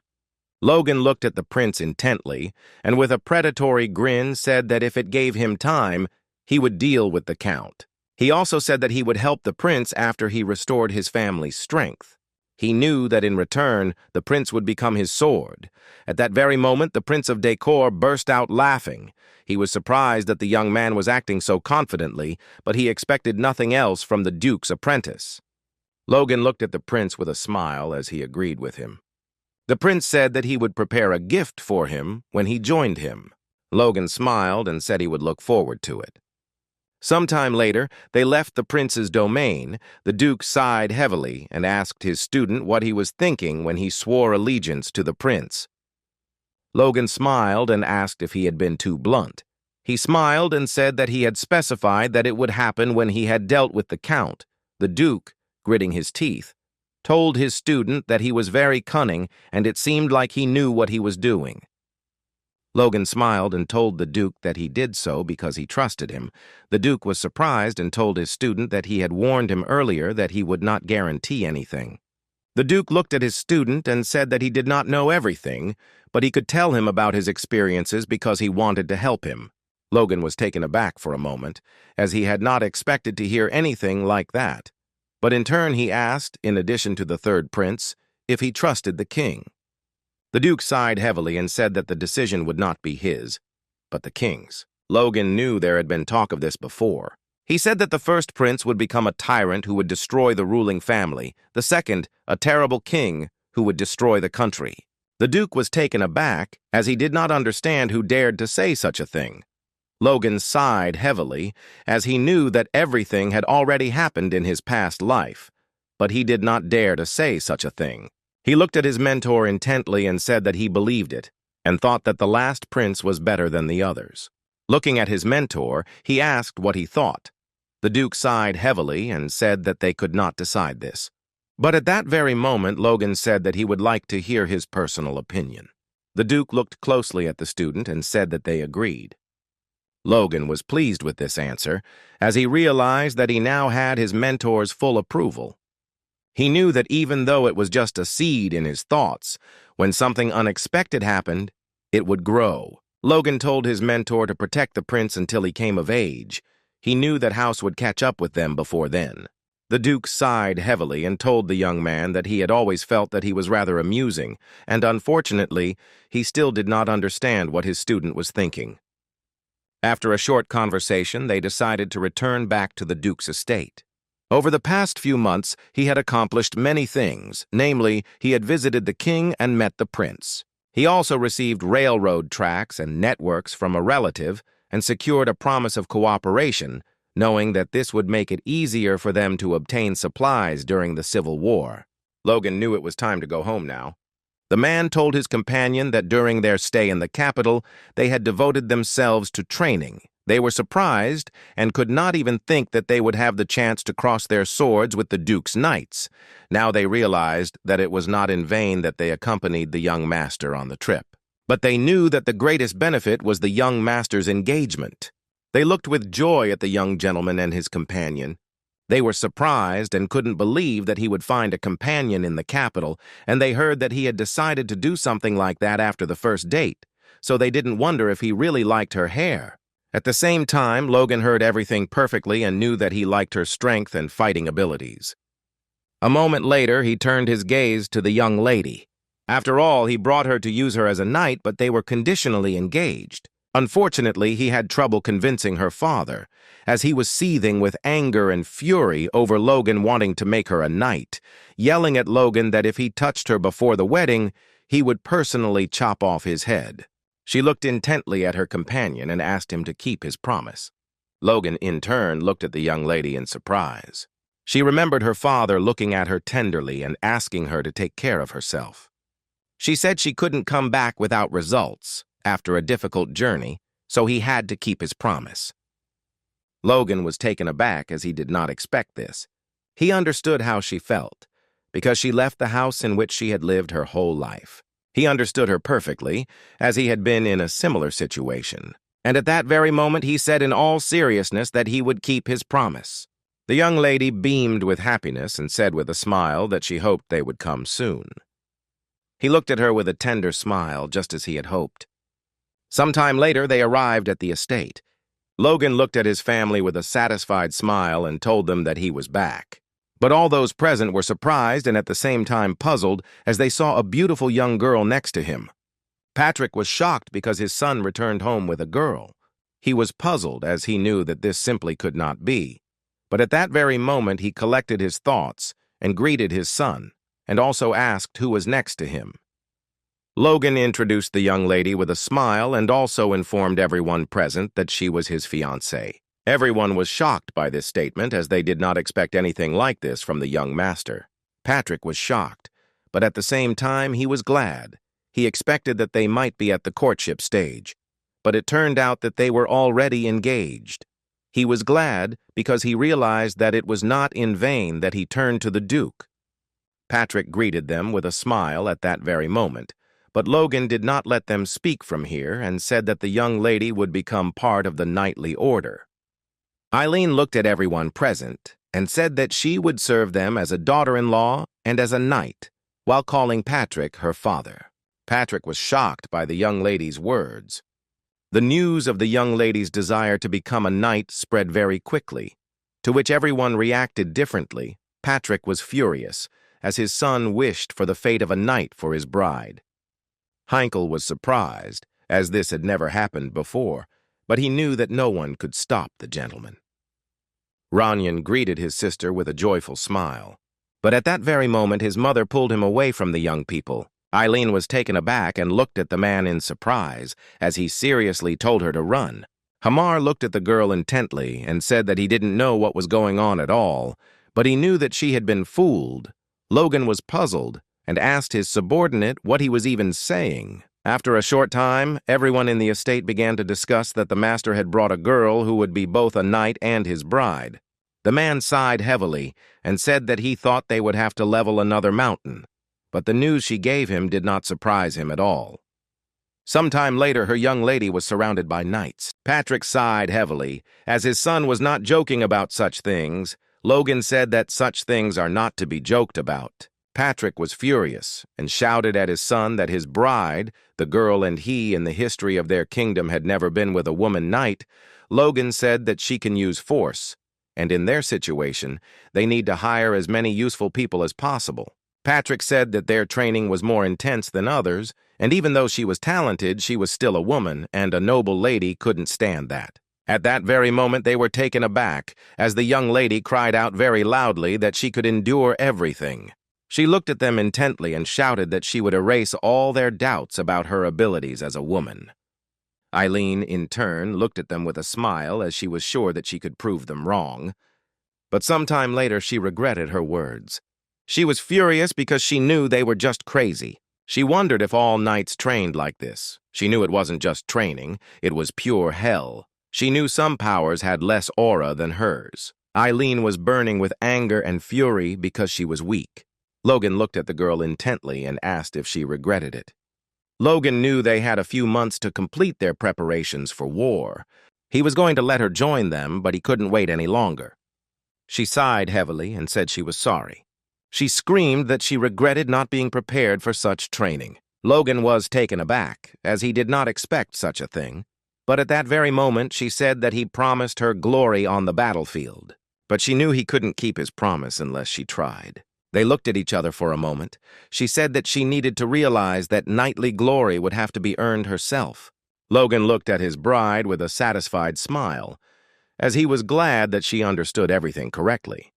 Logan looked at the prince intently, and with a predatory grin said that if it gave him time, he would deal with the Count. He also said that he would help the prince after he restored his family's strength. He knew that in return, the prince would become his sword. At that very moment, the Prince of Decor burst out laughing. He was surprised that the young man was acting so confidently, but he expected nothing else from the Duke's apprentice. Logan looked at the prince with a smile as he agreed with him. The prince said that he would prepare a gift for him when he joined him. Logan smiled and said he would look forward to it. Sometime later, they left the prince's domain. The Duke sighed heavily and asked his student what he was thinking when he swore allegiance to the prince. Logan smiled and asked if he had been too blunt. He smiled and said that he had specified that it would happen when he had dealt with the Count. The Duke, gritting his teeth, told his student that he was very cunning and it seemed like he knew what he was doing. Logan smiled and told the Duke that he did so because he trusted him. The Duke was surprised and told his student that he had warned him earlier that he would not guarantee anything. The Duke looked at his student and said that he did not know everything, but he could tell him about his experiences because he wanted to help him. Logan was taken aback for a moment, as he had not expected to hear anything like that. But in turn he asked, in addition to the third prince, if he trusted the king. The Duke sighed heavily and said that the decision would not be his, but the king's. Logan knew there had been talk of this before. He said that the first prince would become a tyrant who would destroy the ruling family, the second, a terrible king who would destroy the country. The Duke was taken aback, as he did not understand who dared to say such a thing. Logan sighed heavily, as he knew that everything had already happened in his past life, but he did not dare to say such a thing. He looked at his mentor intently and said that he believed it, and thought that the last prince was better than the others. Looking at his mentor, he asked what he thought. The Duke sighed heavily and said that they could not decide this. But at that very moment, Logan said that he would like to hear his personal opinion. The Duke looked closely at the student and said that they agreed. Logan was pleased with this answer, as he realized that he now had his mentor's full approval. He knew that even though it was just a seed in his thoughts, when something unexpected happened, it would grow. Logan told his mentor to protect the prince until he came of age. He knew that House would catch up with them before then. The Duke sighed heavily and told the young man that he had always felt that he was rather amusing, and unfortunately, he still did not understand what his student was thinking. After a short conversation, they decided to return back to the Duke's estate. Over the past few months, he had accomplished many things, namely, he had visited the king and met the prince. He also received railroad tracks and networks from a relative and secured a promise of cooperation, knowing that this would make it easier for them to obtain supplies during the Civil War. Logan knew it was time to go home now. The man told his companion that during their stay in the capital, they had devoted themselves to training. They were surprised and could not even think that they would have the chance to cross their swords with the Duke's knights. Now they realized that it was not in vain that they accompanied the young master on the trip. But they knew that the greatest benefit was the young master's engagement. They looked with joy at the young gentleman and his companion. They were surprised and couldn't believe that he would find a companion in the capital, and they heard that he had decided to do something like that after the first date, so they didn't wonder if he really liked her hair. At the same time, Logan heard everything perfectly and knew that he liked her strength and fighting abilities. A moment later, he turned his gaze to the young lady. After all, he brought her to use her as a knight, but they were conditionally engaged. Unfortunately, he had trouble convincing her father, as he was seething with anger and fury over Logan wanting to make her a knight, yelling at Logan that if he touched her before the wedding, he would personally chop off his head. She looked intently at her companion and asked him to keep his promise. Logan, in turn, looked at the young lady in surprise. She remembered her father looking at her tenderly and asking her to take care of herself. She said she couldn't come back without results after a difficult journey, so he had to keep his promise. Logan was taken aback as he did not expect this. He understood how she felt, because she left the house in which she had lived her whole life. He understood her perfectly, as he had been in a similar situation. And at that very moment, he said in all seriousness that he would keep his promise. The young lady beamed with happiness and said with a smile that she hoped they would come soon. He looked at her with a tender smile, just as he had hoped. Sometime later, they arrived at the estate. Logan looked at his family with a satisfied smile and told them that he was back. But all those present were surprised and at the same time puzzled as they saw a beautiful young girl next to him. Patrick was shocked because his son returned home with a girl. He was puzzled as he knew that this simply could not be. But at that very moment he collected his thoughts and greeted his son, and also asked who was next to him. Logan introduced the young lady with a smile and also informed everyone present that she was his fiancée. Everyone was shocked by this statement as they did not expect anything like this from the young master. Patrick was shocked, but at the same time he was glad. He expected that they might be at the courtship stage, but it turned out that they were already engaged. He was glad because he realized that it was not in vain that he turned to the Duke. Patrick greeted them with a smile at that very moment, but Logan did not let them speak from here and said that the young lady would become part of the knightly order. Eileen looked at everyone present and said that she would serve them as a daughter-in-law and as a knight, while calling Patrick her father. Patrick was shocked by the young lady's words. The news of the young lady's desire to become a knight spread very quickly, to which everyone reacted differently. Patrick was furious, as his son wished for the fate of a knight for his bride. Heinkel was surprised, as this had never happened before, but he knew that no one could stop the gentleman. Ranyan greeted his sister with a joyful smile, but at that very moment his mother pulled him away from the young people. Eileen was taken aback and looked at the man in surprise, as he seriously told her to run. Hamar looked at the girl intently and said that he didn't know what was going on at all, but he knew that she had been fooled. Logan was puzzled and asked his subordinate what he was even saying. After a short time, everyone in the estate began to discuss that the master had brought a girl who would be both a knight and his bride. The man sighed heavily and said that he thought they would have to level another mountain, but the news she gave him did not surprise him at all. Sometime later, her young lady was surrounded by knights. Patrick sighed heavily, as his son was not joking about such things. Logan said that such things are not to be joked about. Patrick was furious and shouted at his son that his bride, the girl and he in the history of their kingdom had never been with a woman knight. Logan said that she can use force, and in their situation, they need to hire as many useful people as possible. Patrick said that their training was more intense than others, and even though she was talented, she was still a woman, and a noble lady couldn't stand that. At that very moment, they were taken aback, as the young lady cried out very loudly that she could endure everything. She looked at them intently and shouted that she would erase all their doubts about her abilities as a woman. Eileen, in turn, looked at them with a smile as she was sure that she could prove them wrong. But sometime later, she regretted her words. She was furious because she knew they were just crazy. She wondered if all knights trained like this. She knew it wasn't just training, it was pure hell. She knew some powers had less aura than hers. Eileen was burning with anger and fury because she was weak. Logan looked at the girl intently and asked if she regretted it. Logan knew they had a few months to complete their preparations for war. He was going to let her join them, but he couldn't wait any longer. She sighed heavily and said she was sorry. She screamed that she regretted not being prepared for such training. Logan was taken aback, as he did not expect such a thing. But at that very moment, she said that he promised her glory on the battlefield. But she knew he couldn't keep his promise unless she tried. They looked at each other for a moment. She said that she needed to realize that knightly glory would have to be earned herself. Logan looked at his bride with a satisfied smile, as he was glad that she understood everything correctly.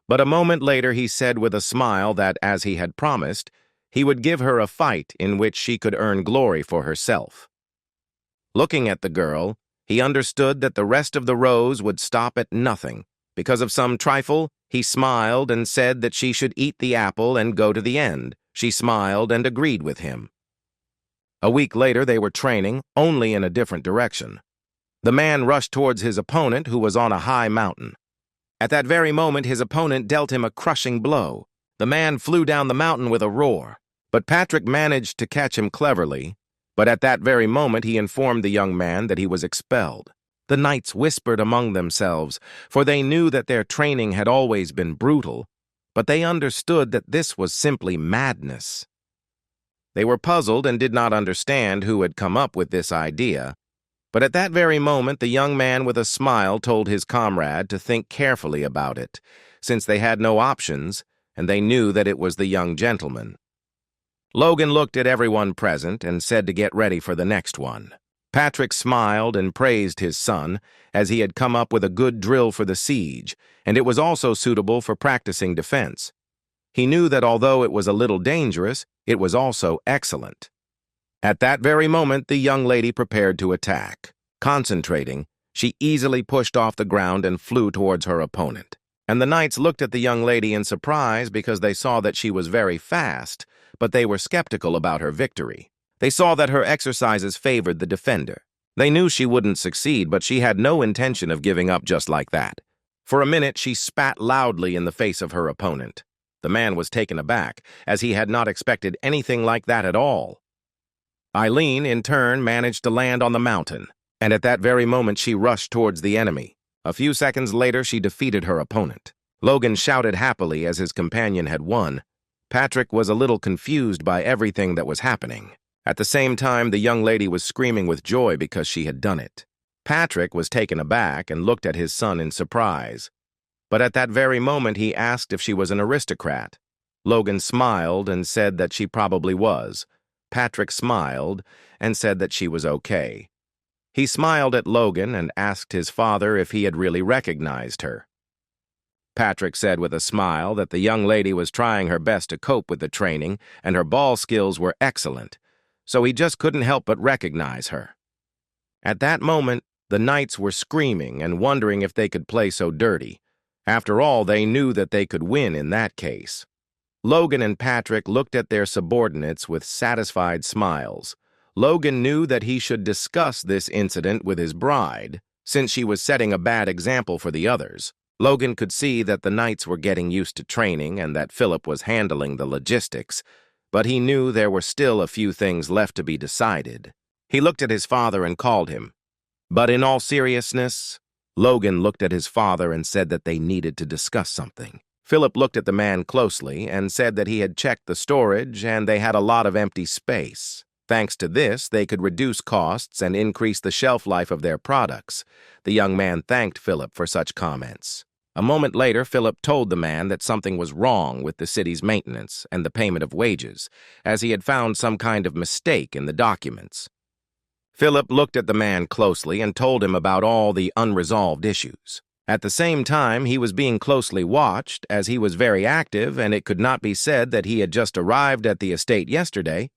But a moment later he said with a smile that, as he had promised, he would give her a fight in which she could earn glory for herself. Looking at the girl, he understood that the rest of the rows would stop at nothing. Because of some trifle, he smiled and said that she should eat the apple and go to the end. She smiled and agreed with him. A week later, they were training, only in a different direction. The man rushed towards his opponent, who was on a high mountain. At that very moment, his opponent dealt him a crushing blow. The man flew down the mountain with a roar, but Patrick managed to catch him cleverly. But at that very moment, he informed the young man that he was expelled. The knights whispered among themselves, for they knew that their training had always been brutal, but they understood that this was simply madness. They were puzzled and did not understand who had come up with this idea, but at that very moment the young man with a smile told his comrade to think carefully about it, since they had no options, and they knew that it was the young gentleman. Logan looked at everyone present and said to get ready for the next one. Patrick smiled and praised his son, as he had come up with a good drill for the siege, and it was also suitable for practicing defense. He knew that although it was a little dangerous, it was also excellent. At that very moment, the young lady prepared to attack. Concentrating, she easily pushed off the ground and flew towards her opponent. And the knights looked at the young lady in surprise because they saw that she was very fast, but they were skeptical about her victory. They saw that her exercises favored the defender. They knew she wouldn't succeed, but she had no intention of giving up just like that. For a minute, she spat loudly in the face of her opponent. The man was taken aback, as he had not expected anything like that at all. Eileen, in turn, managed to land on the mountain, and at that very moment she rushed towards the enemy. A few seconds later, she defeated her opponent. Logan shouted happily as his companion had won. Patrick was a little confused by everything that was happening. At the same time, the young lady was screaming with joy because she had done it. Patrick was taken aback and looked at his son in surprise. But at that very moment, he asked if she was an aristocrat. Logan smiled and said that she probably was. Patrick smiled and said that she was okay. He smiled at Logan and asked his father if he had really recognized her. Patrick said with a smile that the young lady was trying her best to cope with the training and her ball skills were excellent, so he just couldn't help but recognize her. At that moment, the knights were screaming and wondering if they could play so dirty. After all, they knew that they could win in that case. Logan and Patrick looked at their subordinates with satisfied smiles. Logan knew that he should discuss this incident with his bride, since she was setting a bad example for the others. Logan could see that the knights were getting used to training and that Philip was handling the logistics, but he knew there were still a few things left to be decided. He looked at his father and called him. But in all seriousness, Logan looked at his father and said that they needed to discuss something. Philip looked at the man closely and said that he had checked the storage and they had a lot of empty space. Thanks to this, they could reduce costs and increase the shelf life of their products. The young man thanked Philip for such comments. A moment later, Philip told the man that something was wrong with the city's maintenance and the payment of wages, as he had found some kind of mistake in the documents. Philip looked at the man closely and told him about all the unresolved issues. At the same time, he was being closely watched, as he was very active, and it could not be said that he had just arrived at the estate yesterday.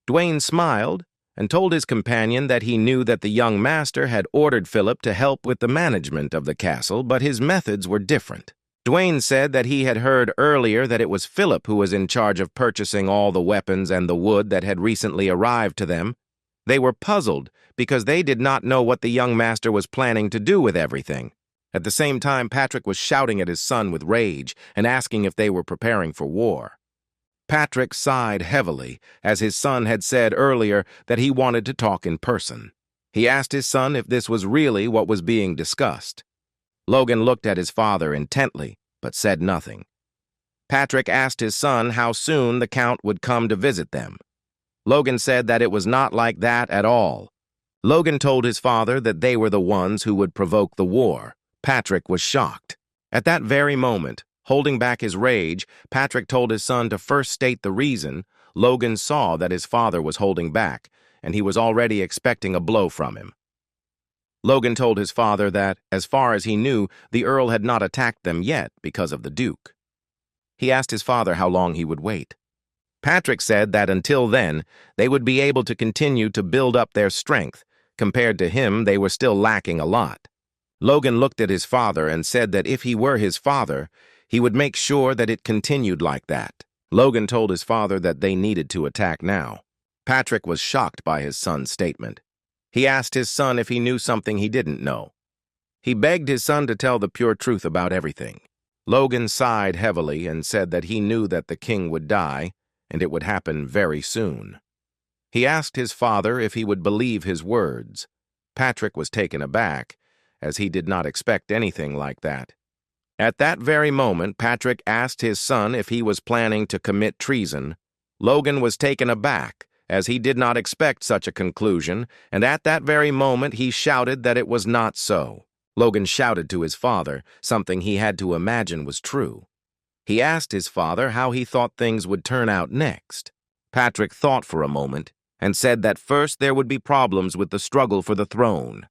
Dwayne smiled and told his companion that he knew that the young master had ordered Philip to help with the management of the castle, but his methods were different. Dwayne said that he had heard earlier that it was Philip who was in charge of purchasing all the weapons and the wood that had recently arrived to them. They were puzzled because they did not know what the young master was planning to do with everything. At the same time, Patrick was shouting at his son with rage and asking if they were preparing for war. Patrick sighed heavily, as his son had said earlier that he wanted to talk in person. He asked his son if this was really what was being discussed. Logan looked at his father intently, but said nothing. Patrick asked his son how soon the Count would come to visit them. Logan said that it was not like that at all. Logan told his father that they were the ones who would provoke the war. Patrick was shocked. At that very moment, holding back his rage, Patrick told his son to first state the reason. Logan saw that his father was holding back, and he was already expecting a blow from him. Logan told his father that, as far as he knew, the Earl had not attacked them yet because of the Duke. He asked his father how long he would wait. Patrick said that until then, they would be able to continue to build up their strength. Compared to him, they were still lacking a lot. Logan looked at his father and said that if he were his father, he would make sure that it continued like that. Logan told his father that they needed to attack now. Patrick was shocked by his son's statement. He asked his son if he knew something he didn't know. He begged his son to tell the pure truth about everything. Logan sighed heavily and said that he knew that the king would die, and it would happen very soon. He asked his father if he would believe his words. Patrick was taken aback, as he did not expect anything like that. At that very moment, Patrick asked his son if he was planning to commit treason. Logan was taken aback, as he did not expect such a conclusion, and at that very moment he shouted that it was not so. Logan shouted to his father, something he had to imagine was true. He asked his father how he thought things would turn out next. Patrick thought for a moment and said that first there would be problems with the struggle for the throne.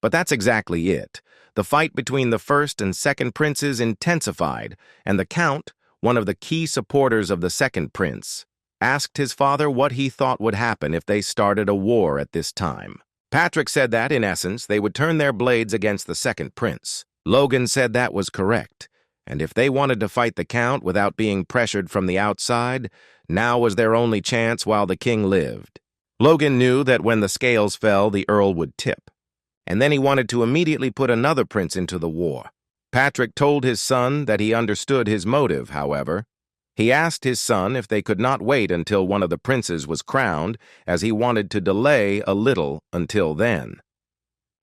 But that's exactly it. The fight between the first and second princes intensified, and the Count, one of the key supporters of the second prince, asked his father what he thought would happen if they started a war at this time. Patrick said that, in essence, they would turn their blades against the second prince. Logan said that was correct, and if they wanted to fight the Count without being pressured from the outside, now was their only chance while the king lived. Logan knew that when the scales fell, the Earl would tip. And then he wanted to immediately put another prince into the war. Patrick told his son that he understood his motive, however. He asked his son if they could not wait until one of the princes was crowned, as he wanted to delay a little until then.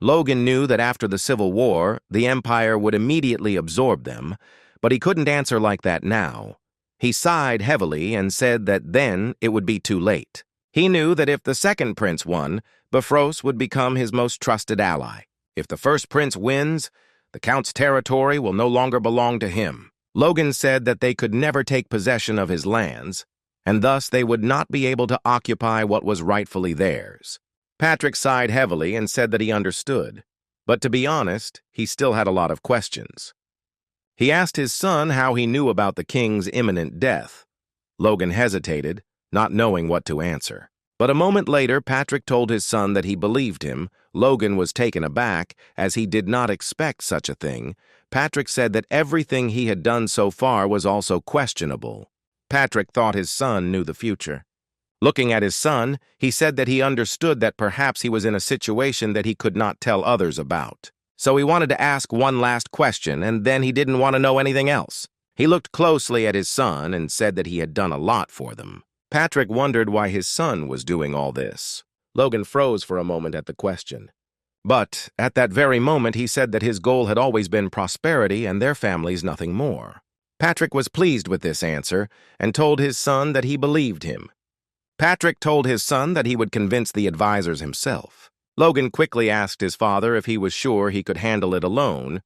Logan knew that after the Civil War, the Empire would immediately absorb them, but he couldn't answer like that now. He sighed heavily and said that then it would be too late. He knew that if the second prince won, Bifrost would become his most trusted ally. If the first prince wins, the Count's territory will no longer belong to him. Logan said that they could never take possession of his lands, and thus they would not be able to occupy what was rightfully theirs. Patrick sighed heavily and said that he understood, but to be honest, he still had a lot of questions. He asked his son how he knew about the king's imminent death. Logan hesitated, not knowing what to answer. But a moment later, Patrick told his son that he believed him. Logan was taken aback, as he did not expect such a thing. Patrick said that everything he had done so far was also questionable. Patrick thought his son knew the future. Looking at his son, he said that he understood that perhaps he was in a situation that he could not tell others about. So he wanted to ask one last question, and then he didn't want to know anything else. He looked closely at his son and said that he had done a lot for them. Patrick wondered why his son was doing all this. Logan froze for a moment at the question. But at that very moment, he said that his goal had always been prosperity and their families nothing more. Patrick was pleased with this answer and told his son that he believed him. Patrick told his son that he would convince the advisors himself. Logan quickly asked his father if he was sure he could handle it alone.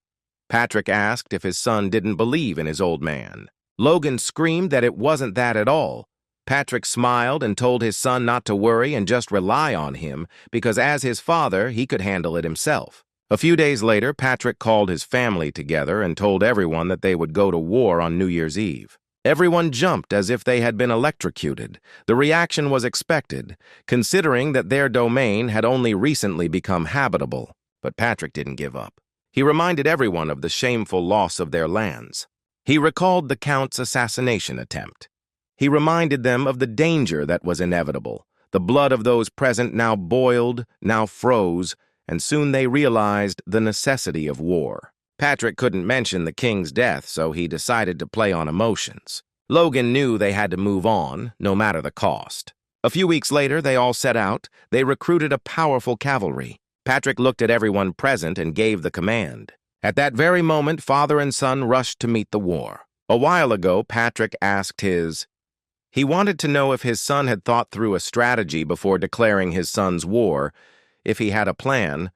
Patrick asked if his son didn't believe in his old man. Logan screamed that it wasn't that at all. Patrick smiled and told his son not to worry and just rely on him, because as his father, he could handle it himself. A few days later, Patrick called his family together and told everyone that they would go to war on New Year's Eve. Everyone jumped as if they had been electrocuted. The reaction was expected, considering that their domain had only recently become habitable. But Patrick didn't give up. He reminded everyone of the shameful loss of their lands. He recalled the Count's assassination attempt. He reminded them of the danger that was inevitable. The blood of those present now boiled, now froze, and soon they realized the necessity of war. Patrick couldn't mention the king's death, so he decided to play on emotions. Logan knew they had to move on, no matter the cost. A few weeks later, they all set out. They recruited a powerful cavalry. Patrick looked at everyone present and gave the command. At that very moment, father and son rushed to meet the war. A while ago, Patrick asked He wanted to know if his son had thought through a strategy before declaring his son's war, if he had a plan.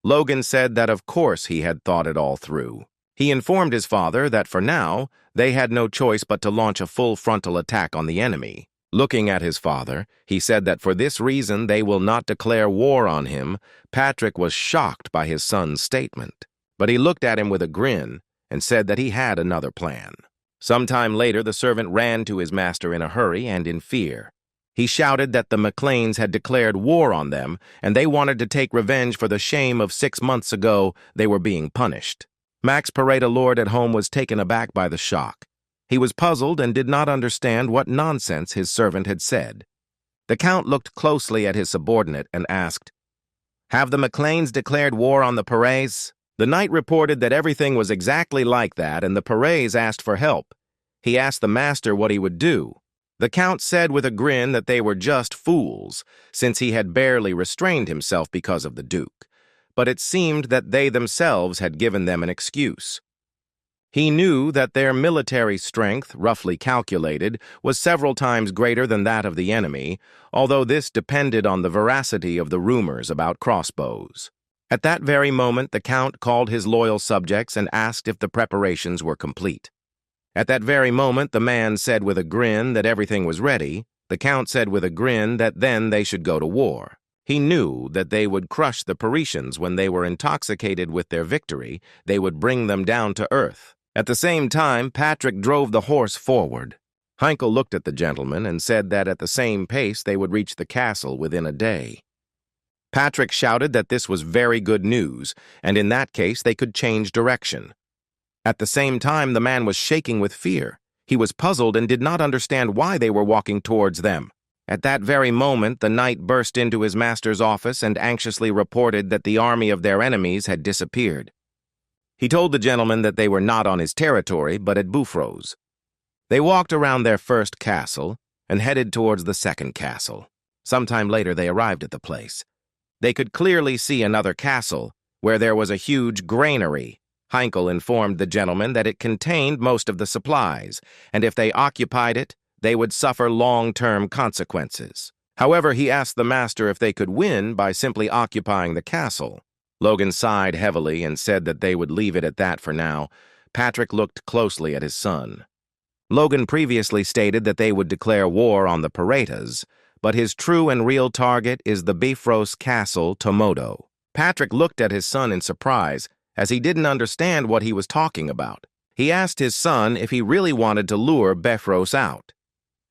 Logan said that of course he had thought it all through. He informed his father that for now, they had no choice but to launch a full frontal attack on the enemy. Looking at his father, he said that for this reason they will not declare war on him. Patrick was shocked by his son's statement, but he looked at him with a grin and said that he had another plan. Sometime later, the servant ran to his master in a hurry and in fear. He shouted that the McLeans had declared war on them, and they wanted to take revenge for the shame of 6 months ago they were being punished. Max Pareda Lord at home was taken aback by the shock. He was puzzled and did not understand what nonsense his servant had said. The Count looked closely at his subordinate and asked, "Have the McLeans declared war on the Parets?" The knight reported that everything was exactly like that, and the Parets asked for help. He asked the master what he would do. The Count said with a grin that they were just fools, since he had barely restrained himself because of the Duke. But it seemed that they themselves had given them an excuse. He knew that their military strength, roughly calculated, was several times greater than that of the enemy, although this depended on the veracity of the rumors about crossbows. At that very moment, the Count called his loyal subjects and asked if the preparations were complete. At that very moment, the man said with a grin that everything was ready. The Count said with a grin that then they should go to war. He knew that they would crush the Parisians when they were intoxicated with their victory. They would bring them down to earth. At the same time, Patrick drove the horse forward. Heinkel looked at the gentleman and said that at the same pace they would reach the castle within a day. Patrick shouted that this was very good news, and in that case they could change direction. At the same time, the man was shaking with fear. He was puzzled and did not understand why they were walking towards them. At that very moment, the knight burst into his master's office and anxiously reported that the army of their enemies had disappeared. He told the gentleman that they were not on his territory, but at Bouffro's. They walked around their first castle and headed towards the second castle. Sometime later, they arrived at the place. They could clearly see another castle, where there was a huge granary. Heinkel informed the gentleman that it contained most of the supplies, and if they occupied it, they would suffer long-term consequences. However, he asked the master if they could win by simply occupying the castle. Logan sighed heavily and said that they would leave it at that for now. Patrick looked closely at his son. Logan previously stated that they would declare war on the Paretas, but his true and real target is the Bifrost Castle, Tomodo. Patrick looked at his son in surprise, as he didn't understand what he was talking about. He asked his son if he really wanted to lure Bifrost out.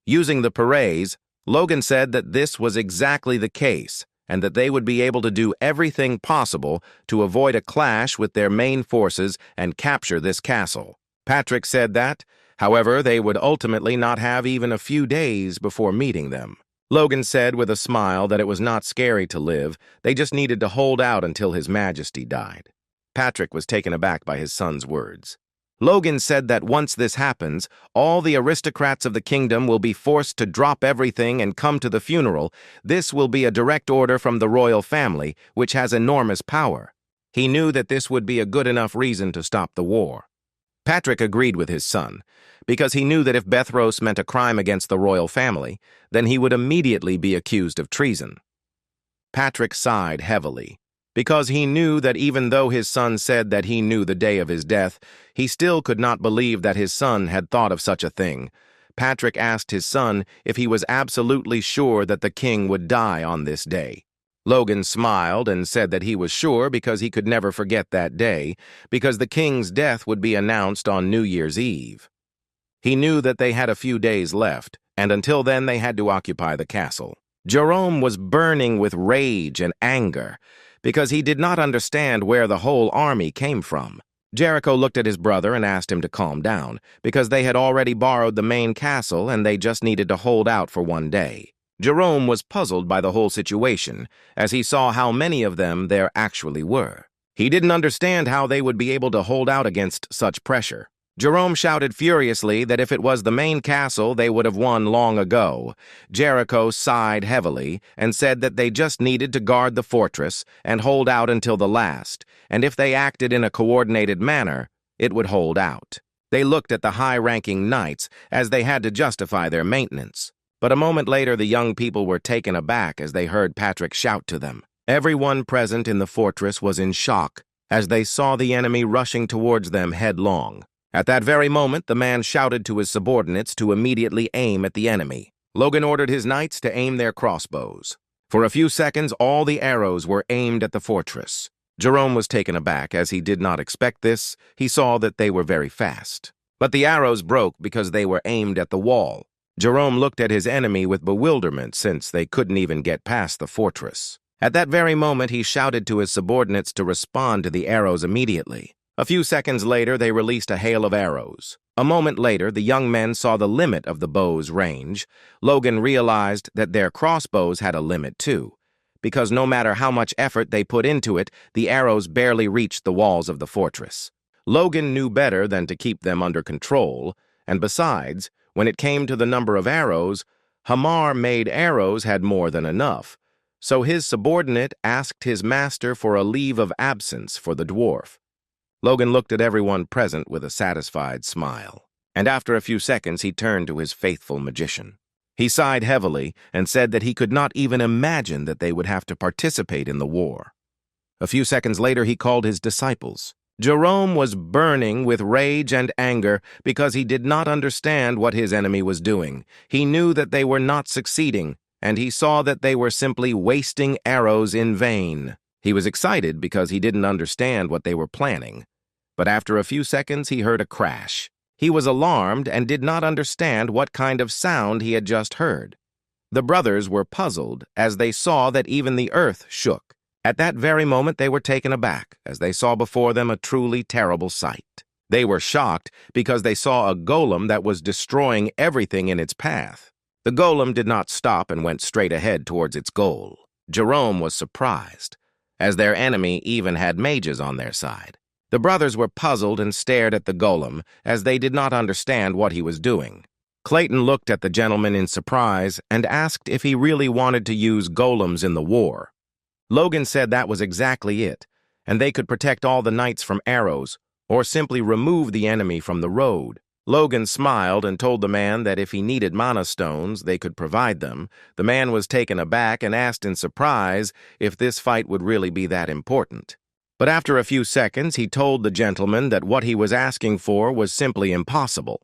Using the Parets, Logan said that this was exactly the case, and that they would be able to do everything possible to avoid a clash with their main forces and capture this castle. Patrick said that, however, they would ultimately not have even a few days before meeting them. Logan said with a smile that it was not scary to live, they just needed to hold out until His Majesty died. Patrick was taken aback by his son's words. Logan said that once this happens, all the aristocrats of the kingdom will be forced to drop everything and come to the funeral. This will be a direct order from the royal family, which has enormous power. He knew that this would be a good enough reason to stop the war. Patrick agreed with his son, because he knew that if Bethros meant a crime against the royal family, then he would immediately be accused of treason. Patrick sighed heavily, because he knew that even though his son said that he knew the day of his death, he still could not believe that his son had thought of such a thing. Patrick asked his son if he was absolutely sure that the king would die on this day. Logan smiled and said that he was sure because he could never forget that day, because the king's death would be announced on New Year's Eve. He knew that they had a few days left, and until then they had to occupy the castle. Jerome was burning with rage and anger, because he did not understand where the whole army came from. Jericho looked at his brother and asked him to calm down, because they had already borrowed the main castle and they just needed to hold out for one day. Jerome was puzzled by the whole situation, as he saw how many of them there actually were. He didn't understand how they would be able to hold out against such pressure. Jerome shouted furiously that if it was the main castle, they would have won long ago. Jericho sighed heavily and said that they just needed to guard the fortress and hold out until the last, and if they acted in a coordinated manner, it would hold out. They looked at the high-ranking knights as they had to justify their maintenance. But a moment later, the young people were taken aback as they heard Patrick shout to them. Everyone present in the fortress was in shock as they saw the enemy rushing towards them headlong. At that very moment, the man shouted to his subordinates to immediately aim at the enemy. Logan ordered his knights to aim their crossbows. For a few seconds, all the arrows were aimed at the fortress. Jerome was taken aback as he did not expect this. He saw that they were very fast. But the arrows broke because they were aimed at the wall. Jerome looked at his enemy with bewilderment since they couldn't even get past the fortress. At that very moment, he shouted to his subordinates to respond to the arrows immediately. A few seconds later, they released a hail of arrows. A moment later, the young men saw the limit of the bow's range. Logan realized that their crossbows had a limit too, because no matter how much effort they put into it, the arrows barely reached the walls of the fortress. Logan knew better than to keep them under control, and besides, when it came to the number of arrows, Hamar-made arrows had more than enough, so his subordinate asked his master for a leave of absence for the dwarf. Logan looked at everyone present with a satisfied smile, and after a few seconds he turned to his faithful magician. He sighed heavily and said that he could not even imagine that they would have to participate in the war. A few seconds later he called his disciples. Jerome was burning with rage and anger because he did not understand what his enemy was doing. He knew that they were not succeeding, and he saw that they were simply wasting arrows in vain. He was excited because he didn't understand what they were planning. But after a few seconds, he heard a crash. He was alarmed and did not understand what kind of sound he had just heard. The brothers were puzzled as they saw that even the earth shook. At that very moment, they were taken aback as they saw before them a truly terrible sight. They were shocked because they saw a golem that was destroying everything in its path. The golem did not stop and went straight ahead towards its goal. Jerome was surprised, as their enemy even had mages on their side. The brothers were puzzled and stared at the golem, as they did not understand what he was doing. Clayton looked at the gentleman in surprise and asked if he really wanted to use golems in the war. Logan said that was exactly it, and they could protect all the knights from arrows, or simply remove the enemy from the road. Logan smiled and told the man that if he needed mana stones, they could provide them. The man was taken aback and asked in surprise if this fight would really be that important. But after a few seconds, he told the gentleman that what he was asking for was simply impossible.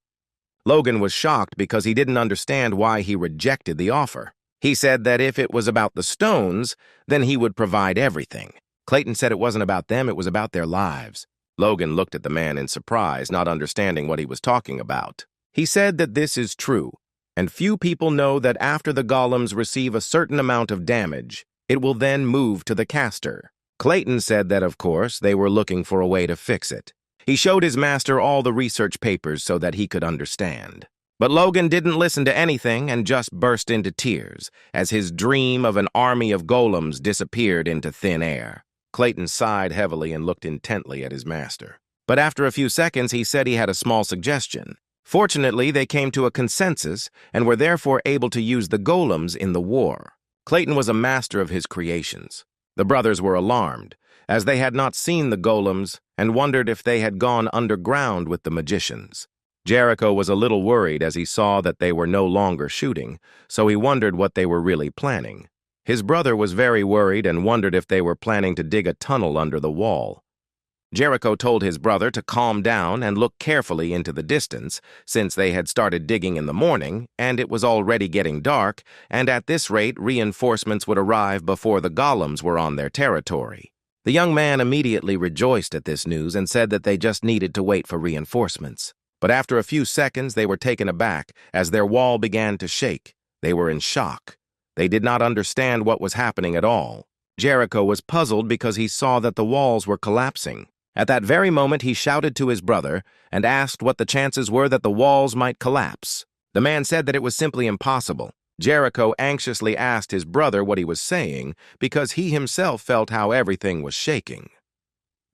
Logan was shocked because he didn't understand why he rejected the offer. He said that if it was about the stones, then he would provide everything. Clayton said it wasn't about them, it was about their lives. Logan looked at the man in surprise, not understanding what he was talking about. He said that this is true, and few people know that after the golems receive a certain amount of damage, it will then move to the caster. Clayton said that, of course, they were looking for a way to fix it. He showed his master all the research papers so that he could understand. But Logan didn't listen to anything and just burst into tears as his dream of an army of golems disappeared into thin air. Clayton sighed heavily and looked intently at his master. But after a few seconds, he said he had a small suggestion. Fortunately, they came to a consensus and were therefore able to use the golems in the war. Clayton was a master of his creations. The brothers were alarmed, as they had not seen the golems and wondered if they had gone underground with the magicians. Jericho was a little worried as he saw that they were no longer shooting, so he wondered what they were really planning. His brother was very worried and wondered if they were planning to dig a tunnel under the wall. Jericho told his brother to calm down and look carefully into the distance, since they had started digging in the morning, and it was already getting dark, and at this rate reinforcements would arrive before the golems were on their territory. The young man immediately rejoiced at this news and said that they just needed to wait for reinforcements. But after a few seconds they were taken aback as their wall began to shake. They were in shock. They did not understand what was happening at all. Jericho was puzzled because he saw that the walls were collapsing. At that very moment he shouted to his brother and asked what the chances were that the walls might collapse. The man said that it was simply impossible. Jericho anxiously asked his brother what he was saying because he himself felt how everything was shaking.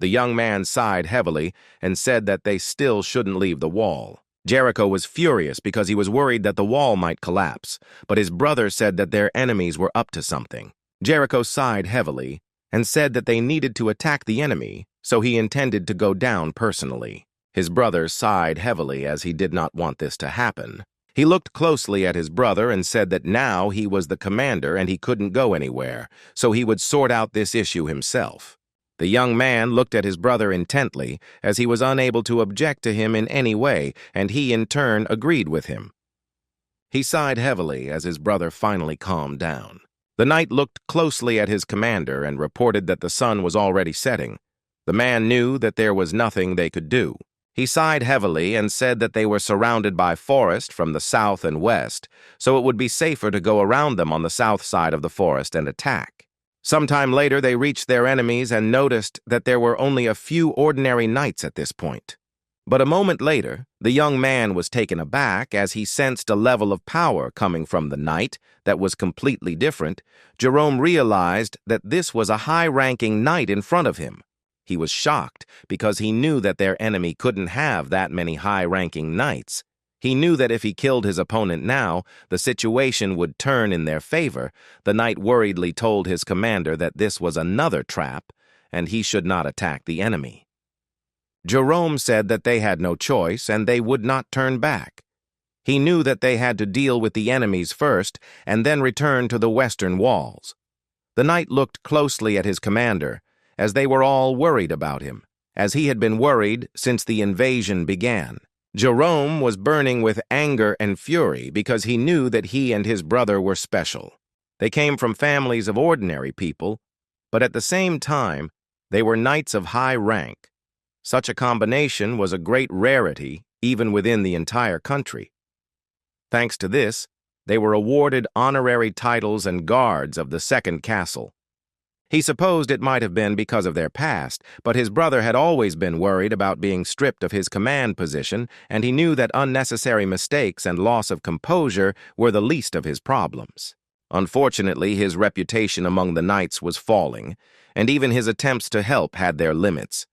The young man sighed heavily and said that they still shouldn't leave the wall. Jericho was furious because he was worried that the wall might collapse, but his brother said that their enemies were up to something. Jericho sighed heavily and said that they needed to attack the enemy, so he intended to go down personally. His brother sighed heavily as he did not want this to happen. He looked closely at his brother and said that now he was the commander and he couldn't go anywhere, so he would sort out this issue himself. The young man looked at his brother intently, as he was unable to object to him in any way, and he in turn agreed with him. He sighed heavily as his brother finally calmed down. The knight looked closely at his commander and reported that the sun was already setting. The man knew that there was nothing they could do. He sighed heavily and said that they were surrounded by forest from the south and west, so it would be safer to go around them on the south side of the forest and attack. Sometime later they reached their enemies and noticed that there were only a few ordinary knights at this point. But a moment later, the young man was taken aback as he sensed a level of power coming from the knight that was completely different. Jerome realized that this was a high-ranking knight in front of him. He was shocked because he knew that their enemy couldn't have that many high-ranking knights. He knew that if he killed his opponent now, the situation would turn in their favor. The knight worriedly told his commander that this was another trap, and he should not attack the enemy. Jerome said that they had no choice, and they would not turn back. He knew that they had to deal with the enemies first, and then return to the western walls. The knight looked closely at his commander, as they were all worried about him, as he had been worried since the invasion began. Jerome was burning with anger and fury because he knew that he and his brother were special. They came from families of ordinary people, but at the same time, they were knights of high rank. Such a combination was a great rarity even within the entire country. Thanks to this, they were awarded honorary titles and guards of the second castle. He supposed it might have been because of their past, but his brother had always been worried about being stripped of his command position, and he knew that unnecessary mistakes and loss of composure were the least of his problems. Unfortunately, his reputation among the knights was falling, and even his attempts to help had their limits.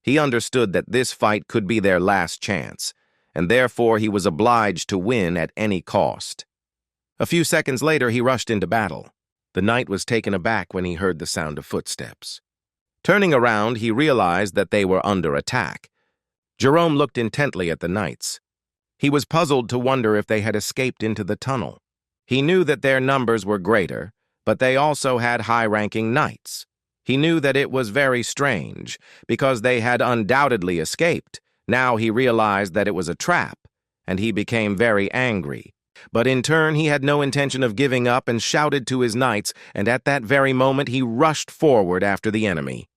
He understood that this fight could be their last chance, and therefore he was obliged to win at any cost. A few seconds later, he rushed into battle. The knight was taken aback when he heard the sound of footsteps. Turning around, he realized that they were under attack. Jerome looked intently at the knights. He was puzzled to wonder if they had escaped into the tunnel. He knew that their numbers were greater, but they also had high-ranking knights. He knew that it was very strange, because they had undoubtedly escaped. Now he realized that it was a trap, and he became very angry. But in turn, he had no intention of giving up and shouted to his knights, and at that very moment he rushed forward after the enemy.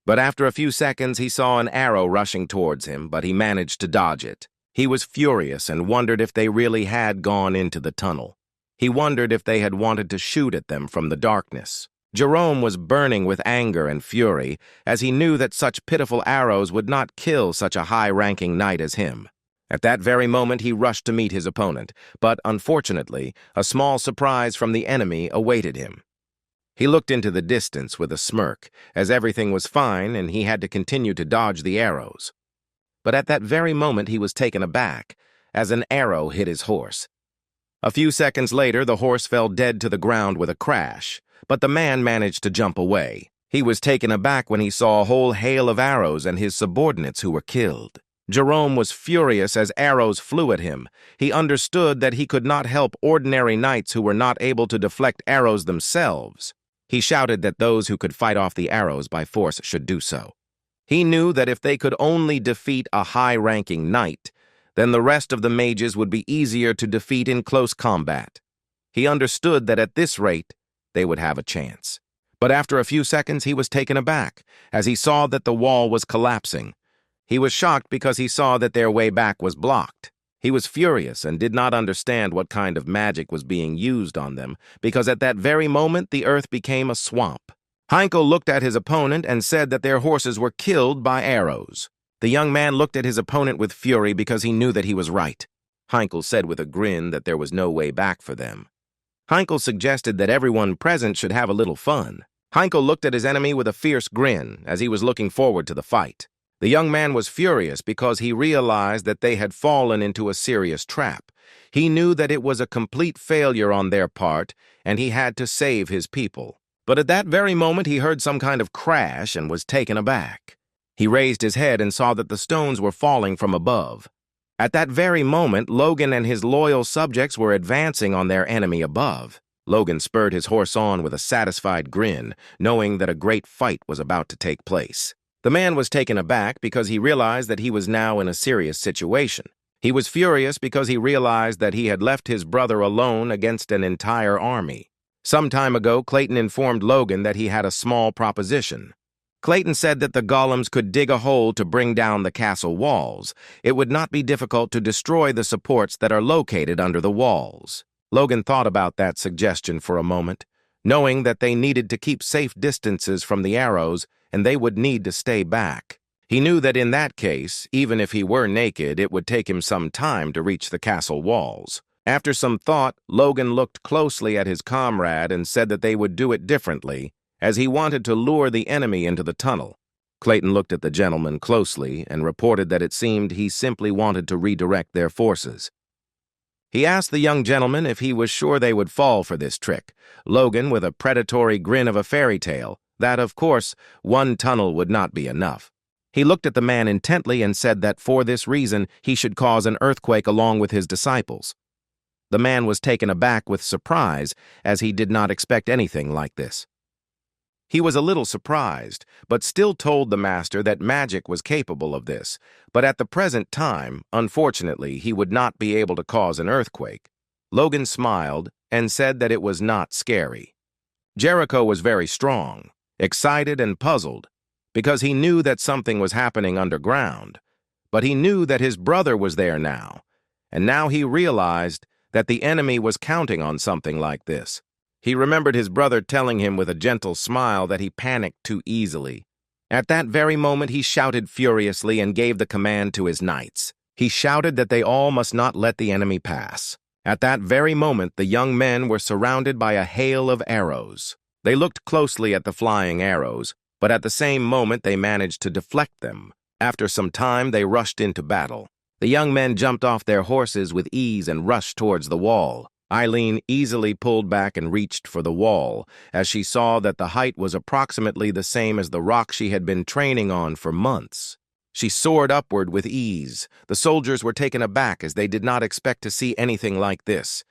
But after a few seconds, he saw an arrow rushing towards him, but he managed to dodge it. He was furious and wondered if they really had gone into the tunnel. He wondered if they had wanted to shoot at them from the darkness. Jerome was burning with anger and fury, as he knew that such pitiful arrows would not kill such a high-ranking knight as him. At that very moment, he rushed to meet his opponent, but unfortunately, a small surprise from the enemy awaited him. He looked into the distance with a smirk, as everything was fine and he had to continue to dodge the arrows. But at that very moment, he was taken aback, as an arrow hit his horse. A few seconds later, the horse fell dead to the ground with a crash, but the man managed to jump away. He was taken aback when he saw a whole hail of arrows and his subordinates who were killed. Jerome was furious as arrows flew at him. He understood that he could not help ordinary knights who were not able to deflect arrows themselves. He shouted that those who could fight off the arrows by force should do so. He knew that if they could only defeat a high-ranking knight, then the rest of the mages would be easier to defeat in close combat. He understood that at this rate, they would have a chance. But after a few seconds, he was taken aback as he saw that the wall was collapsing. He was shocked because he saw that their way back was blocked. He was furious and did not understand what kind of magic was being used on them, because at that very moment the earth became a swamp. Heinkel looked at his opponent and said that their horses were killed by arrows. The young man looked at his opponent with fury because he knew that he was right. Heinkel said with a grin that there was no way back for them. Heinkel suggested that everyone present should have a little fun. Heinkel looked at his enemy with a fierce grin as he was looking forward to the fight. The young man was furious because he realized that they had fallen into a serious trap. He knew that it was a complete failure on their part, and he had to save his people. But at that very moment, he heard some kind of crash and was taken aback. He raised his head and saw that the stones were falling from above. At that very moment, Logan and his loyal subjects were advancing on their enemy above. Logan spurred his horse on with a satisfied grin, knowing that a great fight was about to take place. The man was taken aback because he realized that he was now in a serious situation. He was furious because he realized that he had left his brother alone against an entire army. Some time ago, Clayton informed Logan that he had a small proposition. Clayton said that the golems could dig a hole to bring down the castle walls. It would not be difficult to destroy the supports that are located under the walls. Logan thought about that suggestion for a moment, knowing that they needed to keep safe distances from the arrows and they would need to stay back. He knew that in that case, even if he were naked, it would take him some time to reach the castle walls. After some thought, Logan looked closely at his comrade and said that they would do it differently, as he wanted to lure the enemy into the tunnel. Clayton looked at the gentleman closely and reported that it seemed he simply wanted to redirect their forces. He asked the young gentleman if he was sure they would fall for this trick. Logan, with a predatory grin of a fairy tale, that, of course, one tunnel would not be enough. He looked at the man intently and said that for this reason he should cause an earthquake along with his disciples. The man was taken aback with surprise, as he did not expect anything like this. He was a little surprised, but still told the master that magic was capable of this, but at the present time, unfortunately, he would not be able to cause an earthquake. Logan smiled and said that it was not scary. Jericho was very strong, excited and puzzled, because he knew that something was happening underground, but he knew that his brother was there now, and now he realized that the enemy was counting on something like this. He remembered his brother telling him with a gentle smile that he panicked too easily. At that very moment, he shouted furiously and gave the command to his knights. He shouted that they all must not let the enemy pass. At that very moment, the young men were surrounded by a hail of arrows. They looked closely at the flying arrows, but at the same moment they managed to deflect them. After some time, they rushed into battle. The young men jumped off their horses with ease and rushed towards the wall. Eileen easily pulled back and reached for the wall, as she saw that the height was approximately the same as the rock she had been training on for months. She soared upward with ease. The soldiers were taken aback as they did not expect to see anything like this.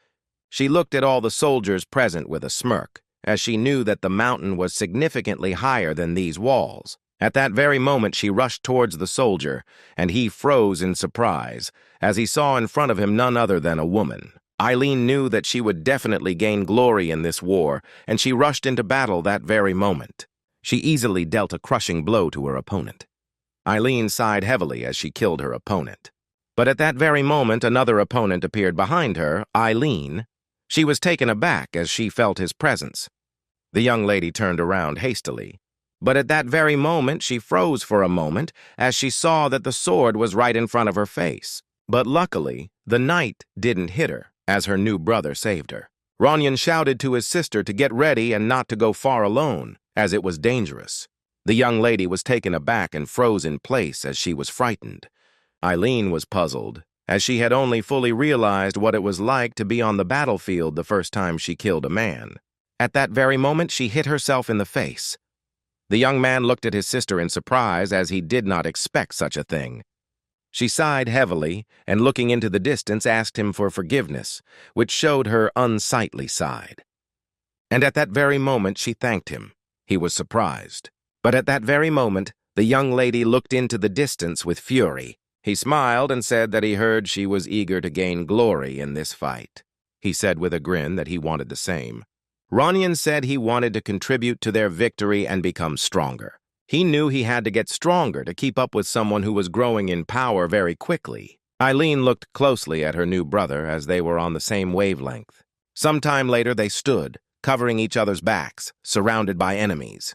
She looked at all the soldiers present with a smirk, as she knew that the mountain was significantly higher than these walls. At that very moment, she rushed towards the soldier, and he froze in surprise, as he saw in front of him none other than a woman. Eileen knew that she would definitely gain glory in this war, and she rushed into battle that very moment. She easily dealt a crushing blow to her opponent. Eileen sighed heavily as she killed her opponent. But at that very moment, another opponent appeared behind her, Eileen. She was taken aback as she felt his presence. The young lady turned around hastily. But at that very moment, she froze for a moment as she saw that the sword was right in front of her face. But luckily, the knight didn't hit her, as her new brother saved her. Ronyan shouted to his sister to get ready and not to go far alone, as it was dangerous. The young lady was taken aback and froze in place as she was frightened. Eileen was puzzled, as she had only fully realized what it was like to be on the battlefield the first time she killed a man. At that very moment, she hit herself in the face. The young man looked at his sister in surprise as he did not expect such a thing. She sighed heavily and, looking into the distance, asked him for forgiveness, which showed her unsightly side. And at that very moment she thanked him. He was surprised. But at that very moment, the young lady looked into the distance with fury. He smiled and said that he heard she was eager to gain glory in this fight. He said with a grin that he wanted the same. Ronyan said he wanted to contribute to their victory and become stronger. He knew he had to get stronger to keep up with someone who was growing in power very quickly. Eileen looked closely at her new brother as they were on the same wavelength. Some time later they stood, covering each other's backs, surrounded by enemies.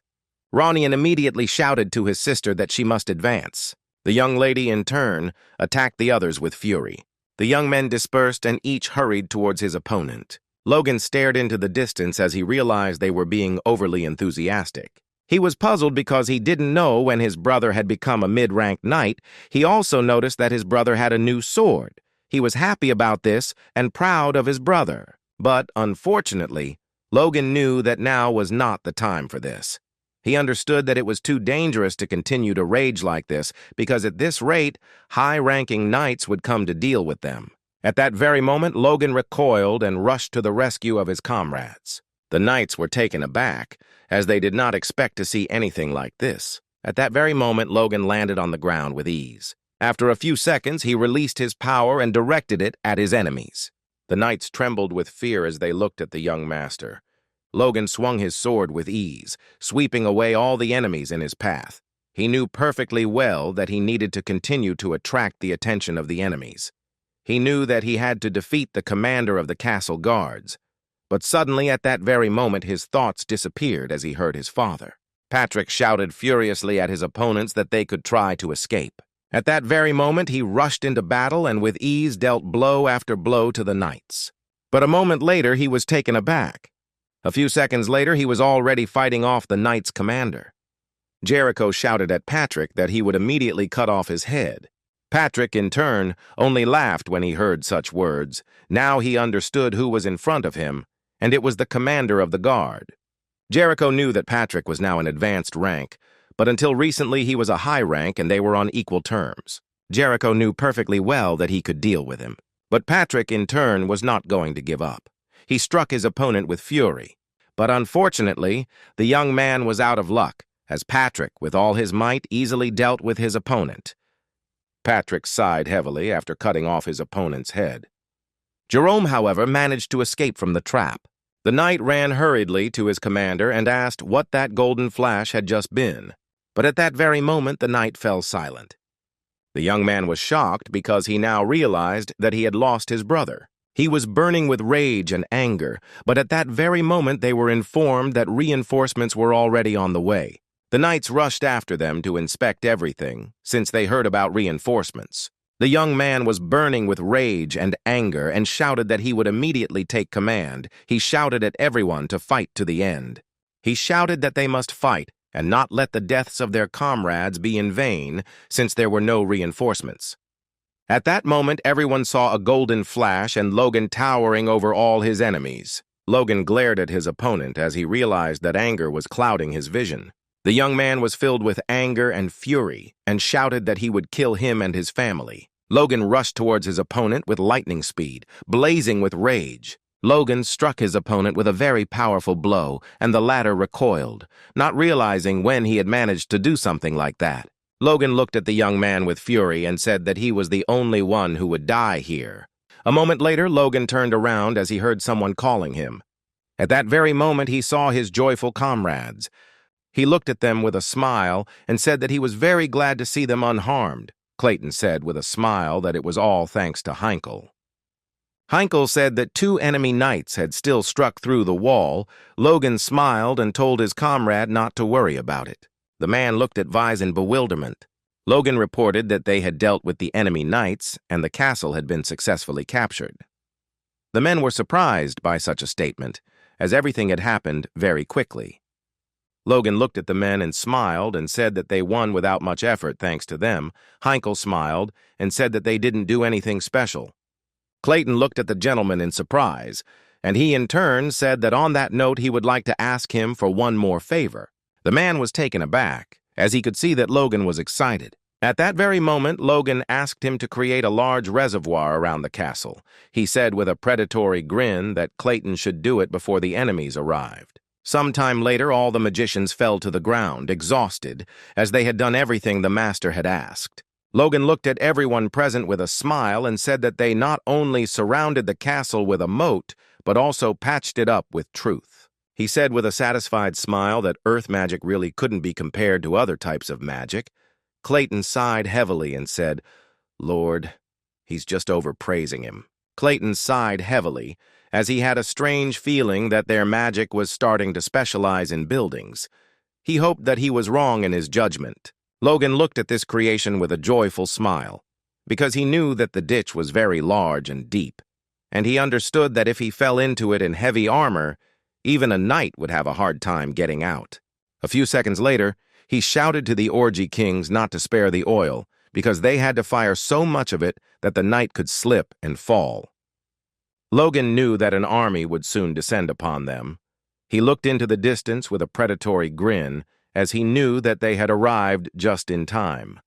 Ronyan immediately shouted to his sister that she must advance. The young lady, in turn, attacked the others with fury. The young men dispersed and each hurried towards his opponent. Logan stared into the distance as he realized they were being overly enthusiastic. He was puzzled because he didn't know when his brother had become a mid-ranked knight. He also noticed that his brother had a new sword. He was happy about this and proud of his brother. But, unfortunately, Logan knew that now was not the time for this. He understood that it was too dangerous to continue to rage like this because at this rate, high-ranking knights would come to deal with them. At that very moment, Logan recoiled and rushed to the rescue of his comrades. The knights were taken aback, as they did not expect to see anything like this. At that very moment, Logan landed on the ground with ease. After a few seconds, he released his power and directed it at his enemies. The knights trembled with fear as they looked at the young master. Logan swung his sword with ease, sweeping away all the enemies in his path. He knew perfectly well that he needed to continue to attract the attention of the enemies. He knew that he had to defeat the commander of the castle guards. But suddenly, at that very moment, his thoughts disappeared as he heard his father. Patrick shouted furiously at his opponents that they could try to escape. At that very moment, he rushed into battle and with ease dealt blow after blow to the knights. But a moment later, he was taken aback. A few seconds later, he was already fighting off the knight's commander. Jericho shouted at Patrick that he would immediately cut off his head. Patrick, in turn, only laughed when he heard such words. Now he understood who was in front of him, and it was the commander of the guard. Jericho knew that Patrick was now an advanced rank, but until recently he was a high rank and they were on equal terms. Jericho knew perfectly well that he could deal with him. But Patrick, in turn, was not going to give up. He struck his opponent with fury. But unfortunately, the young man was out of luck, as Patrick, with all his might, easily dealt with his opponent. Patrick sighed heavily after cutting off his opponent's head. Jerome, however, managed to escape from the trap. The knight ran hurriedly to his commander and asked what that golden flash had just been. But at that very moment, the knight fell silent. The young man was shocked because he now realized that he had lost his brother. He was burning with rage and anger, but at that very moment they were informed that reinforcements were already on the way. The knights rushed after them to inspect everything, since they heard about reinforcements. The young man was burning with rage and anger and shouted that he would immediately take command. He shouted at everyone to fight to the end. He shouted that they must fight and not let the deaths of their comrades be in vain, since there were no reinforcements. At that moment, everyone saw a golden flash and Logan towering over all his enemies. Logan glared at his opponent as he realized that anger was clouding his vision. The young man was filled with anger and fury and shouted that he would kill him and his family. Logan rushed towards his opponent with lightning speed, blazing with rage. Logan struck his opponent with a very powerful blow, and the latter recoiled, not realizing when he had managed to do something like that. Logan looked at the young man with fury and said that he was the only one who would die here. A moment later, Logan turned around as he heard someone calling him. At that very moment, he saw his joyful comrades. He looked at them with a smile and said that he was very glad to see them unharmed. Clayton said with a smile that it was all thanks to Heinkel. Heinkel said that 2 enemy knights had still struck through the wall. Logan smiled and told his comrade not to worry about it. The man looked at Vise in bewilderment. Logan reported that they had dealt with the enemy knights and the castle had been successfully captured. The men were surprised by such a statement, as everything had happened very quickly. Logan looked at the men and smiled and said that they won without much effort thanks to them. Heinkel smiled and said that they didn't do anything special. Clayton looked at the gentleman in surprise, and he in turn said that on that note he would like to ask him for one more favor. The man was taken aback, as he could see that Logan was excited. At that very moment, Logan asked him to create a large reservoir around the castle. He said with a predatory grin that Clayton should do it before the enemies arrived. Sometime later, all the magicians fell to the ground, exhausted, as they had done everything the master had asked. Logan looked at everyone present with a smile and said that they not only surrounded the castle with a moat, but also patched it up with truth. He said with a satisfied smile that earth magic really couldn't be compared to other types of magic. Clayton sighed heavily and said, "Lord, he's just overpraising him." Clayton sighed heavily, as he had a strange feeling that their magic was starting to specialize in buildings. He hoped that he was wrong in his judgment. Logan looked at this creation with a joyful smile, because he knew that the ditch was very large and deep, and he understood that if he fell into it in heavy armor, even a knight would have a hard time getting out. A few seconds later, he shouted to the orgy kings not to spare the oil, because they had to fire so much of it that the knight could slip and fall. Logan knew that an army would soon descend upon them. He looked into the distance with a predatory grin, as he knew that they had arrived just in time.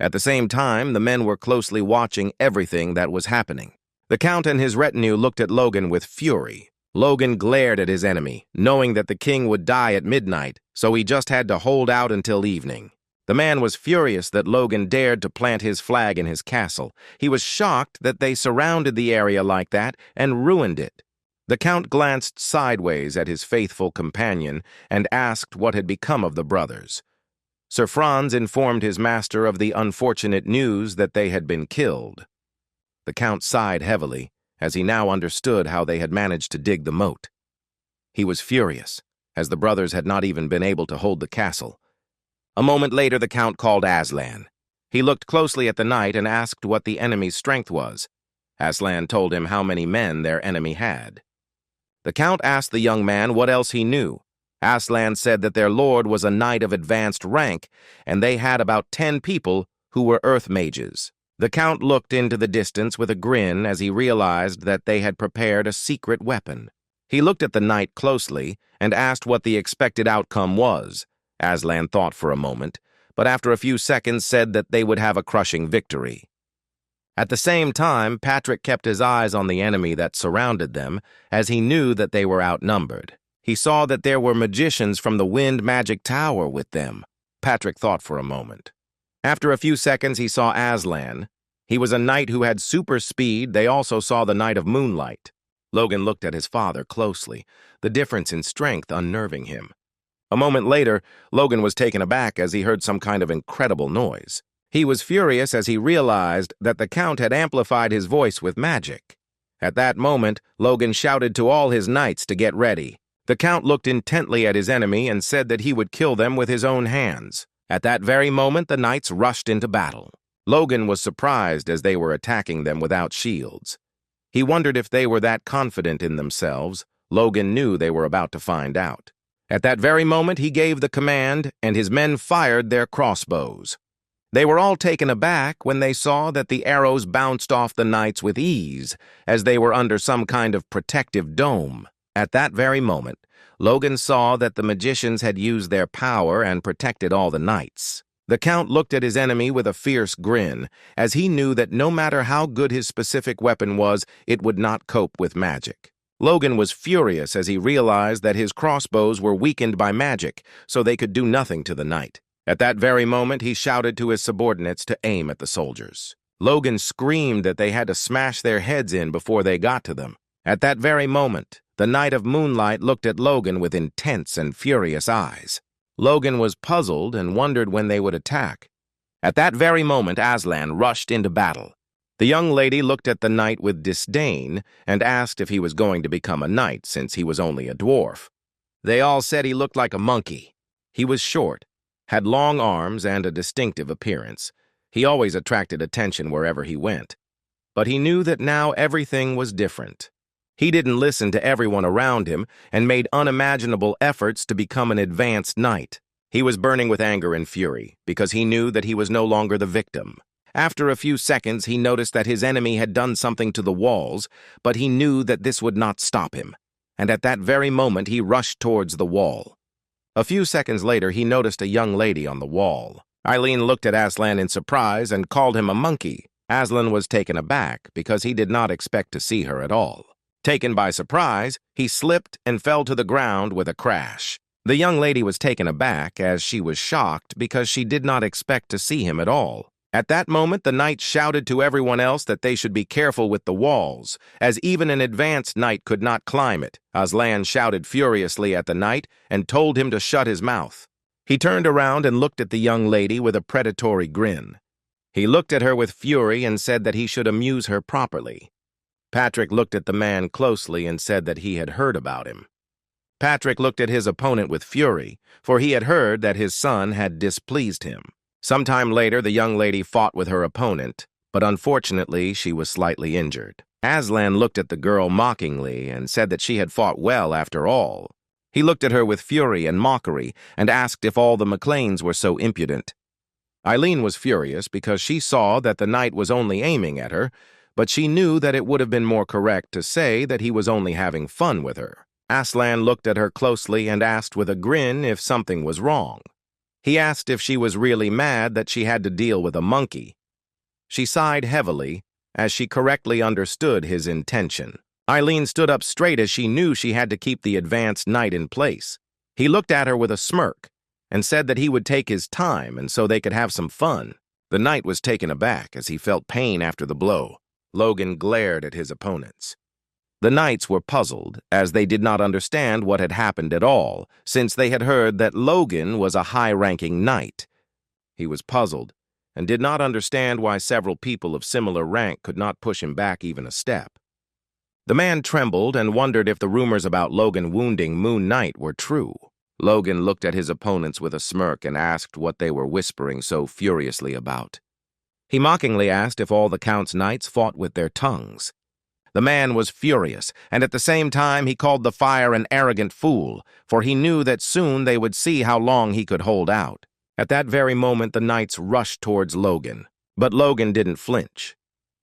At the same time, the men were closely watching everything that was happening. The Count and his retinue looked at Logan with fury. Logan glared at his enemy, knowing that the king would die at midnight, so he just had to hold out until evening. The man was furious that Logan dared to plant his flag in his castle. He was shocked that they surrounded the area like that and ruined it. The Count glanced sideways at his faithful companion and asked what had become of the brothers. Sir Franz informed his master of the unfortunate news that they had been killed. The Count sighed heavily, as he now understood how they had managed to dig the moat. He was furious, as the brothers had not even been able to hold the castle. A moment later, the Count called Aslan. He looked closely at the knight and asked what the enemy's strength was. Aslan told him how many men their enemy had. The Count asked the young man what else he knew. Aslan said that their lord was a knight of advanced rank, and they had about 10 people who were earth mages. The Count looked into the distance with a grin as he realized that they had prepared a secret weapon. He looked at the knight closely and asked what the expected outcome was. Aslan thought for a moment, but after a few seconds said that they would have a crushing victory. At the same time, Patrick kept his eyes on the enemy that surrounded them, as he knew that they were outnumbered. He saw that there were magicians from the Wind Magic Tower with them. Patrick thought for a moment. After a few seconds, he saw Aslan. He was a knight who had super speed. They also saw the Knight of Moonlight. Logan looked at his father closely, the difference in strength unnerving him. A moment later, Logan was taken aback as he heard some kind of incredible noise. He was furious as he realized that the Count had amplified his voice with magic. At that moment, Logan shouted to all his knights to get ready. The Count looked intently at his enemy and said that he would kill them with his own hands. At that very moment, the knights rushed into battle. Logan was surprised as they were attacking them without shields. He wondered if they were that confident in themselves. Logan knew they were about to find out. At that very moment, he gave the command, and his men fired their crossbows. They were all taken aback when they saw that the arrows bounced off the knights with ease, as they were under some kind of protective dome. At that very moment, Logan saw that the magicians had used their power and protected all the knights. The Count looked at his enemy with a fierce grin, as he knew that no matter how good his specific weapon was, it would not cope with magic. Logan was furious as he realized that his crossbows were weakened by magic, so they could do nothing to the knight. At that very moment, he shouted to his subordinates to aim at the soldiers. Logan screamed that they had to smash their heads in before they got to them. At that very moment, the Knight of Moonlight looked at Logan with intense and furious eyes. Logan was puzzled and wondered when they would attack. At that very moment, Aslan rushed into battle. The young lady looked at the knight with disdain and asked if he was going to become a knight since he was only a dwarf. They all said he looked like a monkey. He was short, had long arms and a distinctive appearance. He always attracted attention wherever he went. But he knew that now everything was different. He didn't listen to everyone around him and made unimaginable efforts to become an advanced knight. He was burning with anger and fury because he knew that he was no longer the victim. After a few seconds, he noticed that his enemy had done something to the walls, but he knew that this would not stop him. And at that very moment, he rushed towards the wall. A few seconds later, he noticed a young lady on the wall. Eileen looked at Aslan in surprise and called him a monkey. Aslan was taken aback because he did not expect to see her at all. Taken by surprise, he slipped and fell to the ground with a crash. The young lady was taken aback as she was shocked because she did not expect to see him at all. At that moment, the knight shouted to everyone else that they should be careful with the walls, as even an advanced knight could not climb it. Aslan shouted furiously at the knight and told him to shut his mouth. He turned around and looked at the young lady with a predatory grin. He looked at her with fury and said that he should amuse her properly. Patrick looked at the man closely and said that he had heard about him. Patrick looked at his opponent with fury, for he had heard that his son had displeased him. Sometime later, the young lady fought with her opponent, but unfortunately, she was slightly injured. Aslan looked at the girl mockingly and said that she had fought well after all. He looked at her with fury and mockery and asked if all the McLeans were so impudent. Eileen was furious because she saw that the knight was only aiming at her, but she knew that it would have been more correct to say that he was only having fun with her. Aslan looked at her closely and asked with a grin if something was wrong. He asked if she was really mad that she had to deal with a monkey. She sighed heavily as she correctly understood his intention. Eileen stood up straight as she knew she had to keep the advanced knight in place. He looked at her with a smirk and said that he would take his time and so they could have some fun. The knight was taken aback as he felt pain after the blow. Logan glared at his opponents. The knights were puzzled, as they did not understand what had happened at all, since they had heard that Logan was a high-ranking knight. He was puzzled, and did not understand why several people of similar rank could not push him back even a step. The man trembled and wondered if the rumors about Logan wounding Moon Knight were true. Logan looked at his opponents with a smirk and asked what they were whispering so furiously about. He mockingly asked if all the Count's knights fought with their tongues. The man was furious, and at the same time he called the fire an arrogant fool, for he knew that soon they would see how long he could hold out. At that very moment the knights rushed towards Logan, but Logan didn't flinch,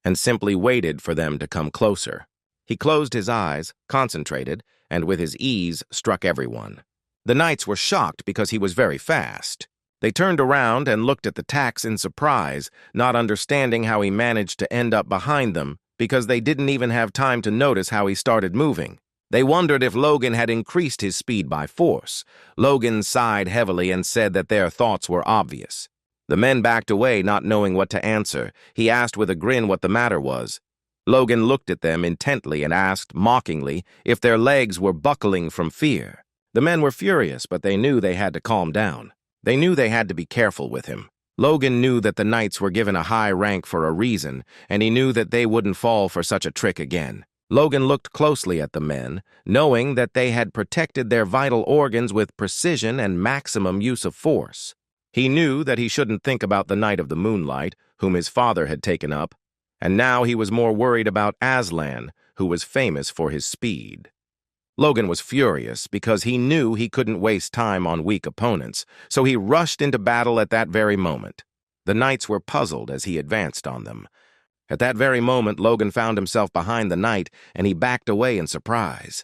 and simply waited for them to come closer. He closed his eyes, concentrated, and with his ease struck everyone. The knights were shocked because he was very fast. They turned around and looked at the tax in surprise, not understanding how he managed to end up behind them, because they didn't even have time to notice how he started moving. They wondered if Logan had increased his speed by force. Logan sighed heavily and said that their thoughts were obvious. The men backed away, not knowing what to answer. He asked with a grin what the matter was. Logan looked at them intently and asked, mockingly, if their legs were buckling from fear. The men were furious, but they knew they had to calm down. They knew they had to be careful with him. Logan knew that the knights were given a high rank for a reason, and he knew that they wouldn't fall for such a trick again. Logan looked closely at the men, knowing that they had protected their vital organs with precision and maximum use of force. He knew that he shouldn't think about the Knight of the Moonlight, whom his father had taken up, and now he was more worried about Aslan, who was famous for his speed. Logan was furious because he knew he couldn't waste time on weak opponents, so he rushed into battle at that very moment. The knights were puzzled as he advanced on them. At that very moment, Logan found himself behind the knight, and he backed away in surprise.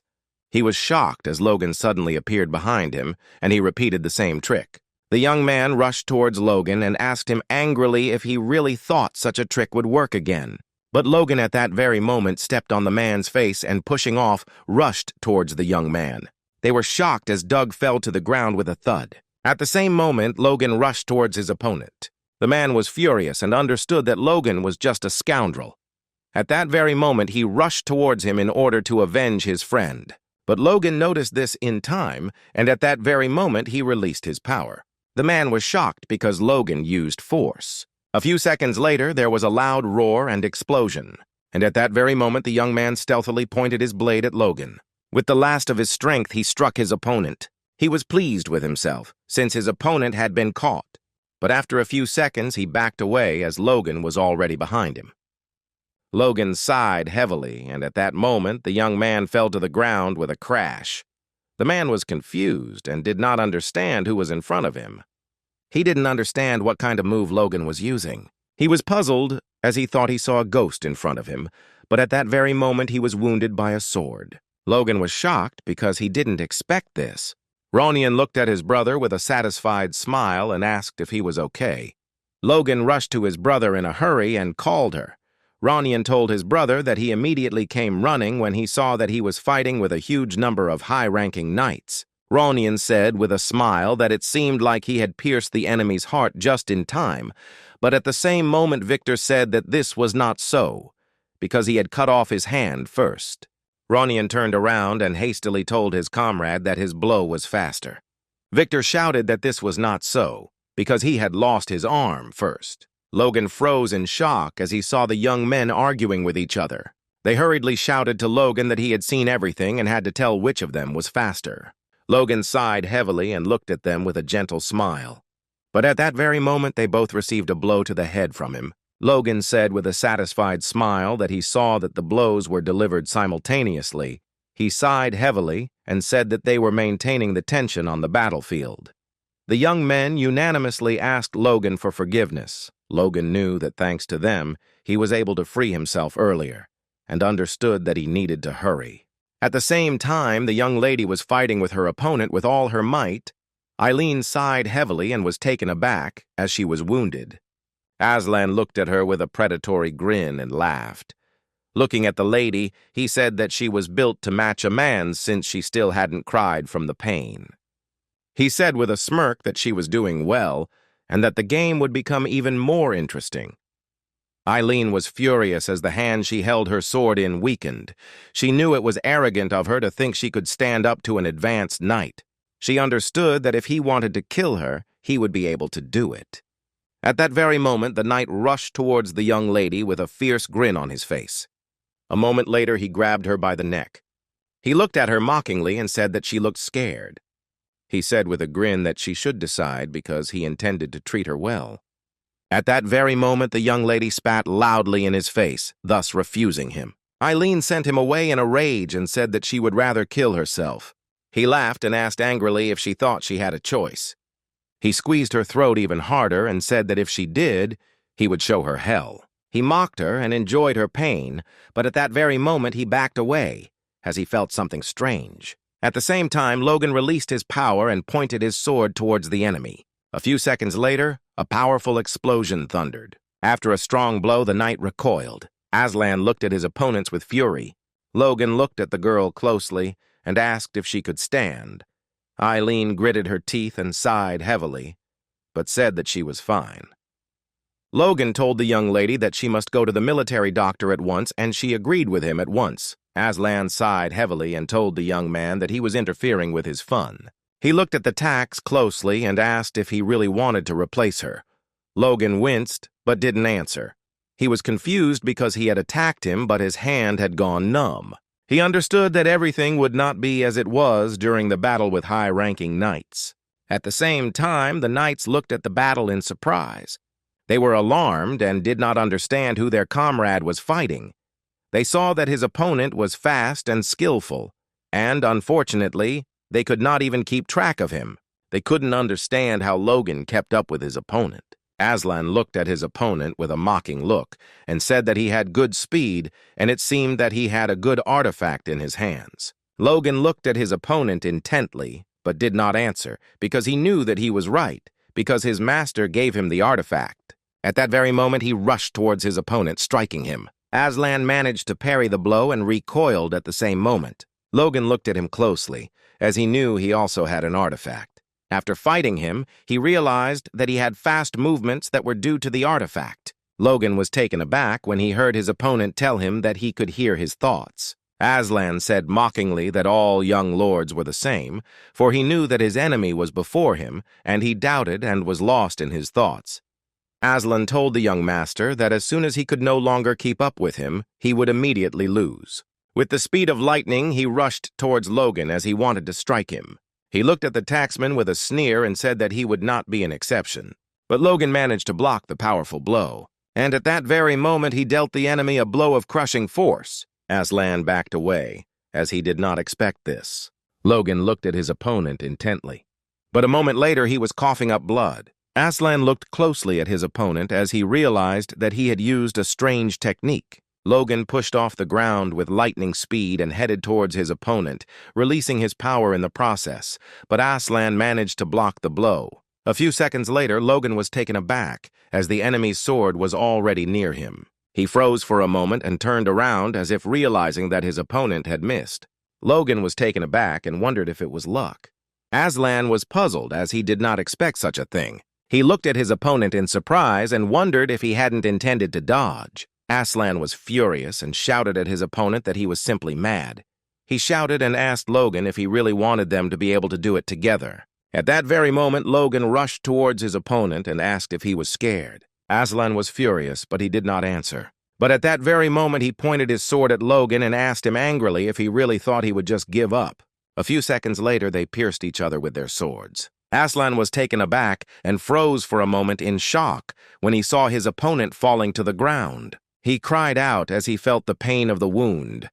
He was shocked as Logan suddenly appeared behind him, and he repeated the same trick. The young man rushed towards Logan and asked him angrily if he really thought such a trick would work again. But Logan at that very moment stepped on the man's face and, pushing off, rushed towards the young man. They were shocked as Doug fell to the ground with a thud. At the same moment, Logan rushed towards his opponent. The man was furious and understood that Logan was just a scoundrel. At that very moment, he rushed towards him in order to avenge his friend. But Logan noticed this in time, and at that very moment, he released his power. The man was shocked because Logan used force. A few seconds later, there was a loud roar and explosion, and at that very moment the young man stealthily pointed his blade at Logan. With the last of his strength, he struck his opponent. He was pleased with himself, since his opponent had been caught, but after a few seconds he backed away as Logan was already behind him. Logan sighed heavily, and at that moment the young man fell to the ground with a crash. The man was confused and did not understand who was in front of him. He didn't understand what kind of move Logan was using. He was puzzled as he thought he saw a ghost in front of him, but at that very moment he was wounded by a sword. Logan was shocked because he didn't expect this. Ronian looked at his brother with a satisfied smile and asked if he was okay. Logan rushed to his brother in a hurry and called her. Ronian told his brother that he immediately came running when he saw that he was fighting with a huge number of high-ranking knights. Ronian said with a smile that it seemed like he had pierced the enemy's heart just in time, but at the same moment Victor said that this was not so, because he had cut off his hand first. Ronian turned around and hastily told his comrade that his blow was faster. Victor shouted that this was not so, because he had lost his arm first. Logan froze in shock as he saw the young men arguing with each other. They hurriedly shouted to Logan that he had seen everything and had to tell which of them was faster. Logan sighed heavily and looked at them with a gentle smile. But at that very moment, they both received a blow to the head from him. Logan said with a satisfied smile that he saw that the blows were delivered simultaneously. He sighed heavily and said that they were maintaining the tension on the battlefield. The young men unanimously asked Logan for forgiveness. Logan knew that thanks to them, he was able to free himself earlier, and understood that he needed to hurry. At the same time, the young lady was fighting with her opponent with all her might. Eileen sighed heavily and was taken aback as she was wounded. Aslan looked at her with a predatory grin and laughed. Looking at the lady, he said that she was built to match a man's since she still hadn't cried from the pain. He said with a smirk that she was doing well, and that the game would become even more interesting. Eileen was furious as the hand she held her sword in weakened. She knew it was arrogant of her to think she could stand up to an advanced knight. She understood that if he wanted to kill her, he would be able to do it. At that very moment, the knight rushed towards the young lady with a fierce grin on his face. A moment later, he grabbed her by the neck. He looked at her mockingly and said that she looked scared. He said with a grin that she should decide because he intended to treat her well. At that very moment, the young lady spat loudly in his face, thus refusing him. Eileen sent him away in a rage and said that she would rather kill herself. He laughed and asked angrily if she thought she had a choice. He squeezed her throat even harder and said that if she did, he would show her hell. He mocked her and enjoyed her pain, but at that very moment he backed away, as he felt something strange. At the same time, Logan released his power and pointed his sword towards the enemy. A few seconds later, a powerful explosion thundered. After a strong blow, the knight recoiled. Aslan looked at his opponents with fury. Logan looked at the girl closely and asked if she could stand. Eileen gritted her teeth and sighed heavily, but said that she was fine. Logan told the young lady that she must go to the military doctor at once, and she agreed with him at once. Aslan sighed heavily and told the young man that he was interfering with his fun. He looked at the tax closely and asked if he really wanted to replace her. Logan winced, but didn't answer. He was confused because he had attacked him, but his hand had gone numb. He understood that everything would not be as it was during the battle with high-ranking knights. At the same time, the knights looked at the battle in surprise. They were alarmed and did not understand who their comrade was fighting. They saw that his opponent was fast and skillful, and, unfortunately, they could not even keep track of him. They couldn't understand how Logan kept up with his opponent. Aslan looked at his opponent with a mocking look and said that he had good speed, and it seemed that he had a good artifact in his hands. Logan looked at his opponent intently, but did not answer, because he knew that he was right, because his master gave him the artifact. At that very moment, he rushed towards his opponent, striking him. Aslan managed to parry the blow and recoiled at the same moment. Logan looked at him closely, as he knew he also had an artifact. After fighting him, he realized that he had fast movements that were due to the artifact. Logan was taken aback when he heard his opponent tell him that he could hear his thoughts. Aslan said mockingly that all young lords were the same, for he knew that his enemy was before him, and he doubted and was lost in his thoughts. Aslan told the young master that as soon as he could no longer keep up with him, he would immediately lose. With the speed of lightning, he rushed towards Logan as he wanted to strike him. He looked at the taxman with a sneer and said that he would not be an exception. But Logan managed to block the powerful blow, and at that very moment he dealt the enemy a blow of crushing force. Aslan backed away, as he did not expect this. Logan looked at his opponent intently. But a moment later he was coughing up blood. Aslan looked closely at his opponent as he realized that he had used a strange technique. Logan pushed off the ground with lightning speed and headed towards his opponent, releasing his power in the process, but Aslan managed to block the blow. A few seconds later, Logan was taken aback, as the enemy's sword was already near him. He froze for a moment and turned around as if realizing that his opponent had missed. Logan was taken aback and wondered if it was luck. Aslan was puzzled, as he did not expect such a thing. He looked at his opponent in surprise and wondered if he hadn't intended to dodge. Aslan was furious and shouted at his opponent that he was simply mad. He shouted and asked Logan if he really wanted them to be able to do it together. At that very moment, Logan rushed towards his opponent and asked if he was scared. Aslan was furious, but he did not answer. But at that very moment, he pointed his sword at Logan and asked him angrily if he really thought he would just give up. A few seconds later, they pierced each other with their swords. Aslan was taken aback and froze for a moment in shock when he saw his opponent falling to the ground. He cried out as he felt the pain of the wound.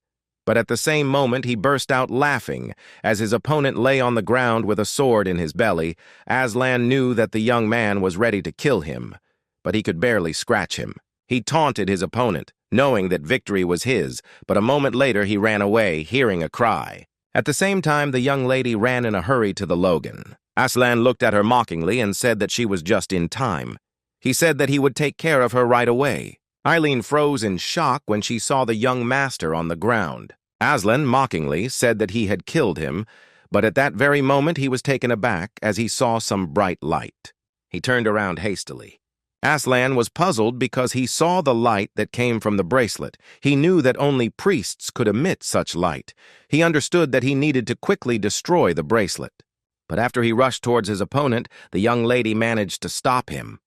But at the same moment, he burst out laughing as his opponent lay on the ground with a sword in his belly. Aslan knew that the young man was ready to kill him, but he could barely scratch him. He taunted his opponent, knowing that victory was his, but a moment later he ran away, hearing a cry. At the same time, the young lady ran in a hurry to the Logan. Aslan looked at her mockingly and said that she was just in time. He said that he would take care of her right away. Eileen froze in shock when she saw the young master on the ground. Aslan, mockingly, said that he had killed him, but at that very moment he was taken aback as he saw some bright light. He turned around hastily. Aslan was puzzled because he saw the light that came from the bracelet. He knew that only priests could emit such light. He understood that he needed to quickly destroy the bracelet. But after he rushed towards his opponent, the young lady managed to stop him.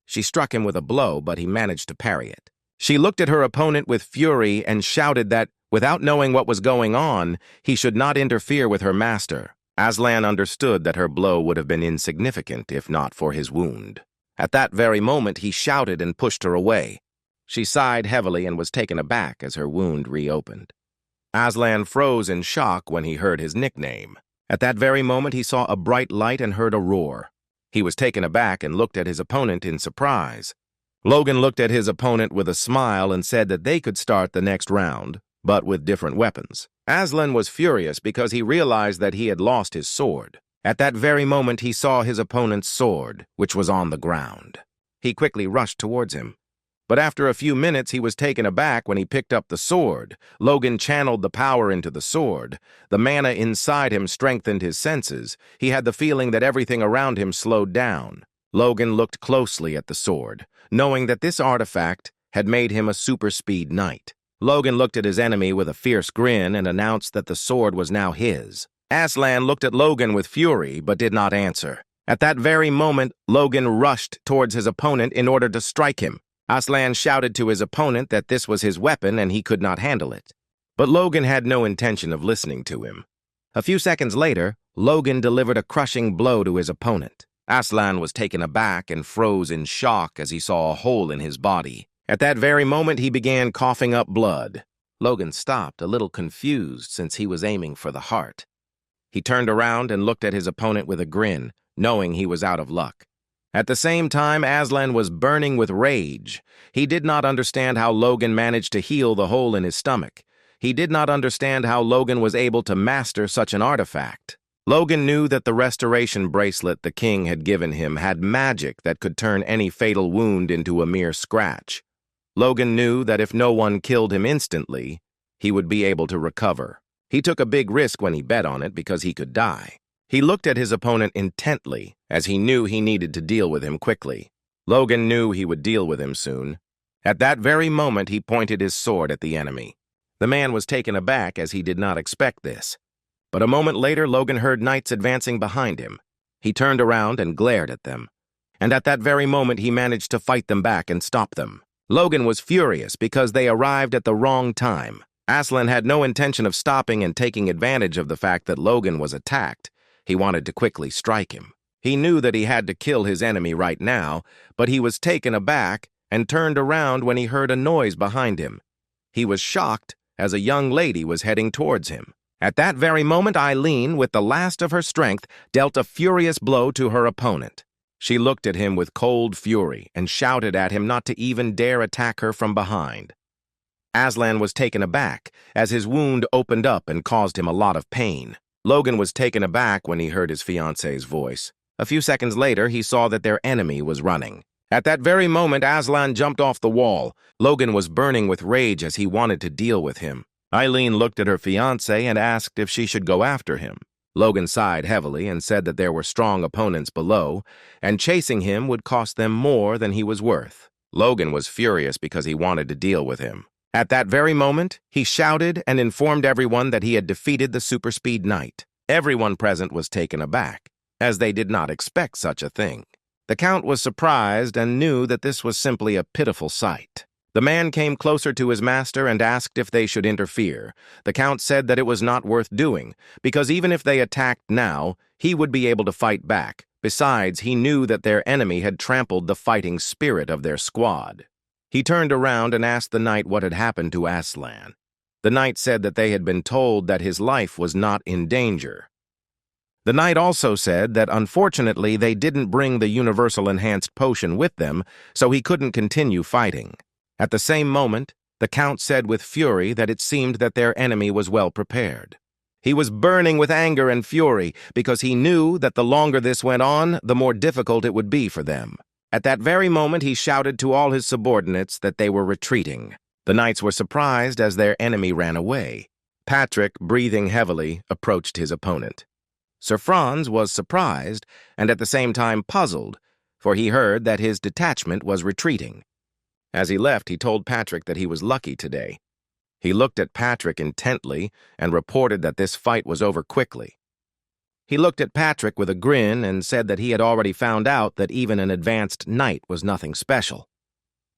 She struck him with a blow, but he managed to parry it. She looked at her opponent with fury and shouted that, without knowing what was going on, he should not interfere with her master. Aslan understood that her blow would have been insignificant if not for his wound. At that very moment, he shouted and pushed her away. She sighed heavily and was taken aback as her wound reopened. Aslan froze in shock when he heard his nickname. At that very moment, he saw a bright light and heard a roar. He was taken aback and looked at his opponent in surprise. Logan looked at his opponent with a smile and said that they could start the next round, but with different weapons. Aslan was furious because he realized that he had lost his sword. At that very moment, he saw his opponent's sword, which was on the ground. He quickly rushed towards him. But after a few minutes, he was taken aback when he picked up the sword. Logan channeled the power into the sword. The mana inside him strengthened his senses. He had the feeling that everything around him slowed down. Logan looked closely at the sword, knowing that this artifact had made him a super-speed knight. Logan looked at his enemy with a fierce grin and announced that the sword was now his. Aslan looked at Logan with fury, but did not answer. At that very moment, Logan rushed towards his opponent in order to strike him. Aslan shouted to his opponent that this was his weapon and he could not handle it. But Logan had no intention of listening to him. A few seconds later, Logan delivered a crushing blow to his opponent. Aslan was taken aback and froze in shock as he saw a hole in his body. At that very moment, he began coughing up blood. Logan stopped, a little confused since he was aiming for the heart. He turned around and looked at his opponent with a grin, knowing he was out of luck. At the same time, Aslan was burning with rage. He did not understand how Logan managed to heal the hole in his stomach. He did not understand how Logan was able to master such an artifact. Logan knew that the restoration bracelet the king had given him had magic that could turn any fatal wound into a mere scratch. Logan knew that if no one killed him instantly, he would be able to recover. He took a big risk when he bet on it because he could die. He looked at his opponent intently, as he knew he needed to deal with him quickly. Logan knew he would deal with him soon. At that very moment, he pointed his sword at the enemy. The man was taken aback as he did not expect this. But a moment later, Logan heard knights advancing behind him. He turned around and glared at them. And at that very moment, he managed to fight them back and stop them. Logan was furious because they arrived at the wrong time. Aslan had no intention of stopping and taking advantage of the fact that Logan was attacked. He wanted to quickly strike him. He knew that he had to kill his enemy right now, but he was taken aback and turned around when he heard a noise behind him. He was shocked as a young lady was heading towards him. At that very moment, Eileen, with the last of her strength, dealt a furious blow to her opponent. She looked at him with cold fury and shouted at him not to even dare attack her from behind. Aslan was taken aback, as his wound opened up and caused him a lot of pain. Logan was taken aback when he heard his fiance's voice. A few seconds later, he saw that their enemy was running. At that very moment, Aslan jumped off the wall. Logan was burning with rage as he wanted to deal with him. Eileen looked at her fiancé and asked if she should go after him. Logan sighed heavily and said that there were strong opponents below, and chasing him would cost them more than he was worth. Logan was furious because he wanted to deal with him. At that very moment, he shouted and informed everyone that he had defeated the super-speed knight. Everyone present was taken aback, as they did not expect such a thing. The Count was surprised and knew that this was simply a pitiful sight. The man came closer to his master and asked if they should interfere. The Count said that it was not worth doing, because even if they attacked now, he would be able to fight back. Besides, he knew that their enemy had trampled the fighting spirit of their squad. He turned around and asked the knight what had happened to Aslan. The knight said that they had been told that his life was not in danger. The knight also said that unfortunately they didn't bring the universal enhanced potion with them, so he couldn't continue fighting. At the same moment, the Count said with fury that it seemed that their enemy was well prepared. He was burning with anger and fury because he knew that the longer this went on, the more difficult it would be for them. At that very moment, he shouted to all his subordinates that they were retreating. The knights were surprised as their enemy ran away. Patrick, breathing heavily, approached his opponent. Sir Franz was surprised and at the same time puzzled, for he heard that his detachment was retreating. As he left, he told Patrick that he was lucky today. He looked at Patrick intently and reported that this fight was over quickly. He looked at Patrick with a grin and said that he had already found out that even an advanced knight was nothing special.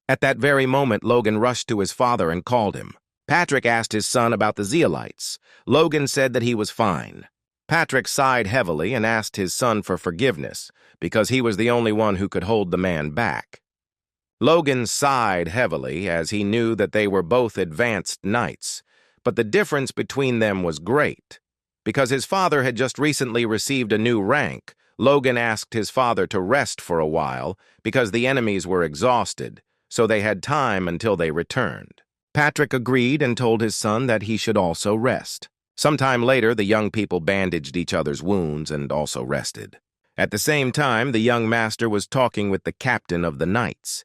At that very moment, Logan rushed to his father and called him. Patrick asked his son about the Zeolites. Logan said that he was fine. Patrick sighed heavily and asked his son for forgiveness, because he was the only one who could hold the man back. Logan sighed heavily as he knew that they were both advanced knights, but the difference between them was great. Because his father had just recently received a new rank, Logan asked his father to rest for a while because the enemies were exhausted, so they had time until they returned. Patrick agreed and told his son that he should also rest. Sometime later, the young people bandaged each other's wounds and also rested. At the same time, the young master was talking with the captain of the knights.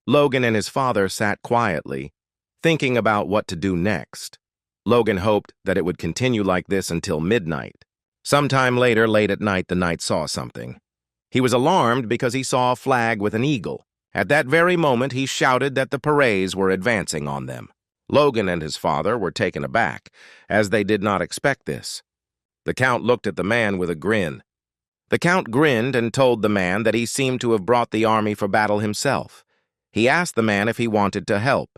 Logan and his father sat quietly, thinking about what to do next. Logan hoped that it would continue like this until midnight. Sometime later, late at night, the knight saw something. He was alarmed because he saw a flag with an eagle. At that very moment, he shouted that the Parades were advancing on them. Logan and his father were taken aback, as they did not expect this. The Count looked at the man with a grin. The Count grinned and told the man that he seemed to have brought the army for battle himself. He asked the man if he wanted to help.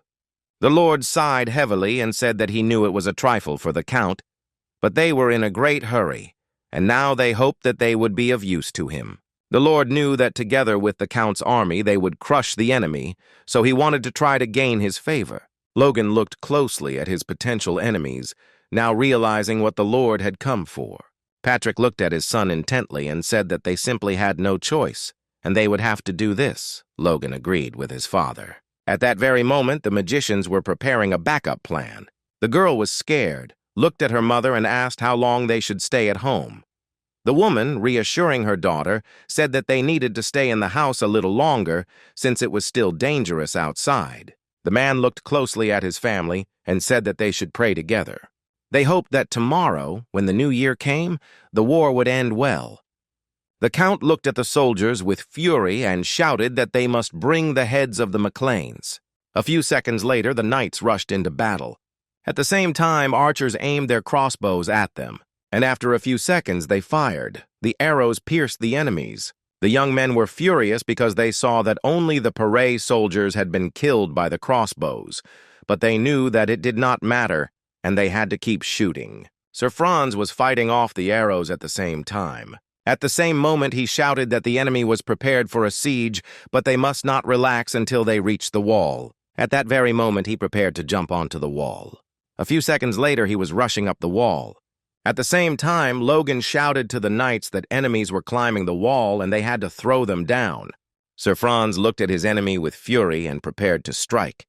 The Lord sighed heavily and said that he knew it was a trifle for the Count, but they were in a great hurry, and now they hoped that they would be of use to him. The Lord knew that together with the Count's army they would crush the enemy, so he wanted to try to gain his favor. Logan looked closely at his potential enemies, now realizing what the Lord had come for. Patrick looked at his son intently and said that they simply had no choice, and they would have to do this. Logan agreed with his father. At that very moment, the magicians were preparing a backup plan. The girl was scared, looked at her mother, and asked how long they should stay at home. The woman, reassuring her daughter, said that they needed to stay in the house a little longer since it was still dangerous outside. The man looked closely at his family and said that they should pray together. They hoped that tomorrow, when the new year came, the war would end well. The Count looked at the soldiers with fury and shouted that they must bring the heads of the MacLeans. A few seconds later, the knights rushed into battle. At the same time, archers aimed their crossbows at them, and after a few seconds they fired. The arrows pierced the enemies. The young men were furious because they saw that only the Parade soldiers had been killed by the crossbows, but they knew that it did not matter, and they had to keep shooting. Sir Franz was fighting off the arrows at the same time. At the same moment, he shouted that the enemy was prepared for a siege, but they must not relax until they reached the wall. At that very moment, he prepared to jump onto the wall. A few seconds later, he was rushing up the wall. At the same time, Logan shouted to the knights that enemies were climbing the wall and they had to throw them down. Sir Franz looked at his enemy with fury and prepared to strike.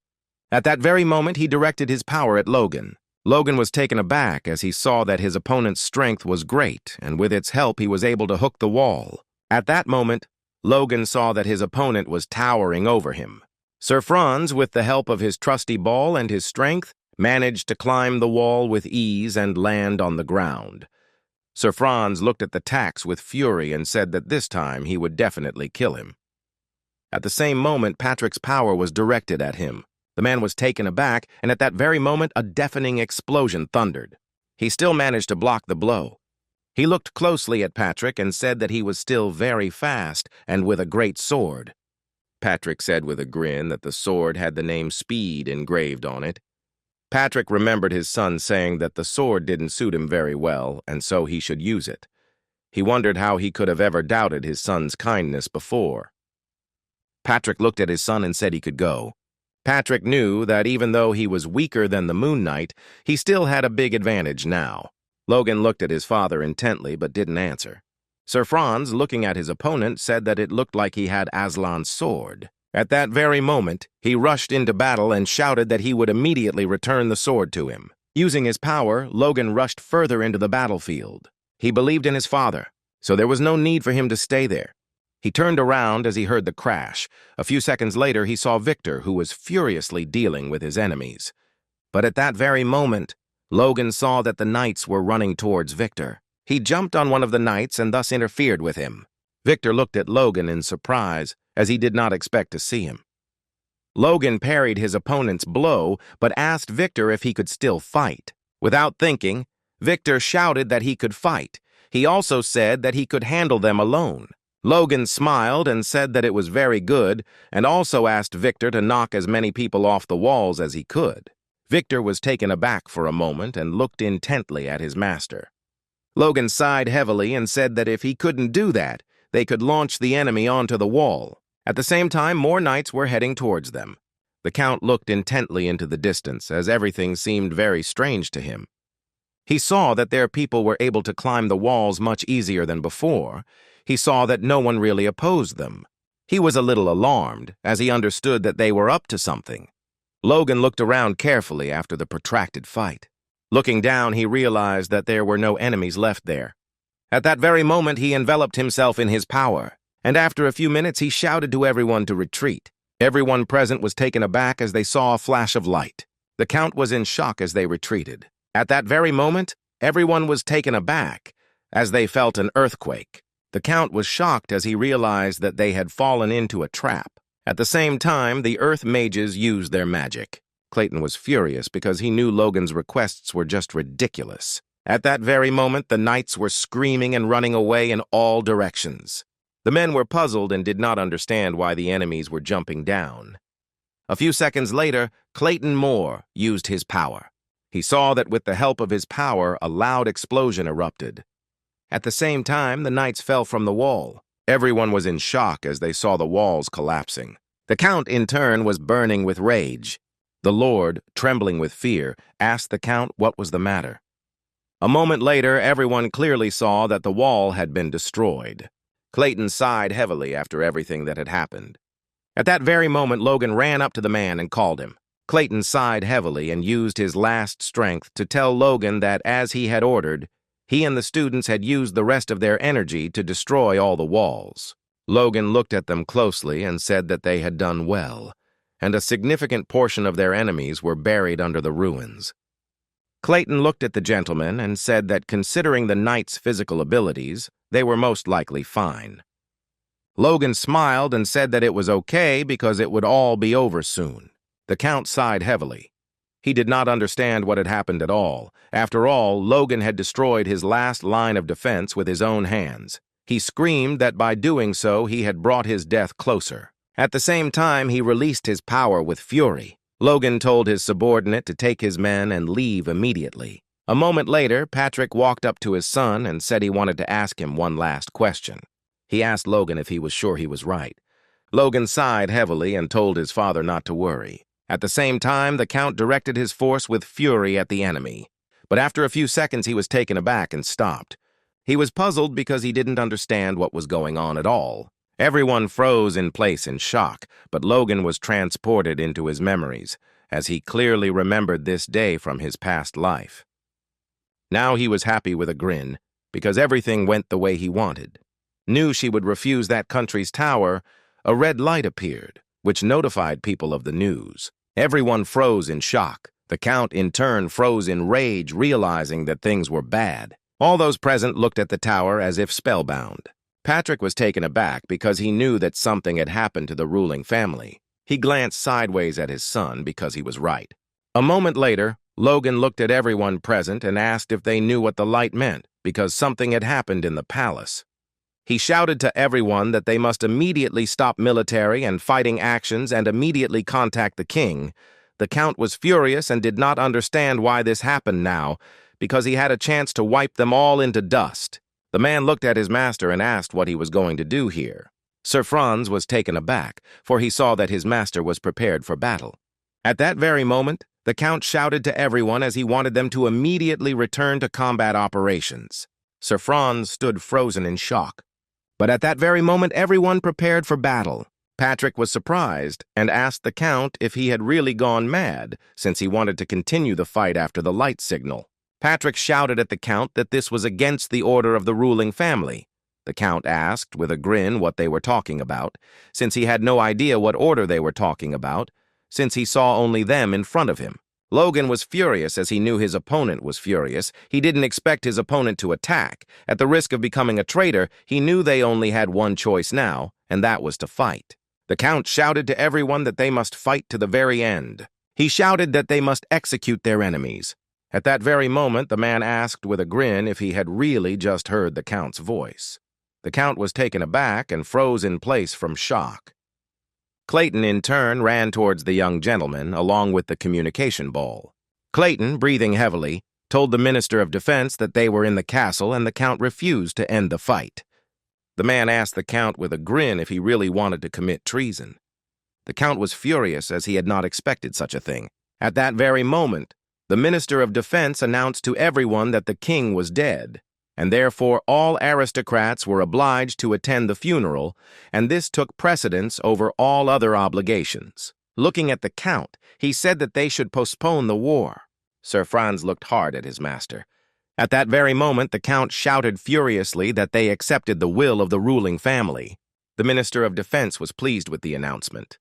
At that very moment, he directed his power at Logan. Logan was taken aback as he saw that his opponent's strength was great, and with its help he was able to hook the wall. At that moment, Logan saw that his opponent was towering over him. Sir Franz, with the help of his trusty ball and his strength, managed to climb the wall with ease and land on the ground. Sir Franz looked at the tax with fury and said that this time he would definitely kill him. At the same moment, Patrick's power was directed at him. The man was taken aback, and at that very moment, a deafening explosion thundered. He still managed to block the blow. He looked closely at Patrick and said that he was still very fast and with a great sword. Patrick said with a grin that the sword had the name Speed engraved on it. Patrick remembered his son saying that the sword didn't suit him very well, and so he should use it. He wondered how he could have ever doubted his son's kindness before. Patrick looked at his son and said he could go. Patrick knew that even though he was weaker than the Moon Knight, he still had a big advantage now. Logan looked at his father intently but didn't answer. Sir Franz, looking at his opponent, said that it looked like he had Aslan's sword. At that very moment, he rushed into battle and shouted that he would immediately return the sword to him. Using his power, Logan rushed further into the battlefield. He believed in his father, so there was no need for him to stay there. He turned around as he heard the crash. A few seconds later, he saw Victor, who was furiously dealing with his enemies. But at that very moment, Logan saw that the knights were running towards Victor. He jumped on one of the knights and thus interfered with him. Victor looked at Logan in surprise, as he did not expect to see him. Logan parried his opponent's blow, but asked Victor if he could still fight. Without thinking, Victor shouted that he could fight. He also said that he could handle them alone. Logan smiled and said that it was very good, and also asked Victor to knock as many people off the walls as he could. Victor was taken aback for a moment and looked intently at his master. Logan sighed heavily and said that if he couldn't do that, they could launch the enemy onto the wall. At the same time, more knights were heading towards them. The Count looked intently into the distance, as everything seemed very strange to him. He saw that their people were able to climb the walls much easier than before. He saw that no one really opposed them. He was a little alarmed, as he understood that they were up to something. Logan looked around carefully after the protracted fight. Looking down, he realized that there were no enemies left there. At that very moment, he enveloped himself in his power, and after a few minutes, he shouted to everyone to retreat. Everyone present was taken aback as they saw a flash of light. The Count was in shock as they retreated. At that very moment, everyone was taken aback as they felt an earthquake. The Count was shocked as he realized that they had fallen into a trap. At the same time, the Earth Mages used their magic. Clayton was furious because he knew Logan's requests were just ridiculous. At that very moment, the knights were screaming and running away in all directions. The men were puzzled and did not understand why the enemies were jumping down. A few seconds later, Clayton Moore used his power. He saw that with the help of his power, a loud explosion erupted. At the same time, the knights fell from the wall. Everyone was in shock as they saw the walls collapsing. The Count, in turn, was burning with rage. The Lord, trembling with fear, asked the Count what was the matter. A moment later, everyone clearly saw that the wall had been destroyed. Clayton sighed heavily after everything that had happened. At that very moment, Logan ran up to the man and called him. Clayton sighed heavily and used his last strength to tell Logan that, as he had ordered, he and the students had used the rest of their energy to destroy all the walls. Logan looked at them closely and said that they had done well, and a significant portion of their enemies were buried under the ruins. Clayton looked at the gentleman and said that considering the knights' physical abilities, they were most likely fine. Logan smiled and said that it was okay because it would all be over soon. The Count sighed heavily. He did not understand what had happened at all. After all, Logan had destroyed his last line of defense with his own hands. He screamed that by doing so, he had brought his death closer. At the same time, he released his power with fury. Logan told his subordinate to take his men and leave immediately. A moment later, Patrick walked up to his son and said he wanted to ask him one last question. He asked Logan if he was sure he was right. Logan sighed heavily and told his father not to worry. At the same time, the Count directed his force with fury at the enemy. But after a few seconds, he was taken aback and stopped. He was puzzled because he didn't understand what was going on at all. Everyone froze in place in shock, but Logan was transported into his memories, as he clearly remembered this day from his past life. Now he was happy with a grin, because everything went the way he wanted. Knew she would refuse that country's tower, a red light appeared, which notified people of the news. Everyone froze in shock. The Count, in turn, froze in rage, realizing that things were bad. All those present looked at the tower as if spellbound. Patrick was taken aback because he knew that something had happened to the ruling family. He glanced sideways at his son because he was right. A moment later, Logan looked at everyone present and asked if they knew what the light meant, because something had happened in the palace. He shouted to everyone that they must immediately stop military and fighting actions and immediately contact the king. The Count was furious and did not understand why this happened now, because he had a chance to wipe them all into dust. The man looked at his master and asked what he was going to do here. Sir Franz was taken aback, for he saw that his master was prepared for battle. At that very moment, the Count shouted to everyone as he wanted them to immediately return to combat operations. Sir Franz stood frozen in shock. But at that very moment, everyone prepared for battle. Patrick was surprised and asked the Count if he had really gone mad, since he wanted to continue the fight after the light signal. Patrick shouted at the Count that this was against the order of the ruling family. The Count asked, with a grin, what they were talking about, since he had no idea what order they were talking about, since he saw only them in front of him. Logan was furious as he knew his opponent was furious. He didn't expect his opponent to attack. At the risk of becoming a traitor, he knew they only had one choice now, and that was to fight. The Count shouted to everyone that they must fight to the very end. He shouted that they must execute their enemies. At that very moment, the man asked with a grin if he had really just heard the Count's voice. The Count was taken aback and froze in place from shock. Clayton, in turn, ran towards the young gentleman, along with the communication ball. Clayton, breathing heavily, told the Minister of Defense that they were in the castle and the Count refused to end the fight. The man asked the Count with a grin if he really wanted to commit treason. The Count was furious as he had not expected such a thing. At that very moment, the Minister of Defense announced to everyone that the king was dead, and therefore all aristocrats were obliged to attend the funeral, and this took precedence over all other obligations. Looking at the Count, he said that they should postpone the war. Sir Franz looked hard at his master. At that very moment, the Count shouted furiously that they accepted the will of the ruling family. The Minister of Defense was pleased with the announcement.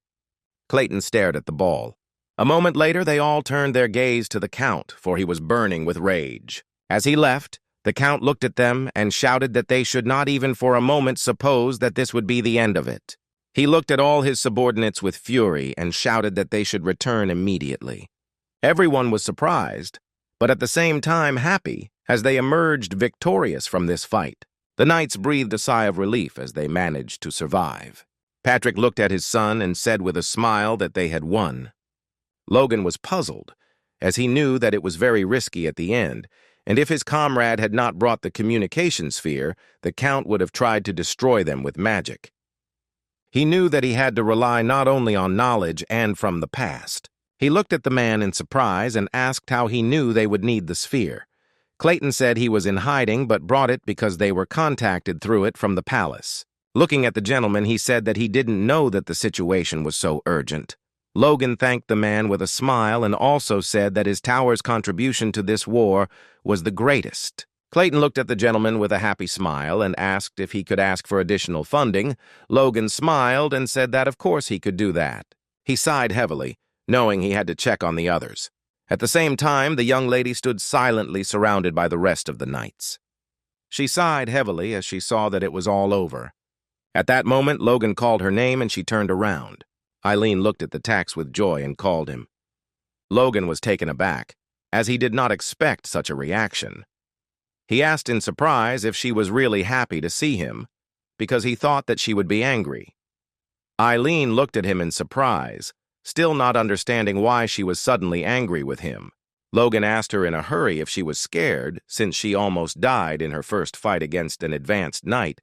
Clayton stared at the ball. A moment later, they all turned their gaze to the Count, for he was burning with rage. As he left, the Count looked at them and shouted that they should not even for a moment suppose that this would be the end of it. He looked at all his subordinates with fury and shouted that they should return immediately. Everyone was surprised, but at the same time happy, as they emerged victorious from this fight. The knights breathed a sigh of relief as they managed to survive. Patrick looked at his son and said with a smile that they had won. Logan was puzzled, as he knew that it was very risky at the end, and if his comrade had not brought the communication sphere, the Count would have tried to destroy them with magic. He knew that he had to rely not only on knowledge and from the past. He looked at the man in surprise and asked how he knew they would need the sphere. Clayton said he was in hiding but brought it because they were contacted through it from the palace. Looking at the gentleman, he said that he didn't know that the situation was so urgent. Logan thanked the man with a smile and also said that his tower's contribution to this war was the greatest. Clayton looked at the gentleman with a happy smile and asked if he could ask for additional funding. Logan smiled and said that of course he could do that. He sighed heavily, knowing he had to check on the others. At the same time, the young lady stood silently surrounded by the rest of the knights. She sighed heavily as she saw that it was all over. At that moment, Logan called her name and she turned around. Eileen looked at the tax with joy and called him. Logan was taken aback, as he did not expect such a reaction. He asked in surprise if she was really happy to see him, because he thought that she would be angry. Eileen looked at him in surprise, still not understanding why she was suddenly angry with him. Logan asked her in a hurry if she was scared, since she almost died in her first fight against an advanced knight.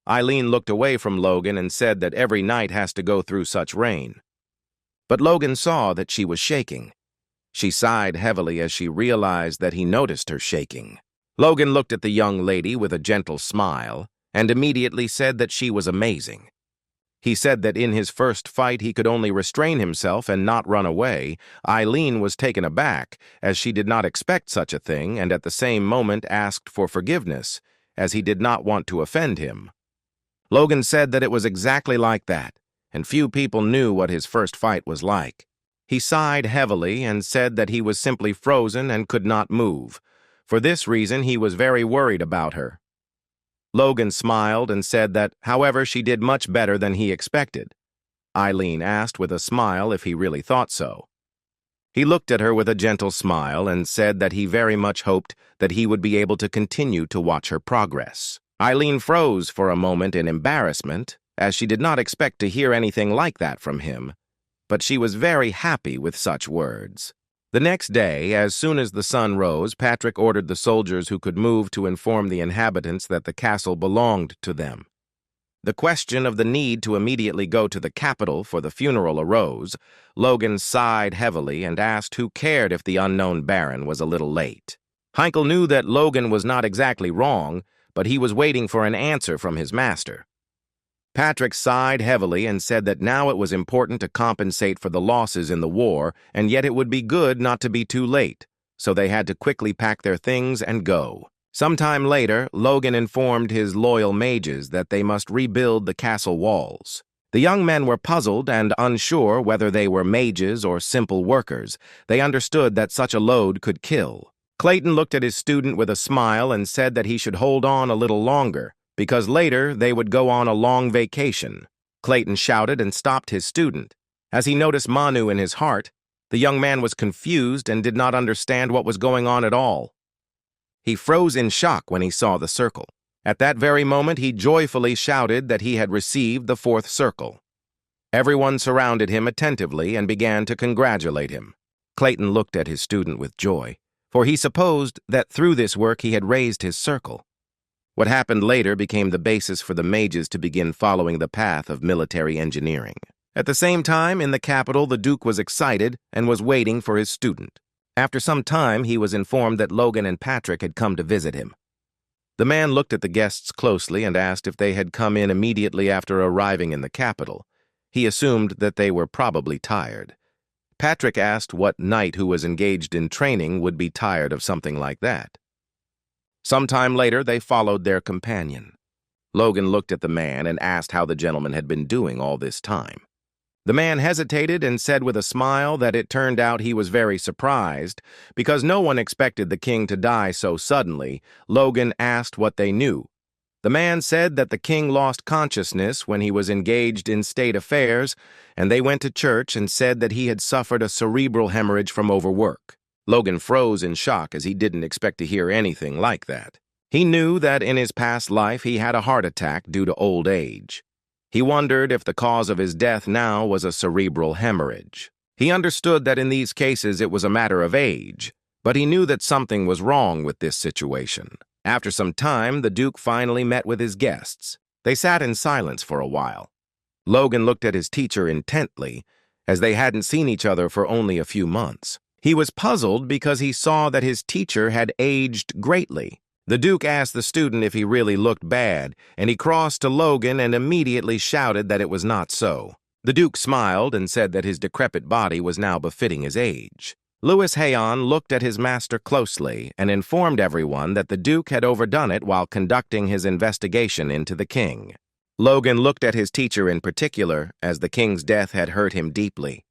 Eileen looked away from Logan and said that every knight has to go through such rain. But Logan saw that she was shaking. She sighed heavily as she realized that he noticed her shaking. Logan looked at the young lady with a gentle smile and immediately said that she was amazing. He said that in his first fight he could only restrain himself and not run away. Eileen was taken aback, as she did not expect such a thing, and at the same moment asked for forgiveness, as he did not want to offend him. Logan said that it was exactly like that, and few people knew what his first fight was like. He sighed heavily and said that he was simply frozen and could not move. For this reason, he was very worried about her. Logan smiled and said that, however, she did much better than he expected. Eileen asked with a smile if he really thought so. He looked at her with a gentle smile and said that he very much hoped that he would be able to continue to watch her progress. Eileen froze for a moment in embarrassment, as she did not expect to hear anything like that from him, but she was very happy with such words. The next day, as soon as the sun rose, Patrick ordered the soldiers who could move to inform the inhabitants that the castle belonged to them. The question of the need to immediately go to the capital for the funeral arose. Logan sighed heavily and asked who cared if the unknown baron was a little late. Heinkel knew that Logan was not exactly wrong, but he was waiting for an answer from his master. Patrick sighed heavily and said that now it was important to compensate for the losses in the war, and yet it would be good not to be too late, so they had to quickly pack their things and go. Sometime later, Logan informed his loyal mages that they must rebuild the castle walls. The young men were puzzled and unsure whether they were mages or simple workers. They understood that such a load could kill. Clayton looked at his student with a smile and said that he should hold on a little longer, because later they would go on a long vacation. Clayton shouted and stopped his student. As he noticed Manu in his heart, the young man was confused and did not understand what was going on at all. He froze in shock when he saw the circle. At that very moment, he joyfully shouted that he had received the 4th circle. Everyone surrounded him attentively and began to congratulate him. Clayton looked at his student with joy, for he supposed that through this work he had raised his circle. What happened later became the basis for the mages to begin following the path of military engineering. At the same time, in the capital, the Duke was excited and was waiting for his student. After some time, he was informed that Logan and Patrick had come to visit him. The man looked at the guests closely and asked if they had come in immediately after arriving in the capital. He assumed that they were probably tired. Patrick asked what knight who was engaged in training would be tired of something like that. Sometime later, they followed their companion. Logan looked at the man and asked how the gentleman had been doing all this time. The man hesitated and said with a smile that it turned out he was very surprised, because no one expected the king to die so suddenly. Logan asked what they knew. The man said that the king lost consciousness when he was engaged in state affairs, and they went to church and said that he had suffered a cerebral hemorrhage from overwork. Logan froze in shock as he didn't expect to hear anything like that. He knew that in his past life he had a heart attack due to old age. He wondered if the cause of his death now was a cerebral hemorrhage. He understood that in these cases it was a matter of age, but he knew that something was wrong with this situation. After some time, the Duke finally met with his guests. They sat in silence for a while. Logan looked at his teacher intently, as they hadn't seen each other for only a few months. He was puzzled because he saw that his teacher had aged greatly. The Duke asked the student if he really looked bad, and he crossed to Logan and immediately shouted that it was not so. The Duke smiled and said that his decrepit body was now befitting his age. Louis Hayon looked at his master closely and informed everyone that the Duke had overdone it while conducting his investigation into the king. Logan looked at his teacher in particular, as the king's death had hurt him deeply.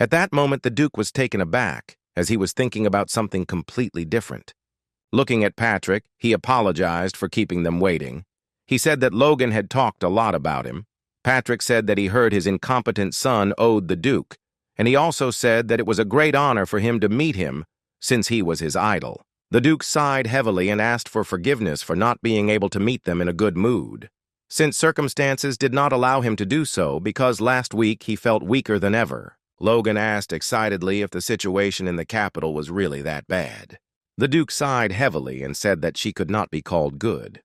At that moment, the Duke was taken aback, as he was thinking about something completely different. Looking at Patrick, he apologized for keeping them waiting. He said that Logan had talked a lot about him. Patrick said that he heard his incompetent son owed the Duke, and he also said that it was a great honor for him to meet him, since he was his idol. The Duke sighed heavily and asked for forgiveness for not being able to meet them in a good mood, since circumstances did not allow him to do so because last week he felt weaker than ever. Logan asked excitedly if the situation in the capital was really that bad. The Duke sighed heavily and said that she could not be called good.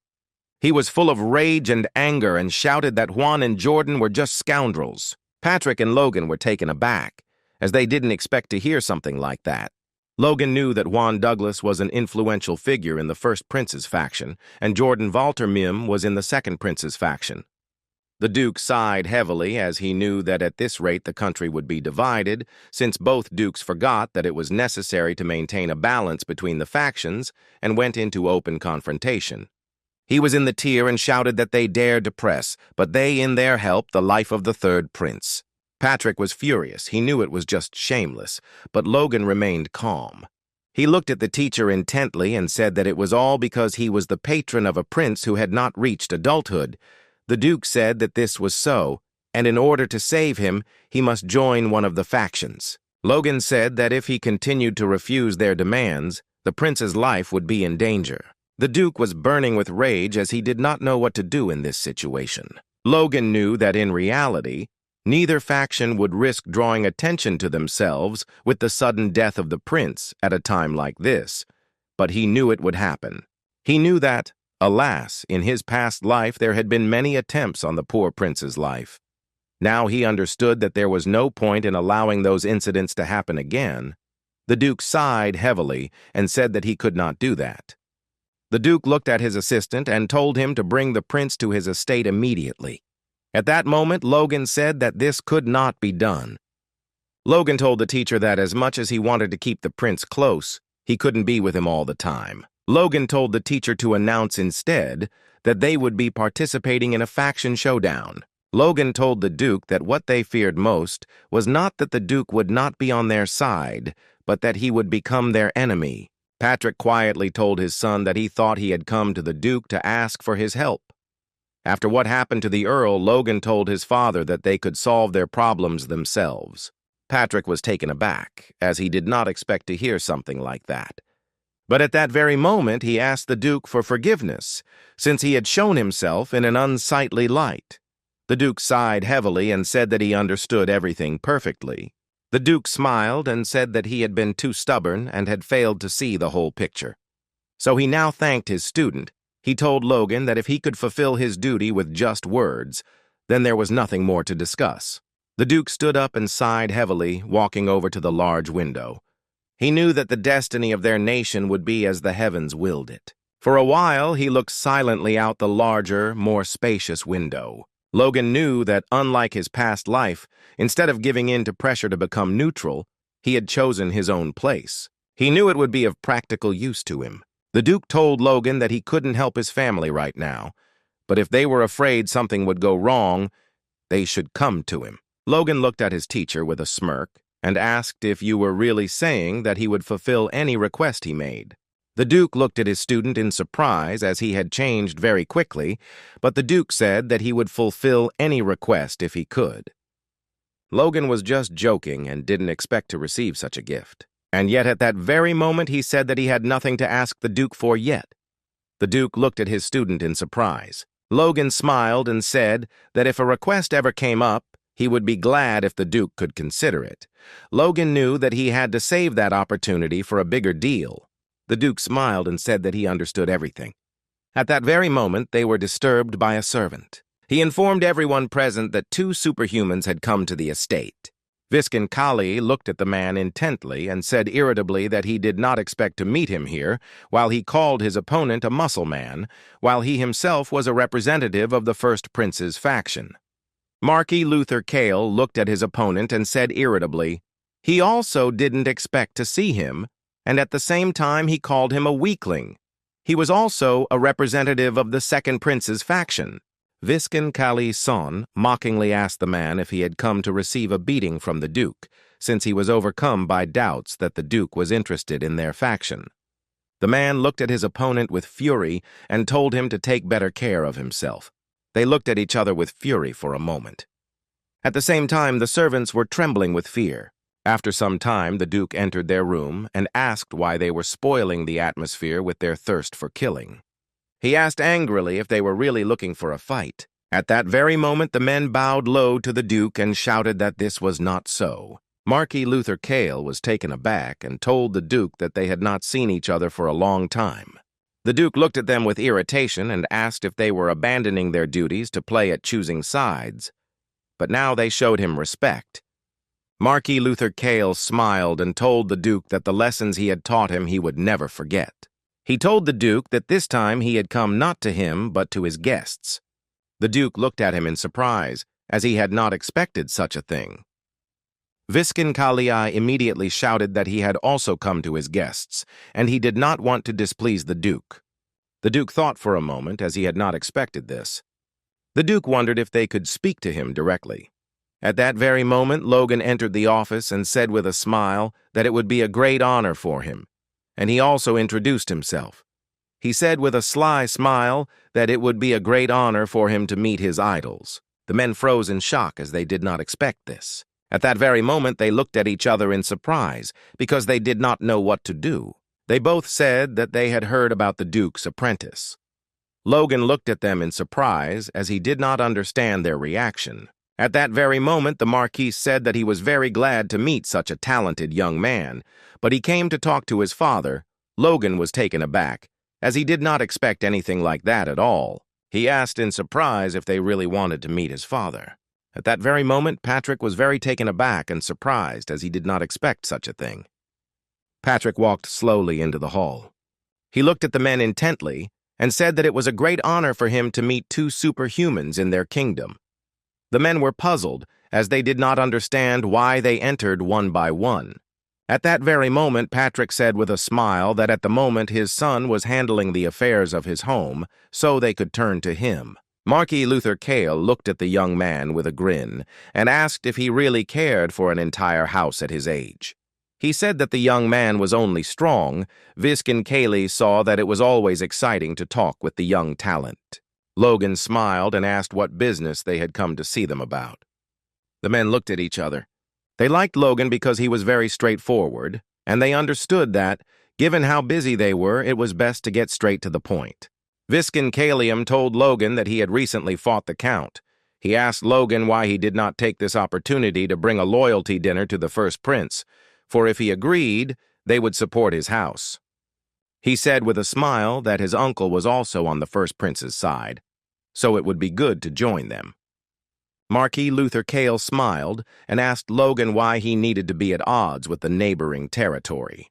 He was full of rage and anger and shouted that Juan and Jordan were just scoundrels. Patrick and Logan were taken aback, as they didn't expect to hear something like that. Logan knew that Juan Douglas was an influential figure in the First Prince's faction, and Jordan Valtermim was in the Second Prince's faction. The Duke sighed heavily as he knew that at this rate the country would be divided, since both dukes forgot that it was necessary to maintain a balance between the factions and went into open confrontation. He was in the tier and shouted that they dared to press, but they in their help the life of the third prince. Patrick was furious. He knew it was just shameless, but Logan remained calm. He looked at the teacher intently and said that it was all because he was the patron of a prince who had not reached adulthood. The Duke said that this was so, and in order to save him, he must join one of the factions. Logan said that if he continued to refuse their demands, the prince's life would be in danger. The Duke was burning with rage as he did not know what to do in this situation. Logan knew that in reality, neither faction would risk drawing attention to themselves with the sudden death of the prince at a time like this, but he knew it would happen. He knew that, alas, in his past life there had been many attempts on the poor prince's life. Now he understood that there was no point in allowing those incidents to happen again. The Duke sighed heavily and said that he could not do that. The Duke looked at his assistant and told him to bring the prince to his estate immediately. At that moment, Logan said that this could not be done. Logan told the teacher that as much as he wanted to keep the prince close, he couldn't be with him all the time. Logan told the teacher to announce instead that they would be participating in a faction showdown. Logan told the Duke that what they feared most was not that the Duke would not be on their side, but that he would become their enemy. Patrick quietly told his son that he thought he had come to the Duke to ask for his help. After what happened to the Earl, Logan told his father that they could solve their problems themselves. Patrick was taken aback, as he did not expect to hear something like that. But at that very moment, he asked the Duke for forgiveness, since he had shown himself in an unsightly light. The Duke sighed heavily and said that he understood everything perfectly. The Duke smiled and said that he had been too stubborn and had failed to see the whole picture. So he now thanked his student. He told Logan that if he could fulfill his duty with just words, then there was nothing more to discuss. The Duke stood up and sighed heavily, walking over to the large window. He knew that the destiny of their nation would be as the heavens willed it. For a while, he looked silently out the larger, more spacious window. Logan knew that, unlike his past life, instead of giving in to pressure to become neutral, he had chosen his own place. He knew it would be of practical use to him. The Duke told Logan that he couldn't help his family right now, but if they were afraid something would go wrong, they should come to him. Logan looked at his teacher with a smirk and asked if you were really saying that he would fulfill any request he made. The Duke looked at his student in surprise as he had changed very quickly, but the Duke said that he would fulfill any request if he could. Logan was just joking and didn't expect to receive such a gift. And yet at that very moment he said that he had nothing to ask the Duke for yet. The Duke looked at his student in surprise. Logan smiled and said that if a request ever came up, he would be glad if the Duke could consider it. Logan knew that he had to save that opportunity for a bigger deal. The Duke smiled and said that he understood everything. At that very moment, they were disturbed by a servant. He informed everyone present that 2 superhumans had come to the estate. Viscount Kali looked at the man intently and said irritably that he did not expect to meet him here, while he called his opponent a muscle man, while he himself was a representative of the First Prince's faction. Marquis Luther Cale looked at his opponent and said irritably, he also didn't expect to see him, and at the same time he called him a weakling. He was also a representative of the Second Prince's faction. Viscount Kali's son mockingly asked the man if he had come to receive a beating from the Duke, since he was overcome by doubts that the Duke was interested in their faction. The man looked at his opponent with fury and told him to take better care of himself. They looked at each other with fury for a moment. At the same time, the servants were trembling with fear. After some time, the Duke entered their room and asked why they were spoiling the atmosphere with their thirst for killing. He asked angrily if they were really looking for a fight. At that very moment, the men bowed low to the Duke and shouted that this was not so. Marquis Luther Cale was taken aback and told the Duke that they had not seen each other for a long time. The Duke looked at them with irritation and asked if they were abandoning their duties to play at choosing sides. But now they showed him respect. Marquis Luther Cale smiled and told the Duke that the lessons he had taught him he would never forget. He told the Duke that this time he had come not to him but to his guests. The Duke looked at him in surprise, as he had not expected such a thing. Viscount Kalii immediately shouted that he had also come to his guests, and he did not want to displease the Duke. The Duke thought for a moment, as he had not expected this. The Duke wondered if they could speak to him directly. At that very moment, Logan entered the office and said with a smile that it would be a great honor for him, and he also introduced himself. He said with a sly smile that it would be a great honor for him to meet his idols. The men froze in shock as they did not expect this. At that very moment, they looked at each other in surprise because they did not know what to do. They both said that they had heard about the Duke's apprentice. Logan looked at them in surprise as he did not understand their reaction. At that very moment, the Marquis said that he was very glad to meet such a talented young man, but he came to talk to his father. Logan was taken aback, as he did not expect anything like that at all. He asked in surprise if they really wanted to meet his father. At that very moment, Patrick was very taken aback and surprised, as he did not expect such a thing. Patrick walked slowly into the hall. He looked at the men intently and said that it was a great honor for him to meet two superhumans in their kingdom. The men were puzzled, as they did not understand why they entered one by one. At that very moment, Patrick said with a smile that at the moment his son was handling the affairs of his home, so they could turn to him. Marquis Luther Cale looked at the young man with a grin and asked if he really cared for an entire house at his age. He said that the young man was only strong. Viscount Kalii saw that it was always exciting to talk with the young talent. Logan smiled and asked what business they had come to see them about. The men looked at each other. They liked Logan because he was very straightforward, and they understood that, given how busy they were, it was best to get straight to the point. Viscount Kalii told Logan that he had recently fought the Count. He asked Logan why he did not take this opportunity to bring a loyalty dinner to the first prince, for if he agreed, they would support his house. He said with a smile that his uncle was also on the first prince's side, so it would be good to join them. Marquis Luther Cale smiled and asked Logan why he needed to be at odds with the neighboring territory.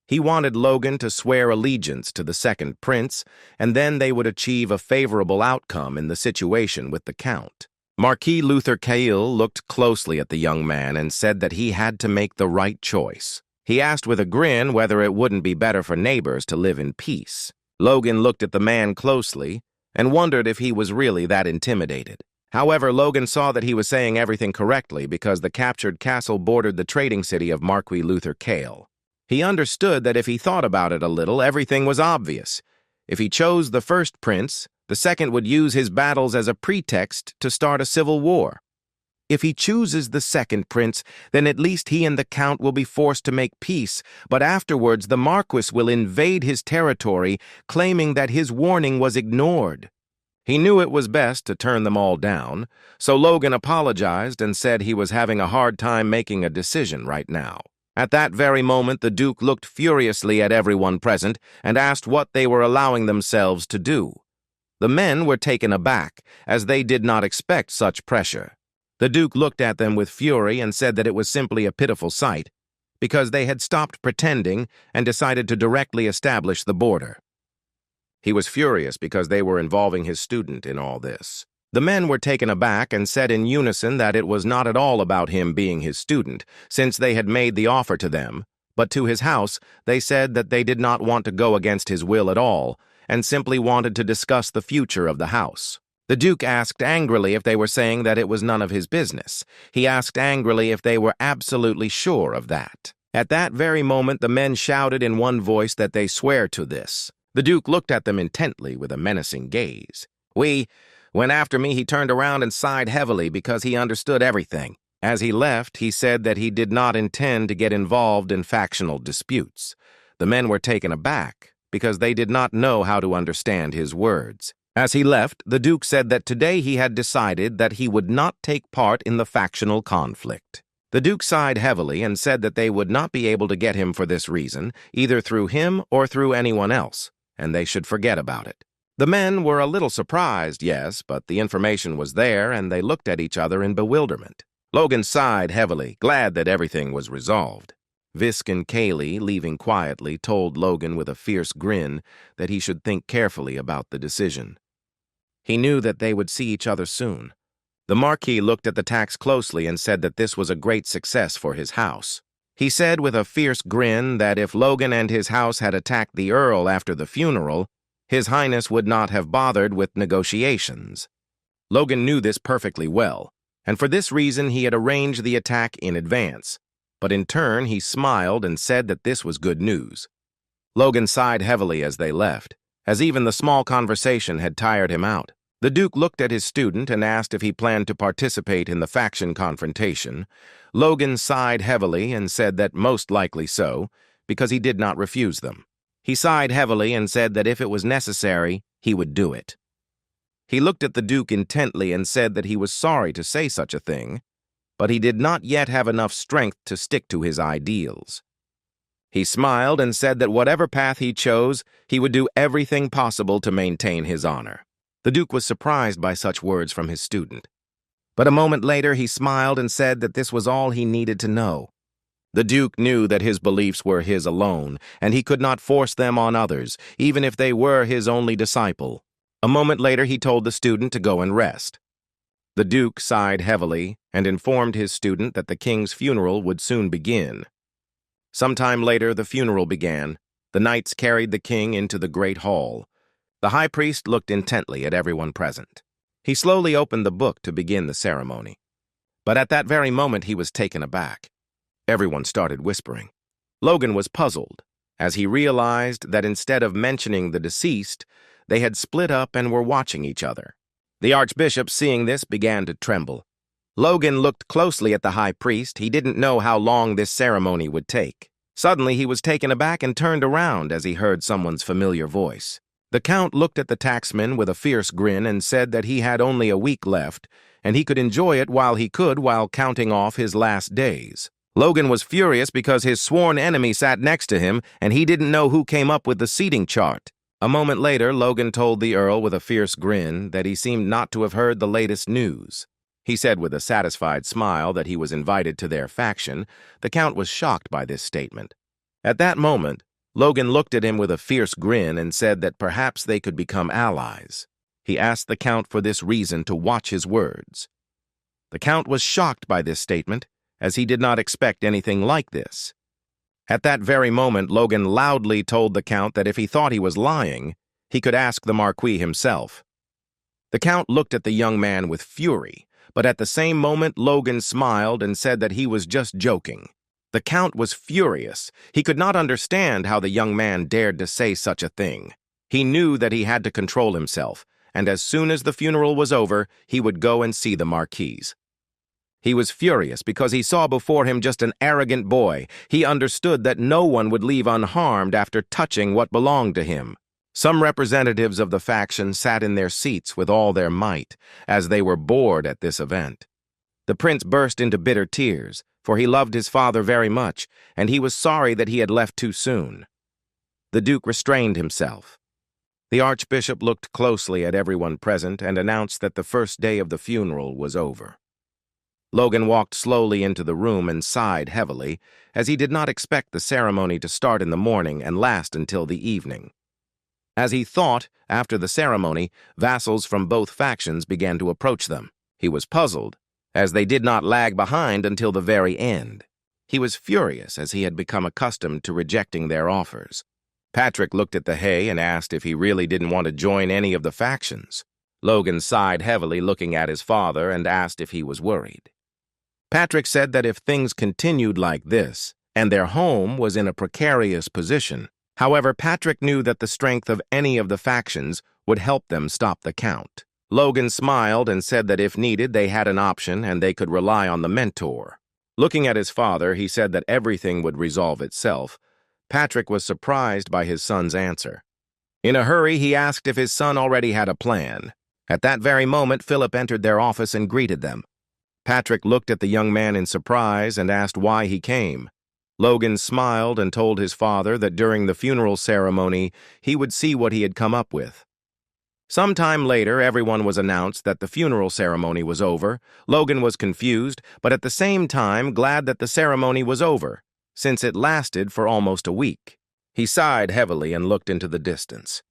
He wanted Logan to swear allegiance to the second prince, and then they would achieve a favorable outcome in the situation with the Count. Marquis Luther Cale looked closely at the young man and said that he had to make the right choice. He asked with a grin whether it wouldn't be better for neighbors to live in peace. Logan looked at the man closely and wondered if he was really that intimidated. However, Logan saw that he was saying everything correctly because the captured castle bordered the trading city of Marquis Luther Cale. He understood that if he thought about it a little, everything was obvious. If he chose the first prince, the second would use his battles as a pretext to start a civil war. If he chooses the second prince, then at least he and the Count will be forced to make peace, but afterwards the Marquis will invade his territory, claiming that his warning was ignored. He knew it was best to turn them all down, so Logan apologized and said he was having a hard time making a decision right now. At that very moment, the Duke looked furiously at everyone present and asked what they were allowing themselves to do. The men were taken aback, as they did not expect such pressure. The Duke looked at them with fury and said that it was simply a pitiful sight, because they had stopped pretending and decided to directly establish the border. He was furious because they were involving his student in all this. The men were taken aback and said in unison that it was not at all about him being his student, since they had made the offer to them, but to his house they said that they did not want to go against his will at all, and simply wanted to discuss the future of the house. The Duke asked angrily if they were saying that it was none of his business. He asked angrily if they were absolutely sure of that. At that very moment, the men shouted in one voice that they swear to this. The Duke looked at them intently with a menacing gaze. When after me, he turned around and sighed heavily because he understood everything. As he left, he said that he did not intend to get involved in factional disputes. The men were taken aback because they did not know how to understand his words. As he left, the Duke said that today he had decided that he would not take part in the factional conflict. The Duke sighed heavily and said that they would not be able to get him for this reason, either through him or through anyone else, and they should forget about it. The men were a little surprised, yes, but the information was there, and they looked at each other in bewilderment. Logan sighed heavily, glad that everything was resolved. Viscount Kalii, leaving quietly, told Logan with a fierce grin that he should think carefully about the decision. He knew that they would see each other soon. The Marquis looked at the tax closely and said that this was a great success for his house. He said with a fierce grin that if Logan and his house had attacked the Earl after the funeral, His Highness would not have bothered with negotiations. Logan knew this perfectly well, and for this reason he had arranged the attack in advance. But in turn he smiled and said that this was good news. Logan sighed heavily as they left, as even the small conversation had tired him out. The Duke looked at his student and asked if he planned to participate in the faction confrontation. Logan sighed heavily and said that most likely so, because he did not refuse them. He sighed heavily and said that if it was necessary, he would do it. He looked at the Duke intently and said that he was sorry to say such a thing, but he did not yet have enough strength to stick to his ideals. He smiled and said that whatever path he chose, he would do everything possible to maintain his honor. The Duke was surprised by such words from his student. But a moment later he smiled and said that this was all he needed to know. The Duke knew that his beliefs were his alone, and he could not force them on others, even if they were his only disciple. A moment later he told the student to go and rest. The Duke sighed heavily and informed his student that the king's funeral would soon begin. Sometime later the funeral began. The knights carried the king into the great hall. The high priest looked intently at everyone present. He slowly opened the book to begin the ceremony. But at that very moment he was taken aback. Everyone started whispering. Logan was puzzled, as he realized that instead of mentioning the deceased, they had split up and were watching each other. The archbishop, seeing this, began to tremble. Logan looked closely at the high priest. He didn't know how long this ceremony would take. Suddenly he was taken aback and turned around as he heard someone's familiar voice. The Count looked at the taxman with a fierce grin and said that he had only a week left, and he could enjoy it while he could while counting off his last days. Logan was furious because his sworn enemy sat next to him, and he didn't know who came up with the seating chart. A moment later, Logan told the Earl with a fierce grin that he seemed not to have heard the latest news. He said with a satisfied smile that he was invited to their faction. The Count was shocked by this statement. At that moment, Logan looked at him with a fierce grin and said that perhaps they could become allies. He asked the Count for this reason to watch his words. The Count was shocked by this statement, as he did not expect anything like this. At that very moment, Logan loudly told the Count that if he thought he was lying, he could ask the Marquis himself. The Count looked at the young man with fury, but at the same moment Logan smiled and said that he was just joking. The Count was furious. He could not understand how the young man dared to say such a thing. He knew that he had to control himself, and as soon as the funeral was over, he would go and see the Marquis. He was furious because he saw before him just an arrogant boy. He understood that no one would leave unharmed after touching what belonged to him. Some representatives of the faction sat in their seats with all their might, as they were bored at this event. The prince burst into bitter tears, for he loved his father very much, and he was sorry that he had left too soon. The Duke restrained himself. The archbishop looked closely at everyone present and announced that the first day of the funeral was over. Logan walked slowly into the room and sighed heavily, as he did not expect the ceremony to start in the morning and last until the evening. As he thought, after the ceremony, vassals from both factions began to approach them. He was puzzled, as they did not lag behind until the very end. He was furious, as he had become accustomed to rejecting their offers. Patrick looked at the hay and asked if he really didn't want to join any of the factions. Logan sighed heavily, looking at his father, and asked if he was worried. Patrick said that if things continued like this, and their home was in a precarious position. However, Patrick knew that the strength of any of the factions would help them stop the Count. Logan smiled and said that if needed, they had an option and they could rely on the mentor. Looking at his father, he said that everything would resolve itself. Patrick was surprised by his son's answer. In a hurry, he asked if his son already had a plan. At that very moment, Philip entered their office and greeted them. Patrick looked at the young man in surprise and asked why he came. Logan smiled and told his father that during the funeral ceremony, he would see what he had come up with. Sometime later, everyone was announced that the funeral ceremony was over. Logan was confused, but at the same time glad that the ceremony was over, since it lasted for almost a week. He sighed heavily and looked into the distance.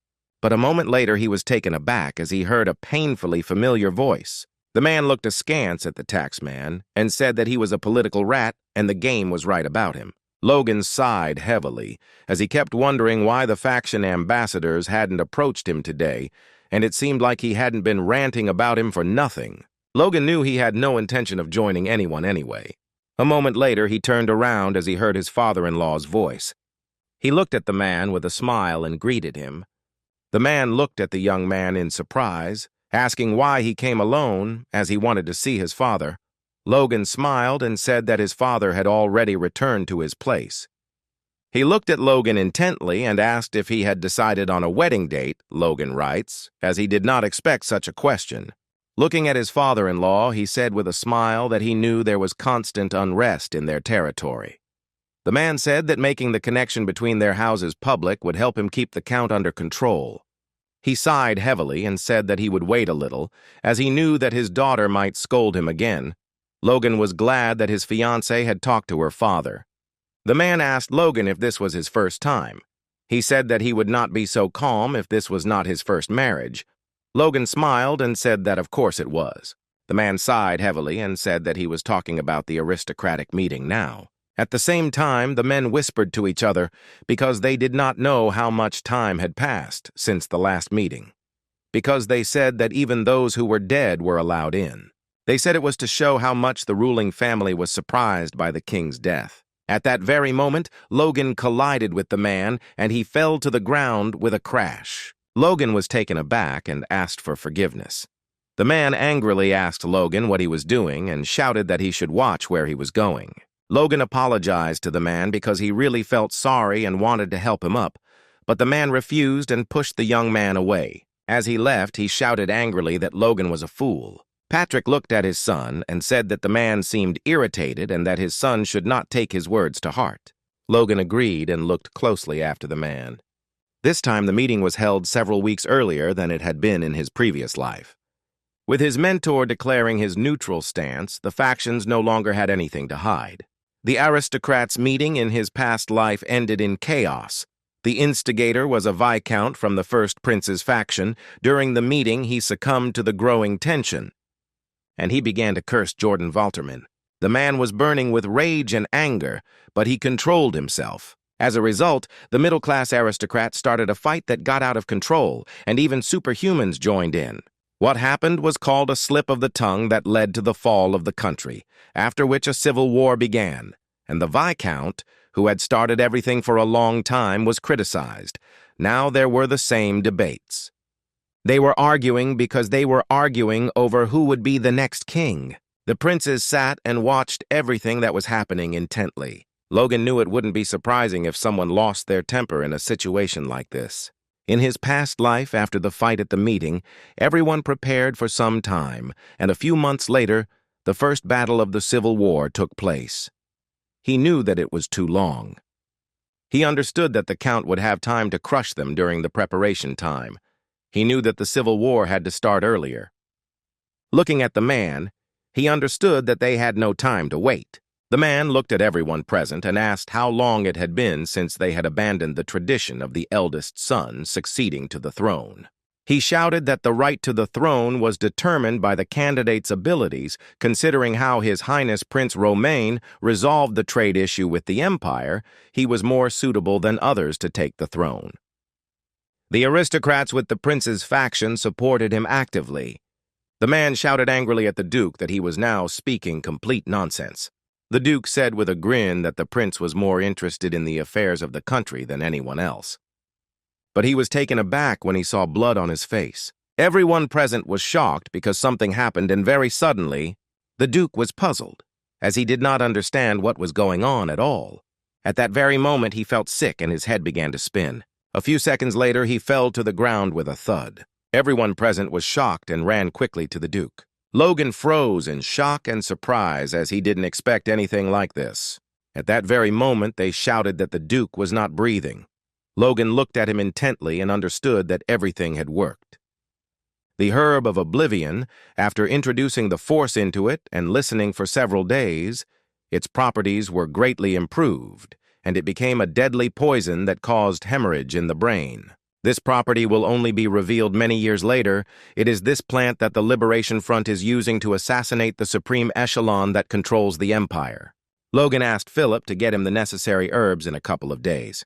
But a moment later he was taken aback as he heard a painfully familiar voice. The man looked askance at the taxman and said that he was a political rat and the game was right about him. Logan sighed heavily as he kept wondering why the faction ambassadors hadn't approached him today, and it seemed like he hadn't been ranting about him for nothing. Logan knew he had no intention of joining anyone anyway. A moment later, he turned around as he heard his father-in-law's voice. He looked at the man with a smile and greeted him. The man looked at the young man in surprise, asking why he came alone, as he wanted to see his father. Logan smiled and said that his father had already returned to his place. He looked at Logan intently and asked if he had decided on a wedding date, Logan writes, as he did not expect such a question. Looking at his father-in-law, he said with a smile that he knew there was constant unrest in their territory. The man said that making the connection between their houses public would help him keep the count under control. He sighed heavily and said that he would wait a little, as he knew that his daughter might scold him again. Logan was glad that his fiancée had talked to her father. The man asked Logan if this was his first time. He said that he would not be so calm if this was not his first marriage. Logan smiled and said that of course it was. The man sighed heavily and said that he was talking about the aristocratic meeting now. At the same time, the men whispered to each other because they did not know how much time had passed since the last meeting. Because they said that even those who were dead were allowed in. They said it was to show how much the ruling family was surprised by the king's death. At that very moment, Logan collided with the man and he fell to the ground with a crash. Logan was taken aback and asked for forgiveness. The man angrily asked Logan what he was doing and shouted that he should watch where he was going. Logan apologized to the man because he really felt sorry and wanted to help him up, but the man refused and pushed the young man away. As he left, he shouted angrily that Logan was a fool. Patrick looked at his son and said that the man seemed irritated and that his son should not take his words to heart. Logan agreed and looked closely after the man. This time the meeting was held several weeks earlier than it had been in his previous life. With his mentor declaring his neutral stance, the factions no longer had anything to hide. The aristocrats' meeting in his past life ended in chaos. The instigator was a viscount from the first prince's faction. During the meeting, he succumbed to the growing tension, and he began to curse Jordan Valterman. The man was burning with rage and anger, but he controlled himself. As a result, the middle-class aristocrats started a fight that got out of control, and even superhumans joined in. What happened was called a slip of the tongue that led to the fall of the country, after which a civil war began, and the Viscount, who had started everything for a long time, was criticized. Now there were the same debates. They were arguing because they were arguing over who would be the next king. The princes sat and watched everything that was happening intently. Logan knew it wouldn't be surprising if someone lost their temper in a situation like this. In his past life, after the fight at the meeting, everyone prepared for some time, and a few months later, the first battle of the Civil War took place. He knew that it was too long. He understood that the Count would have time to crush them during the preparation time. He knew that the Civil War had to start earlier. Looking at the man, he understood that they had no time to wait. The man looked at everyone present and asked how long it had been since they had abandoned the tradition of the eldest son succeeding to the throne. He shouted that the right to the throne was determined by the candidate's abilities, considering how His Highness Prince Romain resolved the trade issue with the Empire. He was more suitable than others to take the throne. The aristocrats with the prince's faction supported him actively. The man shouted angrily at the Duke that he was now speaking complete nonsense. The Duke said with a grin that the prince was more interested in the affairs of the country than anyone else. But he was taken aback when he saw blood on his face. Everyone present was shocked because something happened, and very suddenly, the Duke was puzzled, as he did not understand what was going on at all. At that very moment, he felt sick and his head began to spin. A few seconds later, he fell to the ground with a thud. Everyone present was shocked and ran quickly to the Duke. Logan froze in shock and surprise as he didn't expect anything like this. At that very moment, they shouted that the Duke was not breathing. Logan looked at him intently and understood that everything had worked. The Herb of Oblivion, after introducing the Force into it and listening for several days, its properties were greatly improved, and it became a deadly poison that caused hemorrhage in the brain. This property will only be revealed many years later. It is this plant that the Liberation Front is using to assassinate the supreme echelon that controls the empire. Logan asked Philip to get him the necessary herbs in a couple of days.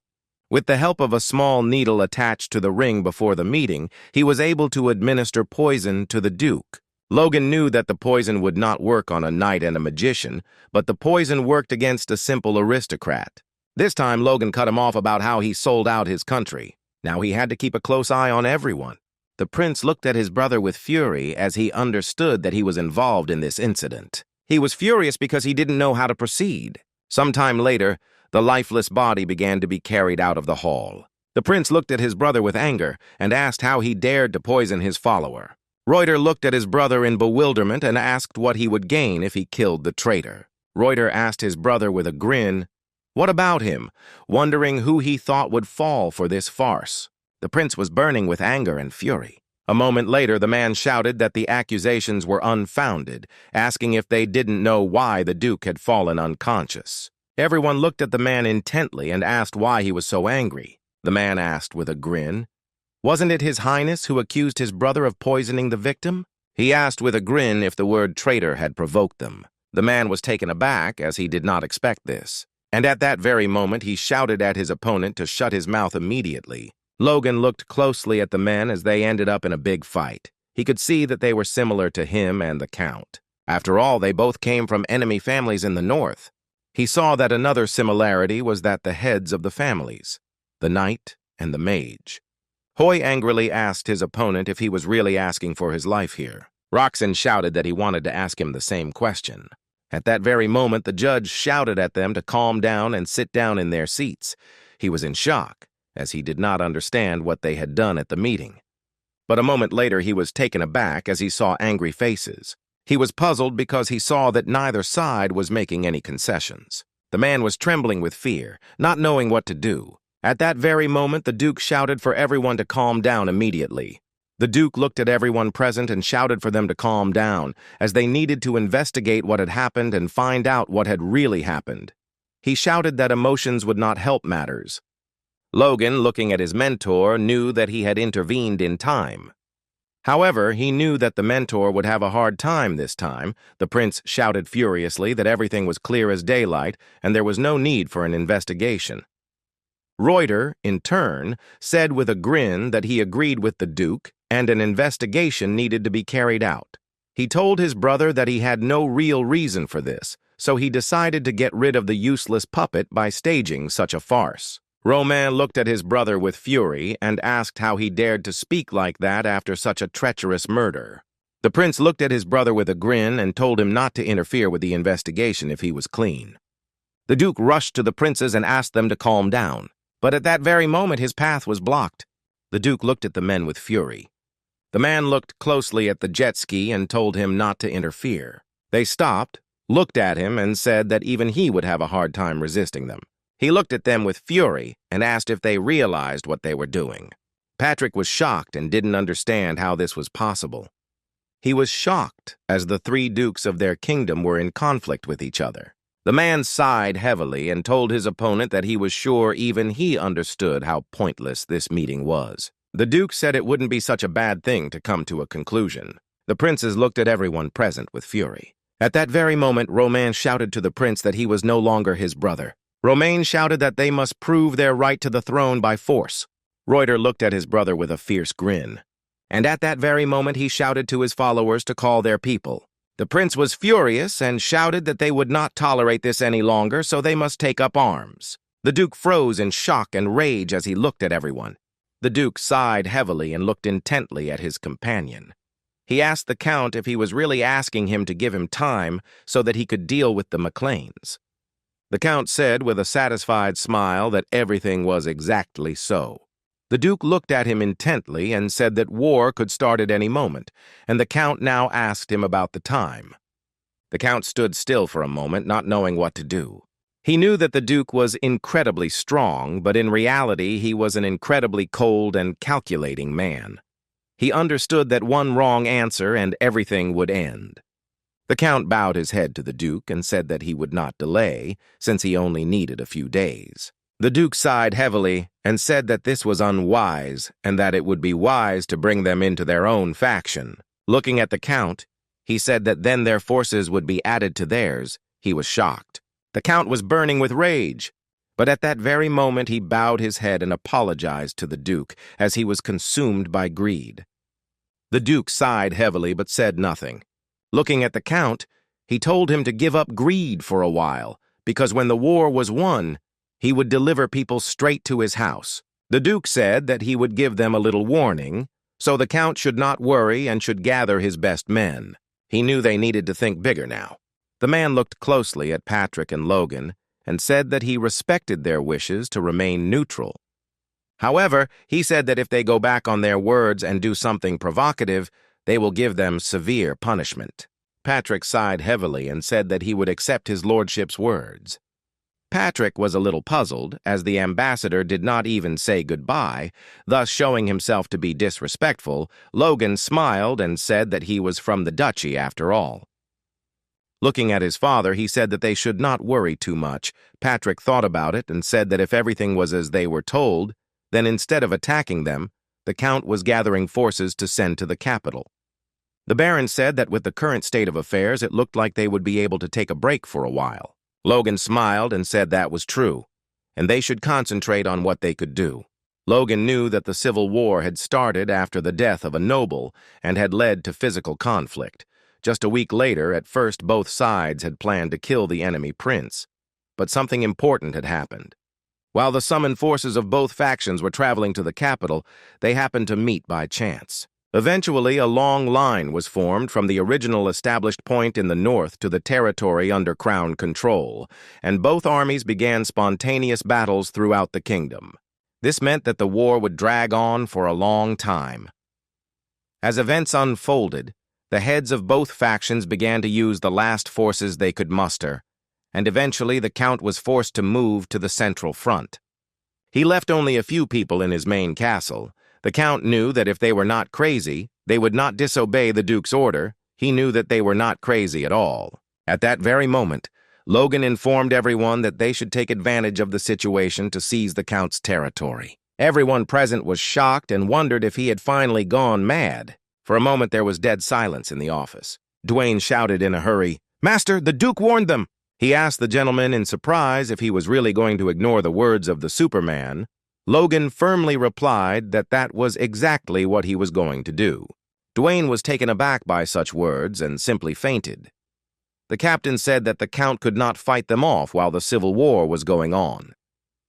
With the help of a small needle attached to the ring before the meeting, he was able to administer poison to the Duke. Logan knew that the poison would not work on a knight and a magician, but the poison worked against a simple aristocrat. This time, Logan cut him off about how he sold out his country. Now he had to keep a close eye on everyone. The prince looked at his brother with fury as he understood that he was involved in this incident. He was furious because he didn't know how to proceed. Sometime later, the lifeless body began to be carried out of the hall. The prince looked at his brother with anger and asked how he dared to poison his follower. Reuter looked at his brother in bewilderment and asked what he would gain if he killed the traitor. Reuter asked his brother with a grin, "What about him?" wondering who he thought would fall for this farce. The prince was burning with anger and fury. A moment later, the man shouted that the accusations were unfounded, asking if they didn't know why the Duke had fallen unconscious. Everyone looked at the man intently and asked why he was so angry. The man asked with a grin, "Wasn't it His Highness who accused his brother of poisoning the victim?" He asked with a grin if the word traitor had provoked them. The man was taken aback, as he did not expect this. And at that very moment, he shouted at his opponent to shut his mouth immediately. Logan looked closely at the men as they ended up in a big fight. He could see that they were similar to him and the Count. After all, they both came from enemy families in the north. He saw that another similarity was that the heads of the families, the knight and the mage. Hoy angrily asked his opponent if he was really asking for his life here. Roxon shouted that he wanted to ask him the same question. At that very moment, the judge shouted at them to calm down and sit down in their seats. He was in shock, as he did not understand what they had done at the meeting. But a moment later, he was taken aback as he saw angry faces. He was puzzled because he saw that neither side was making any concessions. The man was trembling with fear, not knowing what to do. At that very moment, the Duke shouted for everyone to calm down immediately. The Duke looked at everyone present and shouted for them to calm down, as they needed to investigate what had happened and find out what had really happened. He shouted that emotions would not help matters. Logan, looking at his mentor, knew that he had intervened in time. However, he knew that the mentor would have a hard time this time. The prince shouted furiously that everything was clear as daylight and there was no need for an investigation. Reuter, in turn, said with a grin that he agreed with the Duke and an investigation needed to be carried out. He told his brother that he had no real reason for this, so he decided to get rid of the useless puppet by staging such a farce. Romain looked at his brother with fury and asked how he dared to speak like that after such a treacherous murder. The prince looked at his brother with a grin and told him not to interfere with the investigation if he was clean. The Duke rushed to the princes and asked them to calm down, but at that very moment his path was blocked. The Duke looked at the men with fury. The man looked closely at the jet ski and told him not to interfere. They stopped, looked at him, and said that even he would have a hard time resisting them. He looked at them with fury and asked if they realized what they were doing. Patrick was shocked and didn't understand how this was possible. He was shocked as the three dukes of their kingdom were in conflict with each other. The man sighed heavily and told his opponent that he was sure even he understood how pointless this meeting was. The Duke said it wouldn't be such a bad thing to come to a conclusion. The princes looked at everyone present with fury. At that very moment, Romain shouted to the prince that he was no longer his brother. Romain shouted that they must prove their right to the throne by force. Reuter looked at his brother with a fierce grin. And at that very moment, he shouted to his followers to call their people. The prince was furious and shouted that they would not tolerate this any longer, so they must take up arms. The Duke froze in shock and rage as he looked at everyone. The Duke sighed heavily and looked intently at his companion. He asked the Count if he was really asking him to give him time so that he could deal with the McLeans. The Count said with a satisfied smile that everything was exactly so. The Duke looked at him intently and said that war could start at any moment, and the Count now asked him about the time. The Count stood still for a moment, not knowing what to do. He knew that the Duke was incredibly strong, but in reality he was an incredibly cold and calculating man. He understood that one wrong answer and everything would end. The Count bowed his head to the Duke and said that he would not delay, since he only needed a few days. The Duke sighed heavily and said that this was unwise and that it would be wise to bring them into their own faction. Looking at the Count, he said that then their forces would be added to theirs. He was shocked. The Count was burning with rage, but at that very moment he bowed his head and apologized to the Duke as he was consumed by greed. The Duke sighed heavily but said nothing. Looking at the Count, he told him to give up greed for a while, because when the war was won, he would deliver people straight to his house. The Duke said that he would give them a little warning, so the Count should not worry and should gather his best men. He knew they needed to think bigger now. The man looked closely at Patrick and Logan and said that he respected their wishes to remain neutral. However, he said that if they go back on their words and do something provocative, they will give them severe punishment. Patrick sighed heavily and said that he would accept his lordship's words. Patrick was a little puzzled, as the ambassador did not even say goodbye, thus showing himself to be disrespectful. Logan smiled and said that he was from the duchy after all. Looking at his father, he said that they should not worry too much. Patrick thought about it and said that if everything was as they were told, then instead of attacking them, the Count was gathering forces to send to the capital. The Baron said that with the current state of affairs, it looked like they would be able to take a break for a while. Logan smiled and said that was true, and they should concentrate on what they could do. Logan knew that the Civil War had started after the death of a noble and had led to physical conflict. Just a week later, at first both sides had planned to kill the enemy prince, but something important had happened. While the summoned forces of both factions were traveling to the capital, they happened to meet by chance. Eventually, a long line was formed from the original established point in the north to the territory under Crown control, and both armies began spontaneous battles throughout the kingdom. This meant that the war would drag on for a long time. As events unfolded, the heads of both factions began to use the last forces they could muster, and eventually the Count was forced to move to the central front. He left only a few people in his main castle. The Count knew that if they were not crazy, they would not disobey the Duke's order. He knew that they were not crazy at all. At that very moment, Logan informed everyone that they should take advantage of the situation to seize the Count's territory. Everyone present was shocked and wondered if he had finally gone mad. For a moment there was dead silence in the office. Dwayne shouted in a hurry, "Master, the Duke warned them!" He asked the gentleman in surprise if he was really going to ignore the words of the Superman. Logan firmly replied that that was exactly what he was going to do. Dwayne was taken aback by such words and simply fainted. The captain said that the Count could not fight them off while the Civil War was going on.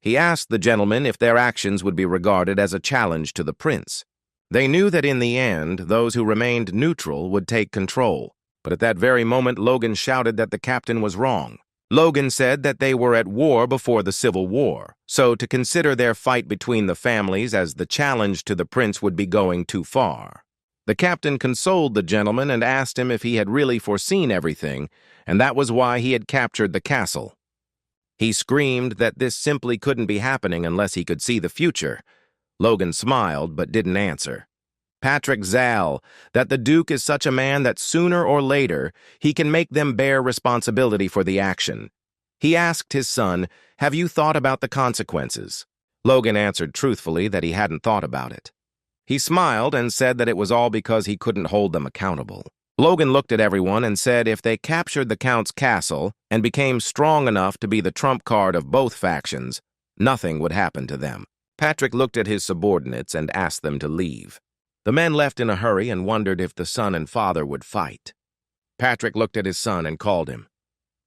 He asked the gentlemen if their actions would be regarded as a challenge to the prince. They knew that in the end, those who remained neutral would take control. But at that very moment, Logan shouted that the captain was wrong. Logan said that they were at war before the Civil War, so to consider their fight between the families as the challenge to the prince would be going too far. The captain consoled the gentleman and asked him if he had really foreseen everything, and that was why he had captured the castle. He screamed that this simply couldn't be happening unless he could see the future. Logan smiled but didn't answer. Patrick Zal, that the Duke is such a man that sooner or later he can make them bear responsibility for the action. He asked his son, "Have you thought about the consequences?" Logan answered truthfully that he hadn't thought about it. He smiled and said that it was all because he couldn't hold them accountable. Logan looked at everyone and said if they captured the Count's castle and became strong enough to be the trump card of both factions, nothing would happen to them. Patrick looked at his subordinates and asked them to leave. The men left in a hurry and wondered if the son and father would fight. Patrick looked at his son and called him.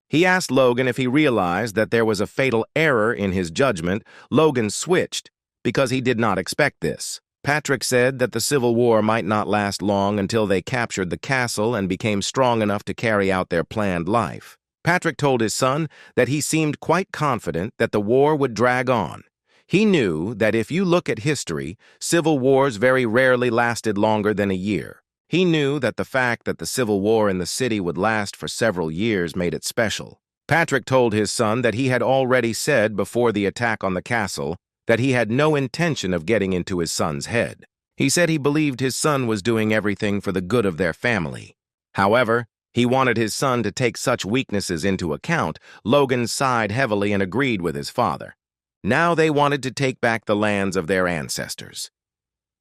He asked Logan if he realized that there was a fatal error in his judgment. Logan switched because he did not expect this. Patrick said that the Civil War might not last long until they captured the castle and became strong enough to carry out their planned life. Patrick told his son that he seemed quite confident that the war would drag on. He knew that if you look at history, civil wars very rarely lasted longer than a year. He knew that the fact that the Civil War in the city would last for several years made it special. Patrick told his son that he had already said before the attack on the castle that he had no intention of getting into his son's head. He said he believed his son was doing everything for the good of their family. However, he wanted his son to take such weaknesses into account. Logan sighed heavily and agreed with his father. Now they wanted to take back the lands of their ancestors.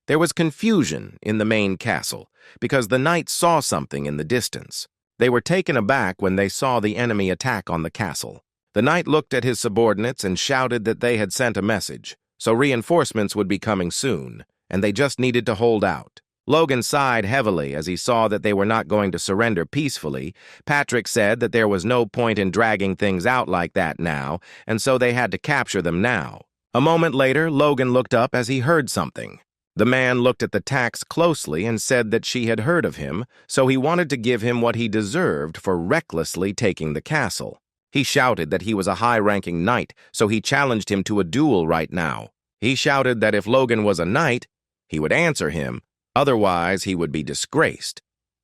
There was confusion in the main castle because the knights saw something in the distance. They were taken aback when they saw the enemy attack on the castle. The knight looked at his subordinates and shouted that they had sent a message, so reinforcements would be coming soon, and they just needed to hold out. Logan sighed heavily as he saw that they were not going to surrender peacefully. Patrick said that there was no point in dragging things out like that now, and so they had to capture them now. A moment later, Logan looked up as he heard something. The man looked at the tax closely and said that she had heard of him, so he wanted to give him what he deserved for recklessly taking the castle. He shouted that he was a high-ranking knight, so he challenged him to a duel right now. He shouted that if Logan was a knight, he would answer him, otherwise he would be disgraced.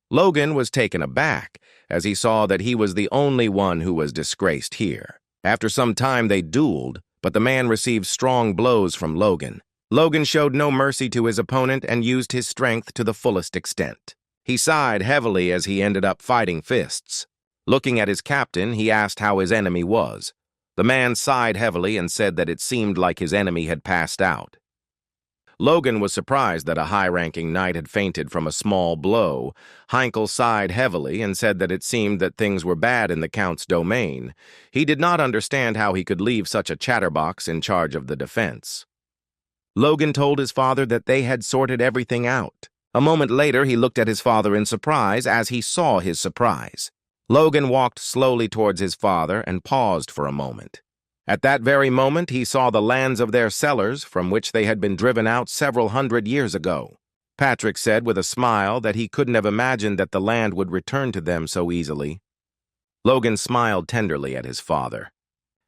Logan was taken aback as he saw that he was the only one who was disgraced here. After some time they dueled, but the man received strong blows from Logan. Logan showed no mercy to his opponent and used his strength to the fullest extent. He sighed heavily as he ended up fighting fists. Looking at his captain, he asked how his enemy was. The man sighed heavily and said that it seemed like his enemy had passed out. Logan was surprised that a high-ranking knight had fainted from a small blow. Heinkel sighed heavily and said that it seemed that things were bad in the Count's domain. He did not understand how he could leave such a chatterbox in charge of the defense. Logan told his father that they had sorted everything out. A moment later, he looked at his father in surprise as he saw his surprise. Logan walked slowly towards his father and paused for a moment. At that very moment, he saw the lands of their cellars from which they had been driven out several hundred years ago. Patrick said with a smile that he couldn't have imagined that the land would return to them so easily. Logan smiled tenderly at his father.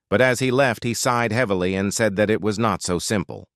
But as he left, he sighed heavily and said that it was not so simple.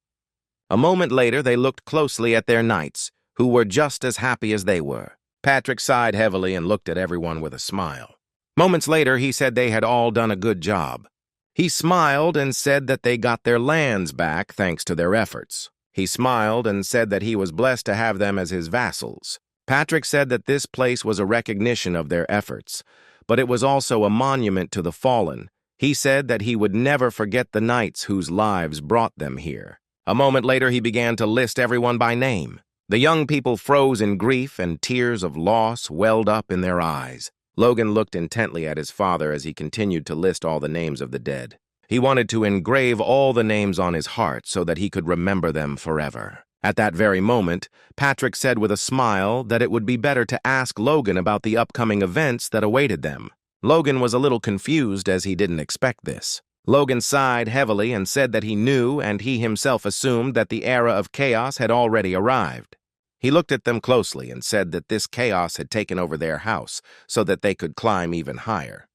A moment later, they looked closely at their knights, who were just as happy as they were. Patrick sighed heavily and looked at everyone with a smile. Moments later, he said they had all done a good job. He smiled and said that they got their lands back thanks to their efforts. He smiled and said that he was blessed to have them as his vassals. Patrick said that this place was a recognition of their efforts, but it was also a monument to the fallen. He said that he would never forget the knights whose lives brought them here. A moment later, he began to list everyone by name. The young people froze in grief, and tears of loss welled up in their eyes. Logan looked intently at his father as he continued to list all the names of the dead. He wanted to engrave all the names on his heart so that he could remember them forever. At that very moment, Patrick said with a smile that it would be better to ask Logan about the upcoming events that awaited them. Logan was a little confused as he didn't expect this. Logan sighed heavily and said that he knew and he himself assumed that the era of chaos had already arrived. He looked at them closely and said that this chaos had taken over their house so that they could climb even higher.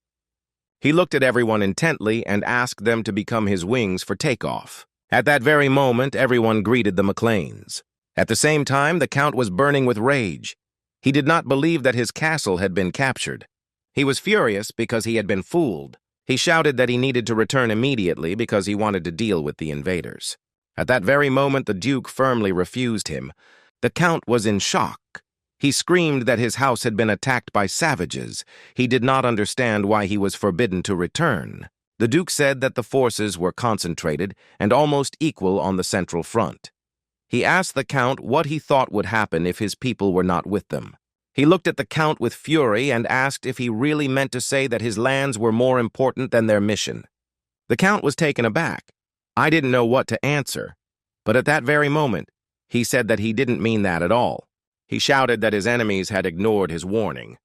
He looked at everyone intently and asked them to become his wings for takeoff. At that very moment, everyone greeted the McLeans. At the same time, the Count was burning with rage. He did not believe that his castle had been captured. He was furious because he had been fooled. He shouted that he needed to return immediately because he wanted to deal with the invaders. At that very moment, the Duke firmly refused him. The Count was in shock. He screamed that his house had been attacked by savages. He did not understand why he was forbidden to return. The Duke said that the forces were concentrated and almost equal on the central front. He asked the Count what he thought would happen if his people were not with them. He looked at the Count with fury and asked if he really meant to say that his lands were more important than their mission. The Count was taken aback. I didn't know what to answer, but at that very moment, he said that he didn't mean that at all. He shouted that his enemies had ignored his warning.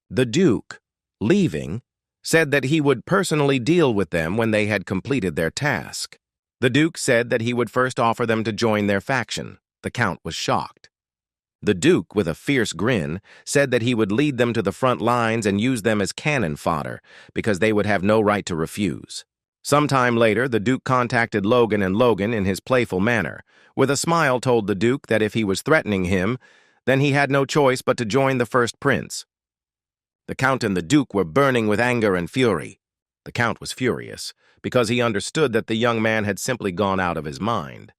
The Duke, leaving, said that he would personally deal with them when they had completed their task. The Duke said that he would first offer them to join their faction. The Count was shocked. The Duke, with a fierce grin, said that he would lead them to the front lines and use them as cannon fodder, because they would have no right to refuse. Sometime later, the Duke contacted Logan, and Logan, in his playful manner, with a smile told the Duke that if he was threatening him, then he had no choice but to join the first prince. The Count and the Duke were burning with anger and fury. The Count was furious, because he understood that the young man had simply gone out of his mind.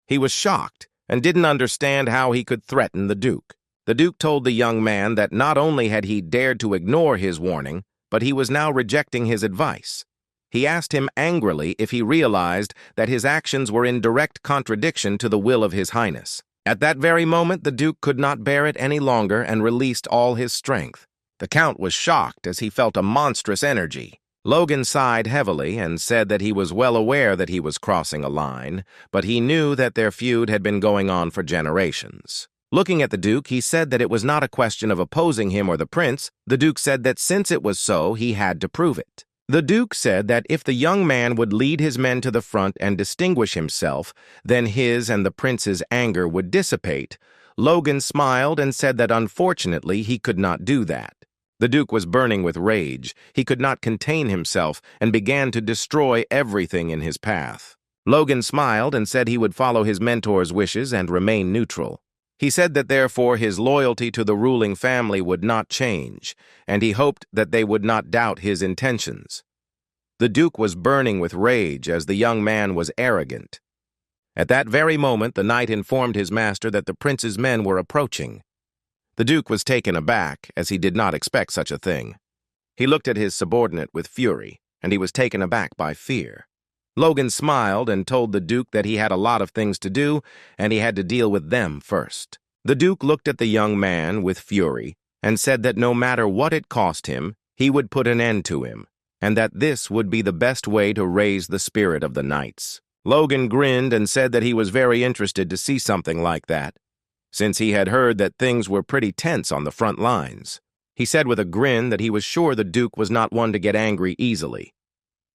He was shocked and didn't understand how he could threaten the Duke. The Duke told the young man that not only had he dared to ignore his warning, but he was now rejecting his advice. He asked him angrily if he realized that his actions were in direct contradiction to the will of His Highness. At that very moment, the Duke could not bear it any longer and released all his strength. The Count was shocked as he felt a monstrous energy. Logan sighed heavily and said that he was well aware that he was crossing a line, but he knew that their feud had been going on for generations. Looking at the Duke, he said that it was not a question of opposing him or the prince. The Duke said that since it was so, he had to prove it. The Duke said that if the young man would lead his men to the front and distinguish himself, then his and the prince's anger would dissipate. Logan smiled and said that unfortunately he could not do that. The Duke was burning with rage. He could not contain himself and began to destroy everything in his path. Logan smiled and said he would follow his mentor's wishes and remain neutral. He said that therefore his loyalty to the ruling family would not change, and he hoped that they would not doubt his intentions. The Duke was burning with rage as the young man was arrogant. At that very moment, the knight informed his master that the prince's men were approaching. The Duke was taken aback, as he did not expect such a thing. He looked at his subordinate with fury, and he was taken aback by fear. Logan smiled and told the Duke that he had a lot of things to do, and he had to deal with them first. The Duke looked at the young man with fury and said that no matter what it cost him, he would put an end to him, and that this would be the best way to raise the spirit of the knights. Logan grinned and said that he was very interested to see something like that, since he had heard that things were pretty tense on the front lines. He said with a grin that he was sure the Duke was not one to get angry easily.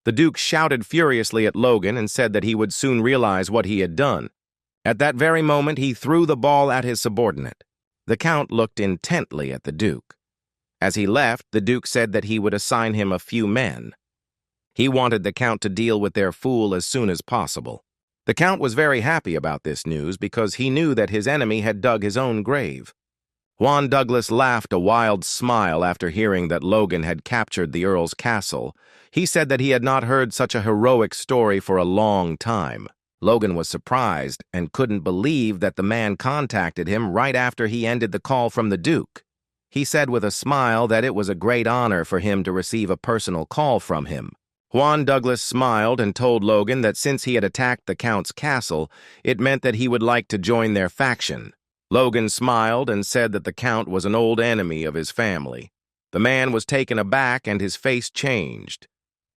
The Duke shouted furiously at Logan and said that he would soon realize what he had done. At that very moment, he threw the ball at his subordinate. The Count looked intently at the Duke. As he left, the Duke said that he would assign him a few men. He wanted the Count to deal with their fool as soon as possible. The Count was very happy about this news because he knew that his enemy had dug his own grave. Juan Douglas laughed a wild smile after hearing that Logan had captured the Earl's castle. He said that he had not heard such a heroic story for a long time. Logan was surprised and couldn't believe that the man contacted him right after he ended the call from the Duke. He said with a smile that it was a great honor for him to receive a personal call from him. Juan Douglas smiled and told Logan that since he had attacked the Count's castle, it meant that he would like to join their faction. Logan smiled and said that the Count was an old enemy of his family. The man was taken aback and his face changed.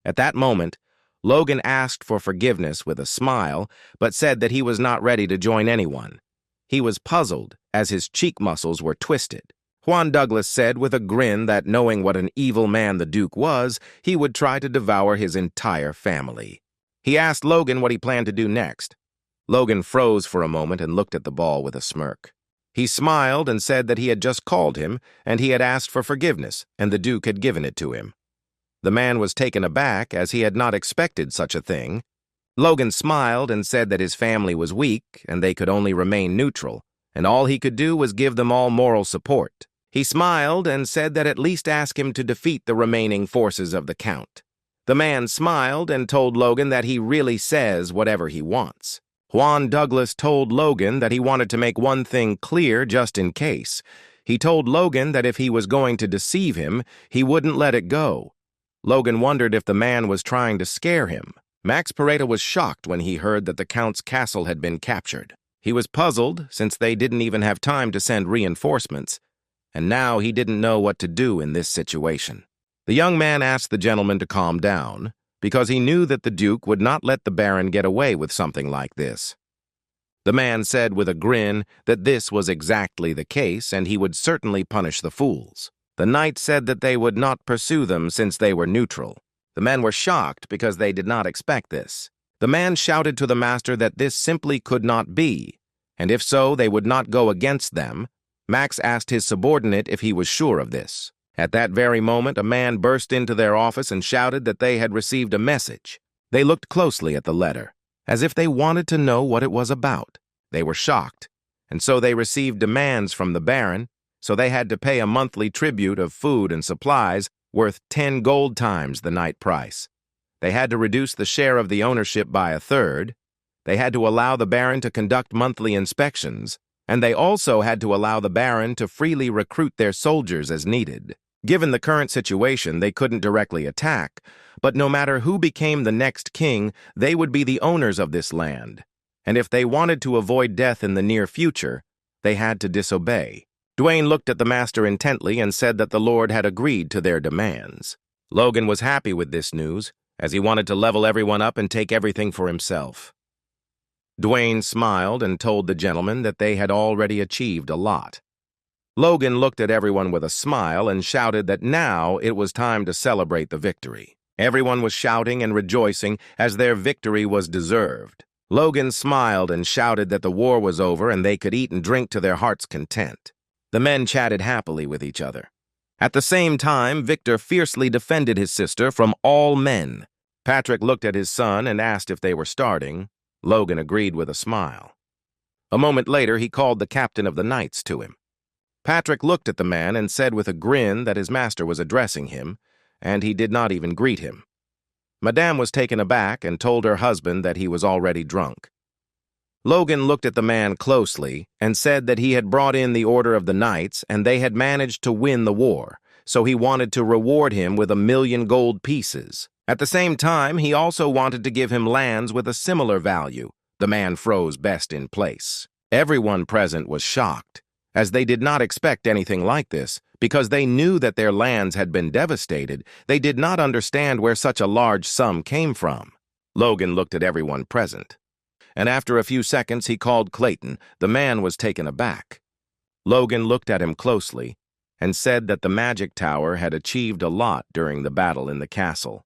At that moment, Logan asked for forgiveness with a smile, but said that he was not ready to join anyone. He was puzzled as his cheek muscles were twisted. Juan Douglas said with a grin that knowing what an evil man the Duke was, he would try to devour his entire family. He asked Logan what he planned to do next. Logan froze for a moment and looked at the ball with a smirk. He smiled and said that he had just called him, and he had asked for forgiveness, and the Duke had given it to him. The man was taken aback, as he had not expected such a thing. Logan smiled and said that his family was weak, and they could only remain neutral, and all he could do was give them all moral support. He smiled and said that at least ask him to defeat the remaining forces of the Count. The man smiled and told Logan that he really says whatever he wants. Juan Douglas told Logan that he wanted to make one thing clear just in case. He told Logan that if he was going to deceive him, he wouldn't let it go. Logan wondered if the man was trying to scare him. Max Pareda was shocked when he heard that the Count's castle had been captured. He was puzzled since they didn't even have time to send reinforcements, and now he didn't know what to do in this situation. The young man asked the gentleman to calm down, because he knew that the Duke would not let the Baron get away with something like this. The man said with a grin that this was exactly the case, and he would certainly punish the fools. The knight said that they would not pursue them since they were neutral. The men were shocked because they did not expect this. The man shouted to the master that this simply could not be, and if so, they would not go against them. Max asked his subordinate if he was sure of this. At that very moment, a man burst into their office and shouted that they had received a message. They looked closely at the letter, as if they wanted to know what it was about. They were shocked, and so they received demands from the Baron, so they had to pay a monthly tribute of food and supplies worth 10 gold times the night price. They had to reduce the share of the ownership by a third. They had to allow the Baron to conduct monthly inspections, and they also had to allow the Baron to freely recruit their soldiers as needed. Given the current situation, they couldn't directly attack, but no matter who became the next king, they would be the owners of this land. And if they wanted to avoid death in the near future, they had to disobey. Dwayne looked at the master intently and said that the Lord had agreed to their demands. Logan was happy with this news, as he wanted to level everyone up and take everything for himself. Dwayne smiled and told the gentleman that they had already achieved a lot. Logan looked at everyone with a smile and shouted that now it was time to celebrate the victory. Everyone was shouting and rejoicing as their victory was deserved. Logan smiled and shouted that the war was over and they could eat and drink to their heart's content. The men chatted happily with each other. At the same time, Victor fiercely defended his sister from all men. Patrick looked at his son and asked if they were starting. Logan agreed with a smile. A moment later, he called the captain of the Knights to him. Patrick looked at the man and said with a grin that his master was addressing him, and he did not even greet him. Madame was taken aback and told her husband that he was already drunk. Logan looked at the man closely and said that he had brought in the Order of the Knights and they had managed to win the war, so he wanted to reward him with 1,000,000 gold pieces. At the same time, he also wanted to give him lands with a similar value. The man froze best in place. Everyone present was shocked, as they did not expect anything like this. Because they knew that their lands had been devastated, they did not understand where such a large sum came from. Logan looked at everyone present, and after a few seconds he called Clayton. The man was taken aback. Logan looked at him closely and said that the magic tower had achieved a lot during the battle in the castle.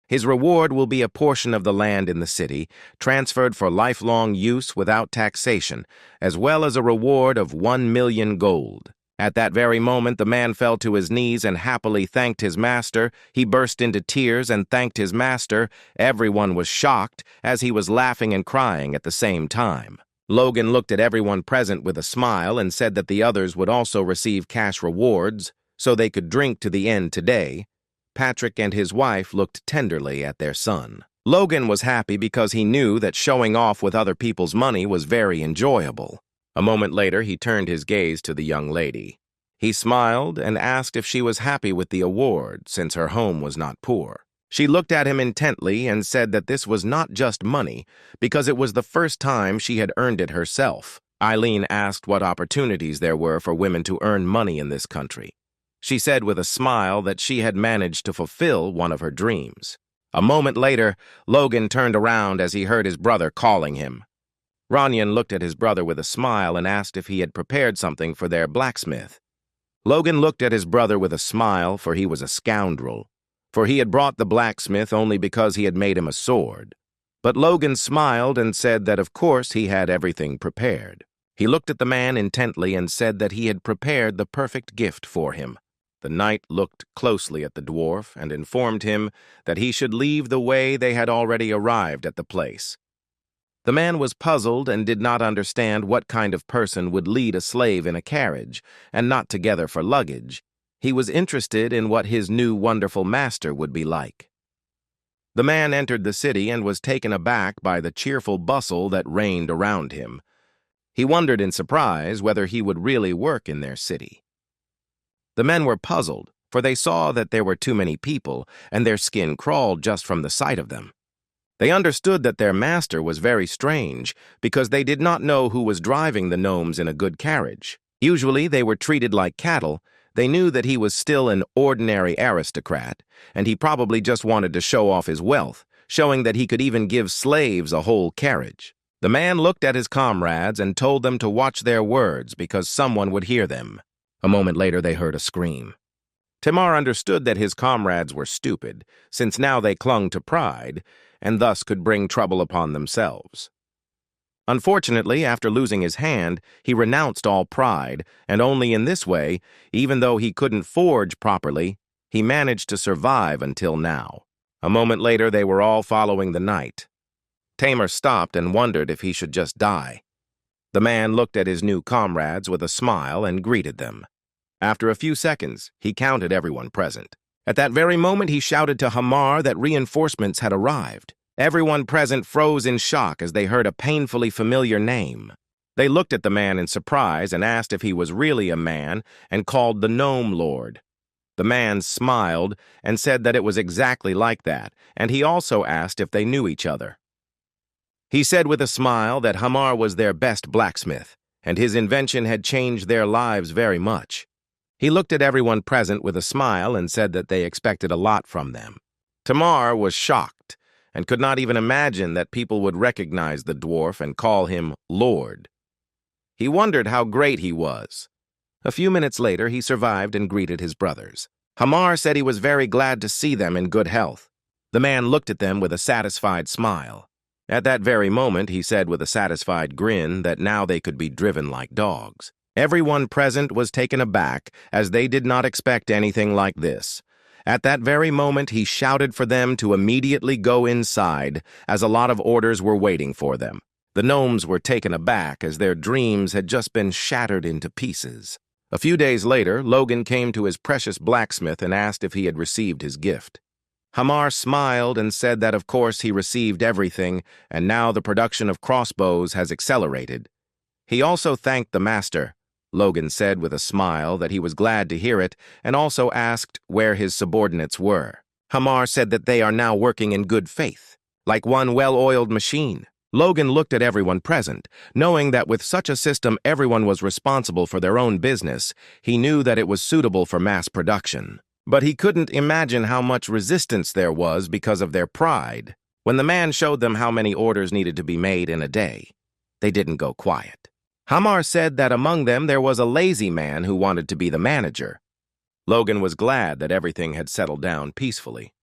His reward will be a portion of the land in the city, transferred for lifelong use without taxation, as well as a reward of 1,000,000 gold. At that very moment, the man fell to his knees and happily thanked his master. He burst into tears and thanked his master. Everyone was shocked, as he was laughing and crying at the same time. Logan looked at everyone present with a smile and said that the others would also receive cash rewards, so they could drink to the end today. Patrick and his wife looked tenderly at their son. Logan was happy because he knew that showing off with other people's money was very enjoyable. A moment later, he turned his gaze to the young lady. He smiled and asked if she was happy with the award, since her home was not poor. She looked at him intently and said that this was not just money, because it was the first time she had earned it herself. Eileen asked what opportunities there were for women to earn money in this country. She said with a smile that she had managed to fulfill one of her dreams. A moment later, Logan turned around as he heard his brother calling him. Ranyan looked at his brother with a smile and asked if he had prepared something for their blacksmith. Logan looked at his brother with a smile, for he was a scoundrel. For he had brought the blacksmith only because he had made him a sword. But Logan smiled and said that of course he had everything prepared. He looked at the man intently and said that he had prepared the perfect gift for him. The knight looked closely at the dwarf and informed him that he should leave the way they had already arrived at the place. The man was puzzled and did not understand what kind of person would lead a slave in a carriage, and not together for luggage. He was interested in what his new wonderful master would be like. The man entered the city and was taken aback by the cheerful bustle that reigned around him. He wondered in surprise whether he would really work in their city. The men were puzzled, for they saw that there were too many people, and their skin crawled just from the sight of them. They understood that their master was very strange, because they did not know who was driving the gnomes in a good carriage. Usually they were treated like cattle. They knew that he was still an ordinary aristocrat, and he probably just wanted to show off his wealth, showing that he could even give slaves a whole carriage. The man looked at his comrades and told them to watch their words because someone would hear them. A moment later they heard a scream. Tamar understood that his comrades were stupid, since now they clung to pride, and thus could bring trouble upon themselves. Unfortunately, after losing his hand, he renounced all pride, and only in this way, even though he couldn't forge properly, he managed to survive until now. A moment later, they were all following the knight. Tamer stopped and wondered if he should just die. The man looked at his new comrades with a smile and greeted them. After a few seconds, he counted everyone present. At that very moment, he shouted to Hamar that reinforcements had arrived. Everyone present froze in shock as they heard a painfully familiar name. They looked at the man in surprise and asked if he was really a man and called the Gnome Lord. The man smiled and said that it was exactly like that, and he also asked if they knew each other. He said with a smile that Hamar was their best blacksmith, and his invention had changed their lives very much. He looked at everyone present with a smile and said that they expected a lot from them. Tamar was shocked and could not even imagine that people would recognize the dwarf and call him Lord. He wondered how great he was. A few minutes later, he survived and greeted his brothers. Hamar said he was very glad to see them in good health. The man looked at them with a satisfied smile. At that very moment, he said with a satisfied grin that now they could be driven like dogs. Everyone present was taken aback, as they did not expect anything like this. At that very moment, he shouted for them to immediately go inside, as a lot of orders were waiting for them. The gnomes were taken aback, as their dreams had just been shattered into pieces. A few days later, Logan came to his precious blacksmith and asked if he had received his gift. Hamar smiled and said that of course he received everything, and now the production of crossbows has accelerated. He also thanked the master. Logan said with a smile that he was glad to hear it, and also asked where his subordinates were. Hamar said that they are now working in good faith, like one well-oiled machine. Logan looked at everyone present. Knowing that with such a system everyone was responsible for their own business, he knew that it was suitable for mass production. But he couldn't imagine how much resistance there was because of their pride. When the man showed them how many orders needed to be made in a day, they didn't go quiet. Hamar said that among them there was a lazy man who wanted to be the manager. Logan was glad that everything had settled down peacefully.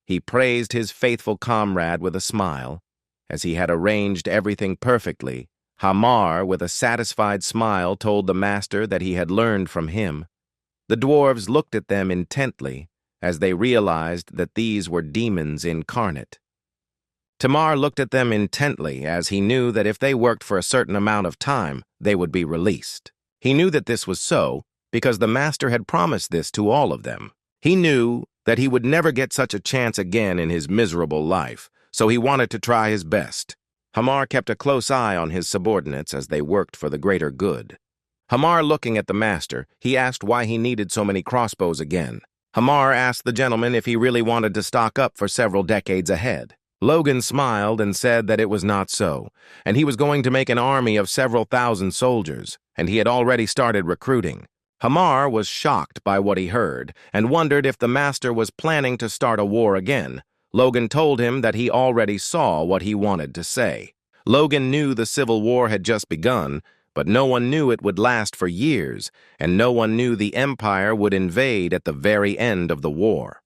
He praised his faithful comrade with a smile. As he had arranged everything perfectly, Hamar, with a satisfied smile, told the master that he had learned from him. The dwarves looked at them intently, as they realized that these were demons incarnate. Tamar looked at them intently, as he knew that if they worked for a certain amount of time, they would be released. He knew that this was so, because the master had promised this to all of them. He knew that he would never get such a chance again in his miserable life, so he wanted to try his best. Hamar kept a close eye on his subordinates as they worked for the greater good. Hamar looking at the master, he asked why he needed so many crossbows again. Hamar asked the gentleman if he really wanted to stock up for several decades ahead. Logan smiled and said that it was not so, and he was going to make an army of several thousand soldiers, and he had already started recruiting. Hamar was shocked by what he heard and wondered if the master was planning to start a war again. Logan told him that he already saw what he wanted to say. Logan knew the Civil War had just begun, but no one knew it would last for years, and no one knew the Empire would invade at the very end of the war.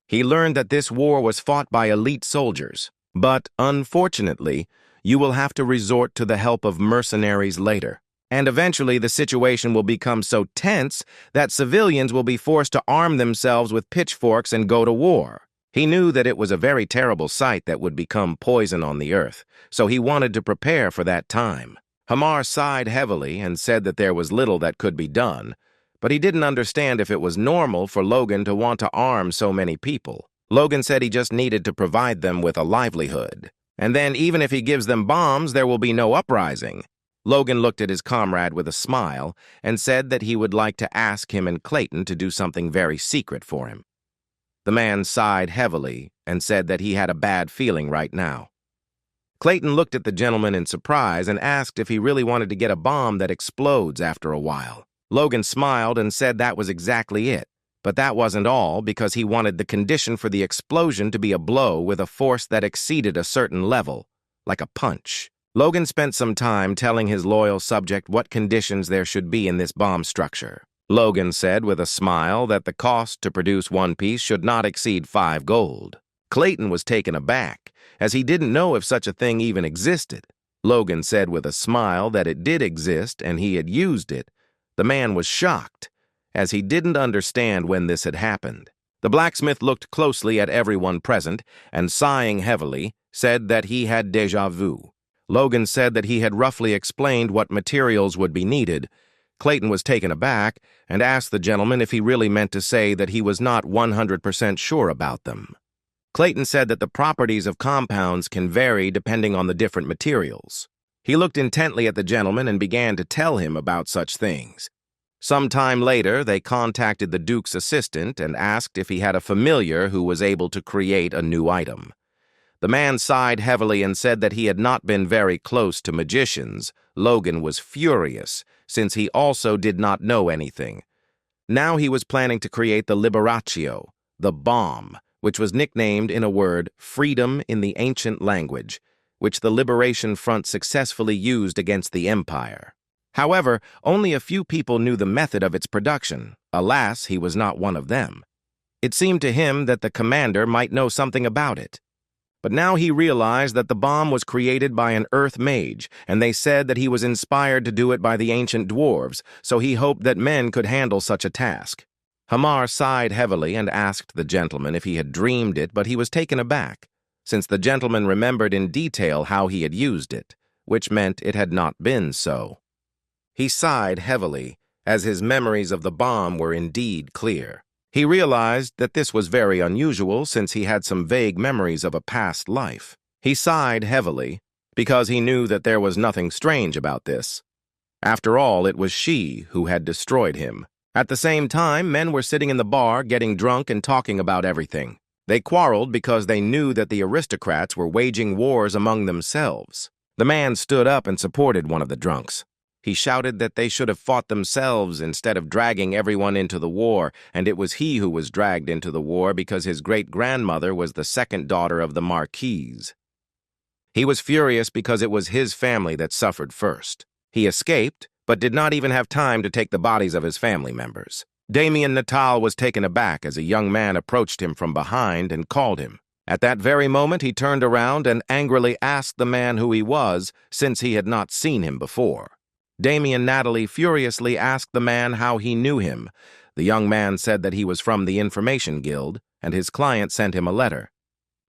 He learned that this war was fought by elite soldiers, but, unfortunately, you will have to resort to the help of mercenaries later, and eventually the situation will become so tense that civilians will be forced to arm themselves with pitchforks and go to war. He knew that it was a very terrible sight that would become poison on the earth, so he wanted to prepare for that time. Hamar sighed heavily and said that there was little that could be done, but he didn't understand if it was normal for Logan to want to arm so many people. Logan said he just needed to provide them with a livelihood, and then even if he gives them bombs, there will be no uprising. Logan looked at his comrade with a smile and said that he would like to ask him and Clayton to do something very secret for him. The man sighed heavily and said that he had a bad feeling right now. Clayton looked at the gentleman in surprise and asked if he really wanted to get a bomb that explodes after a while. Logan smiled and said that was exactly it, but that wasn't all, because he wanted the condition for the explosion to be a blow with a force that exceeded a certain level, like a punch. Logan spent some time telling his loyal subject what conditions there should be in this bomb structure. Logan said with a smile that the cost to produce one piece should not exceed 5 gold. Clayton was taken aback, as he didn't know if such a thing even existed. Logan said with a smile that it did exist and he had used it. The man was shocked, as he didn't understand when this had happened. The blacksmith looked closely at everyone present and, sighing heavily, said that he had déjà vu. Logan said that he had roughly explained what materials would be needed. Clayton was taken aback and asked the gentleman if he really meant to say that he was not 100% sure about them. Clayton said that the properties of compounds can vary depending on the different materials. He looked intently at the gentleman and began to tell him about such things. Some time later, they contacted the Duke's assistant and asked if he had a familiar who was able to create a new item. The man sighed heavily and said that he had not been very close to magicians. Logan was furious, since he also did not know anything. Now he was planning to create the Liberatio, the bomb, which was nicknamed in a word, freedom in the ancient language, which the Liberation Front successfully used against the Empire. However, only a few people knew the method of its production. Alas, he was not one of them. It seemed to him that the commander might know something about it. But now he realized that the bomb was created by an earth mage, and they said that he was inspired to do it by the ancient dwarves, so he hoped that men could handle such a task. Hamar sighed heavily and asked the gentleman if he had dreamed it, but he was taken aback, since the gentleman remembered in detail how he had used it, which meant it had not been so. He sighed heavily, as his memories of the bomb were indeed clear. He realized that this was very unusual since he had some vague memories of a past life. He sighed heavily because he knew that there was nothing strange about this. After all, it was she who had destroyed him. At the same time, men were sitting in the bar, getting drunk and talking about everything. They quarreled because they knew that the aristocrats were waging wars among themselves. The man stood up and supported one of the drunks. He shouted that they should have fought themselves instead of dragging everyone into the war, and it was he who was dragged into the war because his great-grandmother was the second daughter of the Marquise. He was furious because it was his family that suffered first. He escaped, but did not even have time to take the bodies of his family members. Damien Natal was taken aback as a young man approached him from behind and called him. At that very moment, he turned around and angrily asked the man who he was, since he had not seen him before. Damien Natalie furiously asked the man how he knew him. The young man said that he was from the Information Guild, and his client sent him a letter.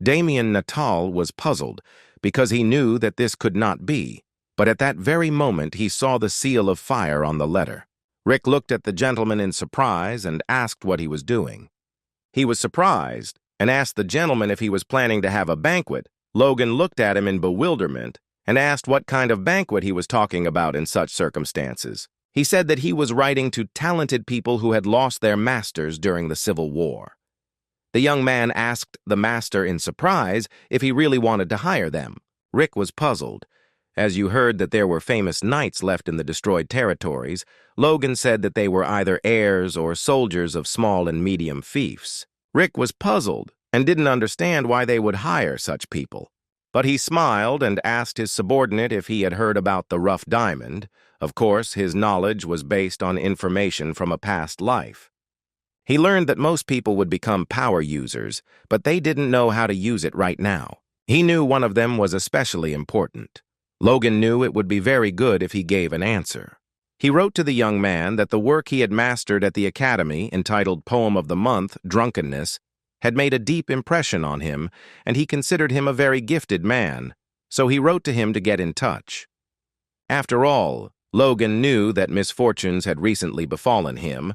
Damien Natal was puzzled, because he knew that this could not be, but at that very moment he saw the seal of fire on the letter. Rick looked at the gentleman in surprise and asked what he was doing. He was surprised and asked the gentleman if he was planning to have a banquet. Logan looked at him in bewilderment and asked what kind of banquet he was talking about in such circumstances. He said that he was writing to talented people who had lost their masters during the Civil War. The young man asked the master in surprise if he really wanted to hire them. Rick was puzzled. As you heard that there were famous knights left in the destroyed territories, Logan said that they were either heirs or soldiers of small and medium fiefs. Rick was puzzled and didn't understand why they would hire such people. But he smiled and asked his subordinate if he had heard about the rough diamond. Of course, his knowledge was based on information from a past life. He learned that most people would become power users, but they didn't know how to use it right now. He knew one of them was especially important. Logan knew it would be very good if he gave an answer. He wrote to the young man that the work he had mastered at the academy, entitled Poem of the Month, Drunkenness, had made a deep impression on him, and he considered him a very gifted man, so he wrote to him to get in touch. After all, Logan knew that misfortunes had recently befallen him.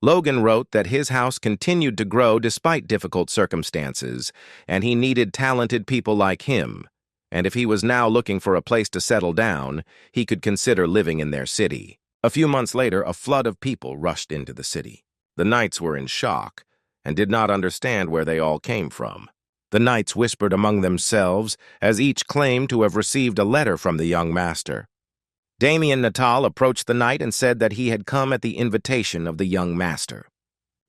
Logan wrote that his house continued to grow despite difficult circumstances, and he needed talented people like him, and if he was now looking for a place to settle down, he could consider living in their city. A few months later, a flood of people rushed into the city. The knights were in shock and did not understand where they all came from. The knights whispered among themselves, as each claimed to have received a letter from the young master. Damien Natal approached the knight and said that he had come at the invitation of the young master.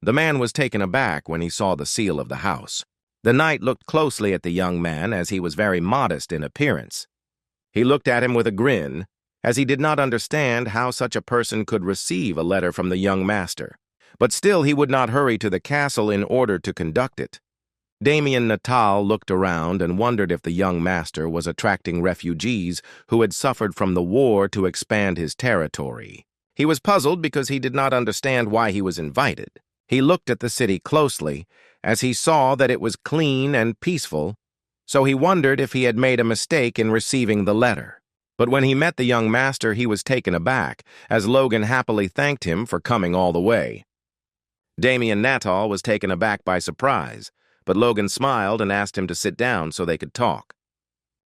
The man was taken aback when he saw the seal of the house. The knight looked closely at the young man, as he was very modest in appearance. He looked at him with a grin, as he did not understand how such a person could receive a letter from the young master. But still he would not hurry to the castle in order to conduct it. Damien Natal looked around and wondered if the young master was attracting refugees who had suffered from the war to expand his territory. He was puzzled because he did not understand why he was invited. He looked at the city closely, as he saw that it was clean and peaceful, so he wondered if he had made a mistake in receiving the letter. But when he met the young master, he was taken aback, as Logan happily thanked him for coming all the way. Damien Natal was taken aback by surprise, but Logan smiled and asked him to sit down so they could talk.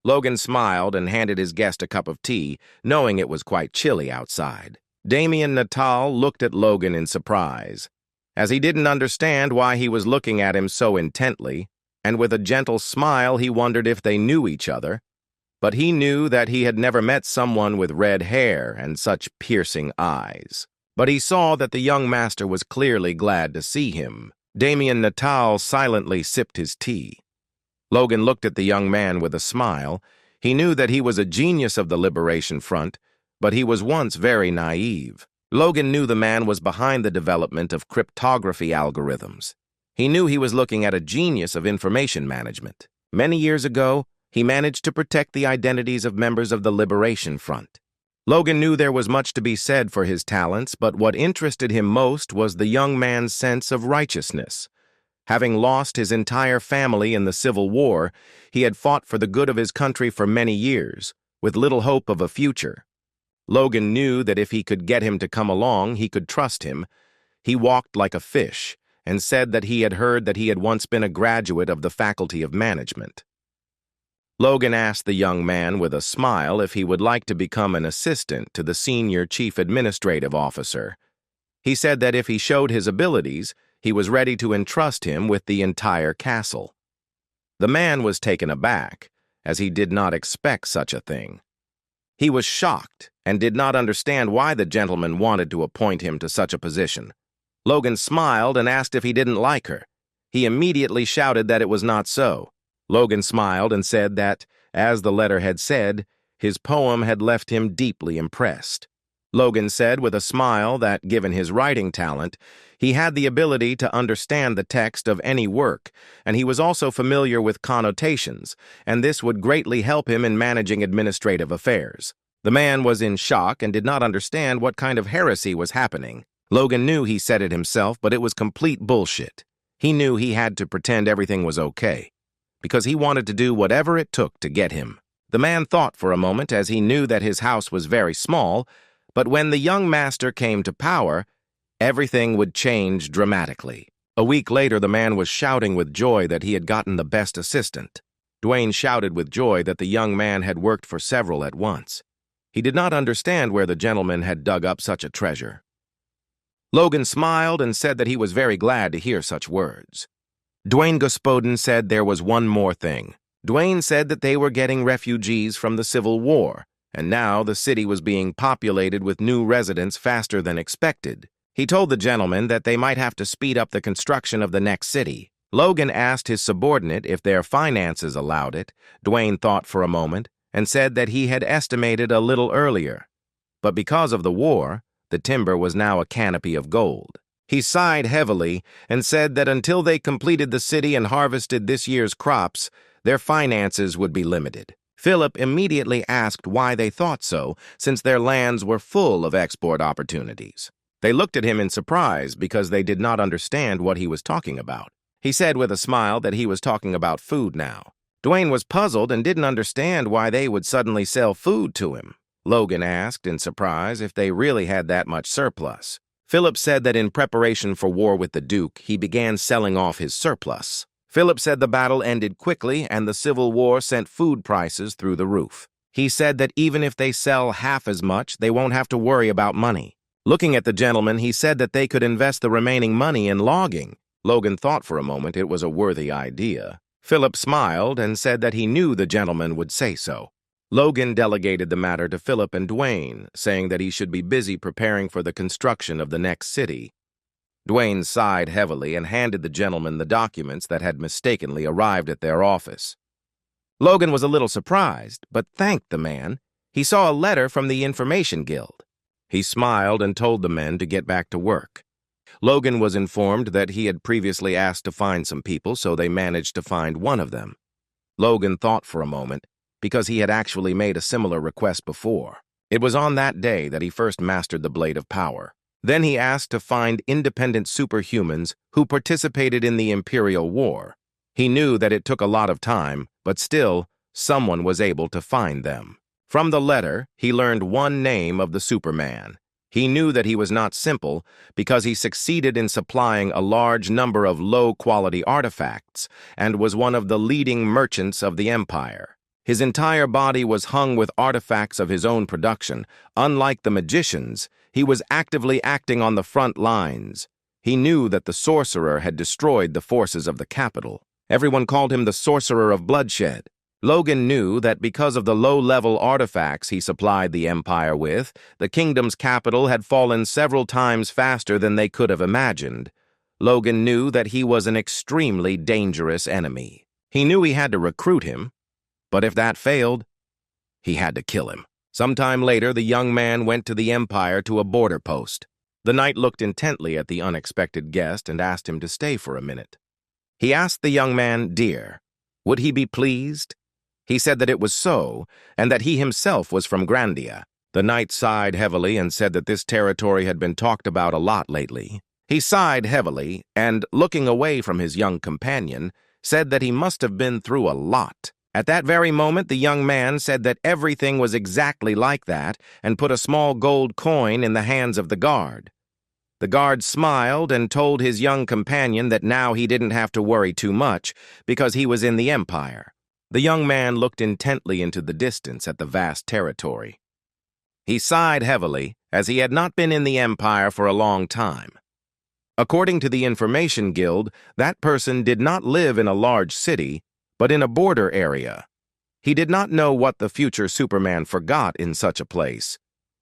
Logan smiled and handed his guest a cup of tea, knowing it was quite chilly outside. Damien Natal looked at Logan in surprise, as he didn't understand why he was looking at him so intently, and with a gentle smile he wondered if they knew each other. But he knew that he had never met someone with red hair and such piercing eyes. But he saw that the young master was clearly glad to see him. Damien Natal silently sipped his tea. Logan looked at the young man with a smile. He knew that he was a genius of the Liberation Front, but he was once very naive. Logan knew the man was behind the development of cryptography algorithms. He knew he was looking at a genius of information management. Many years ago, he managed to protect the identities of members of the Liberation Front. Logan knew there was much to be said for his talents, but what interested him most was the young man's sense of righteousness. Having lost his entire family in the Civil War, he had fought for the good of his country for many years, with little hope of a future. Logan knew that if he could get him to come along, he could trust him. He walked like a fish, and said that he had heard that he had once been a graduate of the Faculty of Management. Logan asked the young man with a smile if he would like to become an assistant to the senior chief administrative officer. He said that if he showed his abilities, he was ready to entrust him with the entire castle. The man was taken aback, as he did not expect such a thing. He was shocked and did not understand why the gentleman wanted to appoint him to such a position. Logan smiled and asked if he didn't like her. He immediately shouted that it was not so. Logan smiled and said that, as the letter had said, his poem had left him deeply impressed. Logan said with a smile that, given his writing talent, he had the ability to understand the text of any work, and he was also familiar with connotations, and this would greatly help him in managing administrative affairs. The man was in shock and did not understand what kind of heresy was happening. Logan knew he said it himself, but it was complete bullshit. He knew he had to pretend everything was okay, because he wanted to do whatever it took to get him. The man thought for a moment, as he knew that his house was very small, but when the young master came to power, everything would change dramatically. A week later, the man was shouting with joy that he had gotten the best assistant. Dwayne shouted with joy that the young man had worked for several at once. He did not understand where the gentleman had dug up such a treasure. Logan smiled and said that he was very glad to hear such words. Dwayne Gospodin said there was one more thing. Dwayne said that they were getting refugees from the Civil War, and now the city was being populated with new residents faster than expected. He told the gentleman that they might have to speed up the construction of the next city. Logan asked his subordinate if their finances allowed it. Dwayne thought for a moment and said that he had estimated a little earlier. But because of the war, the timber was now a canopy of gold. He sighed heavily and said that until they completed the city and harvested this year's crops, their finances would be limited. Philip immediately asked why they thought so, since their lands were full of export opportunities. They looked at him in surprise because they did not understand what he was talking about. He said with a smile that he was talking about food now. Dwayne was puzzled and didn't understand why they would suddenly sell food to him. Logan asked in surprise if they really had that much surplus. Philip said that in preparation for war with the Duke, he began selling off his surplus. Philip said the battle ended quickly and the Civil War sent food prices through the roof. He said that even if they sell half as much, they won't have to worry about money. Looking at the gentleman, he said that they could invest the remaining money in logging. Logan thought for a moment it was a worthy idea. Philip smiled and said that he knew the gentleman would say so. Logan delegated the matter to Philip and Dwayne, saying that he should be busy preparing for the construction of the next city. Dwayne sighed heavily and handed the gentleman the documents that had mistakenly arrived at their office. Logan was a little surprised, but thanked the man. He saw a letter from the Information Guild. He smiled and told the men to get back to work. Logan was informed that he had previously asked to find some people, so they managed to find one of them. Logan thought for a moment, because he had actually made a similar request before. It was on that day that he first mastered the Blade of Power. Then he asked to find independent superhumans who participated in the Imperial War. He knew that it took a lot of time, but still, someone was able to find them. From the letter, he learned one name of the Superman. He knew that he was not simple because he succeeded in supplying a large number of low-quality artifacts and was one of the leading merchants of the Empire. His entire body was hung with artifacts of his own production. Unlike the magicians, he was actively acting on the front lines. He knew that the sorcerer had destroyed the forces of the capital. Everyone called him the Sorcerer of Bloodshed. Logan knew that because of the low-level artifacts he supplied the Empire with, the kingdom's capital had fallen several times faster than they could have imagined. Logan knew that he was an extremely dangerous enemy. He knew he had to recruit him, but if that failed, he had to kill him. Sometime later, the young man went to the Empire to a border post. The knight looked intently at the unexpected guest and asked him to stay for a minute. He asked the young man, "Dear, would he be pleased?" He said that it was so, and that he himself was from Grandia. The knight sighed heavily and said that this territory had been talked about a lot lately. He sighed heavily and, looking away from his young companion, said that he must have been through a lot. At that very moment, the young man said that everything was exactly like that and put a small gold coin in the hands of the guard. The guard smiled and told his young companion that now he didn't have to worry too much because he was in the Empire. The young man looked intently into the distance at the vast territory. He sighed heavily, as he had not been in the Empire for a long time. According to the Information Guild, that person did not live in a large city, but in a border area. He did not know what the future Superman forgot in such a place,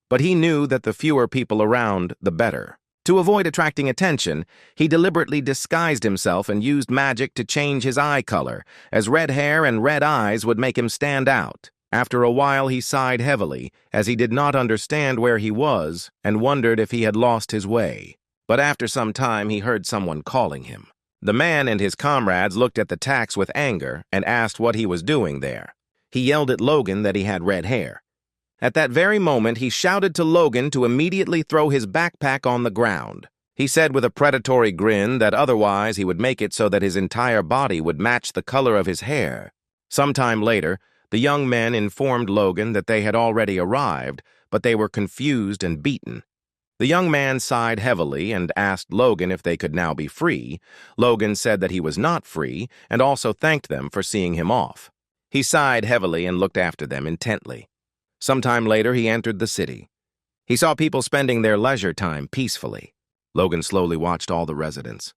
but he knew that the fewer people around, the better. To avoid attracting attention, he deliberately disguised himself and used magic to change his eye color, as red hair and red eyes would make him stand out. After a while, he sighed heavily, as he did not understand where he was and wondered if he had lost his way. But after some time, he heard someone calling him. The man and his comrades looked at the tax with anger and asked what he was doing there. He yelled at Logan that he had red hair. At that very moment, he shouted to Logan to immediately throw his backpack on the ground. He said with a predatory grin that otherwise he would make it so that his entire body would match the color of his hair. Sometime later, the young men informed Logan that they had already arrived, but they were confused and beaten. The young man sighed heavily and asked Logan if they could now be free. Logan said that he was not free and also thanked them for seeing him off. He sighed heavily and looked after them intently. Sometime later, he entered the city. He saw people spending their leisure time peacefully. Logan slowly watched all the residents.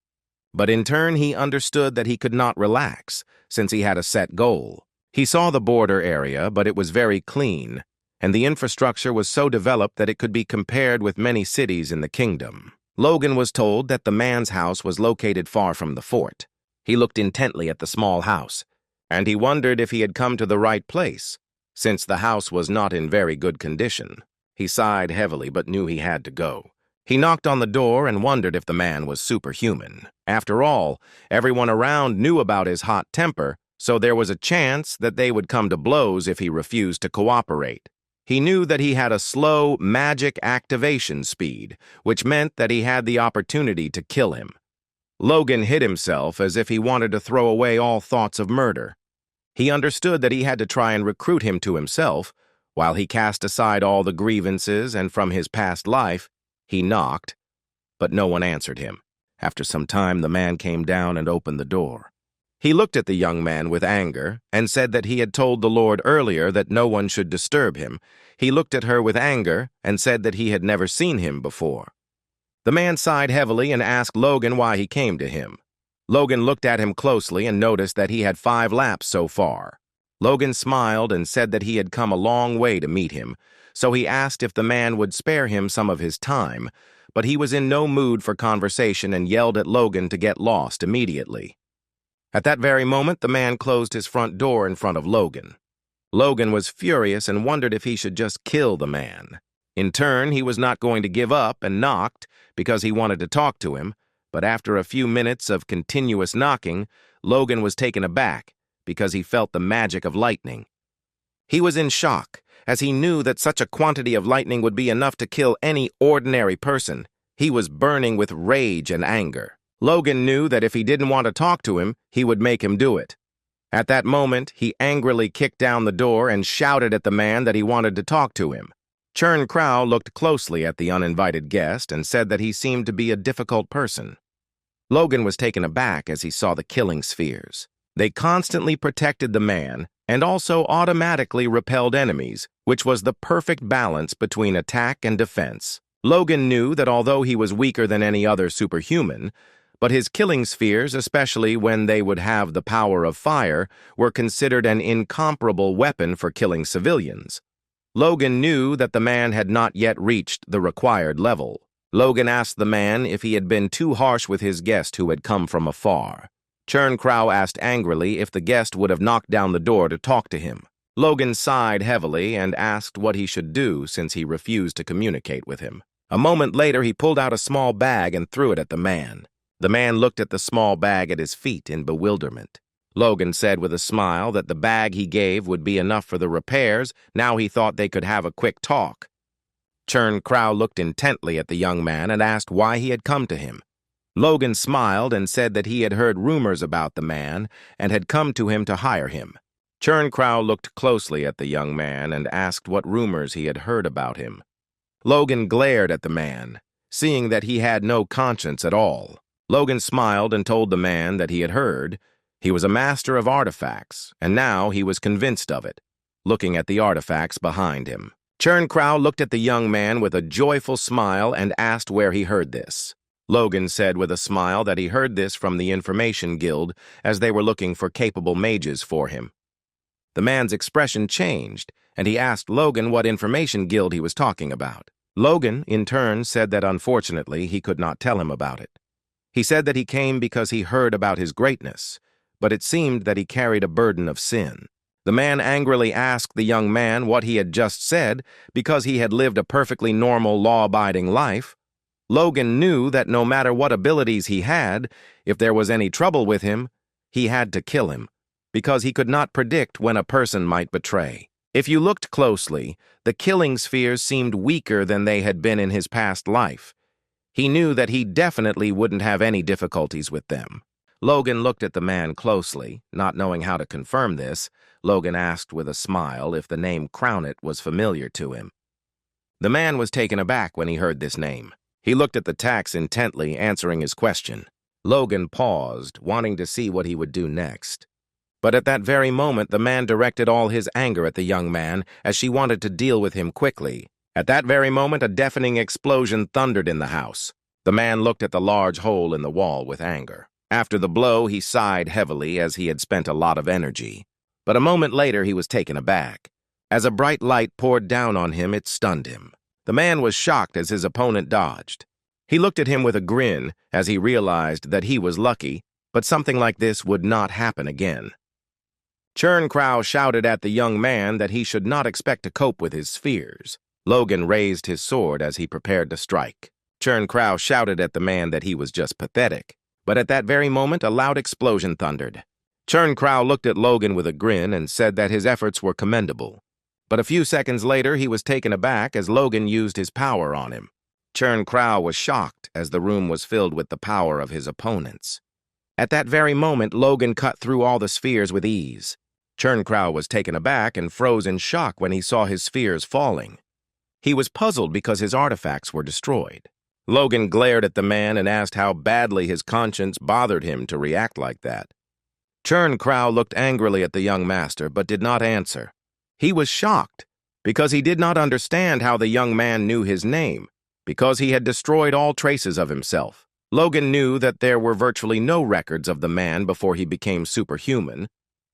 But in turn, he understood that he could not relax, since he had a set goal. He saw the border area, but it was very clean, and the infrastructure was so developed that it could be compared with many cities in the kingdom. Logan was told that the man's house was located far from the fort. He looked intently at the small house, and he wondered if he had come to the right place, since the house was not in very good condition. He sighed heavily but knew he had to go. He knocked on the door and wondered if the man was superhuman. After all, everyone around knew about his hot temper, so there was a chance that they would come to blows if he refused to cooperate. He knew that he had a slow magic activation speed, which meant that he had the opportunity to kill him. Logan hid himself as if he wanted to throw away all thoughts of murder. He understood that he had to try and recruit him to himself, while he cast aside all the grievances and from his past life. He knocked, but no one answered him. After some time, the man came down and opened the door. He looked at the young man with anger and said that he had told the Lord earlier that no one should disturb him. He looked at her with anger and said that he had never seen him before. The man sighed heavily and asked Logan why he came to him. Logan looked at him closely and noticed that he had 5 laps so far. Logan smiled and said that he had come a long way to meet him, so he asked if the man would spare him some of his time, but he was in no mood for conversation and yelled at Logan to get lost immediately. At that very moment, the man closed his front door in front of Logan. Logan was furious and wondered if he should just kill the man. In turn, he was not going to give up and knocked because he wanted to talk to him, but after a few minutes of continuous knocking, Logan was taken aback because he felt the magic of lightning. He was in shock, as he knew that such a quantity of lightning would be enough to kill any ordinary person. He was burning with rage and anger. Logan knew that if he didn't want to talk to him, he would make him do it. At that moment, he angrily kicked down the door and shouted at the man that he wanted to talk to him. Churn Crow looked closely at the uninvited guest and said that he seemed to be a difficult person. Logan was taken aback as he saw the killing spheres. They constantly protected the man, and also automatically repelled enemies, which was the perfect balance between attack and defense. Logan knew that although he was weaker than any other superhuman, but his killing spheres, especially when they would have the power of fire, were considered an incomparable weapon for killing civilians. Logan knew that the man had not yet reached the required level. Logan asked the man if he had been too harsh with his guest who had come from afar. Churncrow asked angrily if the guest would have knocked down the door to talk to him. Logan sighed heavily and asked what he should do since he refused to communicate with him. A moment later, he pulled out a small bag and threw it at the man. The man looked at the small bag at his feet in bewilderment. Logan said with a smile that the bag he gave would be enough for the repairs. Now he thought they could have a quick talk. Churncrow looked intently at the young man and asked why he had come to him. Logan smiled and said that he had heard rumors about the man and had come to him to hire him. Churncrow looked closely at the young man and asked what rumors he had heard about him. Logan glared at the man, seeing that he had no conscience at all. Logan smiled and told the man that he had heard. He was a master of artifacts, and now he was convinced of it, looking at the artifacts behind him. Churncrow looked at the young man with a joyful smile and asked where he heard this. Logan said with a smile that he heard this from the Information Guild as they were looking for capable mages for him. The man's expression changed, and he asked Logan what Information Guild he was talking about. Logan, in turn, said that unfortunately he could not tell him about it. He said that he came because he heard about his greatness, but it seemed that he carried a burden of sin. The man angrily asked the young man what he had just said because he had lived a perfectly normal, law-abiding life. Logan knew that no matter what abilities he had, if there was any trouble with him, he had to kill him, because he could not predict when a person might betray. If you looked closely, the killing spheres seemed weaker than they had been in his past life. He knew that he definitely wouldn't have any difficulties with them. Logan looked at the man closely, not knowing how to confirm this. Logan asked with a smile if the name Crownet was familiar to him. The man was taken aback when he heard this name. He looked at the tax intently, answering his question. Logan paused, wanting to see what he would do next. But at that very moment, the man directed all his anger at the young man as she wanted to deal with him quickly. At that very moment, a deafening explosion thundered in the house. The man looked at the large hole in the wall with anger. After the blow, he sighed heavily as he had spent a lot of energy. But a moment later, he was taken aback. As a bright light poured down on him, it stunned him. The man was shocked as his opponent dodged. He looked at him with a grin as he realized that he was lucky, but something like this would not happen again. Churncrow shouted at the young man that he should not expect to cope with his spheres. Logan raised his sword as he prepared to strike. Churncrow shouted at the man that he was just pathetic. But at that very moment, a loud explosion thundered. Churncrow looked at Logan with a grin and said that his efforts were commendable. But a few seconds later, he was taken aback as Logan used his power on him. Churncrow was shocked as the room was filled with the power of his opponents. At that very moment, Logan cut through all the spheres with ease. Churncrow was taken aback and froze in shock when he saw his spheres falling. He was puzzled because his artifacts were destroyed. Logan glared at the man and asked how badly his conscience bothered him to react like that. Churncrow looked angrily at the young master but did not answer. He was shocked because he did not understand how the young man knew his name, because he had destroyed all traces of himself. Logan knew that there were virtually no records of the man before he became superhuman,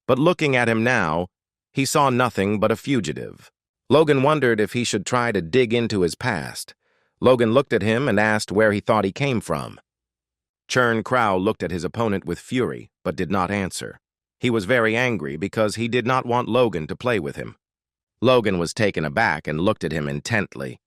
but looking at him now, he saw nothing but a fugitive. Logan wondered if he should try to dig into his past. Logan looked at him and asked where he thought he came from. Churncrow looked at his opponent with fury, but did not answer. He was very angry because he did not want Logan to play with him. Logan was taken aback and looked at him intently.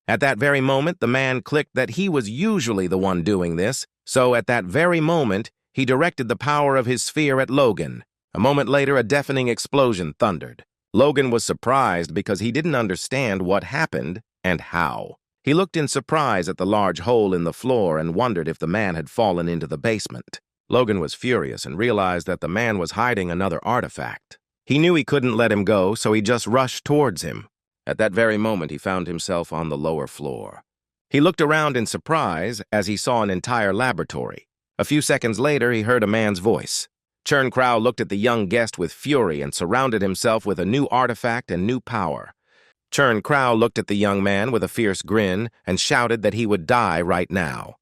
At that very moment, the man clicked that he was usually the one doing this, so at that very moment, he directed the power of his sphere at Logan. A moment later, a deafening explosion thundered. Logan was surprised because he didn't understand what happened and how. He looked in surprise at the large hole in the floor and wondered if the man had fallen into the basement. Logan was furious and realized that the man was hiding another artifact. He knew he couldn't let him go, so he just rushed towards him. At that very moment, he found himself on the lower floor. He looked around in surprise as he saw an entire laboratory. A few seconds later, he heard a man's voice. Churn Crow looked at the young guest with fury and surrounded himself with a new artifact and new power. Churn Crow looked at the young man with a fierce grin and shouted that he would die right now.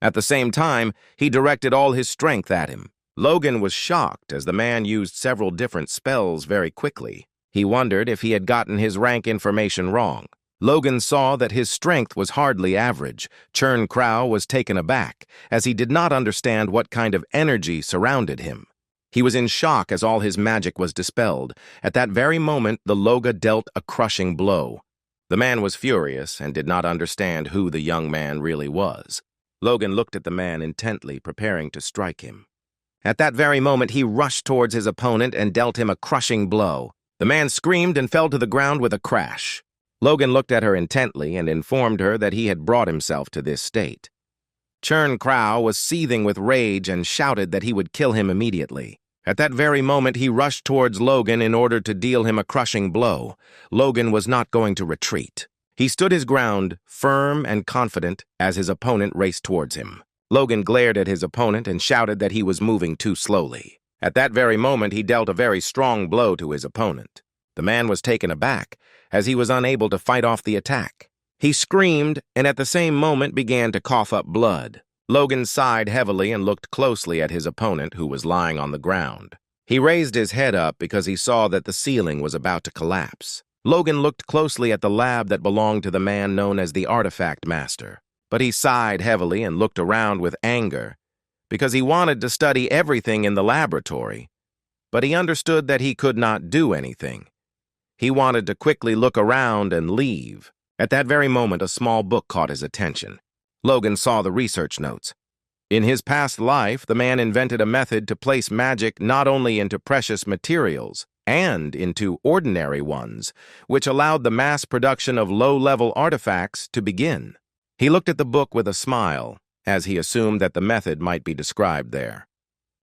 At the same time, he directed all his strength at him. Logan was shocked as the man used several different spells very quickly. He wondered if he had gotten his rank information wrong. Logan saw that his strength was hardly average. Churn Crow was taken aback, as he did not understand what kind of energy surrounded him. He was in shock as all his magic was dispelled. At that very moment, the Loga dealt a crushing blow. The man was furious and did not understand who the young man really was. Logan looked at the man intently, preparing to strike him. At that very moment, he rushed towards his opponent and dealt him a crushing blow. The man screamed and fell to the ground with a crash. Logan looked at her intently and informed her that he had brought himself to this state. Churn Crow was seething with rage and shouted that he would kill him immediately. At that very moment, he rushed towards Logan in order to deal him a crushing blow. Logan was not going to retreat. He stood his ground, firm and confident, as his opponent raced towards him. Logan glared at his opponent and shouted that he was moving too slowly. At that very moment, he dealt a very strong blow to his opponent. The man was taken aback, as he was unable to fight off the attack. He screamed and at the same moment began to cough up blood. Logan sighed heavily and looked closely at his opponent, who was lying on the ground. He raised his head up because he saw that the ceiling was about to collapse. Logan looked closely at the lab that belonged to the man known as the Artifact Master, but he sighed heavily and looked around with anger because he wanted to study everything in the laboratory, but he understood that he could not do anything. He wanted to quickly look around and leave. At that very moment, a small book caught his attention. Logan saw the research notes. In his past life, the man invented a method to place magic not only into precious materials and into ordinary ones, which allowed the mass production of low-level artifacts to begin. He looked at the book with a smile, as he assumed that the method might be described there.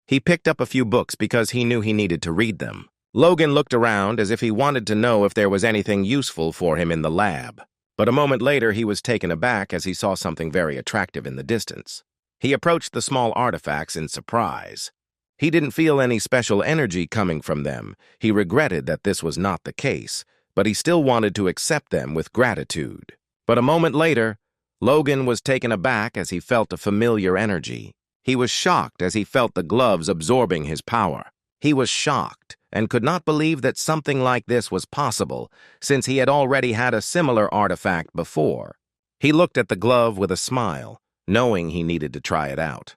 He picked up a few books because he knew he needed to read them. Logan looked around as if he wanted to know if there was anything useful for him in the lab. But a moment later, he was taken aback as he saw something very attractive in the distance. He approached the small artifacts in surprise. He didn't feel any special energy coming from them. He regretted that this was not the case, but he still wanted to accept them with gratitude. But a moment later, Logan was taken aback as he felt a familiar energy. He was shocked as he felt the gloves absorbing his power. He was shocked and could not believe that something like this was possible, since he had already had a similar artifact before. He looked at the glove with a smile, knowing he needed to try it out.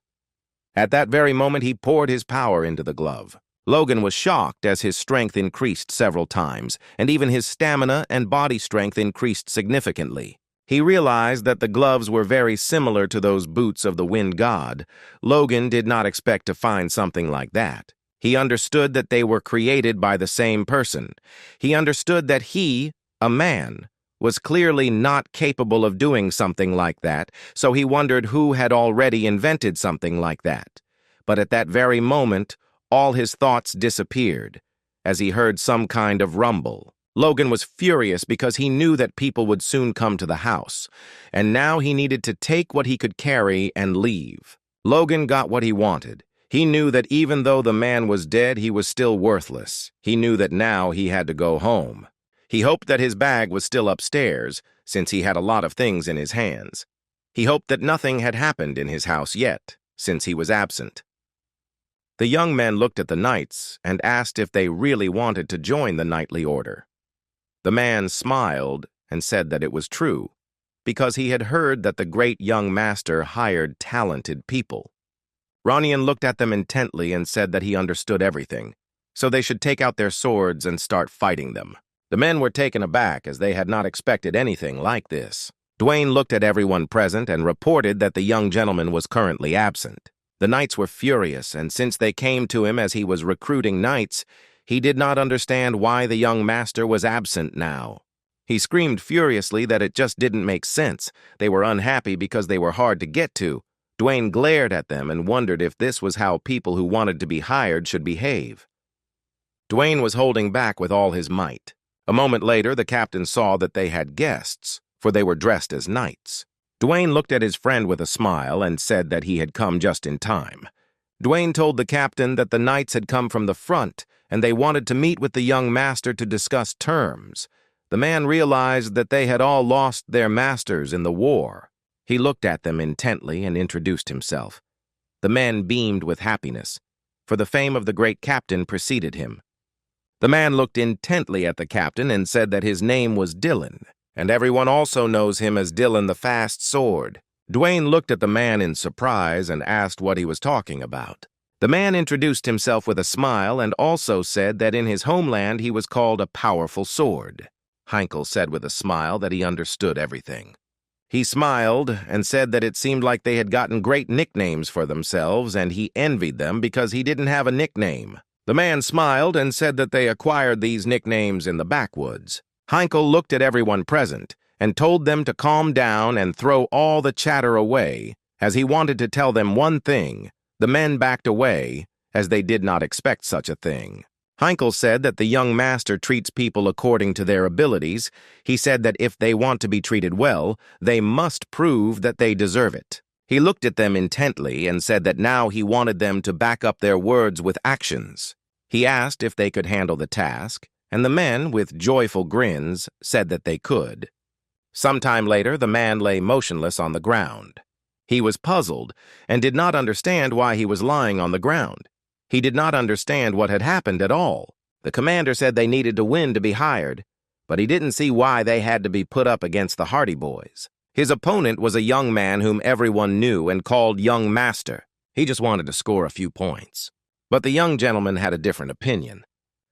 At that very moment, he poured his power into the glove. Logan was shocked as his strength increased several times, and even his stamina and body strength increased significantly. He realized that the gloves were very similar to those boots of the Wind God. Logan did not expect to find something like that. He understood that they were created by the same person. He understood that he, a man, was clearly not capable of doing something like that, so he wondered who had already invented something like that. But at that very moment, all his thoughts disappeared, as he heard some kind of rumble. Logan was furious because he knew that people would soon come to the house, and now he needed to take what he could carry and leave. Logan got what he wanted. He knew that even though the man was dead, he was still worthless. He knew that now he had to go home. He hoped that his bag was still upstairs, since he had a lot of things in his hands. He hoped that nothing had happened in his house yet, since he was absent. The young men looked at the knights and asked if they really wanted to join the knightly order. The man smiled and said that it was true, because he had heard that the great young master hired talented people. Ronian looked at them intently and said that he understood everything, so they should take out their swords and start fighting them. The men were taken aback as they had not expected anything like this. Dwayne looked at everyone present and reported that the young gentleman was currently absent. The knights were furious, and since they came to him as he was recruiting knights, he did not understand why the young master was absent now. He screamed furiously that it just didn't make sense. They were unhappy because they were hard to get to. Dwayne glared at them and wondered if this was how people who wanted to be hired should behave. Dwayne was holding back with all his might. A moment later, the captain saw that they had guests, for they were dressed as knights. Dwayne looked at his friend with a smile and said that he had come just in time. Dwayne told the captain that the knights had come from the front, and they wanted to meet with the young master to discuss terms. The man realized that they had all lost their masters in the war. He looked at them intently and introduced himself. The man beamed with happiness, for the fame of the great captain preceded him. The man looked intently at the captain and said that his name was Dylan, and everyone also knows him as Dylan the Fast Sword. Dwayne looked at the man in surprise and asked what he was talking about. The man introduced himself with a smile and also said that in his homeland he was called a powerful sword. Heinkel said with a smile that he understood everything. He smiled and said that it seemed like they had gotten great nicknames for themselves and he envied them because he didn't have a nickname. The man smiled and said that they acquired these nicknames in the backwoods. Heinkel looked at everyone present and told them to calm down and throw all the chatter away. As he wanted to tell them one thing, the men backed away, as they did not expect such a thing. Heinkel said that the young master treats people according to their abilities. He said that if they want to be treated well, they must prove that they deserve it. He looked at them intently and said that now he wanted them to back up their words with actions. He asked if they could handle the task, and the men, with joyful grins, said that they could. Sometime later, the man lay motionless on the ground. He was puzzled and did not understand why he was lying on the ground. He did not understand what had happened at all. The commander said they needed to win to be hired, but he didn't see why they had to be put up against the Hardy Boys. His opponent was a young man whom everyone knew and called Young Master. He just wanted to score a few points. But the young gentleman had a different opinion.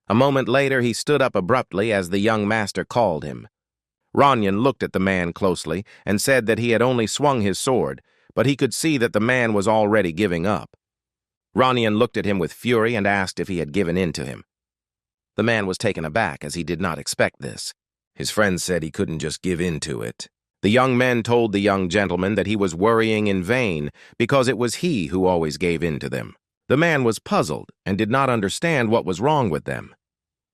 A moment later, he stood up abruptly as the young master called him. Ronyan looked at the man closely and said that he had only swung his sword, but he could see that the man was already giving up. Ronyan looked at him with fury and asked if he had given in to him. The man was taken aback as he did not expect this. His friend said he couldn't just give in to it. The young men told the young gentleman that he was worrying in vain because it was he who always gave in to them. The man was puzzled and did not understand what was wrong with them.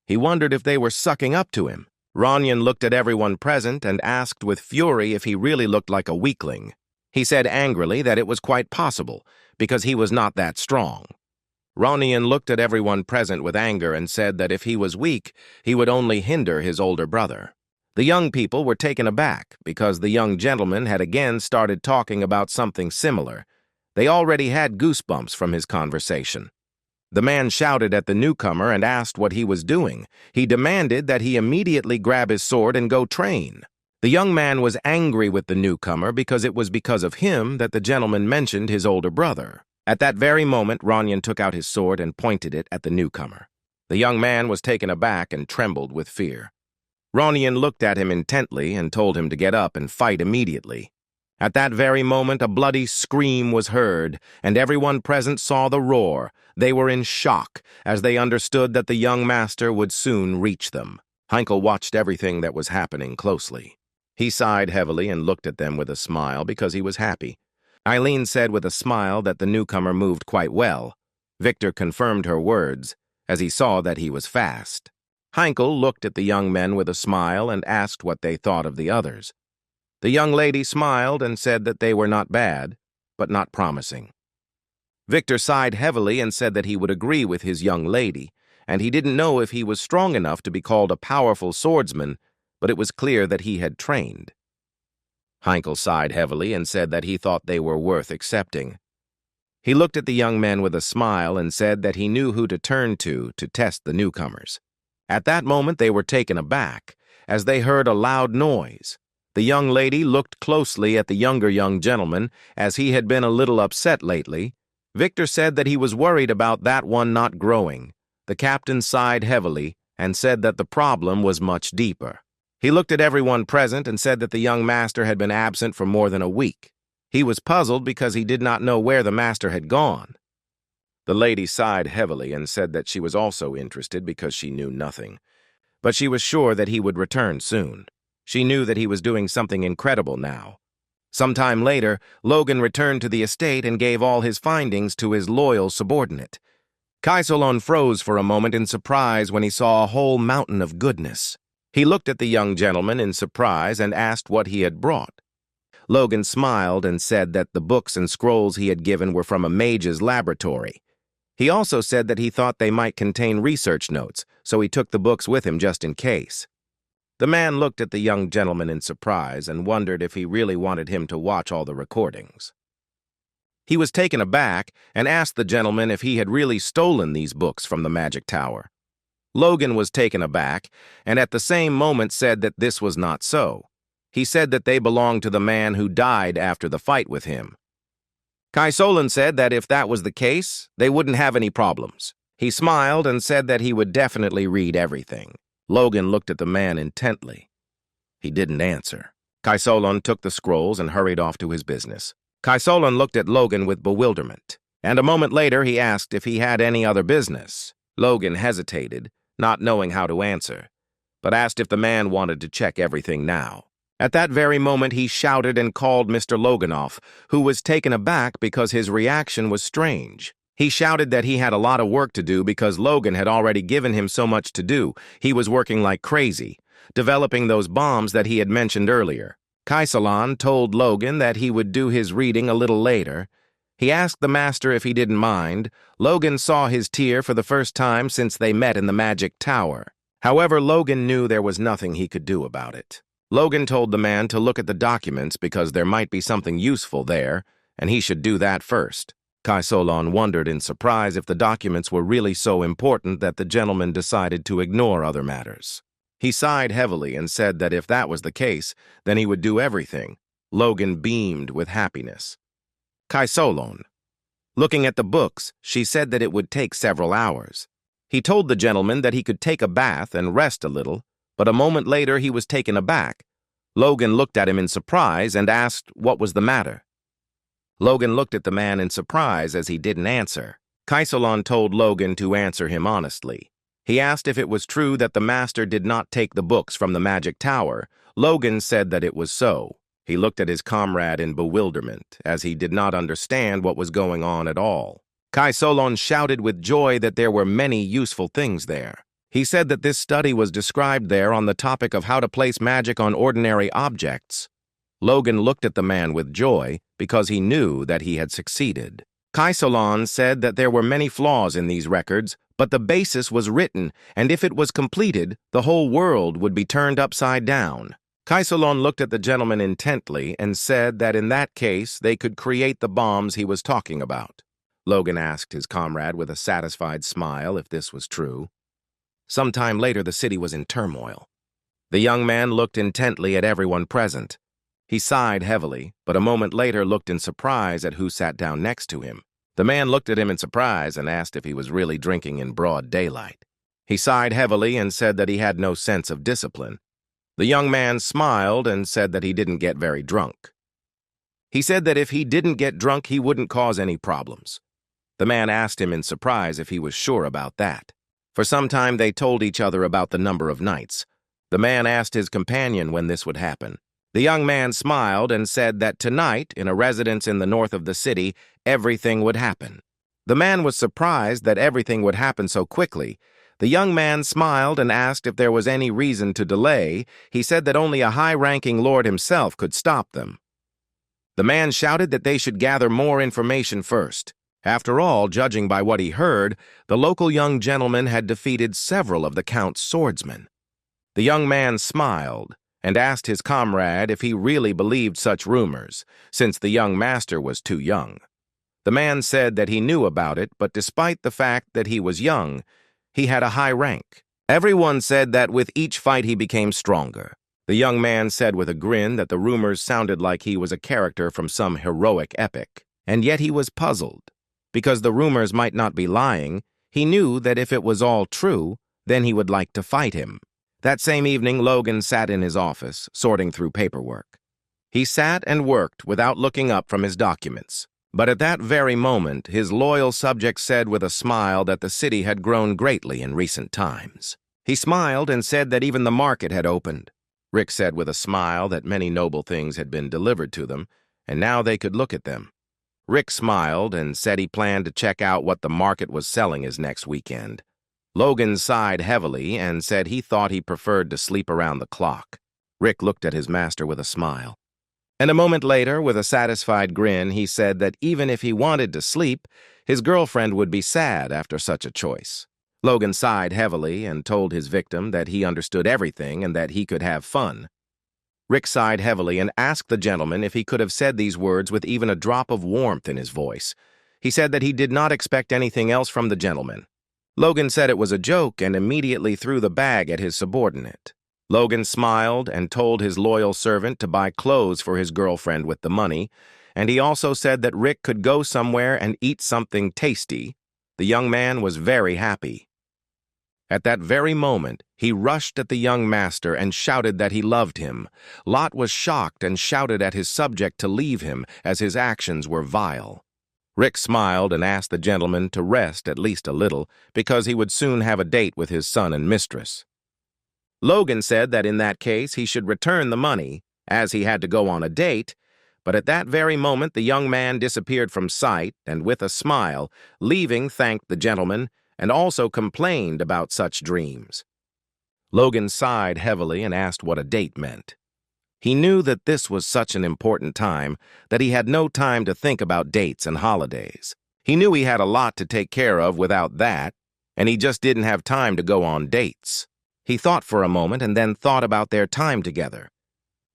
He wondered if they were sucking up to him. Ronyan looked at everyone present and asked with fury if he really looked like a weakling. He said angrily that it was quite possible, because he was not that strong. Ronyan looked at everyone present with anger and said that if he was weak, he would only hinder his older brother. The young people were taken aback because the young gentleman had again started talking about something similar. They already had goosebumps from his conversation. The man shouted at the newcomer and asked what he was doing. He demanded that he immediately grab his sword and go train. The young man was angry with the newcomer because it was because of him that the gentleman mentioned his older brother. At that very moment, Ronyan took out his sword and pointed it at the newcomer. The young man was taken aback and trembled with fear. Ronyan looked at him intently and told him to get up and fight immediately. At that very moment, a bloody scream was heard, and everyone present saw the roar. They were in shock, as they understood that the young master would soon reach them. Heinkel watched everything that was happening closely. He sighed heavily and looked at them with a smile because he was happy. Eileen said with a smile that the newcomer moved quite well. Victor confirmed her words, as he saw that he was fast. Heinkel looked at the young men with a smile and asked what they thought of the others. The young lady smiled and said that they were not bad, but not promising. Victor sighed heavily and said that he would agree with his young lady, and he didn't know if he was strong enough to be called a powerful swordsman, but it was clear that he had trained. Heinkel sighed heavily and said that he thought they were worth accepting. He looked at the young men with a smile and said that he knew who to turn to test the newcomers. At that moment they were taken aback, as they heard a loud noise. The young lady looked closely at the younger young gentleman, as he had been a little upset lately. Victor said that he was worried about that one not growing. The captain sighed heavily and said that the problem was much deeper. He looked at everyone present and said that the young master had been absent for more than a week. He was puzzled because he did not know where the master had gone. The lady sighed heavily and said that she was also interested because she knew nothing, but she was sure that he would return soon. She knew that he was doing something incredible now. Sometime later, Logan returned to the estate and gave all his findings to his loyal subordinate. Kaisolon froze for a moment in surprise when he saw a whole mountain of goodness. He looked at the young gentleman in surprise and asked what he had brought. Logan smiled and said that the books and scrolls he had given were from a mage's laboratory. He also said that he thought they might contain research notes, so he took the books with him just in case. The man looked at the young gentleman in surprise and wondered if he really wanted him to watch all the recordings. He was taken aback and asked the gentleman if he had really stolen these books from the magic tower. Logan was taken aback and at the same moment said that this was not so. He said that they belonged to the man who died after the fight with him. Kaisolan said that if that was the case, they wouldn't have any problems. He smiled and said that he would definitely read everything. Logan looked at the man intently. He didn't answer. Kaisolan took the scrolls and hurried off to his business. Kaisolan looked at Logan with bewilderment, and a moment later he asked if he had any other business. Logan hesitated, not knowing how to answer, but asked if the man wanted to check everything now. At that very moment he shouted and called Mr. Loganoff, who was taken aback because his reaction was strange. He shouted that he had a lot of work to do because Logan had already given him so much to do. He was working like crazy, developing those bombs that he had mentioned earlier. Kaisolan told Logan that he would do his reading a little later. He asked the master if he didn't mind. Logan saw his tear for the first time since they met in the magic tower. However, Logan knew there was nothing he could do about it. Logan told the man to look at the documents because there might be something useful there, and he should do that first. Kaisolan wondered in surprise if the documents were really so important that the gentleman decided to ignore other matters. He sighed heavily and said that if that was the case, then he would do everything. Logan beamed with happiness. Kaisolan. Looking at the books, she said that it would take several hours. He told the gentleman that he could take a bath and rest a little, but a moment later he was taken aback. Logan looked at him in surprise and asked what was the matter. Logan looked at the man in surprise as he didn't answer. Kaisolan told Logan to answer him honestly. He asked if it was true that the master did not take the books from the magic tower. Logan said that it was so. He looked at his comrade in bewilderment, as he did not understand what was going on at all. Kaisolan shouted with joy that there were many useful things there. He said that this study was described there on the topic of how to place magic on ordinary objects. Logan looked at the man with joy because he knew that he had succeeded. Kaisolan said that there were many flaws in these records, but the basis was written, and if it was completed, the whole world would be turned upside down. Kaisolan looked at the gentleman intently and said that in that case they could create the bombs he was talking about. Logan asked his comrade with a satisfied smile if this was true. Some time later, the city was in turmoil. The young man looked intently at everyone present. He sighed heavily, but a moment later looked in surprise at who sat down next to him. The man looked at him in surprise and asked if he was really drinking in broad daylight. He sighed heavily and said that he had no sense of discipline. The young man smiled and said that he didn't get very drunk. He said that if he didn't get drunk, he wouldn't cause any problems. The man asked him in surprise if he was sure about that. For some time they told each other about the number of nights. The man asked his companion when this would happen. The young man smiled and said that tonight, in a residence in the north of the city, everything would happen. The man was surprised that everything would happen so quickly. The young man smiled and asked if there was any reason to delay. He said that only a high-ranking lord himself could stop them. The man shouted that they should gather more information first. After all, judging by what he heard, the local young gentleman had defeated several of the Count's swordsmen. The young man smiled and asked his comrade if he really believed such rumors, since the young master was too young. The man said that he knew about it, but despite the fact that he was young, he had a high rank. Everyone said that with each fight he became stronger. The young man said with a grin that the rumors sounded like he was a character from some heroic epic, and yet he was puzzled. Because the rumors might not be lying, he knew that if it was all true, then he would like to fight him. That same evening, Logan sat in his office, sorting through paperwork. He sat and worked without looking up from his documents. But at that very moment, his loyal subject said with a smile that the city had grown greatly in recent times. He smiled and said that even the market had opened. Rick said with a smile that many noble things had been delivered to them, and now they could look at them. Rick smiled and said he planned to check out what the market was selling his next weekend. Logan sighed heavily and said he thought he preferred to sleep around the clock. Rick looked at his master with a smile. And a moment later, with a satisfied grin, he said that even if he wanted to sleep, his girlfriend would be sad after such a choice. Logan sighed heavily and told his victim that he understood everything and that he could have fun. Rick sighed heavily and asked the gentleman if he could have said these words with even a drop of warmth in his voice. He said that he did not expect anything else from the gentleman. Logan said it was a joke and immediately threw the bag at his subordinate. Logan smiled and told his loyal servant to buy clothes for his girlfriend with the money, and he also said that Rick could go somewhere and eat something tasty. The young man was very happy. At that very moment, he rushed at the young master and shouted that he loved him. Lot was shocked and shouted at his subject to leave him, as his actions were vile. Rick smiled and asked the gentleman to rest at least a little, because he would soon have a date with his son and mistress. Logan said that in that case he should return the money, as he had to go on a date, but at that very moment the young man disappeared from sight and with a smile, leaving, thanked the gentleman, and also complained about such dreams. Logan sighed heavily and asked what a date meant. He knew that this was such an important time that he had no time to think about dates and holidays. He knew he had a lot to take care of without that, and he just didn't have time to go on dates. He thought for a moment and then thought about their time together.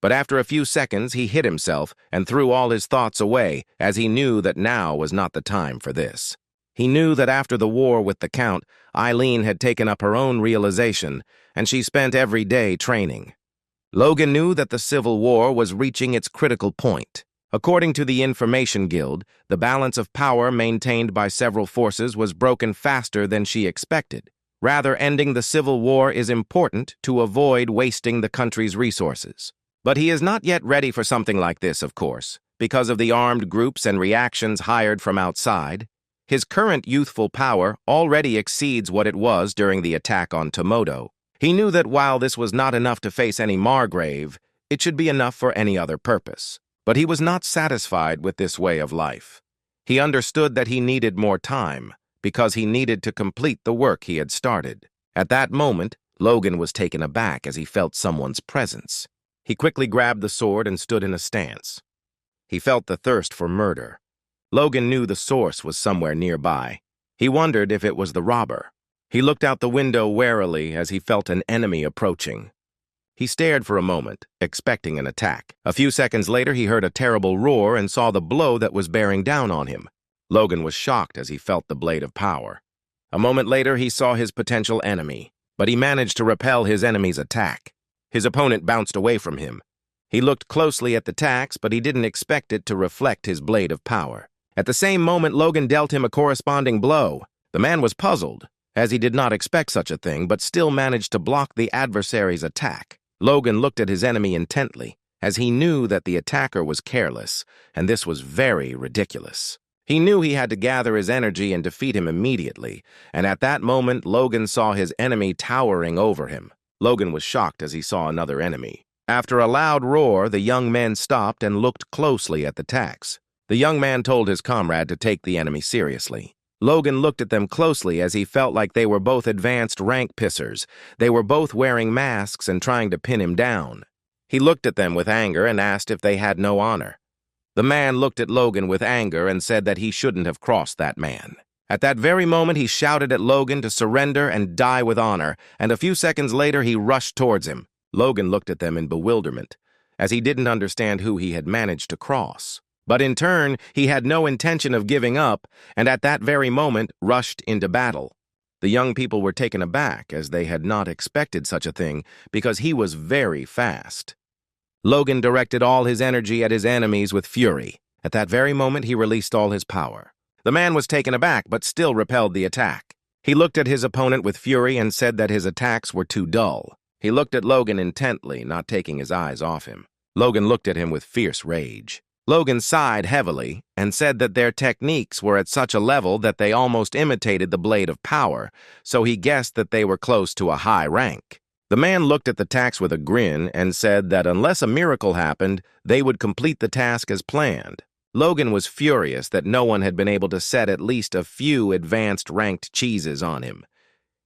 But after a few seconds, he hit himself and threw all his thoughts away, as he knew that now was not the time for this. He knew that after the war with the Count, Eileen had taken up her own realization, and she spent every day training. Logan knew that the Civil War was reaching its critical point. According to the Information Guild, the balance of power maintained by several forces was broken faster than she expected. Rather, ending the Civil War is important to avoid wasting the country's resources. But he is not yet ready for something like this, of course, because of the armed groups and reactions hired from outside. His current youthful power already exceeds what it was during the attack on Tomoto. He knew that while this was not enough to face any Margrave, it should be enough for any other purpose. But he was not satisfied with this way of life. He understood that he needed more time, because he needed to complete the work he had started. At that moment, Logan was taken aback as he felt someone's presence. He quickly grabbed the sword and stood in a stance. He felt the thirst for murder. Logan knew the source was somewhere nearby. He wondered if it was the robber. He looked out the window warily as he felt an enemy approaching. He stared for a moment, expecting an attack. A few seconds later, he heard a terrible roar and saw the blow that was bearing down on him. Logan was shocked as he felt the blade of power. A moment later, he saw his potential enemy, but he managed to repel his enemy's attack. His opponent bounced away from him. He looked closely at the tacks, but he didn't expect it to reflect his blade of power. At the same moment, Logan dealt him a corresponding blow. The man was puzzled, as he did not expect such a thing, but still managed to block the adversary's attack. Logan looked at his enemy intently, as he knew that the attacker was careless, and this was very ridiculous. He knew he had to gather his energy and defeat him immediately, and at that moment, Logan saw his enemy towering over him. Logan was shocked as he saw another enemy. After a loud roar, the young men stopped and looked closely at the tacks. The young man told his comrade to take the enemy seriously. Logan looked at them closely as he felt like they were both advanced rank pissers. They were both wearing masks and trying to pin him down. He looked at them with anger and asked if they had no honor. The man looked at Logan with anger and said that he shouldn't have crossed that man. At that very moment, he shouted at Logan to surrender and die with honor, and a few seconds later, he rushed towards him. Logan looked at them in bewilderment, as he didn't understand who he had managed to cross. But in turn, he had no intention of giving up, and at that very moment, rushed into battle. The young people were taken aback, as they had not expected such a thing, because he was very fast. Logan directed all his energy at his enemies with fury. At that very moment, he released all his power. The man was taken aback, but still repelled the attack. He looked at his opponent with fury and said that his attacks were too dull. He looked at Logan intently, not taking his eyes off him. Logan looked at him with fierce rage. Logan sighed heavily and said that their techniques were at such a level that they almost imitated the blade of power, so he guessed that they were close to a high rank. The man looked at the tacks with a grin and said that unless a miracle happened, they would complete the task as planned. Logan was furious that no one had been able to set at least a few advanced ranked cheeses on him.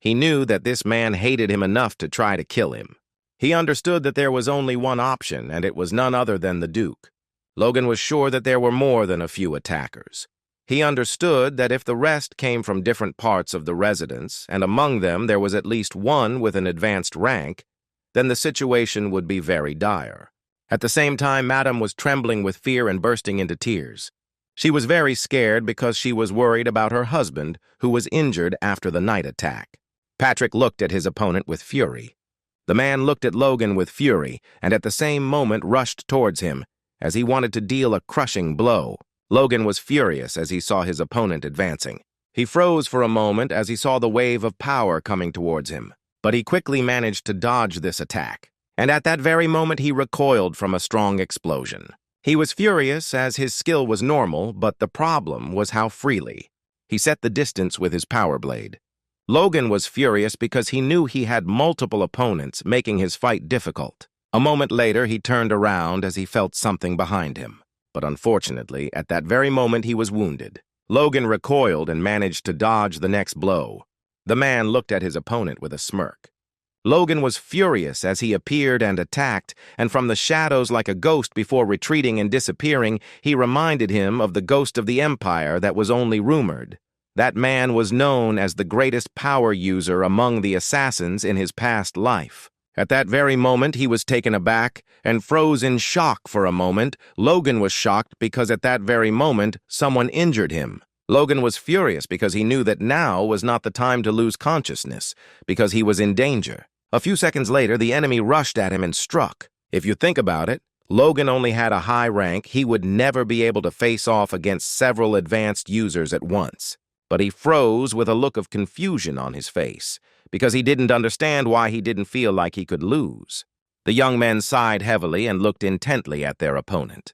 He knew that this man hated him enough to try to kill him. He understood that there was only one option, and it was none other than the Duke. Logan was sure that there were more than a few attackers. He understood that if the rest came from different parts of the residence, and among them there was at least one with an advanced rank, then the situation would be very dire. At the same time, Madame was trembling with fear and bursting into tears. She was very scared because she was worried about her husband, who was injured after the night attack. Patrick looked at his opponent with fury. The man looked at Logan with fury and at the same moment rushed towards him, as he wanted to deal a crushing blow. Logan was furious as he saw his opponent advancing. He froze for a moment as he saw the wave of power coming towards him, but he quickly managed to dodge this attack. And at that very moment he recoiled from a strong explosion. He was furious as his skill was normal, but the problem was how freely. He set the distance with his power blade. Logan was furious because he knew he had multiple opponents, making his fight difficult. A moment later, he turned around as he felt something behind him. But unfortunately, at that very moment, he was wounded. Logan recoiled and managed to dodge the next blow. The man looked at his opponent with a smirk. Logan was furious as he appeared and attacked, and from the shadows like a ghost before retreating and disappearing, he reminded him of the ghost of the Empire that was only rumored. That man was known as the greatest power user among the assassins in his past life. At that very moment, he was taken aback and froze in shock for a moment. Logan was shocked because at that very moment, someone injured him. Logan was furious because he knew that now was not the time to lose consciousness, because he was in danger. A few seconds later, the enemy rushed at him and struck. If you think about it, Logan only had a high rank. He would never be able to face off against several advanced users at once. But he froze with a look of confusion on his face, because he didn't understand why he didn't feel like he could lose. The young men sighed heavily and looked intently at their opponent.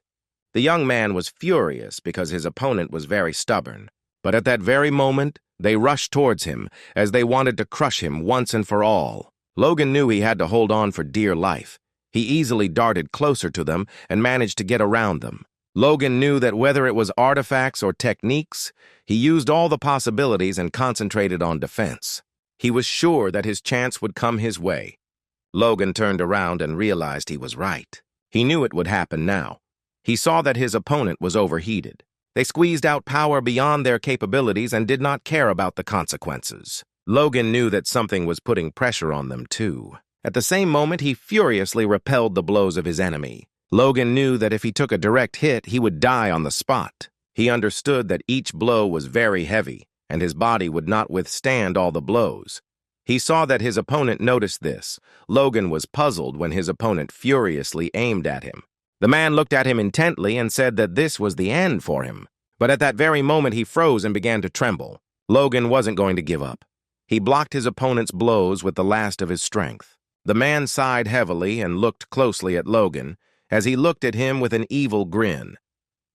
The young man was furious because his opponent was very stubborn. But at that very moment, they rushed towards him as they wanted to crush him once and for all. Logan knew he had to hold on for dear life. He easily darted closer to them and managed to get around them. Logan knew that whether it was artifacts or techniques, he used all the possibilities and concentrated on defense. He was sure that his chance would come his way. Logan turned around and realized he was right. He knew it would happen now. He saw that his opponent was overheated. They squeezed out power beyond their capabilities and did not care about the consequences. Logan knew that something was putting pressure on them too. At the same moment, he furiously repelled the blows of his enemy. Logan knew that if he took a direct hit, he would die on the spot. He understood that each blow was very heavy, and his body would not withstand all the blows. He saw that his opponent noticed this. Logan was puzzled when his opponent furiously aimed at him. The man looked at him intently and said that this was the end for him. But at that very moment, he froze and began to tremble. Logan wasn't going to give up. He blocked his opponent's blows with the last of his strength. The man sighed heavily and looked closely at Logan, as he looked at him with an evil grin.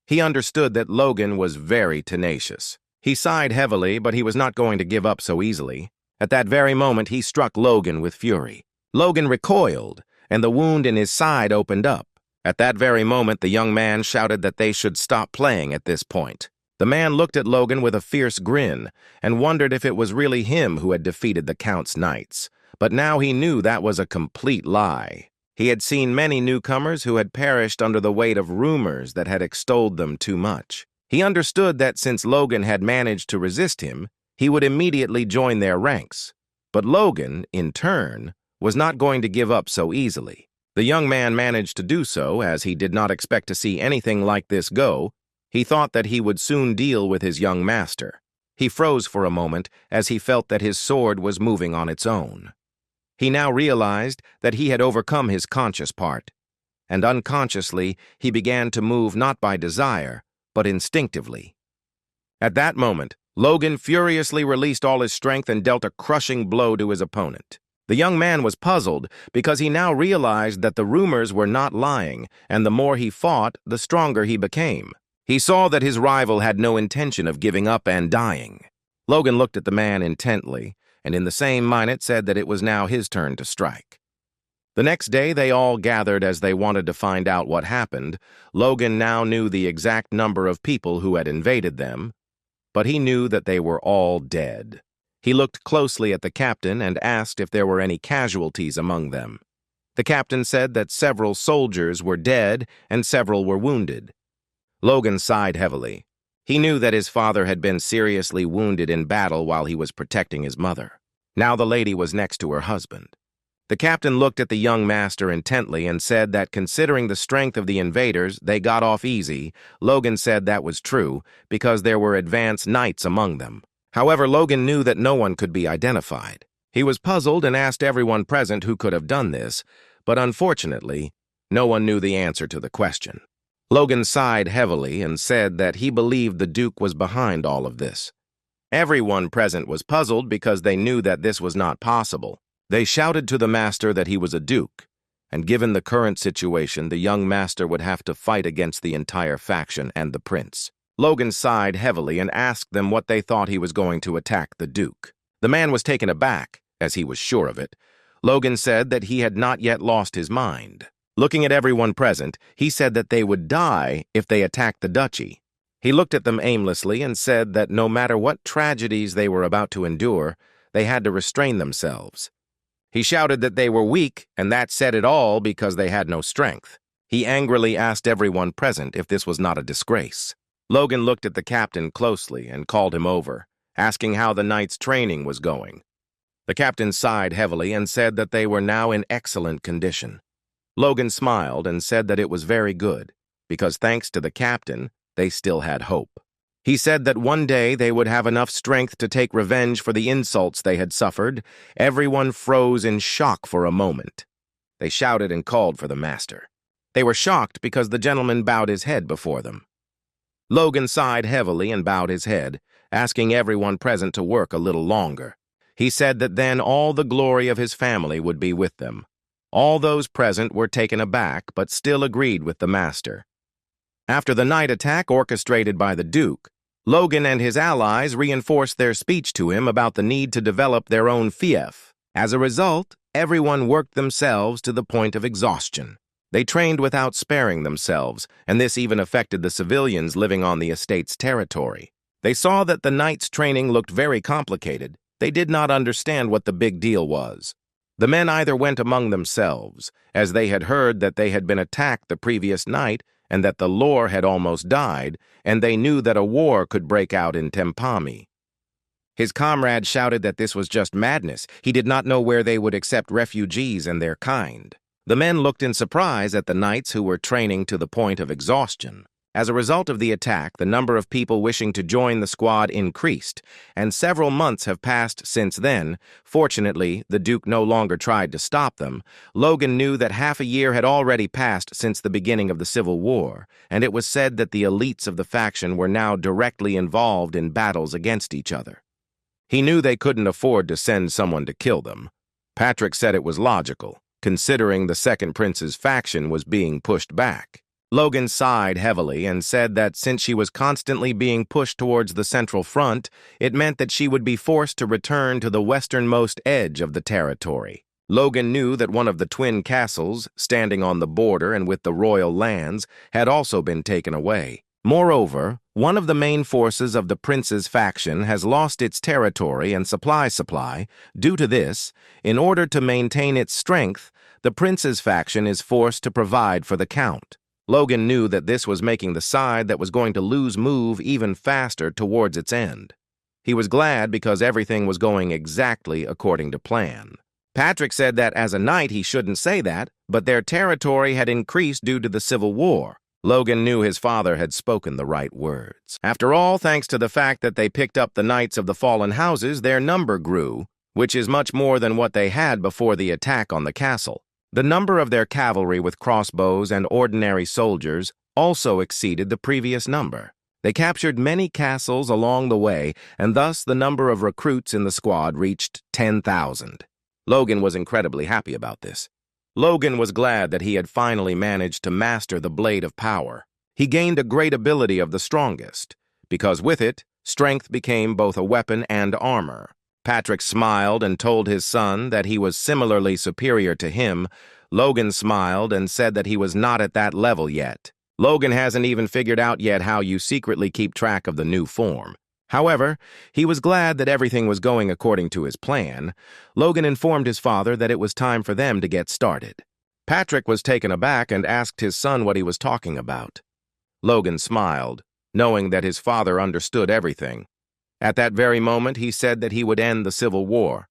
He understood that Logan was very tenacious. He sighed heavily, but he was not going to give up so easily. At that very moment, he struck Logan with fury. Logan recoiled, and the wound in his side opened up. At that very moment, the young man shouted that they should stop playing at this point. The man looked at Logan with a fierce grin and wondered if it was really him who had defeated the Count's knights. But now he knew that was a complete lie. He had seen many newcomers who had perished under the weight of rumors that had extolled them too much. He understood that since Logan had managed to resist him, he would immediately join their ranks. But Logan, in turn, was not going to give up so easily. The young man managed to do so, as he did not expect to see anything like this go. He thought that he would soon deal with his young master. He froze for a moment as he felt that his sword was moving on its own. He now realized that he had overcome his conscious part, and unconsciously he began to move not by desire, but instinctively. At that moment, Logan furiously released all his strength and dealt a crushing blow to his opponent. The young man was puzzled because he now realized that the rumors were not lying, and the more he fought, the stronger he became. He saw that his rival had no intention of giving up and dying. Logan looked at the man intently, and in the same minute said that it was now his turn to strike. The next day, they all gathered as they wanted to find out what happened. Logan now knew the exact number of people who had invaded them, but he knew that they were all dead. He looked closely at the captain and asked if there were any casualties among them. The captain said that several soldiers were dead and several were wounded. Logan sighed heavily. He knew that his father had been seriously wounded in battle while he was protecting his mother. Now the lady was next to her husband. The captain looked at the young master intently and said that considering the strength of the invaders, they got off easy. Logan said that was true because there were advanced knights among them. However, Logan knew that no one could be identified. He was puzzled and asked everyone present who could have done this, but unfortunately, no one knew the answer to the question. Logan sighed heavily and said that he believed the Duke was behind all of this. Everyone present was puzzled because they knew that this was not possible. They shouted to the master that he was a duke, and given the current situation, the young master would have to fight against the entire faction and the prince. Logan sighed heavily and asked them what they thought he was going to attack the duke. The man was taken aback, as he was sure of it. Logan said that he had not yet lost his mind. Looking at everyone present, he said that they would die if they attacked the duchy. He looked at them aimlessly and said that no matter what tragedies they were about to endure, they had to restrain themselves. He shouted that they were weak, and that said it all because they had no strength. He angrily asked everyone present if this was not a disgrace. Logan looked at the captain closely and called him over, asking how the knight's training was going. The captain sighed heavily and said that they were now in excellent condition. Logan smiled and said that it was very good, because thanks to the captain, they still had hope. He said that one day they would have enough strength to take revenge for the insults they had suffered. Everyone froze in shock for a moment. They shouted and called for the master. They were shocked because the gentleman bowed his head before them. Logan sighed heavily and bowed his head, asking everyone present to work a little longer. He said that then all the glory of his family would be with them. All those present were taken aback, but still agreed with the master. After the night attack orchestrated by the Duke, Logan and his allies reinforced their speech to him about the need to develop their own fief. As a result, everyone worked themselves to the point of exhaustion. They trained without sparing themselves, and this even affected the civilians living on the estate's territory. They saw that the knights' training looked very complicated. They did not understand what the big deal was. The men either went among themselves, as they had heard that they had been attacked the previous night and that the lord had almost died, and they knew that a war could break out in Tempami. His comrade shouted that this was just madness. He did not know where they would accept refugees and their kind. The men looked in surprise at the knights who were training to the point of exhaustion. As a result of the attack, the number of people wishing to join the squad increased, and several months have passed since then. Fortunately, the Duke no longer tried to stop them. Logan knew that half a year had already passed since the beginning of the Civil War, and it was said that the elites of the faction were now directly involved in battles against each other. He knew they couldn't afford to send someone to kill them. Patrick said it was logical, considering the Second Prince's faction was being pushed back. Logan sighed heavily and said that since she was constantly being pushed towards the central front, it meant that she would be forced to return to the westernmost edge of the territory. Logan knew that one of the twin castles, standing on the border and with the royal lands, had also been taken away. Moreover, one of the main forces of the prince's faction has lost its territory and supply. Due to this, in order to maintain its strength, the prince's faction is forced to provide for the count. Logan knew that this was making the side that was going to lose move even faster towards its end. He was glad because everything was going exactly according to plan. Patrick said that as a knight he shouldn't say that, but their territory had increased due to the Civil War. Logan knew his father had spoken the right words. After all, thanks to the fact that they picked up the knights of the fallen houses, their number grew, which is much more than what they had before the attack on the castle. The number of their cavalry with crossbows and ordinary soldiers also exceeded the previous number. They captured many castles along the way, and thus the number of recruits in the squad reached 10,000. Logan was incredibly happy about this. Logan was glad that he had finally managed to master the Blade of Power. He gained a great ability of the strongest, because with it, strength became both a weapon and armor. Patrick smiled and told his son that he was similarly superior to him. Logan smiled and said that he was not at that level yet. Logan hasn't even figured out yet how you secretly keep track of the new form. However, he was glad that everything was going according to his plan. Logan informed his father that it was time for them to get started. Patrick was taken aback and asked his son what he was talking about. Logan smiled, knowing that his father understood everything. At that very moment, he said that he would end the Civil War.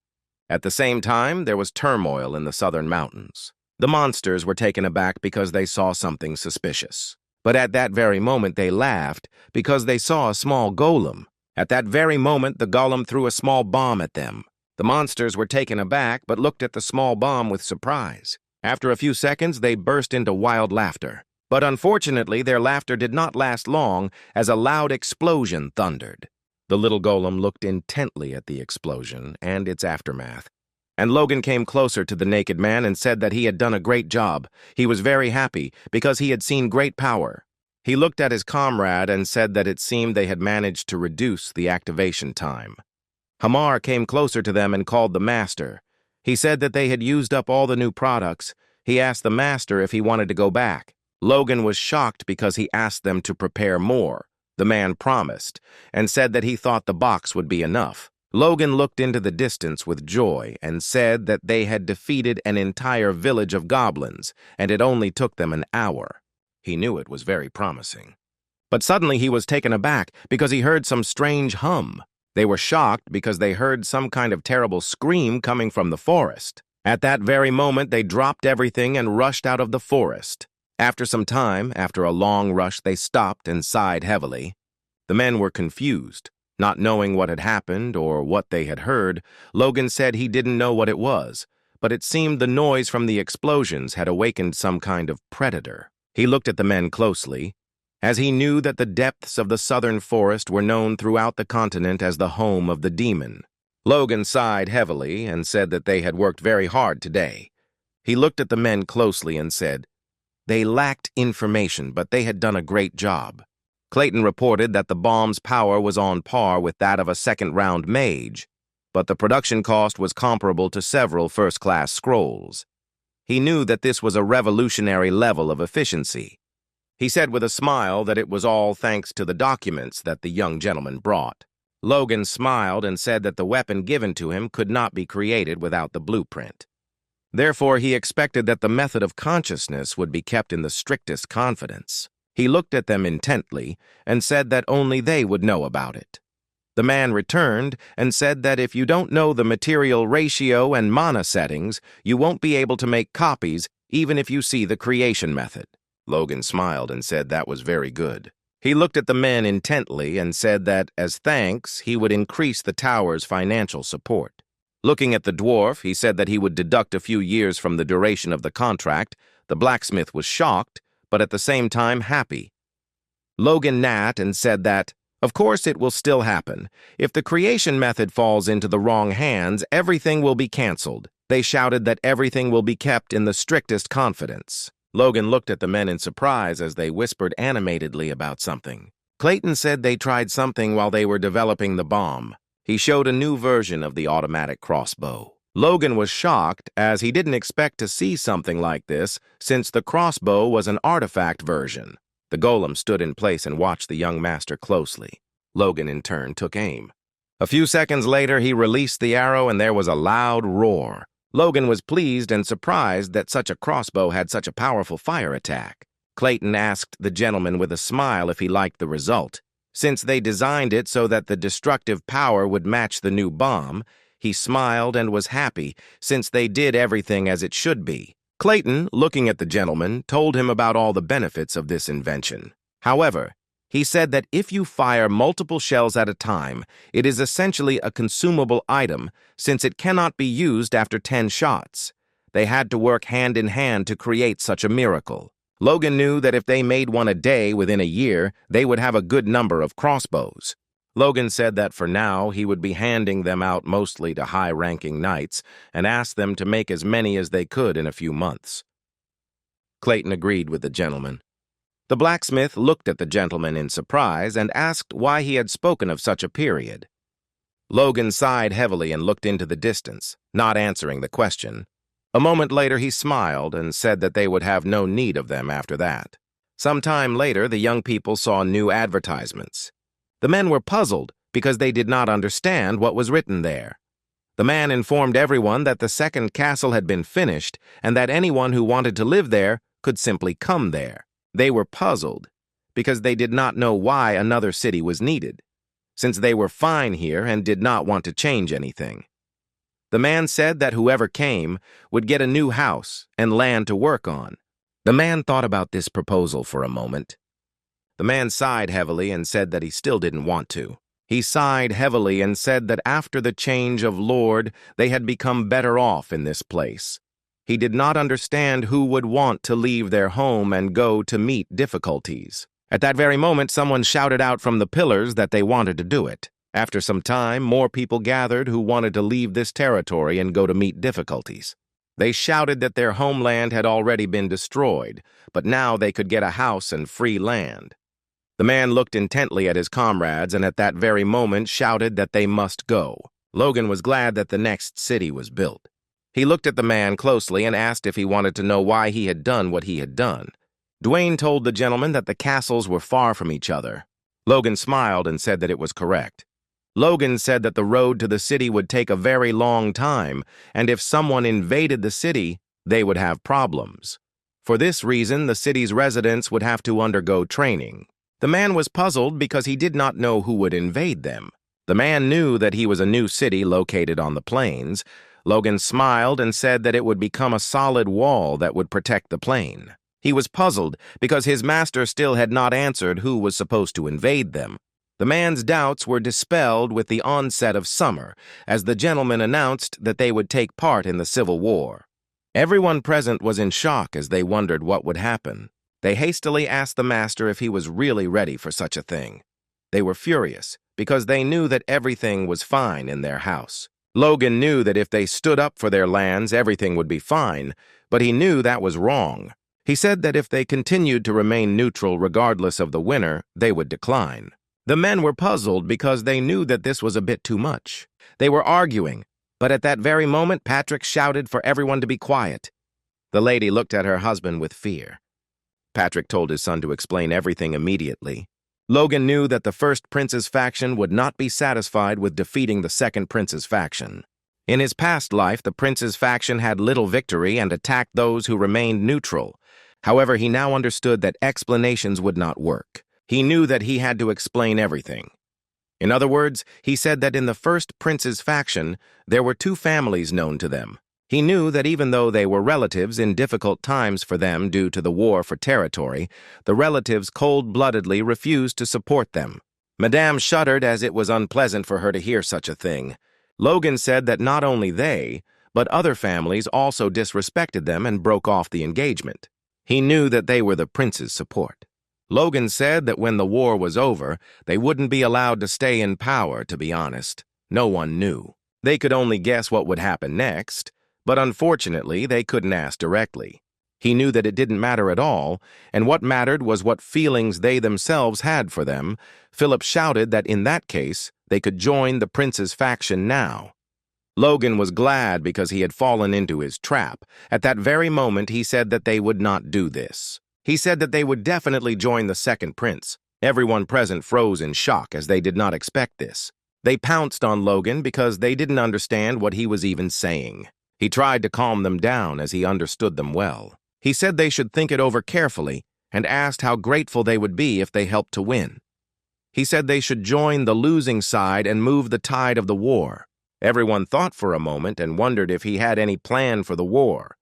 At the same time, there was turmoil in the southern mountains. The monsters were taken aback because they saw something suspicious. But at that very moment, they laughed because they saw a small golem. At that very moment, the golem threw a small bomb at them. The monsters were taken aback but looked at the small bomb with surprise. After a few seconds, they burst into wild laughter. But unfortunately, their laughter did not last long as a loud explosion thundered. The little golem looked intently at the explosion and its aftermath. And Logan came closer to the naked man and said that he had done a great job. He was very happy because he had seen great power. He looked at his comrade and said that it seemed they had managed to reduce the activation time. Hamar came closer to them and called the master. He said that they had used up all the new products. He asked the master if he wanted to go back. Logan was shocked because he asked them to prepare more. The man promised and said that he thought the box would be enough. Logan looked into the distance with joy and said that they had defeated an entire village of goblins and it only took them an hour. He knew it was very promising. But suddenly he was taken aback because he heard some strange hum. They were shocked because they heard some kind of terrible scream coming from the forest. At that very moment, they dropped everything and rushed out of the forest. After some time, after a long rush, they stopped and sighed heavily. The men were confused. Not knowing what had happened or what they had heard, Logan said he didn't know what it was, but it seemed the noise from the explosions had awakened some kind of predator. He looked at the men closely, as he knew that the depths of the southern forest were known throughout the continent as the home of the demon. Logan sighed heavily and said that they had worked very hard today. He looked at the men closely and said, "They lacked information, but they had done a great job." Clayton reported that the bomb's power was on par with that of a second-round mage, but the production cost was comparable to several first-class scrolls. He knew that this was a revolutionary level of efficiency. He said with a smile that it was all thanks to the documents that the young gentleman brought. Logan smiled and said that the weapon given to him could not be created without the blueprint. Therefore, he expected that the method of consciousness would be kept in the strictest confidence. He looked at them intently and said that only they would know about it. The man returned and said that if you don't know the material ratio and mana settings, you won't be able to make copies even if you see the creation method. Logan smiled and said that was very good. He looked at the men intently and said that, as thanks, he would increase the tower's financial support. Looking at the dwarf, he said that he would deduct a few years from the duration of the contract. The blacksmith was shocked, but at the same time happy. Logan napped and said that, of course it will still happen. If the creation method falls into the wrong hands, everything will be canceled. They shouted that everything will be kept in the strictest confidence. Logan looked at the men in surprise as they whispered animatedly about something. Clayton said they tried something while they were developing the bomb. He showed a new version of the automatic crossbow. Logan was shocked as he didn't expect to see something like this since the crossbow was an artifact version. The golem stood in place and watched the young master closely. Logan in turn took aim. A few seconds later, he released the arrow and there was a loud roar. Logan was pleased and surprised that such a crossbow had such a powerful fire attack. Clayton asked the gentleman with a smile if he liked the result. Since they designed it so that the destructive power would match the new bomb, he smiled and was happy since they did everything as it should be. Clayton, looking at the gentleman, told him about all the benefits of this invention. However, he said that if you fire multiple shells at a time, it is essentially a consumable item since it cannot be used after 10 shots. They had to work hand in hand to create such a miracle. Logan knew that if they made one a day within a year, they would have a good number of crossbows. Logan said that for now he would be handing them out mostly to high-ranking knights and asked them to make as many as they could in a few months. Clayton agreed with the gentleman. The blacksmith looked at the gentleman in surprise and asked why he had spoken of such a period. Logan sighed heavily and looked into the distance, not answering the question. A moment later he smiled and said that they would have no need of them after that. Some time later, the young people saw new advertisements. The men were puzzled because they did not understand what was written there. The man informed everyone that the second castle had been finished and that anyone who wanted to live there could simply come there. They were puzzled because they did not know why another city was needed, since they were fine here and did not want to change anything. The man said that whoever came would get a new house and land to work on. The man thought about this proposal for a moment. The man sighed heavily and said that he still didn't want to. He sighed heavily and said that after the change of lord, they had become better off in this place. He did not understand who would want to leave their home and go to meet difficulties. At that very moment, someone shouted out from the pillars that they wanted to do it. After some time, more people gathered who wanted to leave this territory and go to meet difficulties. They shouted that their homeland had already been destroyed, but now they could get a house and free land. The man looked intently at his comrades and at that very moment shouted that they must go. Logan was glad that the next city was built. He looked at the man closely and asked if he wanted to know why he had done what he had done. Dwayne told the gentleman that the castles were far from each other. Logan smiled and said that it was correct. Logan said that the road to the city would take a very long time, and if someone invaded the city, they would have problems. For this reason, the city's residents would have to undergo training. The man was puzzled because he did not know who would invade them. The man knew that he was a new city located on the plains. Logan smiled and said that it would become a solid wall that would protect the plain. He was puzzled because his master still had not answered who was supposed to invade them. The man's doubts were dispelled with the onset of summer, as the gentleman announced that they would take part in the Civil War. Everyone present was in shock as they wondered what would happen. They hastily asked the master if he was really ready for such a thing. They were furious because they knew that everything was fine in their house. Logan knew that if they stood up for their lands, everything would be fine, but he knew that was wrong. He said that if they continued to remain neutral regardless of the winner, they would decline. The men were puzzled because they knew that this was a bit too much. They were arguing, but at that very moment, Patrick shouted for everyone to be quiet. The lady looked at her husband with fear. Patrick told his son to explain everything immediately. Logan knew that the first prince's faction would not be satisfied with defeating the second prince's faction. In his past life, the prince's faction had little victory and attacked those who remained neutral. However, he now understood that explanations would not work. He knew that he had to explain everything. In other words, he said that in the first prince's faction, there were two families known to them. He knew that even though they were relatives in difficult times for them due to the war for territory, the relatives cold-bloodedly refused to support them. Madame shuddered as it was unpleasant for her to hear such a thing. Logan said that not only they, but other families also disrespected them and broke off the engagement. He knew that they were the prince's support. Logan said that when the war was over, they wouldn't be allowed to stay in power, to be honest. No one knew. They could only guess what would happen next. But unfortunately, they couldn't ask directly. He knew that it didn't matter at all, and what mattered was what feelings they themselves had for them. Philip shouted that in that case, they could join the prince's faction now. Logan was glad because he had fallen into his trap. At that very moment, he said that they would not do this. He said that they would definitely join the second prince. Everyone present froze in shock as they did not expect this. They pounced on Logan because they didn't understand what he was even saying. He tried to calm them down as he understood them well. He said they should think it over carefully and asked how grateful they would be if they helped to win. He said they should join the losing side and move the tide of the war. Everyone thought for a moment and wondered if he had any plan for the war.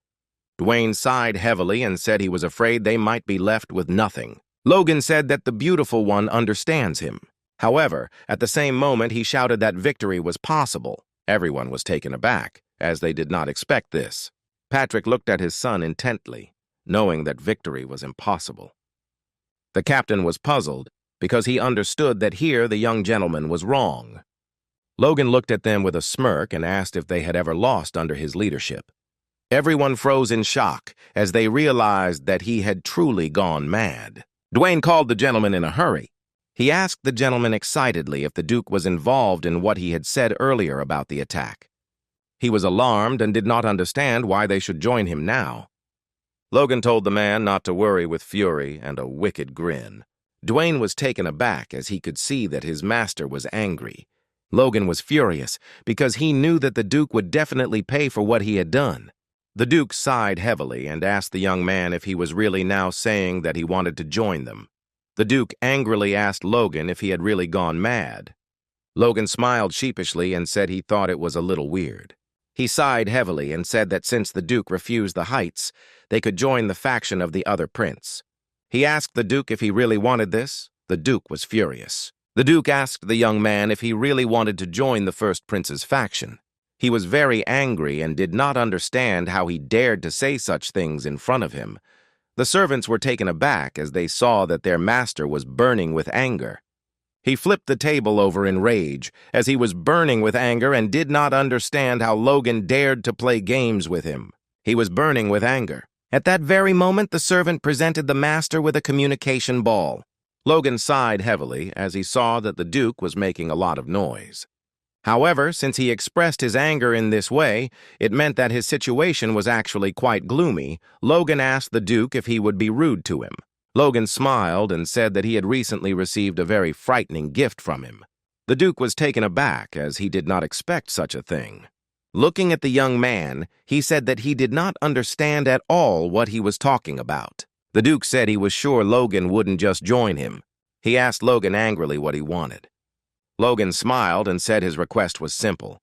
Dwayne sighed heavily and said he was afraid they might be left with nothing. Logan said that the beautiful one understands him. However, at the same moment he shouted that victory was possible. Everyone was taken aback, as they did not expect this. Patrick looked at his son intently, knowing that victory was impossible. The captain was puzzled because he understood that here the young gentleman was wrong. Logan looked at them with a smirk and asked if they had ever lost under his leadership. Everyone froze in shock as they realized that he had truly gone mad. Dwayne called the gentleman in a hurry. He asked the gentleman excitedly if the Duke was involved in what he had said earlier about the attack. He was alarmed and did not understand why they should join him now. Logan told the man not to worry with fury and a wicked grin. Dwayne was taken aback as he could see that his master was angry. Logan was furious because he knew that the Duke would definitely pay for what he had done. The Duke sighed heavily and asked the young man if he was really now saying that he wanted to join them. The Duke angrily asked Logan if he had really gone mad. Logan smiled sheepishly and said he thought it was a little weird. He sighed heavily and said that since the Duke refused the heights, they could join the faction of the other prince. He asked the Duke if he really wanted this. The Duke was furious. The Duke asked the young man if he really wanted to join the first prince's faction. He was very angry and did not understand how he dared to say such things in front of him. The servants were taken aback as they saw that their master was burning with anger. He flipped the table over in rage as he was burning with anger and did not understand how Logan dared to play games with him. He was burning with anger. At that very moment, the servant presented the master with a communication ball. Logan sighed heavily as he saw that the Duke was making a lot of noise. However, since he expressed his anger in this way, it meant that his situation was actually quite gloomy. Logan asked the Duke if he would be rude to him. Logan smiled and said that he had recently received a very frightening gift from him. The Duke was taken aback as he did not expect such a thing. Looking at the young man, he said that he did not understand at all what he was talking about. The Duke said he was sure Logan wouldn't just join him. He asked Logan angrily what he wanted. Logan smiled and said his request was simple.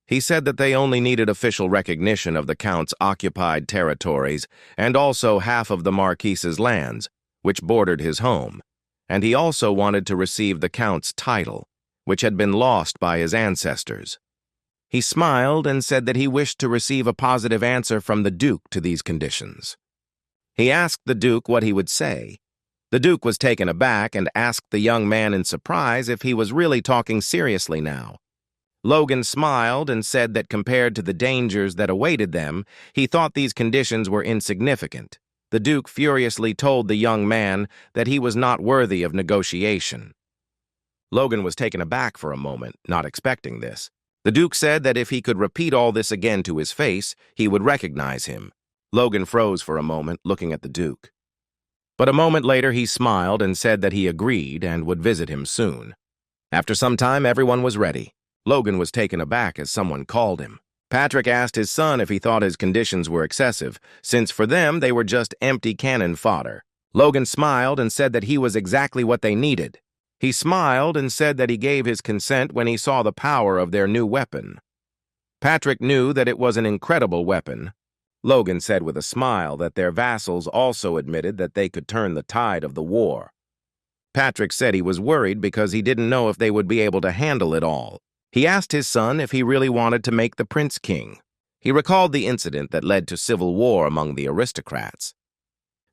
He said that they only needed official recognition of the Count's occupied territories and also half of the Marquise's lands, which bordered his home, and he also wanted to receive the Count's title, which had been lost by his ancestors. He smiled and said that he wished to receive a positive answer from the Duke to these conditions. He asked the Duke what he would say. The Duke was taken aback and asked the young man in surprise if he was really talking seriously now. Logan smiled and said that compared to the dangers that awaited them, he thought these conditions were insignificant. The Duke furiously told the young man that he was not worthy of negotiation. Logan was taken aback for a moment, not expecting this. The Duke said that if he could repeat all this again to his face, he would recognize him. Logan froze for a moment, looking at the Duke. But a moment later he smiled and said that he agreed and would visit him soon. After some time, everyone was ready. Logan was taken aback as someone called him. Patrick asked his son if he thought his conditions were excessive, since for them they were just empty cannon fodder. Logan smiled and said that he was exactly what they needed. He smiled and said that he gave his consent when he saw the power of their new weapon. Patrick knew that it was an incredible weapon. Logan said with a smile that their vassals also admitted that they could turn the tide of the war. Patrick said he was worried because he didn't know if they would be able to handle it all. He asked his son if he really wanted to make the prince king. He recalled the incident that led to civil war among the aristocrats.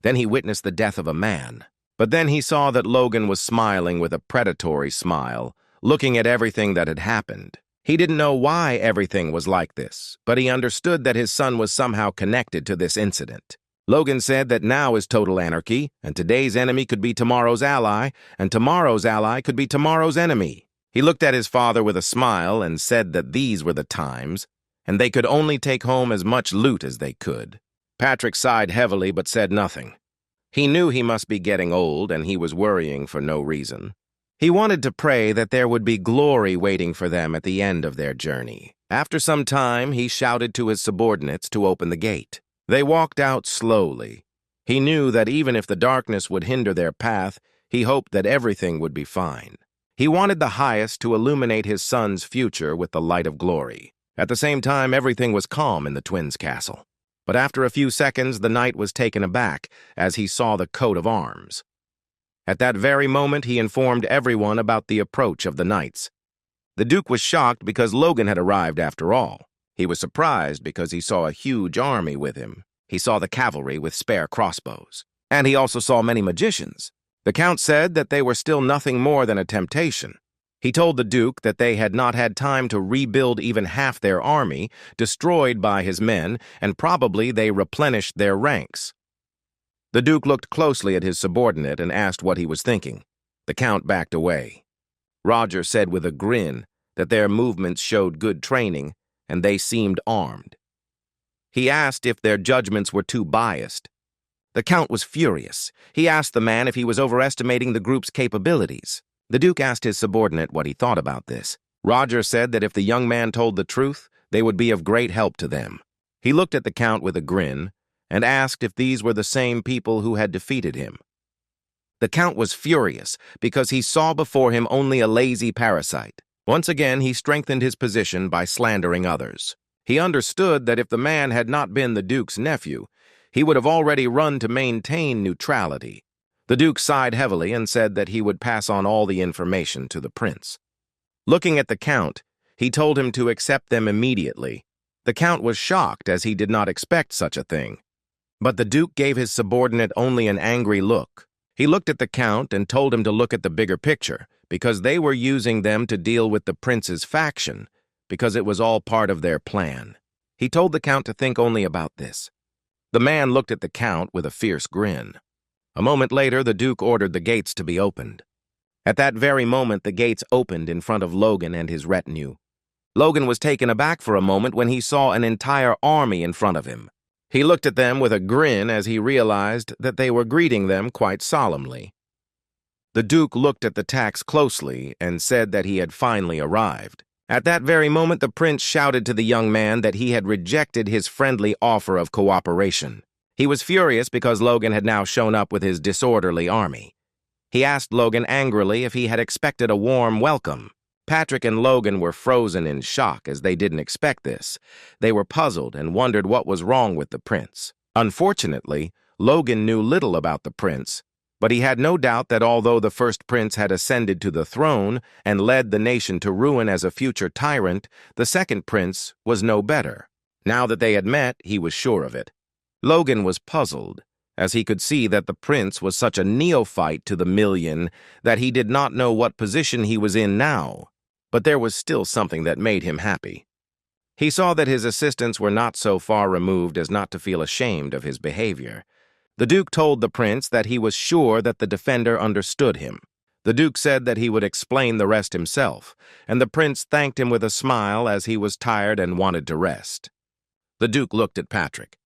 Then he witnessed the death of a man. But then he saw that Logan was smiling with a predatory smile, looking at everything that had happened. He didn't know why everything was like this, but he understood that his son was somehow connected to this incident. Logan said that now is total anarchy, and today's enemy could be tomorrow's ally, and tomorrow's ally could be tomorrow's enemy. He looked at his father with a smile and said that these were the times, and they could only take home as much loot as they could. Patrick sighed heavily but said nothing. He knew he must be getting old, and he was worrying for no reason. He wanted to pray that there would be glory waiting for them at the end of their journey. After some time, he shouted to his subordinates to open the gate. They walked out slowly. He knew that even if the darkness would hinder their path, he hoped that everything would be fine. He wanted the highest to illuminate his son's future with the light of glory. At the same time, everything was calm in the twins' castle. But after a few seconds, the knight was taken aback as he saw the coat of arms. At that very moment, he informed everyone about the approach of the knights. The Duke was shocked because Logan had arrived after all. He was surprised because he saw a huge army with him. He saw the cavalry with spare crossbows. And he also saw many magicians. The Count said that they were still nothing more than a temptation. He told the Duke that they had not had time to rebuild even half their army, destroyed by his men, and probably they replenished their ranks. The Duke looked closely at his subordinate and asked what he was thinking. The Count backed away. Roger said with a grin that their movements showed good training and they seemed armed. He asked if their judgments were too biased. The Count was furious. He asked the man if he was overestimating the group's capabilities. The Duke asked his subordinate what he thought about this. Roger said that if the young man told the truth, they would be of great help to them. He looked at the Count with a grin and asked if these were the same people who had defeated him. The Count was furious because he saw before him only a lazy parasite. Once again, he strengthened his position by slandering others. He understood that if the man had not been the Duke's nephew, he would have already run to maintain neutrality. The Duke sighed heavily and said that he would pass on all the information to the prince. Looking at the Count, he told him to accept them immediately. The Count was shocked as he did not expect such a thing. But the Duke gave his subordinate only an angry look. He looked at the Count and told him to look at the bigger picture, because they were using them to deal with the prince's faction, because it was all part of their plan. He told the Count to think only about this. The man looked at the Count with a fierce grin. A moment later, the Duke ordered the gates to be opened. At that very moment, the gates opened in front of Logan and his retinue. Logan was taken aback for a moment when he saw an entire army in front of him. He looked at them with a grin as he realized that they were greeting them quite solemnly. The Duke looked at the tax closely and said that he had finally arrived. At that very moment, the prince shouted to the young man that he had rejected his friendly offer of cooperation. He was furious because Logan had now shown up with his disorderly army. He asked Logan angrily if he had expected a warm welcome. Patrick and Logan were frozen in shock as they didn't expect this. They were puzzled and wondered what was wrong with the prince. Unfortunately, Logan knew little about the prince, but he had no doubt that although the first prince had ascended to the throne and led the nation to ruin as a future tyrant, the second prince was no better. Now that they had met, he was sure of it. Logan was puzzled, as he could see that the prince was such a neophyte to the million that he did not know what position he was in now. But there was still something that made him happy. He saw that his assistants were not so far removed as not to feel ashamed of his behavior. The Duke told the prince that he was sure that the defender understood him. The Duke said that he would explain the rest himself, and the prince thanked him with a smile as he was tired and wanted to rest. The Duke looked at Patrick,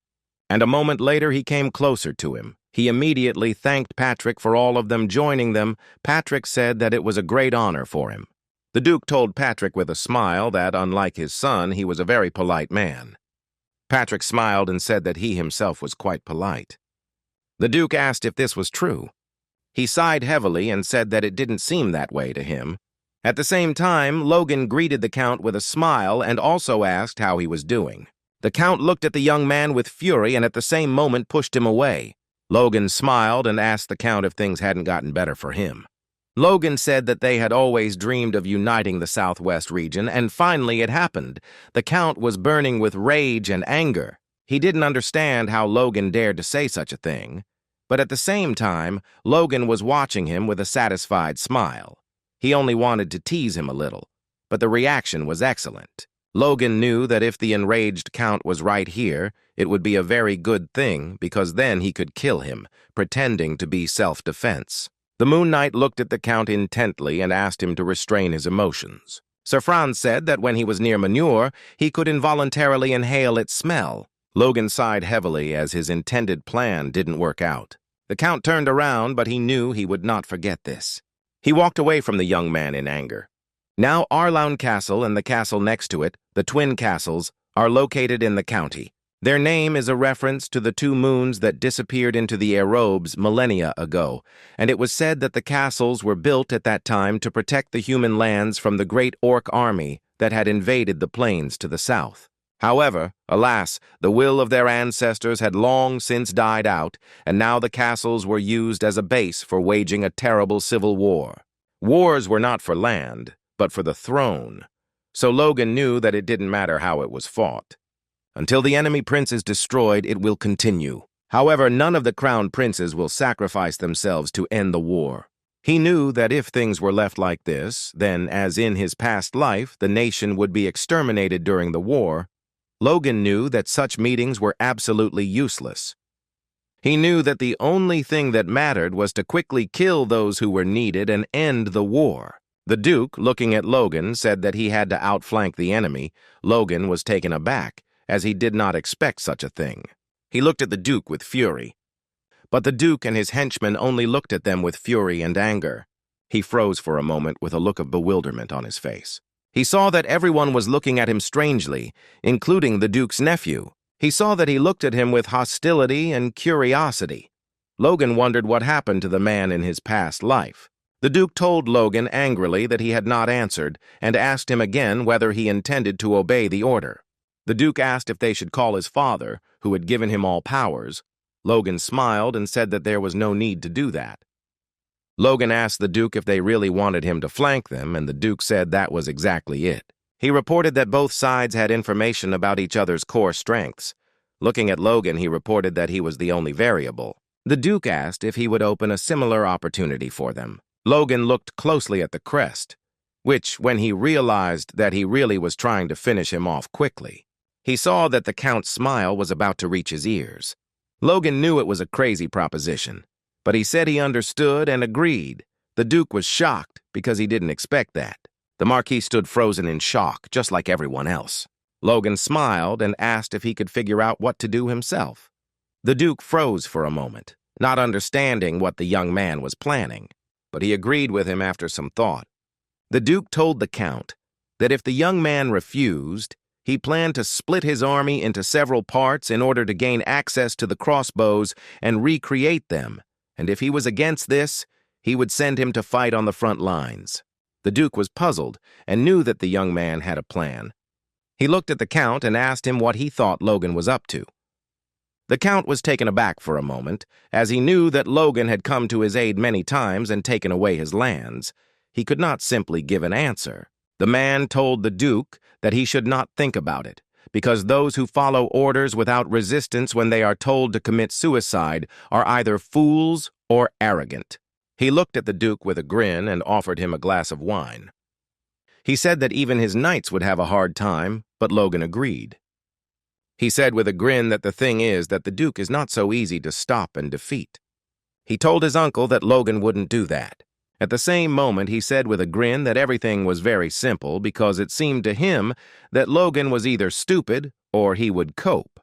and a moment later he came closer to him. He immediately thanked Patrick for all of them joining them. Patrick said that it was a great honor for him. The Duke told Patrick with a smile that, unlike his son, he was a very polite man. Patrick smiled and said that he himself was quite polite. The Duke asked if this was true. He sighed heavily and said that it didn't seem that way to him. At the same time, Logan greeted the Count with a smile and also asked how he was doing. The Count looked at the young man with fury and at the same moment pushed him away. Logan smiled and asked the Count if things hadn't gotten better for him. Logan said that they had always dreamed of uniting the Southwest region, and finally it happened. The Count was burning with rage and anger. He didn't understand how Logan dared to say such a thing, but at the same time, Logan was watching him with a satisfied smile. He only wanted to tease him a little, but the reaction was excellent. Logan knew that if the enraged Count was right here, it would be a very good thing because then he could kill him, pretending to be self-defense. The Moon Knight looked at the Count intently and asked him to restrain his emotions. Sir Franz said that when he was near manure, he could involuntarily inhale its smell. Logan sighed heavily as his intended plan didn't work out. The Count turned around, but he knew he would not forget this. He walked away from the young man in anger. Now Arlaun Castle and the castle next to it, the Twin Castles, are located in the county. Their name is a reference to the two moons that disappeared into the aerobes millennia ago, and it was said that the castles were built at that time to protect the human lands from the great orc army that had invaded the plains to the south. However, alas, the will of their ancestors had long since died out, and now the castles were used as a base for waging a terrible civil war. Wars were not for land, but for the throne, so Logan knew that it didn't matter how it was fought. Until the enemy prince is destroyed, it will continue. However, none of the crown princes will sacrifice themselves to end the war. He knew that if things were left like this, then, as in his past life, the nation would be exterminated during the war. Logan knew that such meetings were absolutely useless. He knew that the only thing that mattered was to quickly kill those who were needed and end the war. The Duke, looking at Logan, said that he had to outflank the enemy. Logan was taken aback, as he did not expect such a thing. He looked at the Duke with fury. But the Duke and his henchmen only looked at them with fury and anger. He froze for a moment with a look of bewilderment on his face. He saw that everyone was looking at him strangely, including the Duke's nephew. He saw that he looked at him with hostility and curiosity. Logan wondered what happened to the man in his past life. The Duke told Logan angrily that he had not answered and asked him again whether he intended to obey the order. The Duke asked if they should call his father, who had given him all powers. Logan smiled and said that there was no need to do that. Logan asked the Duke if they really wanted him to flank them, and the Duke said that was exactly it. He reported that both sides had information about each other's core strengths. Looking at Logan, he reported that he was the only variable. The Duke asked if he would open a similar opportunity for them. Logan looked closely at the crest, which, when he realized that he really was trying to finish him off quickly, he saw that the Count's smile was about to reach his ears. Logan knew it was a crazy proposition, but he said he understood and agreed. The Duke was shocked because he didn't expect that. The Marquis stood frozen in shock, just like everyone else. Logan smiled and asked if he could figure out what to do himself. The Duke froze for a moment, not understanding what the young man was planning, but he agreed with him after some thought. The Duke told the Count that if the young man refused, he planned to split his army into several parts in order to gain access to the crossbows and recreate them, and if he was against this, he would send him to fight on the front lines. The Duke was puzzled and knew that the young man had a plan. He looked at the Count and asked him what he thought Logan was up to. The Count was taken aback for a moment, as he knew that Logan had come to his aid many times and taken away his lands. He could not simply give an answer. The man told the Duke that he should not think about it, because those who follow orders without resistance when they are told to commit suicide are either fools or arrogant. He looked at the Duke with a grin and offered him a glass of wine. He said that even his knights would have a hard time, but Logan agreed. He said with a grin that the thing is that the Duke is not so easy to stop and defeat. He told his uncle that Logan wouldn't do that. At the same moment, he said with a grin that everything was very simple because it seemed to him that Logan was either stupid or he would cope.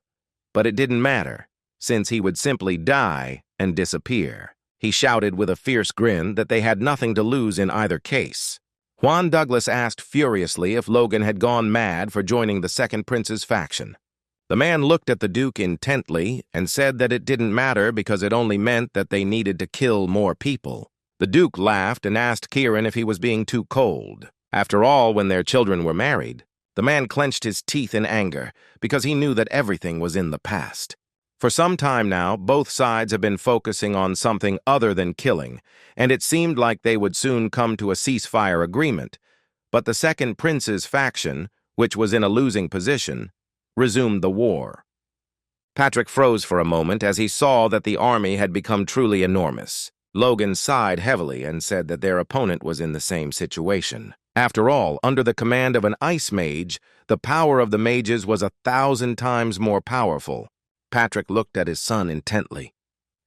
But it didn't matter, since he would simply die and disappear. He shouted with a fierce grin that they had nothing to lose in either case. Juan Douglas asked furiously if Logan had gone mad for joining the Second Prince's faction. The man looked at the Duke intently and said that it didn't matter because it only meant that they needed to kill more people. The Duke laughed and asked Kieran if he was being too cold. After all, when their children were married, the man clenched his teeth in anger because he knew that everything was in the past. For some time now, both sides have been focusing on something other than killing, and it seemed like they would soon come to a ceasefire agreement. But the Second Prince's faction, which was in a losing position, resumed the war. Patrick froze for a moment as he saw that the army had become truly enormous. Logan sighed heavily and said that their opponent was in the same situation. After all, under the command of an ice mage, the power of the mages was 1,000 times more powerful. Patrick looked at his son intently.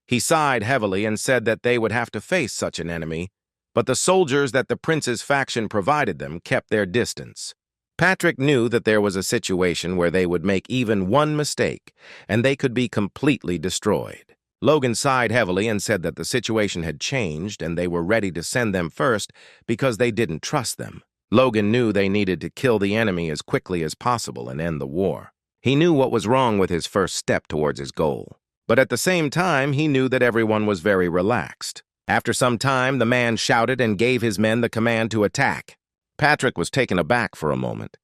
He sighed heavily and said that they would have to face such an enemy, but the soldiers that the prince's faction provided them kept their distance. Patrick knew that there was a situation where they would make even one mistake, and they could be completely destroyed. Logan sighed heavily and said that the situation had changed and they were ready to send them first because they didn't trust them. Logan knew they needed to kill the enemy as quickly as possible and end the war. He knew what was wrong with his first step towards his goal. But at the same time, he knew that everyone was very relaxed. After some time, the man shouted and gave his men the command to attack. Patrick was taken aback for a moment,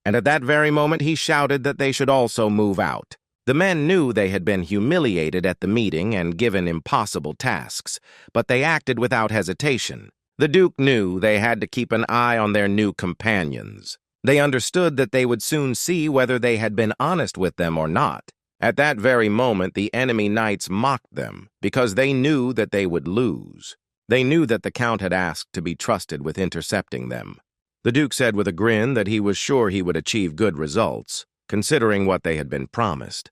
and at that very moment he shouted that they should also move out. The men knew they had been humiliated at the meeting and given impossible tasks, but they acted without hesitation. The Duke knew they had to keep an eye on their new companions. They understood that they would soon see whether they had been honest with them or not. At that very moment, the enemy knights mocked them because they knew that they would lose. They knew that the Count had asked to be trusted with intercepting them. The Duke said with a grin that he was sure he would achieve good results, considering what they had been promised.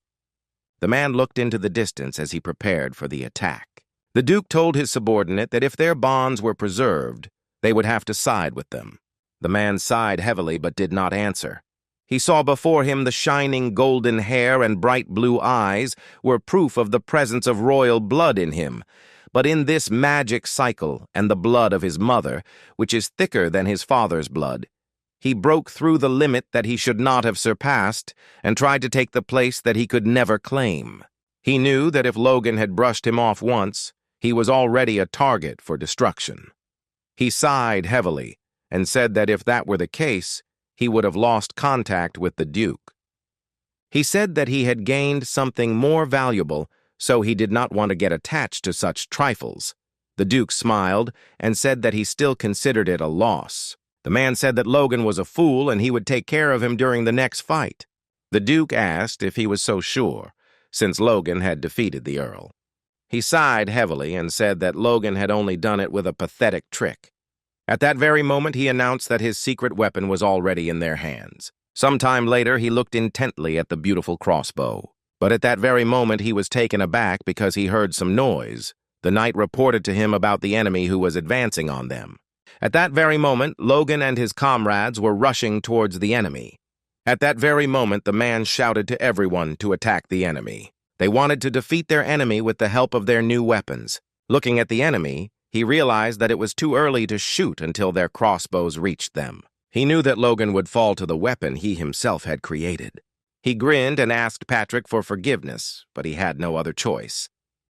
The man looked into the distance as he prepared for the attack. The Duke told his subordinate that if their bonds were preserved, they would have to side with them. The man sighed heavily but did not answer. He saw before him the shining golden hair and bright blue eyes were proof of the presence of royal blood in him. But in this magic cycle and the blood of his mother, which is thicker than his father's blood, He broke through the limit that he should not have surpassed and tried to take the place that he could never claim. He knew that if Logan had brushed him off once, he was already a target for destruction. He sighed heavily and said that if that were the case, he would have lost contact with the Duke. He said that he had gained something more valuable, so he did not want to get attached to such trifles. The Duke smiled and said that he still considered it a loss. The man said that Logan was a fool and he would take care of him during the next fight. The Duke asked if he was so sure, since Logan had defeated the Earl. He sighed heavily and said that Logan had only done it with a pathetic trick. At that very moment, he announced that his secret weapon was already in their hands. Some time later, he looked intently at the beautiful crossbow. But at that very moment, he was taken aback because he heard some noise. The knight reported to him about the enemy who was advancing on them. At that very moment, Logan and his comrades were rushing towards the enemy. At that very moment, the man shouted to everyone to attack the enemy. They wanted to defeat their enemy with the help of their new weapons. Looking at the enemy, he realized that it was too early to shoot until their crossbows reached them. He knew that Logan would fall to the weapon he himself had created. He grinned and asked Patrick for forgiveness, but he had no other choice.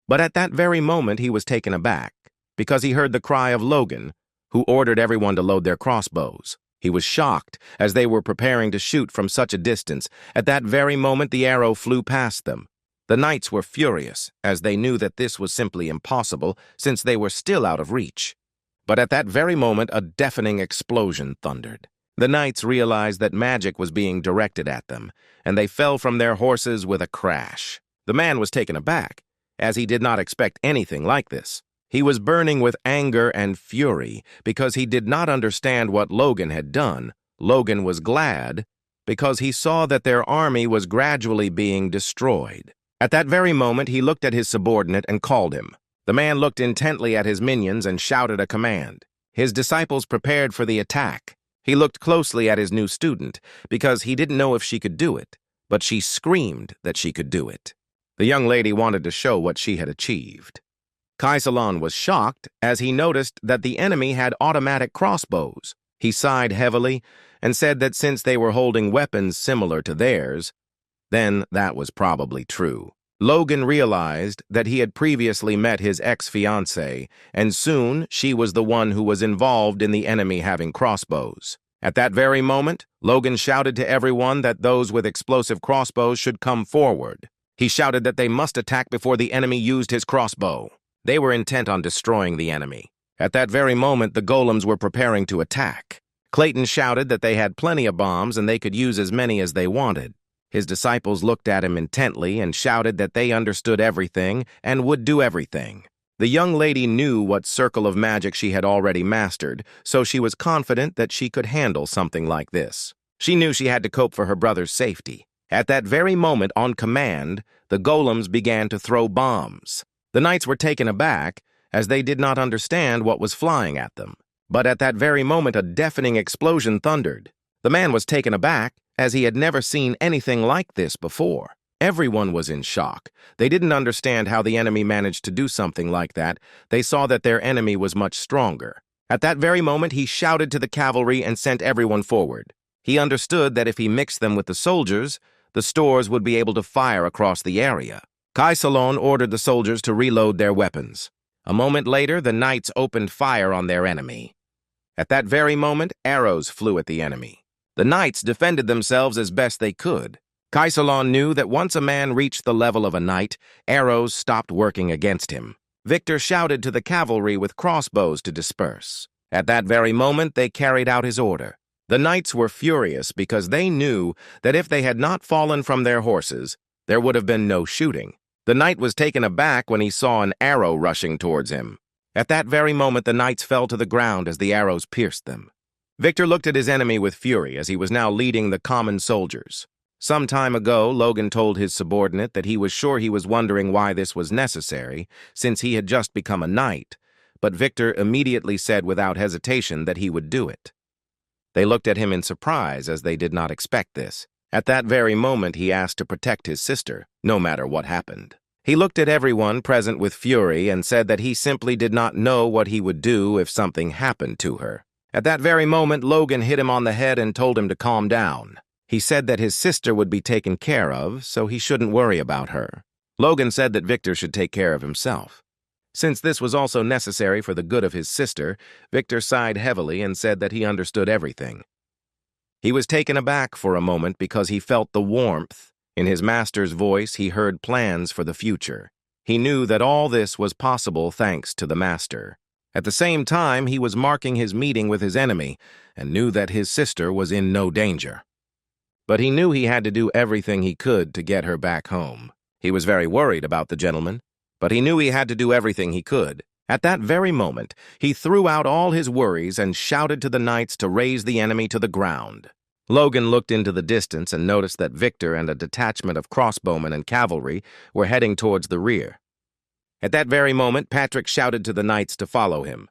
But at that very moment, he was taken aback, because he heard the cry of Logan, who ordered everyone to load their crossbows. He was shocked as they were preparing to shoot from such a distance. At that very moment, the arrow flew past them. The knights were furious, as they knew that this was simply impossible, since they were still out of reach. But at that very moment, a deafening explosion thundered. The knights realized that magic was being directed at them, and they fell from their horses with a crash. The man was taken aback, as he did not expect anything like this. He was burning with anger and fury because he did not understand what Logan had done. Logan was glad because he saw that their army was gradually being destroyed. At that very moment, he looked at his subordinate and called him. The man looked intently at his minions and shouted a command. His disciples prepared for the attack. He looked closely at his new student because he didn't know if she could do it, but she screamed that she could do it. The young lady wanted to show what she had achieved. Kaisalon was shocked as he noticed that the enemy had automatic crossbows. He sighed heavily and said that since they were holding weapons similar to theirs, then that was probably true. Logan realized that he had previously met his ex-fiancée, and soon she was the one who was involved in the enemy having crossbows. At that very moment, Logan shouted to everyone that those with explosive crossbows should come forward. He shouted that they must attack before the enemy used his crossbow. They were intent on destroying the enemy. At that very moment, the golems were preparing to attack. Clayton shouted that they had plenty of bombs and they could use as many as they wanted. His disciples looked at him intently and shouted that they understood everything and would do everything. The young lady knew what circle of magic she had already mastered, so she was confident that she could handle something like this. She knew she had to cope for her brother's safety. At that very moment, on command, the golems began to throw bombs. The knights were taken aback, as they did not understand what was flying at them. But at that very moment, a deafening explosion thundered. The man was taken aback, as he had never seen anything like this before. Everyone was in shock. They didn't understand how the enemy managed to do something like that. They saw that their enemy was much stronger. At that very moment, he shouted to the cavalry and sent everyone forward. He understood that if he mixed them with the soldiers, the stores would be able to fire across the area. Kaisalon ordered the soldiers to reload their weapons. A moment later, the knights opened fire on their enemy. At that very moment, arrows flew at the enemy. The knights defended themselves as best they could. Kaisalon knew that once a man reached the level of a knight, arrows stopped working against him. Victor shouted to the cavalry with crossbows to disperse. At that very moment, they carried out his order. The knights were furious because they knew that if they had not fallen from their horses, there would have been no shooting. The knight was taken aback when he saw an arrow rushing towards him. At that very moment, the knights fell to the ground as the arrows pierced them. Victor looked at his enemy with fury as he was now leading the common soldiers. Some time ago, Logan told his subordinate that he was sure he was wondering why this was necessary, since he had just become a knight, but Victor immediately said without hesitation that he would do it. They looked at him in surprise as they did not expect this. At that very moment, he asked to protect his sister, no matter what happened. He looked at everyone present with fury and said that he simply did not know what he would do if something happened to her. At that very moment, Logan hit him on the head and told him to calm down. He said that his sister would be taken care of, so he shouldn't worry about her. Logan said that Victor should take care of himself. Since this was also necessary for the good of his sister, Victor sighed heavily and said that he understood everything. He was taken aback for a moment because he felt the warmth. In his master's voice, he heard plans for the future. He knew that all this was possible thanks to the master. At the same time, he was marking his meeting with his enemy and knew that his sister was in no danger. But he knew he had to do everything he could to get her back home. He was very worried about the gentleman, but he knew he had to do everything he could. At that very moment, he threw out all his worries and shouted to the knights to raise the enemy to the ground. Logan looked into the distance and noticed that Victor and a detachment of crossbowmen and cavalry were heading towards the rear. At that very moment, Patrick shouted to the knights to follow him.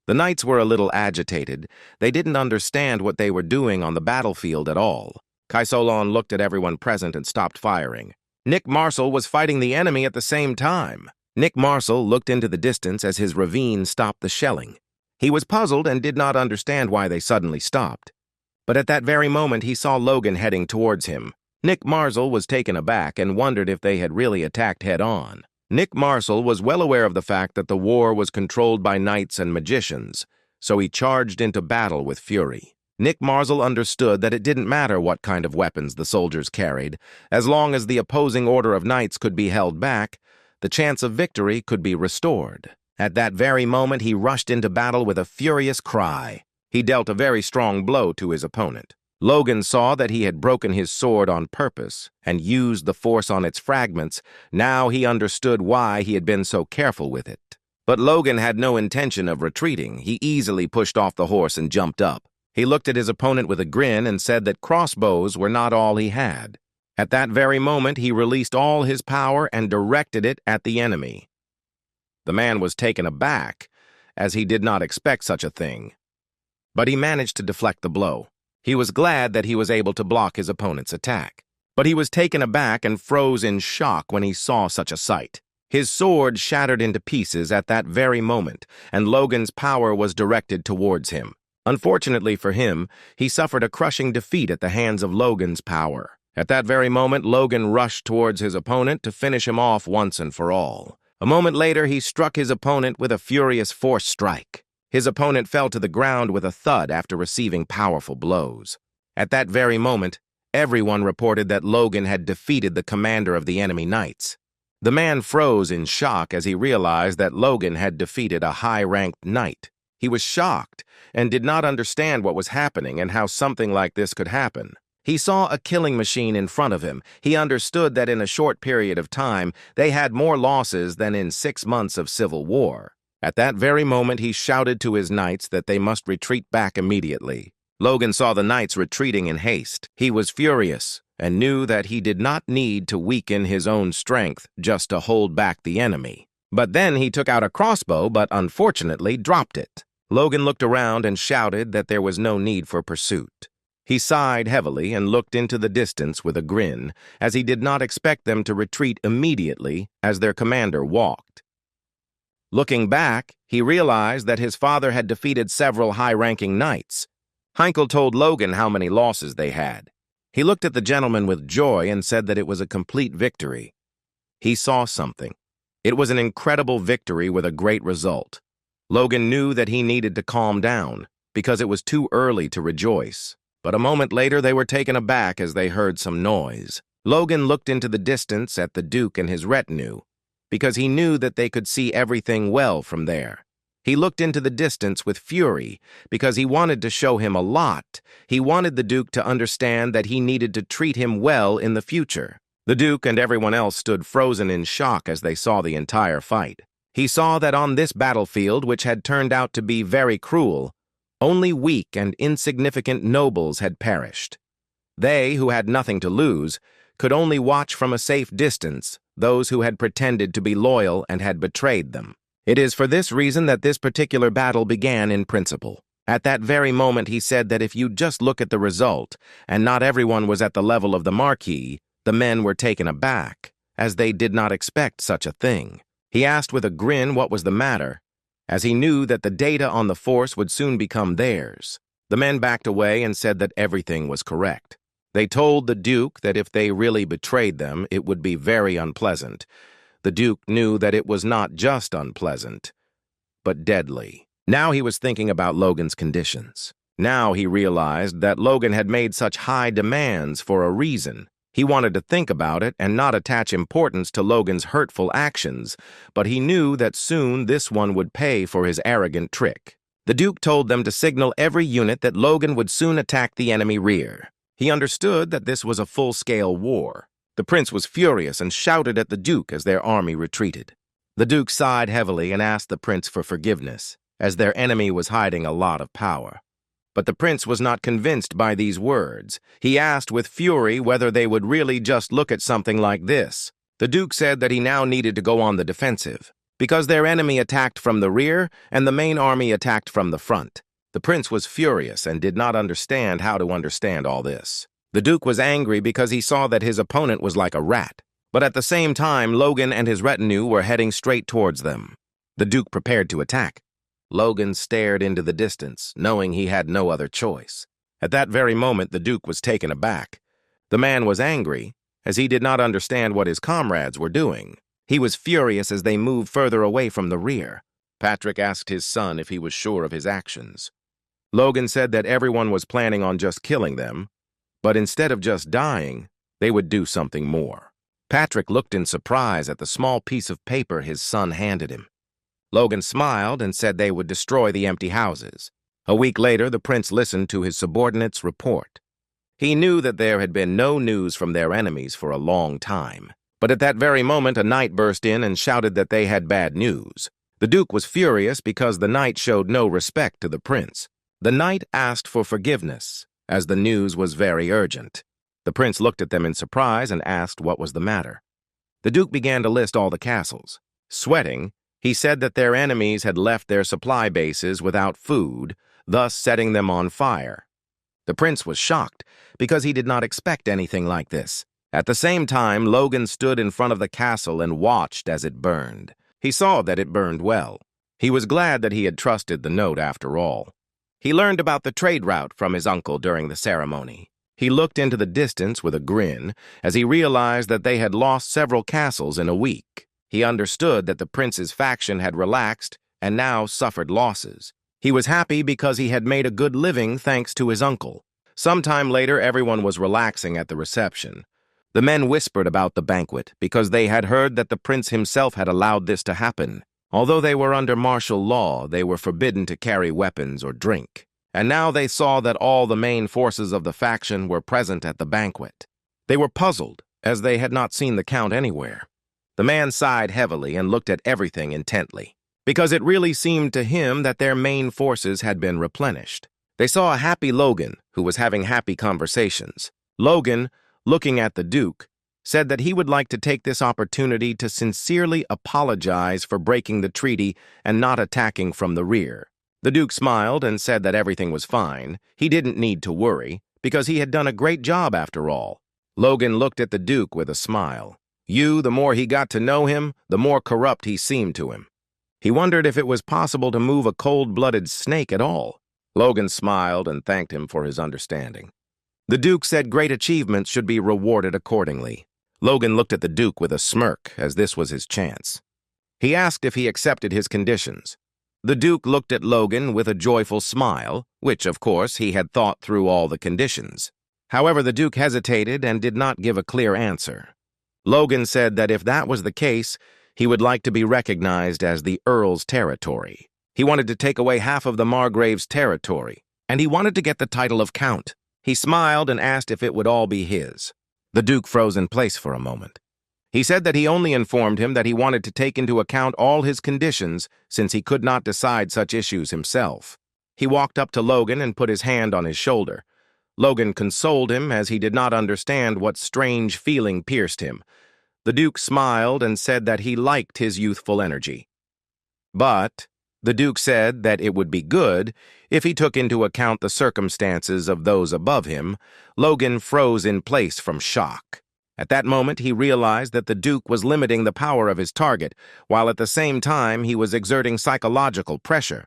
The knights were a little agitated. They didn't understand what they were doing on the battlefield at all. Kaisolon looked at everyone present and stopped firing. Nick Marcel was fighting the enemy at the same time. Nick Marcel looked into the distance as his ravine stopped the shelling. He was puzzled and did not understand why they suddenly stopped. But at that very moment, he saw Logan heading towards him. Nick Marcel was taken aback and wondered if they had really attacked head-on. Nick Marcel was well aware of the fact that the war was controlled by knights and magicians, so he charged into battle with fury. Nick Marcel understood that it didn't matter what kind of weapons the soldiers carried. As long as the opposing order of knights could be held back, the chance of victory could be restored. At that very moment, he rushed into battle with a furious cry. He dealt a very strong blow to his opponent. Logan saw that he had broken his sword on purpose and used the force on its fragments. Now he understood why he had been so careful with it. But Logan had no intention of retreating. He easily pushed off the horse and jumped up. He looked at his opponent with a grin and said that crossbows were not all he had. At that very moment, he released all his power and directed it at the enemy. The man was taken aback, as he did not expect such a thing. But he managed to deflect the blow. He was glad that he was able to block his opponent's attack. But he was taken aback and froze in shock when he saw such a sight. His sword shattered into pieces at that very moment, and Logan's power was directed towards him. Unfortunately for him, he suffered a crushing defeat at the hands of Logan's power. At that very moment, Logan rushed towards his opponent to finish him off once and for all. A moment later, he struck his opponent with a furious force strike. His opponent fell to the ground with a thud after receiving powerful blows. At that very moment, everyone reported that Logan had defeated the commander of the enemy knights. The man froze in shock as he realized that Logan had defeated a high-ranked knight. He was shocked and did not understand what was happening and how something like this could happen. He saw a killing machine in front of him. He understood that in a short period of time, they had more losses than in 6 months of civil war. At that very moment, he shouted to his knights that they must retreat back immediately. Logan saw the knights retreating in haste. He was furious and knew that he did not need to weaken his own strength just to hold back the enemy. But then he took out a crossbow, but unfortunately dropped it. Logan looked around and shouted that there was no need for pursuit. He sighed heavily and looked into the distance with a grin, as he did not expect them to retreat immediately as their commander walked. Looking back, he realized that his father had defeated several high-ranking knights. Heinkel told Logan how many losses they had. He looked at the gentleman with joy and said that it was a complete victory. He saw something. It was an incredible victory with a great result. Logan knew that he needed to calm down because it was too early to rejoice. But a moment later, they were taken aback as they heard some noise. Logan looked into the distance at the Duke and his retinue because he knew that they could see everything well from there. He looked into the distance with fury because he wanted to show him a lot. He wanted the Duke to understand that he needed to treat him well in the future. The Duke and everyone else stood frozen in shock as they saw the entire fight. He saw that on this battlefield, which had turned out to be very cruel, only weak and insignificant nobles had perished. They, who had nothing to lose, could only watch from a safe distance those who had pretended to be loyal and had betrayed them. It is for this reason that this particular battle began in principle. At that very moment, he said that if you just look at the result, and not everyone was at the level of the Marquis, the men were taken aback, as they did not expect such a thing. He asked with a grin what was the matter, as he knew that the data on the force would soon become theirs. The men backed away and said that everything was correct. They told the Duke that if they really betrayed them, it would be very unpleasant. The Duke knew that it was not just unpleasant, but deadly. Now he was thinking about Logan's conditions. Now he realized that Logan had made such high demands for a reason. He wanted to think about it and not attach importance to Logan's hurtful actions, but he knew that soon this one would pay for his arrogant trick. The Duke told them to signal every unit that Logan would soon attack the enemy rear. He understood that this was a full-scale war. The prince was furious and shouted at the Duke as their army retreated. The Duke sighed heavily and asked the prince for forgiveness, as their enemy was hiding a lot of power. But the prince was not convinced by these words. He asked with fury whether they would really just look at something like this. The Duke said that he now needed to go on the defensive, because their enemy attacked from the rear and the main army attacked from the front. The prince was furious and did not understand how to understand all this. The Duke was angry because he saw that his opponent was like a rat. But at the same time, Logan and his retinue were heading straight towards them. The Duke prepared to attack. Logan stared into the distance, knowing he had no other choice. At that very moment, the Duke was taken aback. The man was angry, as he did not understand what his comrades were doing. He was furious as they moved further away from the rear. Patrick asked his son if he was sure of his actions. Logan said that everyone was planning on just killing them, but instead of just dying, they would do something more. Patrick looked in surprise at the small piece of paper his son handed him. Logan smiled and said they would destroy the empty houses. A week later, the prince listened to his subordinate's report. He knew that there had been no news from their enemies for a long time. But at that very moment, a knight burst in and shouted that they had bad news. The Duke was furious because the knight showed no respect to the prince. The knight asked for forgiveness, as the news was very urgent. The prince looked at them in surprise and asked what was the matter. The Duke began to list all the castles. Sweating, he said that their enemies had left their supply bases without food, thus setting them on fire. The prince was shocked because he did not expect anything like this. At the same time, Logan stood in front of the castle and watched as it burned. He saw that it burned well. He was glad that he had trusted the note after all. He learned about the trade route from his uncle during the ceremony. He looked into the distance with a grin as he realized that they had lost several castles in a week. He understood that the prince's faction had relaxed and now suffered losses. He was happy because he had made a good living thanks to his uncle. Sometime later, everyone was relaxing at the reception. The men whispered about the banquet because they had heard that the prince himself had allowed this to happen. Although they were under martial law, they were forbidden to carry weapons or drink. And now they saw that all the main forces of the faction were present at the banquet. They were puzzled, as they had not seen the count anywhere. The man sighed heavily and looked at everything intently, because it really seemed to him that their main forces had been replenished. They saw a happy Logan, who was having happy conversations. Logan, looking at the Duke, said that he would like to take this opportunity to sincerely apologize for breaking the treaty and not attacking from the rear. The Duke smiled and said that everything was fine. He didn't need to worry, because he had done a great job after all. Logan looked at the Duke with a smile. The more he got to know him, the more corrupt he seemed to him. He wondered if it was possible to move a cold-blooded snake at all. Logan smiled and thanked him for his understanding. The Duke said great achievements should be rewarded accordingly. Logan looked at the Duke with a smirk, as this was his chance. He asked if he accepted his conditions. The Duke looked at Logan with a joyful smile, which, of course, he had thought through all the conditions. However, the Duke hesitated and did not give a clear answer. Logan said that if that was the case, he would like to be recognized as the Earl's territory. He wanted to take away half of the Margrave's territory, and he wanted to get the title of Count. He smiled and asked if it would all be his. The Duke froze in place for a moment. He said that he only informed him that he wanted to take into account all his conditions since he could not decide such issues himself. He walked up to Logan and put his hand on his shoulder. Logan consoled him as he did not understand what strange feeling pierced him. The Duke smiled and said that he liked his youthful energy. But the Duke said that it would be good if he took into account the circumstances of those above him. Logan froze in place from shock. At that moment, he realized that the Duke was limiting the power of his target, while at the same time he was exerting psychological pressure.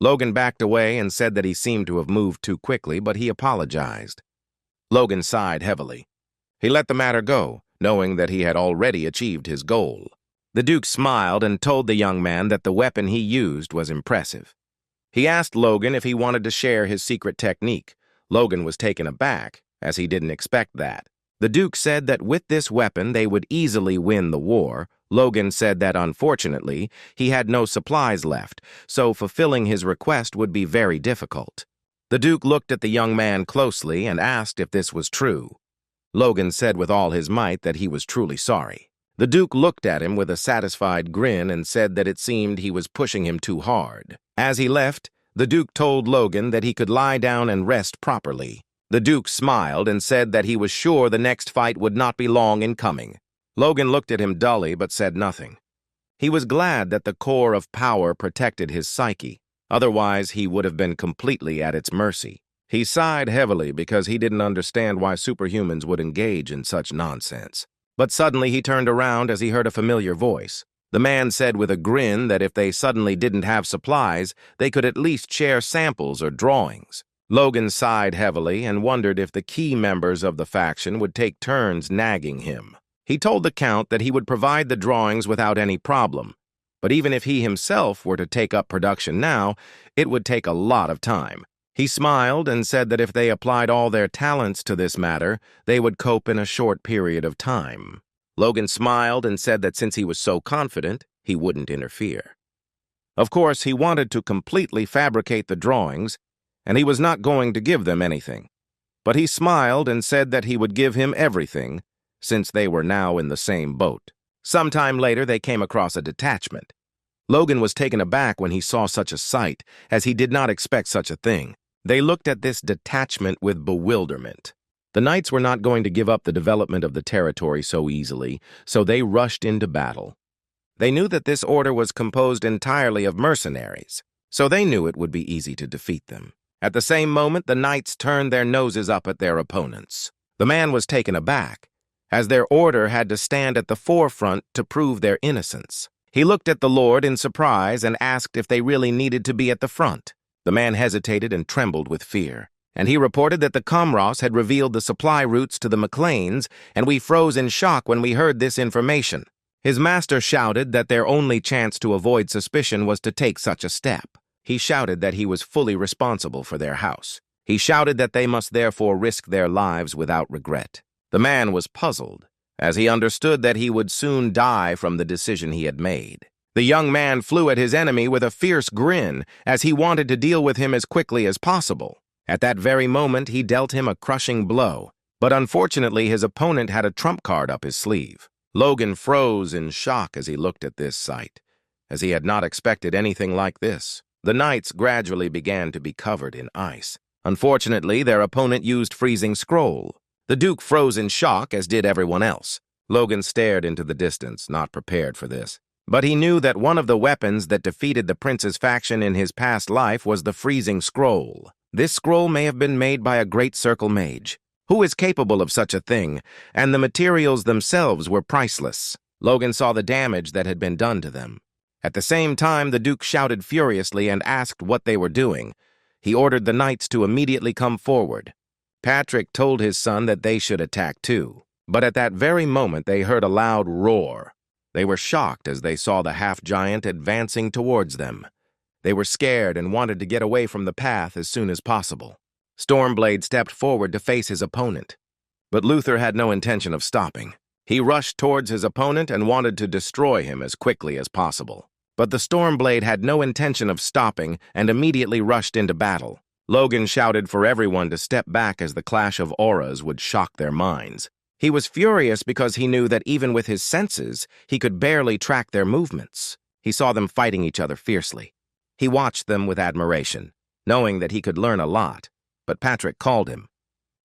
Logan backed away and said that he seemed to have moved too quickly, but he apologized. Logan sighed heavily. He let the matter go, knowing that he had already achieved his goal. The Duke smiled and told the young man that the weapon he used was impressive. He asked Logan if he wanted to share his secret technique. Logan was taken aback, as he didn't expect that. The Duke said that with this weapon they would easily win the war. Logan said that unfortunately he had no supplies left, so fulfilling his request would be very difficult. The Duke looked at the young man closely and asked if this was true. Logan said with all his might that he was truly sorry. The Duke looked at him with a satisfied grin and said that it seemed he was pushing him too hard. As he left, the Duke told Logan that he could lie down and rest properly. The Duke smiled and said that he was sure the next fight would not be long in coming. Logan looked at him dully but said nothing. He was glad that the core of power protected his psyche. Otherwise, he would have been completely at its mercy. He sighed heavily because he didn't understand why superhumans would engage in such nonsense. But suddenly he turned around as he heard a familiar voice. The man said with a grin that if they suddenly didn't have supplies, they could at least share samples or drawings. Logan sighed heavily and wondered if the key members of the faction would take turns nagging him. He told the Count that he would provide the drawings without any problem, but even if he himself were to take up production now, it would take a lot of time. He smiled and said that if they applied all their talents to this matter, they would cope in a short period of time. Logan smiled and said that since he was so confident, he wouldn't interfere. Of course, he wanted to completely fabricate the drawings, and he was not going to give them anything. But he smiled and said that he would give him everything, since they were now in the same boat. Sometime later, they came across a detachment. Logan was taken aback when he saw such a sight, as he did not expect such a thing. They looked at this detachment with bewilderment. The Knights were not going to give up the development of the territory so easily, so they rushed into battle. They knew that this order was composed entirely of mercenaries, so they knew it would be easy to defeat them. At the same moment, the Knights turned their noses up at their opponents. The man was taken aback, as their order had to stand at the forefront to prove their innocence. He looked at the Lord in surprise and asked if they really needed to be at the front. The man hesitated and trembled with fear, and he reported that the Comros had revealed the supply routes to the McLeans, and we froze in shock when we heard this information. His master shouted that their only chance to avoid suspicion was to take such a step. He shouted that he was fully responsible for their house. He shouted that they must therefore risk their lives without regret. The man was puzzled, as he understood that he would soon die from the decision he had made. The young man flew at his enemy with a fierce grin, as he wanted to deal with him as quickly as possible. At that very moment, he dealt him a crushing blow, but unfortunately his opponent had a trump card up his sleeve. Logan froze in shock as he looked at this sight, as he had not expected anything like this. The Knights gradually began to be covered in ice. Unfortunately, their opponent used freezing scroll. The Duke froze in shock, as did everyone else. Logan stared into the distance, not prepared for this. But he knew that one of the weapons that defeated the prince's faction in his past life was the freezing scroll. This scroll may have been made by a great circle mage. Who is capable of such a thing? And the materials themselves were priceless. Logan saw the damage that had been done to them. At the same time, the Duke shouted furiously and asked what they were doing. He ordered the Knights to immediately come forward. Patrick told his son that they should attack too. But at that very moment, they heard a loud roar. They were shocked as they saw the half-giant advancing towards them. They were scared and wanted to get away from the path as soon as possible. Stormblade stepped forward to face his opponent. But Luther had no intention of stopping. He rushed towards his opponent and wanted to destroy him as quickly as possible. But the Stormblade had no intention of stopping and immediately rushed into battle. Logan shouted for everyone to step back as the clash of auras would shock their minds. He was furious because he knew that even with his senses, he could barely track their movements. He saw them fighting each other fiercely. He watched them with admiration, knowing that he could learn a lot, but Patrick called him.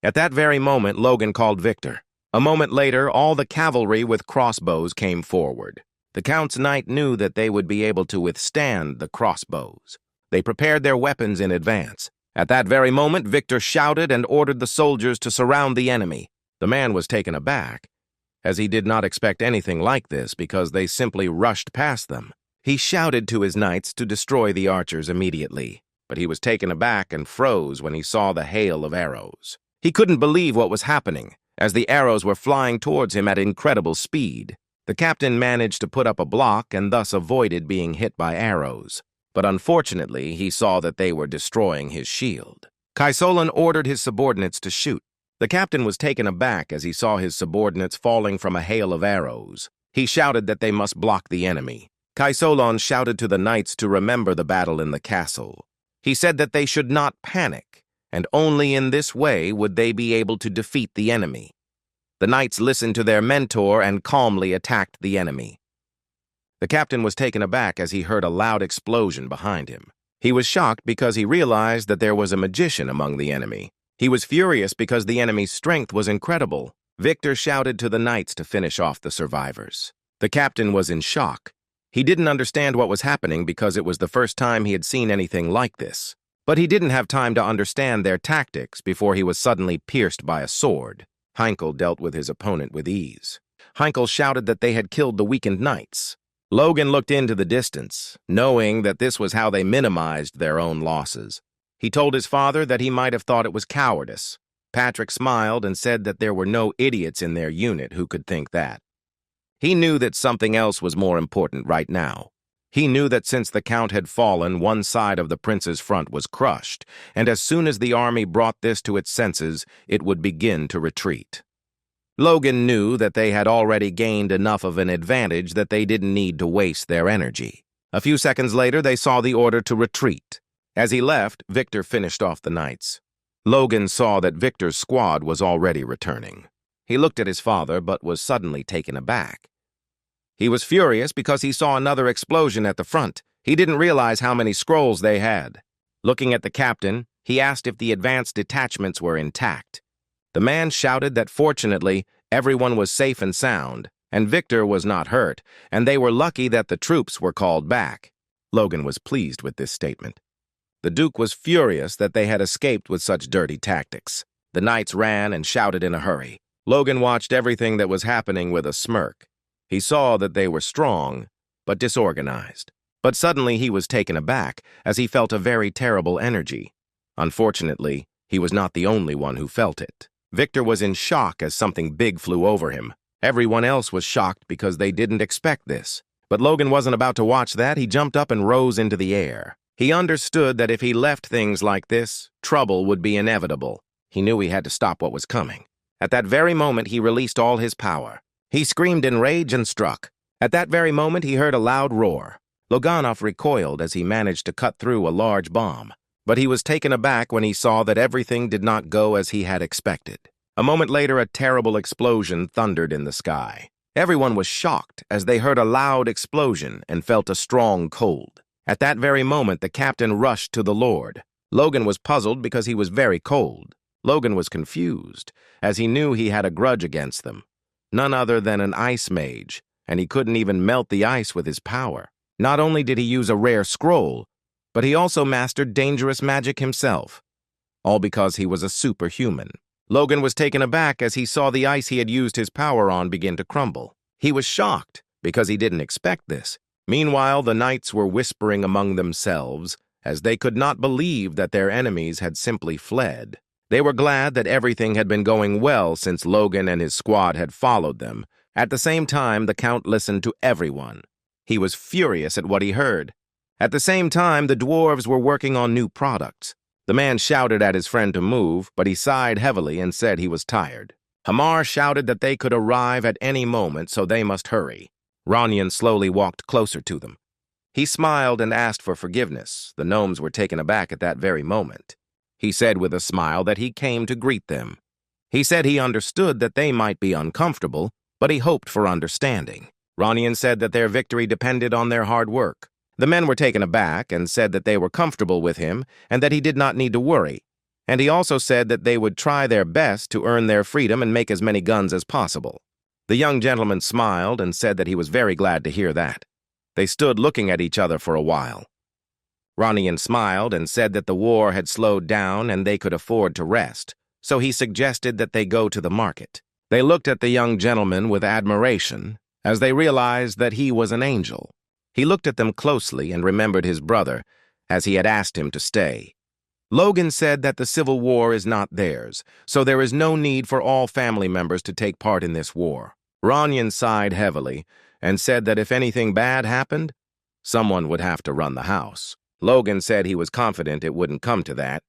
At that very moment, Logan called Victor. A moment later, all the cavalry with crossbows came forward. The Count's knight knew that they would be able to withstand the crossbows. They prepared their weapons in advance. At that very moment, Victor shouted and ordered the soldiers to surround the enemy. The man was taken aback, as he did not expect anything like this because they simply rushed past them. He shouted to his knights to destroy the archers immediately, but he was taken aback and froze when he saw the hail of arrows. He couldn't believe what was happening, as the arrows were flying towards him at incredible speed. The captain managed to put up a block and thus avoided being hit by arrows, but unfortunately he saw that they were destroying his shield. Kaisolan ordered his subordinates to shoot. The captain was taken aback as he saw his subordinates falling from a hail of arrows. He shouted that they must block the enemy. Kaisolan shouted to the knights to remember the battle in the castle. He said that they should not panic, and only in this way would they be able to defeat the enemy. The knights listened to their mentor and calmly attacked the enemy. The captain was taken aback as he heard a loud explosion behind him. He was shocked because he realized that there was a magician among the enemy. He was furious because the enemy's strength was incredible. Victor shouted to the knights to finish off the survivors. The captain was in shock. He didn't understand what was happening because it was the first time he had seen anything like this. But he didn't have time to understand their tactics before he was suddenly pierced by a sword. Heinkel dealt with his opponent with ease. Heinkel shouted that they had killed the weakened knights. Logan looked into the distance, knowing that this was how they minimized their own losses. He told his father that he might have thought it was cowardice. Patrick smiled and said that there were no idiots in their unit who could think that. He knew that something else was more important right now. He knew that since the Count had fallen, one side of the prince's front was crushed, and as soon as the army brought this to its senses, it would begin to retreat. Logan knew that they had already gained enough of an advantage that they didn't need to waste their energy. A few seconds later, they saw the order to retreat. As he left, Victor finished off the knights. Logan saw that Victor's squad was already returning. He looked at his father, but was suddenly taken aback. He was furious because he saw another explosion at the front. He didn't realize how many scrolls they had. Looking at the captain, he asked if the advanced detachments were intact. The man shouted that fortunately, everyone was safe and sound, and Victor was not hurt, and they were lucky that the troops were called back. Logan was pleased with this statement. The Duke was furious that they had escaped with such dirty tactics. The knights ran and shouted in a hurry. Logan watched everything that was happening with a smirk. He saw that they were strong, but disorganized. But suddenly he was taken aback, as he felt a very terrible energy. Unfortunately, he was not the only one who felt it. Victor was in shock as something big flew over him. Everyone else was shocked because they didn't expect this. But Logan wasn't about to watch that. He jumped up and rose into the air. He understood that if he left things like this, trouble would be inevitable. He knew he had to stop what was coming. At that very moment, he released all his power. He screamed in rage and struck. At that very moment, he heard a loud roar. Loganov recoiled as he managed to cut through a large bomb. But he was taken aback when he saw that everything did not go as he had expected. A moment later, a terrible explosion thundered in the sky. Everyone was shocked as they heard a loud explosion and felt a strong cold. At that very moment, the captain rushed to the Lord. Logan was puzzled because he was very cold. Logan was confused, as he knew he had a grudge against them. None other than an ice mage, and he couldn't even melt the ice with his power. Not only did he use a rare scroll, but he also mastered dangerous magic himself. All because he was a superhuman. Logan was taken aback as he saw the ice he had used his power on begin to crumble. He was shocked because he didn't expect this. Meanwhile, the knights were whispering among themselves as they could not believe that their enemies had simply fled. They were glad that everything had been going well since Logan and his squad had followed them. At the same time, the Count listened to everyone. He was furious at what he heard. At the same time, the dwarves were working on new products. The man shouted at his friend to move, but he sighed heavily and said he was tired. Hamar shouted that they could arrive at any moment, so they must hurry. Ranyan slowly walked closer to them. He smiled and asked for forgiveness. The gnomes were taken aback at that very moment. He said with a smile that he came to greet them. He said he understood that they might be uncomfortable, but he hoped for understanding. Ranyan said that their victory depended on their hard work. The men were taken aback and said that they were comfortable with him and that he did not need to worry. And he also said that they would try their best to earn their freedom and make as many guns as possible. The young gentleman smiled and said that he was very glad to hear that. They stood looking at each other for a while. Ranyan smiled and said that the war had slowed down and they could afford to rest, so he suggested that they go to the market. They looked at the young gentleman with admiration, as they realized that he was an angel. He looked at them closely and remembered his brother, as he had asked him to stay. Logan said that the Civil War is not theirs, so there is no need for all family members to take part in this war. Ranyan sighed heavily and said that if anything bad happened, someone would have to run the house. Logan said he was confident it wouldn't come to that,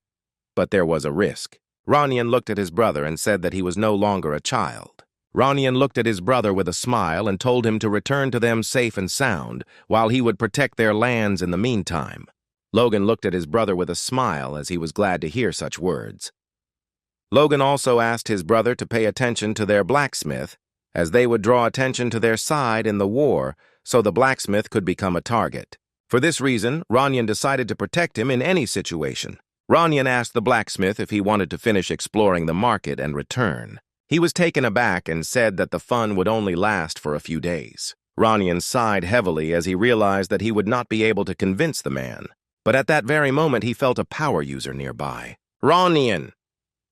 but there was a risk. Ranyan looked at his brother and said that he was no longer a child. Ranyan looked at his brother with a smile and told him to return to them safe and sound, while he would protect their lands in the meantime. Logan looked at his brother with a smile as he was glad to hear such words. Logan also asked his brother to pay attention to their blacksmith, as they would draw attention to their side in the war, so the blacksmith could become a target. For this reason, Ranyan decided to protect him in any situation. Ranyan asked the blacksmith if he wanted to finish exploring the market and return. He was taken aback and said that the fun would only last for a few days. Ranyan sighed heavily as he realized that he would not be able to convince the man. But at that very moment, he felt a power user nearby. "Ranyan!"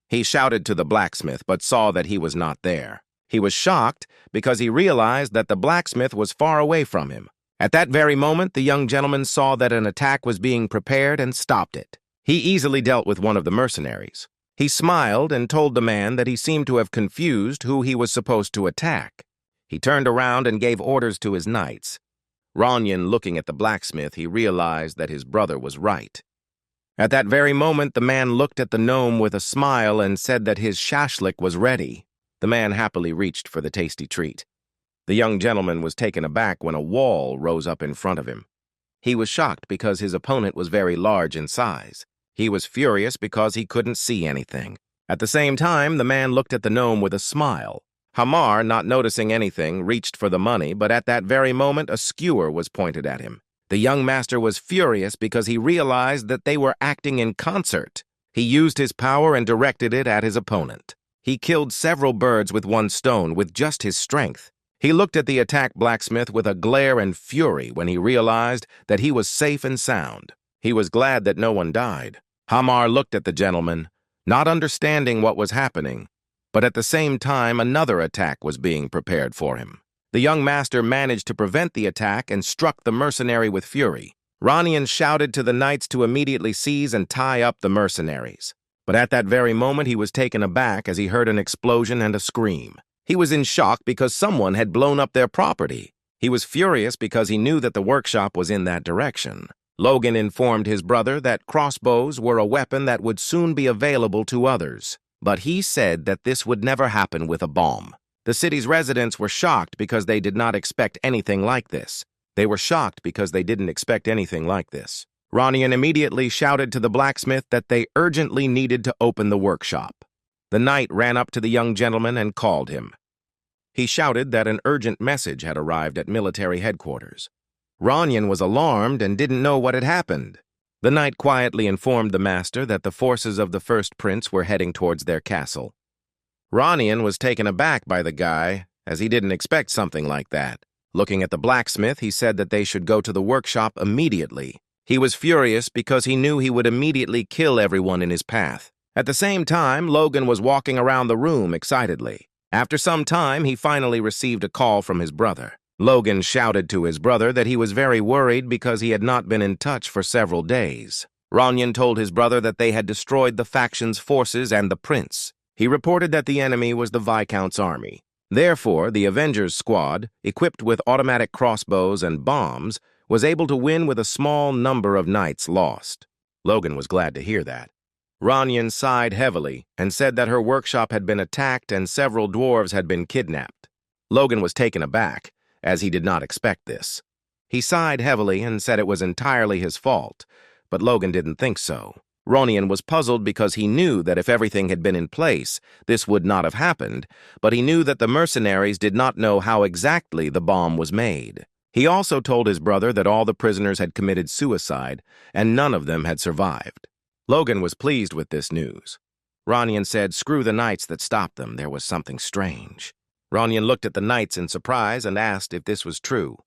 He shouted to the blacksmith, but saw that he was not there. He was shocked because he realized that the blacksmith was far away from him. At that very moment, the young gentleman saw that an attack was being prepared and stopped it. He easily dealt with one of the mercenaries. He smiled and told the man that he seemed to have confused who he was supposed to attack. He turned around and gave orders to his knights. Ranyan looking at the blacksmith, he realized that his brother was right. At that very moment, the man looked at the gnome with a smile and said that his shashlik was ready. The man happily reached for the tasty treat. The young gentleman was taken aback when a wall rose up in front of him. He was shocked because his opponent was very large in size. He was furious because he couldn't see anything. At the same time, the man looked at the gnome with a smile. Hamar, not noticing anything, reached for the money, but at that very moment a skewer was pointed at him. The young master was furious because he realized that they were acting in concert. He used his power and directed it at his opponent. He killed several birds with one stone with just his strength. He looked at the attacked blacksmith with a glare and fury when he realized that he was safe and sound. He was glad that no one died. Hamar looked at the gentleman, not understanding what was happening, but at the same time another attack was being prepared for him. The young master managed to prevent the attack and struck the mercenary with fury. Ranyan shouted to the knights to immediately seize and tie up the mercenaries. But at that very moment he was taken aback as he heard an explosion and a scream. He was in shock because someone had blown up their property. He was furious because he knew that the workshop was in that direction. Logan informed his brother that crossbows were a weapon that would soon be available to others, but he said that this would never happen with a bomb. The city's residents were shocked because they did not expect anything like this. They were shocked because they didn't expect anything like this. Ranyan immediately shouted to the blacksmith that they urgently needed to open the workshop. The knight ran up to the young gentleman and called him. He shouted that an urgent message had arrived at military headquarters. Ranyan was alarmed and didn't know what had happened. The knight quietly informed the master that the forces of the first prince were heading towards their castle. Ranyan was taken aback by the guy, as he didn't expect something like that. Looking at the blacksmith, he said that they should go to the workshop immediately. He was furious because he knew he would immediately kill everyone in his path. At the same time, Logan was walking around the room excitedly. After some time, he finally received a call from his brother. Logan shouted to his brother that he was very worried because he had not been in touch for several days. Ranyan told his brother that they had destroyed the faction's forces and the prince. He reported that the enemy was the Viscount's army. Therefore, the Avengers squad, equipped with automatic crossbows and bombs, was able to win with a small number of knights lost. Logan was glad to hear that. Ranyan sighed heavily and said that her workshop had been attacked and several dwarves had been kidnapped. Logan was taken aback, as he did not expect this. He sighed heavily and said it was entirely his fault, but Logan didn't think so. Ranyan was puzzled because he knew that if everything had been in place, this would not have happened, but he knew that the mercenaries did not know how exactly the bomb was made. He also told his brother that all the prisoners had committed suicide, and none of them had survived. Logan was pleased with this news. Ranyan said, "Screw the knights that stopped them, there was something strange." Ranyan looked at the knights in surprise and asked if this was true.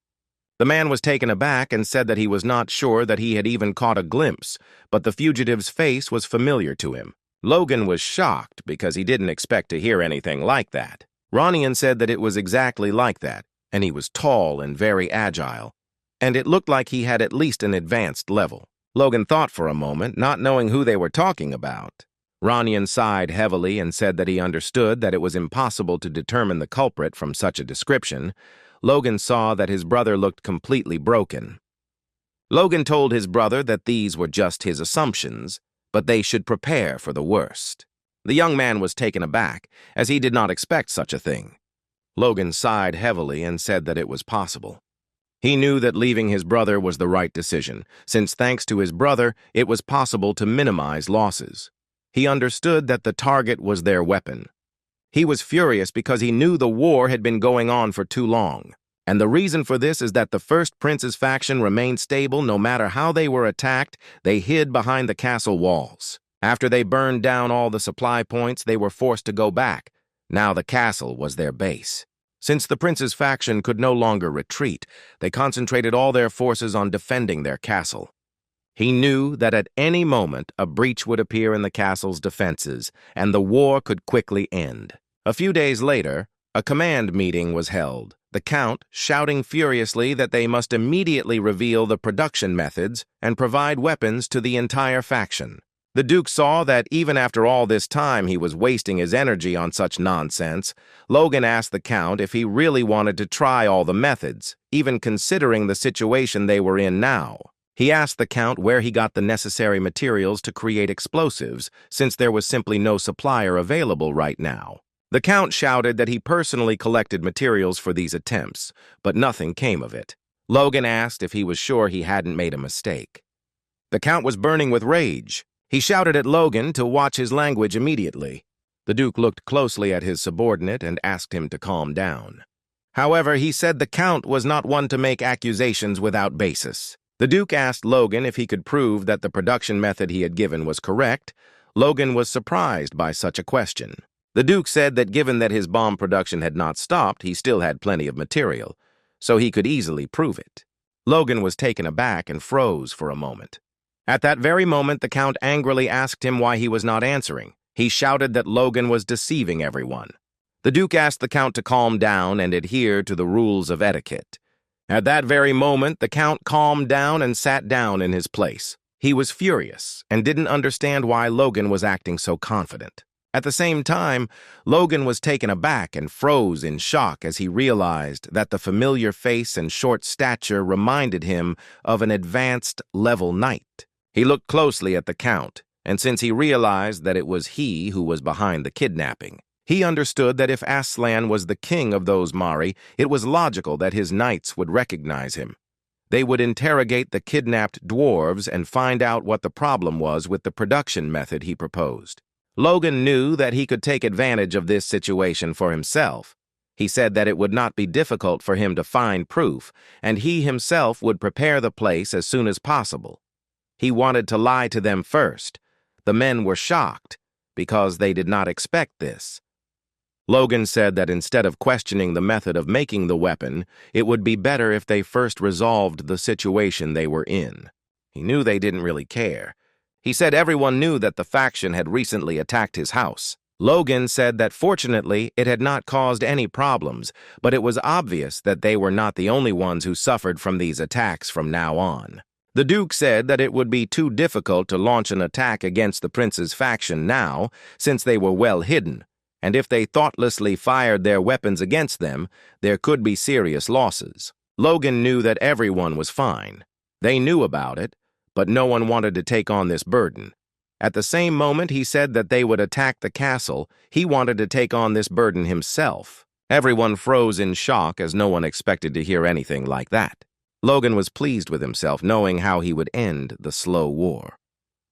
The man was taken aback and said that he was not sure that he had even caught a glimpse, but the fugitive's face was familiar to him. Logan was shocked because he didn't expect to hear anything like that. Ronian said that it was exactly like that, and he was tall and very agile, and it looked like he had at least an advanced level. Logan thought for a moment, not knowing who they were talking about. Ronian sighed heavily and said that he understood that it was impossible to determine the culprit from such a description. Logan saw that his brother looked completely broken. Logan told his brother that these were just his assumptions, but they should prepare for the worst. The young man was taken aback, as he did not expect such a thing. Logan sighed heavily and said that it was possible. He knew that leaving his brother was the right decision, since thanks to his brother, it was possible to minimize losses. He understood that the target was their weapon. He was furious because he knew the war had been going on for too long. And the reason for this is that the First Prince's faction remained stable no matter how they were attacked. They hid behind the castle walls. After they burned down all the supply points, they were forced to go back. Now the castle was their base. Since the Prince's faction could no longer retreat, they concentrated all their forces on defending their castle. He knew that at any moment a breach would appear in the castle's defenses, and the war could quickly end. A few days later, a command meeting was held, the Count shouting furiously that they must immediately reveal the production methods and provide weapons to the entire faction. The Duke saw that even after all this time he was wasting his energy on such nonsense. Logan asked the Count if he really wanted to try all the methods, even considering the situation they were in now. He asked the Count where he got the necessary materials to create explosives, since there was simply no supplier available right now. The Count shouted that he personally collected materials for these attempts, but nothing came of it. Logan asked if he was sure he hadn't made a mistake. The Count was burning with rage. He shouted at Logan to watch his language immediately. The Duke looked closely at his subordinate and asked him to calm down. However, he said the Count was not one to make accusations without basis. The Duke asked Logan if he could prove that the production method he had given was correct. Logan was surprised by such a question. The Duke said that given that his bomb production had not stopped, he still had plenty of material, so he could easily prove it. Logan was taken aback and froze for a moment. At that very moment, the Count angrily asked him why he was not answering. He shouted that Logan was deceiving everyone. The Duke asked the Count to calm down and adhere to the rules of etiquette. At that very moment, the Count calmed down and sat down in his place. He was furious and didn't understand why Logan was acting so confident. At the same time, Logan was taken aback and froze in shock as he realized that the familiar face and short stature reminded him of an advanced level knight. He looked closely at the Count, and since he realized that it was he who was behind the kidnapping, he understood that if Aslan was the king of those Mari, it was logical that his knights would recognize him. They would interrogate the kidnapped dwarves and find out what the problem was with the production method he proposed. Logan knew that he could take advantage of this situation for himself. He said that it would not be difficult for him to find proof, and he himself would prepare the place as soon as possible. He wanted to lie to them first. The men were shocked because they did not expect this. Logan said that instead of questioning the method of making the weapon, it would be better if they first resolved the situation they were in. He knew they didn't really care. He said everyone knew that the faction had recently attacked his house. Logan said that fortunately it had not caused any problems, but it was obvious that they were not the only ones who suffered from these attacks from now on. The Duke said that it would be too difficult to launch an attack against the Prince's faction now, since they were well hidden, and if they thoughtlessly fired their weapons against them, there could be serious losses. Logan knew that everyone was fine. They knew about it, but no one wanted to take on this burden. At the same moment he said that they would attack the castle, he wanted to take on this burden himself. Everyone froze in shock as no one expected to hear anything like that. Logan was pleased with himself, knowing how he would end the slow war.